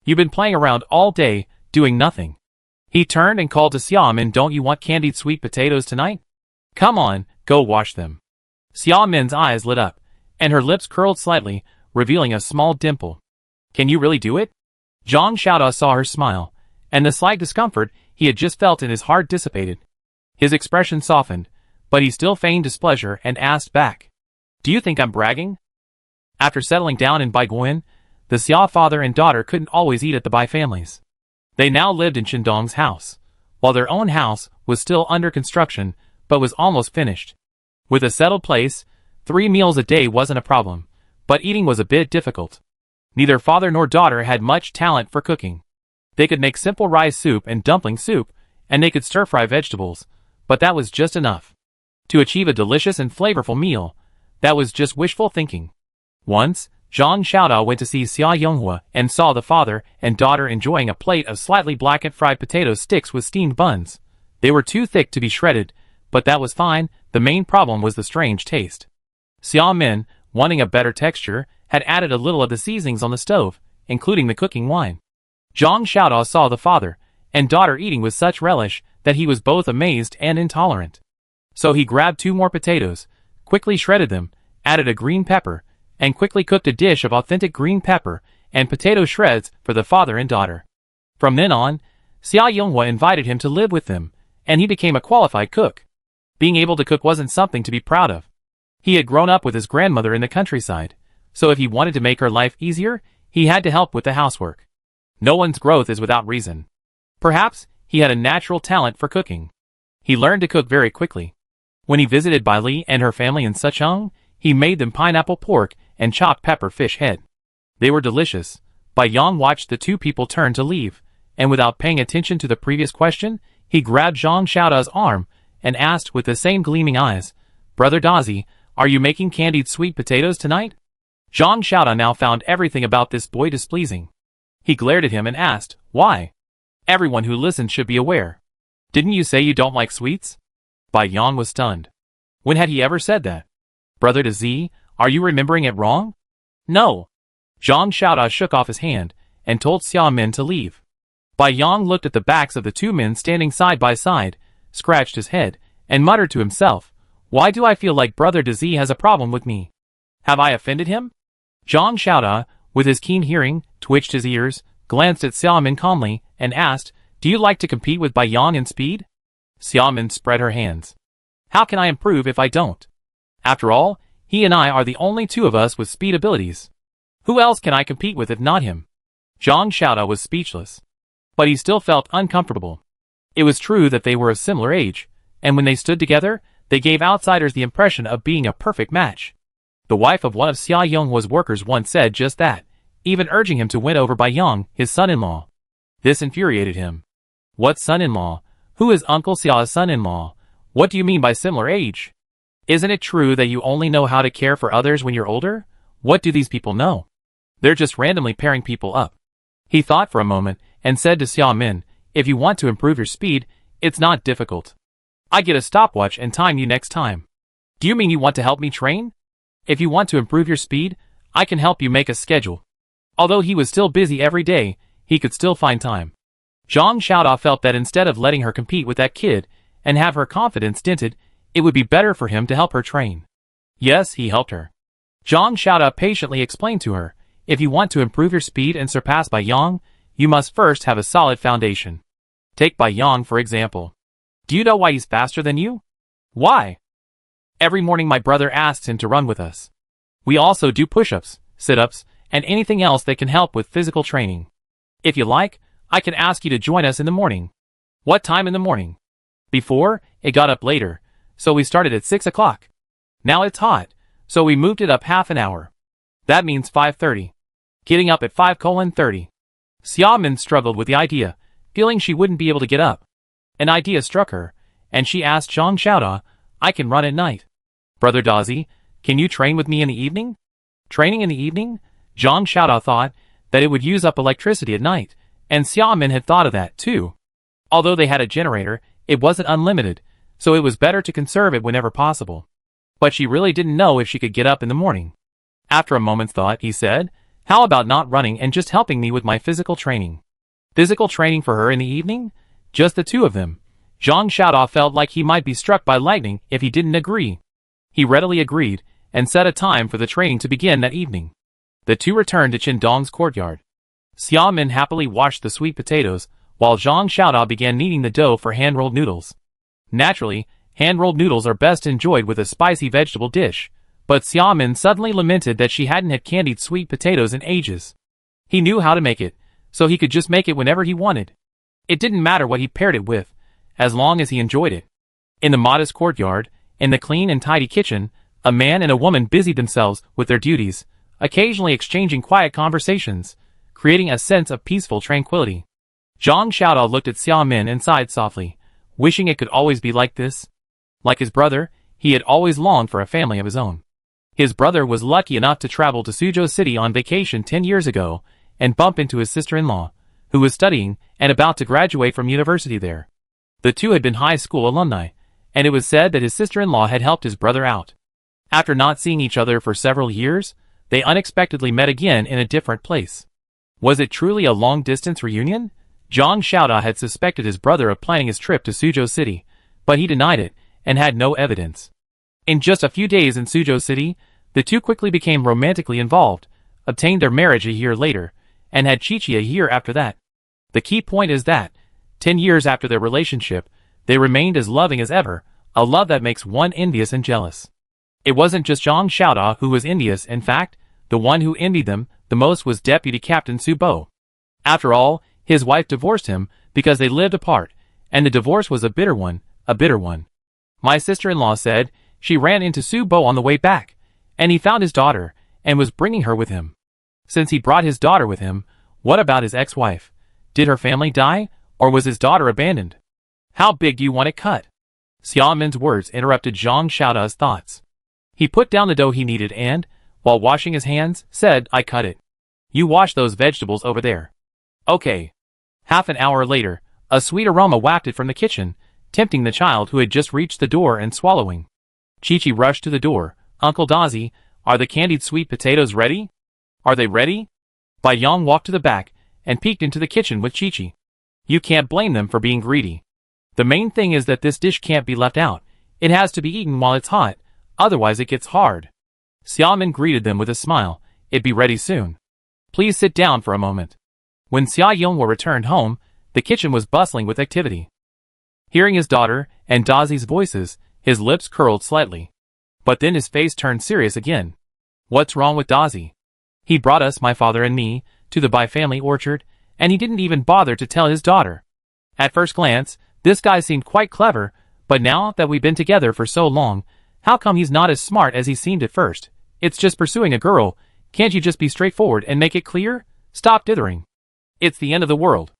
"You've been playing around all day, doing nothing." He turned and called to Xia Min, "Don't you want candied sweet potatoes tonight? Come on, go wash them." Xia Min's eyes lit up, and her lips curled slightly, revealing a small dimple. "Can you really do it?" Zhang Xiaoda saw her smile, and the slight discomfort he had just felt in his heart dissipated. His expression softened, but he still feigned displeasure and asked back, "Do you think I'm bragging?" After settling down in Baiguan, the Xia father and daughter couldn't always eat at the Bai families. They now lived in Shandong's house, while their own house was still under construction, but was almost finished. With a settled place, 3 meals a day wasn't a problem, but eating was a bit difficult. Neither father nor daughter had much talent for cooking. They could make simple rice soup and dumpling soup, and they could stir-fry vegetables, but that was just enough. To achieve a delicious and flavorful meal, that was just wishful thinking. Once, Zhang Xiaoda went to see Xia Yonghua and saw the father and daughter enjoying a plate of slightly blackened fried potato sticks with steamed buns. They were too thick to be shredded, but that was fine. The main problem was the strange taste. Xia Min, wanting a better texture, had added a little of the seasonings on the stove, including the cooking wine. Zhang Xiaoda saw the father and daughter eating with such relish that he was both amazed and intolerant. So he grabbed 2 more potatoes, quickly shredded them, added a green pepper, and quickly cooked a dish of authentic green pepper and potato shreds for the father and daughter. From then on, Xia Yonghua invited him to live with them, and he became a qualified cook. Being able to cook wasn't something to be proud of. He had grown up with his grandmother in the countryside, so if he wanted to make her life easier, he had to help with the housework. No one's growth is without reason. Perhaps he had a natural talent for cooking. He learned to cook very quickly. When he visited Bai Li and her family in Sichuan, he made them pineapple pork and chopped pepper fish head. They were delicious. Bai Yang watched the 2 people turn to leave, and without paying attention to the previous question, he grabbed Zhang Xiaoda's arm and asked with the same gleaming eyes, "Brother Dazi, are you making candied sweet potatoes tonight?" Zhang Xiaoda now found everything about this boy displeasing. He glared at him and asked, "Why? Everyone who listens should be aware. Didn't you say you don't like sweets?" Bai Yang was stunned. When had he ever said that? "Brother Dazi, are you remembering it wrong?" "No." Zhang Xiaoda shook off his hand and told Xia Min to leave. Bai Yang looked at the backs of the two men standing side by side, scratched his head, and muttered to himself, "Why do I feel like Brother Dazi has a problem with me? Have I offended him?" Zhang Xiaoda, with his keen hearing, twitched his ears, glanced at Xiaomin calmly, and asked, "Do you like to compete with Bai Yang in speed?" Xiaomin spread her hands. "How can I improve if I don't? After all, he and I are the only two of us with speed abilities. Who else can I compete with if not him?" Zhang Xiaoda was speechless. But he still felt uncomfortable. It was true that they were of similar age, and when they stood together, they gave outsiders the impression of being a perfect match. The wife of one of Xia Yonghwa's workers once said just that, even urging him to win over Bai Yang, his son-in-law. This infuriated him. What son-in-law? Who is Uncle Xia's son-in-law? What do you mean by similar age? Isn't it true that you only know how to care for others when you're older? What do these people know? They're just randomly pairing people up. He thought for a moment and said to Xia Min, "If you want to improve your speed, it's not difficult. I get a stopwatch and time you next time." "Do you mean you want to help me train?" "If you want to improve your speed, I can help you make a schedule." Although he was still busy every day, he could still find time. Zhang Xiaoda felt that instead of letting her compete with that kid and have her confidence dented, it would be better for him to help her train. Yes, he helped her. Zhang Xiaoda patiently explained to her, "If you want to improve your speed and surpass Bai Yang, you must first have a solid foundation. Take Bai Yang for example. Do you know why he's faster than you? Why? Every morning my brother asks him to run with us. We also do push-ups, sit-ups, and anything else that can help with physical training. If you like, I can ask you to join us in the morning." "What time in the morning?" "Before, it got up later, so we started at 6 o'clock. Now it's hot, so we moved it up half an hour. That means 5:30. Getting up at 5:30. Xia Min struggled with the idea, feeling she wouldn't be able to get up. An idea struck her, and she asked Zhang Xiaoda, "I can run at night. Brother Dazi, can you train with me in the evening?" Training in the evening? Zhang Xiaoda thought that it would use up electricity at night, and Xia Min had thought of that too. Although they had a generator, it wasn't unlimited, so it was better to conserve it whenever possible. But she really didn't know if she could get up in the morning. After a moment's thought, he said, "How about not running and just helping me with my physical training?" Physical training for her in the evening? Just the two of them. Zhang Xiaoda felt like he might be struck by lightning if he didn't agree. He readily agreed, and set a time for the training to begin that evening. The two returned to Qindong's courtyard. Xia Min happily washed the sweet potatoes, while Zhang Xiaoda began kneading the dough for hand-rolled noodles. Naturally, hand-rolled noodles are best enjoyed with a spicy vegetable dish, but Xia Min suddenly lamented that she hadn't had candied sweet potatoes in ages. He knew how to make it, so he could just make it whenever he wanted. It didn't matter what he paired it with, as long as he enjoyed it. In the modest courtyard, in the clean and tidy kitchen, a man and a woman busied themselves with their duties, occasionally exchanging quiet conversations, creating a sense of peaceful tranquility. Zhang Xiaoda looked at Xia Min and sighed softly, wishing it could always be like this. Like his brother, he had always longed for a family of his own. His brother was lucky enough to travel to Suzhou City on vacation 10 years ago and bump into his sister-in-law, who was studying and about to graduate from university there. The two had been high school alumni, and it was said that his sister-in-law had helped his brother out. After not seeing each other for several years, they unexpectedly met again in a different place. Was it truly a long-distance reunion? Zhang Xiaoda had suspected his brother of planning his trip to Suzhou City, but he denied it and had no evidence. In just a few days in Suzhou City, the two quickly became romantically involved, obtained their marriage a year later, and had Qiqi a year after that. The key point is that, 10 years after their relationship, they remained as loving as ever, a love that makes one envious and jealous. It wasn't just Zhang Xiaoda who was envious. In fact, the one who envied them the most was Deputy Captain Su Bo. After all, his wife divorced him because they lived apart, and the divorce was a bitter one, a bitter one. My sister-in-law said she ran into Su Bo on the way back, and he found his daughter, and was bringing her with him. Since he brought his daughter with him, what about his ex-wife? Did her family die, or was his daughter abandoned? How big do you want it cut? Xiaomin's words interrupted Zhang Xiaoda's thoughts. He put down the dough he needed and, while washing his hands, said, I cut it. You wash those vegetables over there. Okay. Half an hour later, a sweet aroma wafted from the kitchen, tempting the child who had just reached the door and swallowing. Chi-Chi rushed to the door. Uncle Dazi, are the candied sweet potatoes ready? Are they ready? Bai Yang walked to the back and peeked into the kitchen with Chi-Chi. You can't blame them for being greedy. The main thing is that this dish can't be left out. It has to be eaten while it's hot, otherwise it gets hard. Xiaomin greeted them with a smile. It'd be ready soon. Please sit down for a moment. When Xia Yonghua returned home, the kitchen was bustling with activity. Hearing his daughter and Dazi's voices, his lips curled slightly. But then his face turned serious again. What's wrong with Dazi? He brought us, my father and me, to the Bai family orchard, and he didn't even bother to tell his daughter. At first glance, this guy seemed quite clever, but now that we've been together for so long, how come he's not as smart as he seemed at first? It's just pursuing a girl. Can't you just be straightforward and make it clear? Stop dithering. It's the end of the world.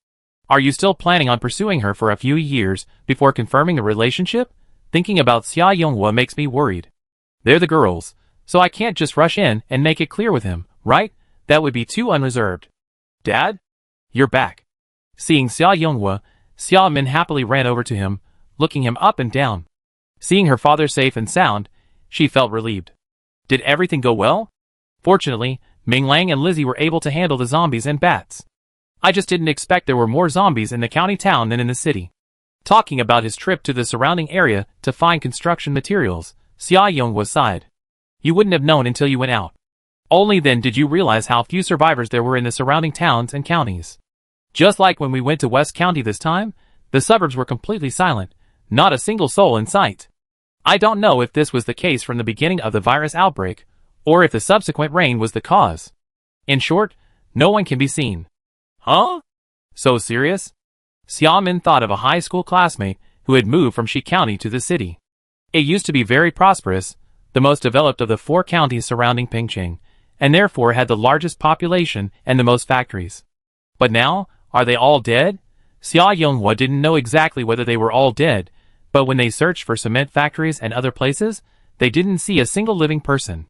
Are you still planning on pursuing her for a few years before confirming a relationship? Thinking about Xia Yonghua makes me worried. They're the girls, so I can't just rush in and make it clear with him, right? That would be too unreserved. Dad? You're back. Seeing Xia Yonghua, Xiaomin happily ran over to him, looking him up and down. Seeing her father safe and sound, she felt relieved. Did everything go well? Fortunately, Ming Lang and Lizzie were able to handle the zombies and bats. I just didn't expect there were more zombies in the county town than in the city. Talking about his trip to the surrounding area to find construction materials, Xia Yonghua sighed. You wouldn't have known until you went out. Only then did you realize how few survivors there were in the surrounding towns and counties. Just like when we went to West County this time, the suburbs were completely silent, not a single soul in sight. I don't know if this was the case from the beginning of the virus outbreak, or if the subsequent rain was the cause. In short, no one can be seen. Huh? So serious? Xiaomin thought of a high school classmate who had moved from Shi County to the city. It used to be very prosperous, the most developed of the 4 counties surrounding Pingcheng, and therefore had the largest population and the most factories. But now, are they all dead? Xia Yonghua didn't know exactly whether they were all dead, but when they searched for cement factories and other places, they didn't see a single living person.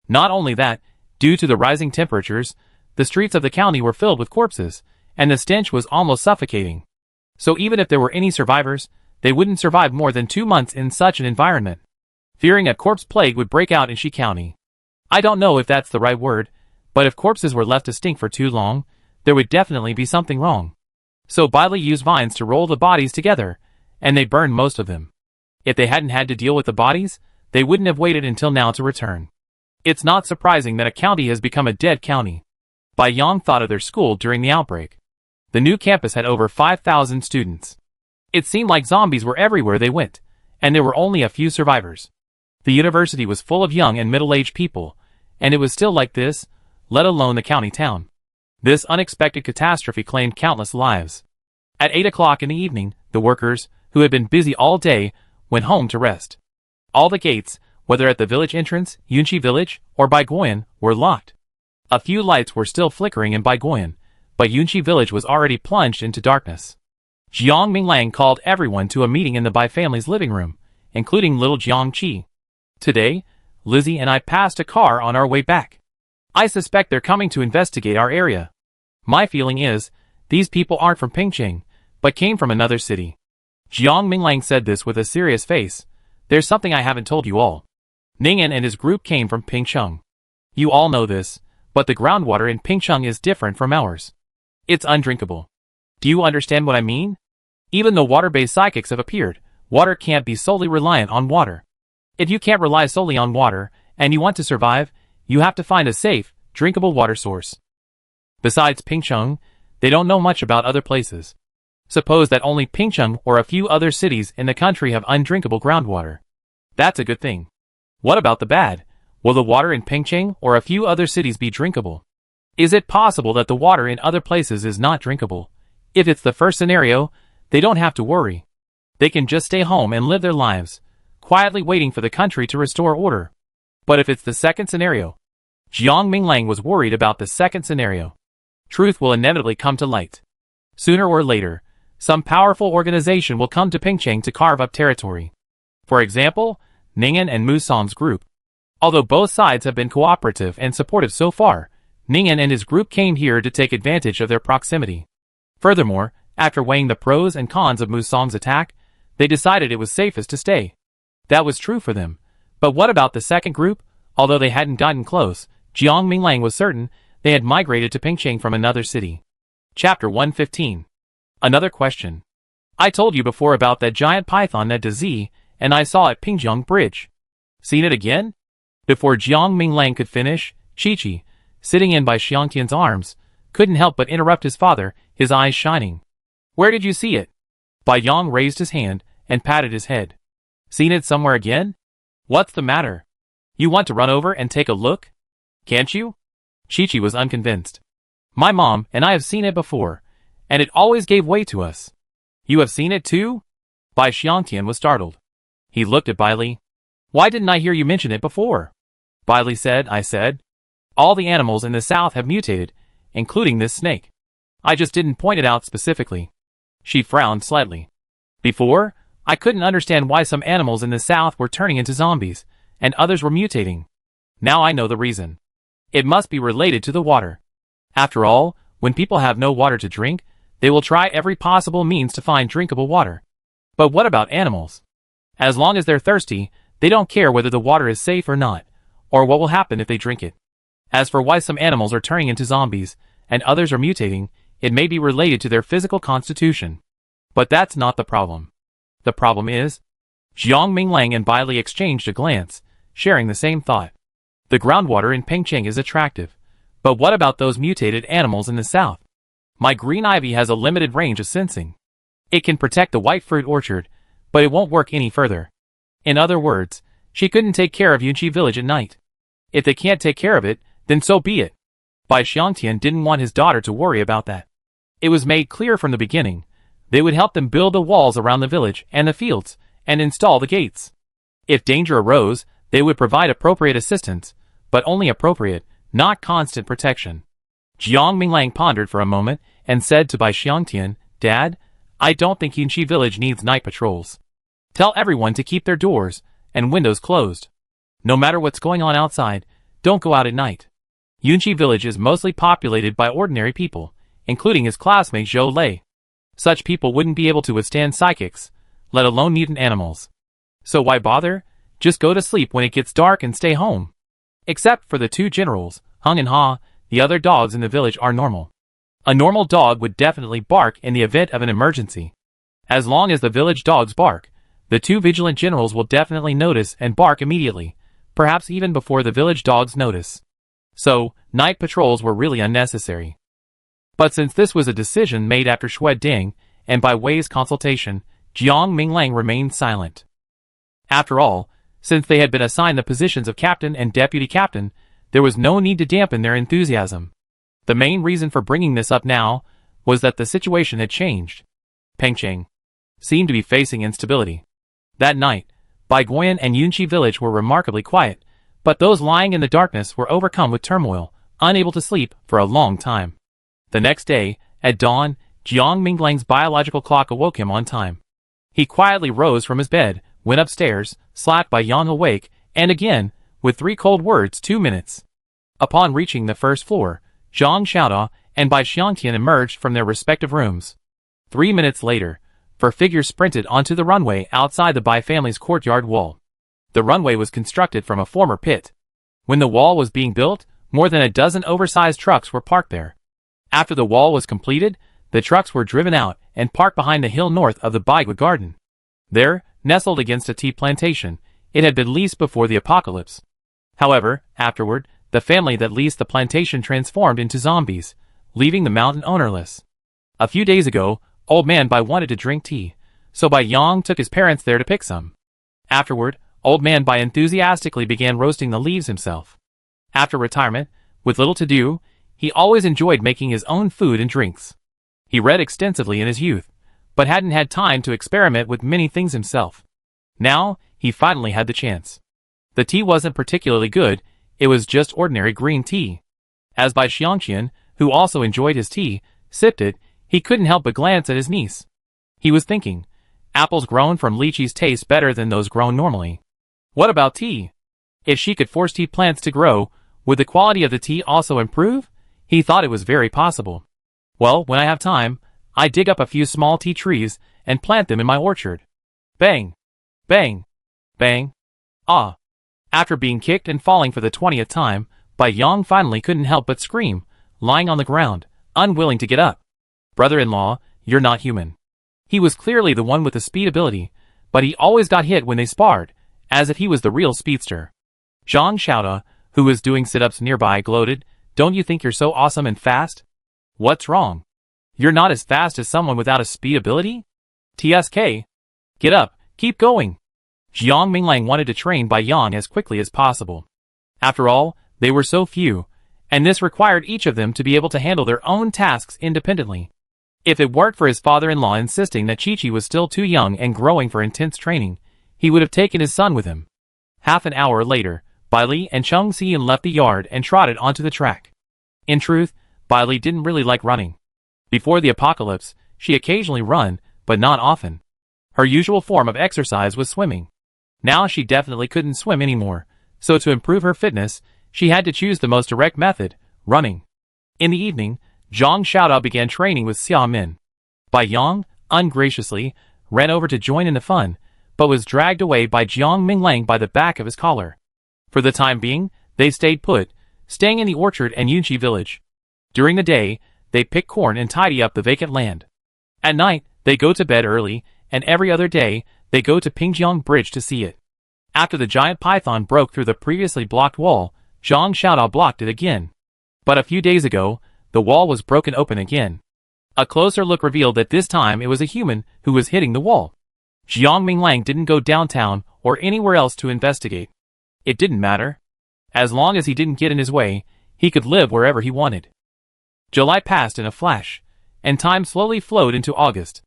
Not only that, due to the rising temperatures, the streets of the county were filled with corpses, and the stench was almost suffocating. So even if there were any survivors, they wouldn't survive more than 2 months in such an environment. Fearing a corpse plague would break out in Shi County. I don't know if that's the right word, but if corpses were left to stink for too long, there would definitely be something wrong. So Bailey used vines to roll the bodies together, and they burned most of them. If they hadn't had to deal with the bodies, they wouldn't have waited until now to return. It's not surprising that a county has become a dead county. Bai Yang thought of their school during the outbreak. The new campus had over 5,000 students. It seemed like zombies were everywhere they went, and there were only a few survivors. The university was full of young and middle-aged people, and it was still like this, let alone the county town. This unexpected catastrophe claimed countless lives. At 8 o'clock in the evening, the workers, who had been busy all day, went home to rest. All the gates, whether at the village entrance, Yunqi village, or Baigoyan, were locked. A few lights were still flickering in Baigoyan, but Yunqi village was already plunged into darkness. Jiang Minglang called everyone to a meeting in the Bai family's living room, including little Jiang Qi. Today, Lizzie and I passed a car on our way back. I suspect they're coming to investigate our area. My feeling is, these people aren't from Pingcheng, but came from another city. Jiang Minglang said this with a serious face. There's something I haven't told you all. Ningen and his group came from Pingcheng. You all know this, but the groundwater in Pingcheng is different from ours. It's undrinkable. Do you understand what I mean? Even though water-based psychics have appeared, water can't be solely reliant on water. If you can't rely solely on water, and you want to survive, you have to find a safe, drinkable water source. Besides Pingcheng, they don't know much about other places. Suppose that only Pingcheng or a few other cities in the country have undrinkable groundwater. That's a good thing. What about the bad? Will the water in Pingcheng or a few other cities be drinkable? Is it possible that the water in other places is not drinkable? If it's the first scenario, they don't have to worry. They can just stay home and live their lives, quietly waiting for the country to restore order. But if it's the second scenario, Jiang Minglang was worried about the second scenario. Truth will inevitably come to light. Sooner or later, some powerful organization will come to Pingcheng to carve up territory. For example, Ningen and Musong's group. Although both sides have been cooperative and supportive so far, Ningen and his group came here to take advantage of their proximity. Furthermore, after weighing the pros and cons of Musong's attack, they decided it was safest to stay. That was true for them. But what about the second group? Although they hadn't gotten close, Jiang Minglang was certain they had migrated to Pingcheng from another city. Chapter 115. Another question. I told you before about that giant python at Dazi, and I saw at Pingjiang Bridge. Seen it again? Before Jiang Minglang could finish, Chi-Chi, sitting in by Xiangtian's arms, couldn't help but interrupt his father, his eyes shining. Where did you see it? Bai Yang raised his hand and patted his head. Seen it somewhere again? What's the matter? You want to run over and take a look? Can't you? Chi-Chi was unconvinced. My mom and I have seen it before, and it always gave way to us. You have seen it too? Bai Xiangtian was startled. He looked at Bai Li. Why didn't I hear you mention it before? Bai Li said, I said. All the animals in the south have mutated, including this snake. I just didn't point it out specifically. She frowned slightly. Before, I couldn't understand why some animals in the south were turning into zombies, and others were mutating. Now I know the reason. It must be related to the water. After all, when people have no water to drink, they will try every possible means to find drinkable water. But what about animals? As long as they're thirsty, they don't care whether the water is safe or not, or what will happen if they drink it. As for why some animals are turning into zombies, and others are mutating, it may be related to their physical constitution. But that's not the problem. The problem is, Jiang Minglang and Bai Li exchanged a glance, sharing the same thought. The groundwater in Pingcheng is attractive, but what about those mutated animals in the south? My green ivy has a limited range of sensing. It can protect the white fruit orchard, but it won't work any further. In other words, she couldn't take care of Yunqi village at night. If they can't take care of it, then so be it. Bai Xiangtian didn't want his daughter to worry about that. It was made clear from the beginning. They would help them build the walls around the village and the fields, and install the gates. If danger arose, they would provide appropriate assistance, but only appropriate, not constant protection. Jiang Minglang pondered for a moment and said to Bai Xiangtian, Dad, I don't think Yunqi village needs night patrols. Tell everyone to keep their doors and windows closed. No matter what's going on outside, don't go out at night. Yunqi village is mostly populated by ordinary people, including his classmate Zhou Lei. Such people wouldn't be able to withstand psychics, let alone mutant animals. So why bother? Just go to sleep when it gets dark and stay home. Except for the two generals, Hung and Ha, the other dogs in the village are normal. A normal dog would definitely bark in the event of an emergency. As long as the village dogs bark, the two vigilant generals will definitely notice and bark immediately, perhaps even before the village dogs notice. So, night patrols were really unnecessary. But since this was a decision made after Xue Ding, and by Wei's consultation, Jiang Minglang remained silent. After all, since they had been assigned the positions of captain and deputy captain, there was no need to dampen their enthusiasm. The main reason for bringing this up now was that the situation had changed. Pingcheng seemed to be facing instability. That night, Baiguan and Yunqi village were remarkably quiet, but those lying in the darkness were overcome with turmoil, unable to sleep for a long time. The next day, at dawn, Jiang Minglang's biological clock awoke him on time. He quietly rose from his bed, went upstairs, slapped Bai Yang awake, and again, with 3 cold words, 2 minutes. Upon reaching the first floor, Zhang Xiaodao and Bai Xiangtian emerged from their respective rooms. 3 minutes later, 4 figures sprinted onto the runway outside the Bai family's courtyard wall. The runway was constructed from a former pit. When the wall was being built, more than a dozen oversized trucks were parked there. After the wall was completed, the trucks were driven out and parked behind the hill north of the Baigua garden. There, nestled against a tea plantation, it had been leased before the apocalypse. However, afterward, the family that leased the plantation transformed into zombies, leaving the mountain ownerless. A few days ago, Old Man Bai wanted to drink tea, so Bai Yang took his parents there to pick some. Afterward, Old Man Bai enthusiastically began roasting the leaves himself. After retirement, with little to do, he always enjoyed making his own food and drinks. He read extensively in his youth, but hadn't had time to experiment with many things himself. Now, he finally had the chance. The tea wasn't particularly good, it was just ordinary green tea. As Bai Xiangtian, who also enjoyed his tea, sipped it, he couldn't help but glance at his niece. He was thinking, Apples grown from lychees taste better than those grown normally. What about tea? If she could force tea plants to grow, would the quality of the tea also improve? He thought it was very possible. Well, when I have time, I dig up a few small tea trees and plant them in my orchard. Bang! Bang! Bang! Ah! After being kicked and falling for the 20th time, Bai Yang finally couldn't help but scream, lying on the ground, unwilling to get up. Brother-in-law, you're not human. He was clearly the one with the speed ability, but he always got hit when they sparred, as if he was the real speedster. Zhang Xiaoda, who was doing sit-ups nearby, gloated, "Don't you think you're so awesome and fast? What's wrong? You're not as fast as someone without a speed ability? TSK. Get up, keep going." Jiang Minglang wanted to train Bai Yang as quickly as possible. After all, they were so few, and this required each of them to be able to handle their own tasks independently. If it weren't for his father-in-law insisting that Chi-Chi was still too young and growing for intense training, he would have taken his son with him. Half an hour later, Bai Li and Cheng Xian left the yard and trotted onto the track. In truth, Bai Li didn't really like running. Before the apocalypse, she occasionally ran, but not often. Her usual form of exercise was swimming. Now she definitely couldn't swim anymore, so to improve her fitness, she had to choose the most direct method, running. In the evening, Zhang Xiaodao began training with Xia Min. Bai Yang, ungraciously, ran over to join in the fun, but was dragged away by Jiang Minglang by the back of his collar. For the time being, they stayed put, staying in the orchard and Yunqi village. During the day, they pick corn and tidy up the vacant land. At night, they go to bed early, and every other day, they go to Pingjiang Bridge to see it. After the giant python broke through the previously blocked wall, Zhang Xiaodao blocked it again. But a few days ago, the wall was broken open again. A closer look revealed that this time it was a human who was hitting the wall. Jiang Minglang didn't go downtown or anywhere else to investigate. It didn't matter. As long as he didn't get in his way, he could live wherever he wanted. July passed in a flash, and time slowly flowed into August.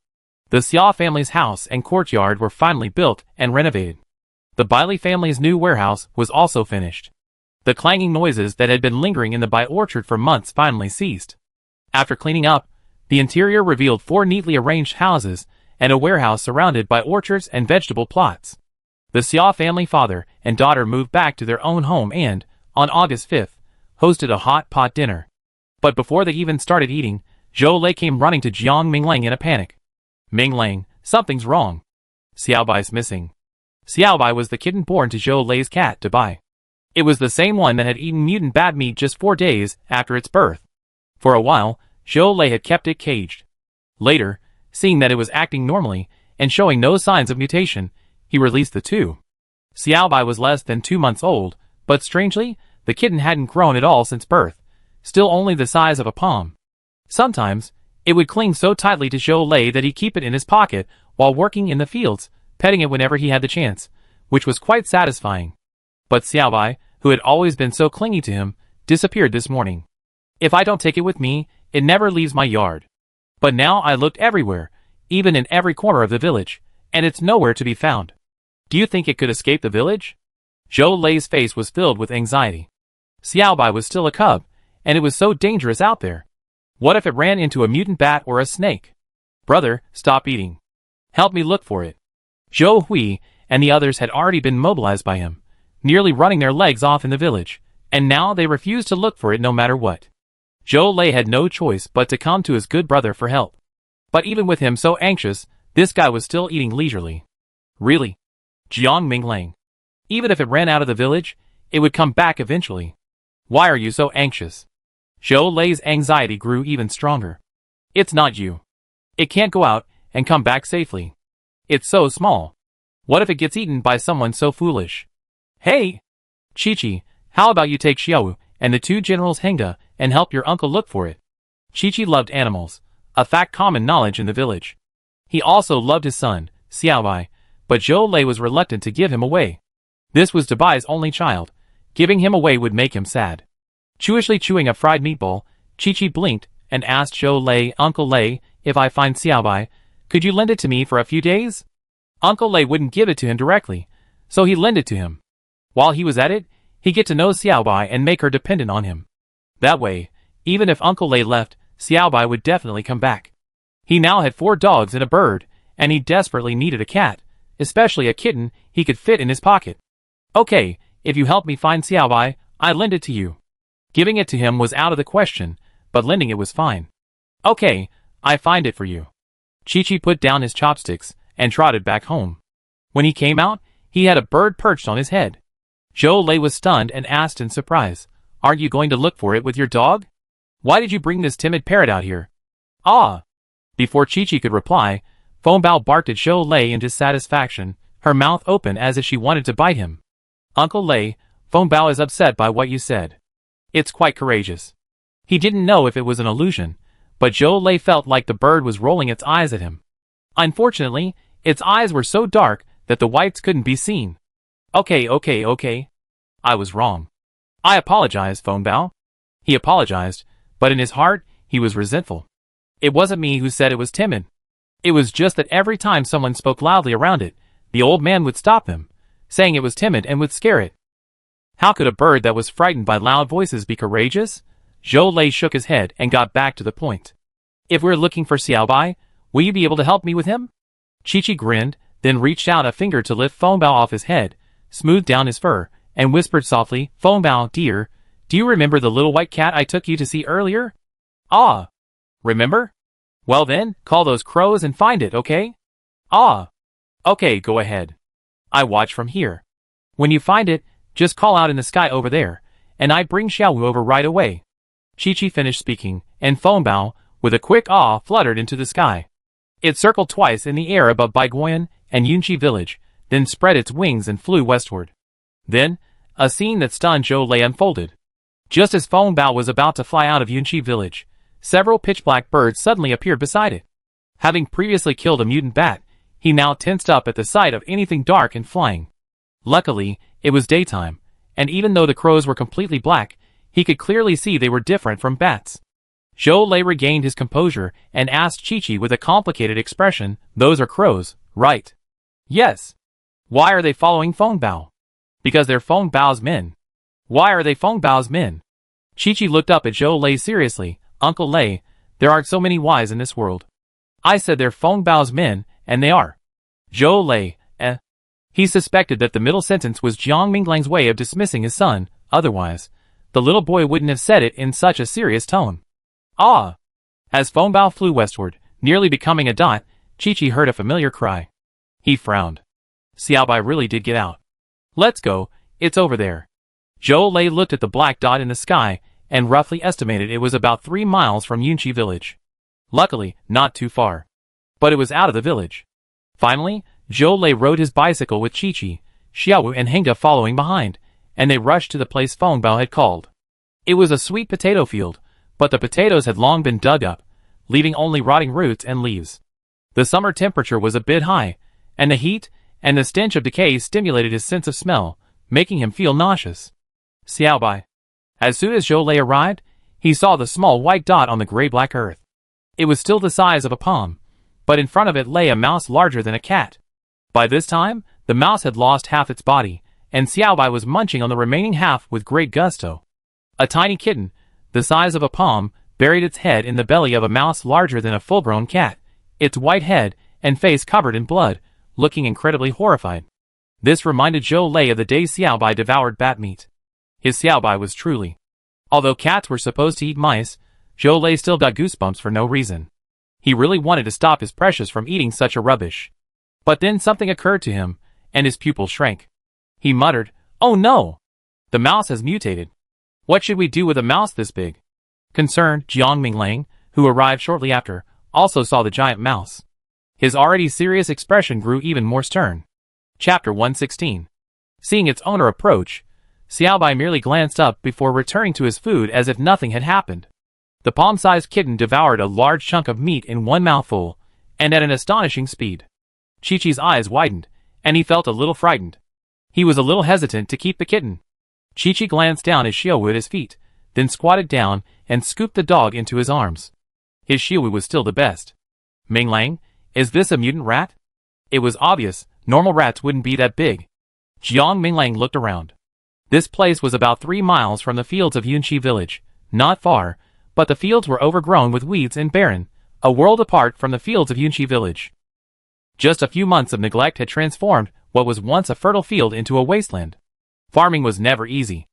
The Xia family's house and courtyard were finally built and renovated. The Bailey family's new warehouse was also finished. The clanging noises that had been lingering in the Bai orchard for months finally ceased. After cleaning up, the interior revealed 4 neatly arranged houses and a warehouse surrounded by orchards and vegetable plots. The Xia family father and daughter moved back to their own home and, on August 5th, hosted a hot pot dinner. But before they even started eating, Zhou Lei came running to Jiang Minglang in a panic. "Minglang, something's wrong. Xiaobai's missing." Xiaobai was the kitten born to Zhou Lei's cat, Dabai. It was the same one that had eaten mutant bad meat just 4 days after its birth. For a while, Zhou Lei had kept it caged. Later, seeing that it was acting normally and showing no signs of mutation, he released the two. Xiaobai was less than 2 months old, but strangely, the kitten hadn't grown at all since birth, still only the size of a palm. Sometimes, it would cling so tightly to Zhou Lei that he'd keep it in his pocket while working in the fields, petting it whenever he had the chance, which was quite satisfying. But Xiaobai, who had always been so clingy to him, disappeared this morning. "If I don't take it with me, it never leaves my yard." But now I looked everywhere, even in every corner of the village, and it's nowhere to be found. Do you think it could escape the village? Zhou Lei's face was filled with anxiety. Xiaobai was still a cub, and it was so dangerous out there. What if it ran into a mutant bat or a snake? "Brother, stop eating. Help me look for it." Zhou Hui and the others had already been mobilized by him, nearly running their legs off in the village, and now they refused to look for it no matter what. Zhou Lei had no choice but to come to his good brother for help. But even with him so anxious, this guy was still eating leisurely. "Really? Jiang Minglang. Even if it ran out of the village, it would come back eventually. Why are you so anxious?" Zhou Lei's anxiety grew even stronger. "It's not you. It can't go out and come back safely. It's so small. What if it gets eaten by someone so foolish? Hey! Chi-Chi, how about you take Xiao and the 2 generals Hengda and help your uncle look for it?" Chi-Chi loved animals, a fact common knowledge in the village. He also loved his son, Xiaobai, but Zhou Lei was reluctant to give him away. This was Dabai's only child. Giving him away would make him sad. Chewishly chewing a fried meatball, Chi-Chi blinked and asked Zhou Lei, "Uncle Lei, if I find Xiaobai, could you lend it to me for a few days?" Uncle Lei wouldn't give it to him directly, so he lent it to him. While he was at it, he'd get to know Xiaobai and make her dependent on him. That way, even if Uncle Lei left, Xiaobai would definitely come back. He now had 4 dogs and a bird, and he desperately needed a cat, especially a kitten he could fit in his pocket. Okay, if you help me find Xiaobai, I lend it to you. Giving it to him was out of the question, but lending it was fine. Okay, I find it for you. Chi-Chi put down his chopsticks and trotted back home. When he came out, he had a bird perched on his head. Zhou Lei was stunned and asked in surprise, "Aren't you going to look for it with your dog? Why did you bring this timid parrot out here?" "Ah!" Before Chi-Chi could reply, Fengbao barked at Zhou Lei in dissatisfaction, her mouth open as if she wanted to bite him. "Uncle Lei, Fengbao is upset by what you said. It's quite courageous." He didn't know if it was an illusion, but Zhou Lei felt like the bird was rolling its eyes at him. Unfortunately, its eyes were so dark that the whites couldn't be seen. Okay. I was wrong. I apologize, Fengbao." He apologized, but in his heart, he was resentful. It wasn't me who said it was timid. It was just that every time someone spoke loudly around it, the old man would stop them, saying it was timid and would scare it. How could a bird that was frightened by loud voices be courageous? Zhou Lei shook his head and got back to the point. "If we're looking for Xiaobai, will you be able to help me with him?" Chi-Chi grinned, then reached out a finger to lift Fengbao off his head, smoothed down his fur, and whispered softly, "Fengbao, dear, do you remember the little white cat I took you to see earlier?" "Ah, remember? Well then, call those crows and find it, okay?" "Ah, okay, go ahead. I watch from here. When you find it, just call out in the sky over there, and I bring Xiaowu over right away." Chi-Chi finished speaking, and Fengbao, with a quick "ah," fluttered into the sky. It circled twice in the air above Baiguoyan and Yunqi village, then spread its wings and flew westward. Then, a scene that stunned Zhou Lei unfolded. Just as Fengbao was about to fly out of Yunqi village, several pitch-black birds suddenly appeared beside it. Having previously killed a mutant bat, he now tensed up at the sight of anything dark and flying. Luckily, it was daytime, and even though the crows were completely black, he could clearly see they were different from bats. Zhou Lei regained his composure and asked Chi-Chi with a complicated expression, "Those are crows, right?" "Yes." "Why are they following Fengbao?" "Because they're Fengbao's men." "Why are they Fengbao's men?" Chi-Chi looked up at Zhou Lei seriously. "Uncle Lei, there aren't so many whys in this world. I said they're Fengbao's men, and they are." Zhou Lei, He suspected that the middle sentence was Jiang Minglang's way of dismissing his son, otherwise, the little boy wouldn't have said it in such a serious tone. "Ah!" As Fengbao flew westward, nearly becoming a dot, Chi-Chi heard a familiar cry. He frowned. Xiaobai really did get out. "Let's go, it's over there." Zhou Lei looked at the black dot in the sky, and roughly estimated it was about 3 miles from Yunqi village. Luckily, not too far. But it was out of the village. Finally, Zhou Lei rode his bicycle with Chi-Chi, Xiaowu and Hengda following behind, and they rushed to the place Fengbao had called. It was a sweet potato field, but the potatoes had long been dug up, leaving only rotting roots and leaves. The summer temperature was a bit high, and the heat and the stench of decay stimulated his sense of smell, making him feel nauseous. Xiaobai. As soon as Zhou Lei arrived, he saw the small white dot on the gray-black earth. It was still the size of a palm, but in front of it lay a mouse larger than a cat. By this time, the mouse had lost half its body, and Xiaobai was munching on the remaining half with great gusto. A tiny kitten, the size of a palm, buried its head in the belly of a mouse larger than a full-grown cat, its white head and face covered in blood, looking incredibly horrified. This reminded Zhou Lei of the day Xiaobai devoured bat meat. His Xiaobai was truly. Although cats were supposed to eat mice, Zhou Lei still got goosebumps for no reason. He really wanted to stop his precious from eating such a rubbish. But then something occurred to him, and his pupil shrank. He muttered, "Oh no! The mouse has mutated. What should we do with a mouse this big?" Concerned, Jiang Minglang, who arrived shortly after, also saw the giant mouse. His already serious expression grew even more stern. Chapter 116. Seeing its owner approach, Xiaobai merely glanced up before returning to his food as if nothing had happened. The palm-sized kitten devoured a large chunk of meat in one mouthful, and at an astonishing speed. Chi-Chi's eyes widened, and he felt a little frightened. He was a little hesitant to keep the kitten. Chi-Chi glanced down at Xiaowu at his feet, then squatted down and scooped the dog into his arms. His Xiaowu was still the best. "Minglang, is this a mutant rat?" It was obvious, normal rats wouldn't be that big. Jiang Minglang looked around. This place was about 3 miles from the fields of Yunqi village, not far, but the fields were overgrown with weeds and barren, a world apart from the fields of Yunqi village. Just a few months of neglect had transformed what was once a fertile field into a wasteland. Farming was never easy.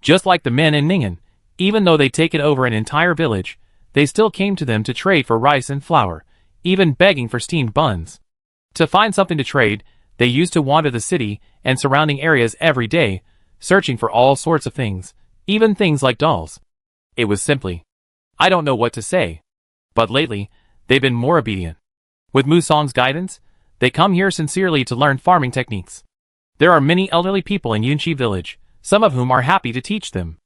Just like the men in Ningen, even though they'd taken over an entire village, they still came to them to trade for rice and flour, even begging for steamed buns. To find something to trade, they used to wander the city and surrounding areas every day, searching for all sorts of things, even things like dolls. It was simply, I don't know what to say. But lately, they've been more obedient. With Musong's guidance, they come here sincerely to learn farming techniques. There are many elderly people in Yunchi village, some of whom are happy to teach them.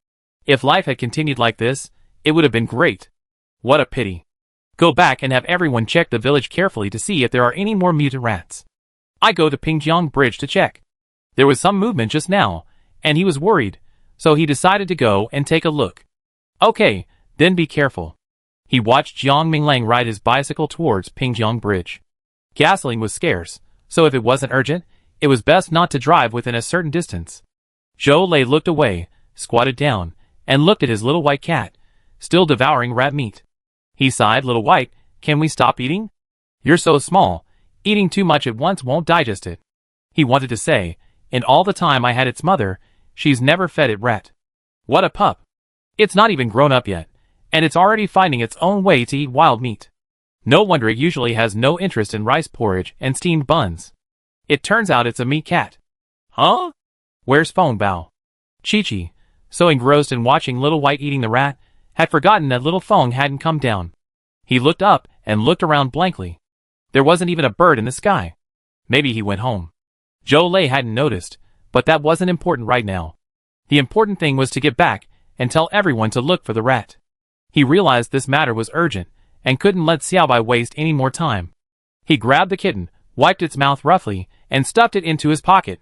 If life had continued like this, it would have been great. What a pity. Go back and have everyone check the village carefully to see if there are any more mutant rats. I go to Pingjiang Bridge to check. There was some movement just now, and he was worried, so he decided to go and take a look. Okay, then be careful. He watched Jiang Minglang ride his bicycle towards Pingjiang Bridge. Gasoline was scarce, so if it wasn't urgent, it was best not to drive within a certain distance. Zhou Lei looked away, squatted down, and looked at his little white cat, still devouring rat meat. He sighed, "Little white, can we stop eating? You're so small, eating too much at once won't digest it." He wanted to say, "In all the time I had its mother, she's never fed it rat. What a pup. It's not even grown up yet, and it's already finding its own way to eat wild meat. No wonder it usually has no interest in rice porridge and steamed buns. It turns out it's a meat cat." Huh? Where's Feng Bao? Chi-Chi, so engrossed in watching Little White eating the rat, had forgotten that Little Feng hadn't come down. He looked up and looked around blankly. There wasn't even a bird in the sky. Maybe he went home. Zhou Lei hadn't noticed, but that wasn't important right now. The important thing was to get back and tell everyone to look for the rat. He realized this matter was urgent and couldn't let Xiaobai waste any more time. He grabbed the kitten, wiped its mouth roughly, and stuffed it into his pocket.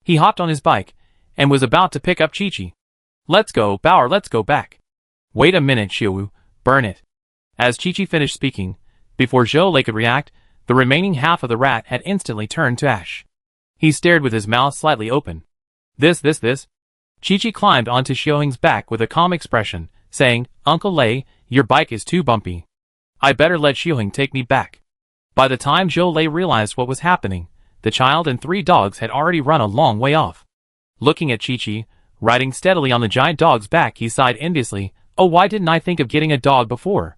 He hopped on his bike and was about to pick up Chi-Chi. "Let's go, Bauer, let's go back." "Wait a minute, Xiu, burn it." As Chi-Chi finished speaking, before Zhou Lei could react, the remaining half of the rat had instantly turned to ash. He stared with his mouth slightly open. This. Chi-Chi climbed onto Xiuheng's back with a calm expression, saying, "Uncle Lei, your bike is too bumpy. I better let Xiuheng take me back." By the time Zhou Lei realized what was happening, the child and 3 dogs had already run a long way off. Looking at Chi-Chi, riding steadily on the giant dog's back, he sighed enviously, "Oh, why didn't I think of getting a dog before?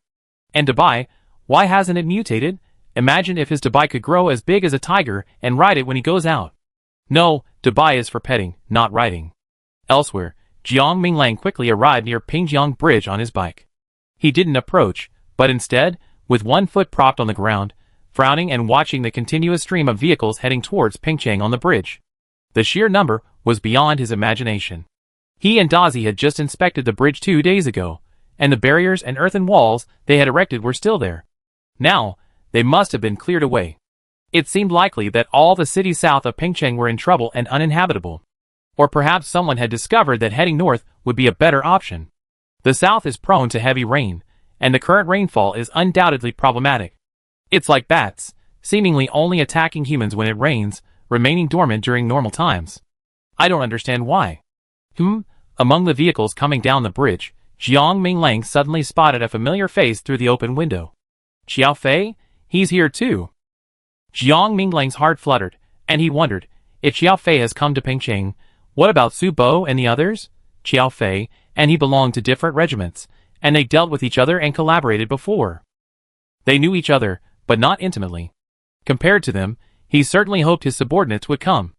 And Dubai, why hasn't it mutated? Imagine if his Dubai could grow as big as a tiger and ride it when he goes out." No, Dubai is for petting, not riding. Elsewhere, Jiang Minglang quickly arrived near Pingjiang Bridge on his bike. He didn't approach, but instead, with one foot propped on the ground, frowning and watching the continuous stream of vehicles heading towards Pingcheng on the bridge. The sheer number was beyond his imagination. He and Dazi had just inspected the bridge 2 days ago, and the barriers and earthen walls they had erected were still there. Now, they must have been cleared away. It seemed likely that all the cities south of Pingcheng were in trouble and uninhabitable. Or perhaps someone had discovered that heading north would be a better option. The south is prone to heavy rain, and the current rainfall is undoubtedly problematic. It's like bats, seemingly only attacking humans when it rains, remaining dormant during normal times. I don't understand why. Among the vehicles coming down the bridge, Jiang Minglang suddenly spotted a familiar face through the open window. Xiao Fei? He's here too. Jiang Minglang's heart fluttered, and he wondered, if Xiao Fei has come to Pingcheng, what about Su Bo and the others? Xiao Fei and he belonged to different regiments, and they dealt with each other and collaborated before. They knew each other, but not intimately. Compared to them, he certainly hoped his subordinates would come.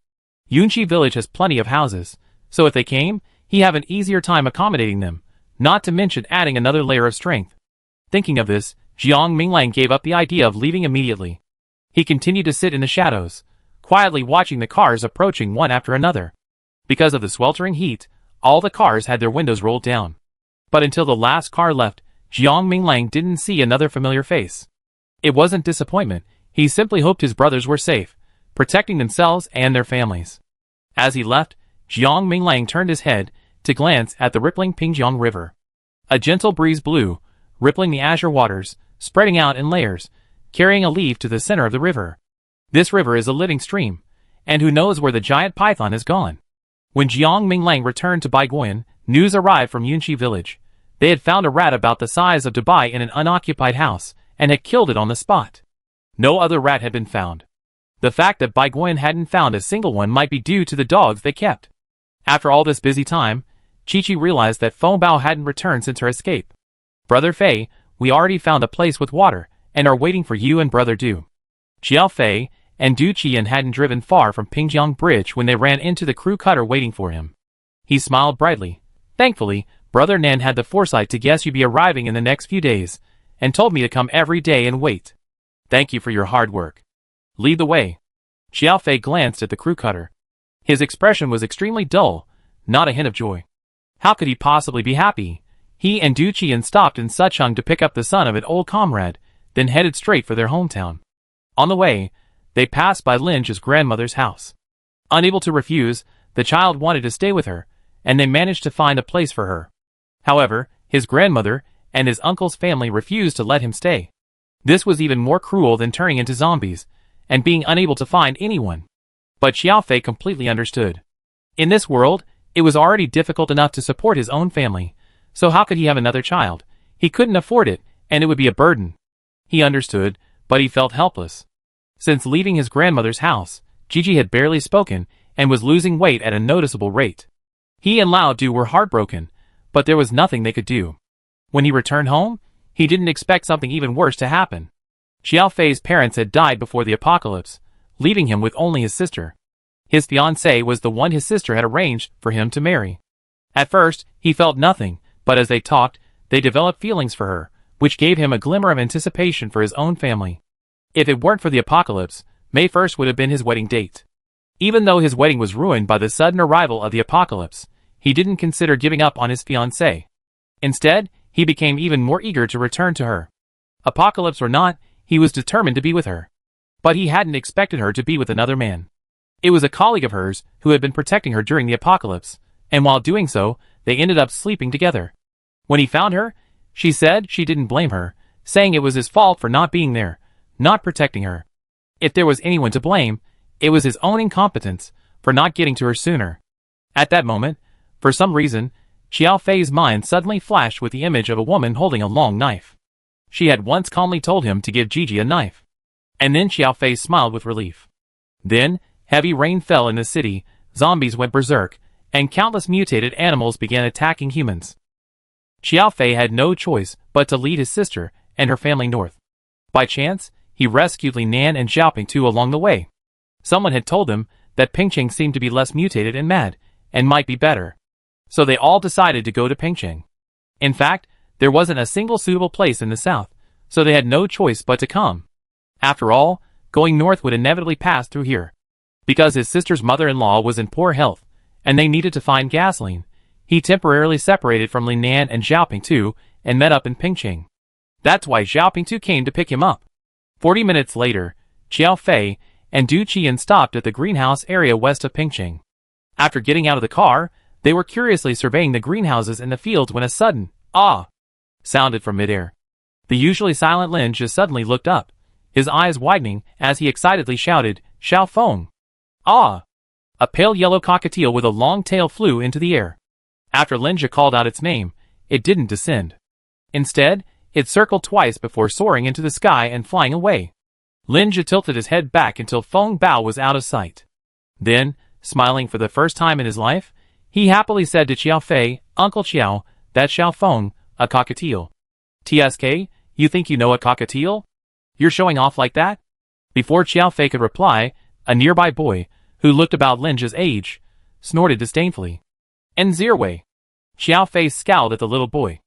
Yunchi village has plenty of houses, so if they came, he'd have an easier time accommodating them, not to mention adding another layer of strength. Thinking of this, Jiang Minglang gave up the idea of leaving immediately. He continued to sit in the shadows, quietly watching the cars approaching one after another. Because of the sweltering heat, all the cars had their windows rolled down. But until the last car left, Jiang Minglang didn't see another familiar face. It wasn't disappointment, he simply hoped his brothers were safe, protecting themselves and their families. As he left, Jiang Minglang turned his head to glance at the rippling Pingjiang River. A gentle breeze blew, rippling the azure waters, spreading out in layers, carrying a leaf to the center of the river. This river is a living stream, and who knows where the giant python has gone. When Jiang Minglang returned to Baiguan, news arrived from Yunchi village. They had found a rat about the size of Dubai in an unoccupied house, and had killed it on the spot. No other rat had been found. The fact that Bai Guan hadn't found a single one might be due to the dogs they kept. After all this busy time, Chi-Chi realized that Feng Bao hadn't returned since her escape. Brother Fei, we already found a place with water, and are waiting for you and Brother Du. Xiao Fei and Du Qian hadn't driven far from Pingjiang Bridge when they ran into the crew cutter waiting for him. He smiled brightly. Thankfully, Brother Nan had the foresight to guess you'd be arriving in the next few days, and told me to come every day and wait. Thank you for your hard work. Lead the way. Xiao Fei glanced at the crew cutter. His expression was extremely dull, not a hint of joy. How could he possibly be happy? He and Du Qian stopped in Sucheng to pick up the son of an old comrade, then headed straight for their hometown. On the way, they passed by Lin's grandmother's house. Unable to refuse, the child wanted to stay with her, and they managed to find a place for her. However, his grandmother and his uncle's family refused to let him stay. This was even more cruel than turning into zombies, and being unable to find anyone. But Xiao Fei completely understood. In this world, it was already difficult enough to support his own family, so how could he have another child? He couldn't afford it, and it would be a burden. He understood, but he felt helpless. Since leaving his grandmother's house, Gigi had barely spoken, and was losing weight at a noticeable rate. He and Lao Du were heartbroken, but there was nothing they could do. When he returned home, he didn't expect something even worse to happen. Xiao Fei's parents had died before the apocalypse, leaving him with only his sister. His fiancée was the one his sister had arranged for him to marry. At first, he felt nothing, but as they talked, they developed feelings for her, which gave him a glimmer of anticipation for his own family. If it weren't for the apocalypse, May 1st would have been his wedding date. Even though his wedding was ruined by the sudden arrival of the apocalypse, he didn't consider giving up on his fiancée. Instead, he became even more eager to return to her. Apocalypse or not, he was determined to be with her. But he hadn't expected her to be with another man. It was a colleague of hers who had been protecting her during the apocalypse, and while doing so, they ended up sleeping together. When he found her, she said she didn't blame her, saying it was his fault for not being there, not protecting her. If there was anyone to blame, it was his own incompetence for not getting to her sooner. At that moment, for some reason, Xiao Fei's mind suddenly flashed with the image of a woman holding a long knife. She had once calmly told him to give Gigi a knife. And then Xiao Fei smiled with relief. Then, heavy rain fell in the city, zombies went berserk, and countless mutated animals began attacking humans. Xiao Fei had no choice but to lead his sister and her family north. By chance, he rescued Li Nan and Xiaoping too along the way. Someone had told them that Pingcheng seemed to be less mutated and mad, and might be better. So they all decided to go to Pingcheng. In fact, there wasn't a single suitable place in the south, so they had no choice but to come. After all, going north would inevitably pass through here. Because his sister's mother-in-law was in poor health, and they needed to find gasoline, he temporarily separated from Li Nan and Xiaoping too, and met up in Pingcheng. That's why Xiaoping too came to pick him up. 40 minutes later, Xiao Fei and Du Qian stopped at the greenhouse area west of Pingcheng. After getting out of the car, they were curiously surveying the greenhouses and the fields when a sudden, "Ah!" sounded from midair. The usually silent Lin just suddenly looked up, his eyes widening as he excitedly shouted, "Xiao Feng!" "Ah!" A pale yellow cockatiel with a long tail flew into the air. After Linja called out its name, it didn't descend. Instead, it circled twice before soaring into the sky and flying away. Linja tilted his head back until Feng Bao was out of sight. Then, smiling for the first time in his life, he happily said to Xiao Fei, "Uncle Xiao, that's Xiao Feng, a cockatiel." "TSK, you think you know a cockatiel? You're showing off like that?" Before Xiao Fei could reply, a nearby boy, who looked about Linja's age, snorted disdainfully. "Nzirwei." Xiao Fei scowled at the little boy.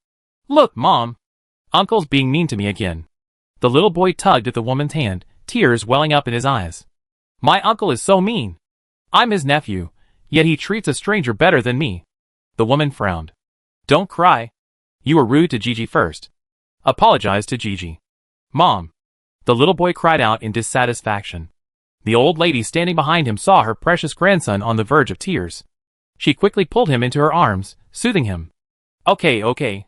"Look, Mom. Uncle's being mean to me again." The little boy tugged at the woman's hand, tears welling up in his eyes. "My uncle is so mean. I'm his nephew, yet he treats a stranger better than me." The woman frowned. "Don't cry. You were rude to Gigi first. Apologize to Gigi." "Mom." The little boy cried out in dissatisfaction. The old lady standing behind him saw her precious grandson on the verge of tears. She quickly pulled him into her arms, soothing him. Okay.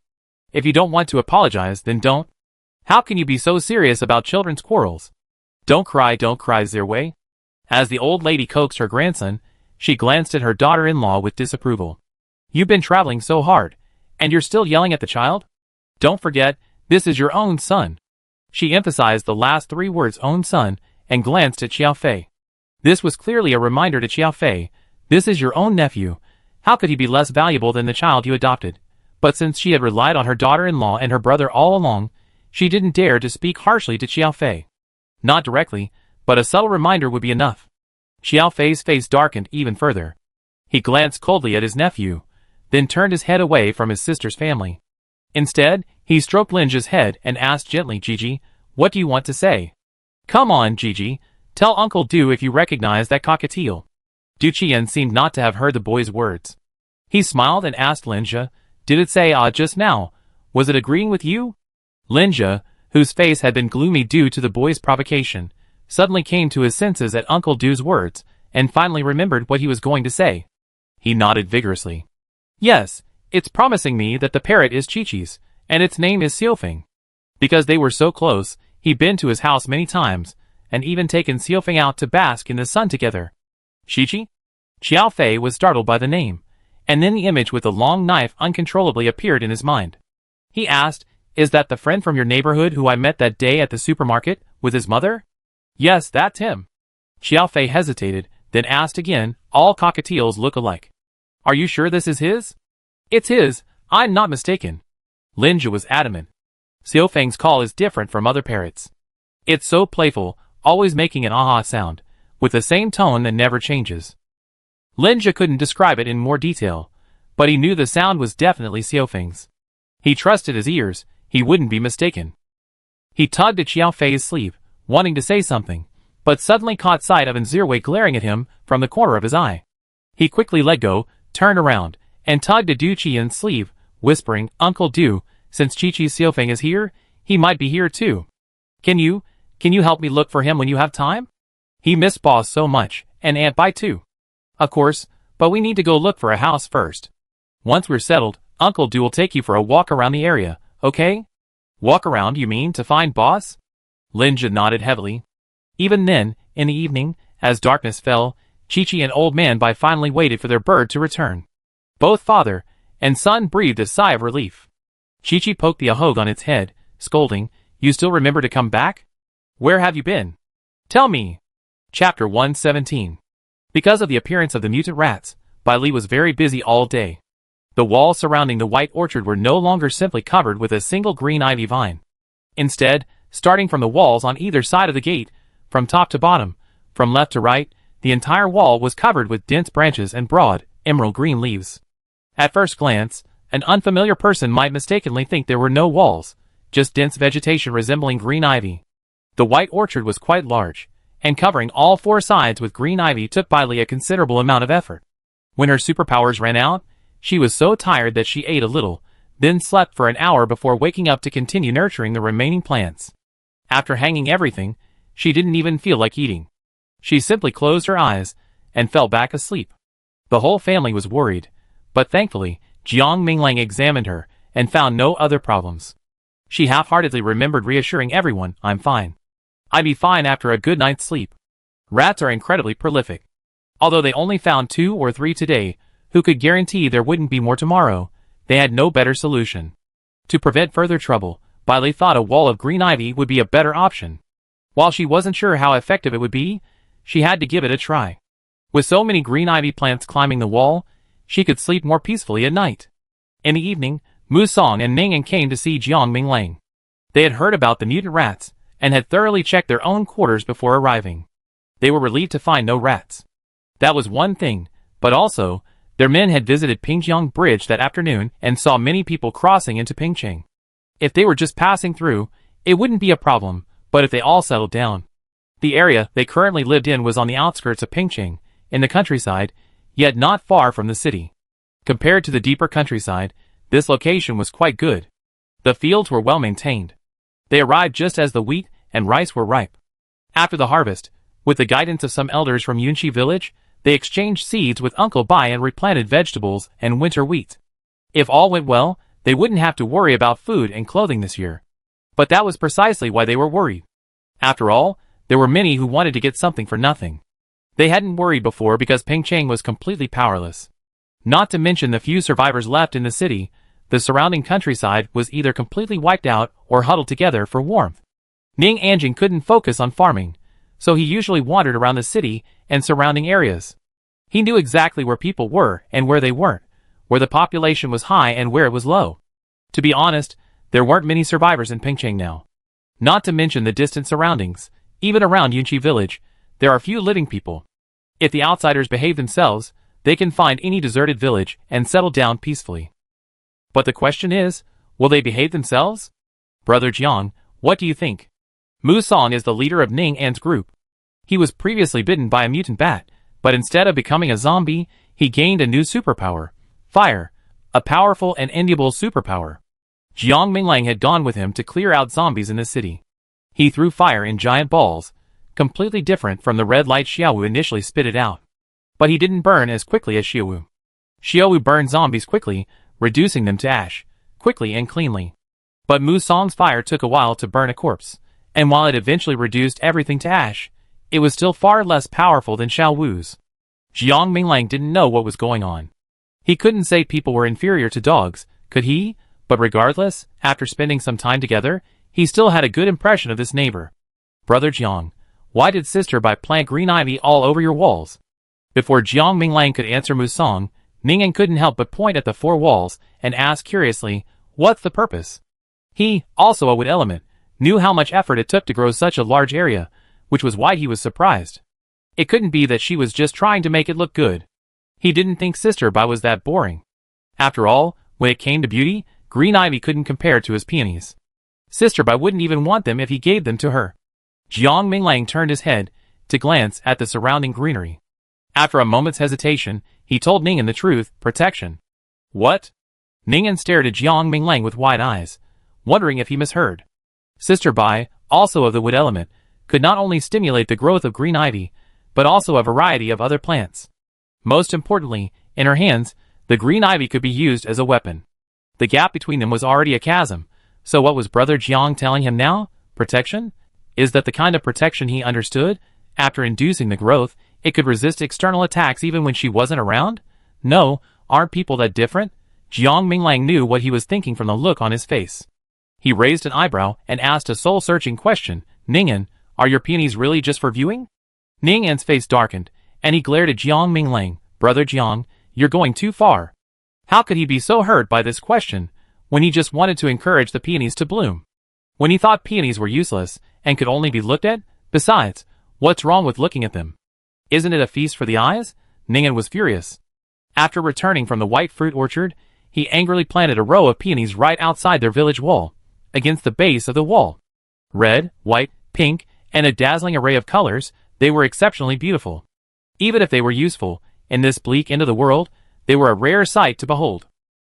If you don't want to apologize, then don't. How can you be so serious about children's quarrels? Don't cry, Zirwei." As the old lady coaxed her grandson, she glanced at her daughter-in-law with disapproval. "You've been traveling so hard, and you're still yelling at the child? Don't forget, this is your own son." She emphasized the last 3 words, "own son," and glanced at Xiao Fei. This was clearly a reminder to Xiao Fei. This is your own nephew. How could he be less valuable than the child you adopted? But since she had relied on her daughter-in-law and her brother all along, she didn't dare to speak harshly to Xiao Fei. Not directly, but a subtle reminder would be enough. Xiao Fei's face darkened even further. He glanced coldly at his nephew, then turned his head away from his sister's family. Instead, he stroked Linja's head and asked gently, Gigi, what do you want to say? Come on, Gigi, tell Uncle Du if you recognize that cockatiel. Du Qian seemed not to have heard the boy's words. He smiled and asked Linja, did it say just now? Was it agreeing with you? Linja, whose face had been gloomy due to the boy's provocation, suddenly came to his senses at Uncle Du's words, and finally remembered what he was going to say. He nodded vigorously. Yes, it's promising me that the parrot is Chi-Chi's, and its name is Xiaofeng. Because they were so close, he'd been to his house many times, and even taken Xiaofeng out to bask in the sun together. Chi-Chi? Xiao Fei was startled by the name, and then the image with the long knife uncontrollably appeared in his mind. He asked, is that the friend from your neighborhood who I met that day at the supermarket, with his mother? Yes, that's him. Xiao Fei hesitated, then asked again, all cockatiels look alike. Are you sure this is his? It's his, I'm not mistaken. Linja was adamant. Xiaofeng's call is different from other parrots. It's so playful, always making an aha sound, with the same tone that never changes. Linja couldn't describe it in more detail, but he knew the sound was definitely Xiaofeng's. He trusted his ears, he wouldn't be mistaken. He tugged at Xiao Fei's sleeve, wanting to say something, but suddenly caught sight of Nzirwei glaring at him from the corner of his eye. He quickly let go, turned around, and tugged at Du Qian's sleeve, whispering, Uncle Du, since Chi-Chi's Xiaofeng is here, he might be here too. Can you help me look for him when you have time? He missed Boss so much, and Aunt Bai too. Of course, but we need to go look for a house first. Once we're settled, Uncle Du will take you for a walk around the area, okay? Walk around, you mean, to find Boss? Linja nodded heavily. Even then, in the evening, as darkness fell, Chi-Chi and Old Man Bai finally waited for their bird to return. Both father and son breathed a sigh of relief. Chi-Chi poked the ahog on its head, scolding, you still remember to come back? Where have you been? Tell me. Chapter 117. Because of the appearance of the mutant rats, Bai Li was very busy all day. The walls surrounding the white orchard were no longer simply covered with a single green ivy vine. Instead, starting from the walls on either side of the gate, from top to bottom, from left to right, the entire wall was covered with dense branches and broad, emerald green leaves. At first glance, an unfamiliar person might mistakenly think there were no walls, just dense vegetation resembling green ivy. The white orchard was quite large, and covering all four sides with green ivy took Bai Li a considerable amount of effort. When her superpowers ran out, she was so tired that she ate a little, then slept for an hour before waking up to continue nurturing the remaining plants. After hanging everything, she didn't even feel like eating. She simply closed her eyes and fell back asleep. The whole family was worried, but thankfully, Jiang Minglang examined her and found no other problems. She half-heartedly remembered reassuring everyone, I'm fine. I'd be fine after a good night's sleep. Rats are incredibly prolific. Although they only found 2 or 3 today, who could guarantee there wouldn't be more tomorrow, they had no better solution. To prevent further trouble, Bai Li thought a wall of green ivy would be a better option. While she wasn't sure how effective it would be, she had to give it a try. With so many green ivy plants climbing the wall, she could sleep more peacefully at night. In the evening, Mu Song and Ning came to see Jiang Minglang. They had heard about the mutant rats, and had thoroughly checked their own quarters before arriving. They were relieved to find no rats. That was one thing, but also, their men had visited Pingjiang Bridge that afternoon and saw many people crossing into Pingcheng. If they were just passing through, it wouldn't be a problem, but if they all settled down. The area they currently lived in was on the outskirts of Pingcheng, in the countryside, yet not far from the city. Compared to the deeper countryside, this location was quite good. The fields were well maintained. They arrived just as the wheat and rice were ripe. After the harvest, with the guidance of some elders from Yunxi village, they exchanged seeds with Uncle Bai and replanted vegetables and winter wheat. If all went well, they wouldn't have to worry about food and clothing this year. But that was precisely why they were worried. After all, there were many who wanted to get something for nothing. They hadn't worried before because Pingcheng was completely powerless. Not to mention the few survivors left in the city, the surrounding countryside was either completely wiped out or huddled together for warmth. Ning Anjing couldn't focus on farming, so he usually wandered around the city and surrounding areas. He knew exactly where people were and where they weren't, where the population was high and where it was low. To be honest, there weren't many survivors in Pingcheng now. Not to mention the distant surroundings. Even around Yunqi village, there are few living people. If the outsiders behave themselves, they can find any deserted village and settle down peacefully. But the question is, will they behave themselves? Brother Jiang, what do you think? Mu Song is the leader of Ning An's group. He was previously bitten by a mutant bat, but instead of becoming a zombie, he gained a new superpower, fire, a powerful and enviable superpower. Jiang Minglang had gone with him to clear out zombies in the city. He threw fire in giant balls, completely different from the red light Xiaowu initially spitted out. But he didn't burn as quickly as Xiaowu. Xiaowu burned zombies quickly, reducing them to ash, quickly and cleanly. But Mu Song's fire took a while to burn a corpse, and while it eventually reduced everything to ash, it was still far less powerful than Xiaowu's. Jiang Minglang didn't know what was going on. He couldn't say people were inferior to dogs, could he? But regardless, after spending some time together, he still had a good impression of this neighbor. Brother Jiang, why did Sister Bai plant green ivy all over your walls? Before Jiang Minglang could answer Mu Song, Ning'an couldn't help but point at the four walls and ask curiously, what's the purpose? He, also a wood element, knew how much effort it took to grow such a large area, which was why he was surprised. It couldn't be that she was just trying to make it look good. He didn't think Sister Bai was that boring. After all, when it came to beauty, green ivy couldn't compare to his peonies. Sister Bai wouldn't even want them if he gave them to her. Jiang Minglang turned his head to glance at the surrounding greenery. After a moment's hesitation, he told Ning'an the truth, protection. What? Ning'an stared at Jiang Minglang with wide eyes, wondering if he misheard. Sister Bai, also of the wood element, could not only stimulate the growth of green ivy, but also a variety of other plants. Most importantly, in her hands, the green ivy could be used as a weapon. The gap between them was already a chasm, so what was Brother Jiang telling him now? Protection? Is that the kind of protection he understood? After inducing the growth, it could resist external attacks even when she wasn't around? No, aren't people that different? Jiang Minglang knew what he was thinking from the look on his face. He raised an eyebrow and asked a soul-searching question, Ning'an, are your peonies really just for viewing? Ning'an's face darkened, and he glared at Jiang Minglang. Brother Jiang, you're going too far. How could he be so hurt by this question, when he just wanted to encourage the peonies to bloom? When he thought peonies were useless, and could only be looked at? Besides, what's wrong with looking at them? Isn't it a feast for the eyes? Ning'an was furious. After returning from the white fruit orchard, he angrily planted a row of peonies right outside their village wall, against the base of the wall. Red, white, pink, and a dazzling array of colors, they were exceptionally beautiful. Even if they were useful, in this bleak end of the world, they were a rare sight to behold.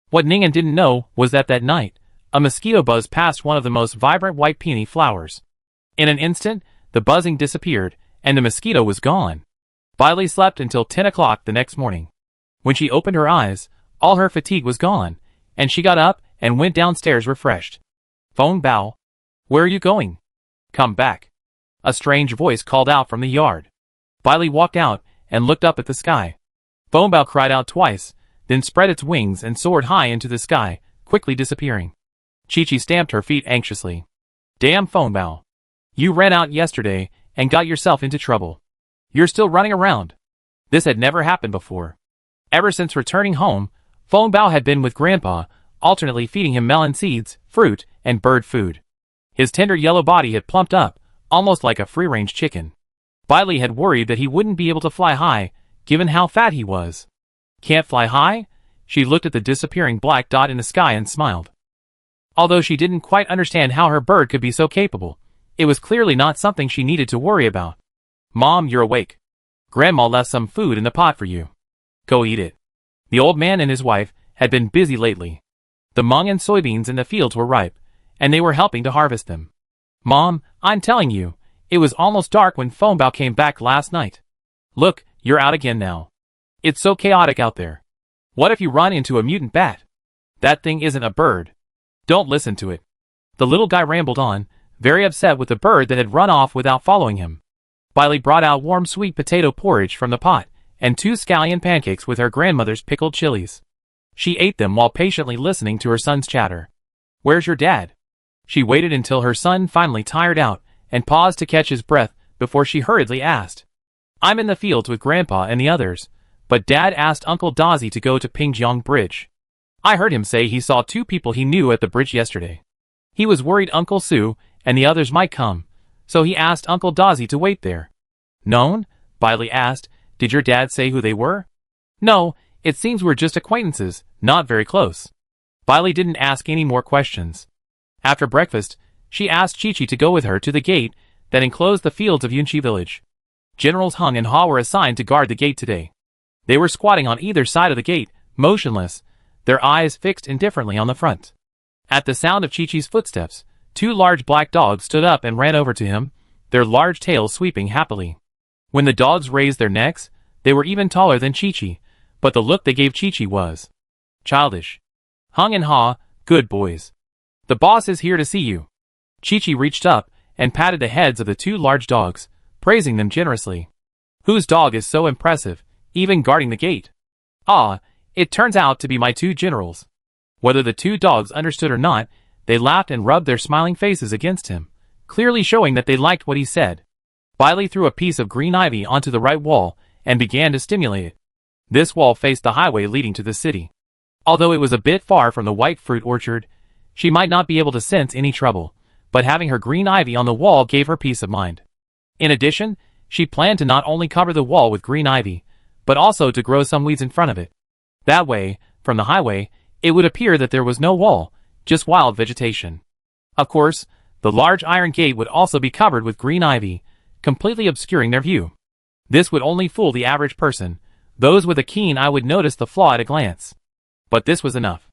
What Ning'an didn't know was that night, a mosquito buzzed past one of the most vibrant white peony flowers. In an instant, the buzzing disappeared, and the mosquito was gone. Bailey slept until 10 o'clock the next morning. When she opened her eyes, all her fatigue was gone, and she got up and went downstairs refreshed. Feng Bao, where are you going? Come back. A strange voice called out from the yard. Bailey walked out and looked up at the sky. Feng Bao cried out twice, then spread its wings and soared high into the sky, quickly disappearing. Chi-Chi stamped her feet anxiously. Damn Feng Bao. You ran out yesterday and got yourself into trouble. You're still running around. This had never happened before. Ever since returning home, Feng Bao had been with Grandpa, alternately feeding him melon seeds, fruit, and bird food. His tender yellow body had plumped up, almost like a free-range chicken. Bailey had worried that he wouldn't be able to fly high, given how fat he was. Can't fly high? She looked at the disappearing black dot in the sky and smiled. Although she didn't quite understand how her bird could be so capable, it was clearly not something she needed to worry about. Mom, you're awake. Grandma left some food in the pot for you. Go eat it. The old man and his wife had been busy lately. The mung and soybeans in the fields were ripe, and they were helping to harvest them. Mom, I'm telling you, it was almost dark when Feng Bao came back last night. Look, you're out again now. It's so chaotic out there. What if you run into a mutant bat? That thing isn't a bird. Don't listen to it. The little guy rambled on, very upset with the bird that had run off without following him. Bailey brought out warm sweet potato porridge from the pot, and 2 scallion pancakes with her grandmother's pickled chilies. She ate them while patiently listening to her son's chatter. Where's your dad? She waited until her son finally tired out, and paused to catch his breath, before she hurriedly asked. I'm in the fields with Grandpa and the others, but Dad asked Uncle Dazzy to go to Pingjiang Bridge. I heard him say he saw 2 people he knew at the bridge yesterday. He was worried Uncle Sue and the others might come, so he asked Uncle Dazzy to wait there. Known? Bailey asked. Did your dad say who they were? No, it seems we're just acquaintances, not very close. Bailey didn't ask any more questions. After breakfast, she asked Chi-Chi to go with her to the gate that enclosed the fields of Yunqi village. Generals Hung and Ha were assigned to guard the gate today. They were squatting on either side of the gate, motionless, their eyes fixed indifferently on the front. At the sound of Chi-Chi's footsteps, 2 large black dogs stood up and ran over to him, their large tails sweeping happily. When the dogs raised their necks, they were even taller than Chi-Chi, but the look they gave Chi-Chi was childish. Hung and Ha, good boys. The boss is here to see you. Chi-Chi reached up and patted the heads of the 2 large dogs, praising them generously. Whose dog is so impressive, even guarding the gate? Ah, it turns out to be my 2 generals. Whether the 2 dogs understood or not, they laughed and rubbed their smiling faces against him, clearly showing that they liked what he said. Bailey threw a piece of green ivy onto the right wall and began to stimulate it. This wall faced the highway leading to the city. Although it was a bit far from the white fruit orchard, she might not be able to sense any trouble, but having her green ivy on the wall gave her peace of mind. In addition, she planned to not only cover the wall with green ivy, but also to grow some weeds in front of it. That way, from the highway, it would appear that there was no wall, just wild vegetation. Of course, the large iron gate would also be covered with green ivy, completely obscuring their view. This would only fool the average person. Those with a keen eye would notice the flaw at a glance. But this was enough.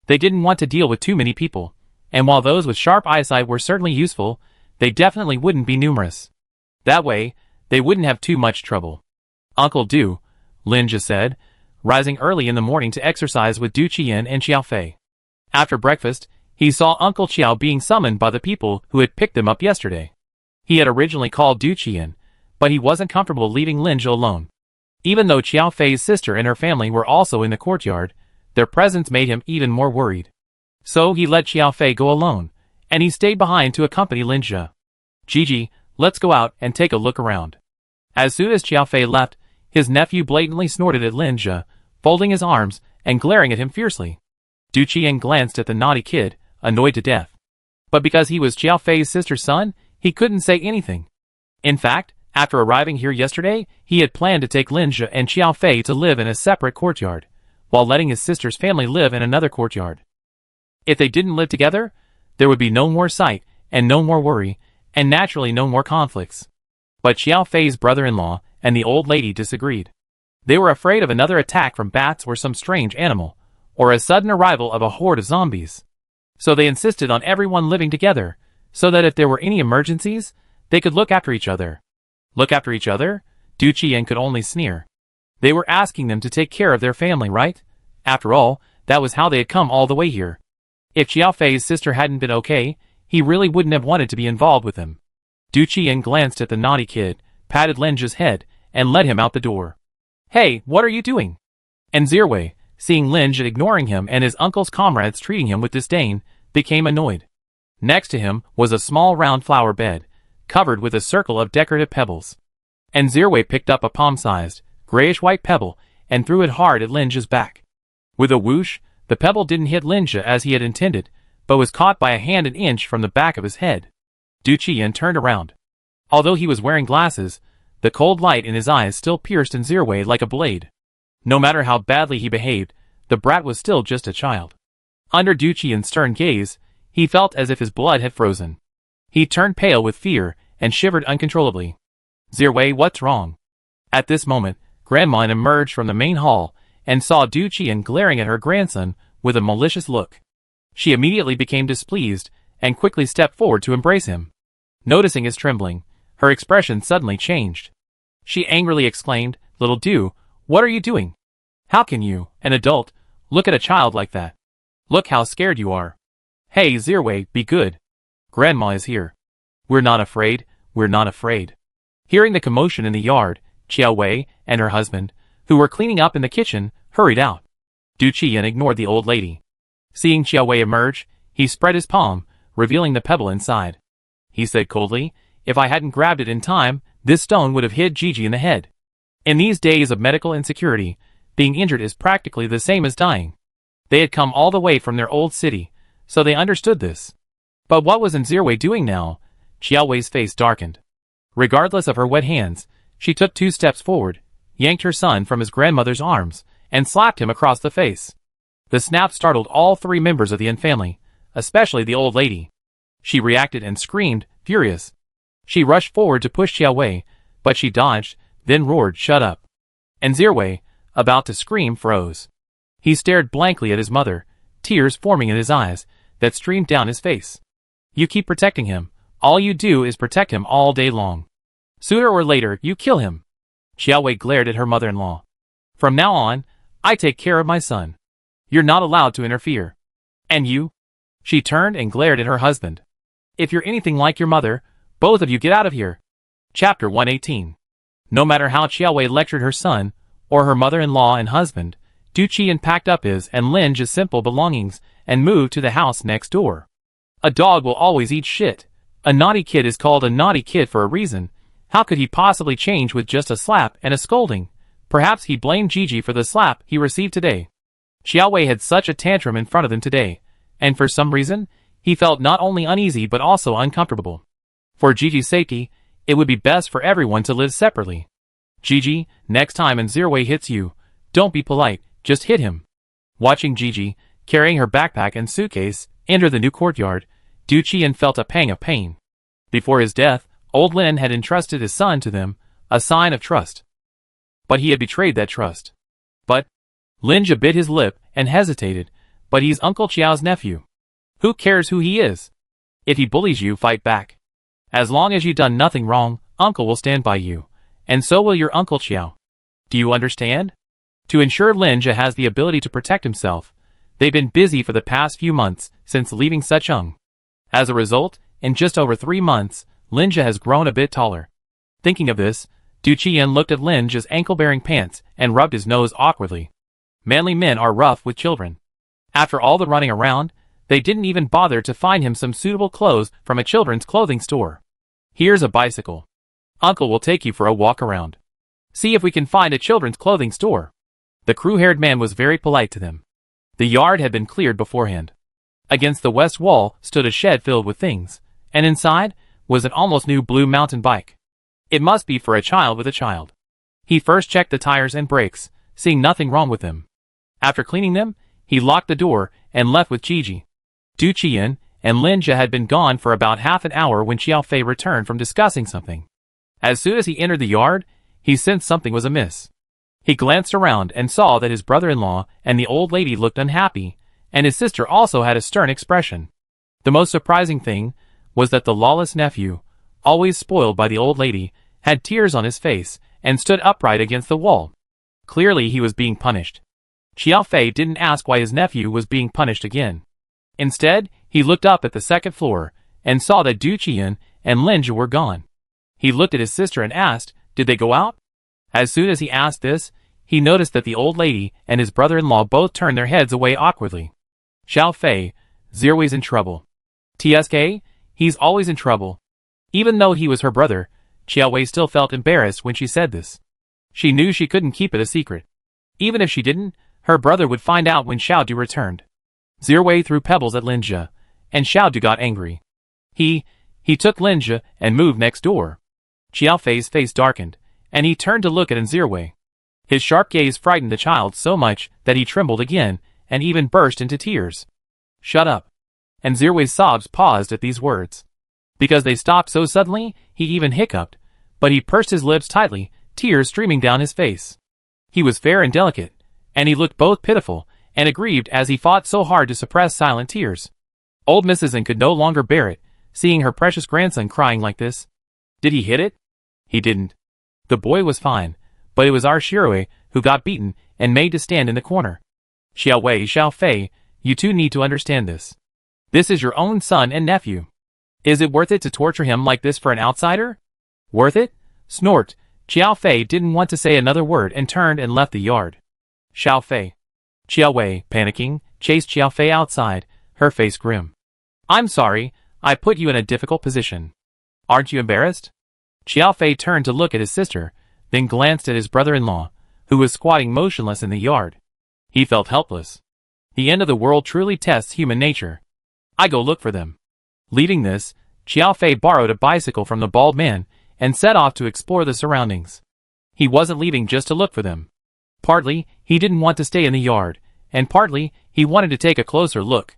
They didn't want to deal with too many people, and while those with sharp eyesight were certainly useful, they definitely wouldn't be numerous. That way, they wouldn't have too much trouble. Uncle Du, Linja said, rising early in the morning to exercise with Du Qian and Xiao Fei. After breakfast, he saw Uncle Qiao being summoned by the people who had picked them up yesterday. He had originally called Du Qian, but he wasn't comfortable leaving Linja alone. Even though Xiao Fei's sister and her family were also in the courtyard, their presence made him even more worried. So he let Xiao Fei go alone, and he stayed behind to accompany Linja. Gigi, let's go out and take a look around. As soon as Xiao Fei left, his nephew blatantly snorted at Linja, folding his arms and glaring at him fiercely. Du Qian glanced at the naughty kid, annoyed to death. But because he was Xiao Fei's sister's son, he couldn't say anything. In fact, after arriving here yesterday, he had planned to take Linja and Xiao Fei to live in a separate courtyard, while letting his sister's family live in another courtyard. If they didn't live together, there would be no more sight, and no more worry, and naturally no more conflicts. But Xiao Fei's brother-in-law and the old lady disagreed. They were afraid of another attack from bats or some strange animal, or a sudden arrival of a horde of zombies. So they insisted on everyone living together, so that if there were any emergencies, they could look after each other. Look after each other? Du Qian could only sneer. They were asking them to take care of their family, right? After all, that was how they had come all the way here. If Xiao Fei's sister hadn't been okay, he really wouldn't have wanted to be involved with him. Du Qian glanced at the naughty kid, patted Linja's head, and led him out the door. Hey, what are you doing? And Zirwei, seeing Linja ignoring him and his uncle's comrades treating him with disdain, became annoyed. Next to him was a small round flower bed, covered with a circle of decorative pebbles. And Zirwei picked up a palm-sized, grayish-white pebble and threw it hard at Linja's back. With a whoosh, the pebble didn't hit Linja as he had intended, but was caught by a hand an inch from the back of his head. Du Qian turned around. Although he was wearing glasses, the cold light in his eyes still pierced in Zirwei like a blade. No matter how badly he behaved, the brat was still just a child. Under Du Qian's stern gaze, he felt as if his blood had frozen. He turned pale with fear and shivered uncontrollably. Zirwei, what's wrong? At this moment, Grandma emerged from the main hall and saw Du Qian glaring at her grandson with a malicious look. She immediately became displeased and quickly stepped forward to embrace him. Noticing his trembling, her expression suddenly changed. She angrily exclaimed, "Little Du, what are you doing? How can you, an adult, look at a child like that? Look how scared you are. Hey Zirwei, be good. Grandma is here. We're not afraid, we're not afraid." Hearing the commotion in the yard, Qiao Wei and her husband, who were cleaning up in the kitchen, hurried out. Du Qian ignored the old lady. Seeing Qiao Wei emerge, he spread his palm, revealing the pebble inside. He said coldly, if I hadn't grabbed it in time, this stone would have hit Gigi in the head. In these days of medical insecurity, being injured is practically the same as dying. They had come all the way from their old city, so they understood this. But what was Nzirwe doing now? Xiaowei's face darkened. Regardless of her wet hands, she took 2 steps forward, yanked her son from his grandmother's arms, and slapped him across the face. The snap startled all 3 members of the Yin family, especially the old lady. She reacted and screamed, furious. She rushed forward to push Xiaowei, but she dodged, then roared, "Shut up." Nzirwe, about to scream, froze. He stared blankly at his mother, tears forming in his eyes, that streamed down his face. You keep protecting him. All you do is protect him all day long. Sooner or later, you kill him. Xiaowei glared at her mother-in-law. From now on, I take care of my son. You're not allowed to interfere. And you? She turned and glared at her husband. If you're anything like your mother, both of you get out of here. Chapter 118. No matter how Xiaowei lectured her son, or her mother-in-law and husband, Du Qian packed up his and Lin's simple belongings and moved to the house next door. A dog will always eat shit. A naughty kid is called a naughty kid for a reason. How could he possibly change with just a slap and a scolding? Perhaps he blamed Gigi for the slap he received today. Xiaowei had such a tantrum in front of him today, and for some reason, he felt not only uneasy but also uncomfortable. For Gigi's safety, it would be best for everyone to live separately. Gigi, next time Nzirwe hits you, don't be polite, just hit him. Watching Gigi, carrying her backpack and suitcase, enter the new courtyard, Du Qian felt a pang of pain. Before his death, old Lin had entrusted his son to them, a sign of trust. But he had betrayed that trust. But Linja bit his lip and hesitated, but he's Uncle Qiao's nephew. Who cares who he is? If he bullies you, fight back. As long as you've done nothing wrong, Uncle will stand by you, and so will your Uncle Qiao. Do you understand? To ensure Linja has the ability to protect himself, they've been busy for the past few months since leaving Secheng. As a result, in just over 3 months, Linja has grown a bit taller. Thinking of this, Du Qian looked at Linja's ankle-bearing pants and rubbed his nose awkwardly. Manly men are rough with children. After all the running around, they didn't even bother to find him some suitable clothes from a children's clothing store. Here's a bicycle. Uncle will take you for a walk around. See if we can find a children's clothing store. The crew-haired man was very polite to them. The yard had been cleared beforehand. Against the west wall stood a shed filled with things, and inside was an almost new blue mountain bike. It must be for a child with a child. He first checked the tires and brakes, seeing nothing wrong with them. After cleaning them, he locked the door and left with Gigi. Du Qian and Linja had been gone for about half an hour when Xiao Fei returned from discussing something. As soon as he entered the yard, he sensed something was amiss. He glanced around and saw that his brother-in-law and the old lady looked unhappy, and his sister also had a stern expression. The most surprising thing was that the lawless nephew, always spoiled by the old lady, had tears on his face and stood upright against the wall. Clearly he was being punished. Xiao Fei didn't ask why his nephew was being punished again. Instead, he looked up at the second floor and saw that Du Qian and Linja were gone. He looked at his sister and asked, did they go out? As soon as he asked this, he noticed that the old lady and his brother-in-law both turned their heads away awkwardly. Xiao Fei, Zirwei's in trouble. TSK, he's always in trouble. Even though he was her brother, Xiaowei still felt embarrassed when she said this. She knew she couldn't keep it a secret. Even if she didn't, her brother would find out when Xiaodu returned. Zirwei threw pebbles at Linja, and Xiaodu got angry. He took Linja and moved next door. Xiao Fei's face darkened, and he turned to look at Nzirwe. His sharp gaze frightened the child so much that he trembled again and even burst into tears. Shut up. Nzirwe's sobs paused at these words. Because they stopped so suddenly, he even hiccuped, but he pursed his lips tightly, tears streaming down his face. He was fair and delicate, and he looked both pitiful and aggrieved as he fought so hard to suppress silent tears. Old Mrs. N could no longer bear it, seeing her precious grandson crying like this. Did he hit it? He didn't. The boy was fine, but it was our Shiroi who got beaten and made to stand in the corner. Xiao Fei, you two need to understand this. This is your own son and nephew. Is it worth it to torture him like this for an outsider? Worth it? Snort. Xiao Fei didn't want to say another word and turned and left the yard. Xiao Fei. Xiaowei, panicking, chased Xiao Fei outside, her face grim. I'm sorry, I put you in a difficult position. Aren't you embarrassed? Xiao Fei turned to look at his sister, then glanced at his brother-in-law, who was squatting motionless in the yard. He felt helpless. The end of the world truly tests human nature. I go look for them. Leaving this, Xiao Fei borrowed a bicycle from the bald man and set off to explore the surroundings. He wasn't leaving just to look for them. Partly, he didn't want to stay in the yard, and partly, he wanted to take a closer look.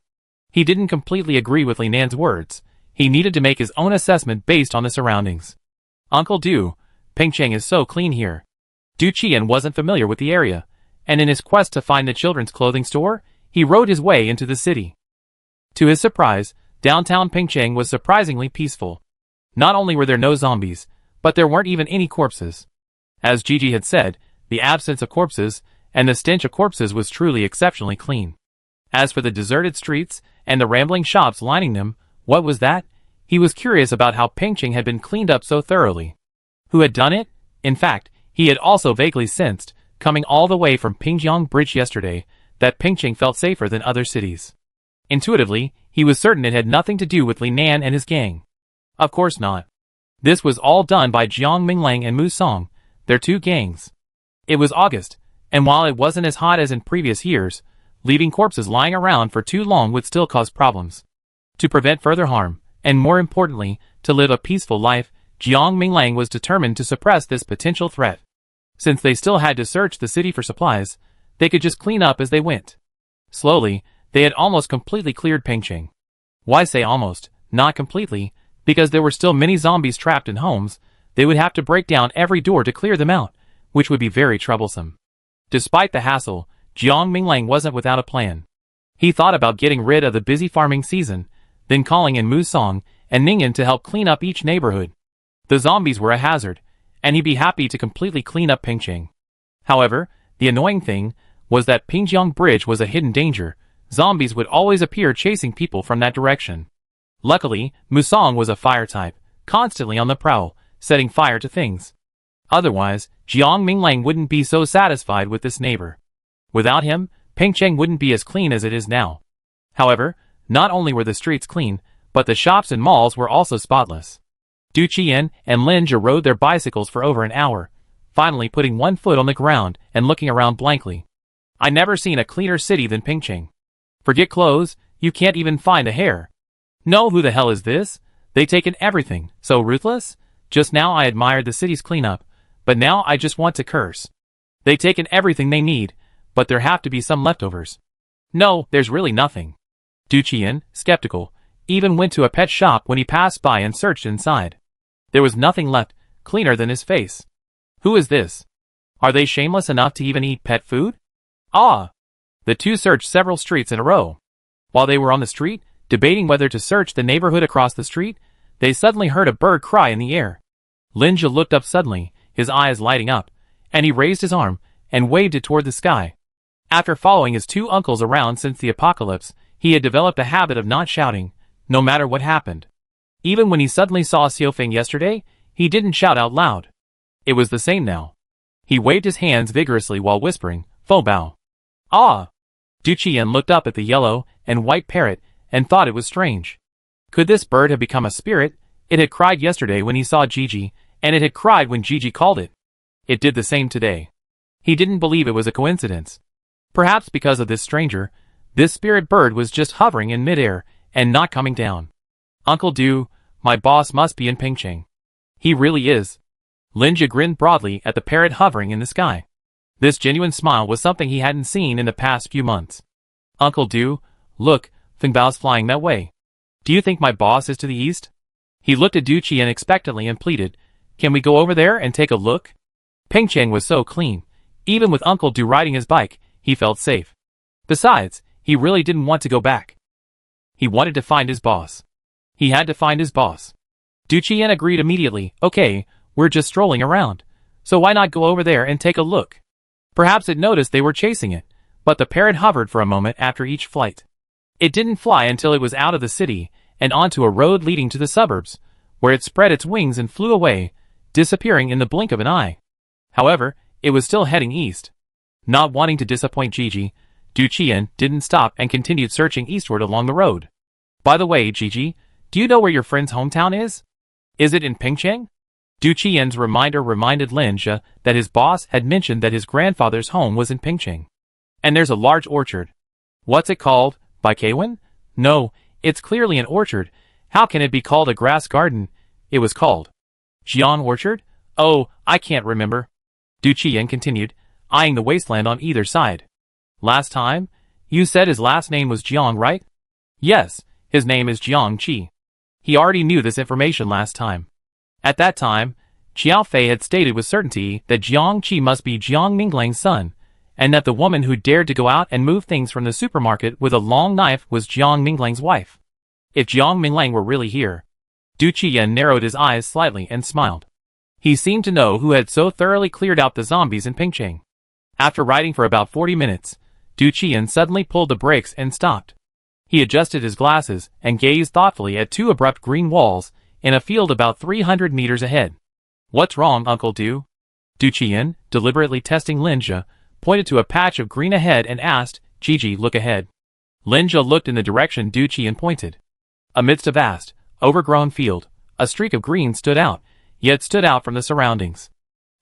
He didn't completely agree with Li Nan's words. He needed to make his own assessment based on the surroundings. Uncle Du, Pingcheng is so clean here. Du Qian wasn't familiar with the area, and in his quest to find the children's clothing store, he rode his way into the city. To his surprise, downtown Pingcheng was surprisingly peaceful. Not only were there no zombies, but there weren't even any corpses. As Gigi had said, the absence of corpses and the stench of corpses was truly exceptionally clean. As for the deserted streets and the rambling shops lining them, what was that? He was curious about how Pingcheng had been cleaned up so thoroughly. Who had done it? In fact, he had also vaguely sensed, coming all the way from Pingjiang Bridge yesterday, that Pingcheng felt safer than other cities. Intuitively, he was certain it had nothing to do with Li Nan and his gang. Of course not. This was all done by Jiang Minglang and Mu Song, their two gangs. It was August, and while it wasn't as hot as in previous years, leaving corpses lying around for too long would still cause problems. To prevent further harm, and more importantly, to live a peaceful life, Jiang Minglang was determined to suppress this potential threat. Since they still had to search the city for supplies, they could just clean up as they went. Slowly, they had almost completely cleared Pingcheng. Why say almost, not completely, because there were still many zombies trapped in homes. They would have to break down every door to clear them out, which would be very troublesome. Despite the hassle, Jiang Minglang wasn't without a plan. He thought about getting rid of the busy farming season, then calling in Mu Song and Ningen to help clean up each neighborhood. The zombies were a hazard, and he'd be happy to completely clean up Pingcheng. However, the annoying thing was that Pingjiang Bridge was a hidden danger. Zombies would always appear chasing people from that direction. Luckily, Mu Song was a fire type, constantly on the prowl, setting fire to things. Otherwise, Jiang Minglang wouldn't be so satisfied with this neighbor. Without him, Pingcheng wouldn't be as clean as it is now. However, not only were the streets clean, but the shops and malls were also spotless. Du Qian and Lin Jie rode their bicycles for over an hour, finally putting one foot on the ground and looking around blankly. I never seen a cleaner city than Pingcheng. Forget clothes, you can't even find a hair. No, who the hell is this? They taken everything, so ruthless? Just now I admired the city's cleanup, but now I just want to curse. They taken everything they need, but there have to be some leftovers. No, there's really nothing. Du Qian, skeptical, even went to a pet shop when he passed by and searched inside. There was nothing left, cleaner than his face. Who is this? Are they shameless enough to even eat pet food? Ah! The two searched several streets in a row. While they were on the street, debating whether to search the neighborhood across the street, they suddenly heard a bird cry in the air. Lin Jie looked up suddenly, his eyes lighting up, and he raised his arm and waved it toward the sky. After following his two uncles around since the apocalypse, he had developed a habit of not shouting, no matter what happened. Even when he suddenly saw Xiaofeng yesterday, he didn't shout out loud. It was the same now. He waved his hands vigorously while whispering, "Fo bao." Ah! Du Qian looked up at the yellow and white parrot and thought it was strange. Could this bird have become a spirit? It had cried yesterday when he saw Gigi, and it had cried when Gigi called it. It did the same today. He didn't believe it was a coincidence. Perhaps because of this stranger, this spirit bird was just hovering in midair and not coming down. Uncle Du, my boss must be in Pingcheng. He really is. Lin Jie grinned broadly at the parrot hovering in the sky. This genuine smile was something he hadn't seen in the past few months. Uncle Du, look, Feng Bao's flying that way. Do you think my boss is to the east? He looked at Du Qian expectantly and pleaded, can we go over there and take a look? Pingcheng was so clean. Even with Uncle Du riding his bike, he felt safe. Besides, he really didn't want to go back. He wanted to find his boss. He had to find his boss. Du Qian agreed immediately, okay, we're just strolling around, so why not go over there and take a look? Perhaps it noticed they were chasing it, but the parrot hovered for a moment after each flight. It didn't fly until it was out of the city and onto a road leading to the suburbs, where it spread its wings and flew away, disappearing in the blink of an eye. However, it was still heading east. Not wanting to disappoint Gigi, Du Qian didn't stop and continued searching eastward along the road. By the way, Gigi, do you know where your friend's hometown is? Is it in Pingcheng? Du Qian's reminder reminded Lin Zhe that his boss had mentioned that his grandfather's home was in Pingcheng. And there's a large orchard. What's it called? By Kaiwan? No, it's clearly an orchard. How can it be called a grass garden? It was called Jiang Orchard? Oh, I can't remember. Du Qian continued, eyeing the wasteland on either side. Last time? You said his last name was Jiang, right? Yes, his name is Jiang Qi. He already knew this information last time. At that time, Qiao Fei had stated with certainty that Jiang Qi must be Jiang Minglang's son, and that the woman who dared to go out and move things from the supermarket with a long knife was Jiang Minglang's wife. If Jiang Minglang were really here. Du Qian narrowed his eyes slightly and smiled. He seemed to know who had so thoroughly cleared out the zombies in Pingcheng. After riding for about 40 minutes, Du Qian suddenly pulled the brakes and stopped. He adjusted his glasses and gazed thoughtfully at two abrupt green walls in a field about 300 meters ahead. What's wrong, Uncle Du? Du Qian, deliberately testing Lin Zhe, pointed to a patch of green ahead and asked, Gigi, look ahead. Lin Zhe looked in the direction Du Qian pointed. Amidst a vast, overgrown field, a streak of green stood out, yet stood out from the surroundings.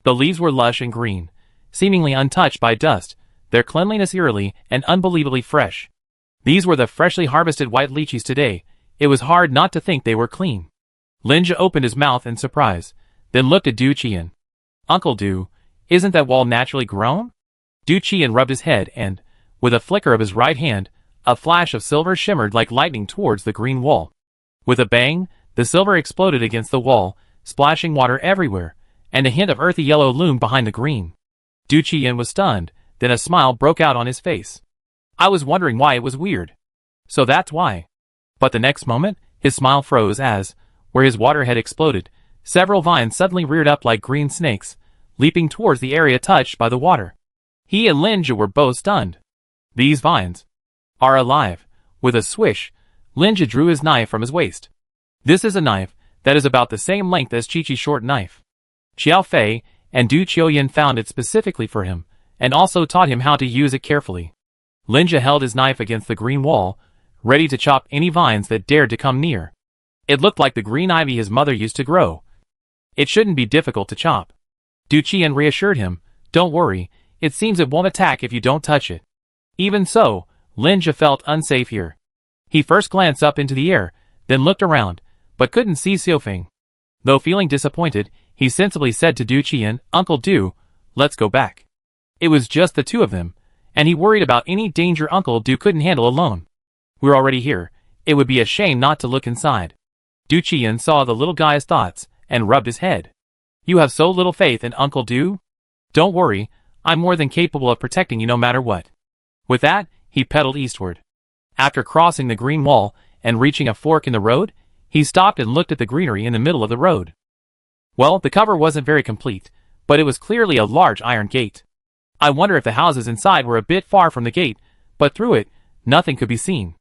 The leaves were lush and green, seemingly untouched by dust, their cleanliness eerily and unbelievably fresh. These were the freshly harvested white lychees today. It was hard not to think they were clean. Lin Zhe opened his mouth in surprise, then looked at Du Qian. Uncle Du, isn't that wall naturally grown? Du Qian rubbed his head and, with a flicker of his right hand, a flash of silver shimmered like lightning towards the green wall. With a bang, the silver exploded against the wall, splashing water everywhere, and a hint of earthy yellow loomed behind the green. Du Qian was stunned, then a smile broke out on his face. I was wondering why it was weird. So that's why. But the next moment, his smile froze as, where his water had exploded, several vines suddenly reared up like green snakes, leaping towards the area touched by the water. He and Lin Zhe were both stunned. These vines are alive. With a swish, Lin Zhe drew his knife from his waist. This is a knife that is about the same length as Qiqi's short knife. Qiao Fei and Du Qiuyan found it specifically for him, and also taught him how to use it carefully. Lin Zhe held his knife against the green wall, ready to chop any vines that dared to come near. It looked like the green ivy his mother used to grow. It shouldn't be difficult to chop. Du Qian reassured him, don't worry, it seems it won't attack if you don't touch it. Even so, Lin Zhe felt unsafe here. He first glanced up into the air, then looked around, but couldn't see Xiaofeng. Though feeling disappointed, he sensibly said to Du Qian, Uncle Du, let's go back. It was just the two of them, and he worried about any danger Uncle Du couldn't handle alone. We're already here. It would be a shame not to look inside. Du Qian saw the little guy's thoughts, and rubbed his head. You have so little faith in Uncle Du? Don't worry, I'm more than capable of protecting you no matter what. With that, he pedaled eastward. After crossing the green wall and reaching a fork in the road, he stopped and looked at the greenery in the middle of the road. Well, the cover wasn't very complete, but it was clearly a large iron gate. I wonder if the houses inside were a bit far from the gate, but through it, nothing could be seen.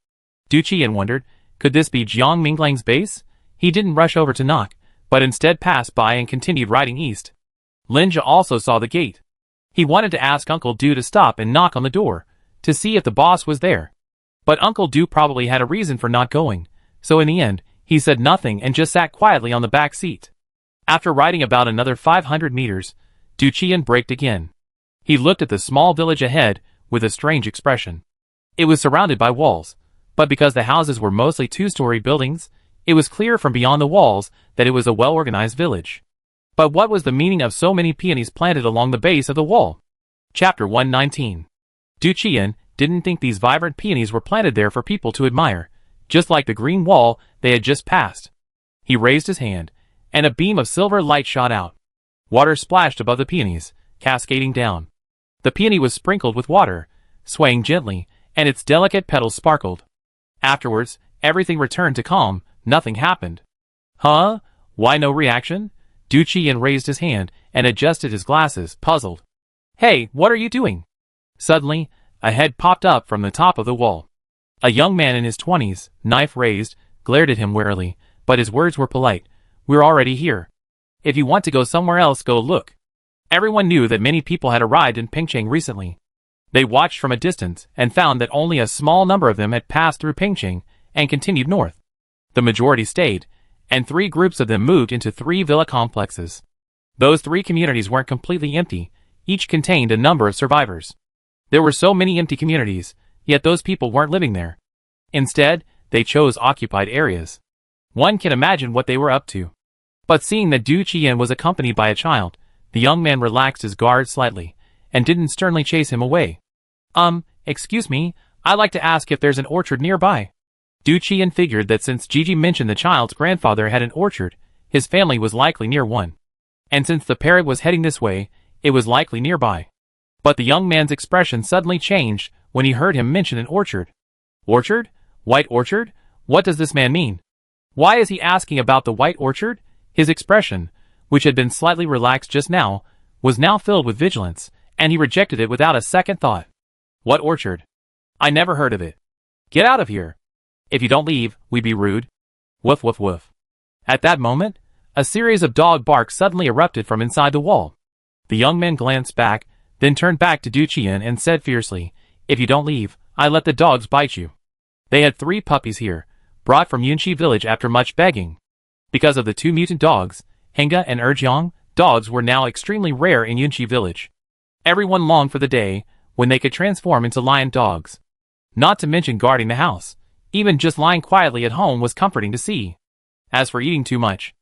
Du Qian wondered, could this be Jiang Minglang's base? He didn't rush over to knock, but instead passed by and continued riding east. Lin Zhe also saw the gate. He wanted to ask Uncle Du to stop and knock on the door, to see if the boss was there. But Uncle Du probably had a reason for not going, so in the end, he said nothing and just sat quietly on the back seat. After riding about another 500 meters, Du Qian braked again. He looked at the small village ahead with a strange expression. It was surrounded by walls, but because the houses were mostly two-story buildings, it was clear from beyond the walls that it was a well-organized village. But what was the meaning of so many peonies planted along the base of the wall? Chapter 119. Du Qian didn't think these vibrant peonies were planted there for people to admire, just like the green wall they had just passed. He raised his hand, and a beam of silver light shot out. Water splashed above the peonies, cascading down. The peony was sprinkled with water, swaying gently, and its delicate petals sparkled. Afterwards, everything returned to calm, nothing happened. Huh? Why no reaction? Du Qian raised his hand and adjusted his glasses, puzzled. Hey, what are you doing? Suddenly, a head popped up from the top of the wall. A young man in his 20s, knife raised, glared at him warily, but his words were polite. We're already here. If you want to go somewhere else, go look. Everyone knew that many people had arrived in Pingcheng recently. They watched from a distance and found that only a small number of them had passed through Pingcheng and continued north. The majority stayed, and 3 groups of them moved into 3 villa complexes. Those 3 communities weren't completely empty, each contained a number of survivors. There were so many empty communities, yet those people weren't living there. Instead, they chose occupied areas. One can imagine what they were up to. But seeing that Du Qian was accompanied by a child, the young man relaxed his guard slightly, and didn't sternly chase him away. Excuse me, I'd like to ask if there's an orchard nearby. Du Qian figured that since Gigi mentioned the child's grandfather had an orchard, his family was likely near one. And since the parrot was heading this way, it was likely nearby. But the young man's expression suddenly changed when he heard him mention an orchard. Orchard? White orchard? What does this man mean? Why is he asking about the white orchard? His expression, which had been slightly relaxed just now, was now filled with vigilance, and he rejected it without a second thought. What orchard? I never heard of it. Get out of here. If you don't leave, we'd be rude. Woof woof woof. At that moment, a series of dog barks suddenly erupted from inside the wall. The young man glanced back, then turned back to Du Qian and said fiercely, "If you don't leave, I let the dogs bite you." They had 3 puppies here, brought from Yunxi village after much begging. Because of the 2 mutant dogs, Henga and Erjiang, dogs were now extremely rare in Yunxi village. Everyone longed for the day when they could transform into lion dogs. Not to mention guarding the house. Even just lying quietly at home was comforting to see. As for eating too much.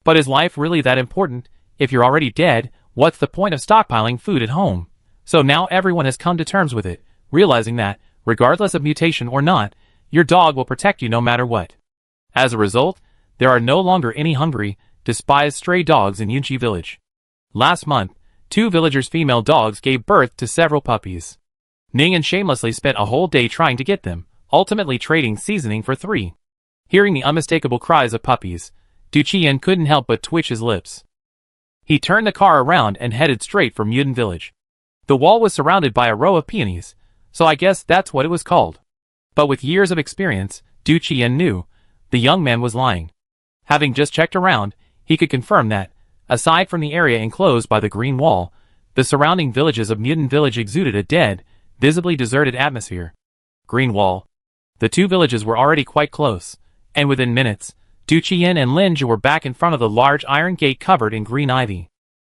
But is life really that important? If you're already dead, what's the point of stockpiling food at home? So now everyone has come to terms with it, realizing that, regardless of mutation or not, your dog will protect you no matter what. As a result, there are no longer any hungry, despised stray dogs in Yunxi village. Last month, 2 villagers' female dogs gave birth to several puppies. Ning shamelessly spent a whole day trying to get them, ultimately trading seasoning for 3. Hearing the unmistakable cries of puppies, Du Qian couldn't help but twitch his lips. He turned the car around and headed straight for Mutant Village. The wall was surrounded by a row of peonies, so I guess that's what it was called. But with years of experience, Du Qian knew the young man was lying. Having just checked around, he could confirm that, aside from the area enclosed by the green wall, the surrounding villages of Mutant Village exuded a dead, visibly deserted atmosphere. Green wall. The 2 villages were already quite close, and within minutes, Du Qian and Lin Zhi were back in front of the large iron gate covered in green ivy.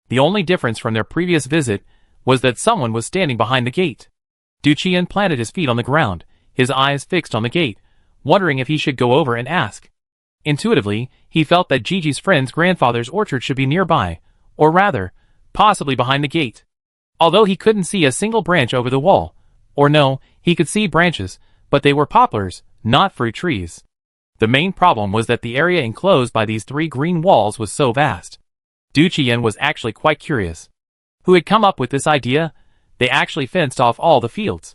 The only difference from their previous visit was that someone was standing behind the gate. Du Qian planted his feet on the ground, his eyes fixed on the gate, wondering if he should go over and ask. Intuitively, he felt that Gigi's friend's grandfather's orchard should be nearby, or rather, possibly behind the gate. Although he couldn't see a single branch over the wall, or no, he could see branches, but they were poplars, not fruit trees. The main problem was that the area enclosed by these 3 green walls was so vast. Du Qian was actually quite curious. Who had come up with this idea? They actually fenced off all the fields.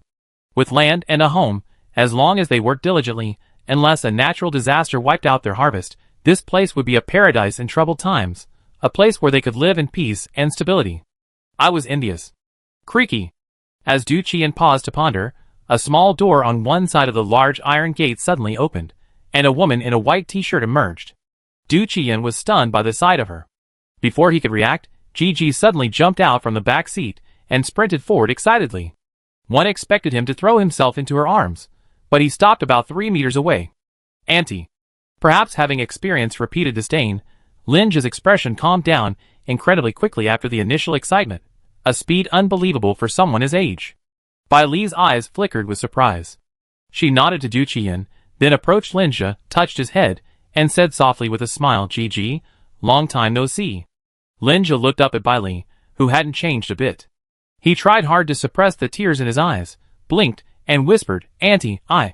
With land and a home, as long as they worked diligently, unless a natural disaster wiped out their harvest, this place would be a paradise in troubled times, a place where they could live in peace and stability. I was envious. Creaky. As Du Qian paused to ponder, a small door on one side of the large iron gate suddenly opened, and a woman in a white t-shirt emerged. Du Qian was stunned by the sight of her. Before he could react, Gigi suddenly jumped out from the back seat and sprinted forward excitedly. One expected him to throw himself into her arms, but he stopped about 3 meters away. Auntie. Perhaps having experienced repeated disdain, Lin Zhi's expression calmed down incredibly quickly after the initial excitement, a speed unbelievable for someone his age. Bai Li's eyes flickered with surprise. She nodded to Du Qian, then approached Lin Zhi, touched his head, and said softly with a smile, "Gigi, long time no see." Lin Zhi looked up at Bai Li, who hadn't changed a bit. He tried hard to suppress the tears in his eyes, blinked, and whispered, "Auntie, I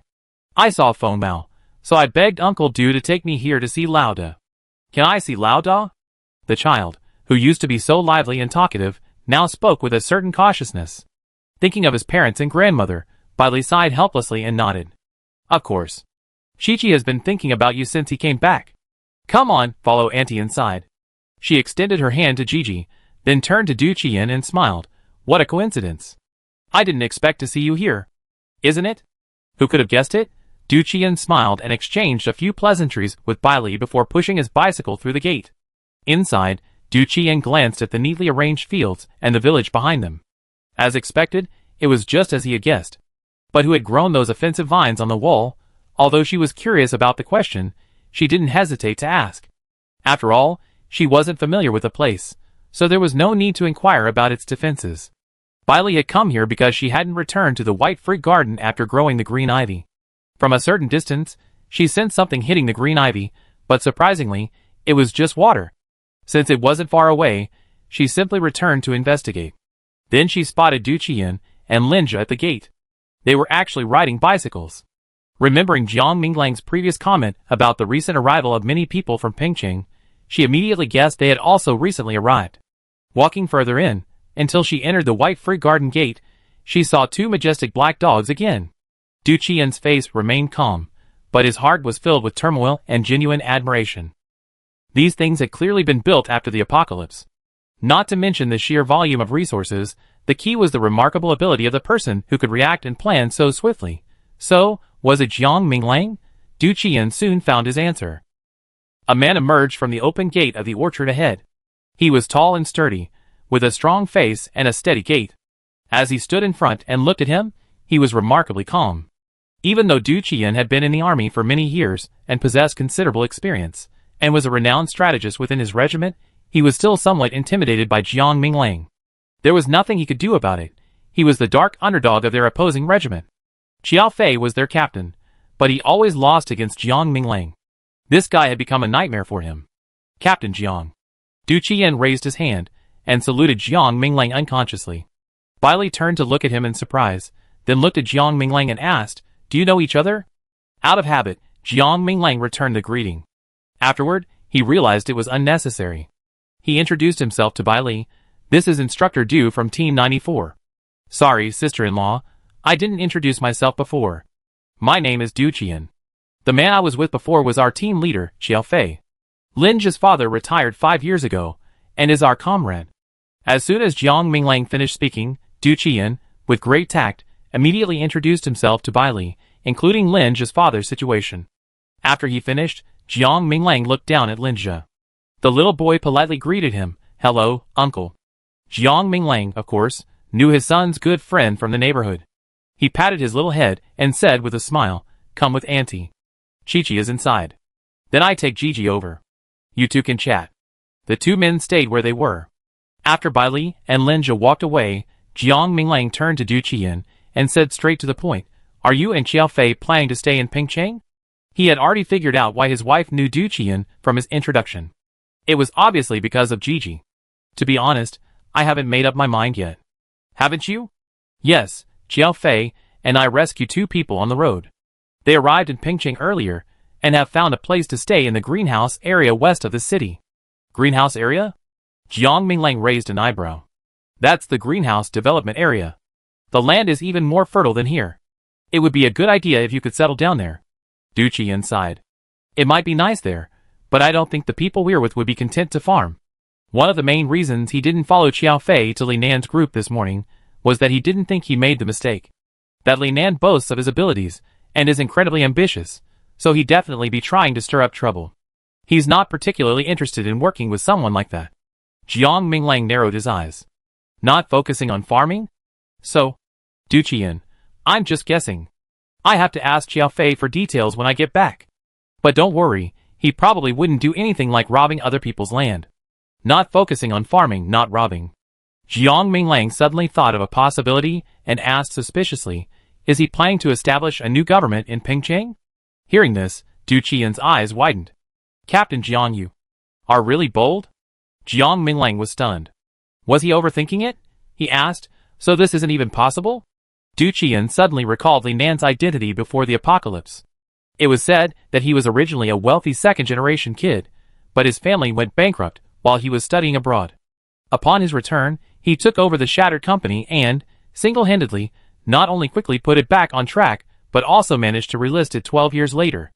saw Feng Mao, so I begged Uncle Du to take me here to see Lao Da." "Can I see Lao Da?" The child, who used to be so lively and talkative, now spoke with a certain cautiousness. Thinking of his parents and grandmother, Bai Li sighed helplessly and nodded. "Of course. Shichi has been thinking about you since he came back. Come on, follow Auntie inside." She extended her hand to Gigi, then turned to Du Qian and smiled. "What a coincidence. I didn't expect to see you here. Isn't it?" Who could have guessed it? Du Qian smiled and exchanged a few pleasantries with Bai Li before pushing his bicycle through the gate. Inside, Du Qian glanced at the neatly arranged fields and the village behind them. As expected, it was just as he had guessed. But who had grown those offensive vines on the wall? Although she was curious about the question, she didn't hesitate to ask. After all, she wasn't familiar with the place, so there was no need to inquire about its defenses. Bailey had come here because she hadn't returned to the white fruit garden after growing the green ivy. From a certain distance, she sensed something hitting the green ivy, but surprisingly, it was just water. Since it wasn't far away, she simply returned to investigate. Then she spotted Du Qian and Linja at the gate. They were actually riding bicycles. Remembering Jiang Minglang's previous comment about the recent arrival of many people from Pingqing, she immediately guessed they had also recently arrived. Walking further in, until she entered the white fruit garden gate, she saw two majestic black dogs again. Du Qian's face remained calm, but his heart was filled with turmoil and genuine admiration. These things had clearly been built after the apocalypse. Not to mention the sheer volume of resources, the key was the remarkable ability of the person who could react and plan so swiftly. So, was it Jiang Minglang? Du Qian soon found his answer. A man emerged from the open gate of the orchard ahead. He was tall and sturdy, with a strong face and a steady gait. As he stood in front and looked at him, he was remarkably calm. Even though Du Qian had been in the army for many years and possessed considerable experience, and was a renowned strategist within his regiment, he was still somewhat intimidated by Jiang Minglang. There was nothing he could do about it. He was the dark underdog of their opposing regiment. Qiao Fei was their captain, but he always lost against Jiang Minglang. This guy had become a nightmare for him. Captain Jiang. Du Qian raised his hand and saluted Jiang Minglang unconsciously. Bailey turned to look at him in surprise, then looked at Jiang Minglang and asked, "Do you know each other?" Out of habit, Jiang Minglang returned the greeting. Afterward, he realized it was unnecessary. He introduced himself to Bailey. "This is Instructor Du from Team 94. Sorry, sister-in-law, I didn't introduce myself before. My name is Du Qian. The man I was with before was our team leader, Qiao Fei. Linja's father retired 5 years ago, and is our comrade." As soon as Jiang Minglang finished speaking, Du Qian, with great tact, immediately introduced himself to Bailey, including Linja's father's situation. After he finished, Jiang Minglang looked down at Linja. The little boy politely greeted him, "Hello, uncle." Jiang Minglang, of course, knew his son's good friend from the neighborhood. He patted his little head and said with a smile, "Come with Auntie. Chi-Chi is inside. Then I take Gigi over. You two can chat." The two men stayed where they were. After Bailey and Linja walked away, Jiang Minglang turned to Du Qian and said straight to the point, "Are you and Qiao Fei planning to stay in Pingqing?" He had already figured out why his wife knew Du Qian from his introduction. It was obviously because of Gigi. "To be honest, I haven't made up my mind yet." "Haven't you?" "Yes, Qiao Fei and I rescued 2 people on the road. They arrived in Pingqing earlier and have found a place to stay in the greenhouse area west of the city." "Greenhouse area?" Jiang Minglang raised an eyebrow. "That's the greenhouse development area. The land is even more fertile than here. It would be a good idea if you could settle down there." Du Qian sighed. "It might be nice there, but I don't think the people we're with would be content to farm." One of the main reasons he didn't follow Qiao Fei to Li Nan's group this morning was that he didn't think he made the mistake. That Li Nan boasts of his abilities and is incredibly ambitious, so he'd definitely be trying to stir up trouble. He's not particularly interested in working with someone like that. Jiang Minglang narrowed his eyes. "Not focusing on farming? So, Du Qian, I'm just guessing. I have to ask Qiao Fei for details when I get back. But don't worry, he probably wouldn't do anything like robbing other people's land. Not focusing on farming, not robbing." Jiang Minglang suddenly thought of a possibility and asked suspiciously, "Is he planning to establish a new government in Pingqing?" Hearing this, Du Qian's eyes widened. "Captain Jiang, you are really bold?" Jiang Minglang was stunned. Was he overthinking it? He asked, "So this isn't even possible?" Du Qian suddenly recalled Li Nan's identity before the apocalypse. It was said that he was originally a wealthy second-generation kid, but his family went bankrupt while he was studying abroad. Upon his return, he took over the shattered company and, single-handedly, not only quickly put it back on track, but also managed to relist it 12 years later.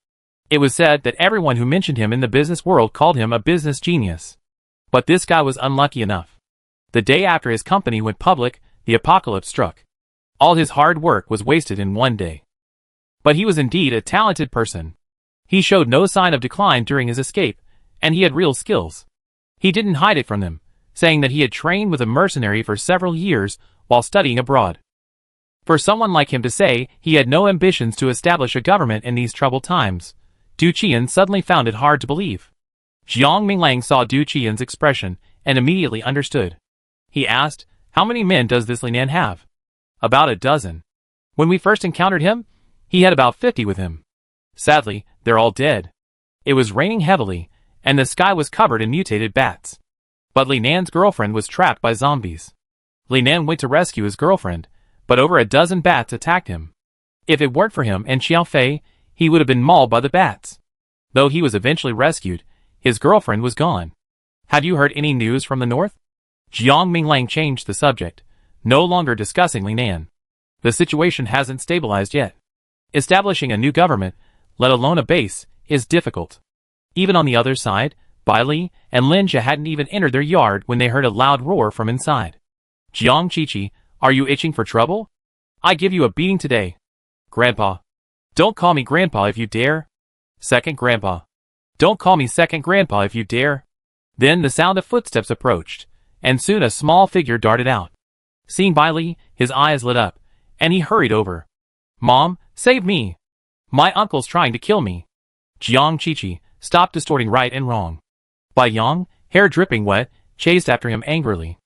It was said that everyone who mentioned him in the business world called him a business genius. But this guy was unlucky enough. The day after his company went public, the apocalypse struck. All his hard work was wasted in one day. But he was indeed a talented person. He showed no sign of decline during his escape, and he had real skills. He didn't hide it from them, saying that he had trained with a mercenary for several years while studying abroad. For someone like him to say he had no ambitions to establish a government in these troubled times, Du Qian suddenly found it hard to believe. Jiang Minglang saw Du Qian's expression and immediately understood. He asked, "How many men does this Li Nan have?" "About a dozen. When we first encountered him, he had about 50 with him. Sadly, they're all dead." It was raining heavily, and the sky was covered in mutated bats. But Li Nan's girlfriend was trapped by zombies. Li Nan went to rescue his girlfriend, but over a dozen bats attacked him. If it weren't for him and Xiao Fei, he would have been mauled by the bats. Though he was eventually rescued, his girlfriend was gone. "Have you heard any news from the north?" Jiang Minglang changed the subject, no longer discussing Li Nan. The situation hasn't stabilized yet. Establishing a new government, let alone a base, is difficult. Even on the other side, Bai Li and Lin Jia hadn't even entered their yard when they heard a loud roar from inside. "Jiang Qiqi, are you itching for trouble? I give you a beating today." "Grandpa." "Don't call me Grandpa if you dare." "Second Grandpa." "Don't call me Second Grandpa if you dare." Then the sound of footsteps approached, and soon a small figure darted out. Seeing Bai Li, his eyes lit up, and he hurried over. "Mom, save me! My uncle's trying to kill me." Jiang Qiqi, stop distorting right and wrong. Bai Yang, hair dripping wet, chased after him angrily.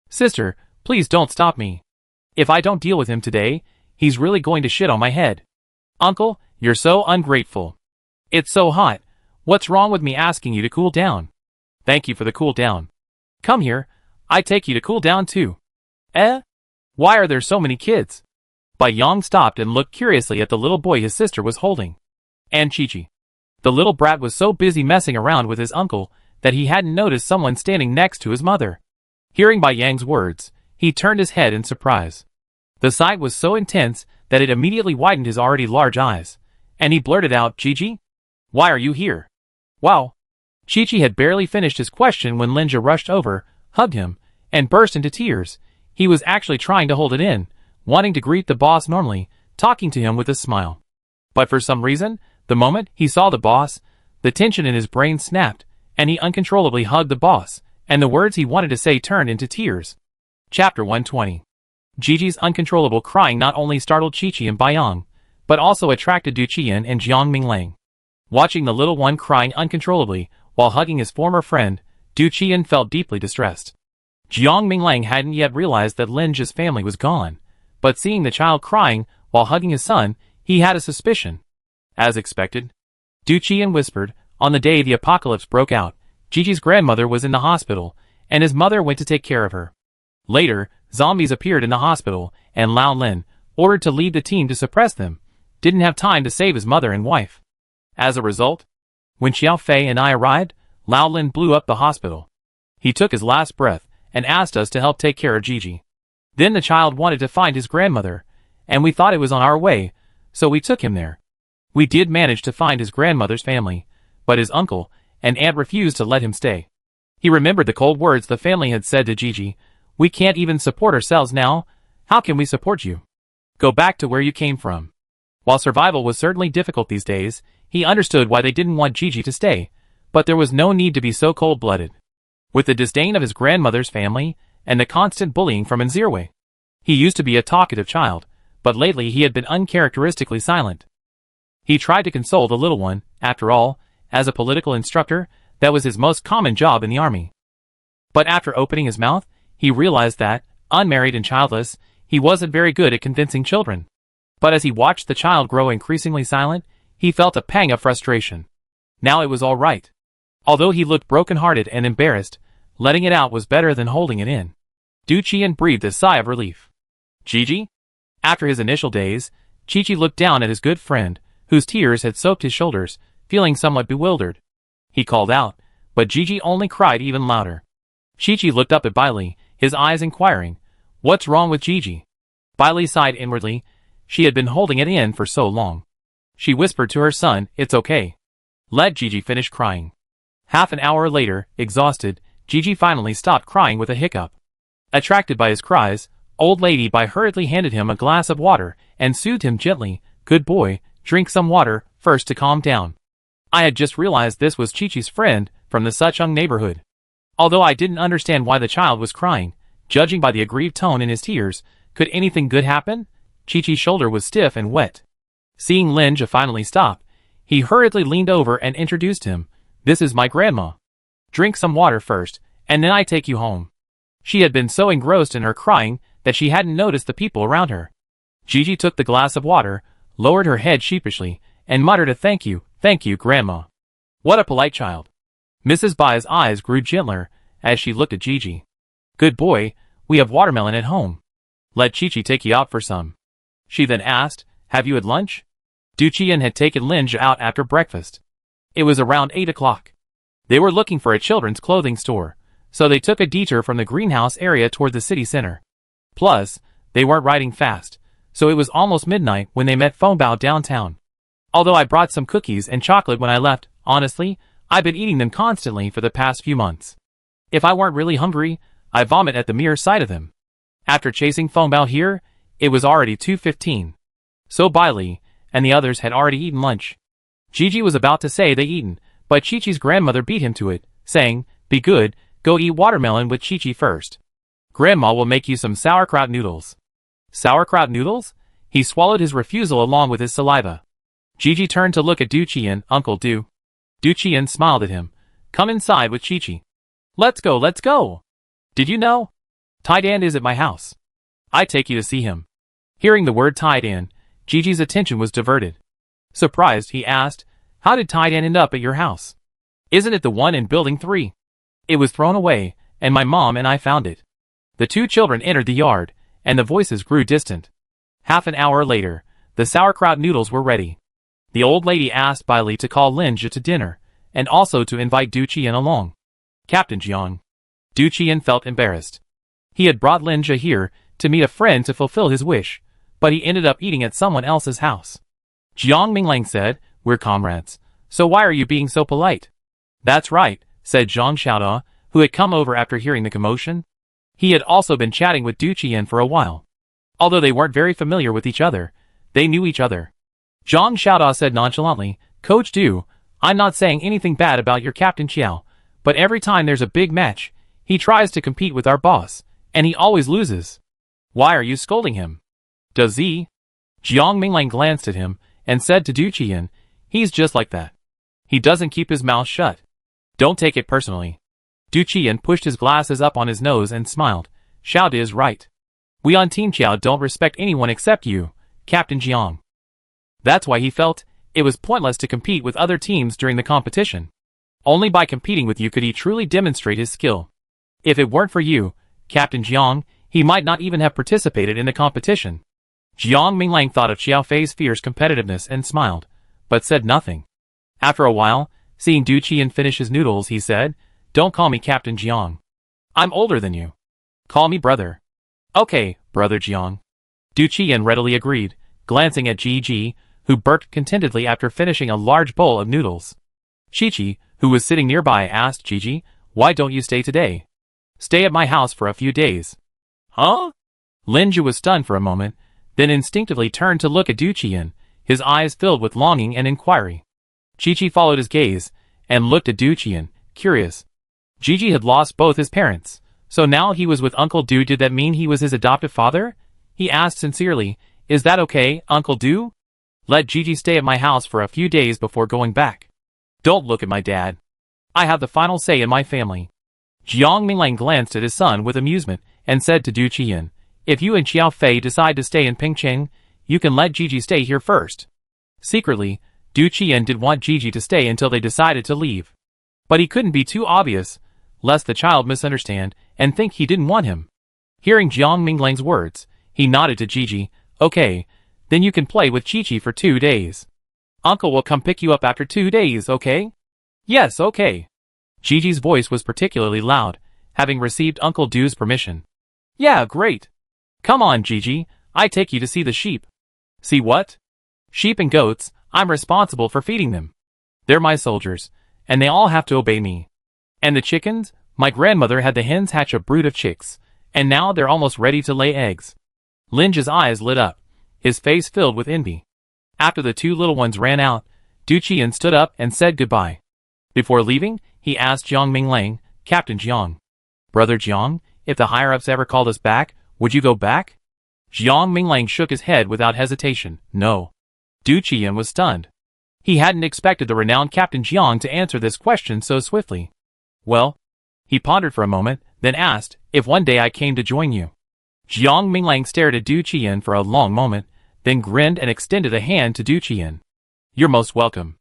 "Sister, please don't stop me. If I don't deal with him today, he's really going to shit on my head." "Uncle, you're so ungrateful. It's so hot. What's wrong with me asking you to cool down?" "Thank you for the cool down. Come here, I take you to cool down too." "Eh? Why are there so many kids?" Bai Yang stopped and looked curiously at the little boy his sister was holding. And Qiqi. The little brat was so busy messing around with his uncle that he hadn't noticed someone standing next to his mother. Hearing Bai Yang's words, he turned his head in surprise. The sight was so intense that it immediately widened his already large eyes, and he blurted out, "Qiqi? Why are you here?" "Wow." Qiqi had barely finished his question when Lin Jia rushed over, hugged him, and burst into tears. He was actually trying to hold it in, wanting to greet the boss normally, talking to him with a smile. But for some reason, the moment he saw the boss, the tension in his brain snapped, and he uncontrollably hugged the boss, and the words he wanted to say turned into tears. Chapter 120. Gigi's uncontrollable crying not only startled Qiqi and Baiyang, but also attracted Du Qian and Jiang Minglang. Watching the little one crying uncontrollably while hugging his former friend, Du Qian felt deeply distressed. Jiang Minglang hadn't yet realized that Lin Jia's family was gone, but seeing the child crying while hugging his son, he had a suspicion. As expected, Du Qian whispered, on the day the apocalypse broke out, Gigi's grandmother was in the hospital, and his mother went to take care of her. Later, zombies appeared in the hospital, and Lao Lin, ordered to lead the team to suppress them, didn't have time to save his mother and wife. As a result, when Xiao Fei and I arrived, Lao Lin blew up the hospital. He took his last breath and asked us to help take care of Gigi. Then the child wanted to find his grandmother, and we thought it was on our way, so we took him there. We did manage to find his grandmother's family, but his uncle and aunt refused to let him stay. He remembered the cold words the family had said to Gigi, "We can't even support ourselves now. How can we support you? Go back to where you came from." While survival was certainly difficult these days, he understood why they didn't want Gigi to stay, but there was no need to be so cold-blooded. With the disdain of his grandmother's family and the constant bullying from Nzirwe. He used to be a talkative child, but lately he had been uncharacteristically silent. He tried to console the little one. After all, as a political instructor, that was his most common job in the army. But after opening his mouth, he realized that, unmarried and childless, he wasn't very good at convincing children. But as he watched the child grow increasingly silent, he felt a pang of frustration. Now it was all right. Although he looked broken-hearted and embarrassed, letting it out was better than holding it in. Du Qian breathed a sigh of relief. "Gigi?" After his initial daze, Qiqi looked down at his good friend, whose tears had soaked his shoulders, feeling somewhat bewildered. He called out, but Gigi only cried even louder. Qiqi looked up at Bailey, his eyes inquiring, "What's wrong with Gigi?" Bailey sighed inwardly. She had been holding it in for so long. She whispered to her son, "It's okay. Let Gigi finish crying." Half an hour later, exhausted, Gigi finally stopped crying with a hiccup. Attracted by his cries, Old Lady Bai hurriedly handed him a glass of water and soothed him gently. "Good boy, drink some water first to calm down. I had just realized this was Qiqi's friend from the Suchong neighborhood." Although I didn't understand why the child was crying, judging by the aggrieved tone in his tears, could anything good happen? Qiqi's shoulder was stiff and wet. Seeing Lin Jia finally stop, he hurriedly leaned over and introduced him. "This is my grandma. Drink some water first, and then I take you home. She had been so engrossed in her crying that she hadn't noticed the people around her. Gigi took the glass of water, lowered her head sheepishly, and muttered a thank you, Grandma. What a polite child. Mrs. Bai's eyes grew gentler as she looked at Gigi. Good boy, we have watermelon at home. Let Chichi take you out for some. She then asked, have you had lunch? Du Qian had taken Linge out after breakfast. It was around 8 o'clock. They were looking for a children's clothing store, so they took a detour from the greenhouse area toward the city center. Plus, they weren't riding fast, so it was almost midnight when they met Fengbao downtown. Although I brought some cookies and chocolate when I left, honestly, I've been eating them constantly for the past few months. If I weren't really hungry, I vomit at the mere sight of them. After chasing Fengbao here, it was already 2:15. So Bai Li and the others had already eaten lunch. Gigi was about to say they eaten, but Chi-Chi's grandmother beat him to it, saying, be good, go eat watermelon with Chi-Chi first. Grandma will make you some sauerkraut noodles. Sauerkraut noodles? He swallowed his refusal along with his saliva. Gigi turned to look at Du Qian, Uncle Du. Du Qian smiled at him. Come inside with Chi-Chi. Let's go, let's go. Did you know? Taidan is at my house. I take you to see him. Hearing the word Taidan, Gigi's attention was diverted. Surprised, he asked, how did Taidan end up at your house? Isn't it the one in building 3? It was thrown away, and my mom and I found it. The two children entered the yard, and the voices grew distant. Half an hour later, the sauerkraut noodles were ready. The old lady asked Bai Li to call Linge to dinner, and also to invite Du Qian along. Captain Jiang. Du Qian felt embarrassed. He had brought Linge here to meet a friend to fulfill his wish, but he ended up eating at someone else's house. Jiang Minglang said, we're comrades, so why are you being so polite? That's right, said Zhang Xiaoda, who had come over after hearing the commotion. He had also been chatting with Du Qian for a while. Although they weren't very familiar with each other, they knew each other. Zhang Xiaoda said nonchalantly, Coach Du, I'm not saying anything bad about your Captain Qiao, but every time there's a big match, he tries to compete with our boss, and he always loses. Why are you scolding him? Does he? Jiang Minglang glanced at him and said to Du Qian, he's just like that. He doesn't keep his mouth shut. Don't take it personally. Du Qian pushed his glasses up on his nose and smiled. Xiao is right. We on Team Qiao don't respect anyone except you, Captain Jiang. That's why he felt it was pointless to compete with other teams during the competition. Only by competing with you could he truly demonstrate his skill. If it weren't for you, Captain Jiang, he might not even have participated in the competition. Jiang Minglang thought of Xiao Fei's fierce competitiveness and smiled, but said nothing. After a while, seeing Du Qian finish his noodles, he said, don't call me Captain Jiang. I'm older than you. Call me brother. Okay, brother Jiang. Du Qian readily agreed, glancing at Gigi, who burped contentedly after finishing a large bowl of noodles. Chi-Chi, who was sitting nearby, asked Gigi, why don't you stay today? Stay at my house for a few days. Huh? Linge was stunned for a moment, then instinctively turned to look at Du Qian, his eyes filled with longing and inquiry. Chi-Chi followed his gaze, and looked at Du Qian, curious. Gigi had lost both his parents, so now he was with Uncle Du. Did that mean he was his adoptive father? He asked sincerely, is that okay, Uncle Du? Let Gigi stay at my house for a few days before going back. Don't look at my dad. I have the final say in my family. Jiang Minglang glanced at his son with amusement, and said to Du Qian, if you and Xiao Fei decide to stay in Pingcheng, you can let Gigi stay here first. Secretly, Du Qian did want Gigi to stay until they decided to leave. But he couldn't be too obvious, lest the child misunderstand and think he didn't want him. Hearing Jiang Minglang's words, he nodded to Gigi, okay, then you can play with Chi-Chi for 2 days. Uncle will come pick you up after 2 days, okay? Yes, okay. Gigi's voice was particularly loud, having received Uncle Du's permission. Yeah, great. Come on, Gigi, I take you to see the sheep. See what? Sheep and goats, I'm responsible for feeding them. They're my soldiers, and they all have to obey me. And the chickens? My grandmother had the hens hatch a brood of chicks, and now they're almost ready to lay eggs. Linge's eyes lit up, his face filled with envy. After the 2 little ones ran out, Du Qian stood up and said goodbye. Before leaving, he asked Jiang Minglang, Captain Jiang. Brother Jiang, if the higher-ups ever called us back, would you go back? Jiang Minglang shook his head without hesitation, no. Du Qian was stunned. He hadn't expected the renowned Captain Jiang to answer this question so swiftly. Well, he pondered for a moment, then asked, if one day I came to join you. Jiang Minglang stared at Du Qian for a long moment, then grinned and extended a hand to Du Qian. You're most welcome.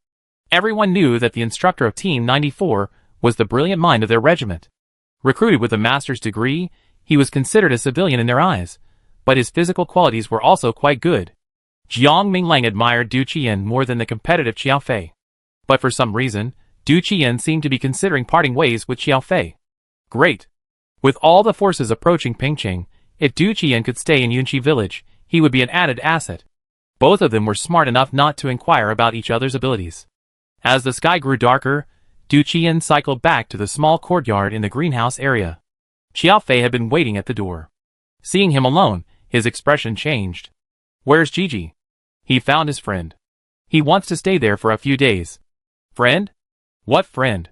Everyone knew that the instructor of Team 94 was the brilliant mind of their regiment. Recruited with a master's degree, he was considered a civilian in their eyes, but his physical qualities were also quite good. Jiang Minglang admired Du Qian more than the competitive Xiao Fei. But for some reason, Du Qian seemed to be considering parting ways with Xiao Fei. Great. With all the forces approaching Pingcheng, if Du Qian could stay in Yunqi village, he would be an added asset. Both of them were smart enough not to inquire about each other's abilities. As the sky grew darker, Du Qian cycled back to the small courtyard in the greenhouse area. Xiao Fei had been waiting at the door. Seeing him alone, his expression changed. Where's Gigi? He found his friend. He wants to stay there for a few days. Friend? What friend?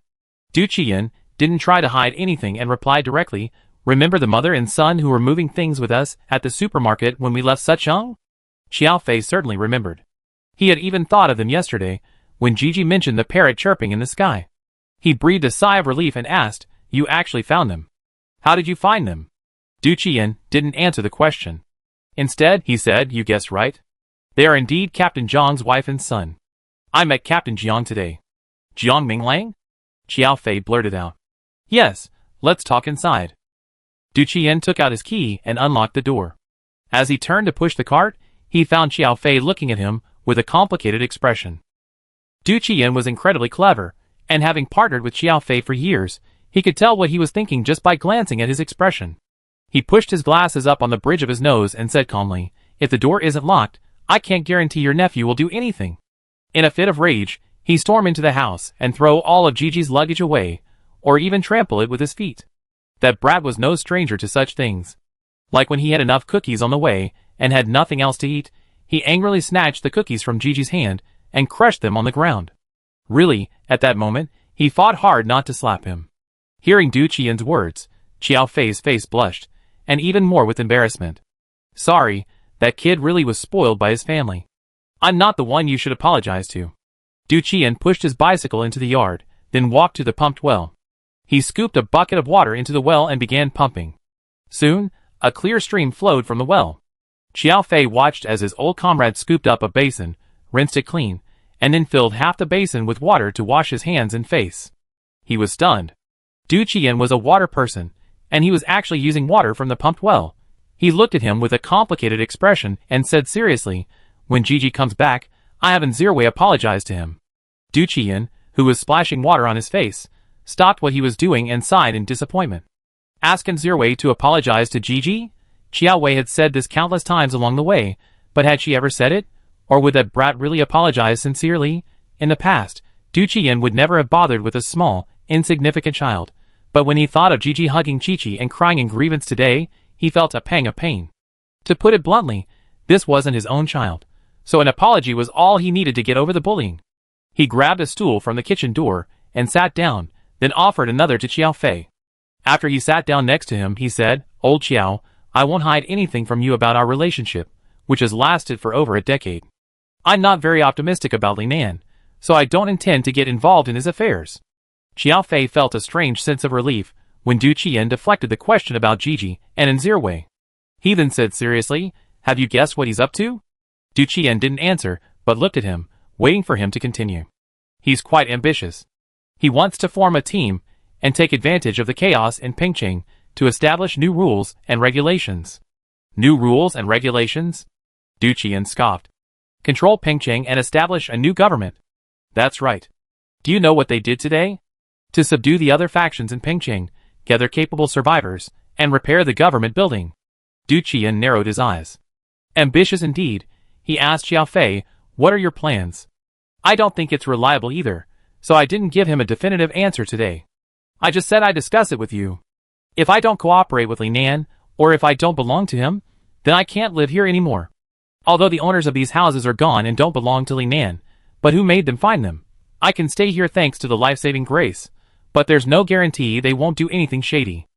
Du Qian didn't try to hide anything and replied directly, remember the mother and son who were moving things with us at the supermarket when we left Suchong? Xiao Fei certainly remembered. He had even thought of them yesterday, when Gigi mentioned the parrot chirping in the sky. He breathed a sigh of relief and asked, you actually found them? How did you find them? Du Qian didn't answer the question. Instead, he said, you guessed right. They are indeed Captain Jiang's wife and son. I met Captain Jiang today. Jiang Minglang? Xiao Fei blurted out. Yes, let's talk inside. Du Qian took out his key and unlocked the door. As he turned to push the cart, he found Xiao Fei looking at him with a complicated expression. Du Qian was incredibly clever, and having partnered with Xiao Fei for years, he could tell what he was thinking just by glancing at his expression. He pushed his glasses up on the bridge of his nose and said calmly, if the door isn't locked, I can't guarantee your nephew will do anything. In a fit of rage, he stormed into the house and throw all of Gigi's luggage away, or even trample it with his feet. That brat was no stranger to such things. Like when he had enough cookies on the way and had nothing else to eat, he angrily snatched the cookies from Gigi's hand and crushed them on the ground. Really, at that moment, he fought hard not to slap him. Hearing Du Qian's words, Xiao Fei's face blushed, and even more with embarrassment. Sorry, that kid really was spoiled by his family. I'm not the one you should apologize to. Du Qian pushed his bicycle into the yard, then walked to the pumped well. He scooped a bucket of water into the well and began pumping. Soon, a clear stream flowed from the well. Xiao Fei watched as his old comrade scooped up a basin, rinsed it clean, and then filled half the basin with water to wash his hands and face. He was stunned. Du Qian was a water person, and he was actually using water from the pumped well. He looked at him with a complicated expression and said seriously, when Gigi comes back, I have in zero way apologized to him. Du Qian, who was splashing water on his face, stopped what he was doing and sighed in disappointment. Ask Nzirwei to apologize to Gigi? Xiao Wei had said this countless times along the way, but had she ever said it? Or would that brat really apologize sincerely? In the past, Du Qian would never have bothered with a small, insignificant child, but when he thought of Gigi hugging Chi-Chi and crying in grievance today, he felt a pang of pain. To put it bluntly, this wasn't his own child, so an apology was all he needed to get over the bullying. He grabbed a stool from the kitchen door and sat down, then offered another to Xiao Fei. After he sat down next to him, he said, Old Xiao, I won't hide anything from you about our relationship, which has lasted for over a decade. I'm not very optimistic about Li Nan, so I don't intend to get involved in his affairs. Xiao Fei felt a strange sense of relief when Du Qian deflected the question about Gigi and Nzirwei. He then said seriously, have you guessed what he's up to? Du Qian didn't answer, but looked at him, waiting for him to continue. He's quite ambitious. He wants to form a team and take advantage of the chaos in Pingcheng to establish new rules and regulations. New rules and regulations? Du Qian scoffed. Control Pingcheng and establish a new government. That's right. Do you know what they did today? To subdue the other factions in Pingcheng, gather capable survivors, and repair the government building. Du Qian narrowed his eyes. Ambitious indeed, he asked Xiao Fei, what are your plans? I don't think it's reliable either, so I didn't give him a definitive answer today. I just said I'd discuss it with you. If I don't cooperate with Li Nan, or if I don't belong to him, then I can't live here anymore. Although the owners of these houses are gone and don't belong to Li Nan, but who made them find them? I can stay here thanks to the life-saving grace, but there's no guarantee they won't do anything shady.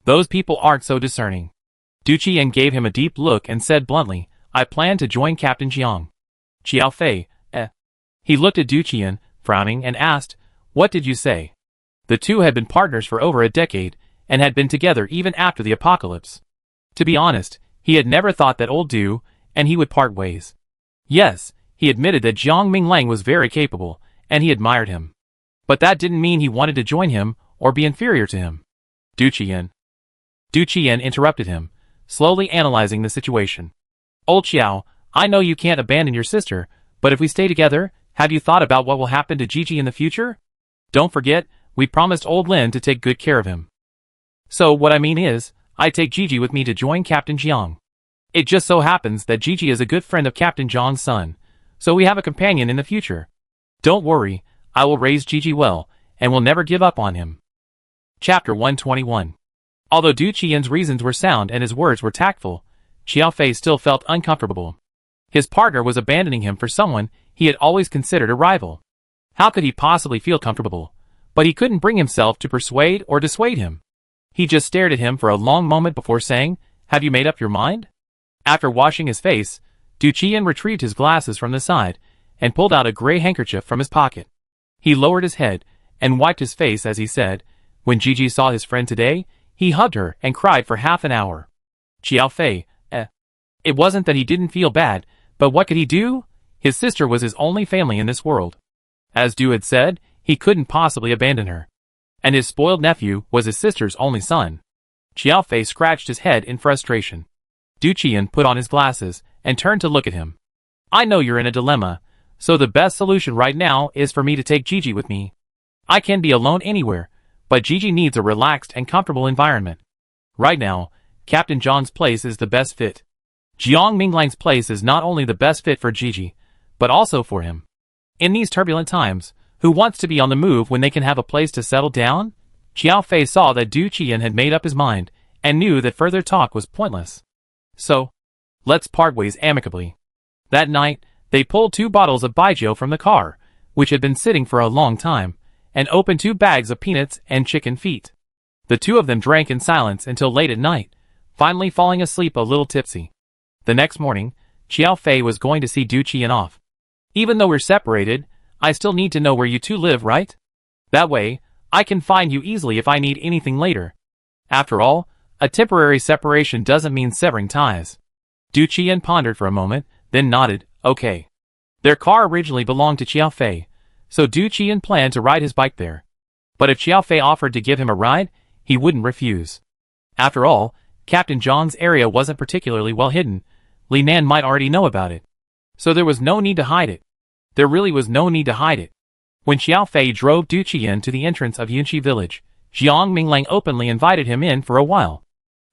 Those people aren't so discerning. Du Qian gave him a deep look and said bluntly, I plan to join Captain Jiang. Xiao Fei, He looked at Du Qian, frowning, and asked, what did you say? The two had been partners for over a decade, and had been together even after the apocalypse. To be honest, he had never thought that old Du and he would part ways. Yes, he admitted that Jiang Minglang was very capable, and he admired him. But that didn't mean he wanted to join him or be inferior to him. Du Qian interrupted him, slowly analyzing the situation. Old Xiao, I know you can't abandon your sister, but if we stay together, have you thought about what will happen to Gigi in the future? Don't forget, we promised old Lin to take good care of him. So what I mean is, I take Gigi with me to join Captain Jiang. It just so happens that Gigi is a good friend of Captain Jiang's son, so we have a companion in the future. Don't worry, I will raise Gigi well, and will never give up on him. Chapter 121. Although Du Qian's reasons were sound and his words were tactful, Xiao Fei still felt uncomfortable. His partner was abandoning him for someone he had always considered a rival. How could he possibly feel comfortable? But he couldn't bring himself to persuade or dissuade him. He just stared at him for a long moment before saying, "Have you made up your mind?" After washing his face, Du Qian retrieved his glasses from the side and pulled out a gray handkerchief from his pocket. He lowered his head and wiped his face as he said, "When Gigi saw his friend today, he hugged her and cried for half an hour." Xiao Fei, It wasn't that he didn't feel bad, but what could he do? His sister was his only family in this world. As Du had said, he couldn't possibly abandon her. And his spoiled nephew was his sister's only son. Xiao Fei scratched his head in frustration. Du Qian put on his glasses and turned to look at him. "I know you're in a dilemma, so the best solution right now is for me to take Gigi with me. I can be alone anywhere, but Gigi needs a relaxed and comfortable environment. Right now, Captain John's place is the best fit. Jiang Minglang's place is not only the best fit for Gigi, but also for him. In these turbulent times, who wants to be on the move when they can have a place to settle down?" Xiao Fei saw that Du Qian had made up his mind, and knew that further talk was pointless. "So, let's part ways amicably." That night, they pulled 2 bottles of baijiu from the car, which had been sitting for a long time, and opened 2 bags of peanuts and chicken feet. The two of them drank in silence until late at night, finally falling asleep a little tipsy. The next morning, Xiao Fei was going to see Du Qian off. "Even though we're separated, I still need to know where you two live, right? That way, I can find you easily if I need anything later. After all, a temporary separation doesn't mean severing ties." Du Qian pondered for a moment, then nodded, "Okay." Their car originally belonged to Xiao Fei, so Du Qian planned to ride his bike there. But if Xiao Fei offered to give him a ride, he wouldn't refuse. After all, Captain John's area wasn't particularly well hidden. Li Nan might already know about it. So there was no need to hide it. There really was no need to hide it. When Xiao Fei drove Du Qian to the entrance of Yunqi village, Jiang Minglang openly invited him in for a while.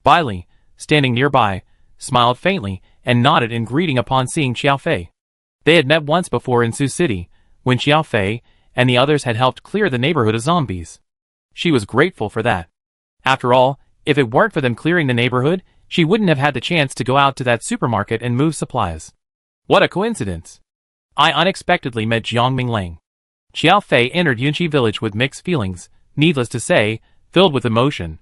Bai Li, standing nearby, smiled faintly and nodded in greeting upon seeing Xiao Fei. They had met once before in Sioux City, when Xiao Fei and the others had helped clear the neighborhood of zombies. She was grateful for that. After all, if it weren't for them clearing the neighborhood, she wouldn't have had the chance to go out to that supermarket and move supplies. What a coincidence! I unexpectedly met Jiang Minglang. Xiao Fei entered Yunqi village with mixed feelings, needless to say, filled with emotion.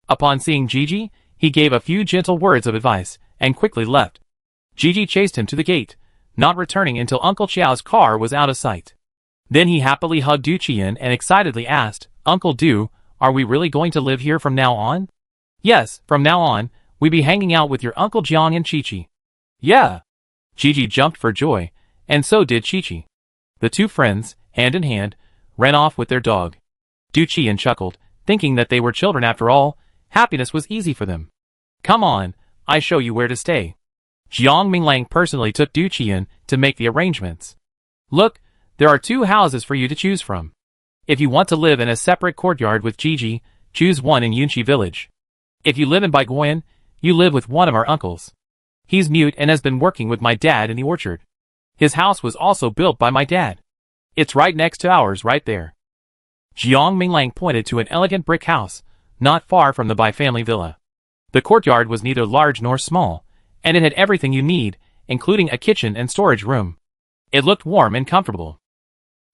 Upon seeing Gigi, he gave a few gentle words of advice, and quickly left. Gigi chased him to the gate, not returning until Uncle Qiao's car was out of sight. Then he happily hugged Du Qian and excitedly asked, "Uncle Du, are we really going to live here from now on?" "Yes, from now on, we be hanging out with your Uncle Jiang and Chi-Chi." "Yeah!" Gigi jumped for joy, and so did Chi-Chi. The two friends, hand in hand, ran off with their dog. Du Qian chuckled, thinking that they were children after all. Happiness was easy for them. "Come on, I show you where to stay." Jiang Minglang personally took Du Qian to make the arrangements. "Look, there are 2 houses for you to choose from. If you want to live in a separate courtyard with Gigi, choose one in Yunqi village. If you live in Baiguan, you live with one of our uncles. He's mute and has been working with my dad in the orchard. His house was also built by my dad. It's right next to ours right there." Jiang Minglang pointed to an elegant brick house, not far from the Bai family villa. The courtyard was neither large nor small, and it had everything you need, including a kitchen and storage room. It looked warm and comfortable.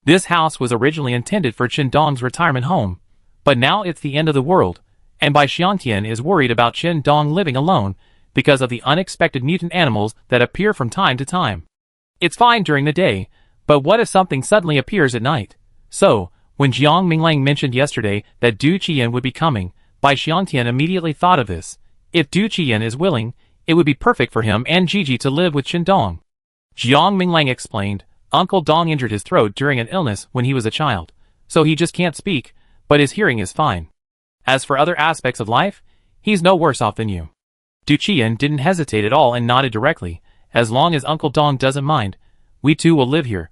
This house was originally intended for Chen Dong's retirement home, but now it's the end of the world, and Bai Xiangtian is worried about Chen Dong living alone because of the unexpected mutant animals that appear from time to time. It's fine during the day, but what if something suddenly appears at night? So, When Jiang Minglang mentioned yesterday that Du Qian would be coming, Bai Xiangtian immediately thought of this. If Du Qian is willing, it would be perfect for him and Gigi to live with Qindong. Jiang Minglang explained, Uncle Dong injured his throat during an illness when he was a child, so he just can't speak, but his hearing is fine. As for other aspects of life, he's no worse off than you. Du Qian didn't hesitate at all and nodded directly. As long as Uncle Dong doesn't mind, we two will live here.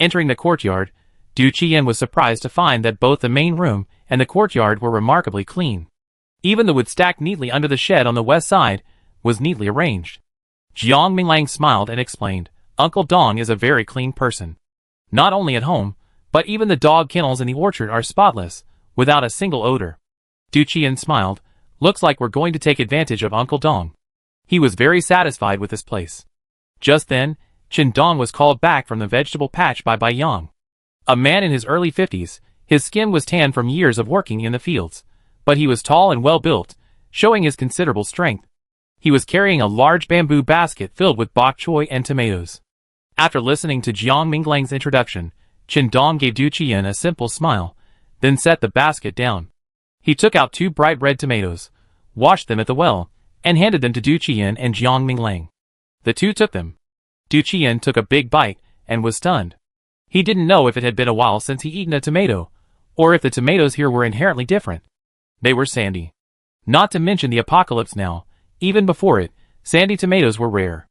Entering the courtyard, Du Qian was surprised to find that both the main room and the courtyard were remarkably clean. Even the wood stacked neatly under the shed on the west side was neatly arranged. Jiang Minglang smiled and explained, Uncle Dong is a very clean person. Not only at home, but even the dog kennels in the orchard are spotless, without a single odor. Du Qian smiled, looks like we're going to take advantage of Uncle Dong. He was very satisfied with this place. Just then, Qindong was called back from the vegetable patch by Bai Yang. A man in his early 50s, his skin was tanned from years of working in the fields, but he was tall and well built, showing his considerable strength. He was carrying a large bamboo basket filled with bok choy and tomatoes. After listening to Jiang Minglang's introduction, Qindong gave Du Qian a simple smile, then set the basket down. He took out 2 bright red tomatoes, washed them at the well, and handed them to Du Qian and Jiang Minglang. The two took them. Du Qian took a big bite and was stunned. He didn't know if it had been a while since he eaten a tomato, or if the tomatoes here were inherently different. They were sandy. Not to mention the apocalypse now, even before it, sandy tomatoes were rare.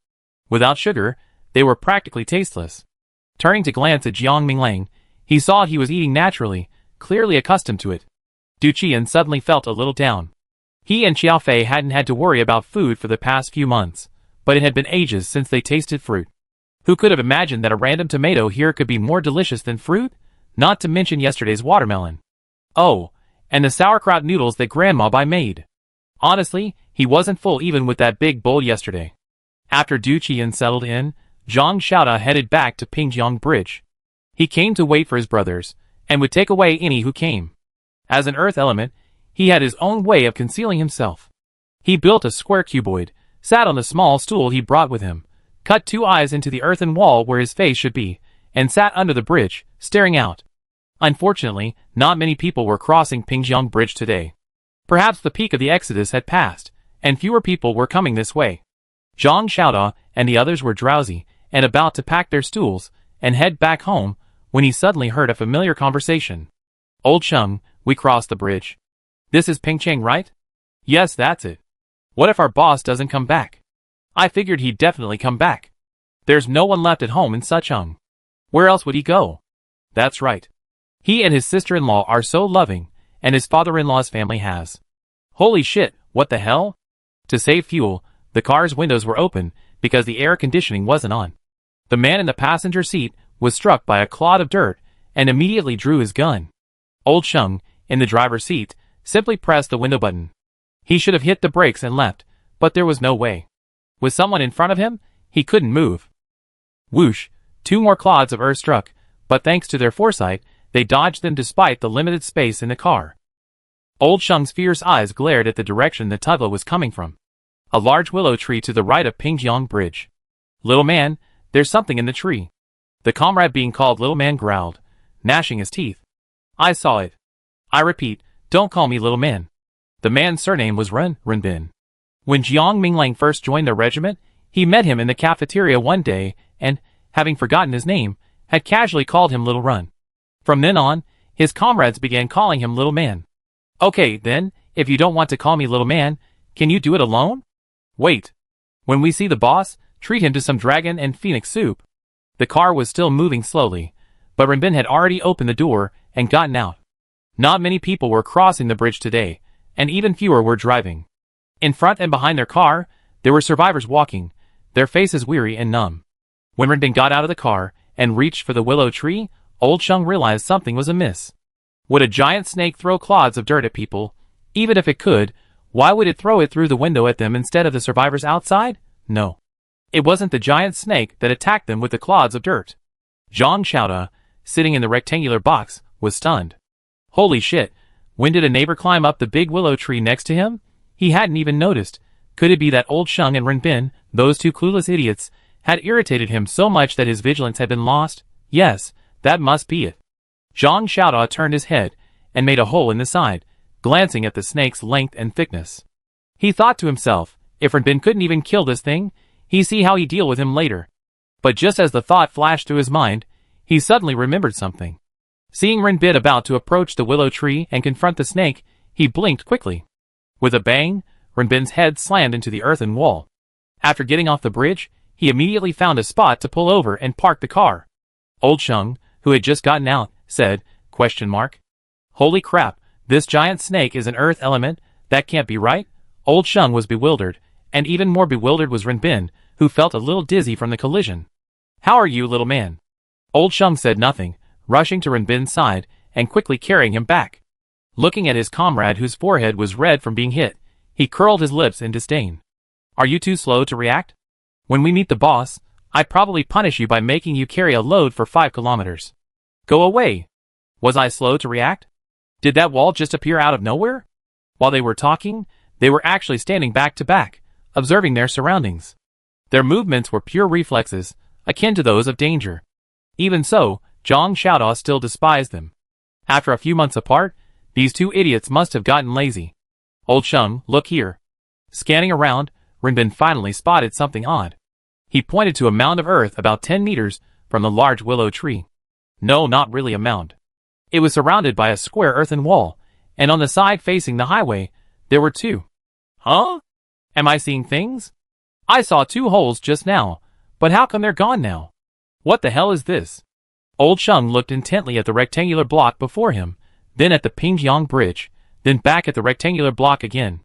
Without sugar, they were practically tasteless. Turning to glance at Jiang Minglang, he saw he was eating naturally, clearly accustomed to it. Du Qian suddenly felt a little down. He and Xiaofei hadn't had to worry about food for the past few months, but it had been ages since they tasted fruit. Who could have imagined that a random tomato here could be more delicious than fruit? Not to mention yesterday's watermelon. Oh, and the sauerkraut noodles that Grandma Bai made. Honestly, he wasn't full even with that big bowl yesterday. After Du Qian settled in, Zhang Xiaoda headed back to Pingjiang Bridge. He came to wait for his brothers, and would take away any who came. As an earth element, he had his own way of concealing himself. He built a square cuboid, sat on the small stool he brought with him, cut 2 eyes into the earthen wall where his face should be, and sat under the bridge, staring out. Unfortunately, not many people were crossing Pingjiang Bridge today. Perhaps the peak of the exodus had passed, and fewer people were coming this way. Zhang Xiaoda and the others were drowsy, and about to pack their stools, and head back home, when he suddenly heard a familiar conversation. Old Sheng, we crossed the bridge. This is Pingchang, right? Yes, that's it. What if our boss doesn't come back? I figured he'd definitely come back. There's no one left at home in Sucheng. Where else would he go? That's right. He and his sister-in-law are so loving, and his father-in-law's family has. Holy shit, what the hell? To save fuel, the car's windows were open, because the air conditioning wasn't on. The man in the passenger seat was struck by a clod of dirt, and immediately drew his gun. Old Sheng, in the driver's seat, simply pressed the window button. He should have hit the brakes and left, but there was no way. With someone in front of him, he couldn't move. Whoosh, 2 more clods of earth struck, but thanks to their foresight, they dodged them despite the limited space in the car. Old Sheng's fierce eyes glared at the direction the tugboat was coming from. A large willow tree to the right of Pingjiang Bridge. Little man, there's something in the tree. The comrade being called Little Man growled, gnashing his teeth. I saw it. I repeat, don't call me Little Man. The man's surname was Renbin. When Jiang Minglang first joined their regiment, he met him in the cafeteria one day and, having forgotten his name, had casually called him Little Run. From then on, his comrades began calling him Little Man. Okay, then, if you don't want to call me Little Man, can you do it alone? Wait. When we see the boss, treat him to some dragon and phoenix soup. The car was still moving slowly, but Renbin had already opened the door and gotten out. Not many people were crossing the bridge today, and even fewer were driving. In front and behind their car, there were survivors walking, their faces weary and numb. When Renbin got out of the car and reached for the willow tree, Old Sheng realized something was amiss. Would a giant snake throw clods of dirt at people? Even if it could, why would it throw it through the window at them instead of the survivors outside? No. It wasn't the giant snake that attacked them with the clods of dirt. Zhang Xiaoda, sitting in the rectangular box, was stunned. Holy shit, when did a neighbor climb up the big willow tree next to him? He hadn't even noticed. Could it be that Old Sheng and Renbin, those 2 clueless idiots, had irritated him so much that his vigilance had been lost? Yes, that must be it. Zhang Xiaoda turned his head and made a hole in the side, glancing at the snake's length and thickness. He thought to himself, if Renbin couldn't even kill this thing, he'd see how he'd deal with him later. But just as the thought flashed through his mind, he suddenly remembered something. Seeing Renbin about to approach the willow tree and confront the snake, he blinked quickly. With a bang, Renbin's head slammed into the earthen wall. After getting off the bridge, he immediately found a spot to pull over and park the car. Old Sheng, who had just gotten out, said, ? Holy crap, this giant snake is an earth element, that can't be right? Old Sheng was bewildered, and even more bewildered was Renbin, who felt a little dizzy from the collision. How are you, little man? Old Sheng said nothing, rushing to Renbin's side and quickly carrying him back. Looking at his comrade whose forehead was red from being hit, he curled his lips in disdain. Are you too slow to react? When we meet the boss, I'd probably punish you by making you carry a load for 5 kilometers. Go away. Was I slow to react? Did that wall just appear out of nowhere? While they were talking, they were actually standing back to back, observing their surroundings. Their movements were pure reflexes, akin to those of danger. Even so, Zhang Xiaoda still despised them. After a few months apart, these two idiots must have gotten lazy. Old Sheng, look here. Scanning around, Renbin finally spotted something odd. He pointed to a mound of earth about 10 meters from the large willow tree. No, not really a mound. It was surrounded by a square earthen wall, and on the side facing the highway, there were 2. Huh? Am I seeing things? I saw 2 holes just now, but how come they're gone now? What the hell is this? Old Sheng looked intently at the rectangular block before him, then at the Pingjiang Bridge, then back at the rectangular block again.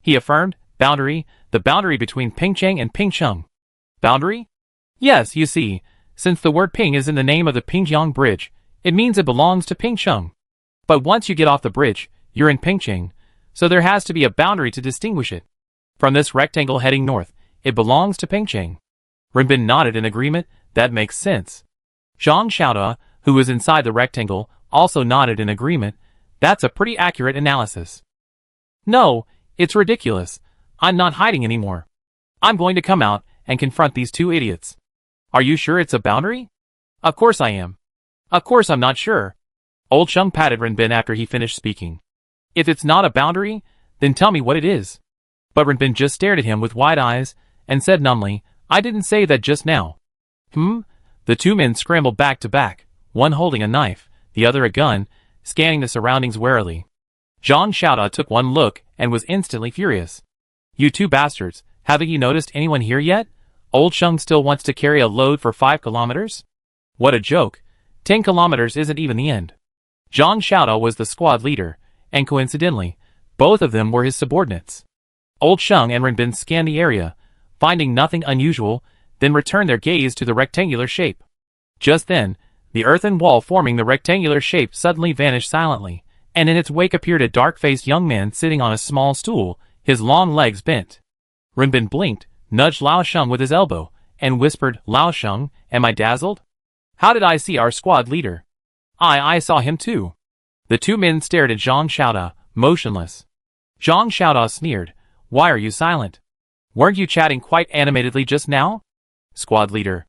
He affirmed, boundary, the boundary between Pingcheng and Pingcheng. Boundary? Yes, you see, since the word Ping is in the name of the Pingjiang Bridge, it means it belongs to Pingcheng. But once you get off the bridge, you're in Pingcheng, so there has to be a boundary to distinguish it. From this rectangle heading north, it belongs to Pingcheng. Renbin nodded in agreement. That makes sense. Zhang Xiaoda, who was inside the rectangle, also nodded in agreement. That's a pretty accurate analysis. No, it's ridiculous. I'm not hiding anymore. I'm going to come out and confront these 2 idiots. Are you sure it's a boundary? Of course I am. Of course I'm not sure. Old Sheng patted Renbin after he finished speaking. If it's not a boundary, then tell me what it is. But Renbin just stared at him with wide eyes and said numbly, I didn't say that just now. The 2 men scrambled back to back, one holding a knife, the other a gun, scanning the surroundings warily. Zhang Xiaoda took one look and was instantly furious. You 2 bastards, haven't you noticed anyone here yet? Old Sheng still wants to carry a load for 5 kilometers? What a joke. 10 kilometers isn't even the end. Zhang Xiaoda was the squad leader, and coincidentally, both of them were his subordinates. Old Sheng and Renbin scanned the area, finding nothing unusual, then returned their gaze to the rectangular shape. Just then, the earthen wall forming the rectangular shape suddenly vanished silently, and in its wake appeared a dark-faced young man sitting on a small stool, his long legs bent. Renbin blinked, nudged Lao Sheng with his elbow, and whispered, Lao Sheng, am I dazzled? How did I see our squad leader? I saw him too. The 2 men stared at Zhang Xiaoda, motionless. Zhang Xiaoda sneered, why are you silent? Weren't you chatting quite animatedly just now? Squad leader.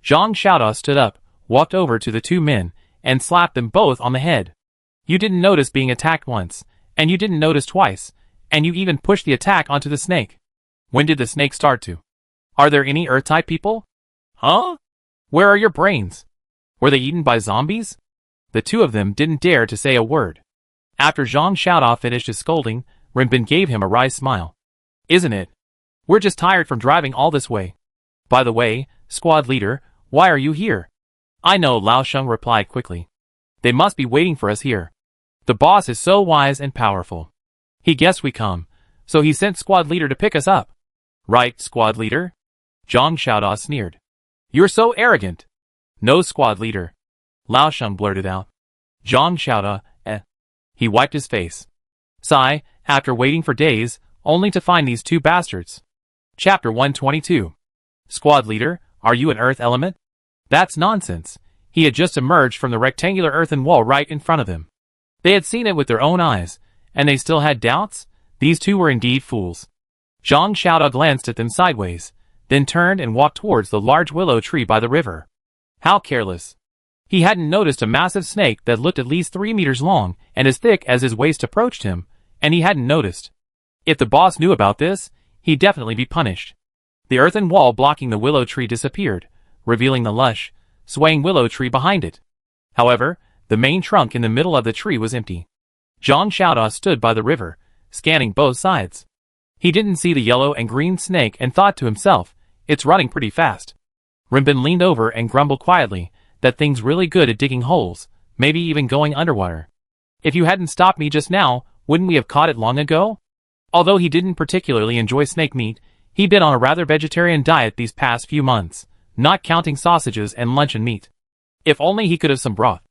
Zhang Xiaoda stood up, walked over to the 2 men, and slapped them both on the head. You didn't notice being attacked once, and you didn't notice twice, and you even pushed the attack onto the snake. When did the snake start to? Are there any Earth-type people? Huh? Where are your brains? Were they eaten by zombies? The 2 of them didn't dare to say a word. After Zhang Xiaoda finished his scolding, Renbin gave him a wry smile. Isn't it? We're just tired from driving all this way. By the way, squad leader, why are you here? I know, Lao Sheng replied quickly. They must be waiting for us here. The boss is so wise and powerful. He guessed we come, so he sent squad leader to pick us up. Right, squad leader? Zhang Xiaoda sneered. You're so arrogant. No, squad leader. Lao Sheng blurted out. Zhang Xiaoda, He wiped his face. Sigh, after waiting for days, only to find these 2 bastards. Chapter 122. Squad leader, are you an earth element? That's nonsense. He had just emerged from the rectangular earthen wall right in front of him. They had seen it with their own eyes, and they still had doubts? These 2 were indeed fools. Zhang Xiaoda glanced at them sideways, then turned and walked towards the large willow tree by the river. How careless. He hadn't noticed a massive snake that looked at least 3 meters long and as thick as his waist approached him, and he hadn't noticed. If the boss knew about this, he'd definitely be punished. The earthen wall blocking the willow tree disappeared, revealing the lush, swaying willow tree behind it. However, the main trunk in the middle of the tree was empty. Zhang Xiaoda stood by the river, scanning both sides. He didn't see the yellow and green snake and thought to himself, it's running pretty fast. Rinbin leaned over and grumbled quietly, that thing's really good at digging holes, maybe even going underwater. If you hadn't stopped me just now, wouldn't we have caught it long ago? Although he didn't particularly enjoy snake meat, he'd been on a rather vegetarian diet these past few months, not counting sausages and luncheon meat. If only he could have some broth.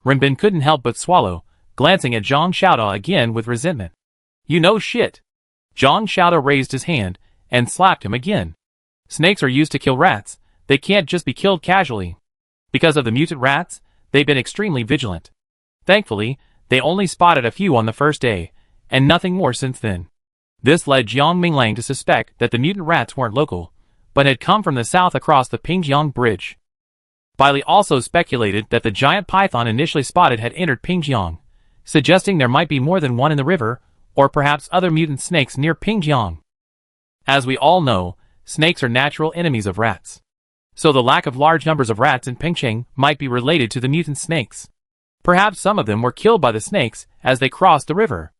Rinbin couldn't help but swallow, glancing at Zhang Xiaoda again with resentment. You know shit. Zhang Xiaoda raised his hand and slapped him again. Snakes are used to kill rats, they can't just be killed casually. Because of the mutant rats, they've been extremely vigilant. Thankfully, they only spotted a few on the first day, and nothing more since then. This led Jiang Minglang to suspect that the mutant rats weren't local, but had come from the south across the Pingjiang Bridge. Bailey also speculated that the giant python initially spotted had entered Pingjiang, suggesting there might be more than one in the river, or perhaps other mutant snakes near Pingjiang. As we all know, snakes are natural enemies of rats. So the lack of large numbers of rats in Pingjiang might be related to the mutant snakes. Perhaps some of them were killed by the snakes as they crossed the river.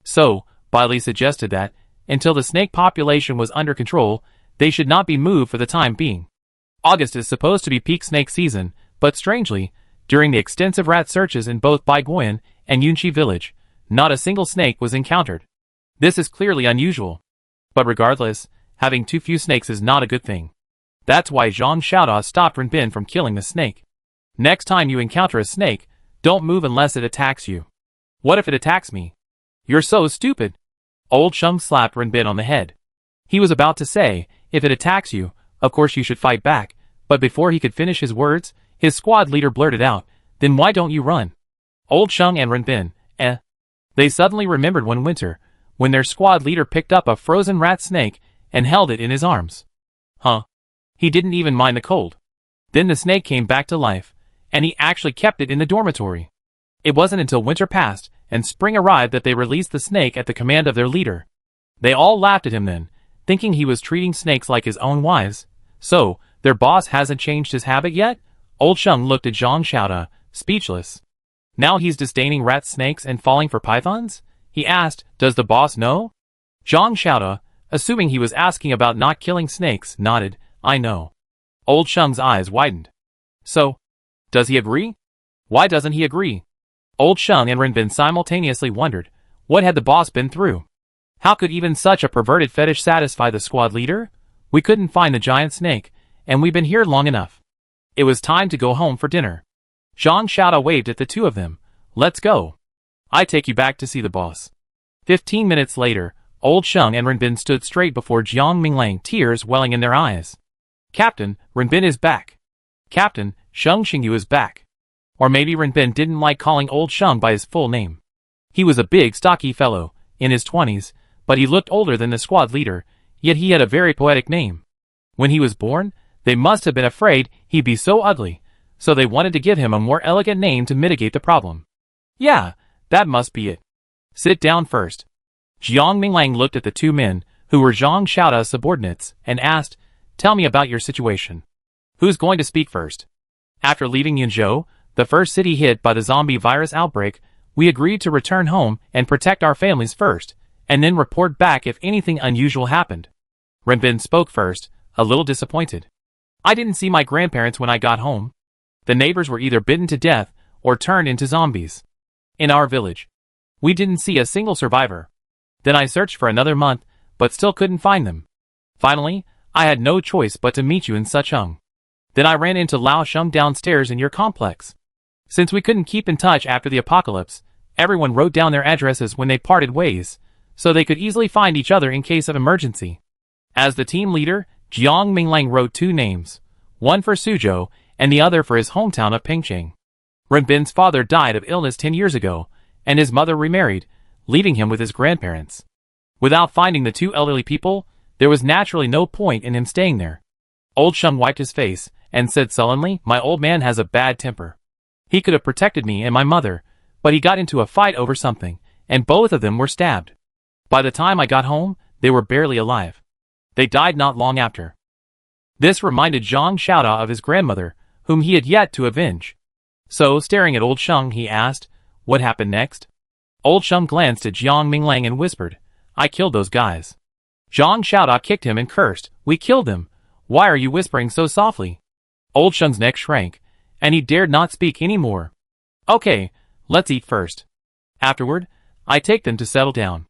So, Bailey suggested that, until the snake population was under control, they should not be moved for the time being. August is supposed to be peak snake season, but strangely, during the extensive rat searches in both Baiguan and Yunqi village, not a single snake was encountered. This is clearly unusual. But regardless, having too few snakes is not a good thing. That's why Zhang Xiaoda stopped Rinbin from killing the snake. Next time you encounter a snake, don't move unless it attacks you. What if it attacks me? You're so stupid. Old Sheng slapped Rinbin on the head. He was about to say, if it attacks you, of course you should fight back, but before he could finish his words, his squad leader blurted out, then why don't you run? Old Sheng and Rinbin, They suddenly remembered one winter, when their squad leader picked up a frozen rat snake and held it in his arms. Huh? He didn't even mind the cold. Then the snake came back to life, and he actually kept it in the dormitory. It wasn't until winter passed and spring arrived that they released the snake at the command of their leader. They all laughed at him then, thinking he was treating snakes like his own wives. So, their boss hasn't changed his habit yet? Old Sheng looked at Zhang Xiaoda, speechless. Now he's disdaining rat snakes and falling for pythons? He asked, does the boss know? Zhang Xiaoda, assuming he was asking about not killing snakes, nodded, I know. Old Sheng's eyes widened. So, does he agree? Why doesn't he agree? Old Sheng and Rinbin simultaneously wondered, what had the boss been through? How could even such a perverted fetish satisfy the squad leader? We couldn't find the giant snake, and we've been here long enough. It was time to go home for dinner. Zhang Xiaoda waved at the two of them. Let's go. I take you back to see the boss. 15 minutes later, Old Sheng and Rinbin stood straight before Jiang Minglang, tears welling in their eyes. Captain, Rinbin is back. Captain, Sheng Xingyu is back. Or maybe Rinbin didn't like calling Old Sheng by his full name. He was a big, stocky fellow, in his 20s, but he looked older than the squad leader, yet he had a very poetic name. When he was born, they must have been afraid he'd be so ugly, so they wanted to give him a more elegant name to mitigate the problem. Yeah, that must be it. Sit down first. Jiang Minglang looked at the two men, who were Zhang Xiaoda's subordinates, and asked, tell me about your situation. Who's going to speak first? After leaving Yunzhou, the first city hit by the zombie virus outbreak, we agreed to return home and protect our families first, and then report back if anything unusual happened. Rinbin spoke first, a little disappointed. I didn't see my grandparents when I got home. The neighbors were either bitten to death or turned into zombies. In our village, we didn't see a single survivor. Then I searched for another month, but still couldn't find them. Finally, I had no choice but to meet you in Sucheng. Then I ran into Lao Sheng downstairs in your complex. Since we couldn't keep in touch after the apocalypse, everyone wrote down their addresses when they parted ways, so they could easily find each other in case of emergency. As the team leader, Jiang Minglang wrote two names, one for Suzhou and the other for his hometown of Pingjiang. Rinbin's father died of illness 10 years ago, and his mother remarried, leaving him with his grandparents. Without finding the two elderly people, there was naturally no point in him staying there. Old Sheng wiped his face and said sullenly, my old man has a bad temper. He could have protected me and my mother, but he got into a fight over something, and both of them were stabbed. By the time I got home, they were barely alive. They died not long after. This reminded Zhang Xiaoda of his grandmother, whom he had yet to avenge. So, staring at old Sheng, he asked, "What happened next?" Old Sheng glanced at Jiang Minglang and whispered, "I killed those guys." Zhang Xiaoda kicked him and cursed, "We killed them. Why are you whispering so softly?" Old Sheng's neck shrank, and he dared not speak any more. "Okay, let's eat first. Afterward, I take them to settle down."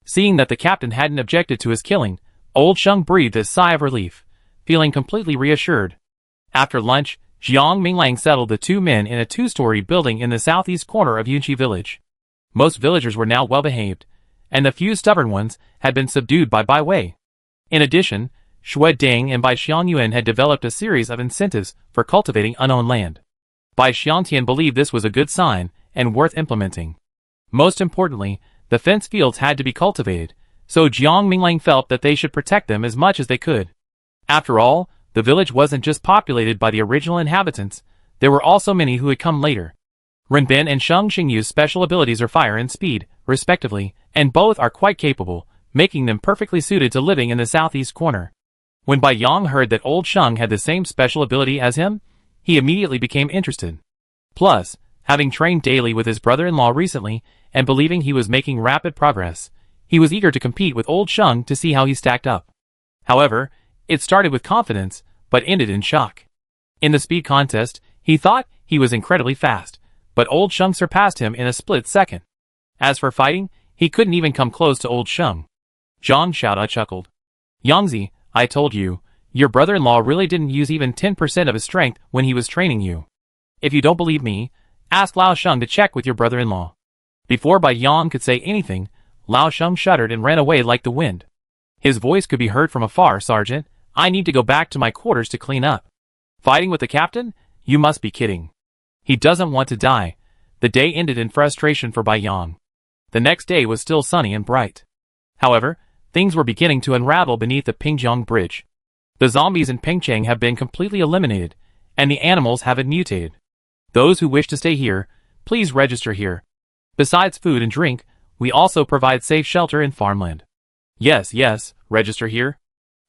Seeing that the captain hadn't objected to his killing, Old Sheng breathed a sigh of relief, feeling completely reassured. After lunch, Jiang Minglang settled the two men in a two-story building in the southeast corner of Yunqi village. Most villagers were now well-behaved, and the few stubborn ones had been subdued by Bai Wei. In addition, Xue Ding and Bai Xiangyuan had developed a series of incentives for cultivating unowned land. Bai Xiangtian believed this was a good sign and worth implementing. Most importantly, the fence fields had to be cultivated, so Jiang Minglang felt that they should protect them as much as they could. After all, the village wasn't just populated by the original inhabitants, there were also many who had come later. Renbin and Sheng Xingyu's special abilities are fire and speed, respectively, and both are quite capable, making them perfectly suited to living in the southeast corner. When Bai Yang heard that old Sheng had the same special ability as him, he immediately became interested. Plus, having trained daily with his brother-in-law recently, and believing he was making rapid progress, he was eager to compete with old Sheng to see how he stacked up. However, it started with confidence, but ended in shock. In the speed contest, he thought he was incredibly fast, but old Sheng surpassed him in a split second. As for fighting, he couldn't even come close to old Sheng. Zhang Xiaoda chuckled. "Yangzi, I told you, your brother-in-law really didn't use even 10% of his strength when he was training you. If you don't believe me, ask Lao Sheng to check with your brother-in-law." Before Bai Yang could say anything, Lao Sheng shuddered and ran away like the wind. His voice could be heard from afar. "Sergeant, I need to go back to my quarters to clean up." "Fighting with the captain? You must be kidding. He doesn't want to die." The day ended in frustration for Bai Yang. The next day was still sunny and bright. However, things were beginning to unravel beneath the Pingjiang Bridge. The zombies in Pengcheng have been completely eliminated, and the animals haven't mutated. Those who wish to stay here, please register here. Besides food and drink, we also provide safe shelter and farmland. Yes, register here.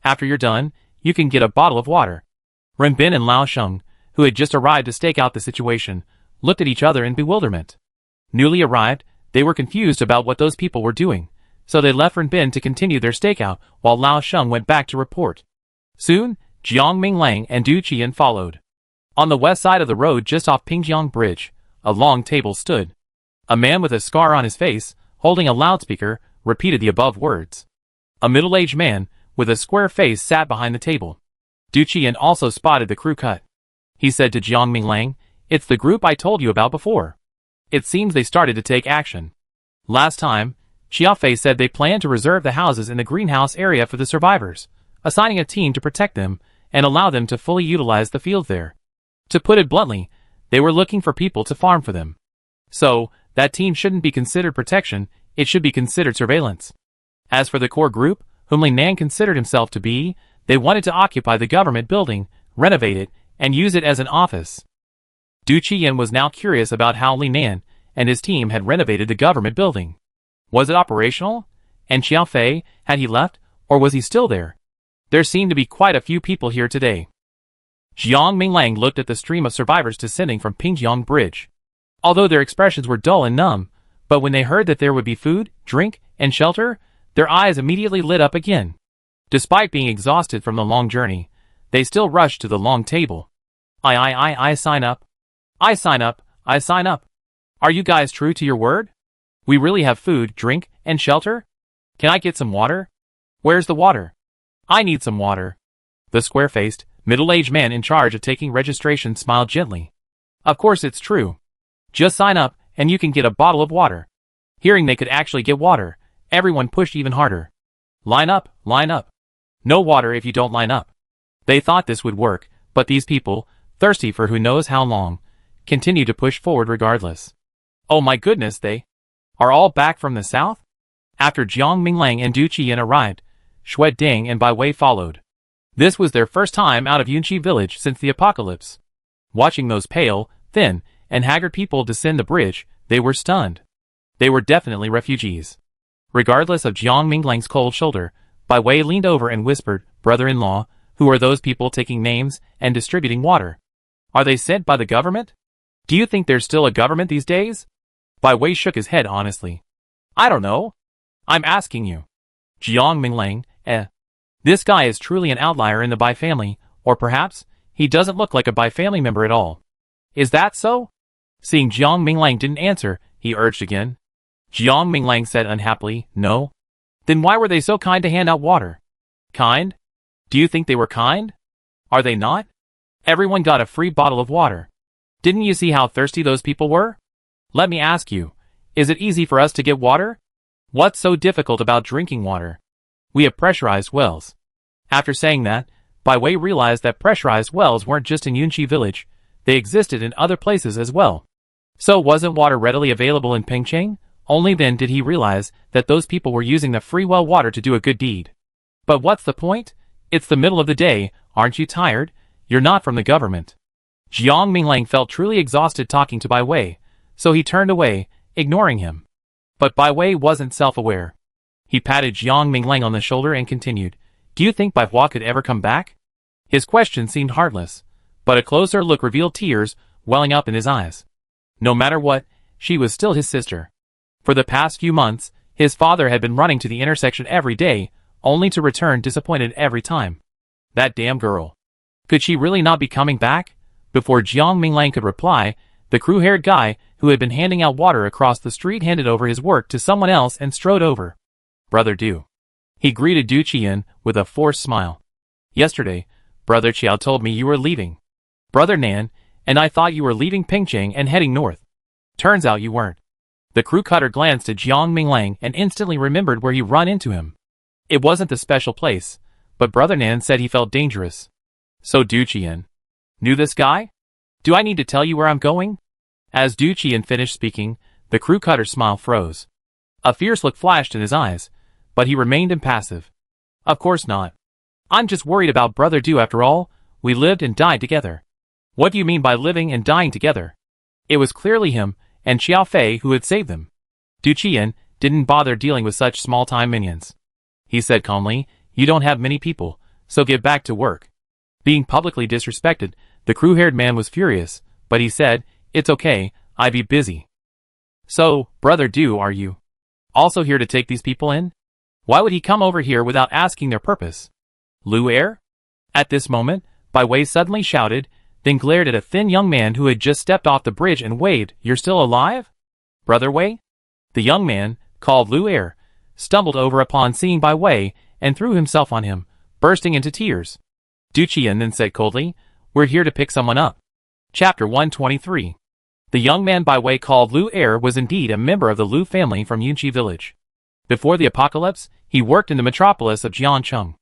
After you're done, you can get a bottle of water. Renbin and Lao Sheng, who had just arrived to stake out the situation, looked at each other in bewilderment. Newly arrived, they were confused about what those people were doing, so they left Renbin to continue their stakeout while Lao Sheng went back to report. Soon, Jiang Minglang and Du Qian followed. On the west side of the road just off Pingjiang Bridge, a long table stood. A man with a scar on his face, holding a loudspeaker, repeated the above words. A middle-aged man, with a square face, sat behind the table. Du Qian also spotted the crew cut. He said to Jiang Minglang, "It's the group I told you about before. It seems they started to take action. Last time, Xiaofei said they planned to reserve the houses in the greenhouse area for the survivors, assigning a team to protect them and allow them to fully utilize the field there. To put it bluntly, they were looking for people to farm for them. So, that team shouldn't be considered protection, it should be considered surveillance. As for the core group, whom Li Nan considered himself to be, they wanted to occupy the government building, renovate it, and use it as an office." Du Qian was now curious about how Li Nan and his team had renovated the government building. Was it operational? And Xiaofei, had he left, or was he still there? There seemed to be quite a few people here today. Jiang Minglang looked at the stream of survivors descending from Pingjiang Bridge. Although their expressions were dull and numb, but when they heard that there would be food, drink, and shelter, their eyes immediately lit up again. Despite being exhausted from the long journey, they still rushed to the long table. I sign up. I sign up. I sign up. Are you guys true to your word? We really have food, drink, and shelter? Can I get some water? Where's the water? I need some water." The square-faced, middle-aged man in charge of taking registration smiled gently. "Of course it's true. Just sign up, and you can get a bottle of water." Hearing they could actually get water, everyone pushed even harder. Line up, line up. No water if you don't line up." They thought this would work, but these people, thirsty for who knows how long, continued to push forward regardless. Oh my goodness, they are all back from the south? After Jiang Minglang and Du Qian arrived, Xue Ding and Bai Wei followed. This was their first time out of Yunqi village since the apocalypse. Watching those pale, thin, and haggard people descend the bridge, they were stunned. They were definitely refugees. Regardless of Jiang Minglang's cold shoulder, Bai Wei leaned over and whispered, "Brother-in-law, who are those people taking names and distributing water? Are they sent by the government? Do you think there's still a government these days?" Bai Wei shook his head honestly. "I don't know. I'm asking you." Jiang Minglang, This guy is truly an outlier in the Bai family, or perhaps, he doesn't look like a Bai family member at all. Is that so? Seeing Jiang Minglang didn't answer, he urged again. Jiang Minglang said unhappily, "No." "Then why were they so kind to hand out water?" "Kind? Do you think they were kind? Are they not? Everyone got a free bottle of water. Didn't you see how thirsty those people were? Let me ask you, is it easy for us to get water? What's so difficult about drinking water? We have pressurized wells." After saying that, Bai Wei realized that pressurized wells weren't just in Yunqi village, they existed in other places as well. So wasn't water readily available in Pingcheng? Only then did he realize that those people were using the free well water to do a good deed. But what's the point? It's the middle of the day, aren't you tired? You're not from the government. Jiang Minglang felt truly exhausted talking to Bai Wei, so he turned away, ignoring him. But Bai Wei wasn't self-aware. He patted Jiang Minglang on the shoulder and continued, "Do you think Bai Hua could ever come back?" His question seemed heartless, but a closer look revealed tears welling up in his eyes. No matter what, she was still his sister. For the past few months, his father had been running to the intersection every day, only to return disappointed every time. That damn girl. Could she really not be coming back? Before Jiang Minglang could reply, the crew-haired guy who had been handing out water across the street handed over his work to someone else and strode over. "Brother Du." He greeted Du Qian with a forced smile. "Yesterday, Brother Qiao told me you were leaving. Brother Nan, and I thought you were leaving Pingcheng and heading north. Turns out you weren't." The crew cutter glanced at Jiang Minglang and instantly remembered where he run into him. It wasn't the special place, but Brother Nan said he felt dangerous. So Du Qian knew this guy? Do I need to tell you where I'm going? As Du Qian finished speaking, the crew cutter's smile froze. A fierce look flashed in his eyes, but he remained impassive. "Of course not. I'm just worried about Brother Du after all, we lived and died together." "What do you mean by living and dying together?" It was clearly him and Xiao Fei who had saved them. Du Qian didn't bother dealing with such small-time minions. He said calmly, "You don't have many people, so get back to work." Being publicly disrespected, the crew-haired man was furious, but he said, "It's okay, I be busy." "So, Brother Du, are you also here to take these people in? Why would he come over here without asking their purpose?" "Lu Er?" At this moment, Bai Wei suddenly shouted, then glared at a thin young man who had just stepped off the bridge and waved, "You're still alive? Brother Wei?" The young man, called Lu Er, stumbled over upon seeing Bai Wei and threw himself on him, bursting into tears. Du Qian then said coldly, "We're here to pick someone up." Chapter 123. The young man Bai Wei called Lu Er was indeed a member of the Lu family from Yunqi village. Before the apocalypse, he worked in the metropolis of Jiancheng.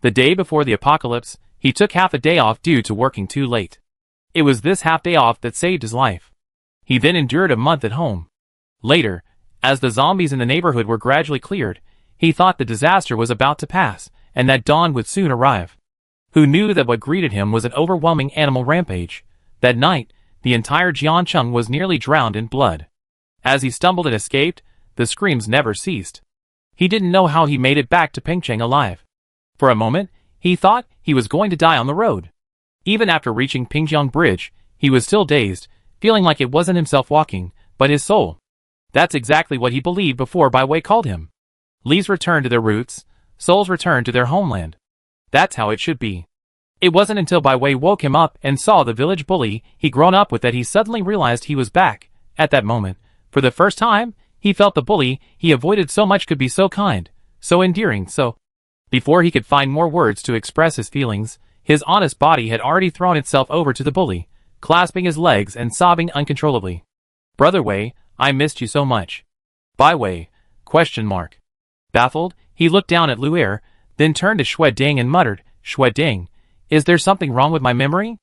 The day before the apocalypse, he took half a day off due to working too late. It was this half day off that saved his life. He then endured a month at home. Later, as the zombies in the neighborhood were gradually cleared, he thought the disaster was about to pass, and that dawn would soon arrive. Who knew that what greeted him was an overwhelming animal rampage? That night, the entire Jiancheng was nearly drowned in blood. As he stumbled and escaped, the screams never ceased. He didn't know how he made it back to Pingcheng alive. For a moment, he thought he was going to die on the road. Even after reaching Pingjiang Bridge, he was still dazed, feeling like it wasn't himself walking, but his soul. That's exactly what he believed before Bai Wei called him. Leaves return to their roots, souls return to their homeland. That's how it should be. It wasn't until Bai Wei woke him up and saw the village bully he'd grown up with that he suddenly realized he was back. At that moment, for the first time, he felt the bully he avoided so much could be so kind, so endearing, so... Before he could find more words to express his feelings, his honest body had already thrown itself over to the bully, clasping his legs and sobbing uncontrollably. "Brother Wei, I missed you so much." "Bai Wei?" ? Baffled, he looked down at Lu Er, then turned to Xue Ding and muttered, "Xue Ding, is there something wrong with my memory?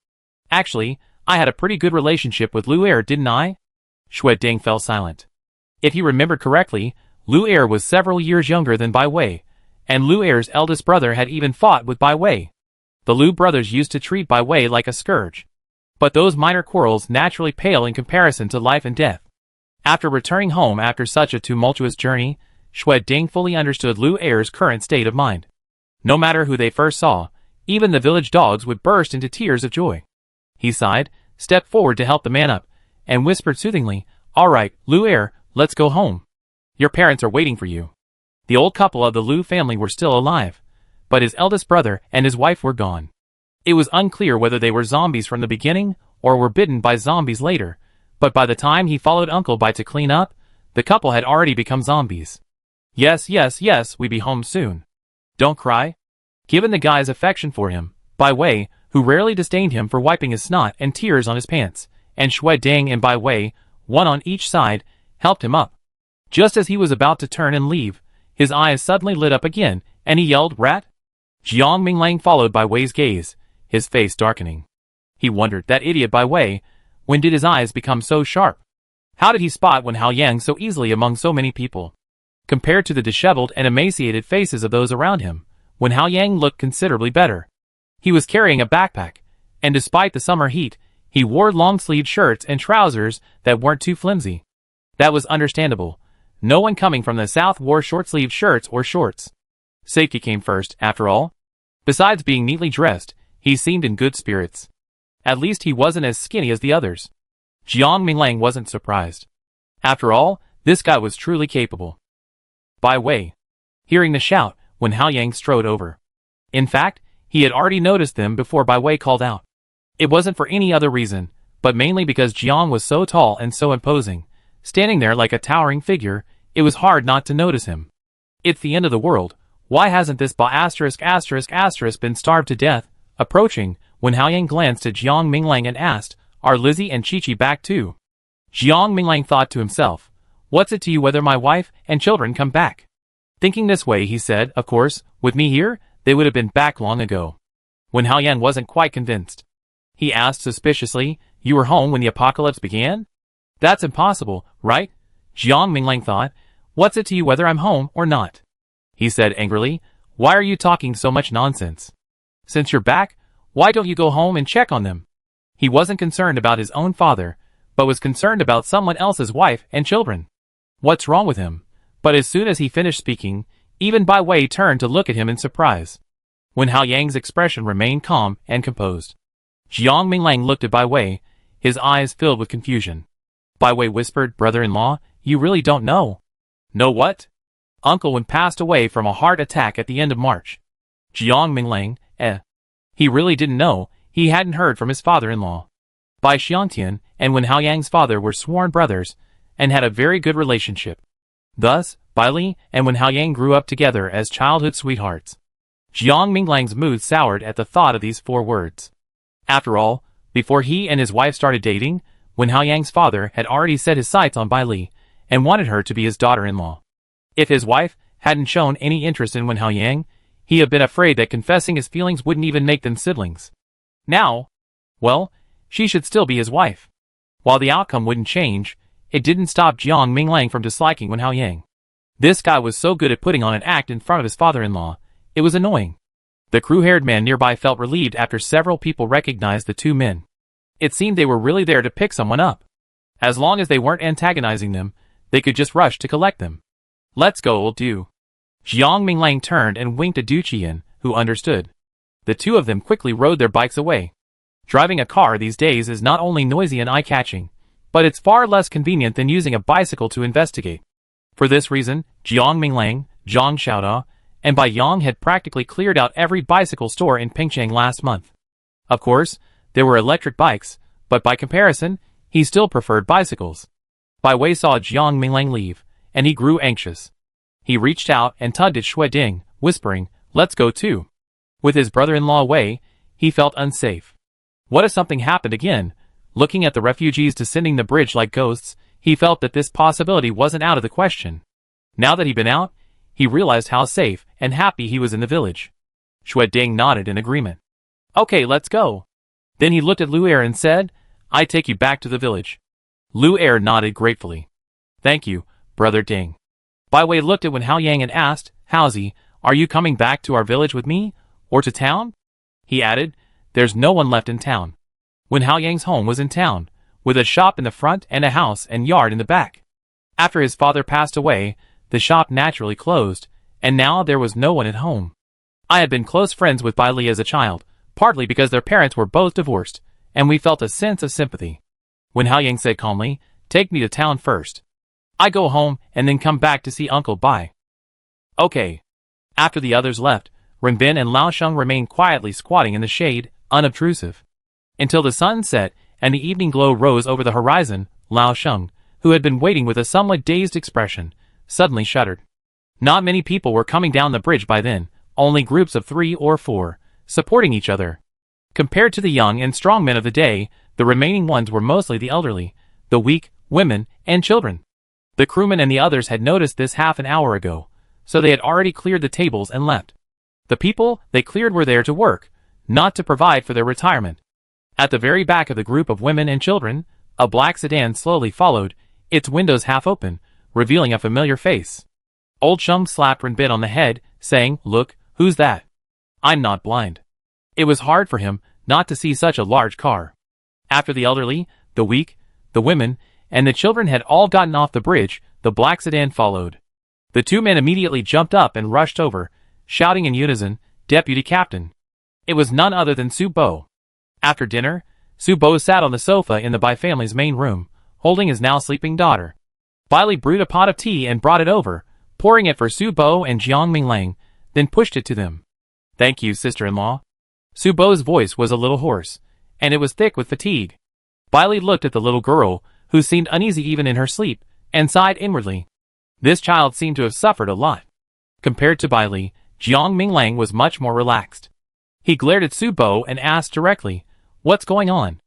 Actually, I had a pretty good relationship with Lu Er, didn't I?" Xue Ding fell silent. If he remembered correctly, Lu Er was several years younger than Bai Wei, and Lu Er's eldest brother had even fought with Bai Wei. The Lu brothers used to treat Bai Wei like a scourge. But those minor quarrels naturally pale in comparison to life and death. After returning home after such a tumultuous journey, Xue Ding fully understood Lu Er's current state of mind. No matter who they first saw, even the village dogs would burst into tears of joy. He sighed, stepped forward to help the man up, and whispered soothingly, "All right, Lu Er, let's go home. Your parents are waiting for you." The old couple of the Lu family were still alive, but his eldest brother and his wife were gone. It was unclear whether they were zombies from the beginning or were bitten by zombies later, but by the time he followed Uncle Bai to clean up, the couple had already become zombies. "Yes, yes, yes, we be home soon. Don't cry." Given the guy's affection for him, Bai Wei, who rarely disdained him for wiping his snot and tears on his pants, and Xue Ding and Bai Wei, one on each side, helped him up. Just as he was about to turn and leave, his eyes suddenly lit up again, and he yelled, "Rat!" Jiang Minglang followed Bai Wei's gaze, his face darkening. He wondered, that idiot Bai Wei, when did his eyes become so sharp? How did he spot Wen Haoyang so easily among so many people? Compared to the disheveled and emaciated faces of those around him, Wen Haoyang looked considerably better. He was carrying a backpack, and despite the summer heat, he wore long-sleeved shirts and trousers that weren't too flimsy. That was understandable. No one coming from the south wore short-sleeved shirts or shorts. Safety came first, after all. Besides being neatly dressed, he seemed in good spirits. At least he wasn't as skinny as the others. Jiang Minglang wasn't surprised. After all, this guy was truly capable. Bai Wei. Hearing the shout, Wen Haoyang strode over. In fact, he had already noticed them before Bai Wei called out. It wasn't for any other reason, but mainly because Jiang was so tall and so imposing. Standing there like a towering figure, it was hard not to notice him. It's the end of the world. Why hasn't this been starved to death? Approaching, Wen Haoyang glanced at Jiang Minglang and asked, "Are Lizzie and Chi-Chi back too?" Jiang Minglang thought to himself, "What's it to you whether my wife and children come back?" Thinking this way, he said, "Of course, with me here, they would have been back long ago." Wen Haoyang wasn't quite convinced. He asked suspiciously, "You were home when the apocalypse began?" "That's impossible, right?" Jiang Minglang thought, "What's it to you whether I'm home or not?" He said angrily, "Why are you talking so much nonsense? Since you're back, why don't you go home and check on them?" He wasn't concerned about his own father, but was concerned about someone else's wife and children. What's wrong with him? But as soon as he finished speaking, even Bai Wei turned to look at him in surprise. Wen Haoyang's expression remained calm and composed. Jiang Minglang looked at Bai Wei, his eyes filled with confusion. Bai Wei whispered, "Brother-in-law, you really don't know." "Know what?" "Uncle Wen passed away from a heart attack at the end of March." Jiang Minglang, He really didn't know. He hadn't heard from his father-in-law. Bai Xiangtian and Wen Haoyang's father were sworn brothers, and had a very good relationship. Thus, Bai Li and Wen Haoyang grew up together as childhood sweethearts. Jiang Minglang's mood soured at the thought of these 4 words. After all, before he and his wife started dating, Wen Haoyang's father had already set his sights on Bai Li, and wanted her to be his daughter-in-law. If his wife hadn't shown any interest in Wen Haoyang, he had been afraid that confessing his feelings wouldn't even make them siblings. Now, well, she should still be his wife. While the outcome wouldn't change, it didn't stop Jiang Minglang from disliking Wen Haoyang. This guy was so good at putting on an act in front of his father-in-law, it was annoying. The crew-haired man nearby felt relieved after several people recognized the 2 men. It seemed they were really there to pick someone up. As long as they weren't antagonizing them, they could just rush to collect them. "Let's go, old Du." Jiang Minglang turned and winked at Du Qian, who understood. The 2 of them quickly rode their bikes away. Driving a car these days is not only noisy and eye-catching, but it's far less convenient than using a bicycle to investigate. For this reason, Jiang Minglang, Zhang Xiaoda, and Bai Yang had practically cleared out every bicycle store in Pingcheng last month. Of course, there were electric bikes, but by comparison, he still preferred bicycles. Bai Wei saw Jiang Minglang leave, and he grew anxious. He reached out and tugged at Xue Ding, whispering, "Let's go too." With his brother-in-law away, he felt unsafe. What if something happened again? Looking at the refugees descending the bridge like ghosts, he felt that this possibility wasn't out of the question. Now that he'd been out, he realized how safe and happy he was in the village. Xue Ding nodded in agreement. "Okay, let's go." Then he looked at Lu Er and said, "I take you back to the village." Lu Er nodded gratefully. "Thank you, Brother Ding." Bai Wei looked at Wen Haoyang and asked, "Haozi, are you coming back to our village with me, or to town?" He added, "There's no one left in town." when Hao Yang's home was in town, with a shop in the front and a house and yard in the back. After his father passed away, the shop naturally closed, and now there was no one at home. I had been close friends with Bai Li as a child, partly because their parents were both divorced, and we felt a sense of sympathy. When Hao Yang said calmly, "Take me to town first. I go home and then come back to see Uncle Bai." "Okay." After the others left, Renbin and Lao Sheng remained quietly squatting in the shade, unobtrusive. Until the sun set and the evening glow rose over the horizon, Lao Sheng, who had been waiting with a somewhat dazed expression, suddenly shuddered. Not many people were coming down the bridge by then, only groups of 3 or 4, supporting each other. Compared to the young and strong men of the day, the remaining ones were mostly the elderly, the weak, women, and children. The crewmen and the others had noticed this half an hour ago, so they had already cleared the tables and left. The people they cleared were there to work, not to provide for their retirement. At the very back of the group of women and children, a black sedan slowly followed, its windows half open, revealing a familiar face. Old Shum slapped Renbin on the head, saying, "Look, who's that? I'm not blind." It was hard for him not to see such a large car. After the elderly, the weak, the women, and the children had all gotten off the bridge, the black sedan followed. The 2 men immediately jumped up and rushed over, shouting in unison, "Deputy Captain." It was none other than Su Bo. After dinner, Su Bo sat on the sofa in the Bai family's main room, holding his now sleeping daughter. Bai Li brewed a pot of tea and brought it over, pouring it for Su Bo and Jiang Minglang, then pushed it to them. "Thank you, sister-in-law." Su Bo's voice was a little hoarse, and it was thick with fatigue. Bai Li looked at the little girl, who seemed uneasy even in her sleep, and sighed inwardly. This child seemed to have suffered a lot. Compared to Bai Li, Jiang Minglang was much more relaxed. He glared at Su Bo and asked directly, "What's going on?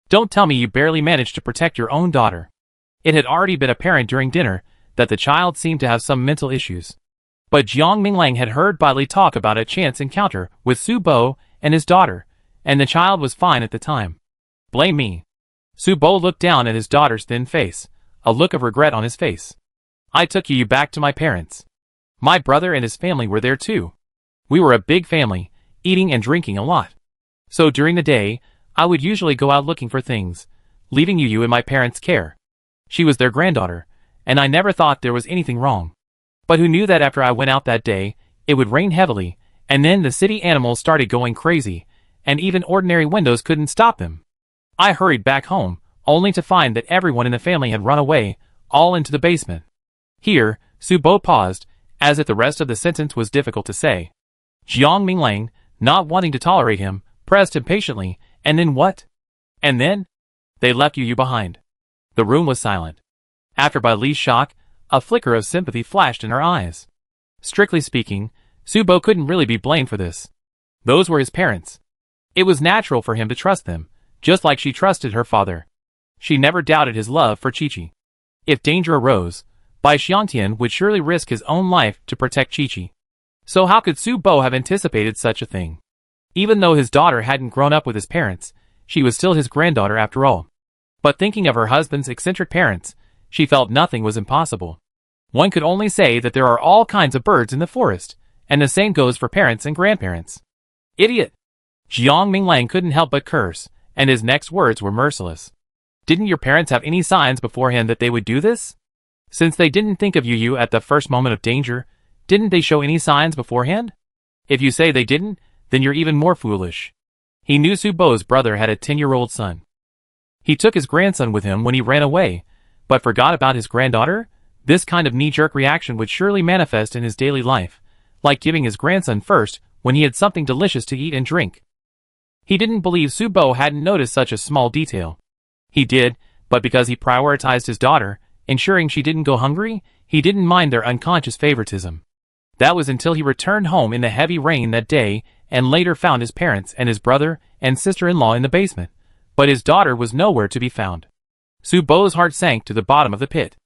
Don't tell me you barely managed to protect your own daughter." It had already been apparent during dinner that the child seemed to have some mental issues. But Jiang Minglang had heard Bai Li talk about a chance encounter with Su Bo and his daughter, and the child was fine at the time. "Blame me." Su Bo looked down at his daughter's thin face, a look of regret on his face. "I took you back to my parents. My brother and his family were there too. We were a big family, eating and drinking a lot. So during the day, I would usually go out looking for things, leaving you in my parents' care. She was their granddaughter, and I never thought there was anything wrong. But who knew that after I went out that day, it would rain heavily, and then the city animals started going crazy, and even ordinary windows couldn't stop them. I hurried back home, only to find that everyone in the family had run away, all into the basement." Here, Su Bo paused, as if the rest of the sentence was difficult to say. Jiang Minglang, not wanting to tolerate him, pressed impatiently, "And then what?" "And then? They left you behind." The room was silent. After Bai Li's shock, a flicker of sympathy flashed in her eyes. Strictly speaking, Su Bo couldn't really be blamed for this. Those were his parents. It was natural for him to trust them, just like she trusted her father. She never doubted his love for Chi-Chi. If danger arose, Bai Xiangtian would surely risk his own life to protect Chi-Chi. So how could Su Bo have anticipated such a thing? Even though his daughter hadn't grown up with his parents, she was still his granddaughter after all. But thinking of her husband's eccentric parents, she felt nothing was impossible. One could only say that there are all kinds of birds in the forest, and the same goes for parents and grandparents. "Idiot!" Jiang Minglang couldn't help but curse, and his next words were merciless. "Didn't your parents have any signs beforehand that they would do this? Since they didn't think of you at the first moment of danger, didn't they show any signs beforehand? If you say they didn't, then you're even more foolish." He knew Su Bo's brother had a 10-year-old son. He took his grandson with him when he ran away, but forgot about his granddaughter? This kind of knee-jerk reaction would surely manifest in his daily life, like giving his grandson first when he had something delicious to eat and drink. He didn't believe Su Bo hadn't noticed such a small detail. He did, but because he prioritized his daughter, ensuring she didn't go hungry, he didn't mind their unconscious favoritism. That was until he returned home in the heavy rain that day and later found his parents and his brother and sister-in-law in the basement, but his daughter was nowhere to be found. Su Bo's heart sank to the bottom of the pit.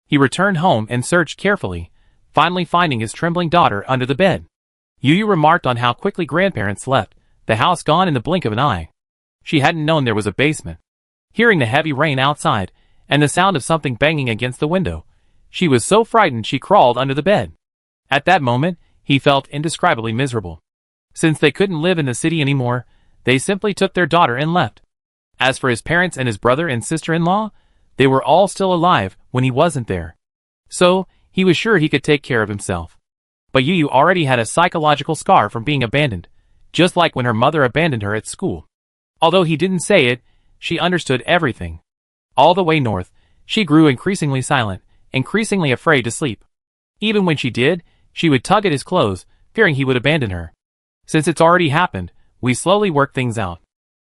He returned home and searched carefully, finally finding his trembling daughter under the bed. Yu remarked on how quickly grandparents left, the house gone in the blink of an eye. She hadn't known there was a basement. Hearing the heavy rain outside, and the sound of something banging against the window, she was so frightened she crawled under the bed. At that moment, he felt indescribably miserable. Since they couldn't live in the city anymore, they simply took their daughter and left. As for his parents and his brother and sister-in-law, they were all still alive when he wasn't there. So, he was sure he could take care of himself. But Yu already had a psychological scar from being abandoned, just like when her mother abandoned her at school. Although he didn't say it, she understood everything. All the way north, she grew increasingly silent, increasingly afraid to sleep. Even when she did, she would tug at his clothes, fearing he would abandon her. Since it's already happened, we slowly work things out.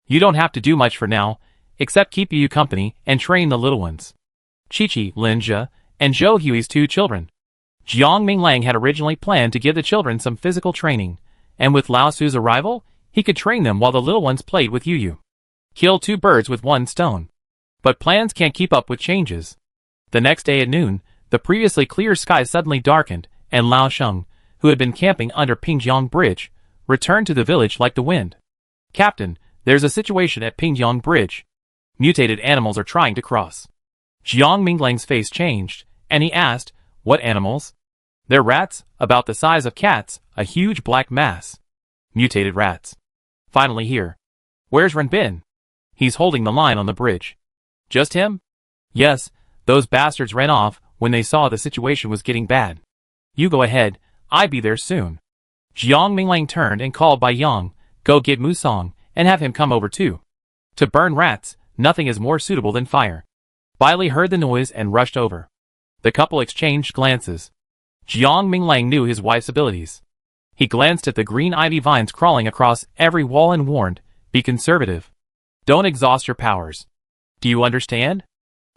You don't have to do much for now, except keep Yu company and train the little ones. Chi-Chi, Lin-Jia, and Zhou Hui's 2 children. Jiang Minglang had originally planned to give the children some physical training, and with Lao Su's arrival, he could train them while the little ones played with Yu. Kill 2 birds with 1 stone. But plans can't keep up with changes. The next day at noon, the previously clear sky suddenly darkened, and Lao Sheng, who had been camping under Pingjiang Bridge, returned to the village like the wind. Captain, there's a situation at Pingjiang Bridge. Mutated animals are trying to cross. Jiang Minglang's face changed, and he asked, what animals? They're rats, about the size of cats, a huge black mass. Mutated rats. Finally here. Where's Renbin? He's holding the line on the bridge. Just him? Yes, those bastards ran off when they saw the situation was getting bad. You go ahead, I'll be there soon. Jiang Minglang turned and called Bai Yang, go get Musong, and have him come over too. To burn rats, nothing is more suitable than fire. Bai Li heard the noise and rushed over. The couple exchanged glances. Jiang Minglang knew his wife's abilities. He glanced at the green ivy vines crawling across every wall and warned, be conservative. Don't exhaust your powers. Do you understand?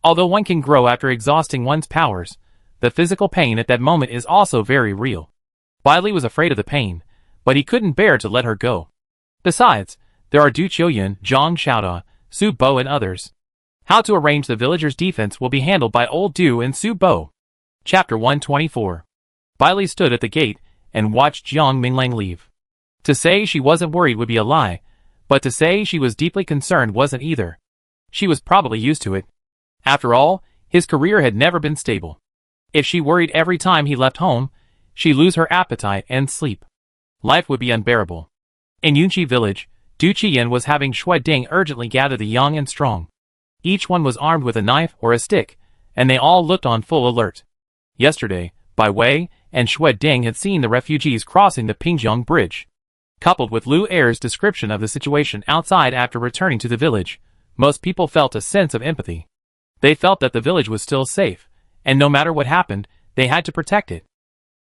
Although one can grow after exhausting one's powers, the physical pain at that moment is also very real. Bai Li was afraid of the pain, but he couldn't bear to let her go. Besides, there are Du Qiuyan, Zhang Xiaoda, Su Bo and others. How to arrange the villagers' defense will be handled by old Du and Su Bo. Chapter 124. Bai Li stood at the gate and watched Jiang Minglang leave. To say she wasn't worried would be a lie, but to say she was deeply concerned wasn't either. She was probably used to it. After all, his career had never been stable. If she worried every time he left home, she'd lose her appetite and sleep. Life would be unbearable. In Yunqi village, Du Qiyan was having Shui Ding urgently gather the young and strong. Each one was armed with a knife or a stick, and they all looked on full alert. Yesterday, Bai Wei and Shui Ding had seen the refugees crossing the Pingjiang Bridge. Coupled with Lu Er's description of the situation outside after returning to the village, most people felt a sense of empathy. They felt that the village was still safe, and no matter what happened, they had to protect it.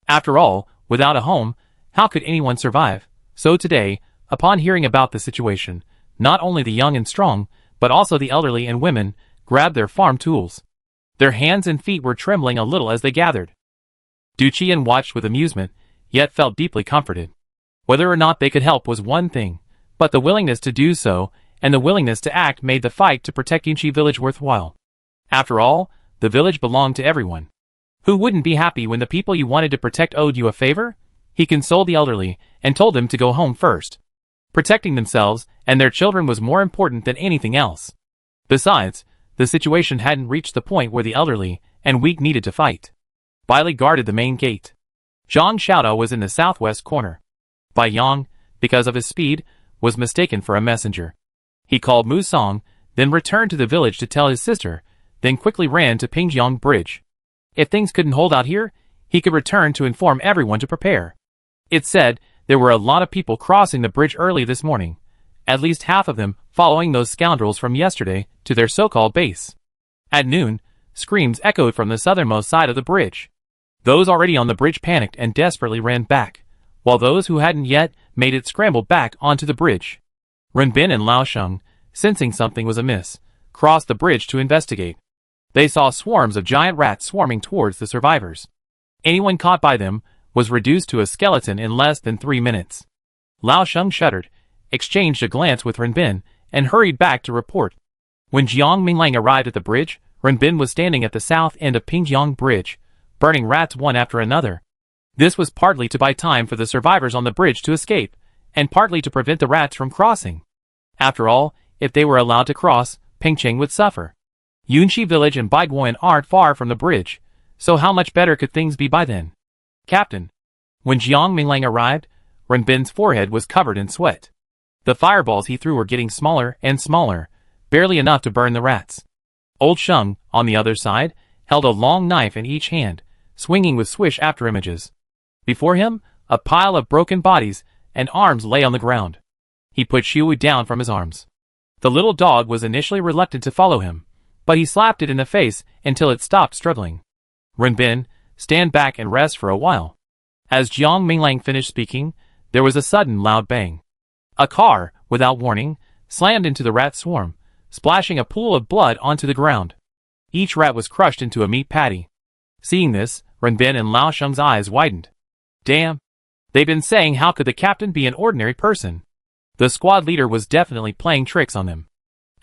After all, without a home, how could anyone survive? So today, upon hearing about the situation, not only the young and strong, but also the elderly and women, grabbed their farm tools. Their hands and feet were trembling a little as they gathered. Du Qiyan watched with amusement, yet felt deeply comforted. Whether or not they could help was one thing, but the willingness to do so, and the willingness to act made the fight to protect Yunqi village worthwhile. After all, the village belonged to everyone. Who wouldn't be happy when the people you wanted to protect owed you a favor? He consoled the elderly, and told them to go home first. Protecting themselves and their children was more important than anything else. Besides, the situation hadn't reached the point where the elderly and weak needed to fight. Bai Li guarded the main gate. Zhang Xiaoda was in the southwest corner. Bai Yang, because of his speed, was mistaken for a messenger. He called Mu Song, then returned to the village to tell his sister, then quickly ran to Pingjiang Bridge. If things couldn't hold out here, he could return to inform everyone to prepare. It said there were a lot of people crossing the bridge early this morning, at least half of them following those scoundrels from yesterday to their so-called base. At noon, screams echoed from the southernmost side of the bridge. Those already on the bridge panicked and desperately ran back, while those who hadn't yet made it scrambled back onto the bridge. Renbin and Lao Sheng, sensing something was amiss, crossed the bridge to investigate. They saw swarms of giant rats swarming towards the survivors. Anyone caught by them was reduced to a skeleton in less than 3 minutes. Lao Sheng shuddered, exchanged a glance with Renbin, and hurried back to report. When Jiang Minglang arrived at the bridge, Renbin was standing at the south end of Pingjiang Bridge, burning rats one after another. This was partly to buy time for the survivors on the bridge to escape, and partly to prevent the rats from crossing. After all, if they were allowed to cross, Pingcheng would suffer. Yunqi village and Baiguan aren't far from the bridge, so how much better could things be by then? Captain. When Jiang Minglang arrived, Renbin's forehead was covered in sweat. The fireballs he threw were getting smaller and smaller, barely enough to burn the rats. Old Sheng, on the other side, held a long knife in each hand, swinging with swish after images. Before him, a pile of broken bodies and arms lay on the ground. He put Xiaowu down from his arms. The little dog was initially reluctant to follow him, but he slapped it in the face until it stopped struggling. Renbin, stand back and rest for a while. As Jiang Minglang finished speaking, there was a sudden loud bang. A car, without warning, slammed into the rat swarm, splashing a pool of blood onto the ground. Each rat was crushed into a meat patty. Seeing this, Renbin and Lao Sheng's eyes widened. Damn! They've been saying how could the captain be an ordinary person? The squad leader was definitely playing tricks on them.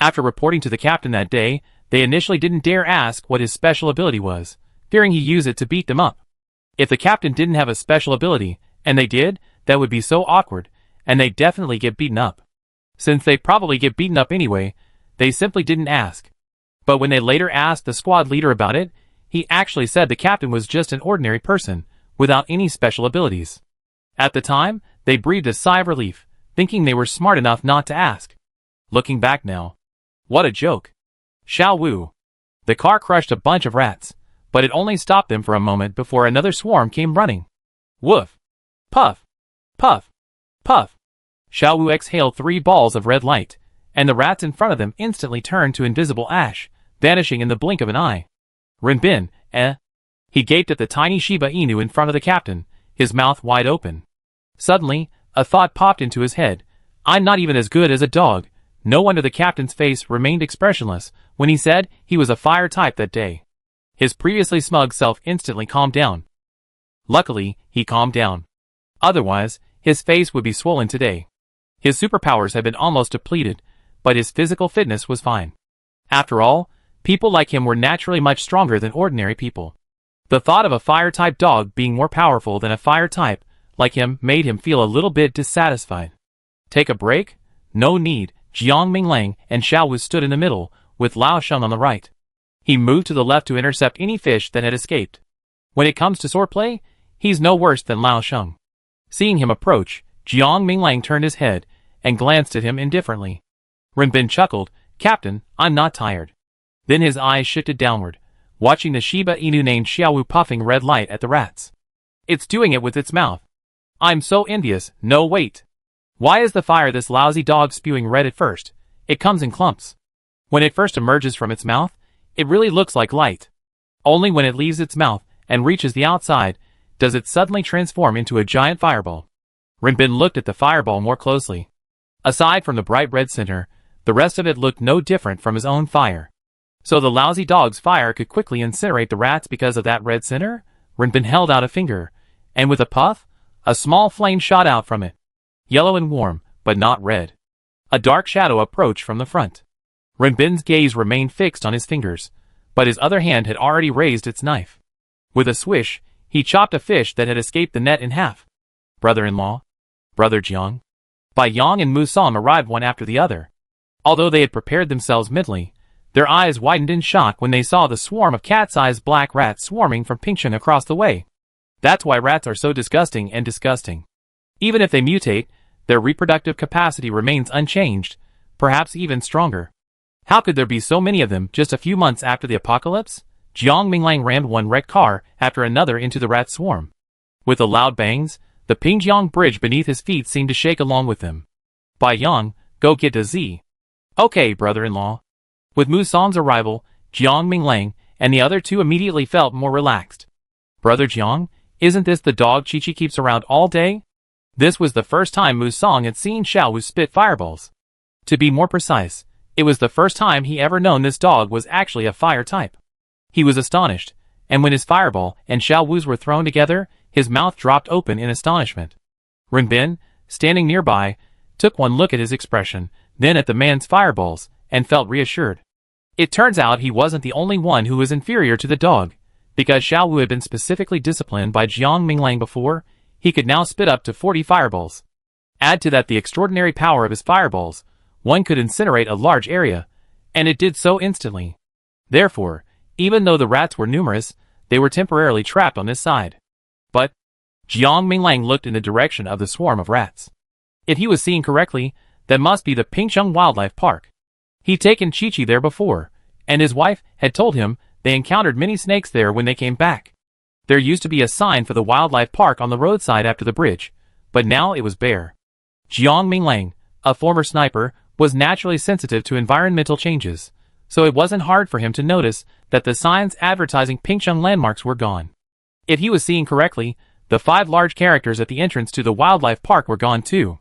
After reporting to the captain that day, they initially didn't dare ask what his special ability was, fearing he'd use it to beat them up. If the captain didn't have a special ability, and they did, that would be so awkward, and they'd definitely get beaten up. Since they'd probably get beaten up anyway, they simply didn't ask. But when they later asked the squad leader about it, he actually said the captain was just an ordinary person, without any special abilities. At the time, they breathed a sigh of relief, thinking they were smart enough not to ask. Looking back now. What a joke. Xiaowu. The car crushed a bunch of rats, but it only stopped them for a moment before another swarm came running. Woof. Puff. Puff. Puff. Xiaowu exhaled 3 balls of red light, and the rats in front of them instantly turned to invisible ash, vanishing in the blink of an eye. Renbin, eh? He gaped at the tiny Shiba Inu in front of the captain, his mouth wide open. Suddenly, a thought popped into his head. I'm not even as good as a dog. No wonder the captain's face remained expressionless when he said he was a fire type that day. His previously smug self instantly calmed down. Luckily, he calmed down. Otherwise, his face would be swollen today. His superpowers had been almost depleted, but his physical fitness was fine. After all, people like him were naturally much stronger than ordinary people. The thought of a fire-type dog being more powerful than a fire-type like him made him feel a little bit dissatisfied. Take a break? No need. Jiang Minglang and Xiaowu stood in the middle, with Lao Sheng on the right. He moved to the left to intercept any fish that had escaped. When it comes to swordplay, he's no worse than Lao Sheng. Seeing him approach, Jiang Minglang turned his head and glanced at him indifferently. Renbin chuckled, Captain, I'm not tired. Then his eyes shifted downward, watching the Shiba Inu named Xiaowu puffing red light at the rats. It's doing it with its mouth. I'm so envious. No, wait. Why is the fire this lousy dog spewing red at first? It comes in clumps. When it first emerges from its mouth, it really looks like light. Only when it leaves its mouth and reaches the outside, does it suddenly transform into a giant fireball. Renbin looked at the fireball more closely. Aside from the bright red center, the rest of it looked no different from his own fire. So the lousy dog's fire could quickly incinerate the rats because of that red center? Renbin held out a finger, and with a puff, a small flame shot out from it. Yellow and warm, but not red. A dark shadow approached from the front. Renbin's gaze remained fixed on his fingers, but his other hand had already raised its knife. With a swish, he chopped a fish that had escaped the net in half. Brother-in-law? Brother Jiang? Bai Yang and Musang arrived one after the other. Although they had prepared themselves mentally, their eyes widened in shock when they saw the swarm of cat-sized black rats swarming from Pingcheng across the way. That's why rats are so disgusting and disgusting. Even if they mutate, their reproductive capacity remains unchanged, perhaps even stronger. How could there be so many of them just a few months after the apocalypse? Jiang Minglang rammed one wrecked car after another into the rat swarm. With the loud bangs, the Pingjiang bridge beneath his feet seemed to shake along with them. Bai Yang, go get a Z. Okay, brother-in-law. With Musang's arrival, Jiang Minglang and the other two immediately felt more relaxed. Brother Jiang, isn't this the dog Chi-Chi keeps around all day? This was the first time Musang had seen Xiaowu spit fireballs. To be more precise, it was the first time he ever known this dog was actually a fire type. He was astonished, and when his fireball and Xiaowu's were thrown together, his mouth dropped open in astonishment. Renbin, standing nearby, took one look at his expression, then at the man's fireballs, and felt reassured. It turns out he wasn't the only one who was inferior to the dog. Because Xiaowu had been specifically disciplined by Jiang Minglang before, he could now spit up to 40 fireballs. Add to that the extraordinary power of his fireballs, one could incinerate a large area, and it did so instantly. Therefore, even though the rats were numerous, they were temporarily trapped on this side. But Jiang Minglang looked in the direction of the swarm of rats. If he was seeing correctly, that must be the Pingcheng Wildlife Park. He'd taken Chi-Chi there before, and his wife had told him they encountered many snakes there when they came back. There used to be a sign for the wildlife park on the roadside after the bridge, but now it was bare. Jiang Minglang, a former sniper, was naturally sensitive to environmental changes, so it wasn't hard for him to notice that the signs advertising Pingcheng landmarks were gone. If he was seeing correctly, the 5 large characters at the entrance to the wildlife park were gone too.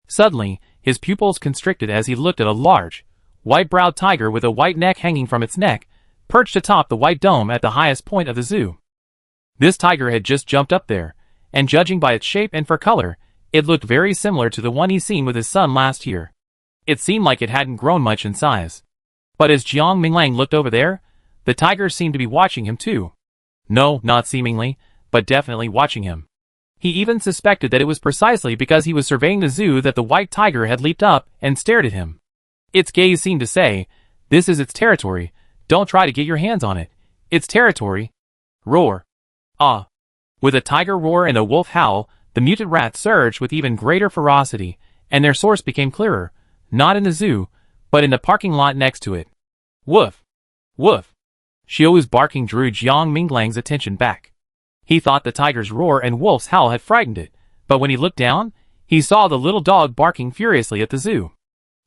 Suddenly, his pupils constricted as he looked at a large, white-browed tiger with a white neck hanging from its neck, perched atop the white dome at the highest point of the zoo. This tiger had just jumped up there, and judging by its shape and fur color, it looked very similar to the one he'd seen with his son last year. It seemed like it hadn't grown much in size. But as Jiang Minglang looked over there, the tiger seemed to be watching him too. No, not seemingly, but definitely watching him. He even suspected that it was precisely because he was surveying the zoo that the white tiger had leaped up and stared at him. Its gaze seemed to say, "This is its territory, don't try to get your hands on it. It's territory." Roar. Ah. With a tiger roar and a wolf howl, the mutant rats surged with even greater ferocity, and their source became clearer, not in the zoo, but in the parking lot next to it. Woof! Woof! Xiao's barking drew Jiang Minglang's attention back. He thought the tiger's roar and wolf's howl had frightened it, but when he looked down, he saw the little dog barking furiously at the zoo.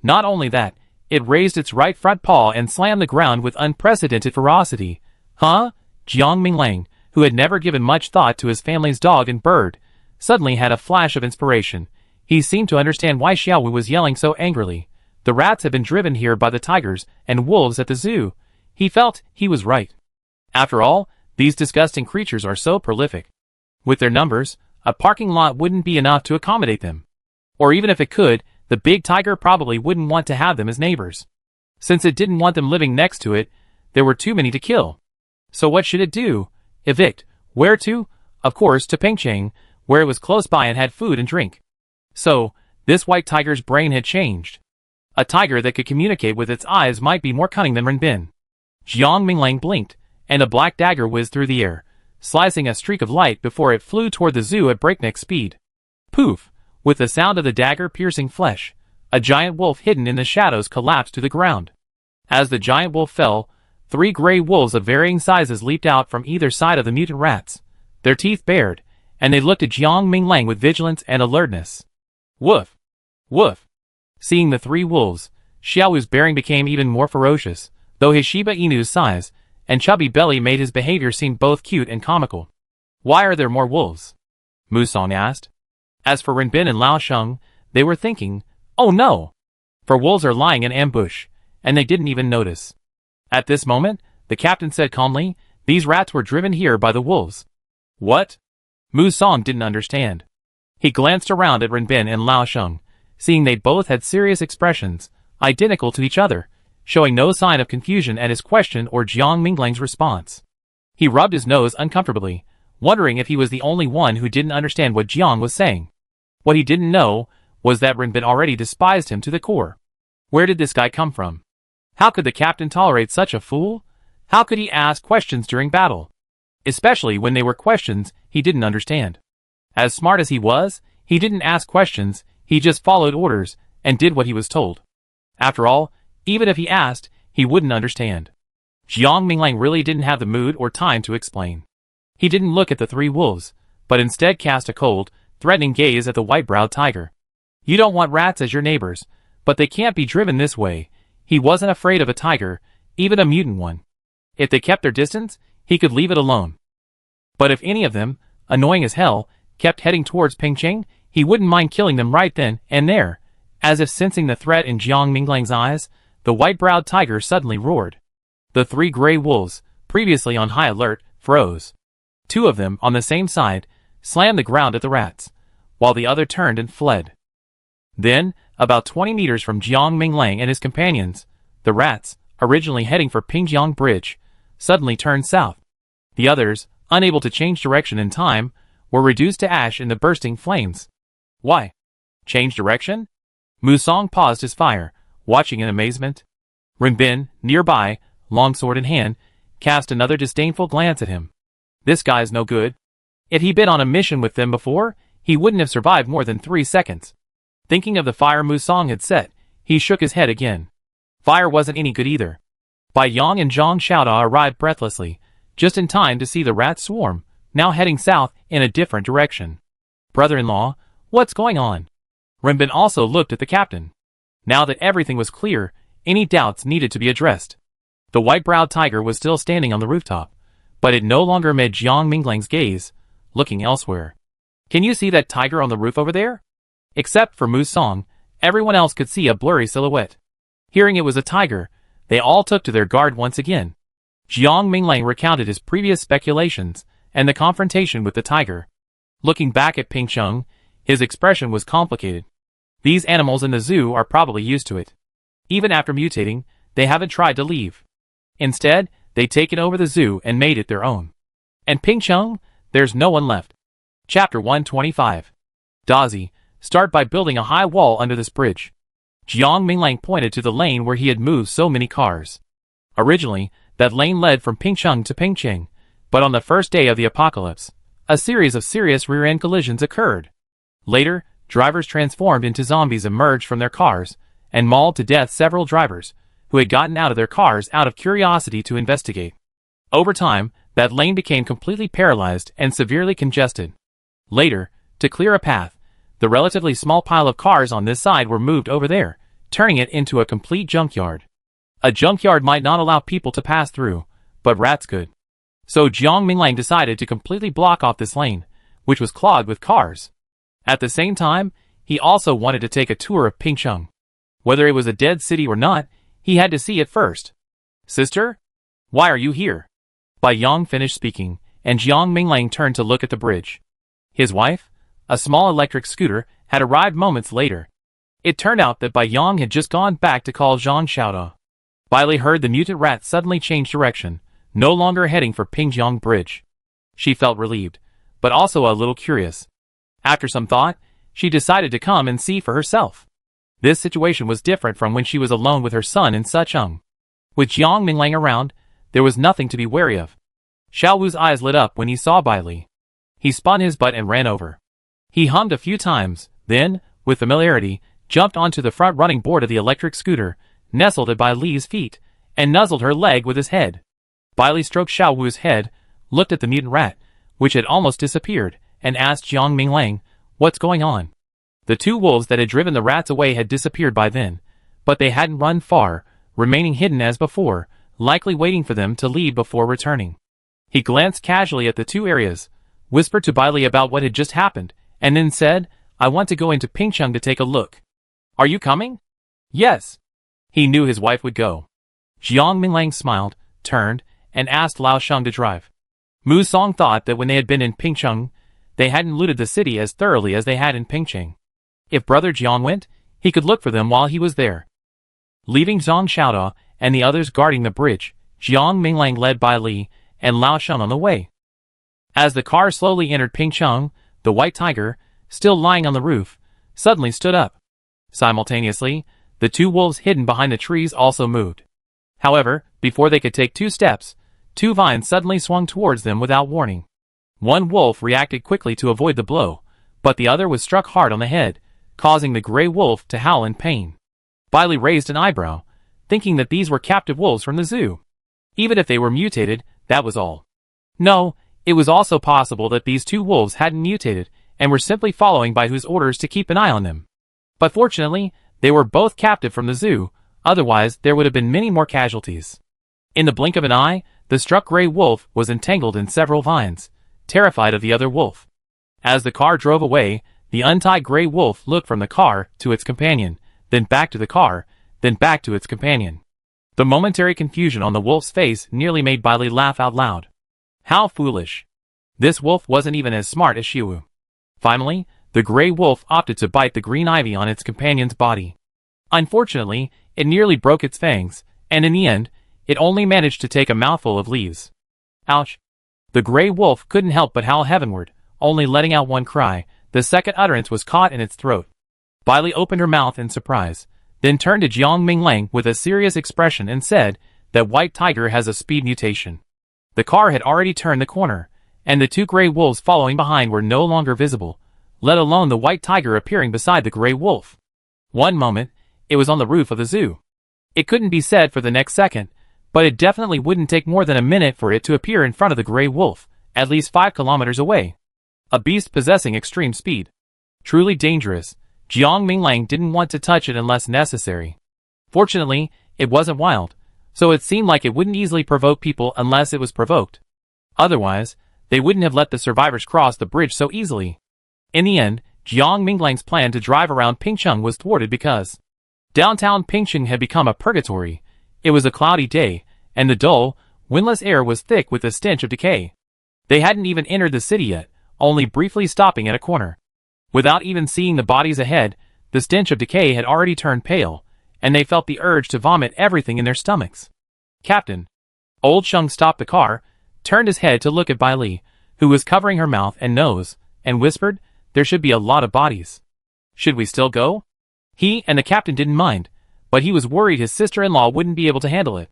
Not only that, it raised its right front paw and slammed the ground with unprecedented ferocity. Huh? Jiang Minglang, who had never given much thought to his family's dog and bird, suddenly had a flash of inspiration. He seemed to understand why Xiaowu was yelling so angrily. The rats had been driven here by the tigers and wolves at the zoo. He felt he was right. After all, these disgusting creatures are so prolific. With their numbers, a parking lot wouldn't be enough to accommodate them. Or even if it could, the big tiger probably wouldn't want to have them as neighbors. Since it didn't want them living next to it, there were too many to kill. So what should it do? Evict. Where to? Of course, to Pingcheng, where it was close by and had food and drink. So, this white tiger's brain had changed. A tiger that could communicate with its eyes might be more cunning than Renbin. Jiang Minglang blinked, and a black dagger whizzed through the air, slicing a streak of light before it flew toward the zoo at breakneck speed. Poof! With the sound of the dagger piercing flesh, a giant wolf hidden in the shadows collapsed to the ground. As the giant wolf fell, 3 gray wolves of varying sizes leaped out from either side of the mutant rats, their teeth bared, and they looked at Jiang Minglang with vigilance and alertness. Woof! Woof! Seeing the 3 wolves, Xiaowu's bearing became even more ferocious, though his Shiba Inu's size and chubby belly made his behavior seem both cute and comical. Why are there more wolves? Musong asked. As for Renbin and Lao Sheng, they were thinking, oh no! For wolves are lying in ambush, and they didn't even notice. At this moment, the captain said calmly, these rats were driven here by the wolves. What? Musong didn't understand. He glanced around at Renbin and Lao Sheng, seeing they both had serious expressions, identical to each other, showing no sign of confusion at his question or Jiang Minglang's response. He rubbed his nose uncomfortably, wondering if he was the only one who didn't understand what Jiang was saying. What he didn't know was that Renbin already despised him to the core. Where did this guy come from? How could the captain tolerate such a fool? How could he ask questions during battle? Especially when they were questions he didn't understand. As smart as he was, he didn't ask questions, he just followed orders and did what he was told. After all, even if he asked, he wouldn't understand. Jiang Minglang really didn't have the mood or time to explain. He didn't look at the 3 wolves, but instead cast a cold, threatening gaze at the white-browed tiger. You don't want rats as your neighbors, but they can't be driven this way. He wasn't afraid of a tiger, even a mutant one. If they kept their distance, he could leave it alone. But if any of them, annoying as hell, kept heading towards Pingcheng, he wouldn't mind killing them right then and there. As if sensing the threat in Jiang Minglang's eyes, the white-browed tiger suddenly roared. The 3 gray wolves, previously on high alert, froze. 2 of them, on the same side, slammed the ground at the rats, while the other turned and fled. Then, about 20 meters from Jiang Minglang and his companions, the rats, originally heading for Pingjiang Bridge, suddenly turned south. The others, unable to change direction in time, were reduced to ash in the bursting flames. Why? Change direction? Musong paused his fire, watching in amazement. Renbin, nearby, longsword in hand, cast another disdainful glance at him. This guy's no good. If he'd been on a mission with them before, he wouldn't have survived more than 3 seconds. Thinking of the fire Musong had set, he shook his head again. Fire wasn't any good either. Bai Yang and Zhang Xiaoda arrived breathlessly, just in time to see the rat swarm, now heading south in a different direction. Brother-in-law, what's going on? Renbin also looked at the captain. Now that everything was clear, any doubts needed to be addressed. The white-browed tiger was still standing on the rooftop, but it no longer met Jiang Minglang's gaze, looking elsewhere. Can you see that tiger on the roof over there? Except for Mu Song, everyone else could see a blurry silhouette. Hearing it was a tiger, they all took to their guard once again. Jiang Minglang recounted his previous speculations and the confrontation with the tiger. Looking back at Ping Cheng, his expression was complicated. These animals in the zoo are probably used to it. Even after mutating, they haven't tried to leave. Instead, they've taken over the zoo and made it their own. And Ping Cheng, there's no one left. Chapter 125. Dazi, start by building a high wall under this bridge. Jiang Minglang pointed to the lane where he had moved so many cars. Originally, that lane led from Pingcheng to Pingcheng, but on the first day of the apocalypse, a series of serious rear-end collisions occurred. Later, drivers transformed into zombies emerged from their cars and mauled to death several drivers who had gotten out of their cars out of curiosity to investigate. Over time, that lane became completely paralyzed and severely congested. Later, to clear a path, the relatively small pile of cars on this side were moved over there, turning it into a complete junkyard. A junkyard might not allow people to pass through, but rats could. So Jiang Minglang decided to completely block off this lane, which was clogged with cars. At the same time, he also wanted to take a tour of Pingcheng. Whether it was a dead city or not, he had to see it first. Sister? Why are you here? Bai Yang finished speaking, and Jiang Minglang turned to look at the bridge. His wife, a small electric scooter, had arrived moments later. It turned out that Bai Yang had just gone back to call Zhang Xiaoda. Bai Li heard the mutant rat suddenly change direction, no longer heading for Pingjiang Bridge. She felt relieved, but also a little curious. After some thought, she decided to come and see for herself. This situation was different from when she was alone with her son in Sucheng. With Jiang Minglang around, there was nothing to be wary of. Xiao Wu's eyes lit up when he saw Bai Li. He spun his butt and ran over. He hummed a few times, then, with familiarity, jumped onto the front running board of the electric scooter, nestled at Bai Li's feet, and nuzzled her leg with his head. Bai Li stroked Xiao Wu's head, looked at the mutant rat, which had almost disappeared, and asked Jiang Minglang, "What's going on?" The two wolves that had driven the rats away had disappeared by then, but they hadn't run far, remaining hidden as before, likely waiting for them to leave before returning. He glanced casually at the two areas, whispered to Bai Li about what had just happened, and then said, "I want to go into Pingcheng to take a look." "Are you coming?" "Yes." He knew his wife would go. Jiang Minglang smiled, turned, and asked Lao Sheng to drive. Mu Song thought that when they had been in Pingcheng, they hadn't looted the city as thoroughly as they had in Pingcheng. If Brother Jiang went, he could look for them while he was there. Leaving Zhang Xiaoda and the others guarding the bridge, Jiang Minglang led Bai Li and Lao Sheng on the way. As the car slowly entered Pingcheng, the white tiger, still lying on the roof, suddenly stood up. Simultaneously, the two wolves hidden behind the trees also moved. However, before they could take 2 steps, 2 vines suddenly swung towards them without warning. One wolf reacted quickly to avoid the blow, but the other was struck hard on the head, causing the gray wolf to howl in pain. Bai Li raised an eyebrow, thinking that these were captive wolves from the zoo. Even if they were mutated, that was all. No, it was also possible that these 2 wolves hadn't mutated and were simply following Bai Hu's orders to keep an eye on them. But fortunately, they were both captive from the zoo, otherwise there would have been many more casualties. In the blink of an eye, the struck gray wolf was entangled in several vines, terrified of the other wolf. As the car drove away, the untied gray wolf looked from the car to its companion, then back to the car, then back to its companion. The momentary confusion on the wolf's face nearly made Bai Li laugh out loud. How foolish. This wolf wasn't even as smart as Xiwu. Finally, the gray wolf opted to bite the green ivy on its companion's body. Unfortunately, it nearly broke its fangs, and in the end, it only managed to take a mouthful of leaves. Ouch. The gray wolf couldn't help but howl heavenward, only letting out one cry. The second utterance was caught in its throat. Bai Li opened her mouth in surprise, then turned to Jiang Minglang with a serious expression and said, "That white tiger has a speed mutation." The car had already turned the corner, and the 2 gray wolves following behind were no longer visible, let alone the white tiger appearing beside the gray wolf. One moment, it was on the roof of the zoo. It couldn't be said for the next second, but it definitely wouldn't take more than a minute for it to appear in front of the gray wolf, at least 5 kilometers away. A beast possessing extreme speed. Truly dangerous. Jiang Minglang didn't want to touch it unless necessary. Fortunately, it wasn't wild, so it seemed like it wouldn't easily provoke people unless it was provoked. Otherwise, they wouldn't have let the survivors cross the bridge so easily. In the end, Jiang Minglang's plan to drive around Pingcheng was thwarted because downtown Pingcheng had become a purgatory. It was a cloudy day, and the dull, windless air was thick with the stench of decay. They hadn't even entered the city yet, only briefly stopping at a corner. Without even seeing the bodies ahead, the stench of decay had already turned pale, and they felt the urge to vomit everything in their stomachs. Captain. Old Sheng stopped the car, turned his head to look at Bai Li, who was covering her mouth and nose, and whispered, "There should be a lot of bodies. Should we still go?" He and the captain didn't mind, but he was worried his sister-in-law wouldn't be able to handle it.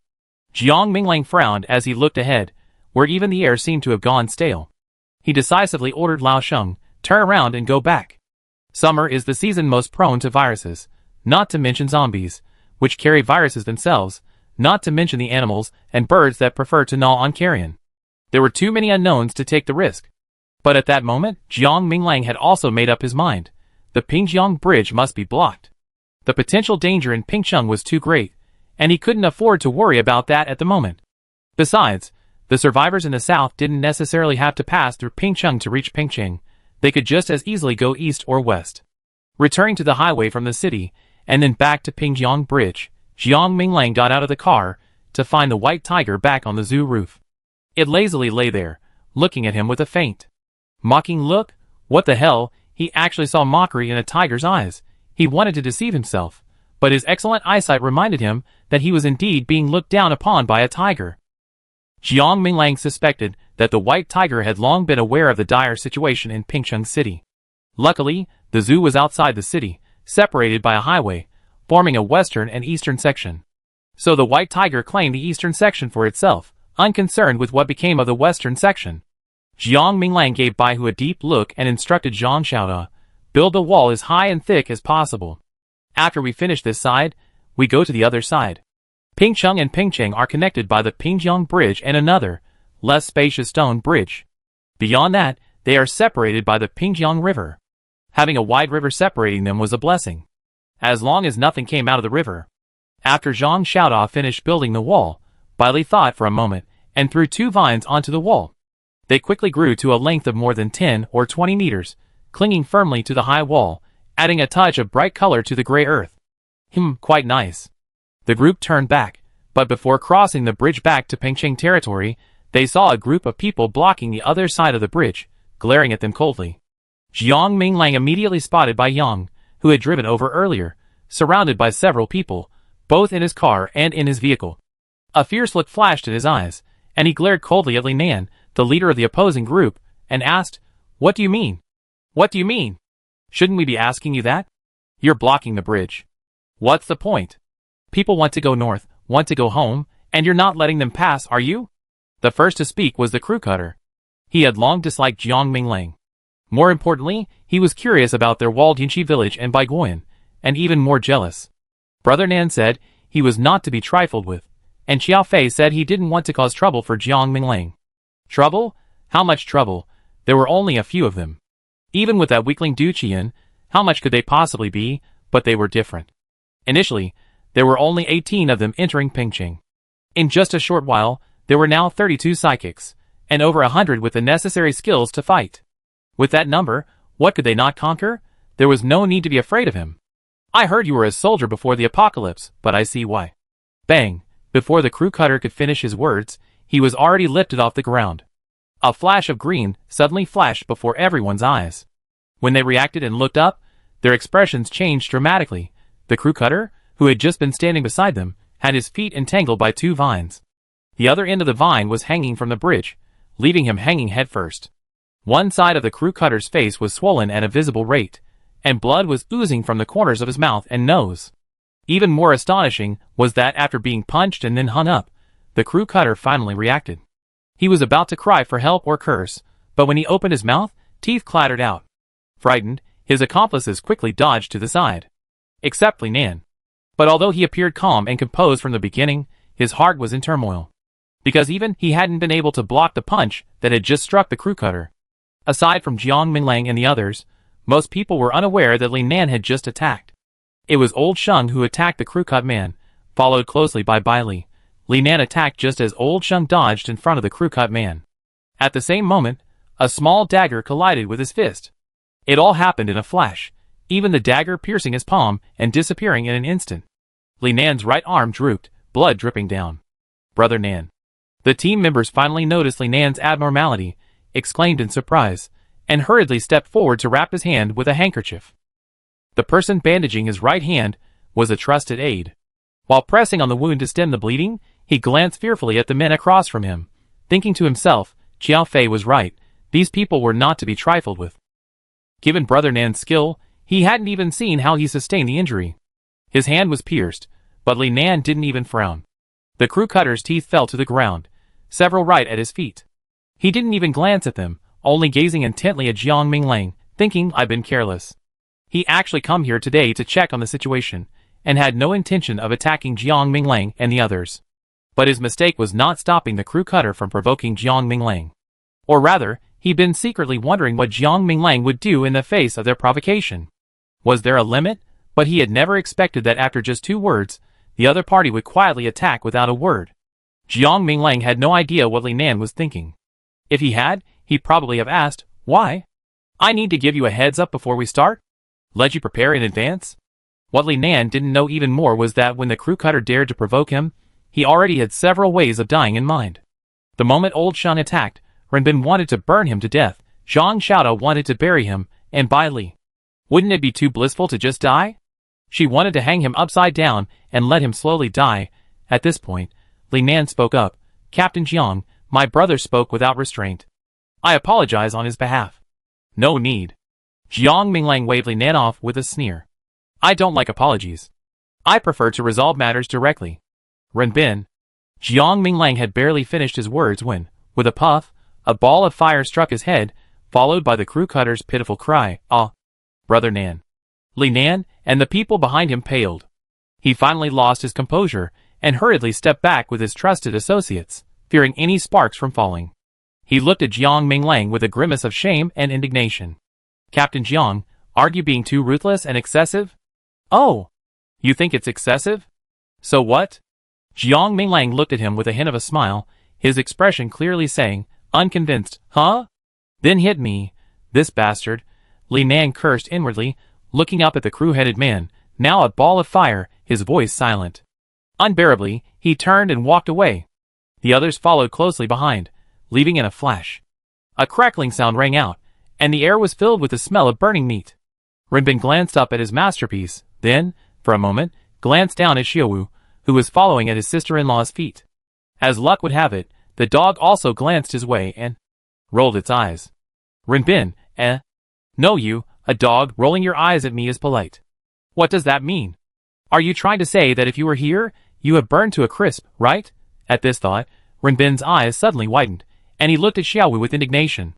Jiang Minglang frowned as he looked ahead, where even the air seemed to have gone stale. He decisively ordered Lao Sheng, "Turn around and go back. Summer is the season most prone to viruses, not to mention zombies, which carry viruses themselves, not to mention the animals and birds that prefer to gnaw on carrion." There were too many unknowns to take the risk. But at that moment, Jiang Minglang had also made up his mind. The Pingjiang Bridge must be blocked. The potential danger in Pingcheng was too great, and he couldn't afford to worry about that at the moment. Besides, the survivors in the south didn't necessarily have to pass through Pingcheng to reach Pingcheng. They could just as easily go east or west. Returning to the highway from the city, and then back to Pingjiang Bridge, Jiang Minglang got out of the car to find the white tiger back on the zoo roof. It lazily lay there, looking at him with a faint, mocking look. What the hell? He actually saw mockery in a tiger's eyes. He wanted to deceive himself, but his excellent eyesight reminded him that he was indeed being looked down upon by a tiger. Jiang Minglang suspected that the white tiger had long been aware of the dire situation in Pingcheng City. Luckily, the zoo was outside the city, separated by a highway, forming a western and eastern section. So the white tiger claimed the eastern section for itself, unconcerned with what became of the western section. Jiang Minglang gave Baihu a deep look and instructed Zhang Xiaoda, "Build the wall as high and thick as possible. After we finish this side, we go to the other side." Pingcheng and Pingcheng are connected by the Pingjiang Bridge and another, less spacious stone bridge. Beyond that, they are separated by the Pingjiang River. Having a wide river separating them was a blessing, as long as nothing came out of the river. After Zhang Xiaoda finished building the wall, Bai Li thought for a moment and threw 2 vines onto the wall. They quickly grew to a length of more than 10 or 20 meters, clinging firmly to the high wall, adding a touch of bright color to the gray earth. Quite nice. The group turned back, but before crossing the bridge back to Pingcheng territory, they saw a group of people blocking the other side of the bridge, glaring at them coldly. Jiang Minglang immediately spotted Bai Yang, who had driven over earlier, surrounded by several people, both in his car and in his vehicle. A fierce look flashed in his eyes, and he glared coldly at Li Nan, the leader of the opposing group, and asked, "What do you mean? What do you mean? Shouldn't we be asking you that? You're blocking the bridge. What's the point? People want to go north, want to go home, and you're not letting them pass, are you?" The first to speak was the crew cutter. He had long disliked Jiang Minglang. More importantly, he was curious about their walled Yinchi village and Baiguan, and even more jealous. Brother Nan said he was not to be trifled with, and Xiao Fei said he didn't want to cause trouble for Jiang Minglang. Trouble? How much trouble? There were only a few of them. Even with that weakling Du Qian, how much could they possibly be? But they were different. Initially, there were only 18 of them entering Pingcheng. In just a short while, there were now 32 psychics, and over 100 with the necessary skills to fight. With that number, what could they not conquer? There was no need to be afraid of him. "I heard you were a soldier before the apocalypse, but I see why." Bang! Before the crew cutter could finish his words, he was already lifted off the ground. A flash of green suddenly flashed before everyone's eyes. When they reacted and looked up, their expressions changed dramatically. The crew cutter, who had just been standing beside them, had his feet entangled by 2 vines. The other end of the vine was hanging from the bridge, leaving him hanging headfirst. One side of the crew cutter's face was swollen at a visible rate, and blood was oozing from the corners of his mouth and nose. Even more astonishing was that after being punched and then hung up, the crew cutter finally reacted. He was about to cry for help or curse, but when he opened his mouth, teeth clattered out. Frightened, his accomplices quickly dodged to the side. Except Li Nan. But although he appeared calm and composed from the beginning, his heart was in turmoil. Because even he hadn't been able to block the punch that had just struck the crew cutter. Aside from Jiang Minglang and the others, most people were unaware that Li Nan had just attacked. It was Old Sheng who attacked the crew cut man, followed closely by Bai Li. Li Nan attacked just as Old Sheng dodged in front of the crew cut man. At the same moment, a small dagger collided with his fist. It all happened in a flash, even the dagger piercing his palm and disappearing in an instant. Li Nan's right arm drooped, blood dripping down. "Brother Nan." The team members finally noticed Li Nan's abnormality, exclaimed in surprise, and hurriedly stepped forward to wrap his hand with a handkerchief. The person bandaging his right hand was a trusted aide. While pressing on the wound to stem the bleeding, he glanced fearfully at the men across from him, thinking to himself, Qiao Fei was right, these people were not to be trifled with. Given Brother Nan's skill, he hadn't even seen how he sustained the injury. His hand was pierced, but Li Nan didn't even frown. The crew cutter's teeth fell to the ground, several right at his feet. He didn't even glance at them, only gazing intently at Jiang Minglang, thinking, I've been careless. He actually come here today to check on the situation, and had no intention of attacking Jiang Minglang and the others. But his mistake was not stopping the crew cutter from provoking Jiang Minglang. Or rather, he'd been secretly wondering what Jiang Minglang would do in the face of their provocation. Was there a limit? But he had never expected that after just 2 words, the other party would quietly attack without a word. Jiang Minglang had no idea what Li Nan was thinking. If he had, he'd probably have asked, why? I need to give you a heads up before we start? Let you prepare in advance? What Li Nan didn't know even more was that when the crew cutter dared to provoke him, he already had several ways of dying in mind. The moment Old Sheng attacked, Renbin wanted to burn him to death, Zhang Xiaodao wanted to bury him, and Bai Li. Wouldn't it be too blissful to just die? She wanted to hang him upside down and let him slowly die. At this point, Li Nan spoke up, Captain Jiang, my brother spoke without restraint. I apologize on his behalf. No need. Jiang Minglang waved Li Nan off with a sneer. I don't like apologies. I prefer to resolve matters directly. Renbin. Jiang Minglang had barely finished his words when, with a puff, a ball of fire struck his head, followed by the crew cutter's pitiful cry, Ah! Brother Nan. Li Nan and the people behind him paled. He finally lost his composure and hurriedly stepped back with his trusted associates, fearing any sparks from falling. He looked at Jiang Minglang with a grimace of shame and indignation. Captain Jiang, aren't you being too ruthless and excessive? Oh! You think it's excessive? So what? Jiang Minglang looked at him with a hint of a smile, his expression clearly saying, unconvinced, huh? Then hit me, this bastard. Li Nan cursed inwardly, looking up at the crew-headed man, now a ball of fire, his voice silent. Unbearably, he turned and walked away. The others followed closely behind, leaving in a flash. A crackling sound rang out, and the air was filled with the smell of burning meat. Renbin glanced up at his masterpiece, then, for a moment, glanced down at Xiaowu, who was following at his sister-in-law's feet. As luck would have it, the dog also glanced his way and rolled its eyes. Renbin, No you, a dog rolling your eyes at me is polite. What does that mean? Are you trying to say that if you were here, you have burned to a crisp, right? At this thought, Renbin's eyes suddenly widened, and he looked at Xiaowu with indignation.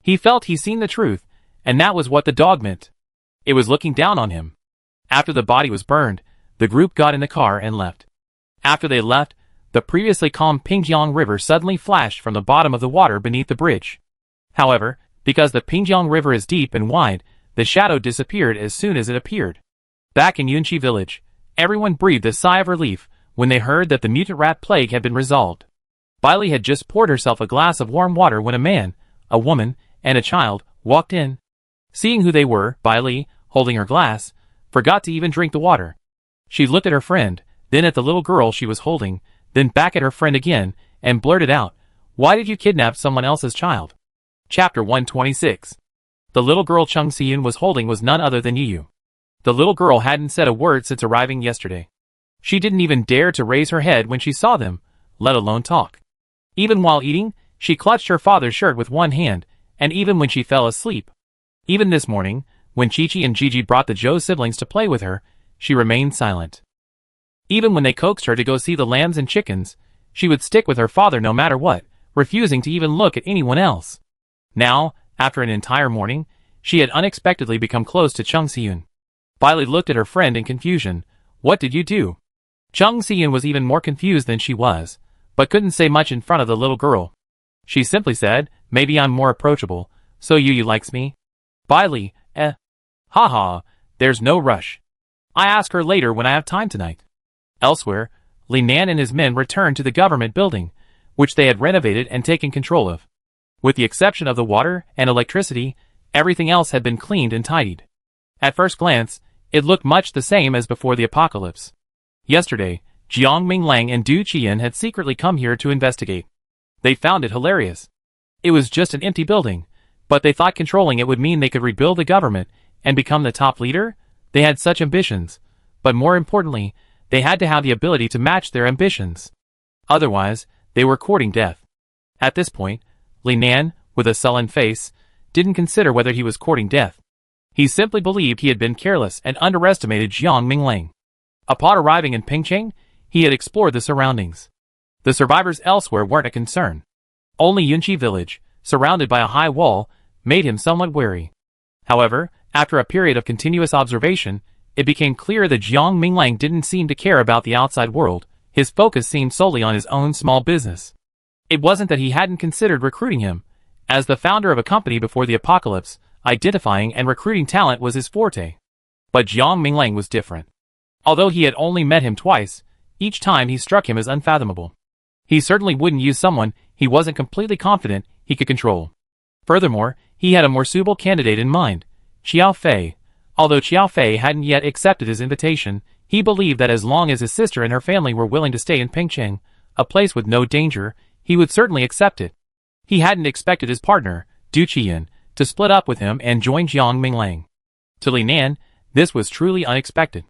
He felt he'd seen the truth, and that was what the dog meant. It was looking down on him. After the body was burned, the group got in the car and left. After they left, the previously calm Pingjiang River suddenly flashed from the bottom of the water beneath the bridge. However, because the Pingjiang River is deep and wide, the shadow disappeared as soon as it appeared. Back in Yunqi village, everyone breathed a sigh of relief when they heard that the mutant rat plague had been resolved. Bai Li had just poured herself a glass of warm water when a man, a woman, and a child walked in. Seeing who they were, Bai Li, holding her glass, forgot to even drink the water. She looked at her friend, then at the little girl she was holding, then back at her friend again, and blurted out, Why did you kidnap someone else's child? Chapter 126. The little girl Cheng Xiyun was holding was none other than Yu. The little girl hadn't said a word since arriving yesterday. She didn't even dare to raise her head when she saw them, let alone talk. Even while eating, she clutched her father's shirt with one hand, and even when she fell asleep. Even this morning, when Chi-Chi and Gigi brought the Zhou siblings to play with her, she remained silent. Even when they coaxed her to go see the lambs and chickens, she would stick with her father no matter what, refusing to even look at anyone else. Now, after an entire morning, she had unexpectedly become close to Cheng Xiyun. Bai Li looked at her friend in confusion, What did you do? Chung Xian was even more confused than she was, but couldn't say much in front of the little girl. She simply said, maybe I'm more approachable, so you likes me? Bailey, Haha, there's no rush. I ask her later when I have time tonight. Elsewhere, Li Nan and his men returned to the government building, which they had renovated and taken control of. With the exception of the water and electricity, everything else had been cleaned and tidied. At first glance, it looked much the same as before the apocalypse. Yesterday, Jiang Minglang and Du Qian had secretly come here to investigate. They found it hilarious. It was just an empty building, but they thought controlling it would mean they could rebuild the government and become the top leader. They had such ambitions, but more importantly, they had to have the ability to match their ambitions. Otherwise, they were courting death. At this point, Li Nan, with a sullen face, didn't consider whether he was courting death. He simply believed he had been careless and underestimated Jiang Minglang. Upon arriving in Pingcheng, he had explored the surroundings. The survivors elsewhere weren't a concern. Only Yunqi village, surrounded by a high wall, made him somewhat wary. However, after a period of continuous observation, it became clear that Jiang Minglang didn't seem to care about the outside world. His focus seemed solely on his own small business. It wasn't that he hadn't considered recruiting him. As the founder of a company before the apocalypse, identifying and recruiting talent was his forte. But Jiang Minglang was different. Although he had only met him twice, each time he struck him as unfathomable. He certainly wouldn't use someone he wasn't completely confident he could control. Furthermore, he had a more suitable candidate in mind, Xiao Fei. Although Xiao Fei hadn't yet accepted his invitation, he believed that as long as his sister and her family were willing to stay in Pingcheng, a place with no danger, he would certainly accept it. He hadn't expected his partner, Du Qian, to split up with him and join Jiang Minglang. To Li Nan, this was truly unexpected.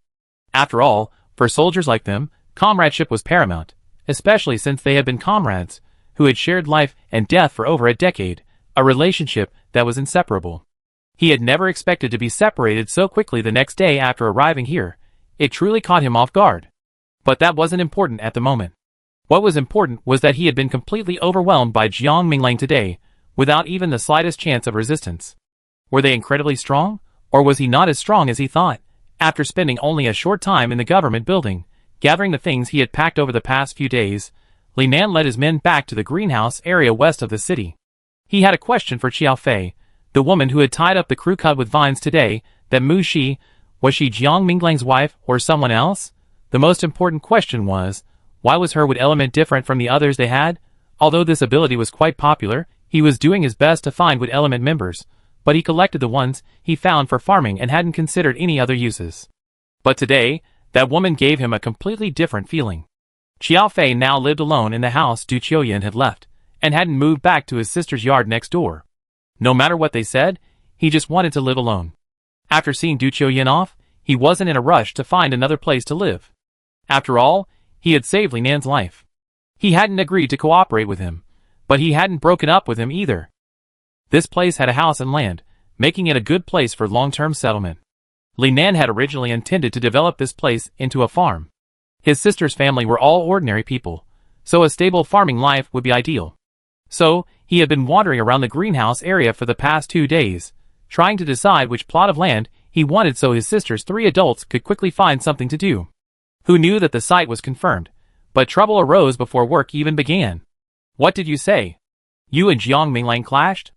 After all, for soldiers like them, comradeship was paramount, especially since they had been comrades, who had shared life and death for over a decade, a relationship that was inseparable. He had never expected to be separated so quickly the next day after arriving here. It truly caught him off guard. But that wasn't important at the moment. What was important was that he had been completely overwhelmed by Jiang Minglang today, without even the slightest chance of resistance. Were they incredibly strong, or was he not as strong as he thought? After spending only a short time in the government building, gathering the things he had packed over the past few days, Li Nan led his men back to the greenhouse area west of the city. He had a question for Xiao Fei, the woman who had tied up the crew cut with vines today. That Mu Shi, was she Jiang Minglang's wife or someone else? The most important question was, why was her wood element different from the others they had? Although this ability was quite popular, he was doing his best to find wood element members, but he collected the ones he found for farming and hadn't considered any other uses. But today, that woman gave him a completely different feeling. Xiao Fei now lived alone in the house Du Qian had left, and hadn't moved back to his sister's yard next door. No matter what they said, he just wanted to live alone. After seeing Du Qian off, he wasn't in a rush to find another place to live. After all, he had saved Li Nan's life. He hadn't agreed to cooperate with him, but he hadn't broken up with him either. This place had a house and land, making it a good place for long-term settlement. Li Nan had originally intended to develop this place into a farm. His sister's family were all ordinary people, so a stable farming life would be ideal. So, he had been wandering around the greenhouse area for the past 2 days, trying to decide which plot of land he wanted so his sister's 3 adults could quickly find something to do. Who knew that the site was confirmed, but trouble arose before work even began. What did you say? You and Jiang Minglang clashed?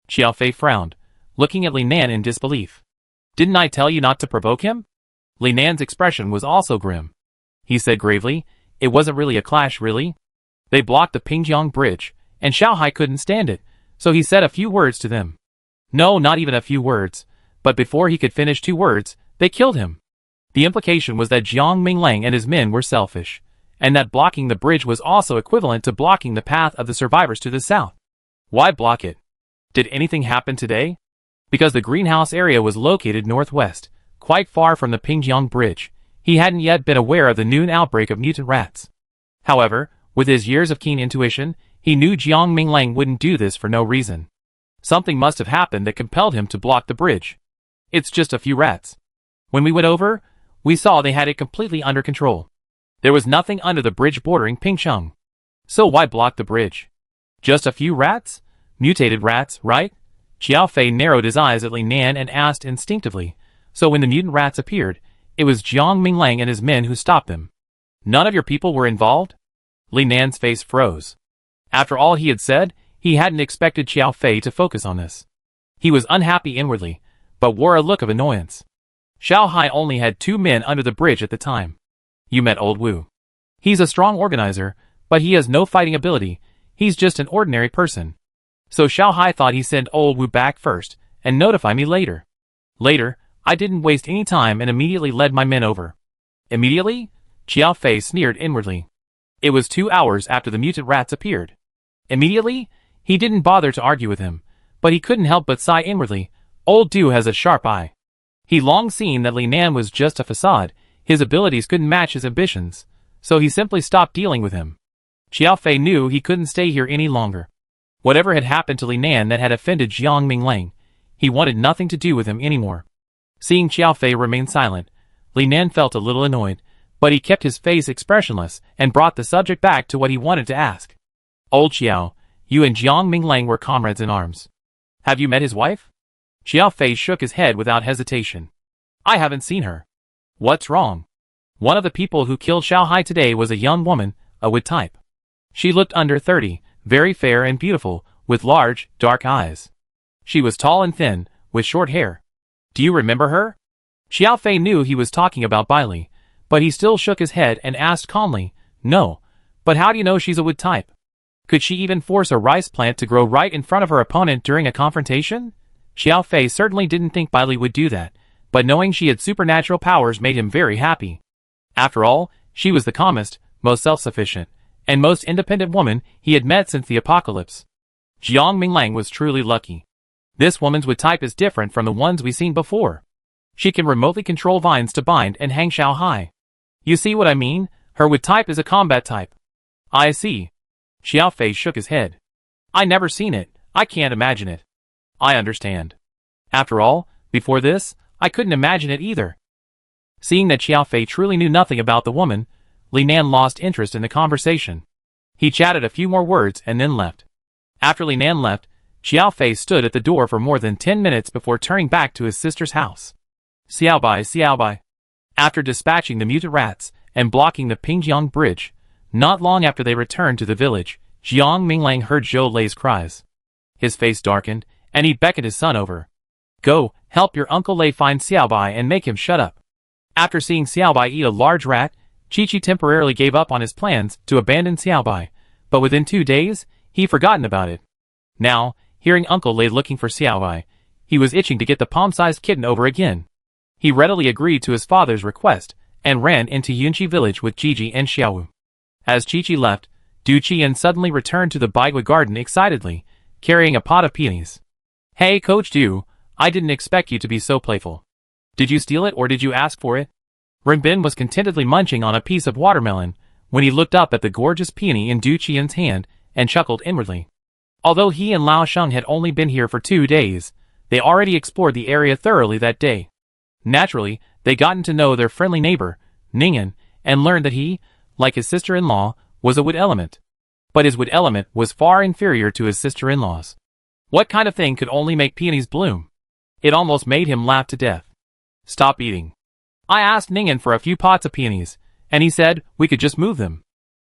Xiao Fei frowned, looking at Li Nan in disbelief. Didn't I tell you not to provoke him? Li Nan's expression was also grim. He said gravely, it wasn't really a clash really. They blocked the Pingjiang bridge, and Xiaohai couldn't stand it, so he said a few words to them. No, not even a few words, but before he could finish 2 words, they killed him. The implication was that Jiang Minglang and his men were selfish, and that blocking the bridge was also equivalent to blocking the path of the survivors to the south. Why block it? Did anything happen today? Because the greenhouse area was located northwest, quite far from the Pingjiang bridge, he hadn't yet been aware of the noon outbreak of mutant rats. However, with his years of keen intuition, he knew Jiang Minglang wouldn't do this for no reason. Something must have happened that compelled him to block the bridge. It's just a few rats. When we went over, we saw they had it completely under control. There was nothing under the bridge bordering Pingcheng. So why block the bridge? Just a few rats? Mutated rats, right? Xiao Fei narrowed his eyes at Li Nan and asked instinctively, so when the mutant rats appeared, It was Jiang Minglang and his men who stopped them. None of your people were involved? Li Nan's face froze. After all he had said, he hadn't expected Xiao Fei to focus on this. He was unhappy inwardly, but wore a look of annoyance. Xiao Hai only had 2 men under the bridge at the time. You met old Wu. He's a strong organizer, but he has no fighting ability. He's just an ordinary person. So Xiao Hai thought he'd send old Wu back first, and notify me later. Later, I didn't waste any time and immediately led my men over. Immediately? Xiao Fei sneered inwardly. It was 2 hours after the mutant rats appeared. Immediately? He didn't bother to argue with him, but he couldn't help but sigh inwardly. Old Du has a sharp eye. He'd long seen that Li Nan was just a facade. His abilities couldn't match his ambitions, so he simply stopped dealing with him. Xiao Fei knew he couldn't stay here any longer. Whatever had happened to Li Nan that had offended Jiang Minglang, he wanted nothing to do with him anymore. Seeing Xiao Fei remain silent, Li Nan felt a little annoyed, but he kept his face expressionless and brought the subject back to what he wanted to ask. Old Xiao, you and Jiang Minglang were comrades in arms. Have you met his wife? Xiao Fei shook his head without hesitation. I haven't seen her. What's wrong? One of the people who killed Xiao Hai today was a young woman, a Wood type. She looked under 30, very fair and beautiful, with large, dark eyes. She was tall and thin, with short hair. Do you remember her? Xiao Fei knew he was talking about Bailey, but he still shook his head and asked calmly, No, but how do you know she's a Wood type? Could she even force a rice plant to grow right in front of her opponent during a confrontation? Xiao Fei certainly didn't think Bailey would do that, but knowing she had supernatural powers made him very happy. After all, she was the calmest, most self-sufficient, and most independent woman he had met since the apocalypse. Jiang Minglang was truly lucky. This woman's Wood type is different from the ones we've seen before. She can remotely control vines to bind and hang Xiao Hai. You see what I mean? Her Wood type is a combat type. I see. Xiao Fei shook his head. I never seen it. I can't imagine it. I understand. After all, before this, I couldn't imagine it either. Seeing that Xiao Fei truly knew nothing about the woman, Li Nan lost interest in the conversation. He chatted a few more words and then left. After Li Nan left, Xiao Fei stood at the door for more than 10 minutes before turning back to his sister's house. Xiaobai. After dispatching the mutant rats and blocking the Pingjiang bridge, not long after they returned to the village, Jiang Minglang heard Zhou Lei's cries. His face darkened, and he beckoned his son over. Go, help your Uncle Lei find Xiaobai and make him shut up. After seeing Xiaobai eat a large rat, Chi-Chi temporarily gave up on his plans to abandon Xiaobai, but within 2 days, he'd forgotten about it. Now, hearing Uncle Lei looking for Xiaobai, he was itching to get the palm-sized kitten over again. He readily agreed to his father's request, and ran into Yunqi village with Gigi and Xiaowu. As Chi-Chi left, Du Qian suddenly returned to the Baigui garden excitedly, carrying a pot of peonies. Hey Coach Du, I didn't expect you to be so playful. Did you steal it or did you ask for it? Renbin was contentedly munching on a piece of watermelon, when he looked up at the gorgeous peony in Du Qian's hand, and chuckled inwardly. Although he and Lao Sheng had only been here for 2 days, they already explored the area thoroughly that day. Naturally, they gotten to know their friendly neighbor, Ningen, and learned that he, like his sister-in-law, was a wood element. But his wood element was far inferior to his sister-in-law's. What kind of thing could only make peonies bloom? It almost made him laugh to death. Stop eating. I asked Ningen for a few pots of peonies, and he said we could just move them.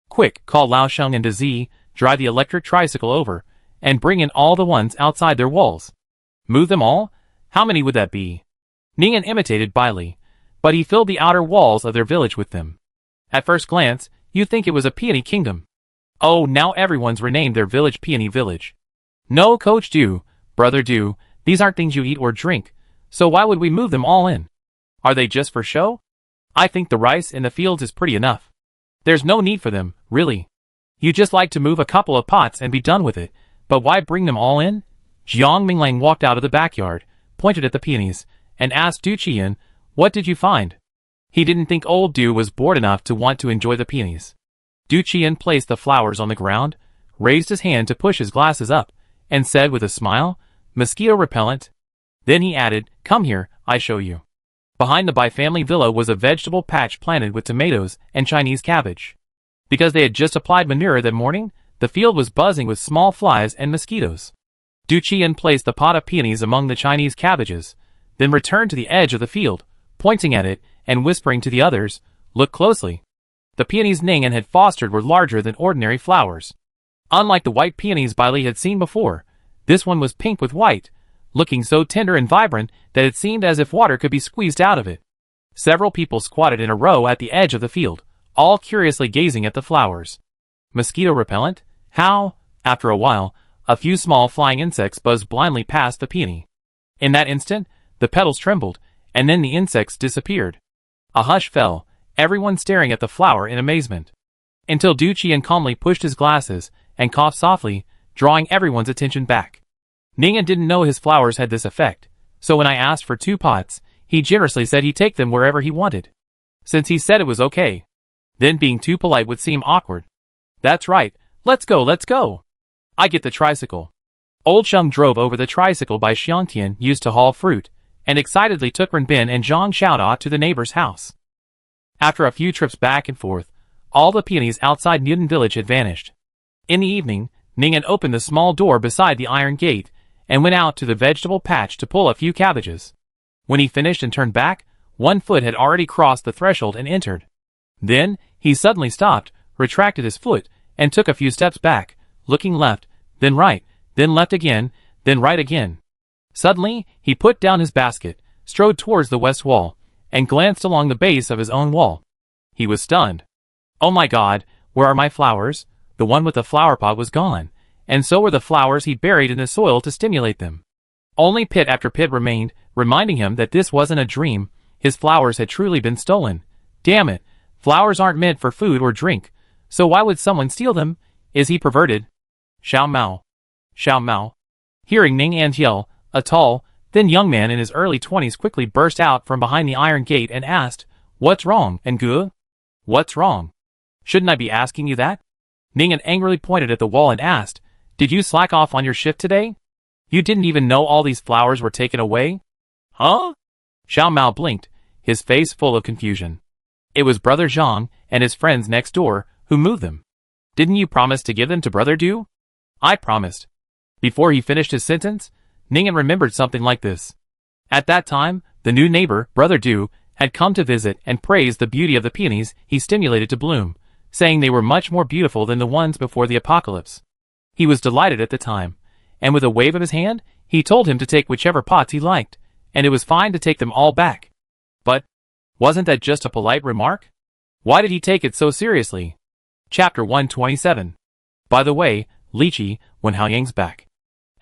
Quick, call Lao Sheng and Zi, drive the electric tricycle over, and bring in all the ones outside their walls. Move them all? How many would that be? Ningen imitated Bailey, but he filled the outer walls of their village with them. At first glance, you'd think it was a peony kingdom. Oh, now everyone's renamed their village Peony Village. No, Coach Du, Brother Du, these aren't things you eat or drink, so why would we move them all in? Are they just for show? I think the rice in the fields is pretty enough. There's no need for them, really. You just like to move a couple of pots and be done with it, but why bring them all in? Jiang Minglang walked out of the backyard, pointed at the peonies, and asked Du Qian, what did you find? He didn't think old Du was bored enough to want to enjoy the peonies. Du Qian placed the flowers on the ground, raised his hand to push his glasses up, and said with a smile, mosquito repellent. Then he added, come here, I show you. Behind the Bai family villa was a vegetable patch planted with tomatoes and Chinese cabbage. Because they had just applied manure that morning, the field was buzzing with small flies and mosquitoes. Du Qian placed the pot of peonies among the Chinese cabbages, then returned to the edge of the field, pointing at it, and whispering to the others, "Look closely." The peonies Ning had fostered were larger than ordinary flowers. Unlike the white peonies Bailey had seen before, this one was pink with white, looking so tender and vibrant that it seemed as if water could be squeezed out of it. Several people squatted in a row at the edge of the field, all curiously gazing at the flowers. Mosquito repellent? How? After a while, a few small flying insects buzzed blindly past the peony. In that instant, the petals trembled, and then the insects disappeared. A hush fell, everyone staring at the flower in amazement. Until Du Qian calmly pushed his glasses and coughed softly, drawing everyone's attention back. Ning didn't know his flowers had this effect, so when I asked for 2 pots, he generously said he'd take them wherever he wanted, since he said it was okay. Then being too polite would seem awkward. "That's right, let's go, let's go. I get the tricycle." Old Sheng drove over the tricycle by Xiangtian used to haul fruit, and excitedly took Renbin and Zhang Xiaoda to the neighbor's house. After a few trips back and forth, all the peonies outside Newton Village had vanished. In the evening, Ning opened the small door beside the iron gate, and went out to the vegetable patch to pull a few cabbages. When he finished and turned back, 1 foot had already crossed the threshold and entered. Then, he suddenly stopped, retracted his foot, and took a few steps back, looking left, then right, then left again, then right again. Suddenly, he put down his basket, strode towards the west wall, and glanced along the base of his own wall. He was stunned. "Oh my God, where are my flowers?" The one with the flower pot was gone, and so were the flowers he buried in the soil to stimulate them. Only pit after pit remained, reminding him that this wasn't a dream, his flowers had truly been stolen. Damn it, flowers aren't meant for food or drink, so why would someone steal them? Is he perverted? Xiao Mao. Xiao Mao. Hearing Ning An's yell, a tall, thin young man in his early 20s quickly burst out from behind the iron gate and asked, "What's wrong, Ngu? What's wrong? Shouldn't I be asking you that?" Ning angrily pointed at the wall and asked, "Did you slack off on your shift today? You didn't even know all these flowers were taken away?" "Huh?" Xiao Mao blinked, his face full of confusion. It was Brother Zhang and his friends next door who moved them. "Didn't you promise to give them to Brother Du?" "I promised." Before he finished his sentence, Ning remembered something like this. At that time, the new neighbor, Brother Du, had come to visit and praised the beauty of the peonies he stimulated to bloom, saying they were much more beautiful than the ones before the apocalypse. He was delighted at the time, and with a wave of his hand, he told him to take whichever pots he liked, and it was fine to take them all back. But, wasn't that just a polite remark? Why did he take it so seriously? Chapter 127. By the way, Lychee, when Hao Yang's back.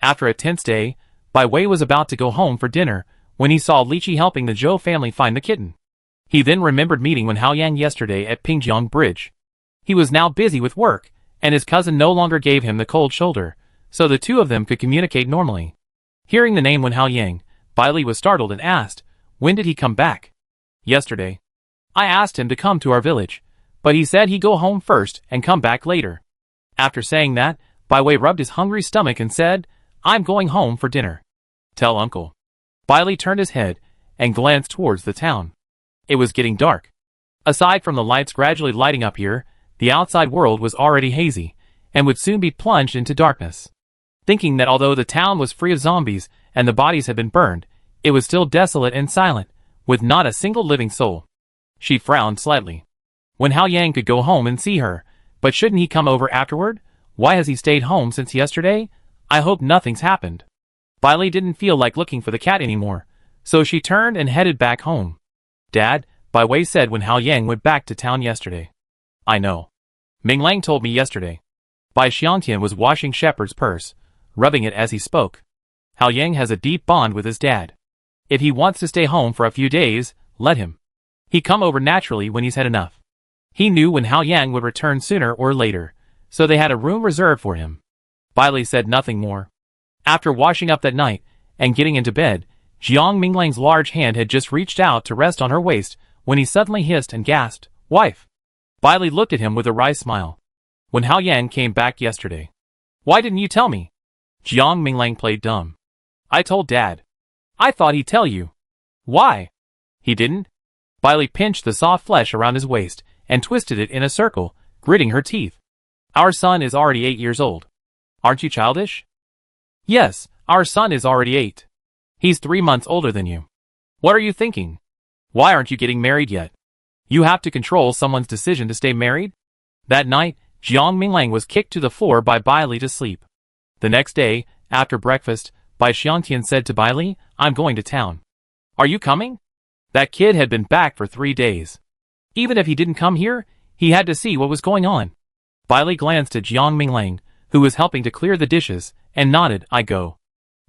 After a tense day, Bai Wei was about to go home for dinner, when he saw Lychee helping the Zhou family find the kitten. He then remembered meeting Wen Haoyang yesterday at Pingjiang Bridge. He was now busy with work, and his cousin no longer gave him the cold shoulder, so the two of them could communicate normally. Hearing the name Wen Haoyang, Bai Li was startled and asked, "When did he come back?" "Yesterday. I asked him to come to our village, but he said he'd go home first and come back later." After saying that, Bai Wei rubbed his hungry stomach and said, "I'm going home for dinner. Tell uncle." Bai Li turned his head and glanced towards the town. It was getting dark. Aside from the lights gradually lighting up here, the outside world was already hazy, and would soon be plunged into darkness. Thinking that although the town was free of zombies and the bodies had been burned, it was still desolate and silent, with not a single living soul. She frowned slightly. When Hao Yang could go home and see her, but shouldn't he come over afterward? Why has he stayed home since yesterday? I hope nothing's happened. Bai Li didn't feel like looking for the cat anymore, so she turned and headed back home. "Dad," Bai Wei said when Hao Yang went back to town yesterday. "I know. Ming Lang told me yesterday." Bai Xiangtian was washing Shepherd's purse, rubbing it as he spoke. Hao Yang has a deep bond with his dad. If he wants to stay home for a few days, let him. He come over naturally when he's had enough. He knew when Hao Yang would return sooner or later, so they had a room reserved for him. Bai Li said nothing more. After washing up that night and getting into bed, Jiang Minglang's large hand had just reached out to rest on her waist when he suddenly hissed and gasped, "Wife!" Bai Li looked at him with a wry smile. "When Hao Yang came back yesterday. Why didn't you tell me?" Jiang Minglang played dumb. "I told Dad. I thought he'd tell you." "Why?" "He didn't?" Bai Li pinched the soft flesh around his waist and twisted it in a circle, gritting her teeth. "Our son is already 8 years old. Aren't you childish?" "Yes, our son is already 8. He's 3 months older than you. What are you thinking?" Why aren't you getting married yet? You have to control someone's decision to stay married? That night, Jiang Minglang was kicked to the floor by Bai Li to sleep. The next day, after breakfast, Bai Xiangtian said to Bai Li, I'm going to town. Are you coming? That kid had been back for 3 days. Even if he didn't come here, he had to see what was going on. Bai Li glanced at Jiang Minglang, who was helping to clear the dishes, and nodded, I go.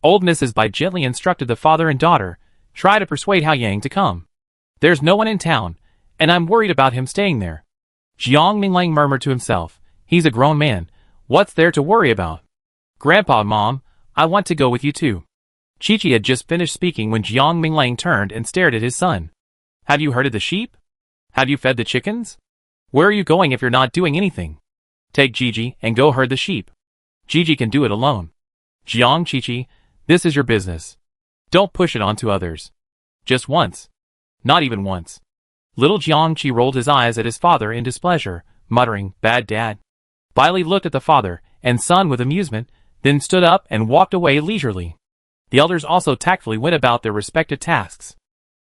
Old Mrs. Bai gently instructed the father and daughter, try to persuade Hao Yang to come. There's no one in town, and I'm worried about him staying there. Jiang Minglang murmured to himself, he's a grown man, what's there to worry about? Grandpa, Mom, I want to go with you too. Chi-Chi had just finished speaking when Jiang Minglang turned and stared at his son. Have you herded the sheep? Have you fed the chickens? Where are you going if you're not doing anything? Take Gigi and go herd the sheep. Gigi can do it alone. Jiang, Chi-Chi, this is your business. Don't push it onto others. Just once. Not even once. Little Jiangqi rolled his eyes at his father in displeasure, muttering, bad dad. Bai Li looked at the father and son with amusement, then stood up and walked away leisurely. The elders also tactfully went about their respective tasks.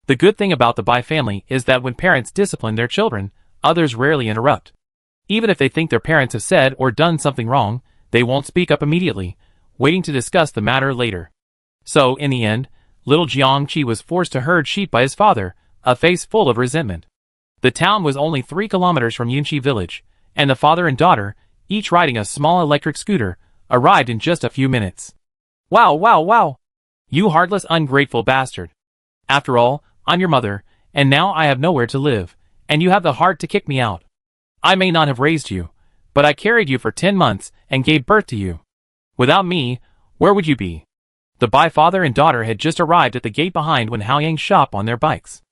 The good thing about the Bai family is that when parents discipline their children, others rarely interrupt. Even if they think their parents have said or done something wrong, they won't speak up immediately, waiting to discuss the matter later. So, in the end, little Jiangqi was forced to herd sheep by his father, a face full of resentment. The town was only 3 kilometers from Yunqi village, and the father and daughter, each riding a small electric scooter, arrived in just a few minutes. Wow, wow, wow! You heartless, ungrateful bastard. After all, I'm your mother, and now I have nowhere to live, and you have the heart to kick me out. I may not have raised you, but I carried you for 10 months and gave birth to you. Without me, where would you be? The Bai father and daughter had just arrived at the gate behind when Hao Yang's shop on their bikes.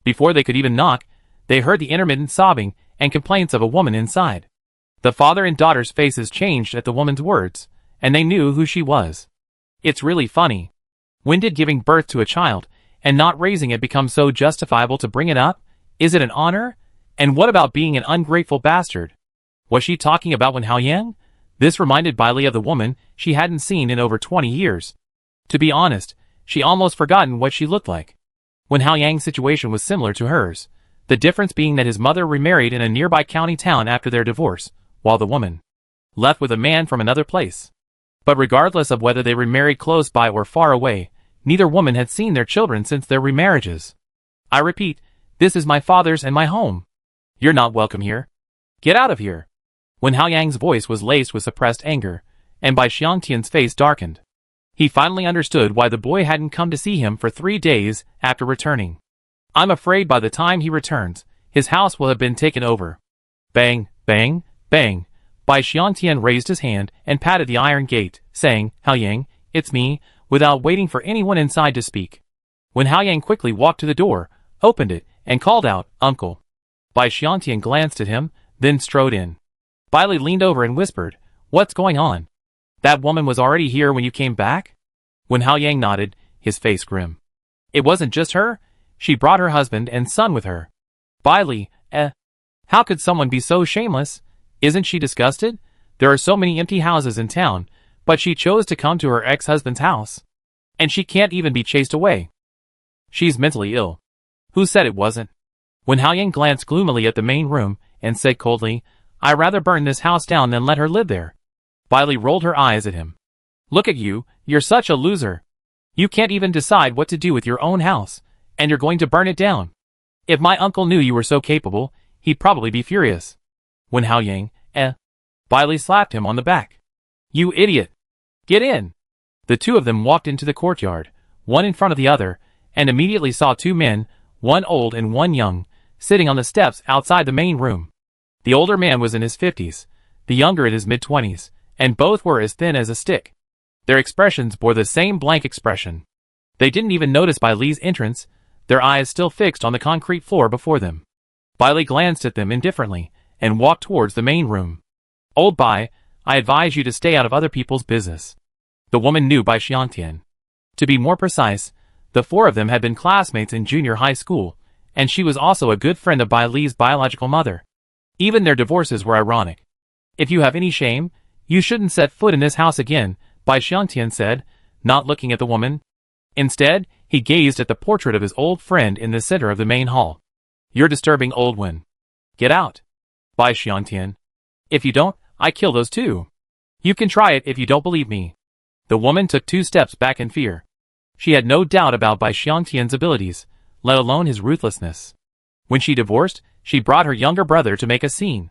Before they could even knock, they heard the intermittent sobbing and complaints of a woman inside. The father and daughter's faces changed at the woman's words, and they knew who she was. It's really funny. When did giving birth to a child and not raising it become so justifiable to bring it up? Is it an honor? And what about being an ungrateful bastard? Was she talking about when Hao Yang? This reminded Bai Li of the woman she hadn't seen in over 20 years. To be honest, she almost forgotten what she looked like. When Hao Yang's situation was similar to hers, the difference being that his mother remarried in a nearby county town after their divorce, while the woman left with a man from another place. But regardless of whether they remarried close by or far away, neither woman had seen their children since their remarriages. I repeat, this is my father's and my home. You're not welcome here. Get out of here. When Hao Yang's voice was laced with suppressed anger, and Bai Xiangtian's face darkened. He finally understood why the boy hadn't come to see him for 3 days after returning. I'm afraid by the time he returns, his house will have been taken over. Bang, bang, bang. Bai Xiangtian raised his hand and patted the iron gate, saying, Hao Yang, it's me, without waiting for anyone inside to speak. When Hao Yang quickly walked to the door, opened it, and called out, Uncle. Bai Xiangtian glanced at him, then strode in. Bai Li leaned over and whispered, What's going on? That woman was already here when you came back? When Hao Yang nodded, his face grim. It wasn't just her, she brought her husband and son with her. Bai Li, how could someone be so shameless? Isn't she disgusted? There are so many empty houses in town, but she chose to come to her ex-husband's house. And she can't even be chased away. She's mentally ill. Who said it wasn't? When Hao Yang glanced gloomily at the main room and said coldly, I'd rather burn this house down than let her live there. Bai Li rolled her eyes at him. Look at you, you're such a loser. You can't even decide what to do with your own house, and you're going to burn it down. If my uncle knew you were so capable, he'd probably be furious. When Hao Yang, Bai Li slapped him on the back. You idiot! Get in! The two of them walked into the courtyard, one in front of the other, and immediately saw 2 men, one old and one young, sitting on the steps outside the main room. The older man was in his 50s, the younger in his mid-20s, and both were as thin as a stick. Their expressions bore the same blank expression. They didn't even notice Bai Li's entrance, their eyes still fixed on the concrete floor before them. Bai Li glanced at them indifferently, and walked towards the main room. Old Bai, I advise you to stay out of other people's business. The woman knew Bai Xiangtian. To be more precise, the 4 of them had been classmates in junior high school, and she was also a good friend of Bai Li's biological mother. Even their divorces were ironic. If you have any shame, you shouldn't set foot in this house again, Bai Xiangtian said, not looking at the woman. Instead, He gazed at the portrait of his old friend in the center of the main hall. You're disturbing, old one. Get out. Bai Xiangtian. If you don't, I kill those two. You can try it if you don't believe me. The woman took 2 steps back in fear. She had no doubt about Bai Xiangtian's abilities, let alone his ruthlessness. When she divorced, she brought her younger brother to make a scene.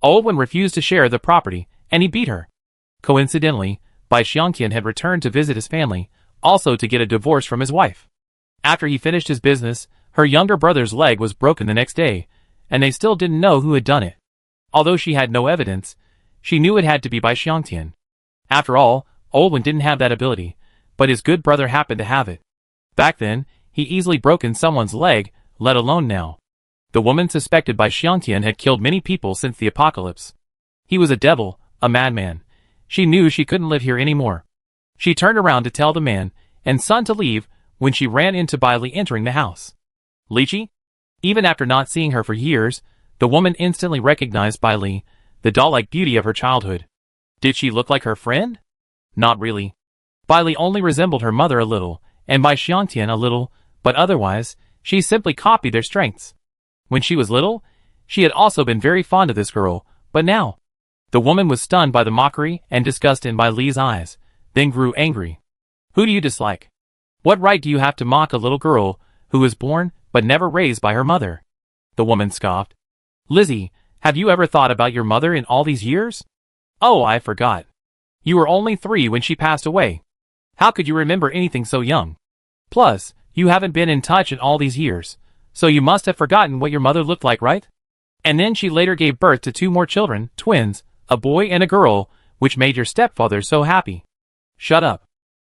Old one refused to share the property, and he beat her. Coincidentally, Bai Xiangtian had returned to visit his family, also to get a divorce from his wife. After he finished his business, her younger brother's leg was broken the next day, and they still didn't know who had done it. Although she had no evidence, she knew it had to be Bai Xiangtian. After all, old one didn't have that ability, but his good brother happened to have it. Back then, he easily broken someone's leg, let alone now. The woman suspected Bai Xiangtian had killed many people since the apocalypse. He was a devil, a madman. She knew she couldn't live here anymore. She turned around to tell the man and son to leave when she ran into Bai Li entering the house. Li? Even after not seeing her for years, the woman instantly recognized Bai Li, the doll-like beauty of her childhood. Did she look like her friend? Not really. Bai Li only resembled her mother a little, and Bai Xiangtian a little, but otherwise, she simply copied their strengths. When she was little, she had also been very fond of this girl, but now, the woman was stunned by the mockery and disgust in Bai Li's eyes, then grew angry. Who do you dislike? What right do you have to mock a little girl who was born but never raised by her mother? The woman scoffed. Lizzie, have you ever thought about your mother in all these years? Oh, I forgot. You were only 3 when she passed away. How could you remember anything so young? Plus, you haven't been in touch in all these years, so you must have forgotten what your mother looked like, right? And then she later gave birth to 2 more children, twins, a boy and a girl, which made your stepfather so happy. Shut up.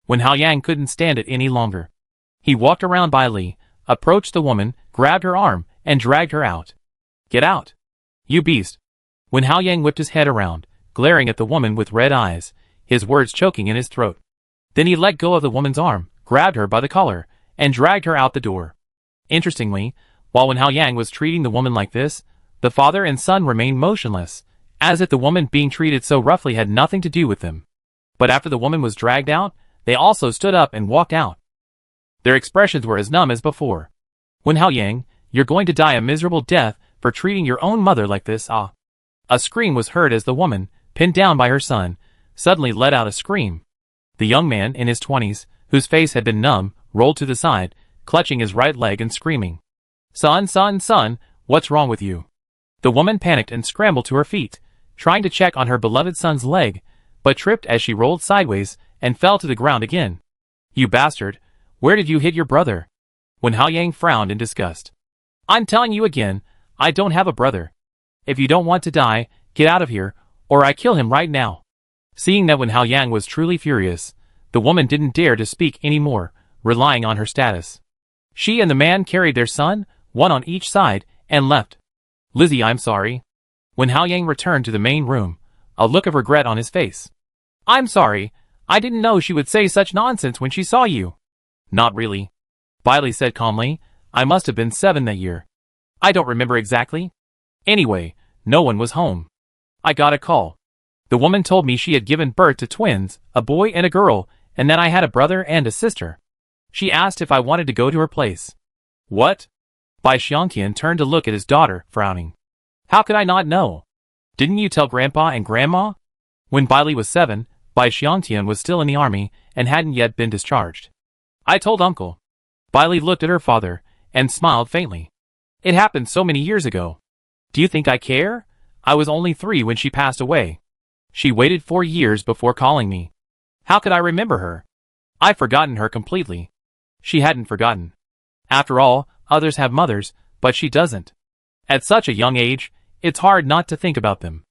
When Hao Yang couldn't stand it any longer. He walked around Bai Li, approached the woman, grabbed her arm, and dragged her out. Get out. You beast. When Hao Yang whipped his head around, glaring at the woman with red eyes, his words choking in his throat. Then he let go of the woman's arm, grabbed her by the collar, and dragged her out the door. Interestingly, while when Hao Yang was treating the woman like this, the father and son remained motionless, as if the woman being treated so roughly had nothing to do with them. But after the woman was dragged out, they also stood up and walked out. Their expressions were as numb as before. When Hao Yang, you're going to die a miserable death for treating your own mother like this, ah. A scream was heard as the woman, pinned down by her son, suddenly let out a scream. The young man in his 20s, whose face had been numb, rolled to the side, clutching his right leg and screaming. Son, what's wrong with you? The woman panicked and scrambled to her feet, trying to check on her beloved son's leg, but tripped as she rolled sideways and fell to the ground again. You bastard, where did you hit your brother? When Hao Yang frowned in disgust. I'm telling you again, I don't have a brother. If you don't want to die, get out of here, or I kill him right now. Seeing that when Hao Yang was truly furious, the woman didn't dare to speak anymore, relying on her status. She and the man carried their son, one on each side, and left. Lizzie, I'm sorry. When Hao Yang returned to the main room, a look of regret on his face. I'm sorry, I didn't know she would say such nonsense when she saw you. Not really. Bai Li said calmly, I must have been 7 that year. I don't remember exactly. Anyway, no one was home. I got a call. The woman told me she had given birth to twins, a boy and a girl, and that I had a brother and a sister. She asked if I wanted to go to her place. What? Bai Xiangtian turned to look at his daughter, frowning. How could I not know? Didn't you tell Grandpa and Grandma? When Bai Li was 7, Bai Xiangtian was still in the army and hadn't yet been discharged. I told Uncle. Bai Li looked at her father and smiled faintly. It happened so many years ago. Do you think I care? I was only 3 when she passed away. She waited 4 years before calling me. How could I remember her? I've forgotten her completely. She hadn't forgotten. After all, others have mothers, but she doesn't. At such a young age, it's hard not to think about them.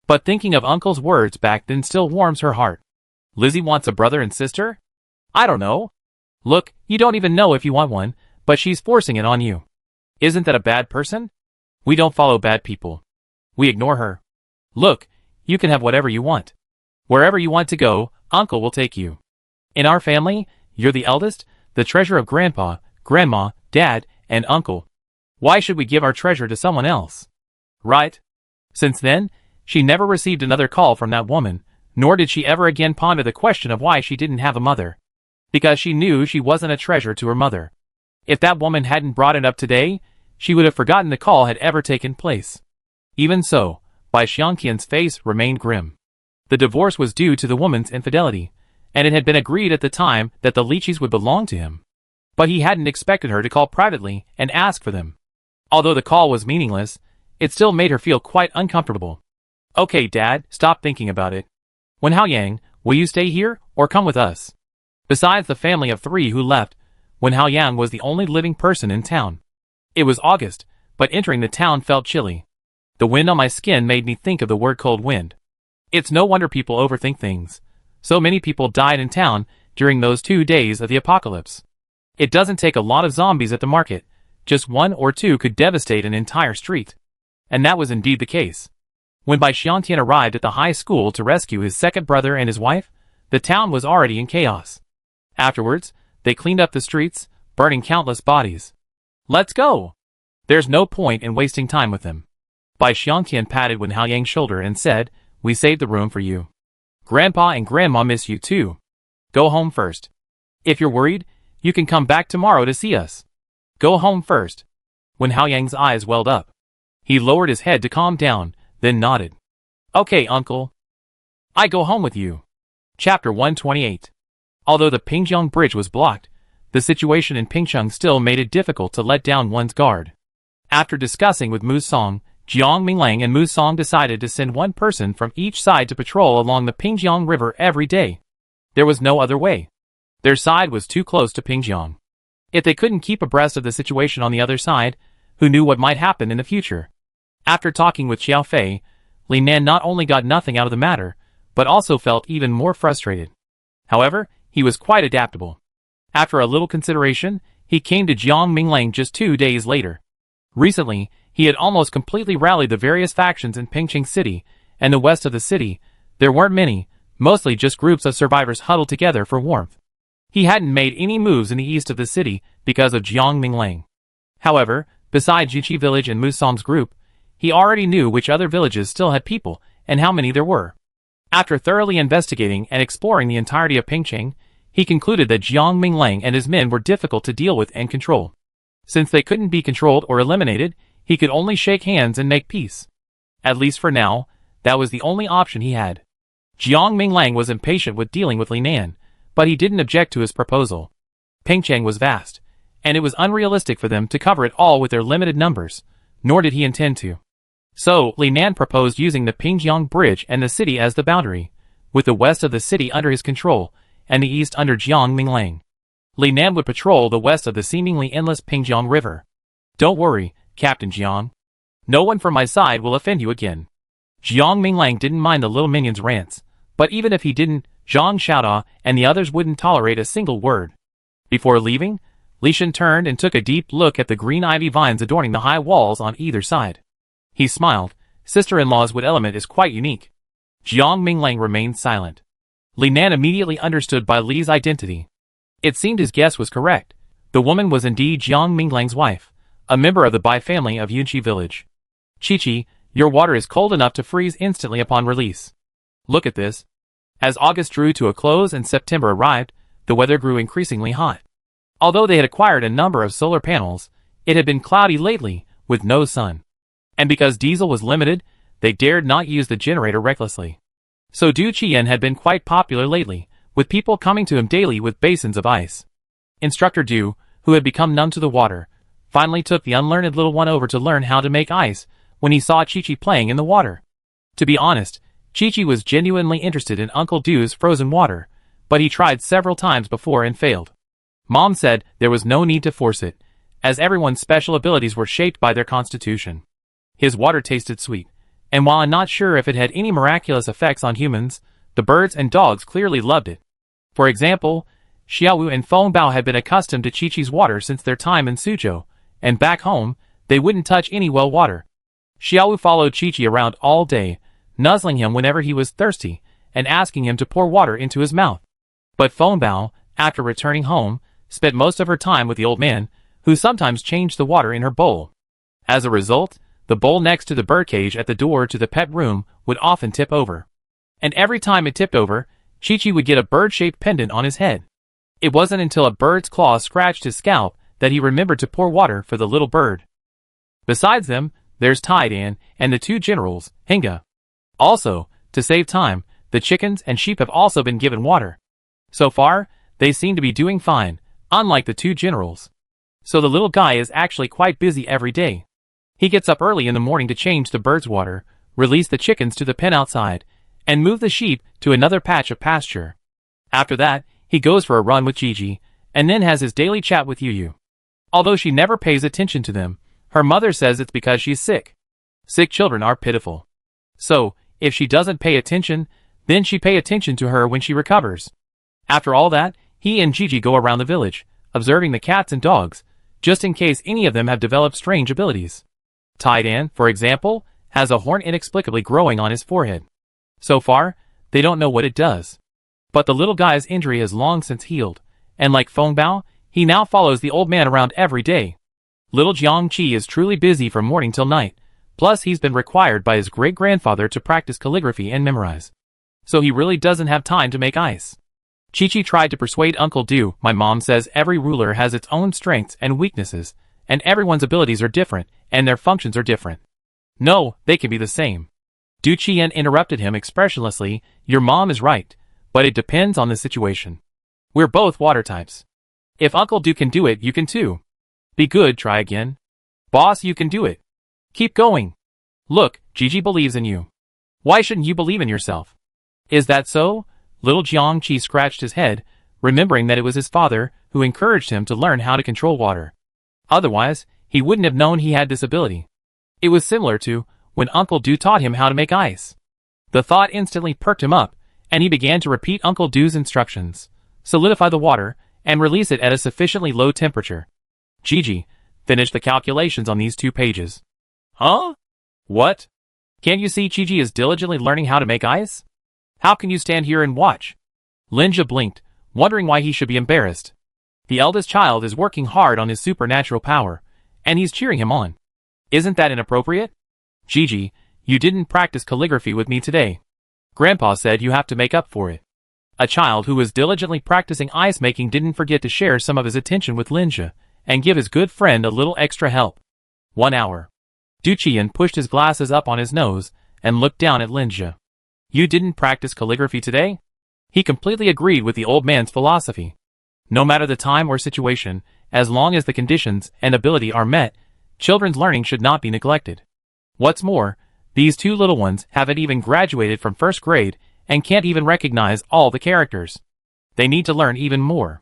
But thinking of Uncle's words back then still warms her heart. Lizzie wants a brother and sister? I don't know. Look, you don't even know if you want one, but she's forcing it on you. Isn't that a bad person? We don't follow bad people. We ignore her. Look, you can have whatever you want. Wherever you want to go, Uncle will take you. In our family, you're the eldest, the treasure of Grandpa, Grandma, Dad, and Uncle. Why should we give our treasure to someone else? Right? Since then, she never received another call from that woman, nor did she ever again ponder the question of why she didn't have a mother. because she knew she wasn't a treasure to her mother. If that woman hadn't brought it up today, she would have forgotten the call had ever taken place. Even so, Bai Xiangqian's face remained grim. The divorce was due to the woman's infidelity, and it had been agreed at the time that the lychees would belong to him. But he hadn't expected her to call privately and ask for them. Although the call was meaningless, it still made her feel quite uncomfortable. Okay, Dad, stop thinking about it. Wen Haoyang, will you stay here, or come with us? Besides the family of 3 who left, Wen Haoyang was the only living person in town. It was August, but entering the town felt chilly. The wind on my skin made me think of the word cold wind. It's no wonder people overthink things. So many people died in town during those 2 days of the apocalypse. It doesn't take a lot of zombies at the market. Just 1 or 2 could devastate an entire street. And that was indeed the case. When Bai Xiangqian arrived at the high school to rescue his second brother and his wife, the town was already in chaos. Afterwards, they cleaned up the streets, burning countless bodies. Let's go! There's no point in wasting time with them. Bai Xiangqian patted Wen Haoyang's shoulder and said, we saved the room for you. Grandpa and Grandma miss you too. Go home first. If you're worried, you can come back tomorrow to see us. Go home first. Wen Haoyang's eyes welled up. He lowered his head to calm down, then nodded. Okay, uncle. I go home with you. Chapter 128. Although the Pingjiang Bridge was blocked, the situation in Pingcheng still made it difficult to let down one's guard. After discussing with Mu Song, Jiang Minglang and Mu Song decided to send one person from each side to patrol along the Pingjiang River every day. There was no other way. Their side was too close to Pingjiang. If they couldn't keep abreast of the situation on the other side, who knew what might happen in the future? After talking with Xiao Fei, Li Nan not only got nothing out of the matter, but also felt even more frustrated. However, he was quite adaptable. After a little consideration, he came to Jiang Minglang just 2 days later. Recently, he had almost completely rallied the various factions in Pingcheng City, and the west of the city. There weren't many, mostly just groups of survivors huddled together for warmth. He hadn't made any moves in the east of the city because of Jiang Minglang. However, besides Jinchi village and Musong's group, he already knew which other villages still had people, and how many there were. After thoroughly investigating and exploring the entirety of Pingcheng, he concluded that Jiang Minglang and his men were difficult to deal with and control. Since they couldn't be controlled or eliminated, he could only shake hands and make peace. At least for now, that was the only option he had. Jiang Minglang was impatient with dealing with Li Nan, but he didn't object to his proposal. Pingcheng was vast, and it was unrealistic for them to cover it all with their limited numbers, nor did he intend to. So, Li Nan proposed using the Pingjiang Bridge and the city as the boundary, with the west of the city under his control, and the east under Jiang Minglang. Li Nan would patrol the west of the seemingly endless Pingjiang River. Don't worry, Captain Jiang. No one from my side will offend you again. Jiang Minglang didn't mind the little minion's rants, but even if he didn't, Zhang Xiaoda and the others wouldn't tolerate a single word. Before leaving, Li Shen turned and took a deep look at the green ivy vines adorning the high walls on either side. He smiled. Sister-in-law's wood element is quite unique. Jiang Minglang remained silent. Li Nan immediately understood Bai Li's identity. It seemed his guess was correct. The woman was indeed Jiang Minglang's wife, a member of the Bai family of Yunqi village. Chi-Chi, your water is cold enough to freeze instantly upon release. Look at this. As August drew to a close and September arrived, the weather grew increasingly hot. Although they had acquired a number of solar panels, it had been cloudy lately, with no sun. And because diesel was limited, they dared not use the generator recklessly. So Du Qian had been quite popular lately, with people coming to him daily with basins of ice. Instructor Du, who had become numb to the water, finally took the unlearned little one over to learn how to make ice when he saw Chi-Chi playing in the water. To be honest, Chi-Chi was genuinely interested in Uncle Du's frozen water, but he tried several times before and failed. Mom said there was no need to force it, as everyone's special abilities were shaped by their constitution. His water tasted sweet, and while I'm not sure if it had any miraculous effects on humans, the birds and dogs clearly loved it. For example, Xiaowu and Feng Bao had been accustomed to Chi-Chi's water since their time in Suzhou, and back home, they wouldn't touch any well water. Xiaowu followed Chi-Chi around all day, nuzzling him whenever he was thirsty, and asking him to pour water into his mouth. But Feng Bao, after returning home, spent most of her time with the old man, who sometimes changed the water in her bowl. As a result, the bowl next to the birdcage at the door to the pet room would often tip over. And every time it tipped over, Chi-Chi would get a bird-shaped pendant on his head. It wasn't until a bird's claw scratched his scalp that he remembered to pour water for the little bird. Besides them, there's Tai-Dan and the two generals, Hinga. Also, to save time, the chickens and sheep have also been given water. So far, they seem to be doing fine, unlike the two generals. So the little guy is actually quite busy every day. He gets up early in the morning to change the birds' water, release the chickens to the pen outside, and move the sheep to another patch of pasture. After that, he goes for a run with Gigi, and then has his daily chat with Yu. Although she never pays attention to them, her mother says it's because she's sick. Sick children are pitiful. So, if she doesn't pay attention, then she pay attention to her when she recovers. After all that, he and Gigi go around the village, observing the cats and dogs, just in case any of them have developed strange abilities. Tai-Dan, for example, has a horn inexplicably growing on his forehead. So far, they don't know what it does. But the little guy's injury has long since healed, and like Feng Bao, he now follows the old man around every day. Little Jiangqi is truly busy from morning till night, plus he's been required by his great-grandfather to practice calligraphy and memorize. So he really doesn't have time to make ice. Chi-Chi tried to persuade Uncle Du. My mom says every ruler has its own strengths and weaknesses, and everyone's abilities are different, and their functions are different. No, they can be the same. Du Qian interrupted him expressionlessly. Your mom is right, but it depends on the situation. We're both water types. If Uncle Du can do it, you can too. Be good, try again. Boss, you can do it. Keep going. Look, Gigi believes in you. Why shouldn't you believe in yourself? Is that so? Little Jiangqi scratched his head, remembering that it was his father who encouraged him to learn how to control water. Otherwise, he wouldn't have known he had this ability. It was similar to when Uncle Du taught him how to make ice. The thought instantly perked him up, and he began to repeat Uncle Du's instructions. Solidify the water, and release it at a sufficiently low temperature. Gigi, finish the calculations on these 2 pages. Huh? What? Can't you see Gigi is diligently learning how to make ice? How can you stand here and watch? Linja blinked, wondering why he should be embarrassed. The eldest child is working hard on his supernatural power, and he's cheering him on. Isn't that inappropriate? Gigi, you didn't practice calligraphy with me today. Grandpa said you have to make up for it. A child who was diligently practicing ice making didn't forget to share some of his attention with Linja, and give his good friend a little extra help. 1 hour. Du Qian pushed his glasses up on his nose, and looked down at Linja. You didn't practice calligraphy today? He completely agreed with the old man's philosophy. No matter the time or situation, as long as the conditions and ability are met, children's learning should not be neglected. What's more, these 2 little ones haven't even graduated from 1st grade and can't even recognize all the characters. They need to learn even more.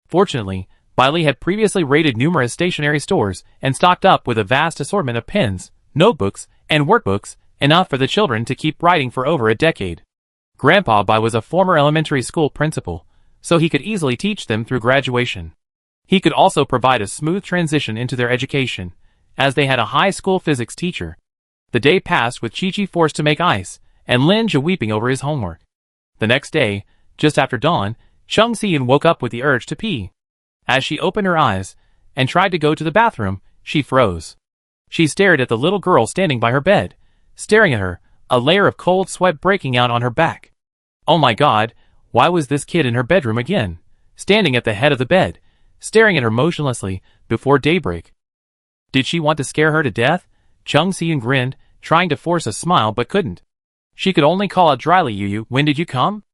Fortunately, Bailey had previously raided numerous stationery stores and stocked up with a vast assortment of pens, notebooks, and workbooks, enough for the children to keep writing for over a decade. Grandpa Bai was a former elementary school principal, so he could easily teach them through graduation. He could also provide a smooth transition into their education, as they had a high school physics teacher. The day passed with Chi-Chi forced to make ice, and Linja weeping over his homework. The next day, just after dawn, Chung Xian woke up with the urge to pee. As she opened her eyes, and tried to go to the bathroom, she froze. She stared at the little girl standing by her bed, staring at her, a layer of cold sweat breaking out on her back. Oh my God, why was this kid in her bedroom again, standing at the head of the bed, staring at her motionlessly, before daybreak? Did she want to scare her to death? Chung Xian grinned, trying to force a smile but couldn't. She could only call out dryly, Yu, when did you come?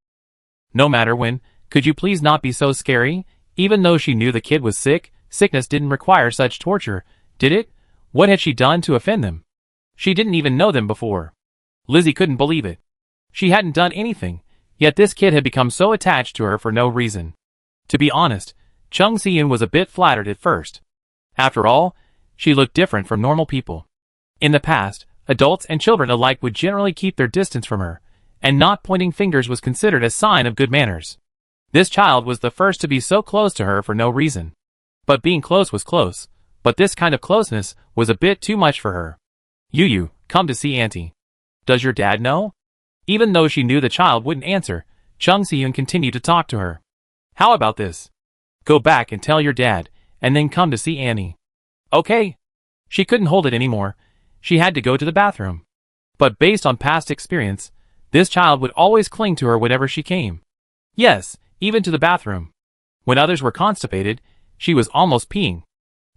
No matter when, could you please not be so scary? Even though she knew the kid was sick, sickness didn't require such torture, did it? What had she done to offend them? She didn't even know them before. Lizzie couldn't believe it. She hadn't done anything, yet this kid had become so attached to her for no reason. To be honest, Chung Xian was a bit flattered at first. After all, she looked different from normal people. In the past, adults and children alike would generally keep their distance from her, and not pointing fingers was considered a sign of good manners. This child was the first to be so close to her for no reason. But being close was close, but this kind of closeness was a bit too much for her. Yu, come to see Auntie. Does your dad know? Even though she knew the child wouldn't answer, Chung Xian continued to talk to her. How about this? Go back and tell your dad, and then come to see Annie. Okay. She couldn't hold it anymore. She had to go to the bathroom. But based on past experience, this child would always cling to her whenever she came. Yes, even to the bathroom. When others were constipated, she was almost peeing.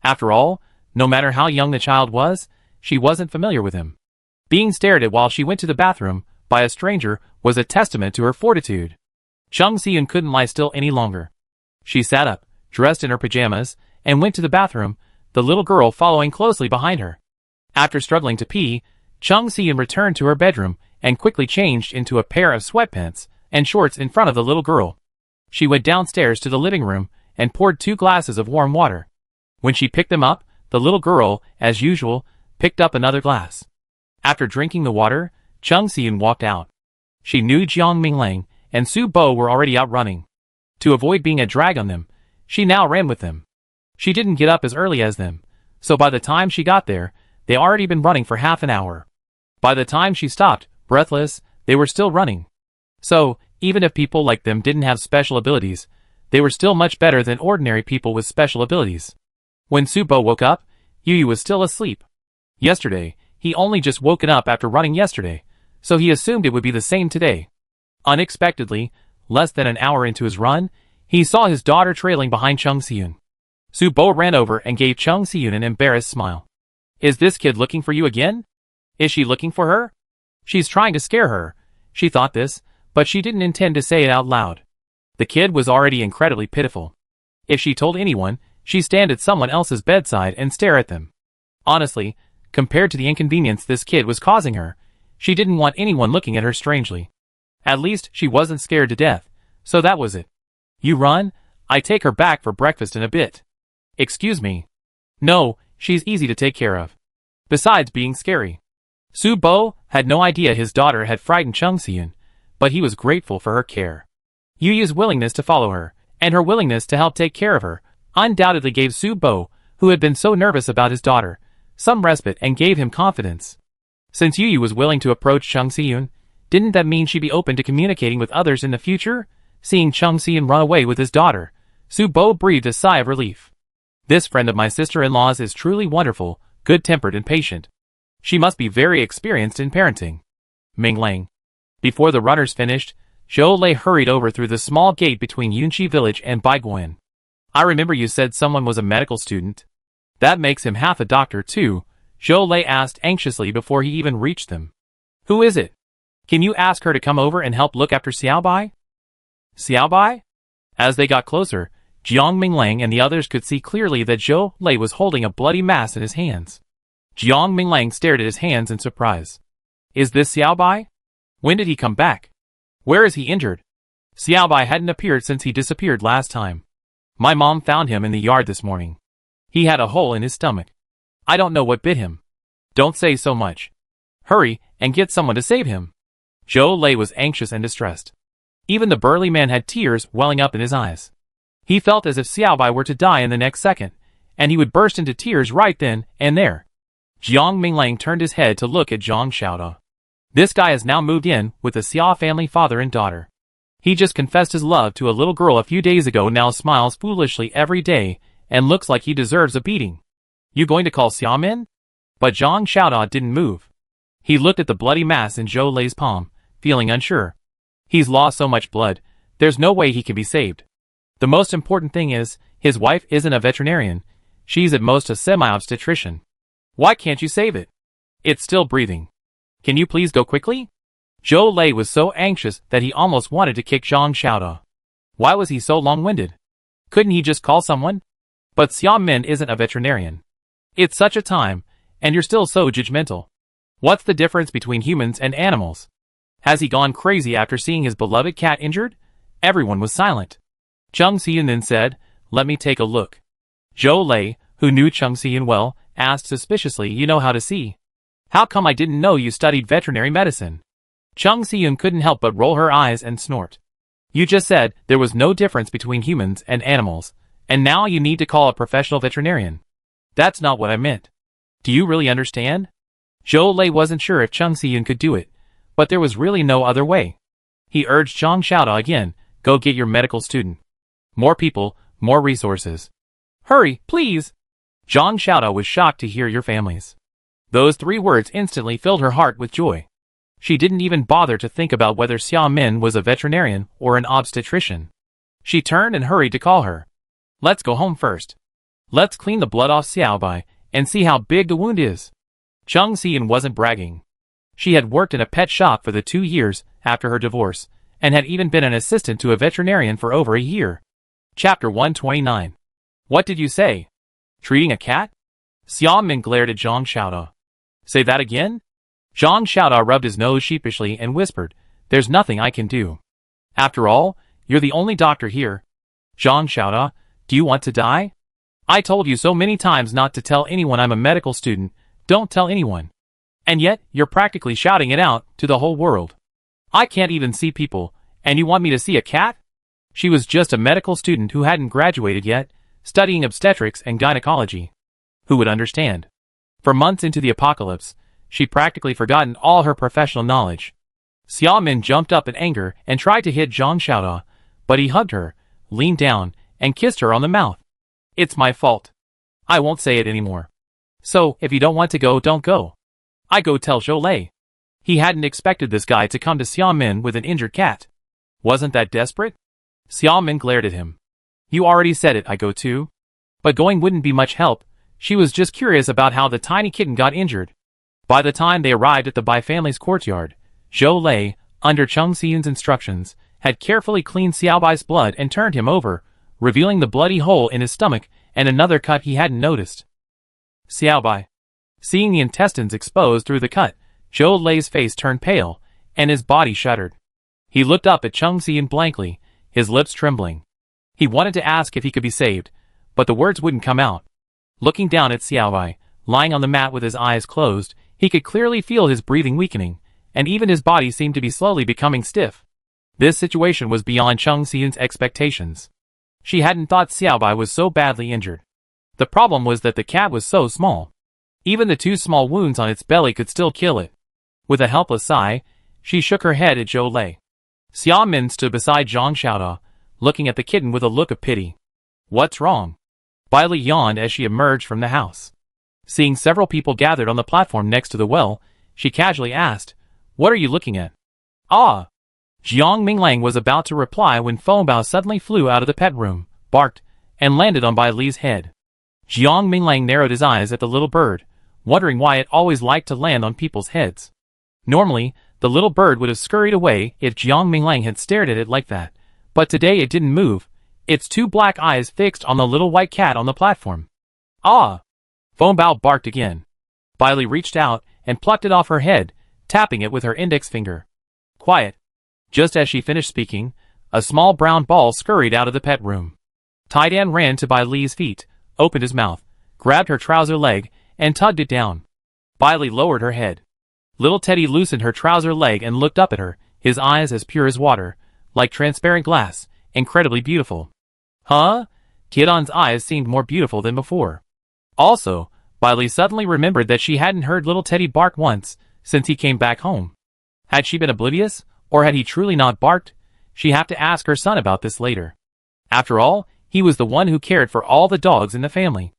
After all, no matter how young the child was, she wasn't familiar with him. Being stared at while she went to the bathroom by a stranger was a testament to her fortitude. Chung Si-eun couldn't lie still any longer. She sat up, dressed in her pajamas, and went to the bathroom, the little girl following closely behind her. After struggling to pee, Chung Si-eun returned to her bedroom and quickly changed into a pair of sweatpants and shorts in front of the little girl. She went downstairs to the living room and poured 2 glasses of warm water. When she picked them up, the little girl, as usual, picked up another glass. After drinking the water, Chung Si-eun walked out. She knew Jiang Minglang and Su Bo were already out running. To avoid being a drag on them, she now ran with them. She didn't get up as early as them, so by the time she got there, they already been running for half an hour. By the time she stopped, breathless, they were still running. So, even if people like them didn't have special abilities, they were still much better than ordinary people with special abilities. When Su Bo woke up, Yu was still asleep. Yesterday, he only just woken up after running yesterday, so he assumed it would be the same today. Unexpectedly, less than an hour into his run, he saw his daughter trailing behind Chung Si-eun. Su Bo ran over and gave Chung Si-eun an embarrassed smile. Is this kid looking for you again? Is she looking for her? She's trying to scare her. She thought this, but she didn't intend to say it out loud. The kid was already incredibly pitiful. If she told anyone, she'd stand at someone else's bedside and stare at them. Honestly, compared to the inconvenience this kid was causing her, she didn't want anyone looking at her strangely. At least she wasn't scared to death, so that was it. You run, I take her back for breakfast in a bit. Excuse me. No, she's easy to take care of. Besides being scary. Su Bo had no idea his daughter had frightened Chung Si-eun, but he was grateful for her care. Yu's willingness to follow her, and her willingness to help take care of her, undoubtedly gave Su Bo, who had been so nervous about his daughter, some respite and gave him confidence. Since Yu was willing to approach Chung Si-eun, didn't that mean she'd be open to communicating with others in the future? Seeing Chung Si-eun run away with his daughter, Su Bo breathed a sigh of relief. This friend of my sister-in-law's is truly wonderful, good-tempered and patient. She must be very experienced in parenting. Minglang. Before the runners finished, Zhou Lei hurried over through the small gate between Yunqi village and Baiguan. I remember you said someone was a medical student. That makes him half a doctor too, Zhou Lei asked anxiously before he even reached them. Who is it? Can you ask her to come over and help look after Xiaobai? Xiaobai? As they got closer, Jiang Minglang and the others could see clearly that Zhou Lei was holding a bloody mass in his hands. Jiang Minglang stared at his hands in surprise. Is this Xiaobai? When did he come back? Where is he injured? Xiaobai hadn't appeared since he disappeared last time. My mom found him in the yard this morning. He had a hole in his stomach. I don't know what bit him. Don't say so much. Hurry and get someone to save him. Zhou Lei was anxious and distressed. Even the burly man had tears welling up in his eyes. He felt as if Xiaobai were to die in the next second, and he would burst into tears right then and there. Jiang Minglang turned his head to look at Zhang Xiaoda. This guy has now moved in with the Xia family father and daughter. He just confessed his love to a little girl a few days ago, now smiles foolishly every day, and looks like he deserves a beating. You going to call Xiaomin? But Zhang Xiaoda didn't move. He looked at the bloody mass in Zhou Lei's palm, feeling unsure. He's lost so much blood, there's no way he can be saved. The most important thing is, his wife isn't a veterinarian, she's at most a semi-obstetrician. Why can't you save it? It's still breathing. Can you please go quickly? Zhou Lei was so anxious that he almost wanted to kick Zhang Xiaoda. Why was he so long-winded? Couldn't he just call someone? But Xiaomin isn't a veterinarian. It's such a time, and you're still so judgmental. What's the difference between humans and animals? Has he gone crazy after seeing his beloved cat injured? Everyone was silent. Chung Si-eun then said, let me take a look. Zhou Lei, who knew Chung Si-eun well, asked suspiciously, you know how to see? How come I didn't know you studied veterinary medicine? Chung Si-eun couldn't help but roll her eyes and snort. You just said there was no difference between humans and animals, and now you need to call a professional veterinarian. That's not what I meant. Do you really understand? Zhou Lei wasn't sure if Chung Si-eun could do it, but there was really no other way. He urged Zhang Xiaoda again, go get your medical student. More people, more resources. Hurry, please! Zhang Xiaoda was shocked to hear your families. Those 3 words instantly filled her heart with joy. She didn't even bother to think about whether Xiaomin was a veterinarian or an obstetrician. She turned and hurried to call her. Let's go home first. Let's clean the blood off Xiaobai and see how big the wound is. Cheng Xian wasn't bragging. She had worked in a pet shop for the 2 years after her divorce, and had even been an assistant to a veterinarian for over a year. Chapter 129. What did you say? Treating a cat? Xiao Min glared at Zhang Xiaoda. Say that again? Zhang Xiaoda rubbed his nose sheepishly and whispered, There's nothing I can do. After all, you're the only doctor here. Zhang Xiaoda, do you want to die? I told you so many times not to tell anyone I'm a medical student. Don't tell anyone. And yet, you're practically shouting it out to the whole world. I can't even see people, and you want me to see a cat? She was just a medical student who hadn't graduated yet, studying obstetrics and gynecology. Who would understand? For months into the apocalypse, she'd practically forgotten all her professional knowledge. Xiao Min jumped up in anger and tried to hit Zhang Xiaoda, but he hugged her, leaned down, and kissed her on the mouth. It's my fault. I won't say it anymore. So, if you don't want to go, don't go. I go tell Zhou Lei. He hadn't expected this guy to come to Xiao Min with an injured cat. Wasn't that desperate? Xiao Min glared at him. You already said it, I go too. But going wouldn't be much help. She was just curious about how the tiny kitten got injured. By the time they arrived at the Bai family's courtyard, Zhou Lei, under Cheng Xian's instructions, had carefully cleaned Xiaobai's blood and turned him over, revealing the bloody hole in his stomach and another cut he hadn't noticed. Xiaobai. Seeing the intestines exposed through the cut, Zhou Lei's face turned pale, and his body shuddered. He looked up at Cheng Xian blankly, his lips trembling. He wanted to ask if he could be saved, but the words wouldn't come out. Looking down at Xiaobai, lying on the mat with his eyes closed, he could clearly feel his breathing weakening, and even his body seemed to be slowly becoming stiff. This situation was beyond Cheng Xian's expectations. She hadn't thought Xiaobai was so badly injured. The problem was that the cat was so small. Even the 2 small wounds on its belly could still kill it. With a helpless sigh, she shook her head at Zhou Lei. Xiao Min stood beside Zhang Xiaoda, looking at the kitten with a look of pity. What's wrong? Bai Li yawned as she emerged from the house. Seeing several people gathered on the platform next to the well, she casually asked, What are you looking at? Ah! Jiang Minglang was about to reply when Fengbao suddenly flew out of the pet room, barked, and landed on Bai Li's head. Jiang Minglang narrowed his eyes at the little bird, wondering why it always liked to land on people's heads. Normally, the little bird would have scurried away if Jiang Minglang had stared at it like that, but today it didn't move, its 2 black eyes fixed on the little white cat on the platform. Ah! Fengbao barked again. Bai Li reached out and plucked it off her head, tapping it with her index finger. Quiet. Just as she finished speaking, a small brown ball scurried out of the pet room. Taidan ran to Bai Li's feet, opened his mouth, grabbed her trouser leg, and tugged it down. Bai Li lowered her head. Little Teddy loosened her trouser leg and looked up at her, his eyes as pure as water, like transparent glass, incredibly beautiful. Huh? Taidan's eyes seemed more beautiful than before. Also, Bai Li suddenly remembered that she hadn't heard little Teddy bark once since he came back home. Had she been oblivious, or had he truly not barked? She'd have to ask her son about this later. After all, he was the one who cared for all the dogs in the family.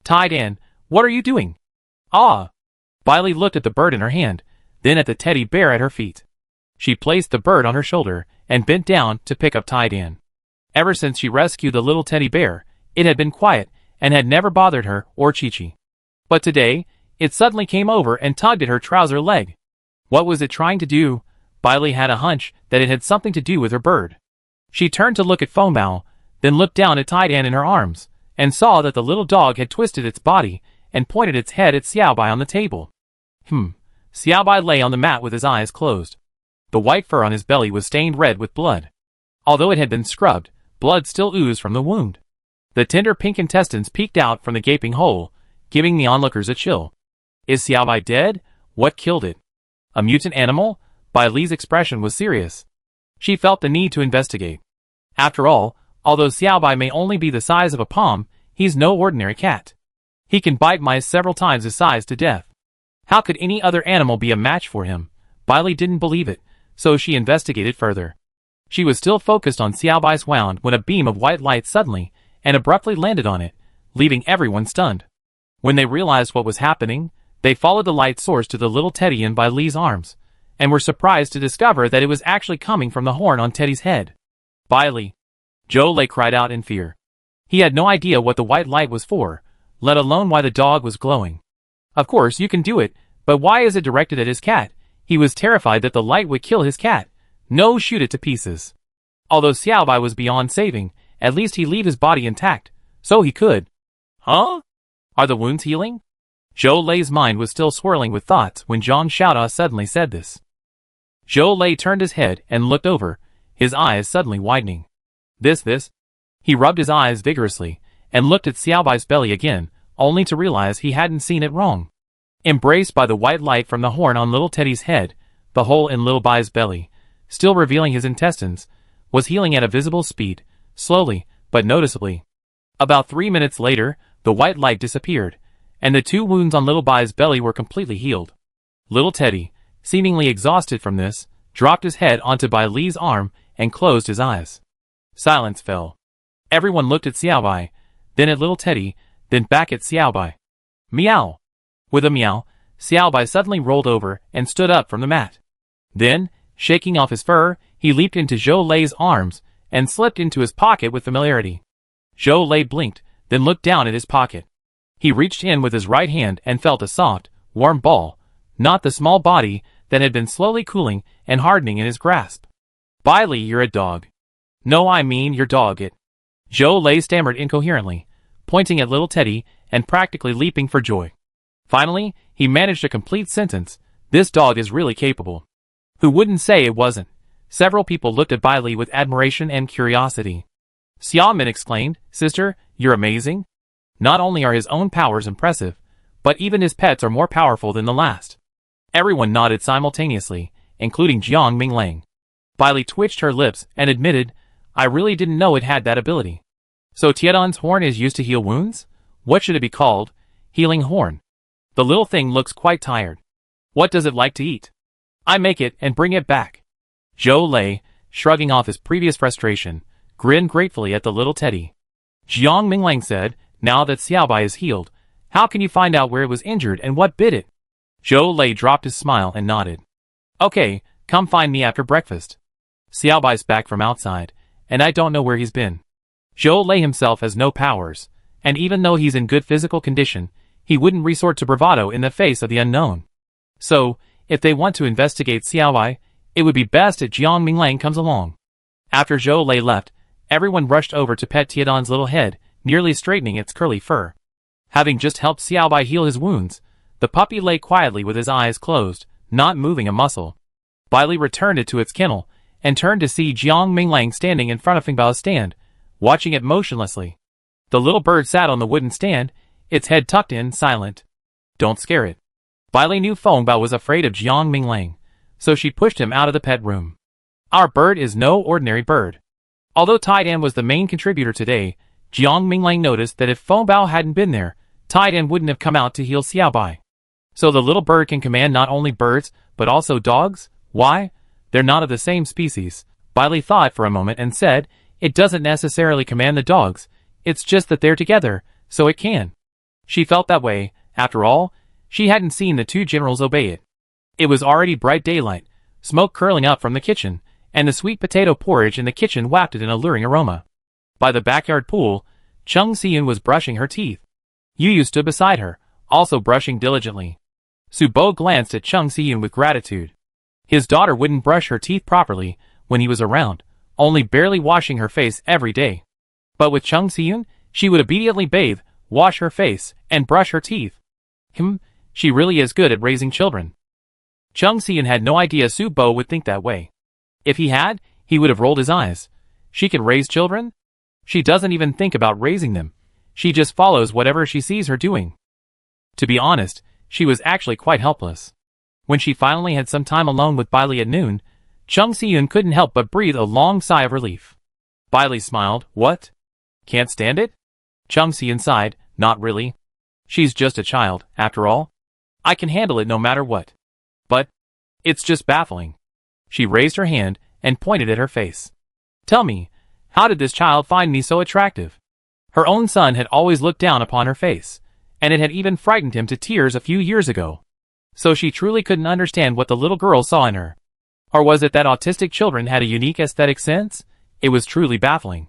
Taidan, what are you doing? Ah! Bai Li looked at the bird in her hand, then at the teddy bear at her feet. She placed the bird on her shoulder and bent down to pick up Taidan. Ever since she rescued the little teddy bear, it had been quiet and had never bothered her or Chi-Chi. But today, it suddenly came over and tugged at her trouser leg. What was it trying to do? Bai Li had a hunch that it had something to do with her bird. She turned to look at Fengbao, then looked down at Taidan in her arms, and saw that the little dog had twisted its body and pointed its head at Xiaobai on the table. Xiaobai lay on the mat with his eyes closed. The white fur on his belly was stained red with blood. Although it had been scrubbed, blood still oozed from the wound. The tender pink intestines peeked out from the gaping hole, giving the onlookers a chill. Is Xiaobai dead? What killed it? A mutant animal? Bai Li's expression was serious. She felt the need to investigate. After all, although Xiaobai may only be the size of a palm, he's no ordinary cat. He can bite mice several times his size to death. How could any other animal be a match for him? Bai Li didn't believe it, so she investigated further. She was still focused on Xiaobai's wound when a beam of white light suddenly and abruptly landed on it, leaving everyone stunned. When they realized what was happening, they followed the light source to the little Teddy in Bai Li's arms, and were surprised to discover that it was actually coming from the horn on Teddy's head. Bai Li. Zhou Lei cried out in fear. He had no idea what the white light was for, let alone why the dog was glowing. Of course you can do it, but why is it directed at his cat? He was terrified that the light would kill his cat. No, shoot it to pieces. Although Xiaobai was beyond saving, at least he leave his body intact, so he could. Huh? Are the wounds healing? Zhou Lei's mind was still swirling with thoughts when Zhang Xiaoda suddenly said this. Zhou Lei turned his head and looked over, his eyes suddenly widening. This. He rubbed his eyes vigorously, and looked at Xiaobai's belly again, only to realize he hadn't seen it wrong. Embraced by the white light from the horn on little Teddy's head, the hole in little Bai's belly, still revealing his intestines, was healing at a visible speed, slowly, but noticeably. About 3 minutes later, the white light disappeared, and the 2 wounds on little Bai's belly were completely healed. Little Teddy, seemingly exhausted from this, dropped his head onto Bai Li's arm and closed his eyes. Silence fell. Everyone looked at Xiaobai, then at little Teddy, then back at Xiaobai. Meow! With a meow, Xiaobai suddenly rolled over and stood up from the mat. Then, shaking off his fur, he leaped into Zhou Lei's arms and slipped into his pocket with familiarity. Zhou Lei blinked, then looked down at his pocket. He reached in with his right hand and felt a soft, warm ball, not the small body that had been slowly cooling and hardening in his grasp. Bai Li, you're a dog. No, I mean your dog it. Zhou Lei stammered incoherently, pointing at little Teddy and practically leaping for joy. Finally, he managed a complete sentence. This dog is really capable. Who wouldn't say it wasn't? Several people looked at Bai Li with admiration and curiosity. Xiaomin exclaimed, Sister, you're amazing. Not only are his own powers impressive, but even his pets are more powerful than the last. Everyone nodded simultaneously, including Jiang Minglang. Bai Li twitched her lips and admitted, I really didn't know it had that ability. So Tiedan's horn is used to heal wounds? What should it be called? Healing horn. The little thing looks quite tired. What does it like to eat? I make it and bring it back. Zhou Lei, shrugging off his previous frustration, grinned gratefully at the little Teddy. Jiang Minglang said, now that Xiaobai is healed, how can you find out where it was injured and what bit it? Zhou Lei dropped his smile and nodded. Okay, come find me after breakfast. Xiaobai's back from outside, and I don't know where he's been. Zhou Lei himself has no powers, and even though he's in good physical condition, he wouldn't resort to bravado in the face of the unknown. So, if they want to investigate Xiaobai, it would be best if Jiang Minglang comes along. After Zhou Lei left, everyone rushed over to pet Tiedan's little head, nearly straightening its curly fur. Having just helped Xiaobai heal his wounds, the puppy lay quietly with his eyes closed, not moving a muscle. Bai Li returned it to its kennel, and turned to see Jiang Minglang standing in front of Fengbao's stand, watching it motionlessly. The little bird sat on the wooden stand, its head tucked in, silent. Don't scare it. Bai Li knew Fengbao was afraid of Jiang Minglang, so she pushed him out of the pet room. Our bird is no ordinary bird. Although Taidan was the main contributor today, Jiang Minglang noticed that if Fengbao hadn't been there, Taidan wouldn't have come out to heal Xiaobai. So the little bird can command not only birds, but also dogs? Why? They're not of the same species. Bai Li thought for a moment and said, it doesn't necessarily command the dogs, it's just that they're together, so it can. She felt that way, after all, she hadn't seen the 2 generals obey it. It was already bright daylight, smoke curling up from the kitchen, and the sweet potato porridge in the kitchen wafted an alluring aroma. By the backyard pool, Chung Siyun was brushing her teeth. Yu Yu stood beside her, also brushing diligently. Su Bo glanced at Chung Siyun with gratitude. His daughter wouldn't brush her teeth properly when he was around, only barely washing her face every day. But with Chung Siyun, she would immediately bathe, wash her face, and brush her teeth. She really is good at raising children. Chung Siyun had no idea Su Bo would think that way. If he had, he would have rolled his eyes. She can raise children? She doesn't even think about raising them. She just follows whatever she sees her doing. To be honest, she was actually quite helpless. When she finally had some time alone with Bai Li at noon, Chung Siyun couldn't help but breathe a long sigh of relief. Bai Li smiled. What? Can't stand it? Chung Siyun sighed. Not really. She's just a child, after all. I can handle it no matter what. But it's just baffling. She raised her hand and pointed at her face. Tell me, how did this child find me so attractive? Her own son had always looked down upon her face, and it had even frightened him to tears a few years ago. So she truly couldn't understand what the little girl saw in her. Or was it that autistic children had a unique aesthetic sense? It was truly baffling.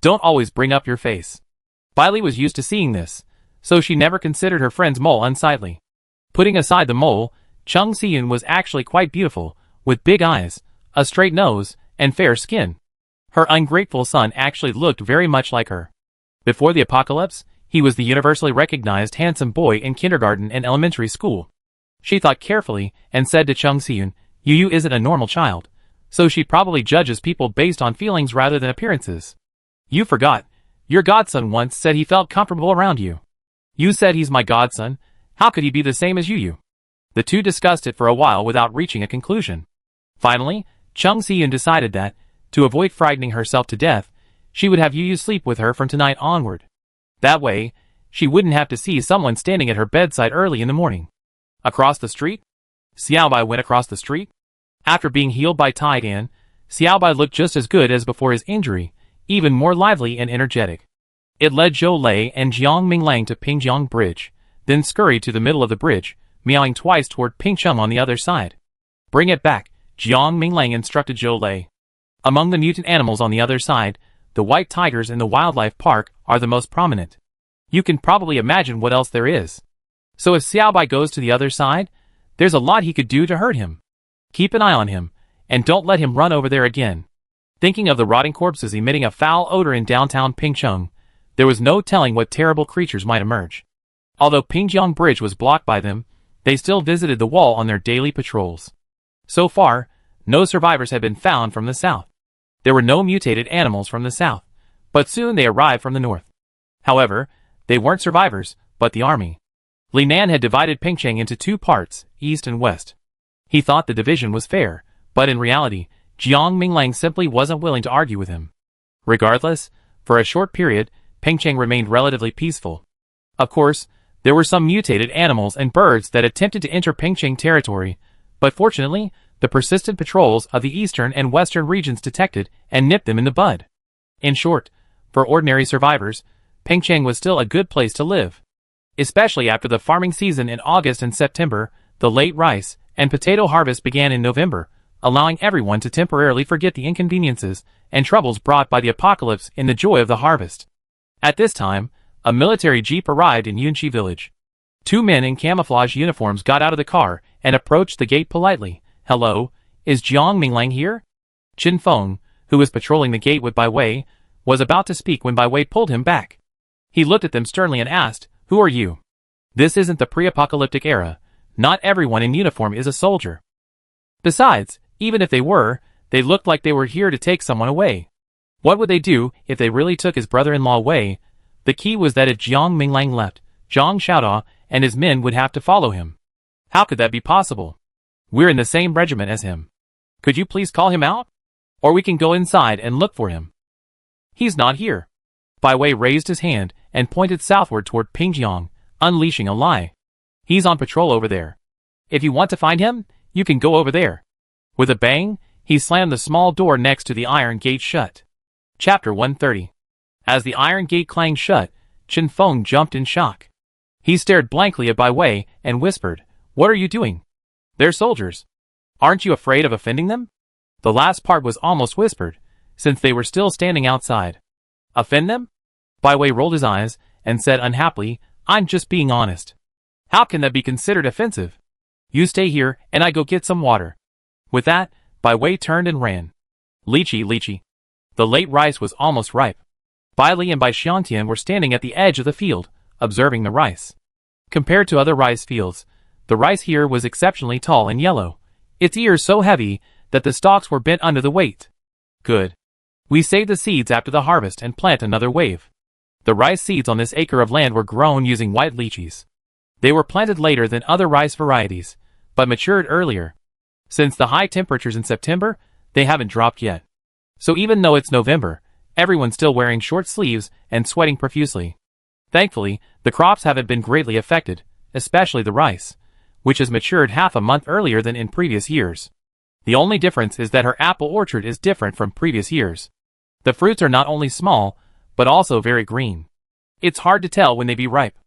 Don't always bring up your face. Bailey was used to seeing this, so she never considered her friend's mole unsightly. Putting aside the mole, Chung Si-yoon was actually quite beautiful, with big eyes, a straight nose, and fair skin. Her ungrateful son actually looked very much like her. Before the apocalypse, he was the universally recognized handsome boy in kindergarten and elementary school. She thought carefully and said to Chung Si-yoon, Yu isn't a normal child, so she probably judges people based on feelings rather than appearances. You forgot. Your godson once said he felt comfortable around you. You said he's my godson. How could he be the same as you? The two discussed it for a while without reaching a conclusion. Finally, Chung Si-yoon decided that, to avoid frightening herself to death, she would have Yu sleep with her from tonight onward. That way, she wouldn't have to see someone standing at her bedside early in the morning. Across the street? Xiaobai went across the street. After being healed by Taidan, Xiaobai looked just as good as before his injury, even more lively and energetic. It led Zhou Lei and Jiang Minglang to Pingjiang Bridge, then scurried to the middle of the bridge, meowing twice toward Pingcheng on the other side. Bring it back, Jiang Minglang instructed Zhou Lei. Among the mutant animals on the other side, the white tigers in the wildlife park are the most prominent. You can probably imagine what else there is. So if Xiaobai goes to the other side, there's a lot he could do to hurt him. Keep an eye on him, and don't let him run over there again. Thinking of the rotting corpses emitting a foul odor in downtown Pingcheng, there was no telling what terrible creatures might emerge. Although Pingjiang Bridge was blocked by them, they still visited the wall on their daily patrols. So far, no survivors had been found from the south. There were no mutated animals from the south, but soon they arrived from the north. However, they weren't survivors, but the army. Li Nan had divided Pingcheng into two parts, east and west. He thought the division was fair, but in reality, Jiang Minglang simply wasn't willing to argue with him. Regardless, for a short period, Pingcheng remained relatively peaceful. Of course, there were some mutated animals and birds that attempted to enter Pingcheng territory, but fortunately, the persistent patrols of the eastern and western regions detected and nipped them in the bud. In short, for ordinary survivors, Pingcheng was still a good place to live. Especially after the farming season in August and September, the late rice and potato harvest began in November, allowing everyone to temporarily forget the inconveniences and troubles brought by the apocalypse in the joy of the harvest. At this time, a military jeep arrived in Yunqi village. Two men in camouflage uniforms got out of the car and approached the gate politely. Hello, is Jiang Minglang here? Qin Feng, who was patrolling the gate with Bai Wei, was about to speak when Bai Wei pulled him back. He looked at them sternly and asked, Who are you? This isn't the pre-apocalyptic era. Not everyone in uniform is a soldier. Besides, even if they were, they looked like they were here to take someone away. What would they do if they really took his brother-in-law away? The key was that if Jiang Minglang left, Zhang Xiaoda and his men would have to follow him. How could that be possible? We're in the same regiment as him. Could you please call him out? Or we can go inside and look for him. He's not here. Bai Wei raised his hand and pointed southward toward Pingjiang, unleashing a lie. He's on patrol over there. If you want to find him, you can go over there. With a bang, he slammed the small door next to the iron gate shut. Chapter 130. As the iron gate clanged shut, Qin Feng jumped in shock. He stared blankly at Bai Wei and whispered, What are you doing? They're soldiers. Aren't you afraid of offending them? The last part was almost whispered, since they were still standing outside. Offend them? Bai Wei rolled his eyes and said unhappily, I'm just being honest. How can that be considered offensive? You stay here and I go get some water. With that, Bai Wei turned and ran. Lychee. The late rice was almost ripe. Bai Li and Bai Xiangtian were standing at the edge of the field, observing the rice. Compared to other rice fields, the rice here was exceptionally tall and yellow, its ears so heavy that the stalks were bent under the weight. Good. We save the seeds after the harvest and plant another wave. The rice seeds on this acre of land were grown using white lychees. They were planted later than other rice varieties, but matured earlier. Since the high temperatures in September, they haven't dropped yet. So even though it's November, everyone's still wearing short sleeves and sweating profusely. Thankfully, the crops haven't been greatly affected, especially the rice, which has matured half a month earlier than in previous years. The only difference is that her apple orchard is different from previous years. The fruits are not only small, but also very green. It's hard to tell when they be ripe.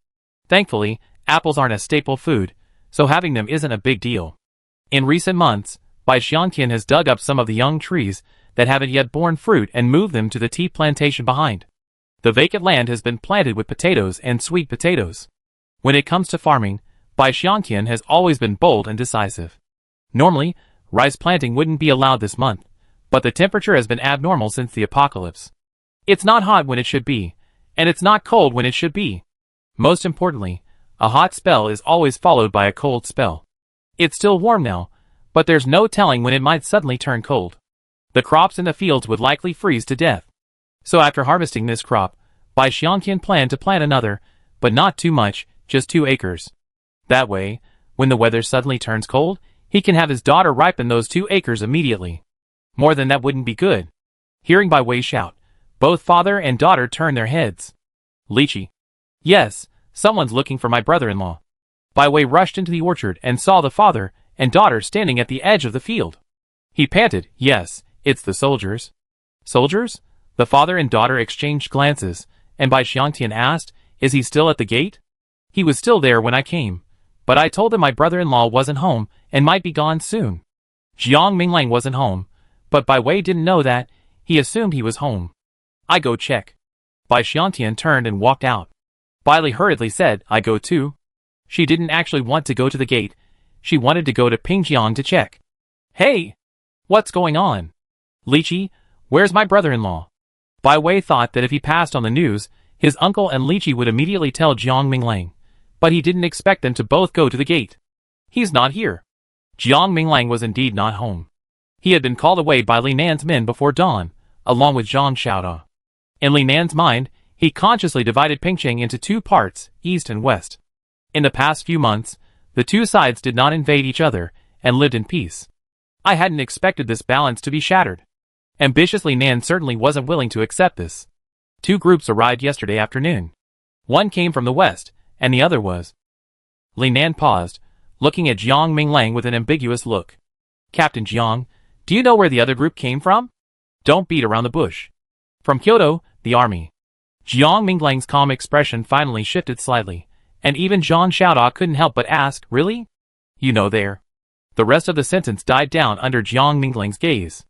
Thankfully, apples aren't a staple food, so having them isn't a big deal. In recent months, Bai Xiangtian has dug up some of the young trees that haven't yet borne fruit and move them to the tea plantation behind. The vacant land has been planted with potatoes and sweet potatoes. When it comes to farming, Bai Xiangtian has always been bold and decisive. Normally, rice planting wouldn't be allowed this month, but the temperature has been abnormal since the apocalypse. It's not hot when it should be, and it's not cold when it should be. Most importantly, a hot spell is always followed by a cold spell. It's still warm now, but there's no telling when it might suddenly turn cold. The crops in the fields would likely freeze to death. So after harvesting this crop, Bai Xiangtian planned to plant another, but not too much, just 2 acres. That way, when the weather suddenly turns cold, he can have his daughter ripen those 2 acres immediately. More than that wouldn't be good. Hearing Bai Wei shout, both father and daughter turned their heads. Lychee. Yes, someone's looking for my brother-in-law. Bai Wei rushed into the orchard and saw the father and daughter standing at the edge of the field. He panted, yes, it's the soldiers. Soldiers? The father and daughter exchanged glances, and Bai Xiangtian asked, is he still at the gate? He was still there when I came, but I told him my brother-in-law wasn't home and might be gone soon. Jiang Minglang wasn't home, but Bai Wei didn't know that. He assumed he was home. I go check. Bai Xiangtian turned and walked out. Bai Li hurriedly said, I go too. She didn't actually want to go to the gate. She wanted to go to Pingjiang to check. Hey! What's going on? Lychee, where's my brother-in-law? Bai Wei thought that if he passed on the news, his uncle and Lychee would immediately tell Jiang Minglang, but he didn't expect them to both go to the gate. He's not here. Jiang Minglang was indeed not home. He had been called away by Li Nan's men before dawn, along with Zhang Xiaoda. In Li Nan's mind, he consciously divided Pingcheng into 2 parts, east and west. In the past few months, the 2 sides did not invade each other and lived in peace. I hadn't expected this balance to be shattered. Ambitious Li Nan certainly wasn't willing to accept this. 2 groups arrived yesterday afternoon. One came from the west, and the other was. Li Nan paused, looking at Jiang Minglang with an ambiguous look. Captain Jiang, do you know where the other group came from? Don't beat around the bush. From Kyoto, the army. Jiang Minglang's calm expression finally shifted slightly, and even Zhang Xiaoda couldn't help but ask, really? You know there. The rest of the sentence died down under Jiang Minglang's gaze.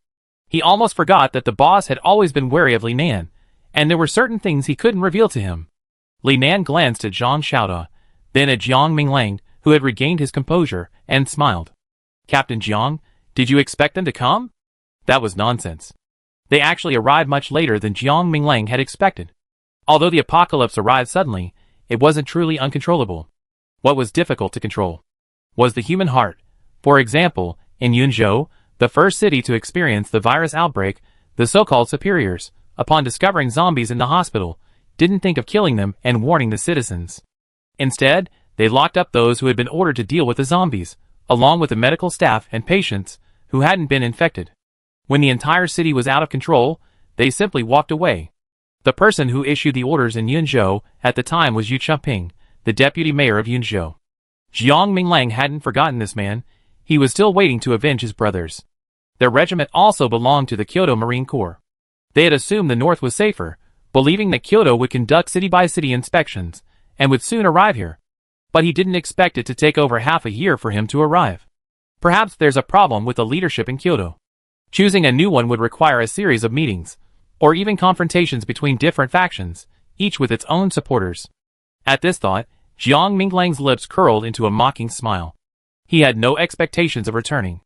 He almost forgot that the boss had always been wary of Li Nan, and there were certain things he couldn't reveal to him. Li Nan glanced at Zhang Xiaoda, then at Jiang Minglang, who had regained his composure, and smiled. Captain Jiang, did you expect them to come? That was nonsense. They actually arrived much later than Jiang Minglang had expected. Although the apocalypse arrived suddenly, it wasn't truly uncontrollable. What was difficult to control was the human heart. For example, in Yunzhou, the first city to experience the virus outbreak, the so-called superiors, upon discovering zombies in the hospital, didn't think of killing them and warning the citizens. Instead, they locked up those who had been ordered to deal with the zombies, along with the medical staff and patients who hadn't been infected. When the entire city was out of control, they simply walked away. The person who issued the orders in Yunzhou at the time was Yu Changping, the deputy mayor of Yunzhou. Jiang Minglang hadn't forgotten this man. He was still waiting to avenge his brothers. Their regiment also belonged to the Kyoto Marine Corps. They had assumed the north was safer, believing that Kyoto would conduct city-by-city inspections and would soon arrive here. But he didn't expect it to take over half a year for him to arrive. Perhaps there's a problem with the leadership in Kyoto. Choosing a new one would require a series of meetings, or even confrontations between different factions, each with its own supporters. At this thought, Jiang Minglang's lips curled into a mocking smile. He had no expectations of returning.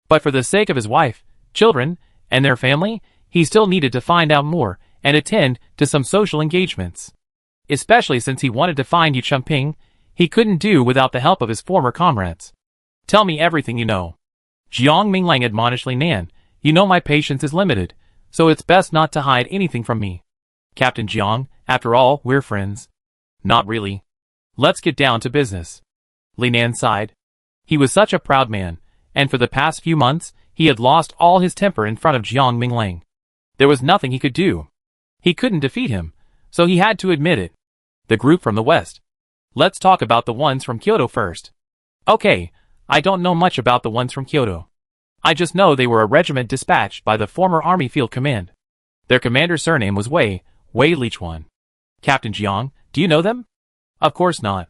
But for the sake of his wife, children, and their family, he still needed to find out more and attend to some social engagements. Especially since he wanted to find Yu Changping, he couldn't do without the help of his former comrades. Tell me everything you know. Jiang Minglang admonished Li Nan. You know my patience is limited, so it's best not to hide anything from me. Captain Jiang, after all, we're friends. Not really. Let's get down to business. Li Nan sighed. He was such a proud man, and for the past few months, he had lost all his temper in front of Jiang Minglang. There was nothing he could do. He couldn't defeat him, so he had to admit it. The group from the west. Let's talk about the ones from Kyoto first. Okay, I don't know much about the ones from Kyoto. I just know they were a regiment dispatched by the former Army Field Command. Their commander's surname was Wei Lichuan. Captain Jiang, do you know them? Of course not.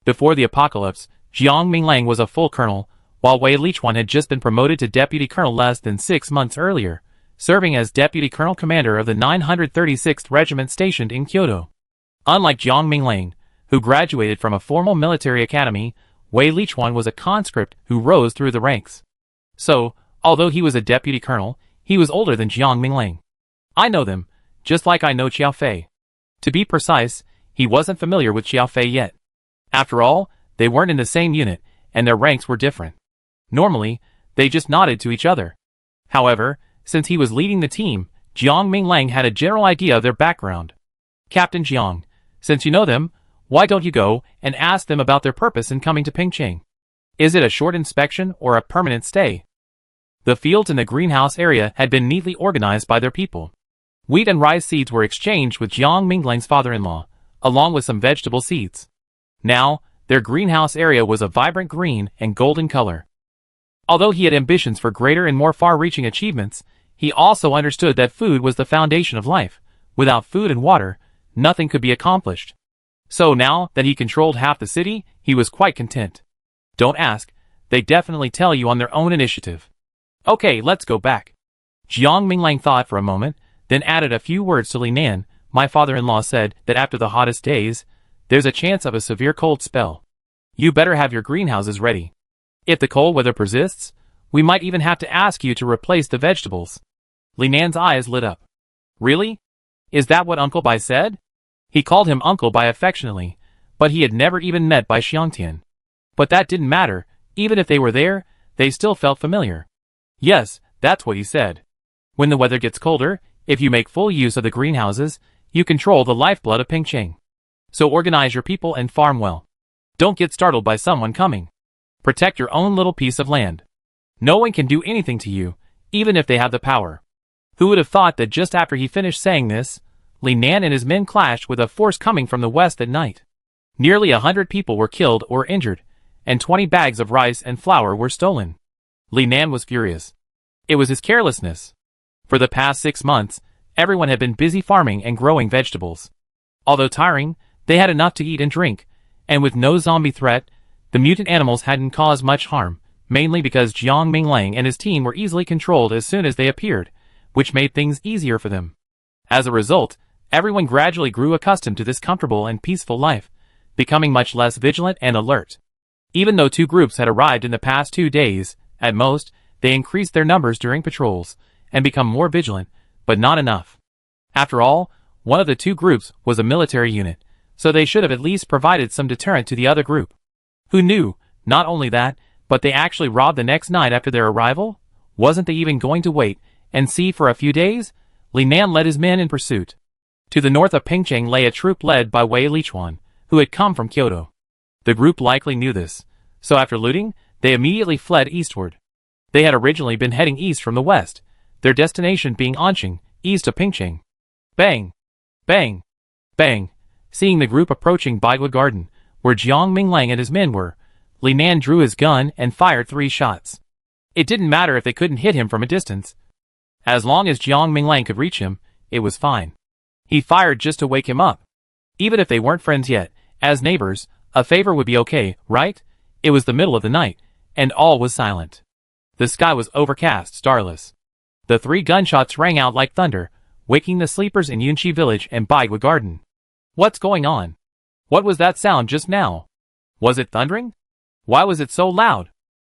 Before the apocalypse, Jiang Minglang was a full colonel, while Wei Lichuan had just been promoted to deputy colonel less than 6 months earlier, serving as deputy colonel commander of the 936th Regiment stationed in Kyoto. Unlike Jiang Minglang, who graduated from a formal military academy, Wei Lichuan was a conscript who rose through the ranks. So, although he was a deputy colonel, he was older than Jiang Minglang. I know them, just like I know Xiao Fei. To be precise, he wasn't familiar with Xiao Fei yet. After all, they weren't in the same unit, and their ranks were different. Normally, they just nodded to each other. However, since he was leading the team, Jiang Minglang had a general idea of their background. Captain Jiang, since you know them, why don't you go and ask them about their purpose in coming to Pingcheng? Is it a short inspection or a permanent stay? The fields in the greenhouse area had been neatly organized by their people. Wheat and rice seeds were exchanged with Jiang Minglang's father-in-law, along with some vegetable seeds. Now, their greenhouse area was a vibrant green and golden color. Although he had ambitions for greater and more far-reaching achievements, he also understood that food was the foundation of life. Without food and water, nothing could be accomplished. So now that he controlled half the city, he was quite content. Don't ask, they definitely tell you on their own initiative. Okay, let's go back. Jiang Minglang thought for a moment, then added a few words to Li Nan. My father-in-law said that after the hottest days, there's a chance of a severe cold spell. You better have your greenhouses ready. If the cold weather persists, we might even have to ask you to replace the vegetables. Li Nan's eyes lit up. Really? Is that what Uncle Bai said? He called him Uncle Bai affectionately, but he had never even met Bai Xiangtian. But that didn't matter, even if they were there, they still felt familiar. Yes, that's what he said. When the weather gets colder, if you make full use of the greenhouses, you control the lifeblood of Pingcheng. So organize your people and farm well. Don't get startled by someone coming. Protect your own little piece of land. No one can do anything to you, even if they have the power. Who would have thought that just after he finished saying this, Li Nan and his men clashed with a force coming from the west at night. Nearly 100 people were killed or injured, and 20 bags of rice and flour were stolen. Li Nan was furious. It was his carelessness. For the past 6 months, everyone had been busy farming and growing vegetables. Although tiring, they had enough to eat and drink, and with no zombie threat, the mutant animals hadn't caused much harm, mainly because Jiang Minglang and his team were easily controlled as soon as they appeared, which made things easier for them. As a result, everyone gradually grew accustomed to this comfortable and peaceful life, becoming much less vigilant and alert. Even though 2 groups had arrived in the past 2 days, at most, they increased their numbers during patrols, and become more vigilant, but not enough. After all, one of the 2 groups was a military unit, so they should have at least provided some deterrent to the other group. Who knew, not only that, but they actually robbed the next night after their arrival? Wasn't they even going to wait and see for a few days? Li Nan led his men in pursuit. To the north of Pingcheng lay a troop led by Wei Lichuan, who had come from Kyoto. The group likely knew this, so after looting, they immediately fled eastward. They had originally been heading east from the west, their destination being Anqing, east of Pingcheng. Bang! Bang! Bang! Seeing the group approaching Baigua Garden, where Jiang Minglang and his men were, Li Nan drew his gun and fired 3 shots. It didn't matter if they couldn't hit him from a distance. As long as Jiang Minglang could reach him, it was fine. He fired just to wake him up. Even if they weren't friends yet, as neighbors, a favor would be okay, right? It was the middle of the night, and all was silent. The sky was overcast, starless. The 3 gunshots rang out like thunder, waking the sleepers in Yunqi village and Baigua Garden. What's going on? What was that sound just now? Was it thundering? Why was it so loud?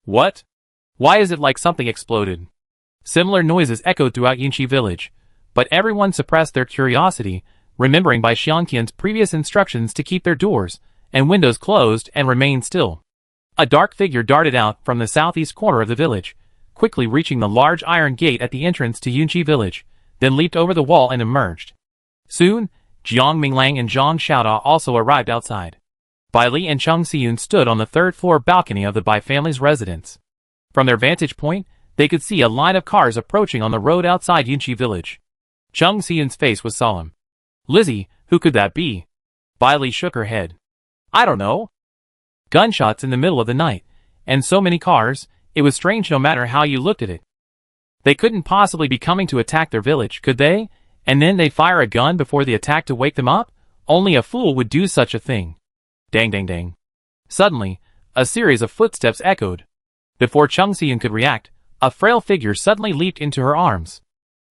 What? Why is it like something exploded? Similar noises echoed throughout Yunqi village, but everyone suppressed their curiosity, remembering Bai Xiangtian's previous instructions to keep their doors and windows closed and remain still. A dark figure darted out from the southeast corner of the village, quickly reaching the large iron gate at the entrance to Yunqi village, then leaped over the wall and emerged. Soon, Jiang Minglang and Zhang Xiaoda also arrived outside. Bai Li and Cheng Xiyun stood on the 3rd floor balcony of the Bai family's residence. From their vantage point, they could see a line of cars approaching on the road outside Yunqi village. Cheng Xiyun's face was solemn. Lizzie, who could that be? Bai Li shook her head. I don't know. Gunshots in the middle of the night, and so many cars, it was strange no matter how you looked at it. They couldn't possibly be coming to attack their village, could they? And then they fire a gun before the attack to wake them up? Only a fool would do such a thing. Dang dang dang. Suddenly, a series of footsteps echoed. Before Cheng Xiyun could react, a frail figure suddenly leaped into her arms.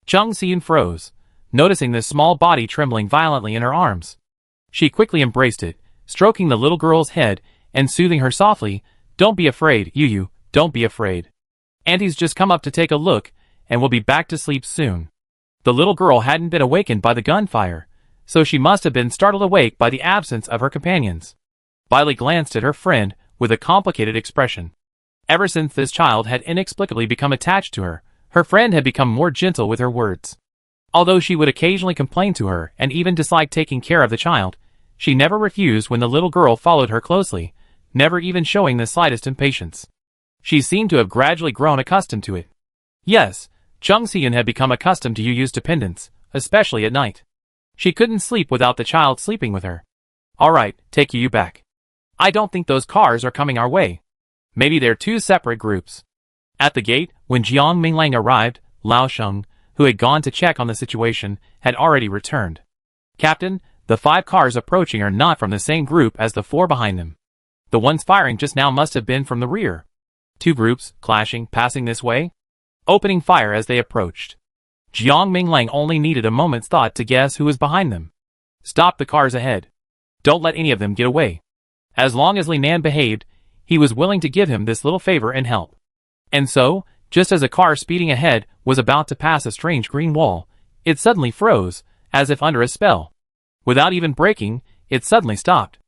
Chung Seon froze, noticing the small body trembling violently in her arms. She quickly embraced it, stroking the little girl's head and soothing her softly. Don't be afraid, Yu, don't be afraid. Auntie's just come up to take a look, and will be back to sleep soon. The little girl hadn't been awakened by the gunfire, so she must have been startled awake by the absence of her companions. Bailey glanced at her friend with a complicated expression. Ever since this child had inexplicably become attached to her, her friend had become more gentle with her words. Although she would occasionally complain to her and even dislike taking care of the child, she never refused when the little girl followed her closely, never even showing the slightest impatience. She seemed to have gradually grown accustomed to it. Yes, Chung Seon had become accustomed to Yu's dependence, especially at night. She couldn't sleep without the child sleeping with her. Alright, take Yu back. I don't think those cars are coming our way. Maybe they're two separate groups. At the gate, when Jiang Minglang arrived, Lao Sheng, who had gone to check on the situation, had already returned. Captain, the 5 cars approaching are not from the same group as the 4 behind them. The ones firing just now must have been from the rear. 2 groups, clashing, passing this way, opening fire as they approached. Jiang Minglang only needed a moment's thought to guess who was behind them. Stop the cars ahead. Don't let any of them get away. As long as Li Nan behaved, he was willing to give him this little favor and help. And so, just as a car speeding ahead was about to pass a strange green wall, it suddenly froze, as if under a spell. Without even braking, it suddenly stopped.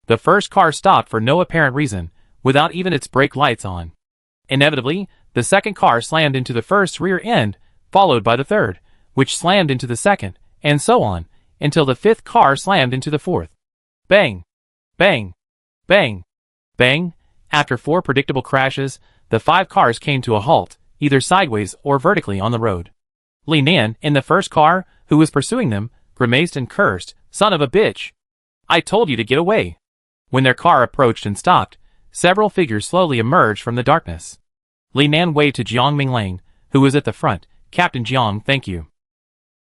The first car stopped for no apparent reason, without even its brake lights on. Inevitably, the second car slammed into the first rear end, followed by the third, which slammed into the second, and so on, until the 5th car slammed into the 4th. Bang! Bang! Bang! Bang! After 4 predictable crashes, the 5 cars came to a halt, either sideways or vertically on the road. Li Nan, in the first car, who was pursuing them, grimaced and cursed, "Son of a bitch! I told you to get away!" When their car approached and stopped, several figures slowly emerged from the darkness. Li Nan waved to Jiang Minglang, who was at the front. "Captain Jiang, thank you.